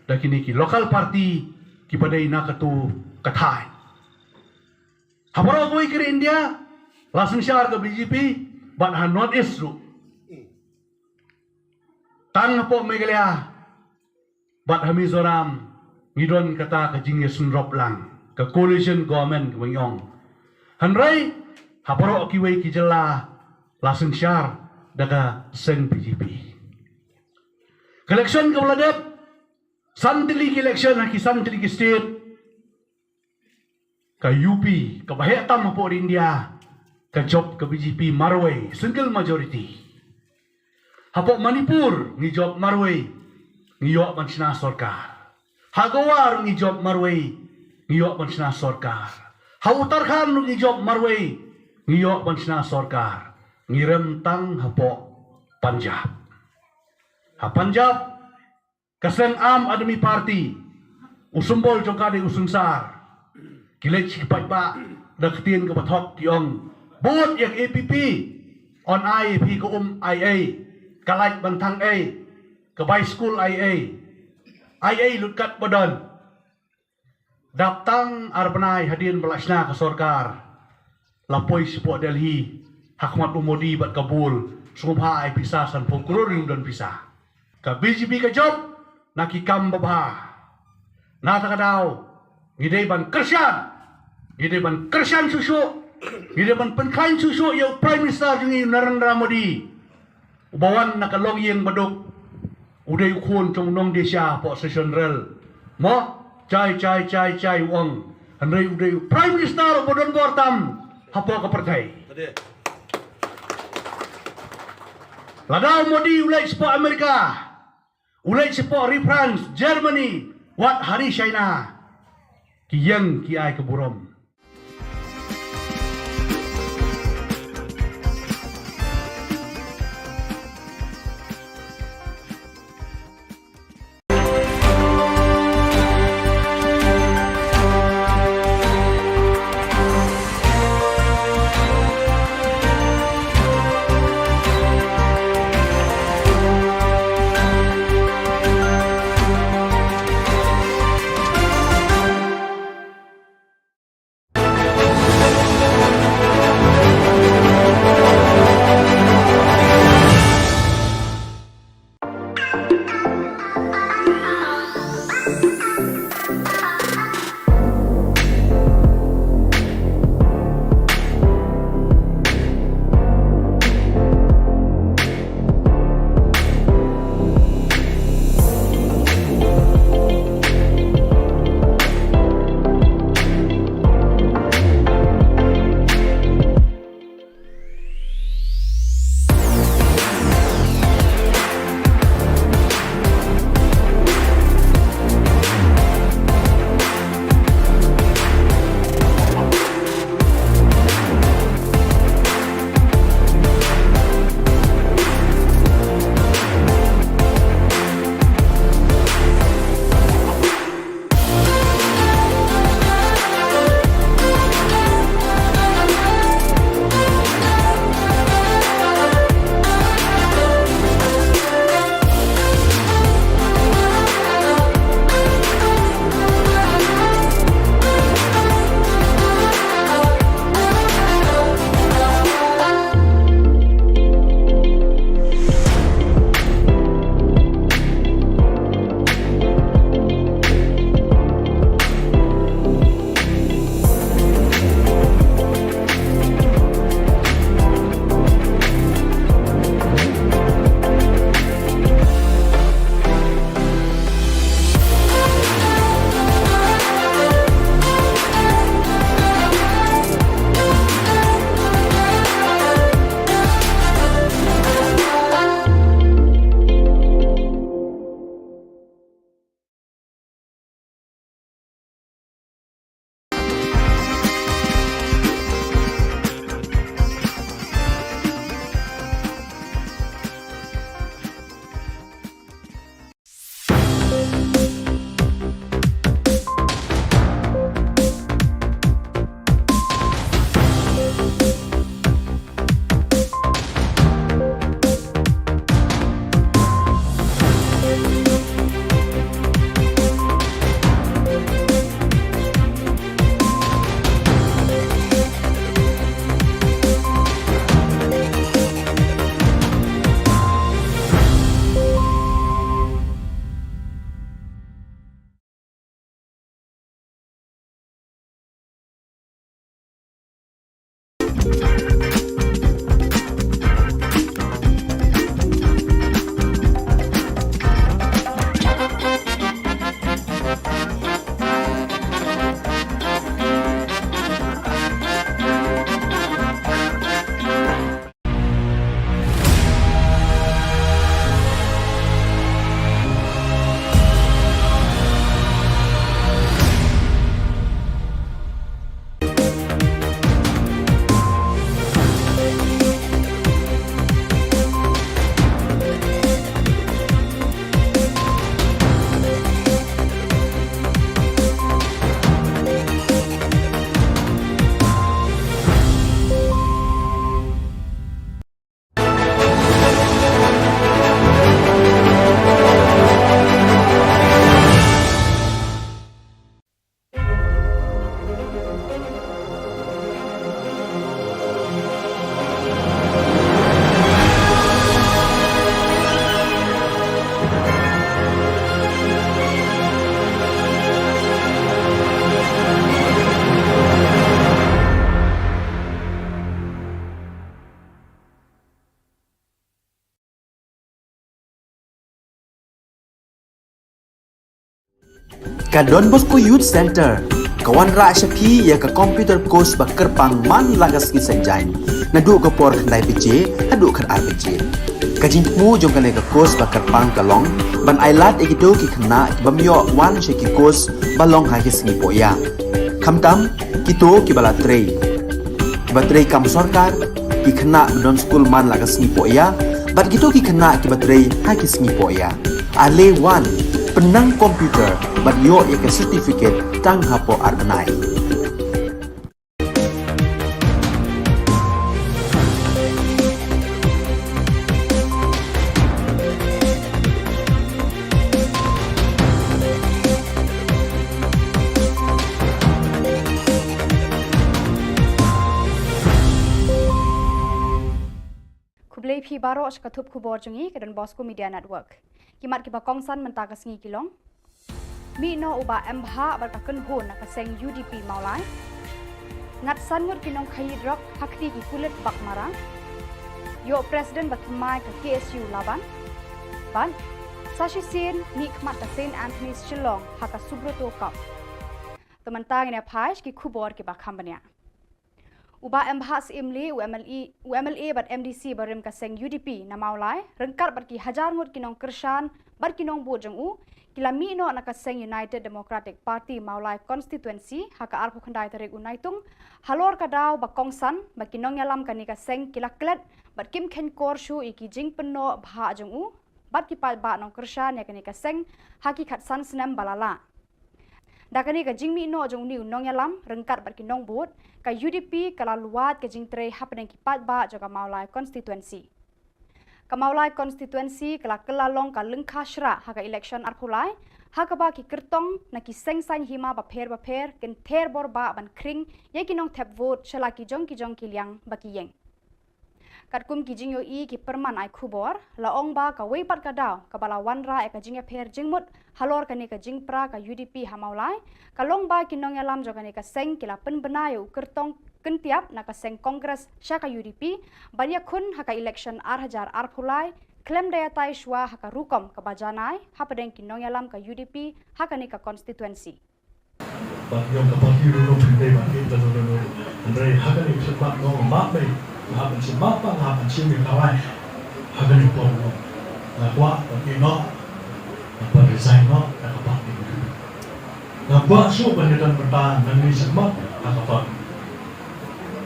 da kini ki local party ki padai na katu kathai habaro kawai ke India langsung syar ke BJP bat ha North East ru tang po Meghalaya bat ha Mizoram ngidon kata ke jingye sunrop lang ke coalition government ke Mengyong hanrai ha paro ki wei ki Jylla langsung syar daga sen BJP election ke Bladep santili ki election ha ki santili ki state ke UP ke Bahetam po India ke job ke BJP Marway single majority hapo Manipur ni job Marway ni yok mansina sarkar Hagawar ni job Marway ni yok mansina sarkar ha Uttarakhand ni job Marway ni yok mansina sarkar ni remtang hapo Punjab ha Punjab kasen Am Admi Party usumbol jongkade usunsar kilech kipat ba daktien ke bathok tiong bot yang APP on IAP ke IA kalait bantang A ke by school IA lutkat badan daptang arbanai hadirin belasna ke sorkar lapoi support Delhi Hakmat Umodi bat Kabul sumha ai pisah san pokroring dan pisah ke BJP ke job nakikam babha na takadaw ngidai ban kersian susu di depan penkain susu yang Prime Minister jungi Narendra Modi ubawan nak long yang baduk udai ukun trong nong desya po session rel mo cai wong andai udai Prime Minister bodon bortam hapo ka partai ladaw Modi ulai sepo Amerika ulai sepo France Germany wat hari China kiyang ki ai keburom Ka Don Bosco Youth Center kawan ra shapi ya ka computer course ba kerpang man lagas ki senjai na du ka por khandai pije hadu khar RPG ka jing mu jong ka ne ka course ba kerpang ka long ban ailat egito ki khna bamyo wan she ki course balong ha ki singi po ya khamtam kito ki bala trei batrei kam sarkar ki khna don school man lagas singi po ya bat kito ki khna ki batrei ha ki singi po ya ale wan penang komputer bat yo ya ke certificate tang hapo arnai Kublai phi baro shkathup khubor jungi ke dan Bosco Media Network. Kimat ki bakongsan mentaka sngi kilong. Mi no uba mbha bar ka kunhun ka seng UDP maulai. Ngat sangut kinong khayi drop hakti ki kulit bakmara. Yo president batmai ka KSU laban. Ban Sashi Sin ni kmat ka St Anthony's Shillong haka subroto kap. Temantang ina phaish ki khubor ki bakhambania. Uba mbhas imli UMLA bat MDC barim ka seng UDP na maulai rengkat bat ki hajar ngut kinong kershan bat kinong bu jeng u kilami no na ka seng United Democratic Party maulai constituency haka arpu khandai tarik unaitung halor ka daw ba kongsan ba kinong yalam ka ni ka seng kilaklet bat kim khen kor shu iki jing penno bha jeng u bat ki pal ba nong kershan ya ka ni ka seng haki khat san snem balala dakani ka jingmi no jong ni unong yalam rengkat bat kinong but ka UDP kala luat ka jingtre hapneng ki pat ba jaga maulai constituency ka maulai constituency kala kelalong ka lengkha shra haka election arpulai haka ba ki kertong na ki seng hima ba pher ken ther bor ba ban kring ye kinong thep vote chala ki jong ki liang ba ki yeng katkum ki jingyo I ki perman ai khubor la ong ba ka wei pat ka daw ka bala wanra e ka jingya pher jingmut halor ka ni ka jingpra ka UDP hamaulai ka long ba kinong yalam joga ni ka seng kila penbena yu kertong kentiap na ka seng kongres sya ka UDP banya khun haka election arhajar arphulai klem daya tai shwa haka rukom ka bajanai hapadeng kinong yalam ka UDP haka ni ka constituency But yung kapag no pinday ba kita no Andre hagani sepak no mape hapan si mapa hapan si mi kawai hagani po no na kwa no apa resign no kapag na ba so banditan bertahan nang ni semak kapag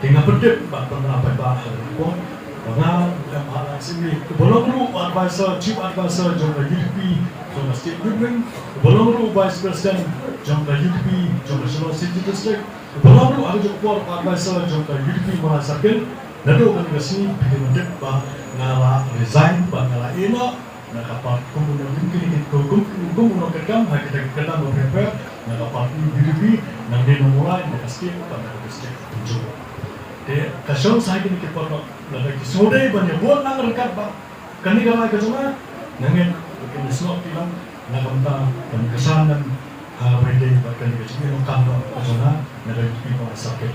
tinggal pedek ba pernah apa ko Banga yang sini belum advisor chief advisor jong UDP jong state government belum vice president jong UDP jong Shillong city district belum ada jong advisor jong UDP Mahasakil nado kan kasi pinodek ba ngala resign ba ngala ino nakapag kumunong kini kumunong kedam kita mo prepare nakapag UDP nang dinumulay nakastik pa nakastik jong kasong sa akin kita pernah lagi sore banyak buat nang rekat ba kani gamay ka cuma nangin kini snok tilang nakamta dan kesanan pwede ba kani ka cuma yung kampo ka cuma nagay pa sakit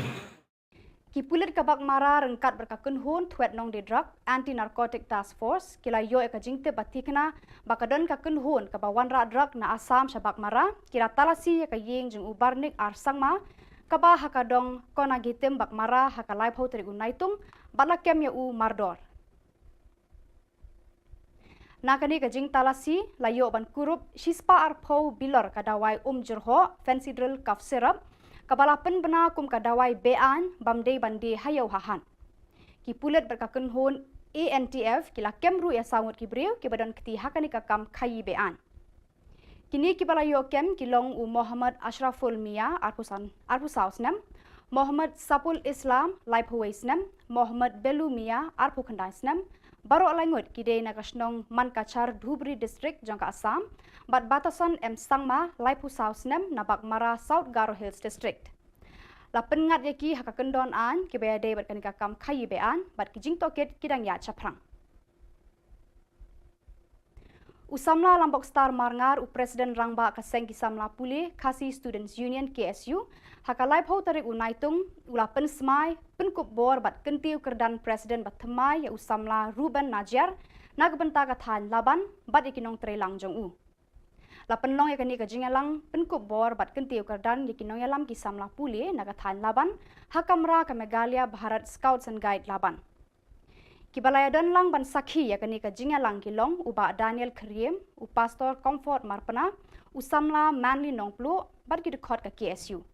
Kipulit kabak mara rengkat berkakun hun tuet nong di drug anti narcotic task force kila yo eka jingte batikna bakadon kakun hun kabawan ra drug na asam syabak mara kira talasi eka ying jeng ubarnik arsangma kaba hakadong kona gitem bak mara hakalai phau teri unaitung balakem ya u mardor nakani ka jing talasi layo ban kurup shispa arphau bilor kadawai jerho fancy drill cough syrup kabala penbena kum kadawai bean bamde bande hayau hahan kipulet berkakun hun ANTF kila kemru ya sangut kibriu kibadan keti hakani kakam khayi bean Kini kibala yokem kilong u Muhammad Ashraful Mia arpusausnem, Muhammad Sapul Islam laiphuwaisnem, Muhammad Belu Mia arpukhandaisnem, baro alangut kidei nakasnong Mankachar Dhubri district jangka Assam, bat batasan Sangma laipusausnem nabak Mara South Garo Hills district. Lapen ngat yaki hakakendon an kibayade bat kanikakam khayi bean bat kijing toket kidang ya chaprang. Usamla Lambok Star Marngar u Presiden Rangba kaseng kisamla puli Kasi Students Union KSU hakalai phau tarik unaitung ula pen smai penkup bor bat kentiu kerdan Presiden bat themai ya usamla Ruben Najar nagbenta kathan laban bat ikinong trelang jong u La penlong ya kani ka jingalang penkup bor bat kentiu kardan yakinong yalam ki samla puli nagathan laban hakamra ka Megalia Bharat Scouts and Guide laban. Kibalaya dan lang ban sakhi ya kani ka jingalang kilong uba Daniel Kriem u pastor Comfort Marpana u samla Manly Nongplu bat ki dekhot ka KSU.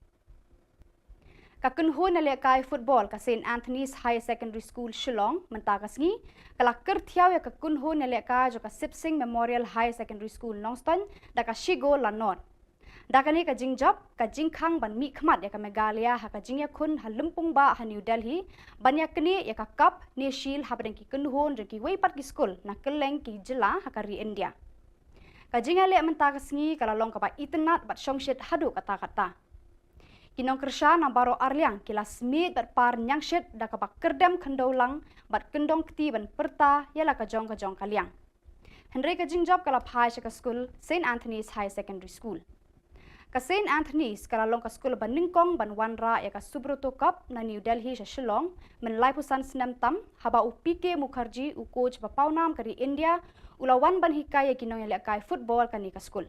Ka kunhu na lekai football ka St Anthony's High Secondary School Shillong mentakas ngi kala kerthiaw ya ka kunhu na lekai jo ka Sipsing Memorial High Secondary School Nongston da ka Shigo Lanot. Da kani ka jingjap ka jingkhang ban mi khmat ya ka Megalia ha ka jingya khun ha lumpung ba ha New Delhi banya kani ya ka cup ni shil ha badeng ki kunhu re ki weipat ki school na keleng ki jilla ha ka ri India. Ka jingale mentakas ngi kala long ka ba itnat bat shongshit hadu kata-kata. Kinong kersha na baro arliang kila smit bat par nyangshit da ka bak kerdem kendolang bat kendong kti ban perta yala ka jong kaliang. Henry ka jingjab kala phai ka school St Anthony's High Secondary School. Ka St Anthony's kala long ka school ban ningkong ban wanra ya ka Subroto Cup na New Delhi sa Shillong men laipusan senam tam haba u PK Mukherjee u coach ba paunam kari India ulawan ban hikay kinong yala kai football kani ka school.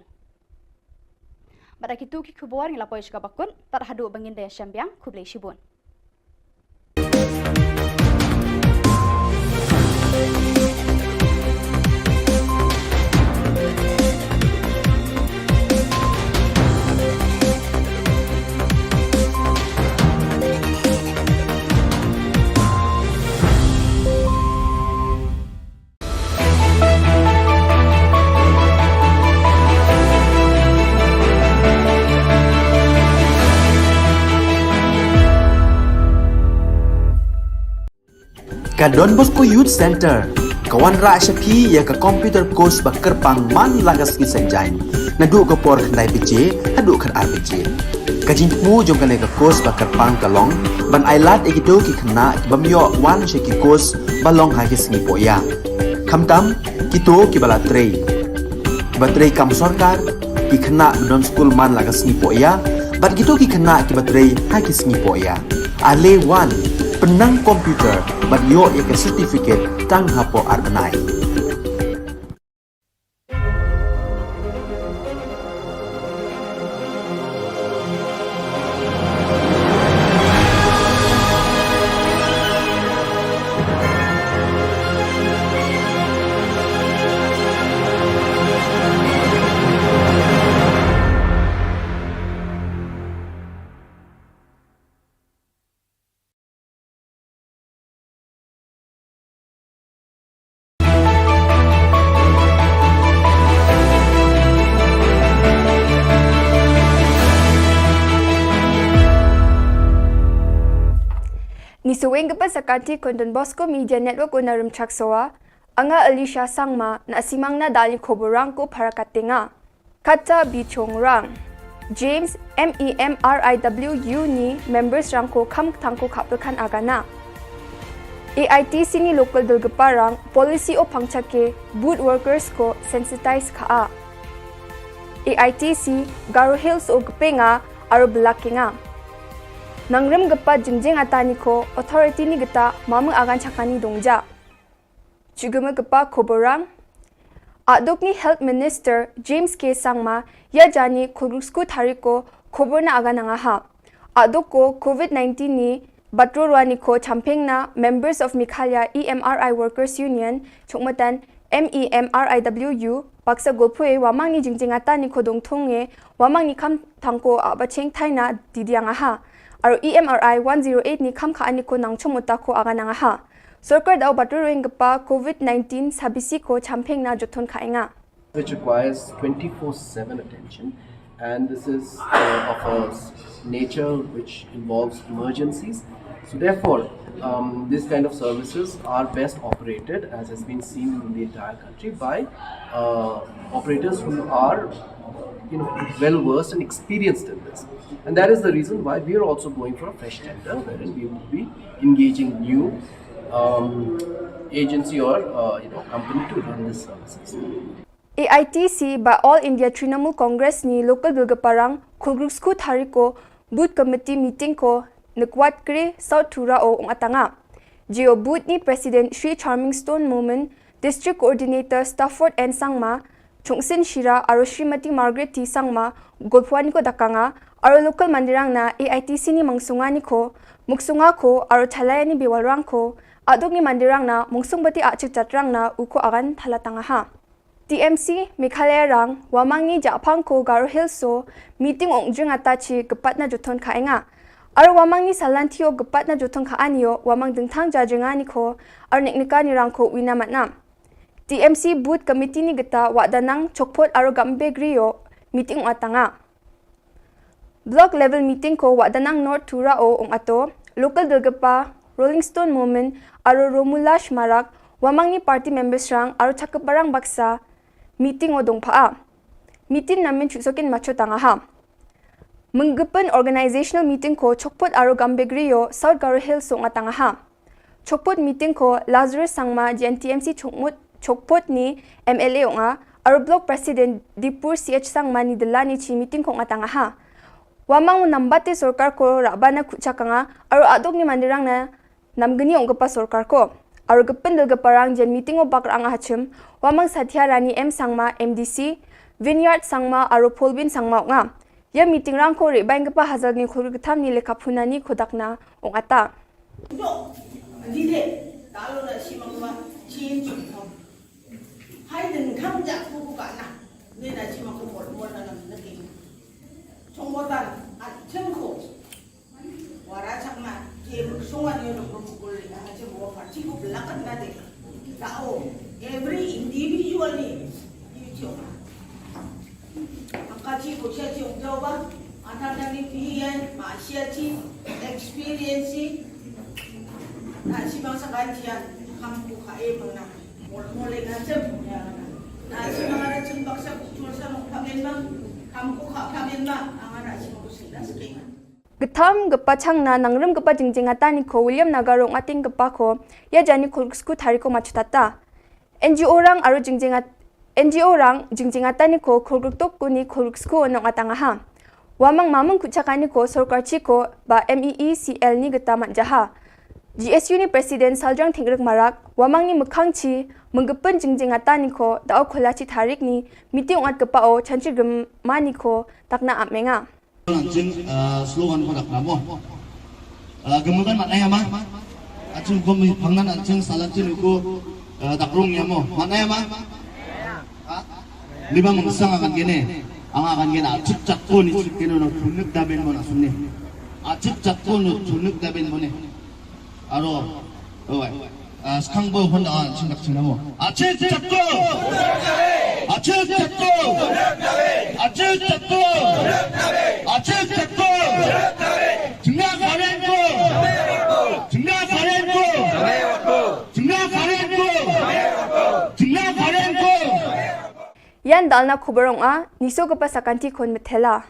Pada kitu ki khubor ng lapoi ka bakun tar hadu bangin daya syambiang kublai shibun. Ka Don Bosco Youth Center kawan ra syapi ya ka computer course bakar pang man lagas ki senjai na du ka por khandai pije hadu khan RPG ka jingmu jong ka course bakar pang kalong ban ailat egito ki khna bamyo wan she ki course balong ha ki sngi poya khamtam kito ki bala trei batrei kam sarkar ki khna don school man lagas sngi poya bat gitu ki khna ki batrei ha ki sngi poya ale wan penang komputer bagyo ya ke certificate tang hapo arbenai. Nisuwing gapa sakati kon Don Bosco Media Network unarum chaksoa anga Alicia Sangma na asimang na dali khoborang ko parakatinga kata bichongrang James MEMRIWU ni members rang ko kham thangko khapkan agana AITC ni local dulgaparang policy o pangchake boot workers ko sensitize kha AITC Garo Hills o gpenga aro blackinga Nangrem gapa jingjing atani ko authority ni gata mamang agan chakani dongja. Chuguma gapa khoborang Adok ni Health Minister James K. Sangma ya jani khurusku thariko khobor na agan anga ha. Adok ko COVID-19 ni batrorwani ko champeng na members of Mikhalya EMRI Workers Union chukmatan MEMRIWU baksa golpue wamang ni jingjing atani ko dongthonge wamang ni kham thangko abacheng thaina didianga ha. Aro EMRI 108 ni kham kha ani ko nangchomota ko aga nanga ha sarkar dau baturing gapa COVID-19 sabisi ko champeng na jothon khainga which requires 24/7 attention and this is of a nature which involves emergencies so therefore this kind of services are best operated as has been seen in the entire country by operators who are well versed and experienced in this. And that is the reason why we are also going for a fresh tender wherein we will be engaging new agency or company to run this services. AITC by All India Trinamool Congress ni local bilgaparang khulgrusku thariko boot committee meeting ko nakwat kre South Thura o atanga. Geo boot ni President Sri Charming Stone Moment District Coordinator Stafford and Sangma Chungsin Shira aro Srimati Margaret T Sangma golpuani ko dakanga aro local mandirang na AITC ni mangsunga ni ko muksunga ko aro thalaya ni biwalrang ko adok ni mandirang na mungsungbati achik chatrang na uko agan thalatanga ha. TMC Meghalaya rang wamang ni Japang ko Garo Hills so meeting ongjung atachi gepat na juton kaenga. Aro wamang ni salantio gepat na juton kaanio wamang dengtang jajengani ko aro neknika ni rang ko winamatnam. TMC Booth Committee ni geta wadanang chokpot aro gambe griyo meeting atanga. Block level meeting ko wadanang North Tura o ato local delgapa Rolling Stone Movement aro Romulash Marak wamang ni party members rang aro chakaparang baksa meeting o dongpaa. Meeting namin chusokin macho tanga ha. Menggepen organizational meeting ko chokpot aro gambe griyo South Garo Hills so atanga ha. Chokpot meeting ko Lazarus Sangma GNTMC chokpot ni MLA nga aro block president Dipur CH Sangma ni delani chi meeting ko atanga ha. Wamang nambate sorkar ko rabana kuchaka nga aro adok ni mandirang na namgani ongpa sorkar ko. Aro gepen delgaparang jen meeting o bakrang hachim wamang Satya Rani M Sangma MDC Vineyard Sangma aro Polbin Sangma nga. Ya meeting rang ko rebaing gapa hazal ni khur gtham ni lekapuna ni khodakna ong ata. No, dide talo na si mangwa change ko. Hai den kham ja ku ka na. Ne na si mangko mo na na ke. Chongbotan at chengko. Wara chakma ke songan yo no ko na je mo fa chi ko blakan na de. Tao every individually you choma. Kachi ko siya yung jawa, anang ni piyan, masya chi experience, na si bang sa kantiyan, kampu kae mo na, mole na siya, na si mga raching baksa kutul sa nung pamin bang, kampu ka pamin bang, ang ana si mga sila sa kingan. Getham gepachang na nangrem gepa jingjingata ni ko William Nagarong ating gepa ko ya jani kulsku thariko machutata. NGO rang aro jingjingata ni ko khulgruk ko ni khulsku nong atanga ha. Wamang mamang kuchakani ko sorkar chi ko ba MEECL ni geta manjaha. GSU ni President Saljang Thingrek Marak wamang ni mukhang chi menggepen jingjingata ni ko dao kholachi tharik ni meeting at gepa o chanchi gema ni ko takna amenga. Jeng slogan ko nakramo. Gemukan maknanya mah. Acung ko pangnan acung salancin ko takrong niya mo. Maknanya mah. Libang sang akan gini, akan gini acip cakko ni kini no tunik daben mo na sunni. Acip cakko no tunik daben mo ni. Aro, sekarang bawa Honda cintak cina mo. Acip cakko, acip cakko, acip cakko, acip cakko. Tinggal kalian ko, tinggal kalian ko, tinggal kalian ko, tinggal kalian ko. Yan dalna Khubor nga niso gapa sakanti kon methela.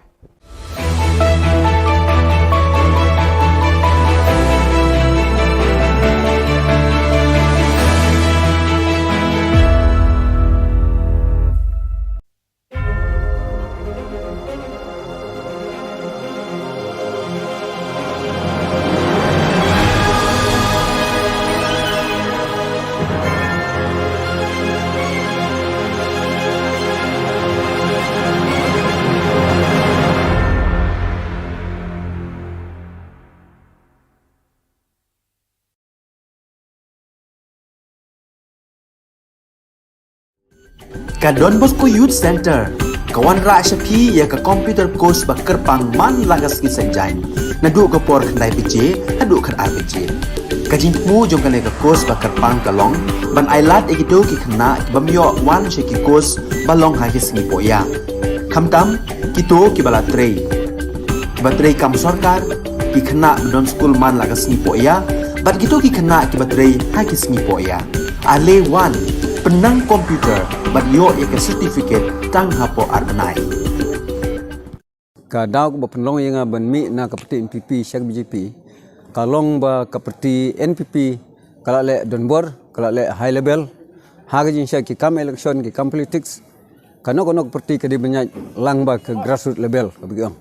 Ka Don Bosco Youth Center kawan ra shapi ya ka computer course ba kerpang man lagas ki senjain nadu ka por khandai pije adu khat RPG ka jingmu jong ka course ba kerpang kalong ban ailat ekido ki khna bamyo wan she ki course balong ha ki sngi poya khamtam kito ki bala trei batrei kam sarkar ki khna don school man lagas sngi poya bat kito ki khna ki batrei ha ki sngi poya ale wan penang komputer bagyo ek certificate tang hapo arnai ka daw ko penlong yang ban mi na kapati MPP syak BJP kalong ba kapati NPP kala le donbor kala le high level haga jin syak ki kam election ki kam politics kanok parti ka di banyak lang ba ke grassroots level kabigang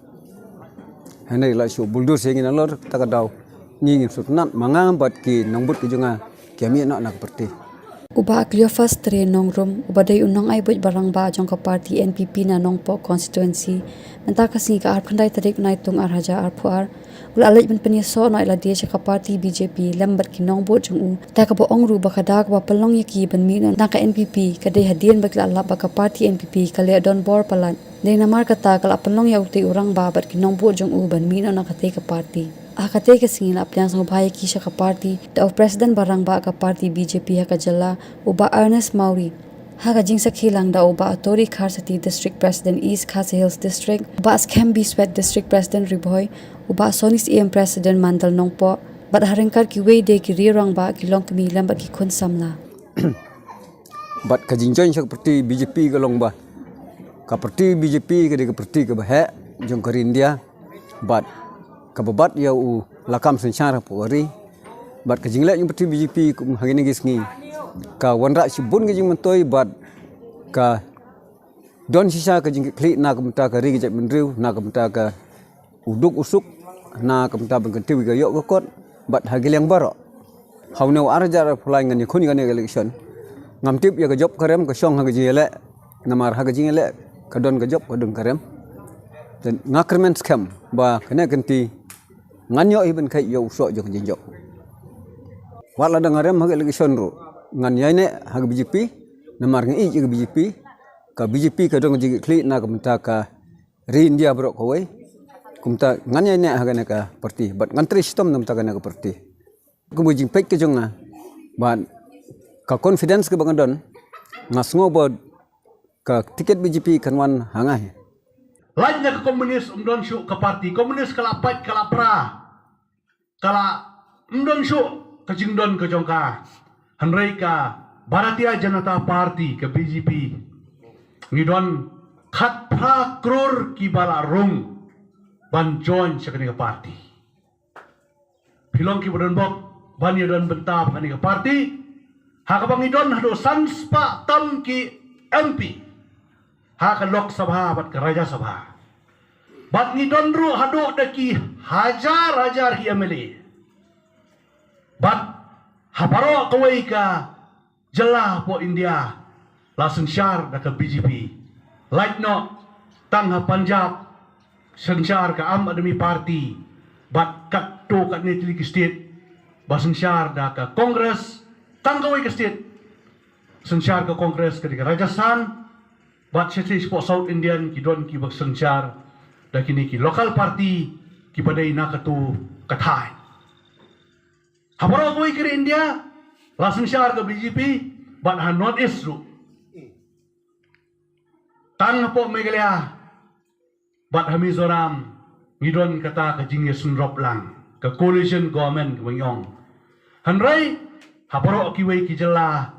hanai la shu buldur singin alor taka daw ni sutnat mangang bat ki nombut ki junga kami nak parti Uba aklio first tre nongrum ubadai unong ay buj barang ba jong ka party NPP na nongpo constituency menta kasi ka arp khandai tarik nai tung arhaja arpuar ul alaj ben penia so no ila dia ka party BJP lambat ki nong bu jong u ta ka bo ongru ba kada ka palong yaki ben mi na ka NPP ka dei hadien bakla Allah ba ka party NPP ka le don bor palan dei namar kata kala palong ya uti urang ba bat ki nong bu jong u ben mi na ka te ka party akate ke singin aplyang sang bhai ki ka party the of president barang ba ka party BJP ha ka jalla uba Ernest Mauri ha ka jingsa khilang da uba Tori Kharsati district president East Khasi Hills district uba Skembi Sweat district president Riboy uba Sonis EM president Mandal Nongpo bat harengkar ki wei de ki rirang ba ki long kmi lam ba ki khun samla bat ka jinjoin sak parti BJP ka long ba ka parti BJP ka de ka parti ka ba he jong ka India bat kababat ya u lakam sensyara pori bat ka jingle yung parti BJP kum hagini gisngi ka wanra sibun ka jing mentoi bat ka don sisa ka jing kli na ka menta ka ri ka menriu na ka menta ka uduk usuk na ka menta ben kanti ka yok kot bat hagilang baro hawneu arjar fulai ngani khuni ngani election ngamtip ya ka job karem ka song ha ka jile namar ha ka jingele ka don ka job ka dun karem dan ngakrmen scam ba kena kanti nganyo iben kai yo so jong jinjo wala dangarem hag election ro ngan yaine hag BJP namar ngi ig BJP ka BJP ka dong jigi kli na kamta ka ri India bro ko wei kumta ngan yaine hag na ka parti but ngan tri system nam ta ka na ka parti kumu jing pek ke jong na ban ka confidence ke bangadon ngasngo bod ka tiket BJP kanwan hangai lainnya ke komunis umdon syuk ke parti komunis kalapat kalapra kala umdon syuk ke jingdon ke jongka hanrei ka Bharatiya Janata Party ke BJP ngidon khat pra kror ki bala rung ban join sekani ke parti Shillong ki bodon bok ban yodon bentab kani ke parti ha ka bangidon hado sanspa tam ki MP ha ka Lok Sabha bat ke Raja Sabha bat ni donru hado daki hajar hi MLA bat habaro kawai ka jela po India lasen syar da ka BJP like no tang ha Punjab sensyar ka Am Admi Party bat kat to kat ni tili state basen syar da ka Congress tang kawai ka state sensyar ka Congress ka di Rajasthan bat sisi po South Indian ki don ki bak sensyar da kini ki local party ki padai nakatu kathai habaro koi kiri India lasen syar ke BJP bat ha North East ru tang po Meghalaya bat ha Mizoram ngidon kata ka jingye sunrop lang ka coalition government wayong hanrai habaro ki wei ki jela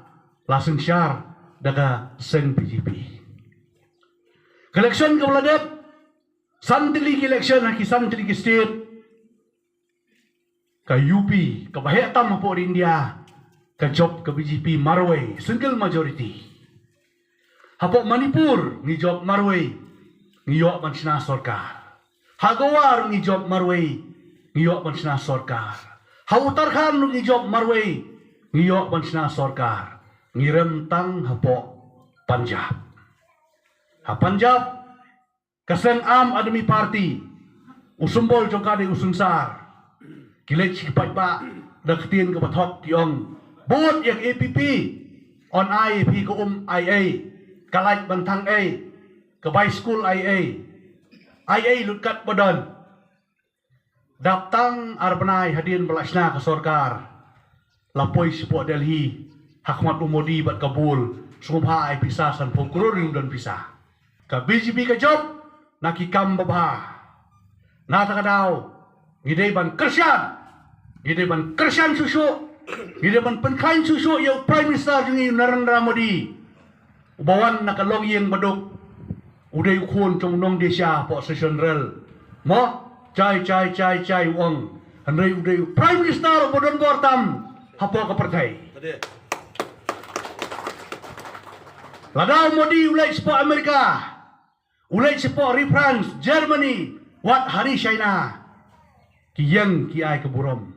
lasen syar daga sen BJP election ka waladet santili ki election ha ki santili ki state ka UP ka bahetam po India ka job ka BJP Marway single majority hapo Manipur ni job Marway ngiyo man sina sarkar Hagawar ni job Marway ngiyo man sina sarkar ha Uttarakhand ni job Marway ngiyo man sina sarkar ngirem tang hapo Punjab ha Punjab Kasen Am Admi Party usumbol jongkade usunsar kilech kipat ba daktin ke bathok tiong bot yak APP on IAP ko IA kalaj bantang A ke by school IA lutkat bodon daptang arbanai hadin belasna ke sorkar lapoi sipo Delhi Hakmat Umodi bat Kabul sumha ai pisah san pokroring don pisah ka BJP ka job nakikam babha natakadaw ngidai ban kersian susu ngidai ban penkain susu yang prime minister jungi Narendra Modi ubawan nakalong yang baduk udai khon trong nong desya po session rel mo chai wong hanrei udai prime minister bodon gortam hapo ka partai ladaw Modi ulai sepo Amerika ulai sepo France, Germany, wat hari China, ki yang ki ai keburom.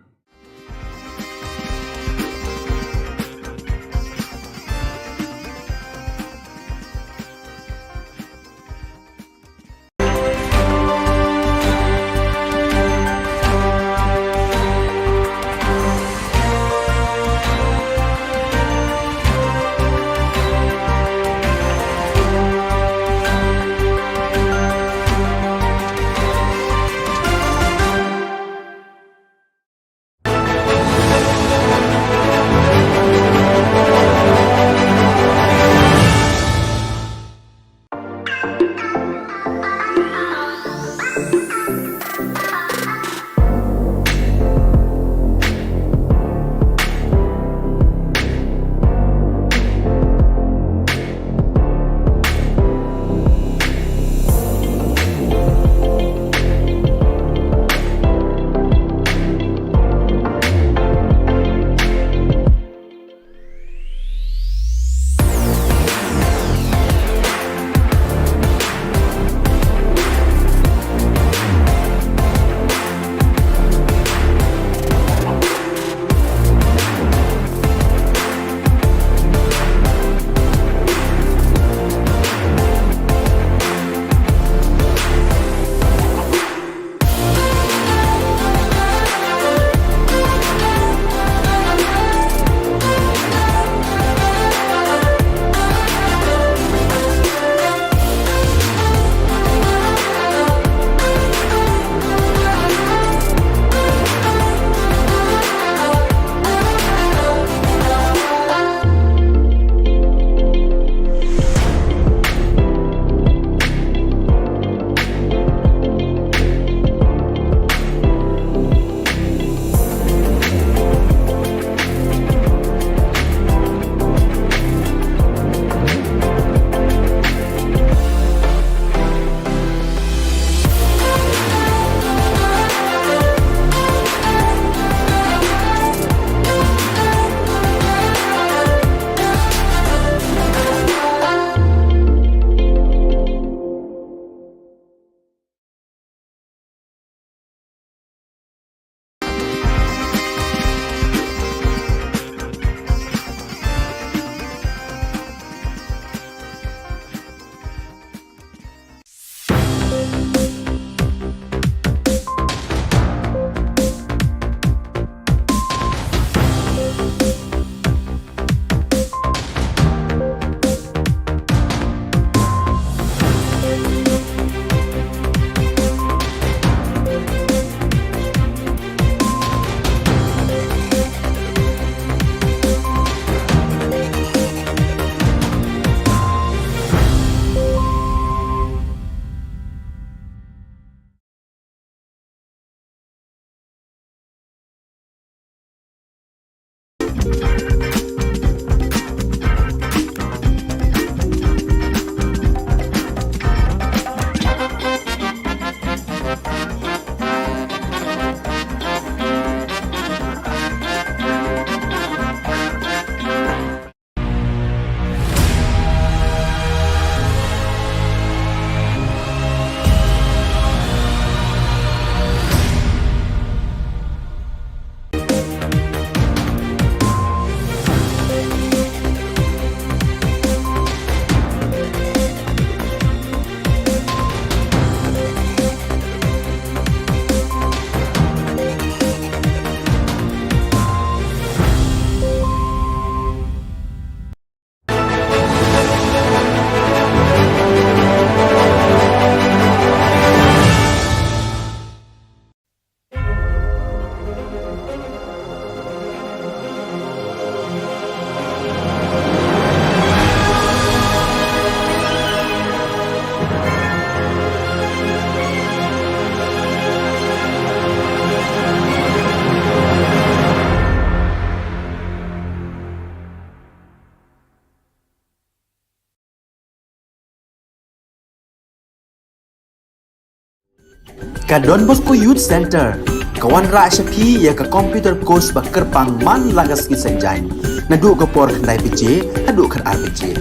Ka Don Bosco Youth Center kawan ra shapi ya ka computer course ba kerpang man lagas ki senjain na du ka por khandai pije adu khan RPG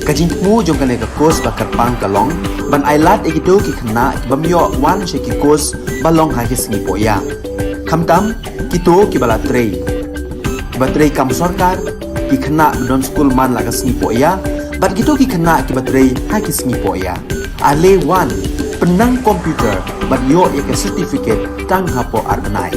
ka jing mu jong ka ne ka course ba kerpang ka long ban ailat e do ki khna ki bamyo wan she ki course ba long ha ki sngi po ya khamtam ki to ki bala trei ba trei kam sarkar ki khna don school man lagas sngi po ya bat gitu ki khna ki batrei ha ki sngi po ya ale wan penang komputer bat yo ya ka certificate tang hapo arnai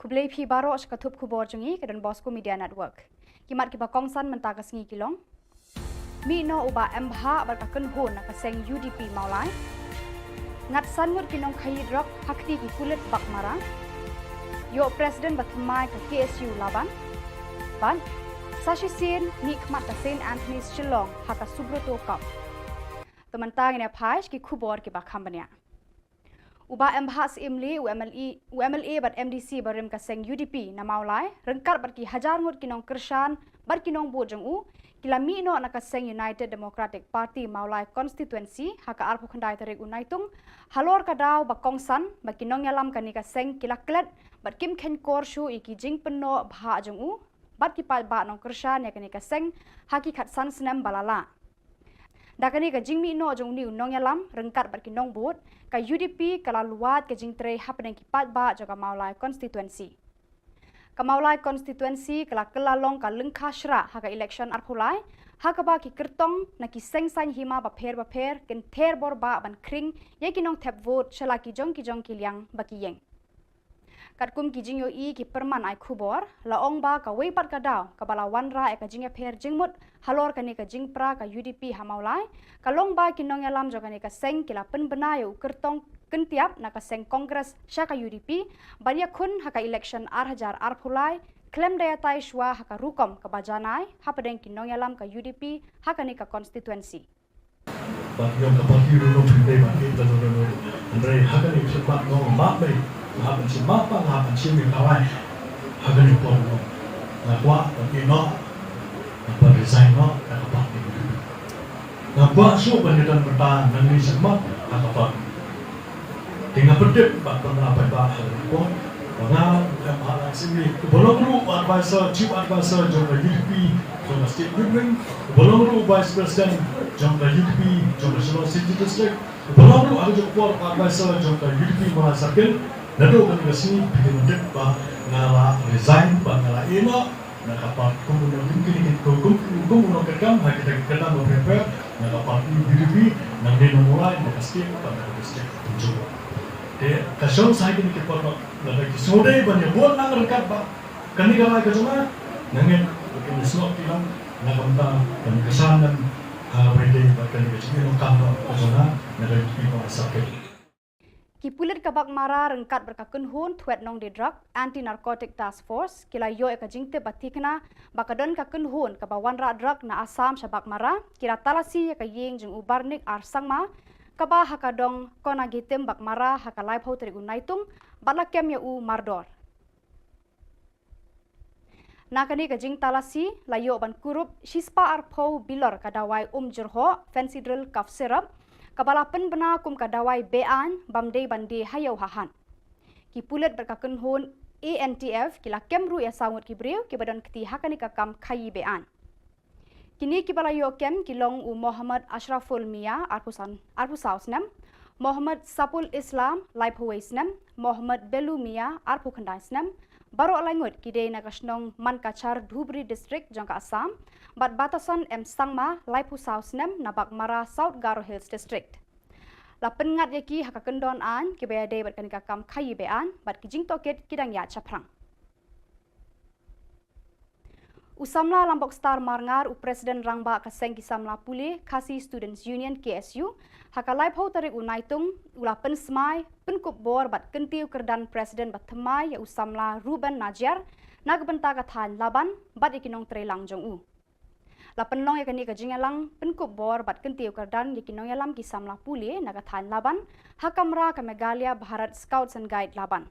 Kublai phi baro shkathup khubor jungi ke Don Bosco Media Network. Kimat ki ba kongsan mentaka sngi kilong. Mi no uba MBH bar ka kun hon ka seng UDP maulai. Ngat sanmur kinong khayid rok hakti ki kulit bak marang. Yo President batmai ka KSU laban. Ban Sashi Sin ni khmat ka St Anthony's Shillong haka Subroto Cup. Temantang ne phaish ki khubor ki ba khambania. Uba MBH imli UMLA bat MDC barim ka seng UDP na maulai rengkar bat ki hajar ngut kinong kershan bat kinong bojong u kilami no na ka seng United Democratic Party maulai constituency haka arpu khandai tarik unaitung halor ka daw ba kongsan ba kinong yalam ka ni ka seng kilaklet bat kim khen korshu iki jing penno bha jong u bat ki pal ba nong kershan ya ka ni ka seng haki khat san snem balala dakani ka jingmi no jong ni unong yalam rengkat bat kinong bot ka UDP kala luat ka jingtre hapneng ki pat ba jaga maulai constituency ka maulai constituency kala long ka lengkha shra haka election arphulai haka ba ki kertong na ki seng san hima ba pher ken ther bor ba ban kring ye kinong thep vote shala ki jong ki liang ba ki yeng katkum ki jingyo I ki perman ai khubor la ong ba ka wei pat ka daw ka bala wanra e ka jingya pher jingmut halor ka ni ka jingpra ka UDP hamaulai ka long ba kinong yalam jo ka ni ka seng kila pen benayo kertong kentiap na ka seng kongres sha ka UDP banya khun haka election arhajar arphulai klem daya tai shwa haka rukom ka bajanai hapadeng kinong yalam ka UDP haka ni ka constituency But yung kapatid no pinday ba kita no Andre hagan ik sepat no mapay hagan si mapa hagan si mi kawai hagan ik po no na kwa pati no na resign no na kapatid na kwa so panitan bertahan nang ni semat na kapatid tinggal pedek ba pernah ba ko na mahalang sini bolong ru advisor chief advisor jong UDP jong state government bolong ru vice president jong UDP jong Shillong City District bolong ru ada jong por advisor jong UDP Mahasakil nado kan kasi pinudek ba ngala resign ba ngala ina na kapag kumuno kini kumuno kakam ha kita kita mo prepare na kapag UDP nang dinumulay na kasi pa na district jong kasong sa akin ke por na kisode ba niya buat nang rekat ba kani gamay ka juma nangin kin slot tilang na kamta kan kasanan pwede ba kani ka juma kamno juna na UDP Mahasakil Kipulit kabak mara rengkat berkakun hun tuet nong di drug anti narcotic task force kila yo eka jingte batikna bakadon kakun hun kabawan ra drug na asam shabak mara kira talasi eka ying jeng ubarnik arsangma kaba hakadong kona gitem bak mara hakalai phau tri unaitung balakem ya u mardor nakani ka jing talasi layo ban kurup shispa arphau bilor kadawai jurho fancy drill cough syrup kabala penbena kum kadawai bean bamdei bande hayau hahan ki pulet berkakun hun ANTF kila kemru ya sangut kibreu ki badan keti hakani ka kam khayi bean kini ki bala yo kem kilong u Muhammad Ashraful Mia arpusausnam Muhammad Sapul Islam laiphwaisnam Muhammad Belu Mia arpukhandaisnam baro langut kidei nakasnong mankachar Dhubri district jangka Assam bat batasan sangma laipusausnam nabak mara South Garo Hills district la pengat yaki hakakendon an kibaya bat kanika kam khayi bean bat kijing toket kidang ya chaprang Usamla Lambok Star Marngar u Presiden Rangba Kaseng Kisamla Pule Kasi Students Union KSU hakalai phau tarik unaitung ula pensmai penkup bor bat kentiu kerdan Presiden bat themai ya Usamla Ruben Najar nagbenta kathan laban bat ikinong trelang jong u La penlong yakani ka jingalang penkup bor bat kentiu kardan yakinong yalam ki samla pule naga than laban hakamra ka Megalia Bharat Scouts and Guide laban.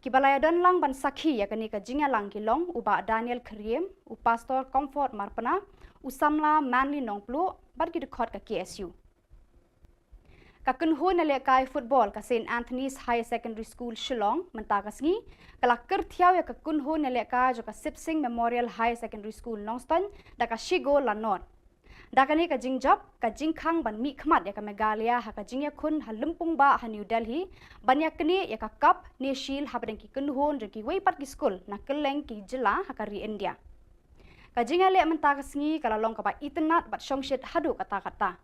Kibalaya don lang ban sakhi yakani ka jingalang kilong uba Daniel Kriem u pastor Comfort Marpana u samla Manly Nongplu bat ki dekhot ka KSU. Ka kunho na lekai football ka St Anthony's High Secondary School Shillong mentagasngi kala kerthiaw ya ka kunho na lekai jo ka Sipsing Memorial High Secondary School Nongston da ka Shigo Lanot. Da kani ka jingjap ka jingkhang ban mi khmat ya ka Megalia ha ka jingya khun ha lumpung ba ha New Delhi banya kani ya ka cup ne shil ha badeng ki kunho jo ki weipat ki school na keleng ki jilla ha ka ri India. Ka jingale mentagasngi kala long ka ba itnat bat shongshit hadu kata-kata.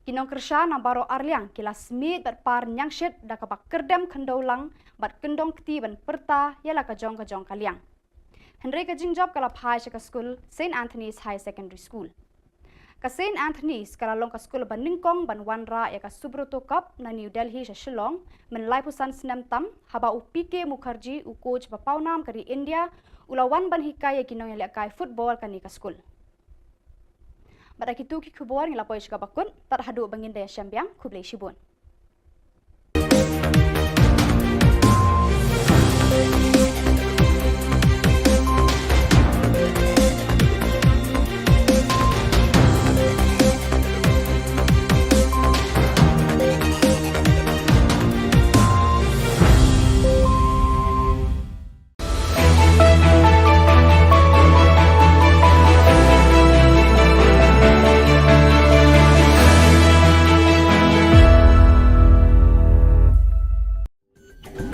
Kinong kersha na baro arliang kila smit bat par nyangshit da ka bak kerdem kendaulang bat kendong kti ban perta yala ka jong kaliang. Henry ka jingjab kala phai ka school St Anthony's High Secondary School. Ka St Anthony's kala long ka school ban ningkong ban wanra ya ka Subroto Cup na New Delhi sa Shillong men laipusan senam tam haba u PK Mukherjee u coach ba paunam kari India ulawan ban hikaya kinong ya lekai football kani ka school. Pada kitu ki khubor ngila poish ka bakun tar hadu bangin daya syambiang kublai shibun.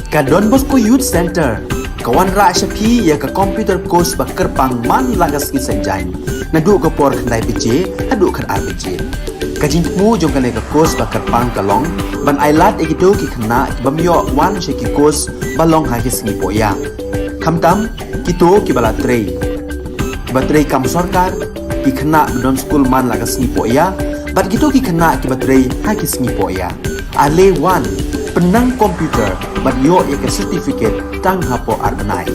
Ka Don Bosco Youth Center kawan ra shapi ya ka computer course ba kerpang man lagas ki senjai na du ka por khandai pije hadu khan ar pije ka jingmu jong ka le ka course ba kerpang kalong ban ailat egido ki khna bamyo wan she ki course balong ha ki sni poya khamtam kito ki bala trei batrei kam sarkar ki khna don school man lagas ni poya bat gito ki khna ki batrei ha ki sni poya ale wan penang komputer bat yo ek certificate tang hapo arbanai.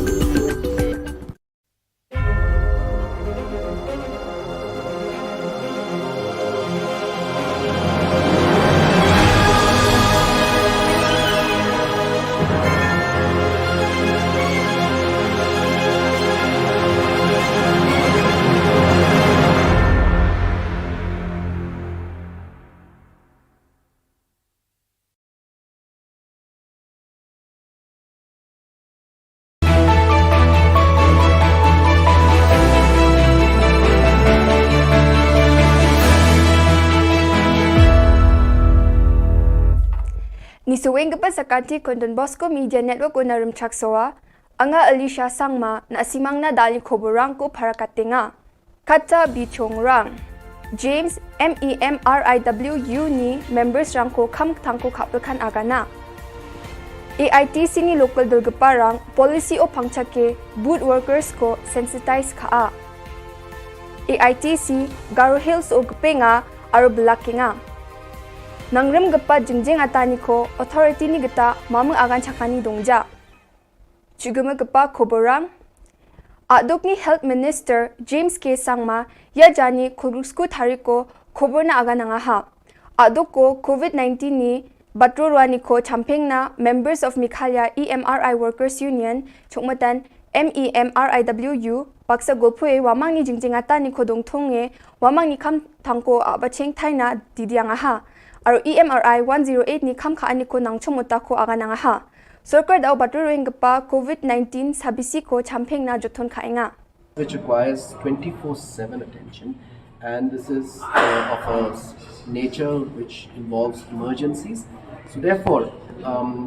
Ni suweng gepa sakati kon Don Bosco Media Network unarum chaksoa anga Alicia Sangma na asimang na dali khoborang ko parakatenga kata bichongrang James MEMRIWU ni members rang ko kham thangko khapkan agana AITC ni local dolgeparang policy o pangchake boot workers ko sensitize kha AITC Garo Hills o gpenga aro blackinga Nangrem gepa jingjing atani ko authority ni geta mamang agan chakani dongja. Chuguma gepa khoborang Adok ni Health Minister James K. Sangma ya jani khurusku thariko khobor na agan anga ha. Adok ko COVID-19 ni batrorwani ko champeng na members of Mikhalya EMRI Workers Union chukmatan MEMRIWU baksa golpue wamang ni jingjing atani ko dongthonge wamang ni kham thangko abacheng thaina didianga ha. Aro EMRI 108 ni kham kha ani ko nangchomota ko aga nanga ha sarkar dau baturing pa COVID-19 sabisi ko champeng na jothon khainga which requires 24/7 attention and this is of a nature which involves emergencies, so therefore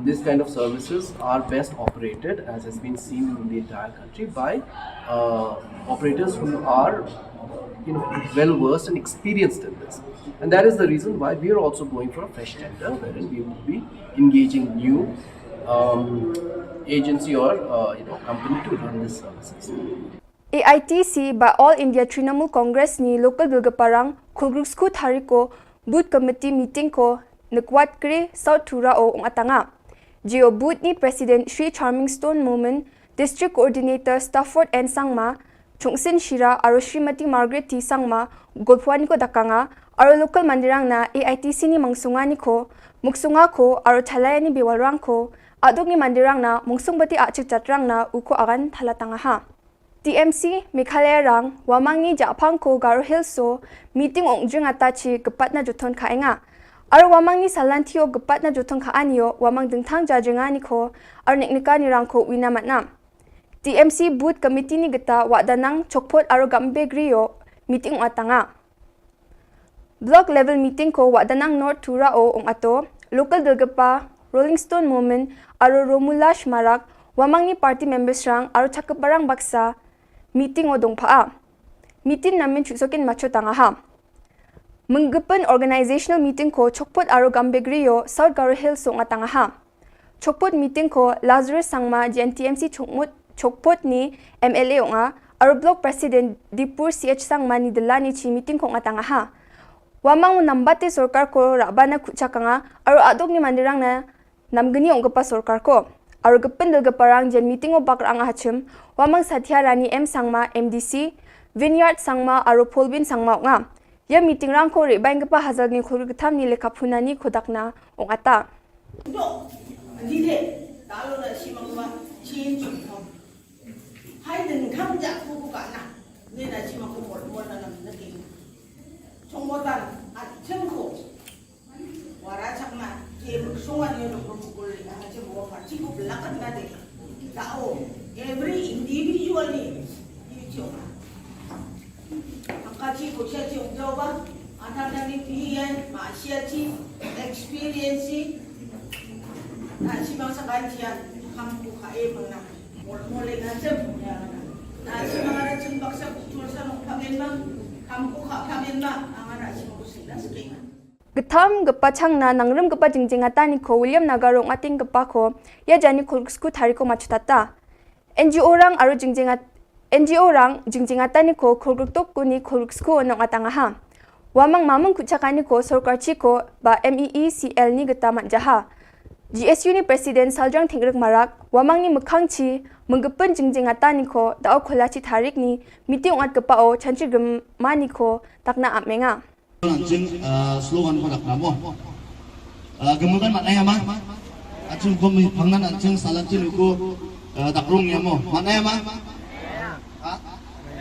this kind of services are best operated, as has been seen in the entire country, by operators who are well versed and experienced in this. And that is the reason why we are also going for a fresh tender, wherein we will be engaging new agency or company to run these services. AITC by All India Trinamool Congress ni local bilgaparang khulgrusku thariko booth committee meeting ko nakwat kre South Thura o atanga. Geo booth ni President Shri Charming Stone Moment, District Coordinator Stafford and Sangma, Chungsin Shira aro Srimati Margaret T Sangma golphuani ko dakanga aro local mandirang na AITC ni mangsunga ni ko muksunga ko aro thalaya ni bewalrang ko adok ni mandirang na mungsungbati achik chatrang na uko agan thalatanga ha. TMC Meghalaya rang wamang ni Japang ko Garo Hills meeting ongjung atachi gepat na juton kaenga. Aro wamang ni salantio gepat na juton kaanyo wamang dengtang jajengani ko aro neknika ni rang ko winamatnam. TMC Booth Committee ni geta wadanang chokpot aro gambe griyo meeting atanga. Block level meeting ko wadanang North Tura ong ato local delgapa Rolling Stone Movement aro Romulash Marak wamang ni party members rang aro chakaparang baksa meeting o dongpaa. Meeting namin chusokin macho tanga ha. Menggepen organizational meeting ko chokpot aro gambe griyo South Garo Hills ong atanga ha. Chokpot meeting ko Lazarus Sangma GNTMC chokpot ni MLA onga aro block president Dipur CH Sangma ni delani chi meeting ko atanga ha. Wamang nambate sorkar ko rabana kuchakanga aro adok ni mandirang na namgani ongpa sorkar ko. Aro gepen delgaparang jen meeting o bakrang hachim wamang Satya Rani M Sangma MDC Vineyard Sangma aro Polbin Sangma onga. Ya meeting rang ko rebaing gapa hazal ni khur gtham ni lekha phunani khodakna ong ata. Do dide talo na simangwa change ko. Hai den kham ja ku ka na. Ne na simang ko mol na na ki. Chongmotan at chengko. Wara chakna je sungan yo ko ko le na je mo fa chi ko blakan na de. Tao every individually you choma. Akachi ko siya si Uglawa, anatani piyan, maasya si experience na si mga sakantiyan, kampu kaibang na mula na siya na si mga natsimbak sa kultura sa nung pamilma, kampu pamilma, ang na si mga sila sa kaya. Gtham gapa changna nangrem gapa jingjinga tani ko William Nagarong ating gapa ko ya jani kulsku thariko machutata. NGO rang aro jingjinga tani ko khulgruk kuni khulsku onong atanga ha. Wamang mamang kuchakani ko sorkar chi ko ba MEECL ni gata manjaha. GSU ni President Saljang Thingrek Marak wamang ni mukhang chi menggepen jingjinga tani ko dao kholachi tharik ni meeting ongat gapa o chanchi mani ko takna amenga. Anjing slogan pada kamu. Gemukan maknanya mah. Anjing kami pangan anjing salatin aku takrung ya mo. Maknanya mah.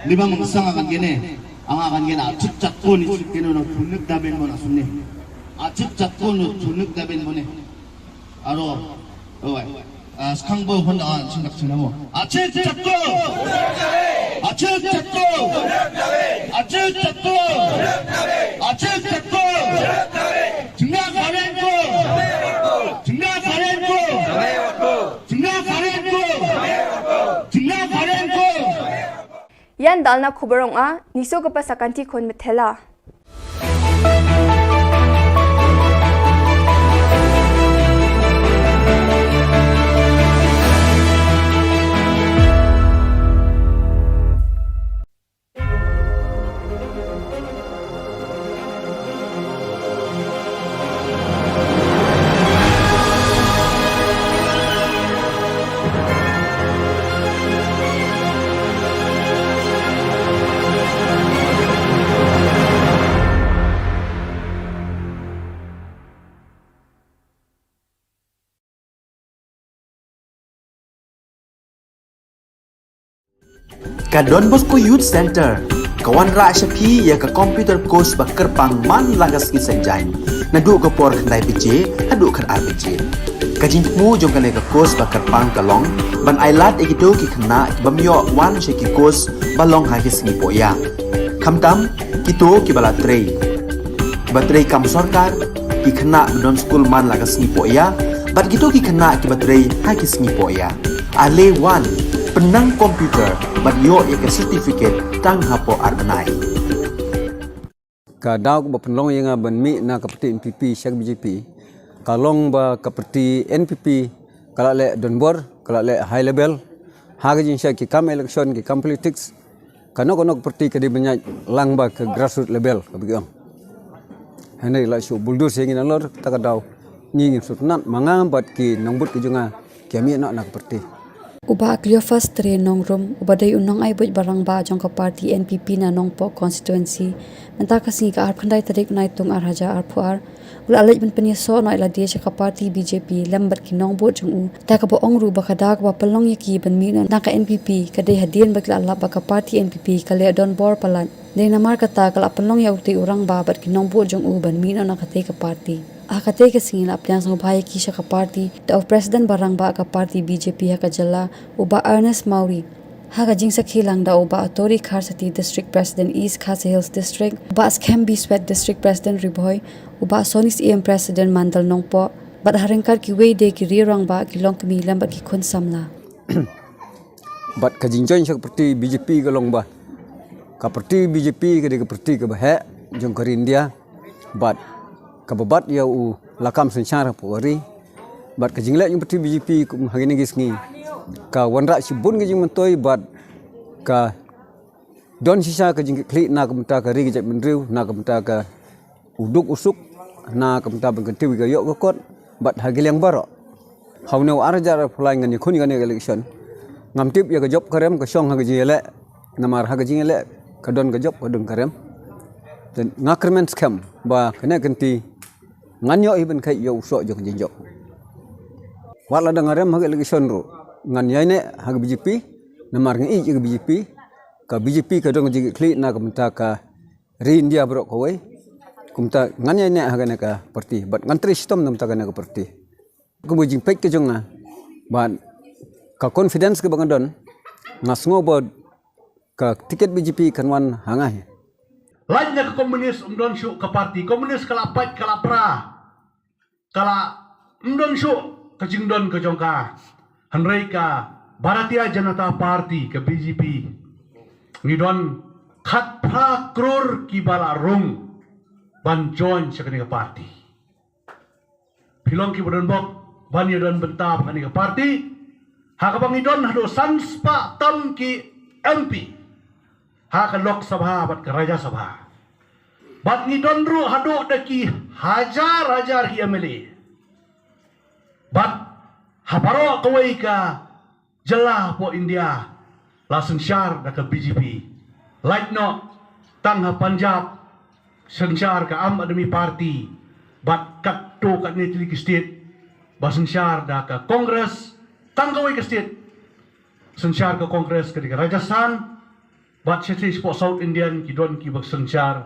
Lima mengsang akan gini. Akan gini acip cakun itu kini nak tunik daben mana sunni. Acip cakun tunik daben mana. Aro, sekarang bawa Honda anjing nak cina mo. Acip cakun. Acip cakun. Acip cakun. Acip cakun. Tengah kalian ko. Tengah kalian ko. Tengah kalian ko. Tengah kalian ko. Yan dalna Khubor Na niso gapa sakanti kon methela. Ka Don Bosco Youth Center kawan ra shapi ya ka computer course bakar pang man lagas ki sanjai na du ka por khandai pije hadu khan RPG ka jing mu jong ka ne ka course bakar pang kalong ban ailat egito ki khna bamyo wan she ki course balong ha ki singi poya khamtam kito ki bala trei batrei kam sarkar ki khna don school man lagas singi poya bat gito ki khna ki batrei ha ki singi poya ale wan penang komputer bagyo ya certificate tang hapo arnai ka daw ba penlong yang ban mi na kapati MPP syak BJP kalong ba kapati NPP kala le donbor kala le high level haga jin syak ki kam election ki kam politics kanok parti ka di banyak lang ba ke grassroots level ka bigyong hanai la shu buldur singin alor taka daw ngingin sutnat mangambat ki nangbut ki junga kami nak parti Uba Clio first train nongrum ubaday unong ay buj barang ba jong ka party NPP na nongpo constituency menta kasi ka arp khandai tarik nai tung arhaja arpuar ula alaj ben penia so no ila dia ka party BJP lambat ki nong bo jong u ta ka bo ongru ba kada ka palong yaki ben mi na ka NPP ka dei hadien ba kala ba ka party NPP ka le don bor palan dei na mar kata kala palong ya uti urang ba bat ki nong bo jong u ben mi na ka te ka party akate ke singila aplyang sang bhai ki shaka party the of president barang ba ka party BJP ha ka jalla uba Ernest Mauri ha ka jingsa khilang da uba Tori Kharsati district president East Khasi Hills district uba Skembi Sweat district president Riboy uba Sonis EM president Mandal Nongpo bat harengkar ki wei de ki rirang ba ki long kmi lambat ki khun samla bat ka jingjoin shak parti BJP ka long ba ka parti BJP ka de ka parti ka ba he jong ka India bat kababat ya u lakam sensyara pori bat ka jingle yung parti BJP hagini gisngi ka wanra sibun ka jing mentoi bat ka don sisa ka jing kli na kamta ka ri jat menriu na kamta ka uduk usuk na kamta bangkenti ga yok kot bat hagiliang baro hawneu arjar fulai ngani khuni ngani election ngamtip ya ka job karem ka song hagaji ele namar hagaji ele ka don ka job ka dun karem dan ngakrmen scam ba kena kenti nganyo iben kai yo so jok jinjok wala da ngarem hag election ro ngan yaine hag BJP namar ngi ik BJP ka BJP ka dong jig kli na kamta ka ri India bro ko we kumta ngan yaine hag na ka parti bat ngantri system nam ta ka parti ko bujing pek ke jonga ban ka confidence ke bangadon ngasngo bod ka tiket BJP kanwan hangah Lainnya ke komunis umdon syuk ke parti komunis kala pat kala pra kala umdon syuk ke jingdon ke jongka hanrei ka Bharatiya Janata Party ke BJP ngidon khat pra kror ki bala rung ban join sekani ke parti pilong ki bodon bok ban yodon bentap kani ke parti hakabang ngidon hado sanspa tam ki MP ha ka Lok Sabha bat ke Raja Sabha bat ni donru hado daki hajar hi MLA bat habaro kawai ka jela po India langsung syar da ke BJP like no tang ha Punjab sensyar ka Am Admi Party bat kat to kat ni Tili state ba sensyar da ke Kongres tang kawai ke state sensyar ke Kongres ke Rajasthan bat sesi sport South Indian ki don ki bak sensyar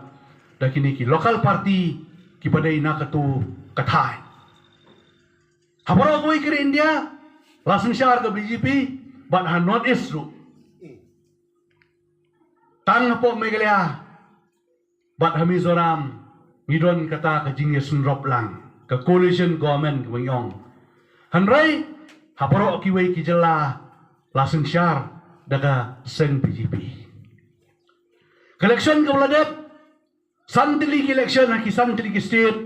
da kini ki local party ki padai na katu kathai habaro koi kiri India la sensyar ke BJP bat ha North East ru tang po Meghalaya bat ha Mizoram ngidon kata ka jingye sunrop lang ka coalition government wengyong hanrai habaro ki wei ki jela la sensyar daga seng BJP election ke Bladep santili ki election ki santili ki state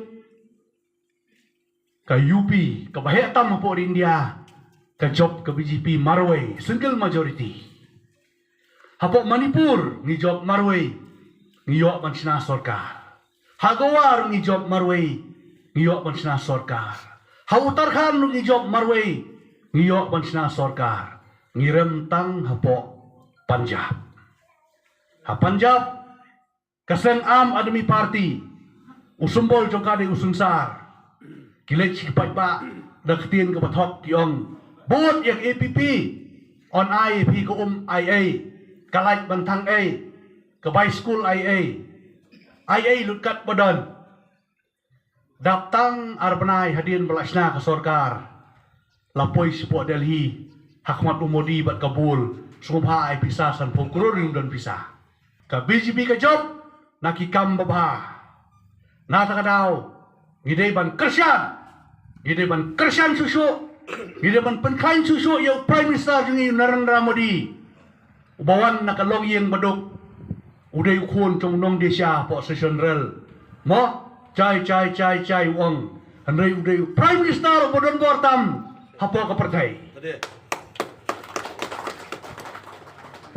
ka UP ka Bahetam po India ka job ka BJP Marway single majority hapo Manipur ni job Marway ni yo mansina sarkar Hagawar ni job Marway ni yo mansina sarkar ha Uttarakhand ni job Marway ni yo mansina sarkar ngirem tang hapo Punjab ha Punjab kaseng Am Admi Party usumbol jongkade usunsar kilech kipat pa daktin ke bathok tiong bot yak APP on IAP ko IA kalait bantang A ke by school IA lutkat badan daptang arbanai hadin belasna ke sorkar lapoi support Delhi Hakmat Umodi bat kabul sumha ai pisah san pokro ring dan pisah ka BJP ka job nakikam babha na takadaw ngidai ban kersian susu ngidai ban penkain susu yo prime minister jungi Narendra Modi ubawan nakalong yang baduk uday ukun trong nong desya po session rel mo chai wong hanrei uday prime minister bodon bortam hapo ka partai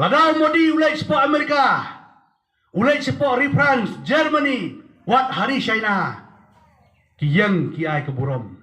ladaw Modi ulai sepo Amerika ulai sepo France, Germany, wat hari China, kiyang kiai keburom.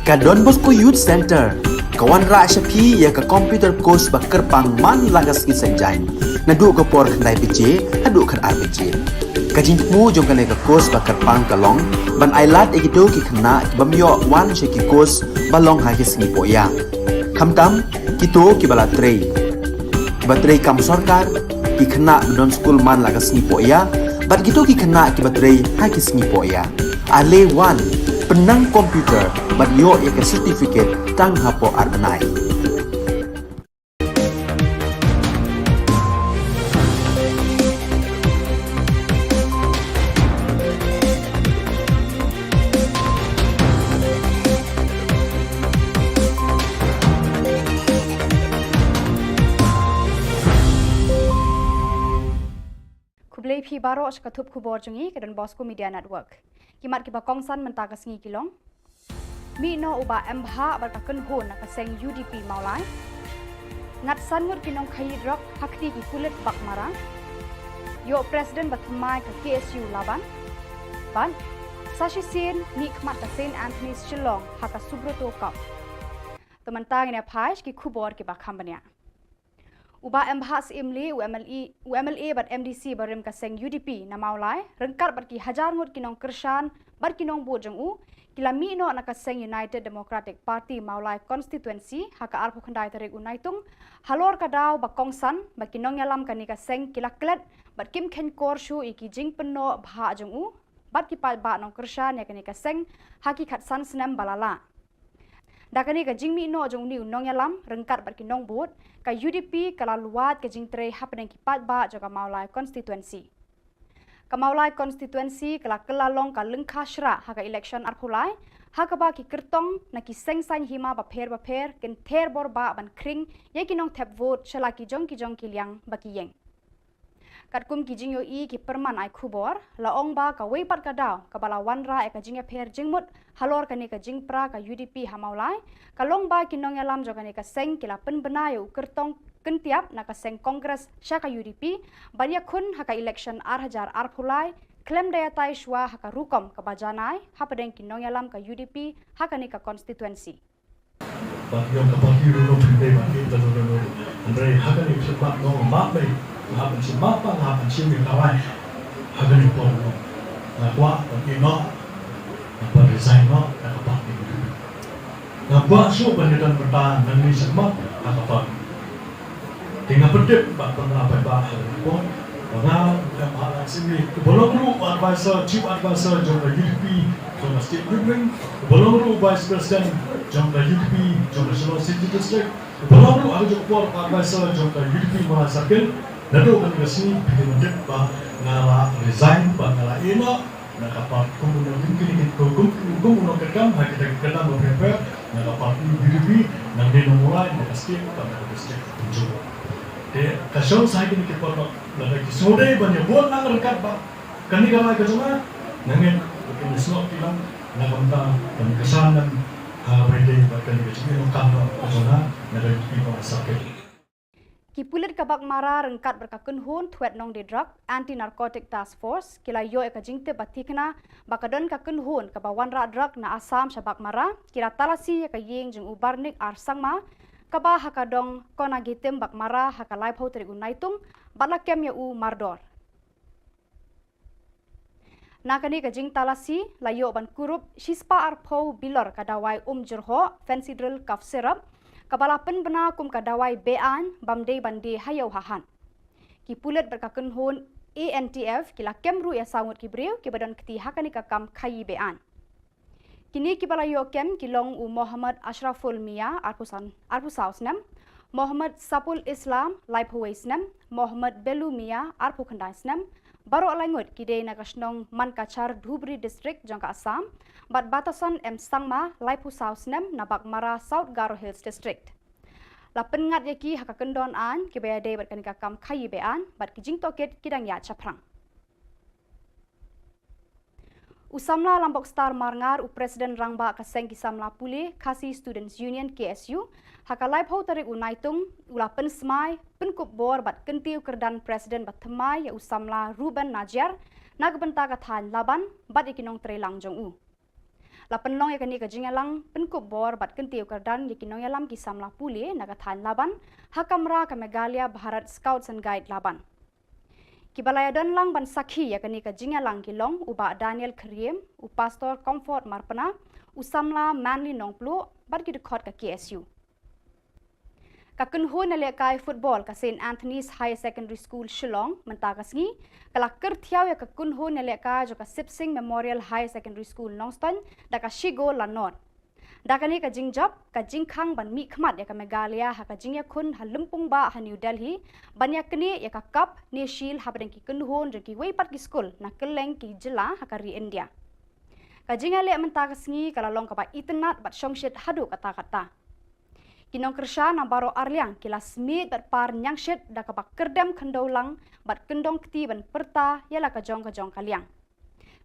Ka Don Bosco Youth Center kawan ra shapi ya ka computer course ba kerpang man lagas ki senjai na du ko por khandai bije hadu khan ar bije ka jing mu jong ka ne ka course ba kerpang ka long ban ailat egito ki khna bamyo wan she ki course balong ha ki singi po ya khamtam kito ki bala trei batrei kam sarkar ki khna don school man lagas singi po ya bat gito ki khna ki batrei ha ki singi po ya ale wan penang komputer bat yo ya ka certificate tang hapo arnai Kublai phi baro shkathup khubor jungi ke Don Bosco Media Network. Kimat ki ba kongsan menta ka singi kilong. Mi no uba MBH bar ka kunhun na ka seng UDP maulai. Ngat sanmut kinong khayi drop hakti ki kulit bak marang. Yo President batmai ka KSU laban. Ban Sashi Sin ni khmat ka Saint Anthony's Shillong haka Subroto Cup. Temantang ina phaish ki khubor ki ba khambania. Uba MBH imli UMLA bat MDC barim ka seng UDP na maulai rengkar bat ki hajar ngut kinong kershan bat kinong bojong u kilami no na ka seng United Democratic Party maulai constituency haka arpu khandai tarik unaitung halor ka daw ba kongsan ba kinong yalam ka ni ka seng kilaklet bat kim khen kor shu iki jing penno bha jong u bat ki pal ba nong kershan ya ka ni ka seng haki khat san snam balala dakani ka jingmi no jong ni unong yalam rengkat bat kinong bot ka UDP kala luat ka jingtre hapneng ki pat ba jaga maulai constituency ka maulai constituency kala kelalong ka lengkha shra haka election arpulai haka ba ki kertong na ki sengsan hima ba pher ken ther bor ba ban kring ye kinong thep vote shala ki jong ki liang ba ki yeng katkum ki jingyo I ki perman ai khubor laong ba ka wei pat ka daw ka bala wanra e ka jingya pher jingmut halor ka ni ka jingpra ka UDP hamaulai ka long ba kinong yalam joga ni ka seng kila pen benayo kertong kentiap na ka seng kongres syaka UDP banya khun haka election arhajar arphulai klem daya tai shwa haka rukom ka bajanai hapadeng kinong yalam ka UDP haka ni ka constituency But yung kapatid no pinday ba kita no Andre hagani sepak no mape hapan si mapa hapan si mi kawai hagani po no na kwa no apa design no na kapatid na ba so banitan bertahan dan ni semak na kapatid tinggal pedek ba pernah ba po Now, belum advisor, chief advisor jom UDP, jom state government, belum vice president jom UDP, jom Shillong City District, belum ada jom advisor jom UDP merasakan, lalu kan kesini pilih bah ngala resign, bah ngala ina, nak apa kemudian mungkin hukum kekam, kita kena prepare, nak apa UDP, nak dia mulai nak state, nak district jom. Kasong saya kini kita lagi sore banyak buat nang rekat ba kani gamai ka joma nangin kini slot tilang nakamta kani kesanan pwede ba kani kini kam ka joma na lagi pa sakit Kipulit kabak mara rengkat berkakun hun tuet nong di drug anti narcotic task force kila yo eka jingte batikna bakadon kakun hun kabawan ra drug na asam shabak mara kira talasi eka yeng jeng ubarnik arsangma kaba hakadong kona gitem bak mara haka live ho tri unaitung balakem ya u mardor nakani ka jing talasi layo ban kurup shispa arpo bilor kadawai jurho fancy drill cough syrup kabala pen bena kum kadawai bean bamde bande hayo hahan ki pulet berkakun hon ANTF kila kemru ya sangut kibreu ki badan keti hakani ka kam khayi bean Kini kibala yokem kilong u Muhammad Ashraful Mia arpu sausnem, Muhammad Sapul Islam laipuwaisnem, Muhammad Belu Mia arpu khandaisnem, baro langut kide nakasnong Mankachar Dhubri District jangka Assam, bat batasan Sangma laipu sausnem nabak mara South Garo Hills District. Lapen ngat yaki hakakendon an kibayade bat kanika kam khayi bean bat kijing toket kidang ya chaprang. Usamla Lambok Star Marngar u Presiden Rangba kaseng kisamla puli Kasi Students Union KSU haka live ho tarik unaitung ula pen smai penkup bor bat kentiu kerdan Presiden bat themai ya usamla Ruben Najar nagbenta kathan laban bat ikinong trelang jong u La penlong ya kani ka jingalang penkup bor bat kentiu kardan yakinong yalam ki samla pule nagathan laban hakamra ka Megalia Bharat Scouts and Guide laban. Kibalaya don lang ban sakhi ya kani ka jingalang kilong uba Daniel Kriem u pastor Comfort Marpana u samla Manly Nongplu bat ki dekhot ka KSU. Ka kunho na lekai football ka St Anthony's High Secondary School Shillong mentagasngi kala kerthiaw ya ka kunho na lekai jo ka Sipsing Memorial High Secondary School Nongston da ka Shigo Lanor. Da kani ka jingjap ka jingkhang ban mi khmat ya ka Megalia ha ka jingya khun ha Lumpung ba ha New Delhi banya kani ya ka cup ne shil ha badeng ki kunho jo ki weipat ki school na keleng ki jila ha ka ri India. Ka jingale mentagasngi kala long ka ba itnat bat shongshit hadu kata-kata. Kinong kersha na baro arliang kila smit bat par nyangshit da kabak kerdem kendaulang bat kendong kti ban perta yala kajong kaliang.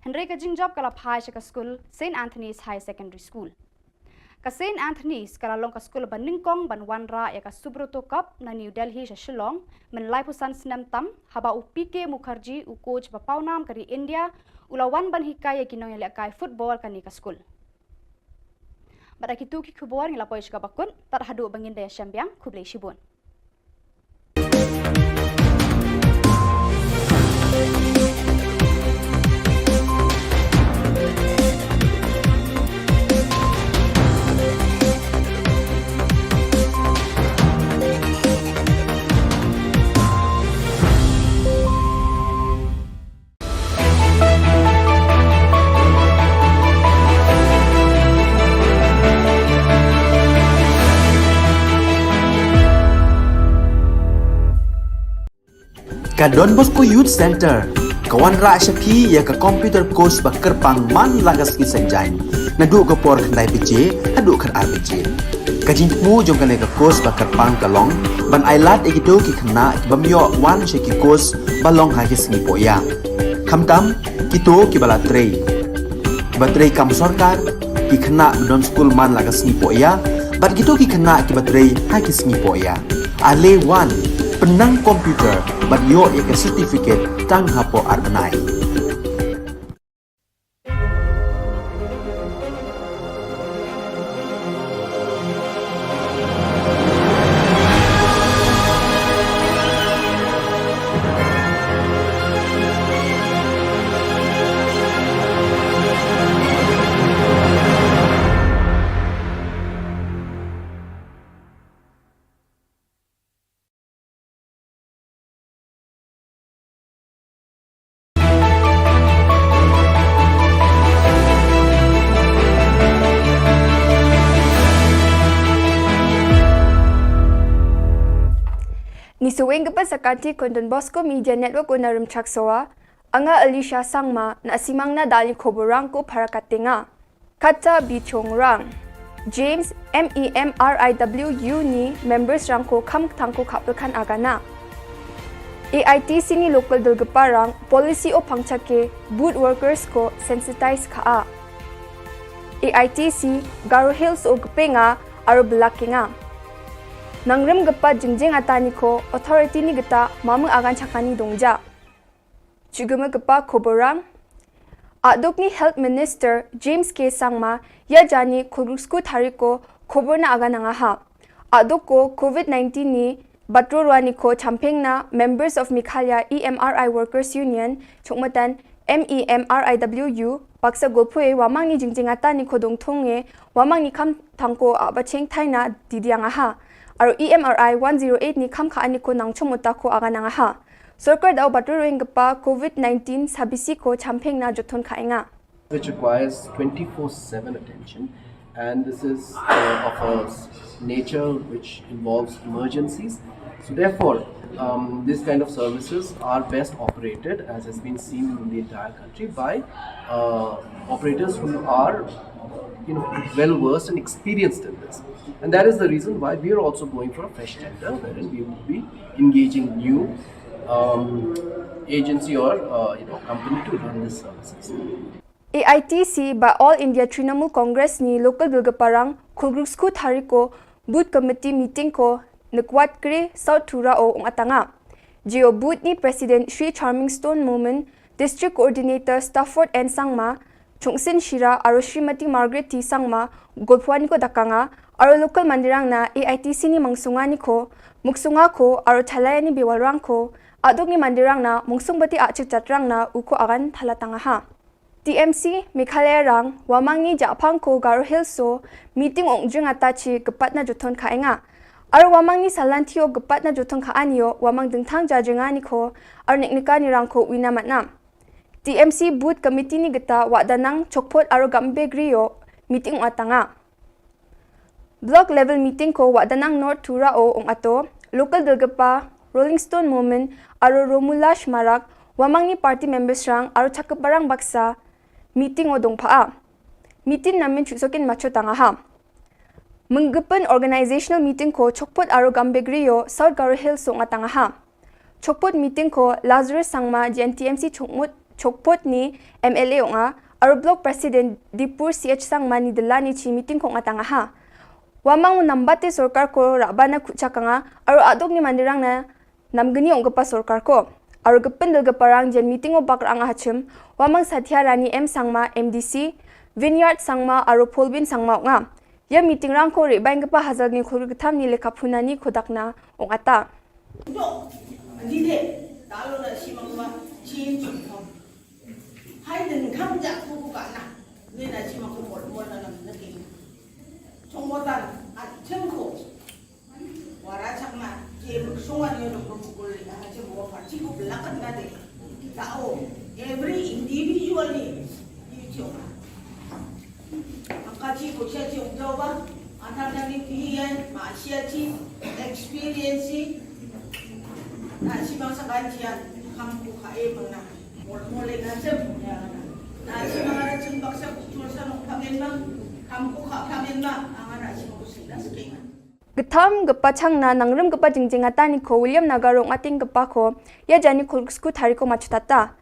Henry ka jingjop kala phai ka school St Anthony's High Secondary School. Ka St Anthony's kala long ka school ban ningkong ban wanra ya ka Subroto Cup na New Delhi sa Shillong men laipusan senam tam haba u PK Mukherjee u coach ba paunam kari India ulawan ban hikay kinong yala kai football kani ka school. Pada kitu ki khubor ngila poish ka bakun tar hadu bangin daya syambiang kublai shibun. Ka Don Bosco Youth Center, kawan ra syapi ya ka computer course ba kerpang man lagas ki senjai. Nadu ka por khandai PJ, hadu khan RPG. Ka jingmu jong ka ka course ba kerpang kalong, ban ailat egido ki khna ki bamyo wan she ki course balong ha ki sngi poya. Khamtam kito ki bala trei. Ba trei kam sarkar ki khna don school man lagas sngi poya, bat kito ki khna ki ba trei ha ki sngi poya. Ale wan penang komputer bat yo ya ke certificate tang hapo arbenai. Ni suweng kepa sakati kon Don Bosco Media Network unarum chaksoa anga Alicia Sangma na asimang na dali khoborang ko parakatinga kata bichongrang James MEMRIWU ni members rang ko kham thangko khapkan agana AITC ni local dalgaparang policy o pangchake boot workers ko sensitize kha AITC Garo Hills o gpenga aro blackinga Nangrem gapa jingjing atani ko authority ni gata mamang agan chakani dongja. Chuguma gapa khoborang Adok ni Health Minister James K. Sangma ya jani khurusku thariko khobor na agan anga ha. Adok ko COVID-19 ni batrorwani ko champeng na members of Mikhalya EMRI Workers Union chokmatan MEMRIWU baksa golpue wamang ni jingjing atani ko dongthonge wamang ni kham thangko abacheng thaina didianga ha. Aro EMRI 108 ni kham kha ani ko nangchomota ko aga nanga ha sarkar dau baturing gapa COVID-19 sabisi ko champeng na jothon khainga which requires 24/7 attention, and this is of a nature which involves emergencies. So therefore this kind of services are best operated, as has been seen in the entire country, by operators who are well versed and experienced in this. And that is the reason why we are also going for a fresh tender, wherein we will be engaging new agency or company to run these services. AITC by All India Trinamool Congress ni local bilgaparang khulgrusku thariko booth committee meeting ko nakwat kre South Thura o atanga. Geo booth ni President Sri Charming Stone Moment, District Coordinator Stafford and Sangma, Chungsin Shira aro Srimati Margaret T Sangma golpuani ko dakanga aro local mandirang na AITC ni mangsungani ko muksunga ko aro thalayani bewalrang ko adok ni mandirang na mungsungbati achik chatrang na uko agan thalatanga ha. TMC Meghalaya rang wamangi japang ko Garo Hills so meeting ongjing atachi gepat na joton kaenga. Aro wamangi salantio gepat na joton kaanio wamang dengtang jajengani ko aro niknika ni rang ko wina matnam. TMC booth committee ni geta wadanang chokpot aro gambe griyo meeting atanga. Block level meeting ko wadanang North Tura o ong ato local delgapa Rolling Stone Moment aro Romulash Marak wamang ni party members rang aro chakaparang baksa meeting o dongpaa. Meeting namin chusokin macho tanga ha. Menggepen organizational meeting ko chokpot aro gambegriyo South Garo Hills ong atanga ha. Chokpot meeting ko Lazarus Sangma GNTMC chokpot ni MLA onga aro block president Dipur CH Sangma ni delani chi meeting ko atanga ha. Wamang nambate sorkar ko rabana kuchakanga aro adok ni mandirang na namgani ong gapa sorkar ko. Aro gepen delgaparang jen meeting o bakrang hachim wamang Satya Rani M Sangma MDC Vineyard Sangma aro Polbin Sangma nga ya meeting rang ko rebaing gapa hazal ni khur gtham ni lekapunani kodakna ong ata do dide talo na si mangwa chin chum thom hai den kham ja ku ka na ne na si mangwa mol na na ke chongmodan a chengko wara chakma ke sungwa ni no ko ko le ha che bo pa chi ko lakat na de tao every individual ni choma akachi ko che che ba antar ni pian ma sia chi experience na si bang sa kantian kam ko ka e na mol le na che na si mga chung baksa kultur sa no kamen ma kam ko ka kamen ma ang ara si ko sila sa kaya Getham gepa changna nangrem gepa jingjingata ni ko William Nagarong ating gepa ko ya jani khulsku thariko machutata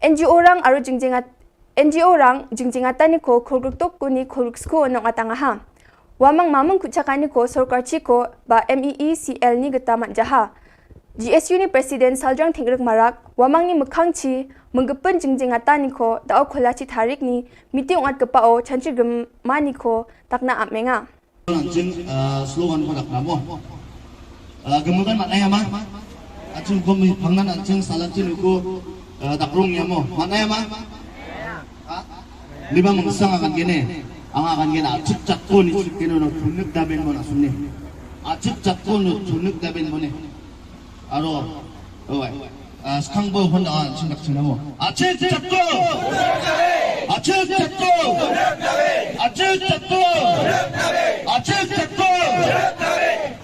NGO rang aro jingjingata ni ko khulgtok ko ni khulsku onong atanga ha wamang mamang kuchakani ko sarkar chi ko ba MEECL ni geta manjaha GSU ni president Saljang Thingrek Marak wamang ni mukhang chi menggepen jingjingata ni ko dao kholachi tharik ni meeting at gepa o chanchi mani ko takna amenga Anjing slogan ko nakramo. Gemukan maknanya mah. Anjing ko may pangnan anjing salatin ko dakrong niya mo. Maknanya mah? Lima mangsang akan gini. Ang akan gini acip cakko ni kino no tunuk daben mo na sunni. Acip cakko no tunuk daben mo ni. Aro. Skangbo honda anjing nakchina mo. Acip cakko. Acip cakko. Acip cakko. Acip cakko.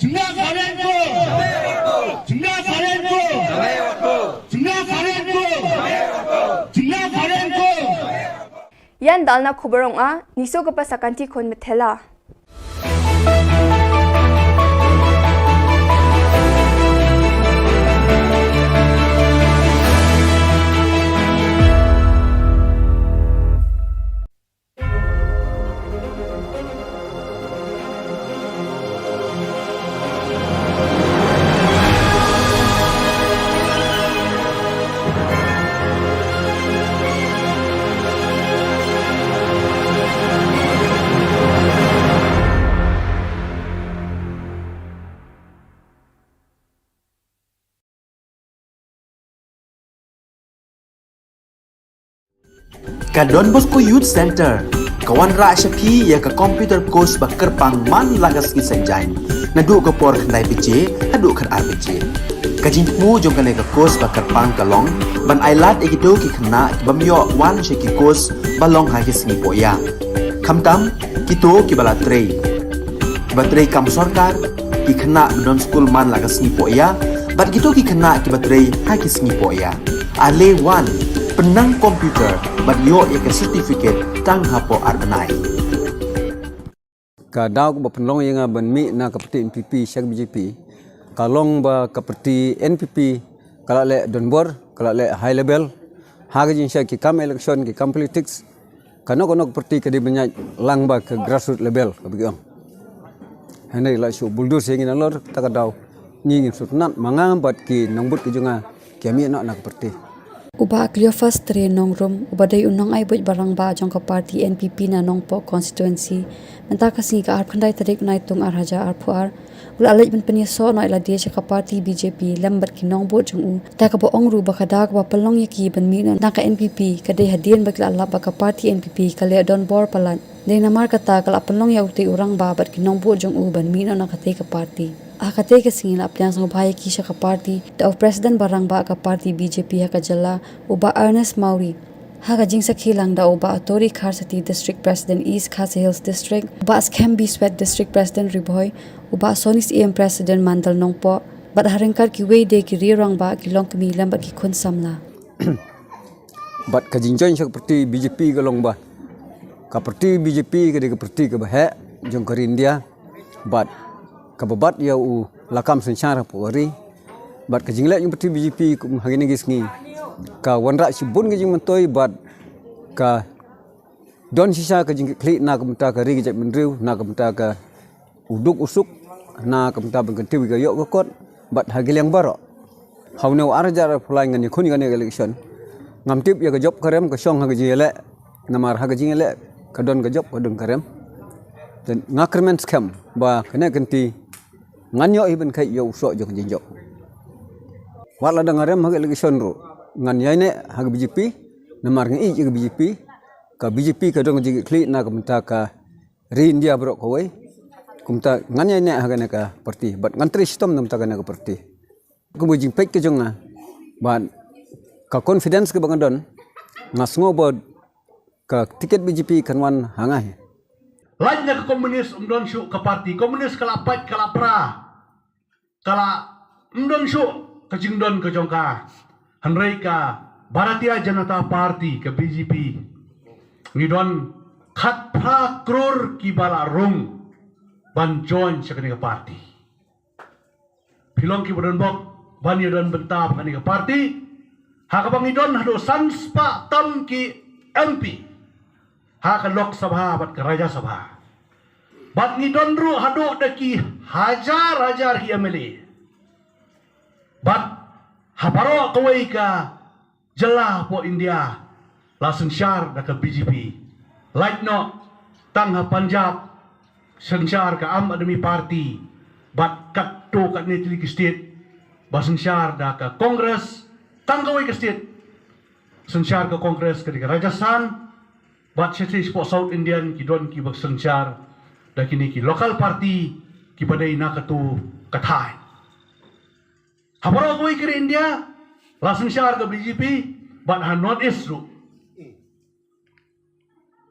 Jingga karenko. Jingga karenko. Jingga karenko. Jingga karenko. Yan dalna khubarong a niso gapa sakanti kon methela Ka Don Bosco Youth Center kawan ra shapi ya ka computer course ba kerpang man lagas ki senjain nadu ka por khandai pije hadu khan arbije ka jingmu jong kale ka course ba kerpang kalong ban ailat ekito ki khna bamyo wan sheki course balong ha ki singi poya khamtam kito ki bala trei batrei kam sarkar ki khna don school man lagas ni poya bat kito ki khna ki batrei ha ki singi poya ale wan penang komputer bagyo ya certificate tang hapo arbanai ka daw ko penlong yang ban mi na kapati NPP shak BJP kalong ba kapati NPP kala le donbor kala le high level haga jin shak ki kam election ki kam politics kanok parti ka di banyak lang ba ke grassroots level kabigang hanai la shu buldur singin alor taka daw ni sutnat mangang bat ki nangbut ki junga kami nak parti Uba Clio first train nongrum ubadai unang ay buj barang ba jong ka party NPP na nongpo constituency menta kasi ka arp kandai tarik nai tung arhaja arpuar ul alaj ben penia so no ila dia ka party BJP lambat ki nong bo jong u ta ka bo ongru ba kada ka palong yaki ben mi na ka NPP ka dei hadien bakla Allah ba ka party NPP ka le don bor palan dei namar kata kala palong ya uti urang ba bat ki nong bo jong u ben mi na ka te ka party akate ka singin aplyang sang bhai ki ka party the president barang ba ka party BJP ha ka jalla uba Ernest Mauri ha ka jing sakhilang da uba Tori Kharsati district president East Khasi Hills district uba Skembi Sweat district president Riboy uba Sonis EM president Mandal Nongpo bat haringkar ki wei de ki rirang ba ki long kmi lam ba ki khun samla bat ka jingjon sak parti BJP ka long ba ka parti BJP ka de ka parti ka ba he jong ka India bat kababat ya u lakam sensyara pori bat ka jingle yung parti BJP kum hagini gisngi ka wanra sibun ka jing mentoi bat ka don sisa ka jing kli na ka menta ka ri ka menriu na ka menta ka uduk usuk na ka menta ben kanti ka yok kot bat hagilang baro hawnau arjar fulai ngani khuni ngani election ngamtip ya ka job karem ka song ha ka jile namar ha ka jingele ka don ka job ka don karem dan ngakrmen scam ba kena kanti nganyo iben kai yo so jong jinjo wala dangarem hag election ro ngan yaine hag BJP namar ngi ig BJP ka BJP ka dong jigi kli na kumta ka ri India bro ko wai kumta ngan yaine hag na ka parti but ngan tri system nam ta ka na ka parti kumu jing pek ke jong na ban ka confidence ke bangadon ngasngo bod ka tiket BJP kanwan hangai lainnya ke komunis umdon syuk ke parti komunis kalapat kalapra kala umdon syuk ke jingdon ke jongka hanrei ka Bharatiya Janata Party ke BJP ngidon khat pra kror ki bala rung ban join sakani ke parti pilong ki bodon bok ban yodon bentab kani ke parti hakabang idon hado sanspa tam ki MP ha ka Lok Sabha bat ke Raja Sabha bat ngidon ru hado daki hajar hi MLA bat habaro kawai ka jela po India lasen syar da ka BJP like no tang ha Punjab sensyar ka Am Admi Party bat kat to kat ni tili state basen syar da ka Congress tang kawai ka state sensyar ka Congress ka di Rajasthan bat sisi po South Indian ki don ki bak sensyar da kini ki local party ki padai na katu kathai habaro koi kiri India lasen syar ke BJP bat ha North East ru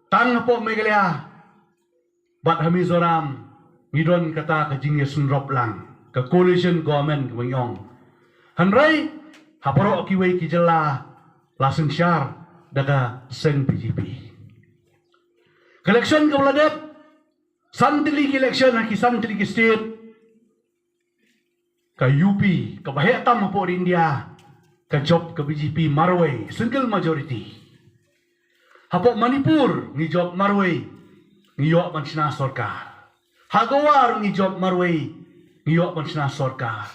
tang po Meghalaya bat ha Mizoram ngidon kata ka jingye sunrop lang ka coalition government kemyong hanrai habaro ki wei ki jela lasen syar daga sen BJP election ke Bladep santili ki election ha ki santili ki state ka UP ka Bahetam po India ka job ka BJP Marway single majority hapo Manipur ni job Marway ngiyok man sina sarkar Hagawar ni job Marway ngiyok man sina sarkar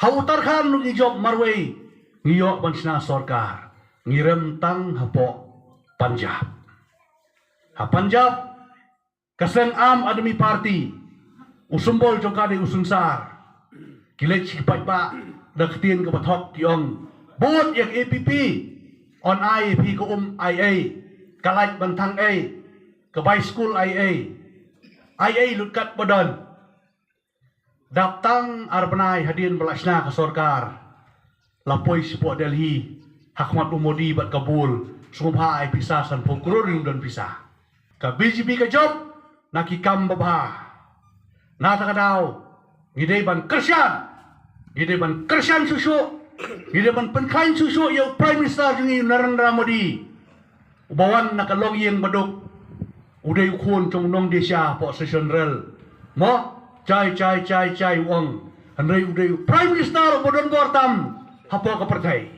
ha Uttarakhand ni job Marway ngiyok man sina sarkar ngirem tang hapo Punjab ha Punjab kasen Am Admi Party usumbol jongkade usunsar kilek sipat pa daktin ke bathok tiong bot yak APP on IAP ke IA kalait bantang A ke by school IA lutkat badan daptang arbanai hadin belasna ke sorkar lapoi sipo Delhi Hakmat Umodi bat Kabul sumha ai pisah san pokroring dan pisah ka BJP ka job nakikam babha natakadaw ngidei ban kersian susu ngidei ban penkain susu yang Prime Minister jungi Narendra Modi ubawan nakalong yang baduk uday ukun trong nong desya po session rel mo chai wong hanrei uday Prime Minister bodon gortam hapo ka partai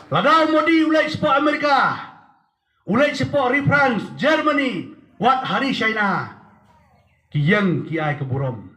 ladaw Modi ulay sipo Amerika ulay sipo France Germany wat hari China kiyang ki ay kaburom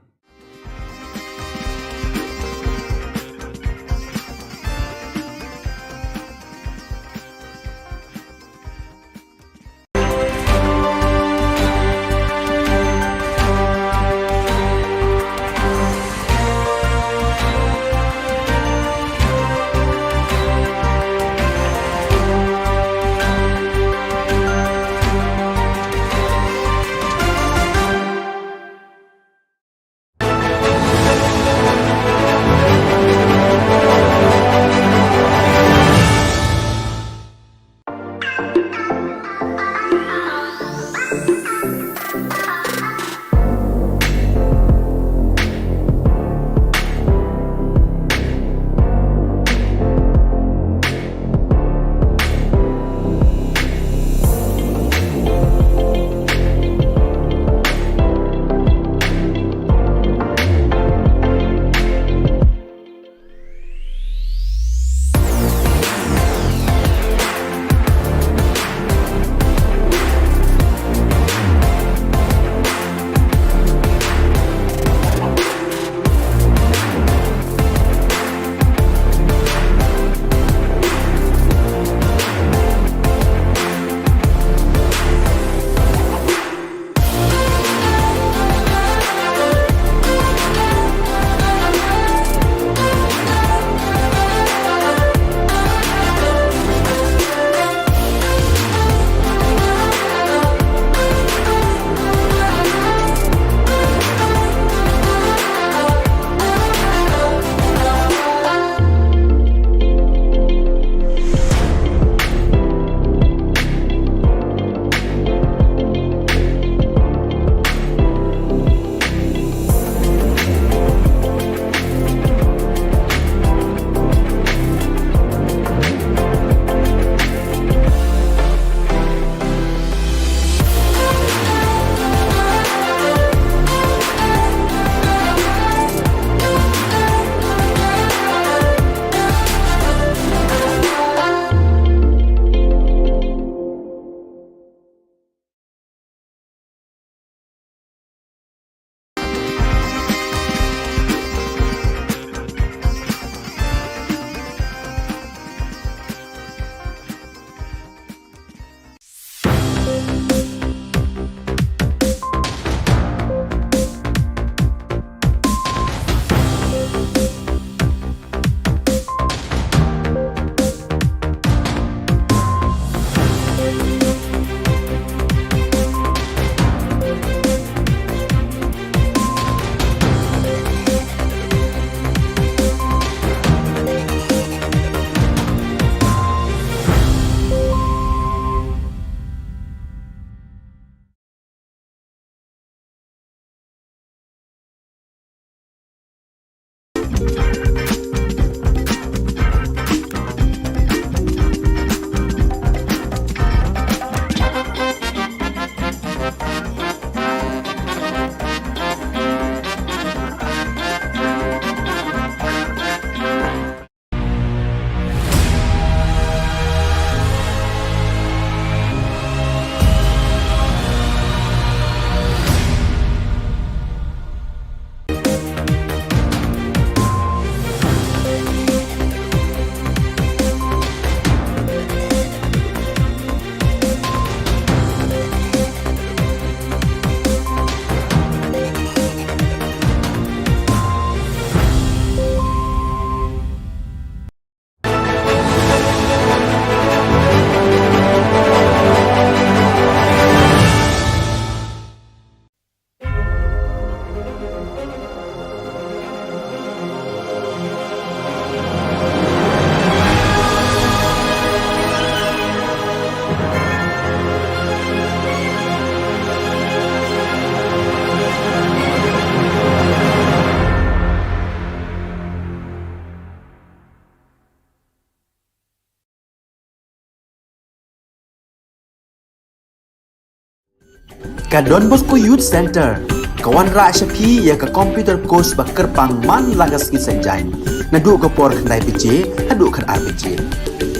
Ka Don Bosco Youth Center kawan ra shapi ya ka computer course ba kerpang man lagas ki senjain nadu ka por khandai pije hadu khan RPG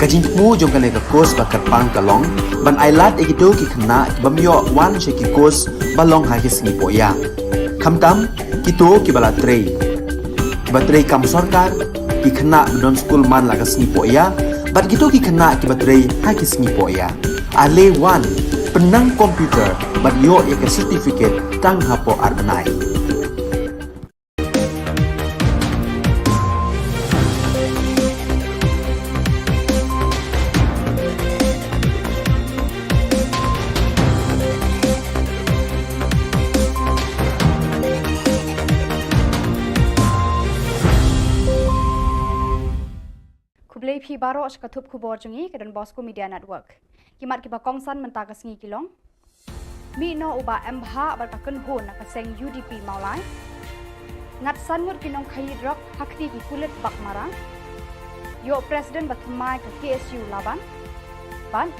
ka jingmu jong kale ka course ba kerpang kalong ban ailat ekito ki khna bamyo wan sheki course balong ha ki singi poya khamtam kito ki bala trei batrei kam sarkar ki khna don school man lagas ni poya bat kito ki khna ki batrei ha ki singi poya ale wan penang komputer bat yo ya ke certificate tang hapo arbenai Kublai phi baro shkathup khubor jungi ke Don Bosco Media Network. Kimat kiba kongsan mentaka sengi kilong. Mi no uba embha bar ka kenhon na ka seng UDP maulai. Ngat sanmut kinong khayid rok hakti ki kulit bak mara. Yo president batmai ka KSU laban. Ban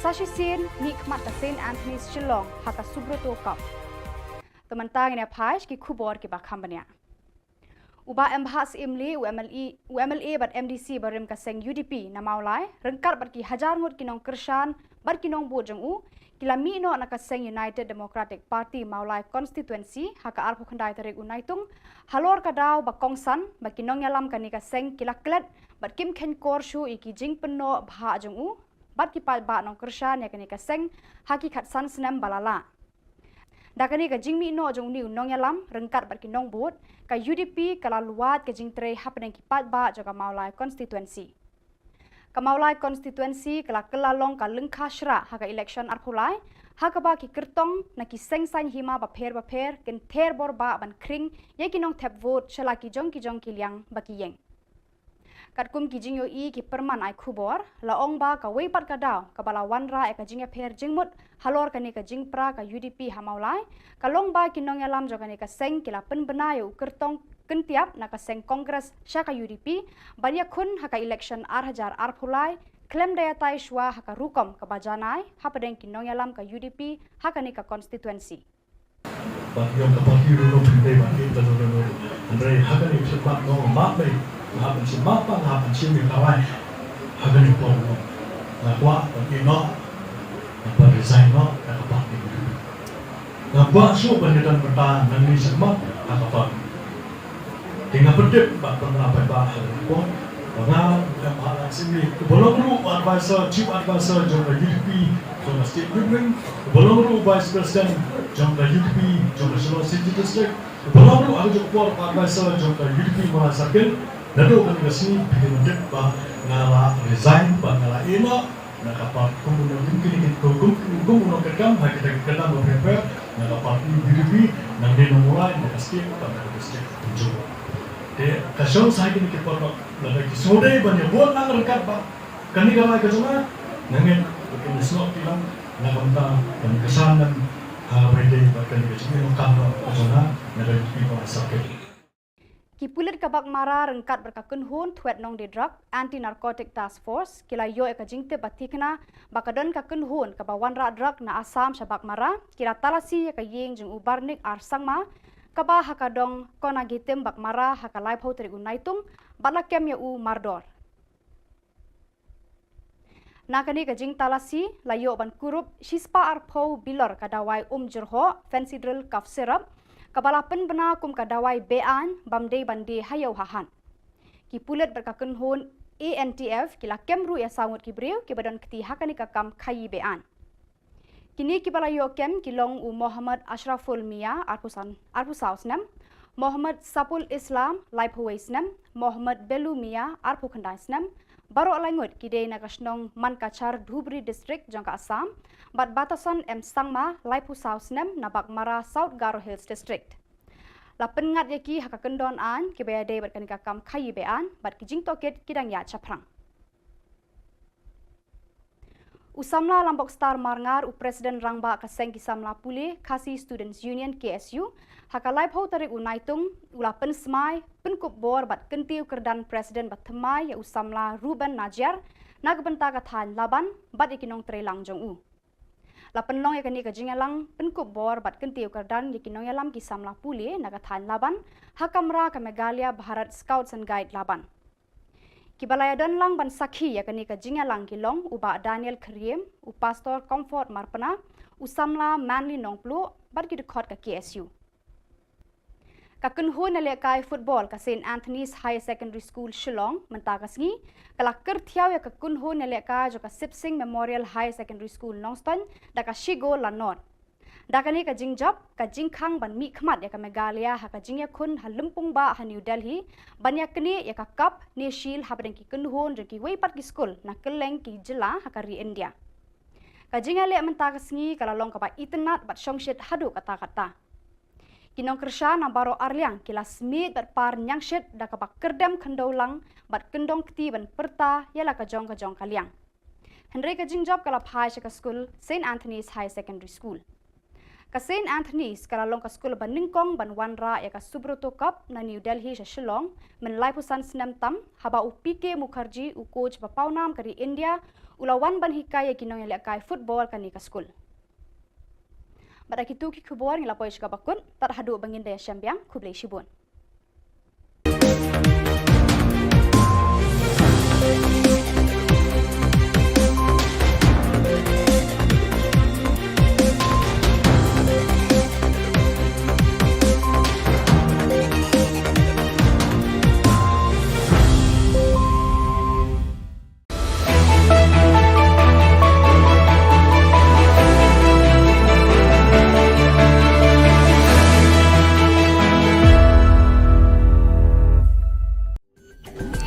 Sashi Sin ni khmat ka St Anthony's Shillong haka subroto kap. Temantang ina phaish ki khubor ki ba khambania. Uba embhas imli UMLA bat MDC barim kaseng UDP na maulai rengkar bat ki hajar ngut kinong kershan bat kinong bojong u kilami no na kaseng United Democratic Party maulai constituency haka arpu khandai tarik unaitung halor kadaw ba kongsan ba kinong yalam kani kaseng kilaklet bat kim khen kor shu iki jing penno bha jong u bat ki pal ba nong kershan ya kani kaseng haki khatsan snem balala dakani ka jingmi no jong ni unong yalam rengkat bat kinong bot ka UDP kala luat ka jingtre hapneng ki pat ba jaga maulai constituency ka maulai constituency kala kelalong ka lengkha shra ha ka election arphulai ha ka ba ki kertong na ki sengsan hima ba pher ken ther bor ba ban kring ye kinong thep vote chala ki jong ki liang ba ki yeng katkum ki jingyo I ki perman ai khubor la ong ba ka wei pat ka daw ka bala wanra e ka jingya pher jingmut halor ka ni ka jingpra ka UDP hamaulai ka long ba ki nong yalam jo ka ni ka seng kila pen benayo kertong kentiap na ka seng kongres sha ka UDP banya khun ha ka election arhajar arphulai klem daya tai shwa ha ka rukom ka bajanai ha padeng ki nong yalam ka UDP ha ka ni ka constituency Yung kapag hirulong hindi ba ito no Andre hagani sepak no mak bay hapan si mapa hapan si mi kawai hagani po no na kwa pag ino na resign no na kapag na kwa so banditan bertahan nang ni semak na kapag tinggal pedip ba pernah ba hagani po Mga mahalang sini bolong ru advisor chief advisor jong UDP jong state government bolong ru vice president jong UDP jong Shillong city district bolong ru ada jong advisor jong UDP Mahasakil dado kan kasini bikin ba ngala resign ba ngala ino na kapag kumunong kini kumunong kedam ha kita kedam prepare na kapag UDP nang dinumulai na state ba na district jong kasong sa akin ni Khubor lagi sore banyak buat nang rekat ba kani galai ke sana nangin bikin slot tilang na kamta kan kesanan ha berde ba kani ke sini kam ke sana na dari people sakit Kipulit kabak mara rengkat berkakun hun tuet nong di drug anti narcotic task force kila yo eka jingte batikna bakadon kakun hun kabawan ra drug na asam sabak mara kira talasi eka yeng jeng ubarnik arsangma kaba hakadong kona gitem bak mara hakalai phau tri unaitung balakem ya u mardor nakani ka jing talasi layo ban kurup shispa arphau bilor kadawai jurho fancy drill cough syrup kabala pen bena kum kadawai bean bamdei bande hayau hahan ki pulet berkakun hun ANTF kila kemru ya sangut kibreu ki badan keti hakani ka kam khai bean Kini kibala yokem kilong u Muhammad Ashraful Mia arpusausnem, Muhammad Sapul Islam laiphuwaisnem, Muhammad Belu Mia arpukhandaisnem, baro langut kide nakasnong Mankachar Dhubri district jangka Assam, bat batasan Sangma laiphusausnem nabak mara South Garo Hills district. Lapen ngat yaki hakakendon an kibaya day bat kanika kam khayi bean bat kijing toket kidang ya chaprang. Usamla lambok star marngar u Presiden Rangba kaseng kisamla pule Kasi Students Union KSU hakalai phau tarik unaitung ula pen smai penkup bor bat kentiu kerdan Presiden bat themai ya usamla Ruben Najar nagbenta kathan laban bat ikinong trelang jong u La penlong ya kani ka jingalang penkubor bat kentiu kardan yakinong yalam ki samla puli nagathan laban hakamra ka Megalia Bharat Scouts and Guide laban. Kibalaya don lang ban sakhi ya kani ka jingalang kilong uba Daniel Kriem u Pastor Comfort Marpana u samla Manly Nongplu bat ki dekhot ka KSU. Ka kunhu na lekai football ka St Anthony's High Secondary School Shillong mentakasngi kala kerthiaw ya ka kunhu na lekai jo ka Sipsing Memorial High Secondary School Nongston da ka Shigo Lanor. Da kani ka jingjap ka jingkhang ban mi khmat ya ka Megalia ha ka jingya khun ha Lumpung ba ha New Delhi ban ya kani ya ka cup ne shil ha ban ki kunhu jo ki weipat ki school na Khubor ki Jylla ha ka ri India. Ka jingya le mentakasngi kala long ka ba itnat bat songshit hadu kata-kata. Kinong kersha na baro arliang kila smit bat par nyangshit da kapak kerdem kendaulang bat kendong keti ban perta yala ka jong kaliang. Henry ka jingjab kala phai ka school St Anthony's High Secondary School. Ka St Anthony's kala long ka school ban ningkong ban wanra ya ka Subroto Cup na New Delhi sa Shillong men lai pusan senam tam haba u PK Mukherjee u coach ba paunam kari India ulawan ban hikaya kinong yala kai football kani ka school. Pada kitu ki khubor ngila poish ka bakun tar hadu bangin daya syambiang khublei shibun.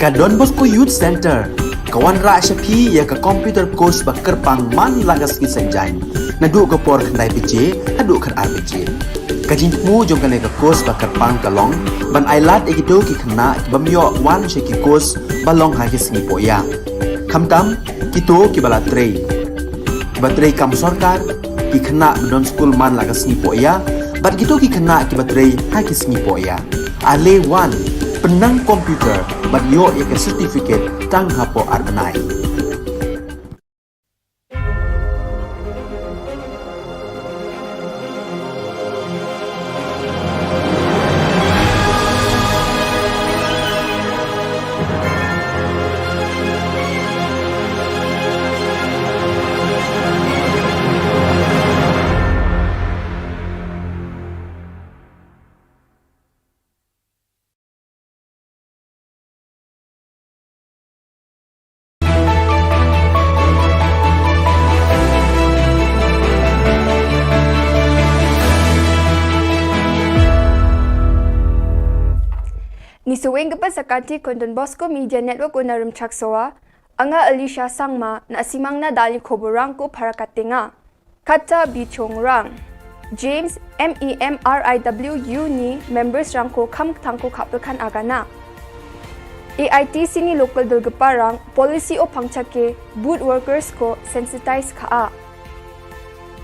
Ka Don Bosco Youth Center kawan ra shapi ya ka computer course ba kerpang man lagas ki senjain nadu ka por khandai pije hadu khat RPG ka jingmu jong ka course ba kerpang kalong ban ailat ekito ki khna bamyo wan she ki course balong ha ki sni poya khamtam kito ki bala trei batrei kam sarkar ki khna don school man lagas ni poya bat kito ki khna ki batrei ha ki sni poya ale wan penang komputer bat yo ya ke certificate tang hapo arnai. Ni suweng kepa sakati kon Don Bosco Media Network unarum chaksoa anga Alicia Sangma na asimang na dali khoborang ko parakatinga kata bichongrang James MEMRIWU ni members rang ko kham thangko khapkan agana AITC ni local dulgaparang policy o pangchake boot workers ko sensitize kha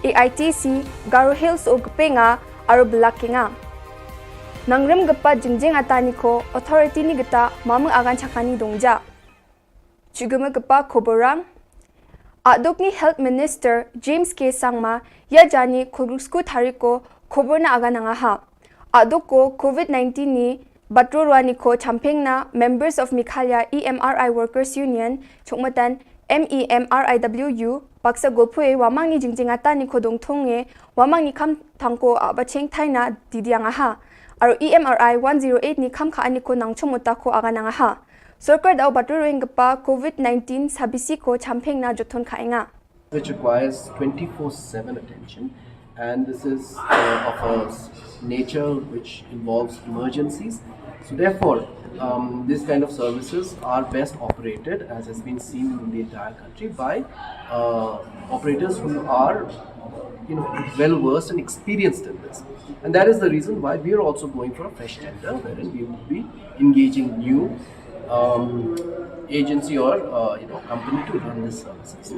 AITC Garo Hills o gpenga aro blackinga Nangrem gapa jingjing atani ko authority ni gata mamang agan chakani dongja. Chuguma gapa khoborang Adok ni Health Minister James K. Sangma ya jani khugusku thariko khobor na agan anga ha. Adok ko COVID-19 ni batrorwani ko champeng na members of Mikhalya EMRI Workers Union chokmatan MEMRIWU baksa golpue wamang ni jingjing atani ko dongthonge wamang ni kham thangko abacheng thaina didianga ha. Aro EMRI 108 ni kham kha ani ko nangchomota ko agananga ha sarkar dau baturing gapa COVID-19 sabisi ko champeng na jothon khainga which requires 24/7 attention and this is of a nature which involves emergencies so therefore this kind of services are best operated as has been seen in the entire country by operators who are well versed and experienced in this and that is the reason why we are also going for a fresh tender wherein we will be engaging new agency or company to run this services.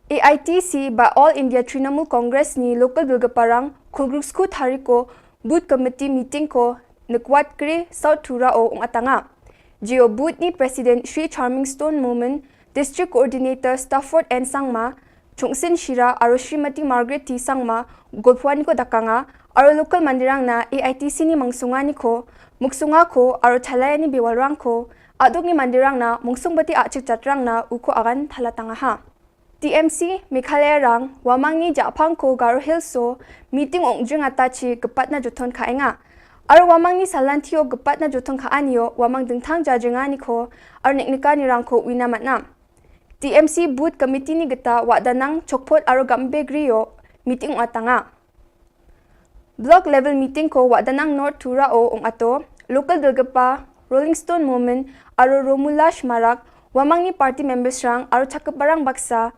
AITC by All India Trinamool Congress ni local bilgaparang khulgrusku thariko booth committee meeting ko nakwat kre South Thura o atanga Geo booth ni President Shri Charming Stone Moment District Coordinator Stafford and Sangma Chungsin Shira aro Srimati Margaret T Sangma golpuani ko dakanga aro local mandirang na AITC ni mangsungani ko muksunga ko aro thalayani bewalrang ko adok ni mandirang na mungsungbati achik chatrang na uko agan thalatanga ha. TMC Meghalaya rang wamangi japang ko Garo Hills so meeting ongjing atachi gepat na joton kaenga. Aro wamangi salantio gepat na joton kaanio wamang dengtang jajengani ko aro niknika ni rang ko winamatna. TMC booth committee ni geta wadanang chokpot aro gambe griyo meeting atanga. Block level meeting ko wadanang North Tura o ong ato local delgapa Rolling Stone Movement aro Romulash Marak wamang ni party members rang aro chakaparang baksa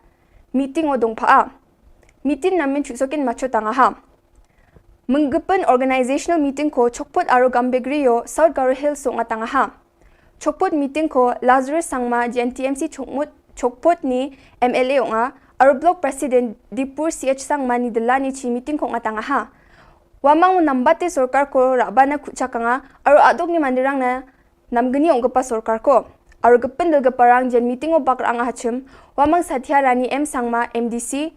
meeting o dongpaa. Meeting namin chusokin macho tanga ha. Menggepen organizational meeting ko chokpot aro gambegriyo South Garo Hills so nga tanga ha. Chokpot meeting ko Lazarus Sangma GNTMC chokpot ni MLA o nga aro block president Dipur CH Sangma ni delani chi meeting ko nga tanga ha. Wamang nambate sorkar ko rabana kuchaka nga aro adok ni mandirang na namgani ong gapa sorkar ko. Aro gepen del gaparang jen meeting o bakra nga hachim wamang Satya Rani M Sangma MDC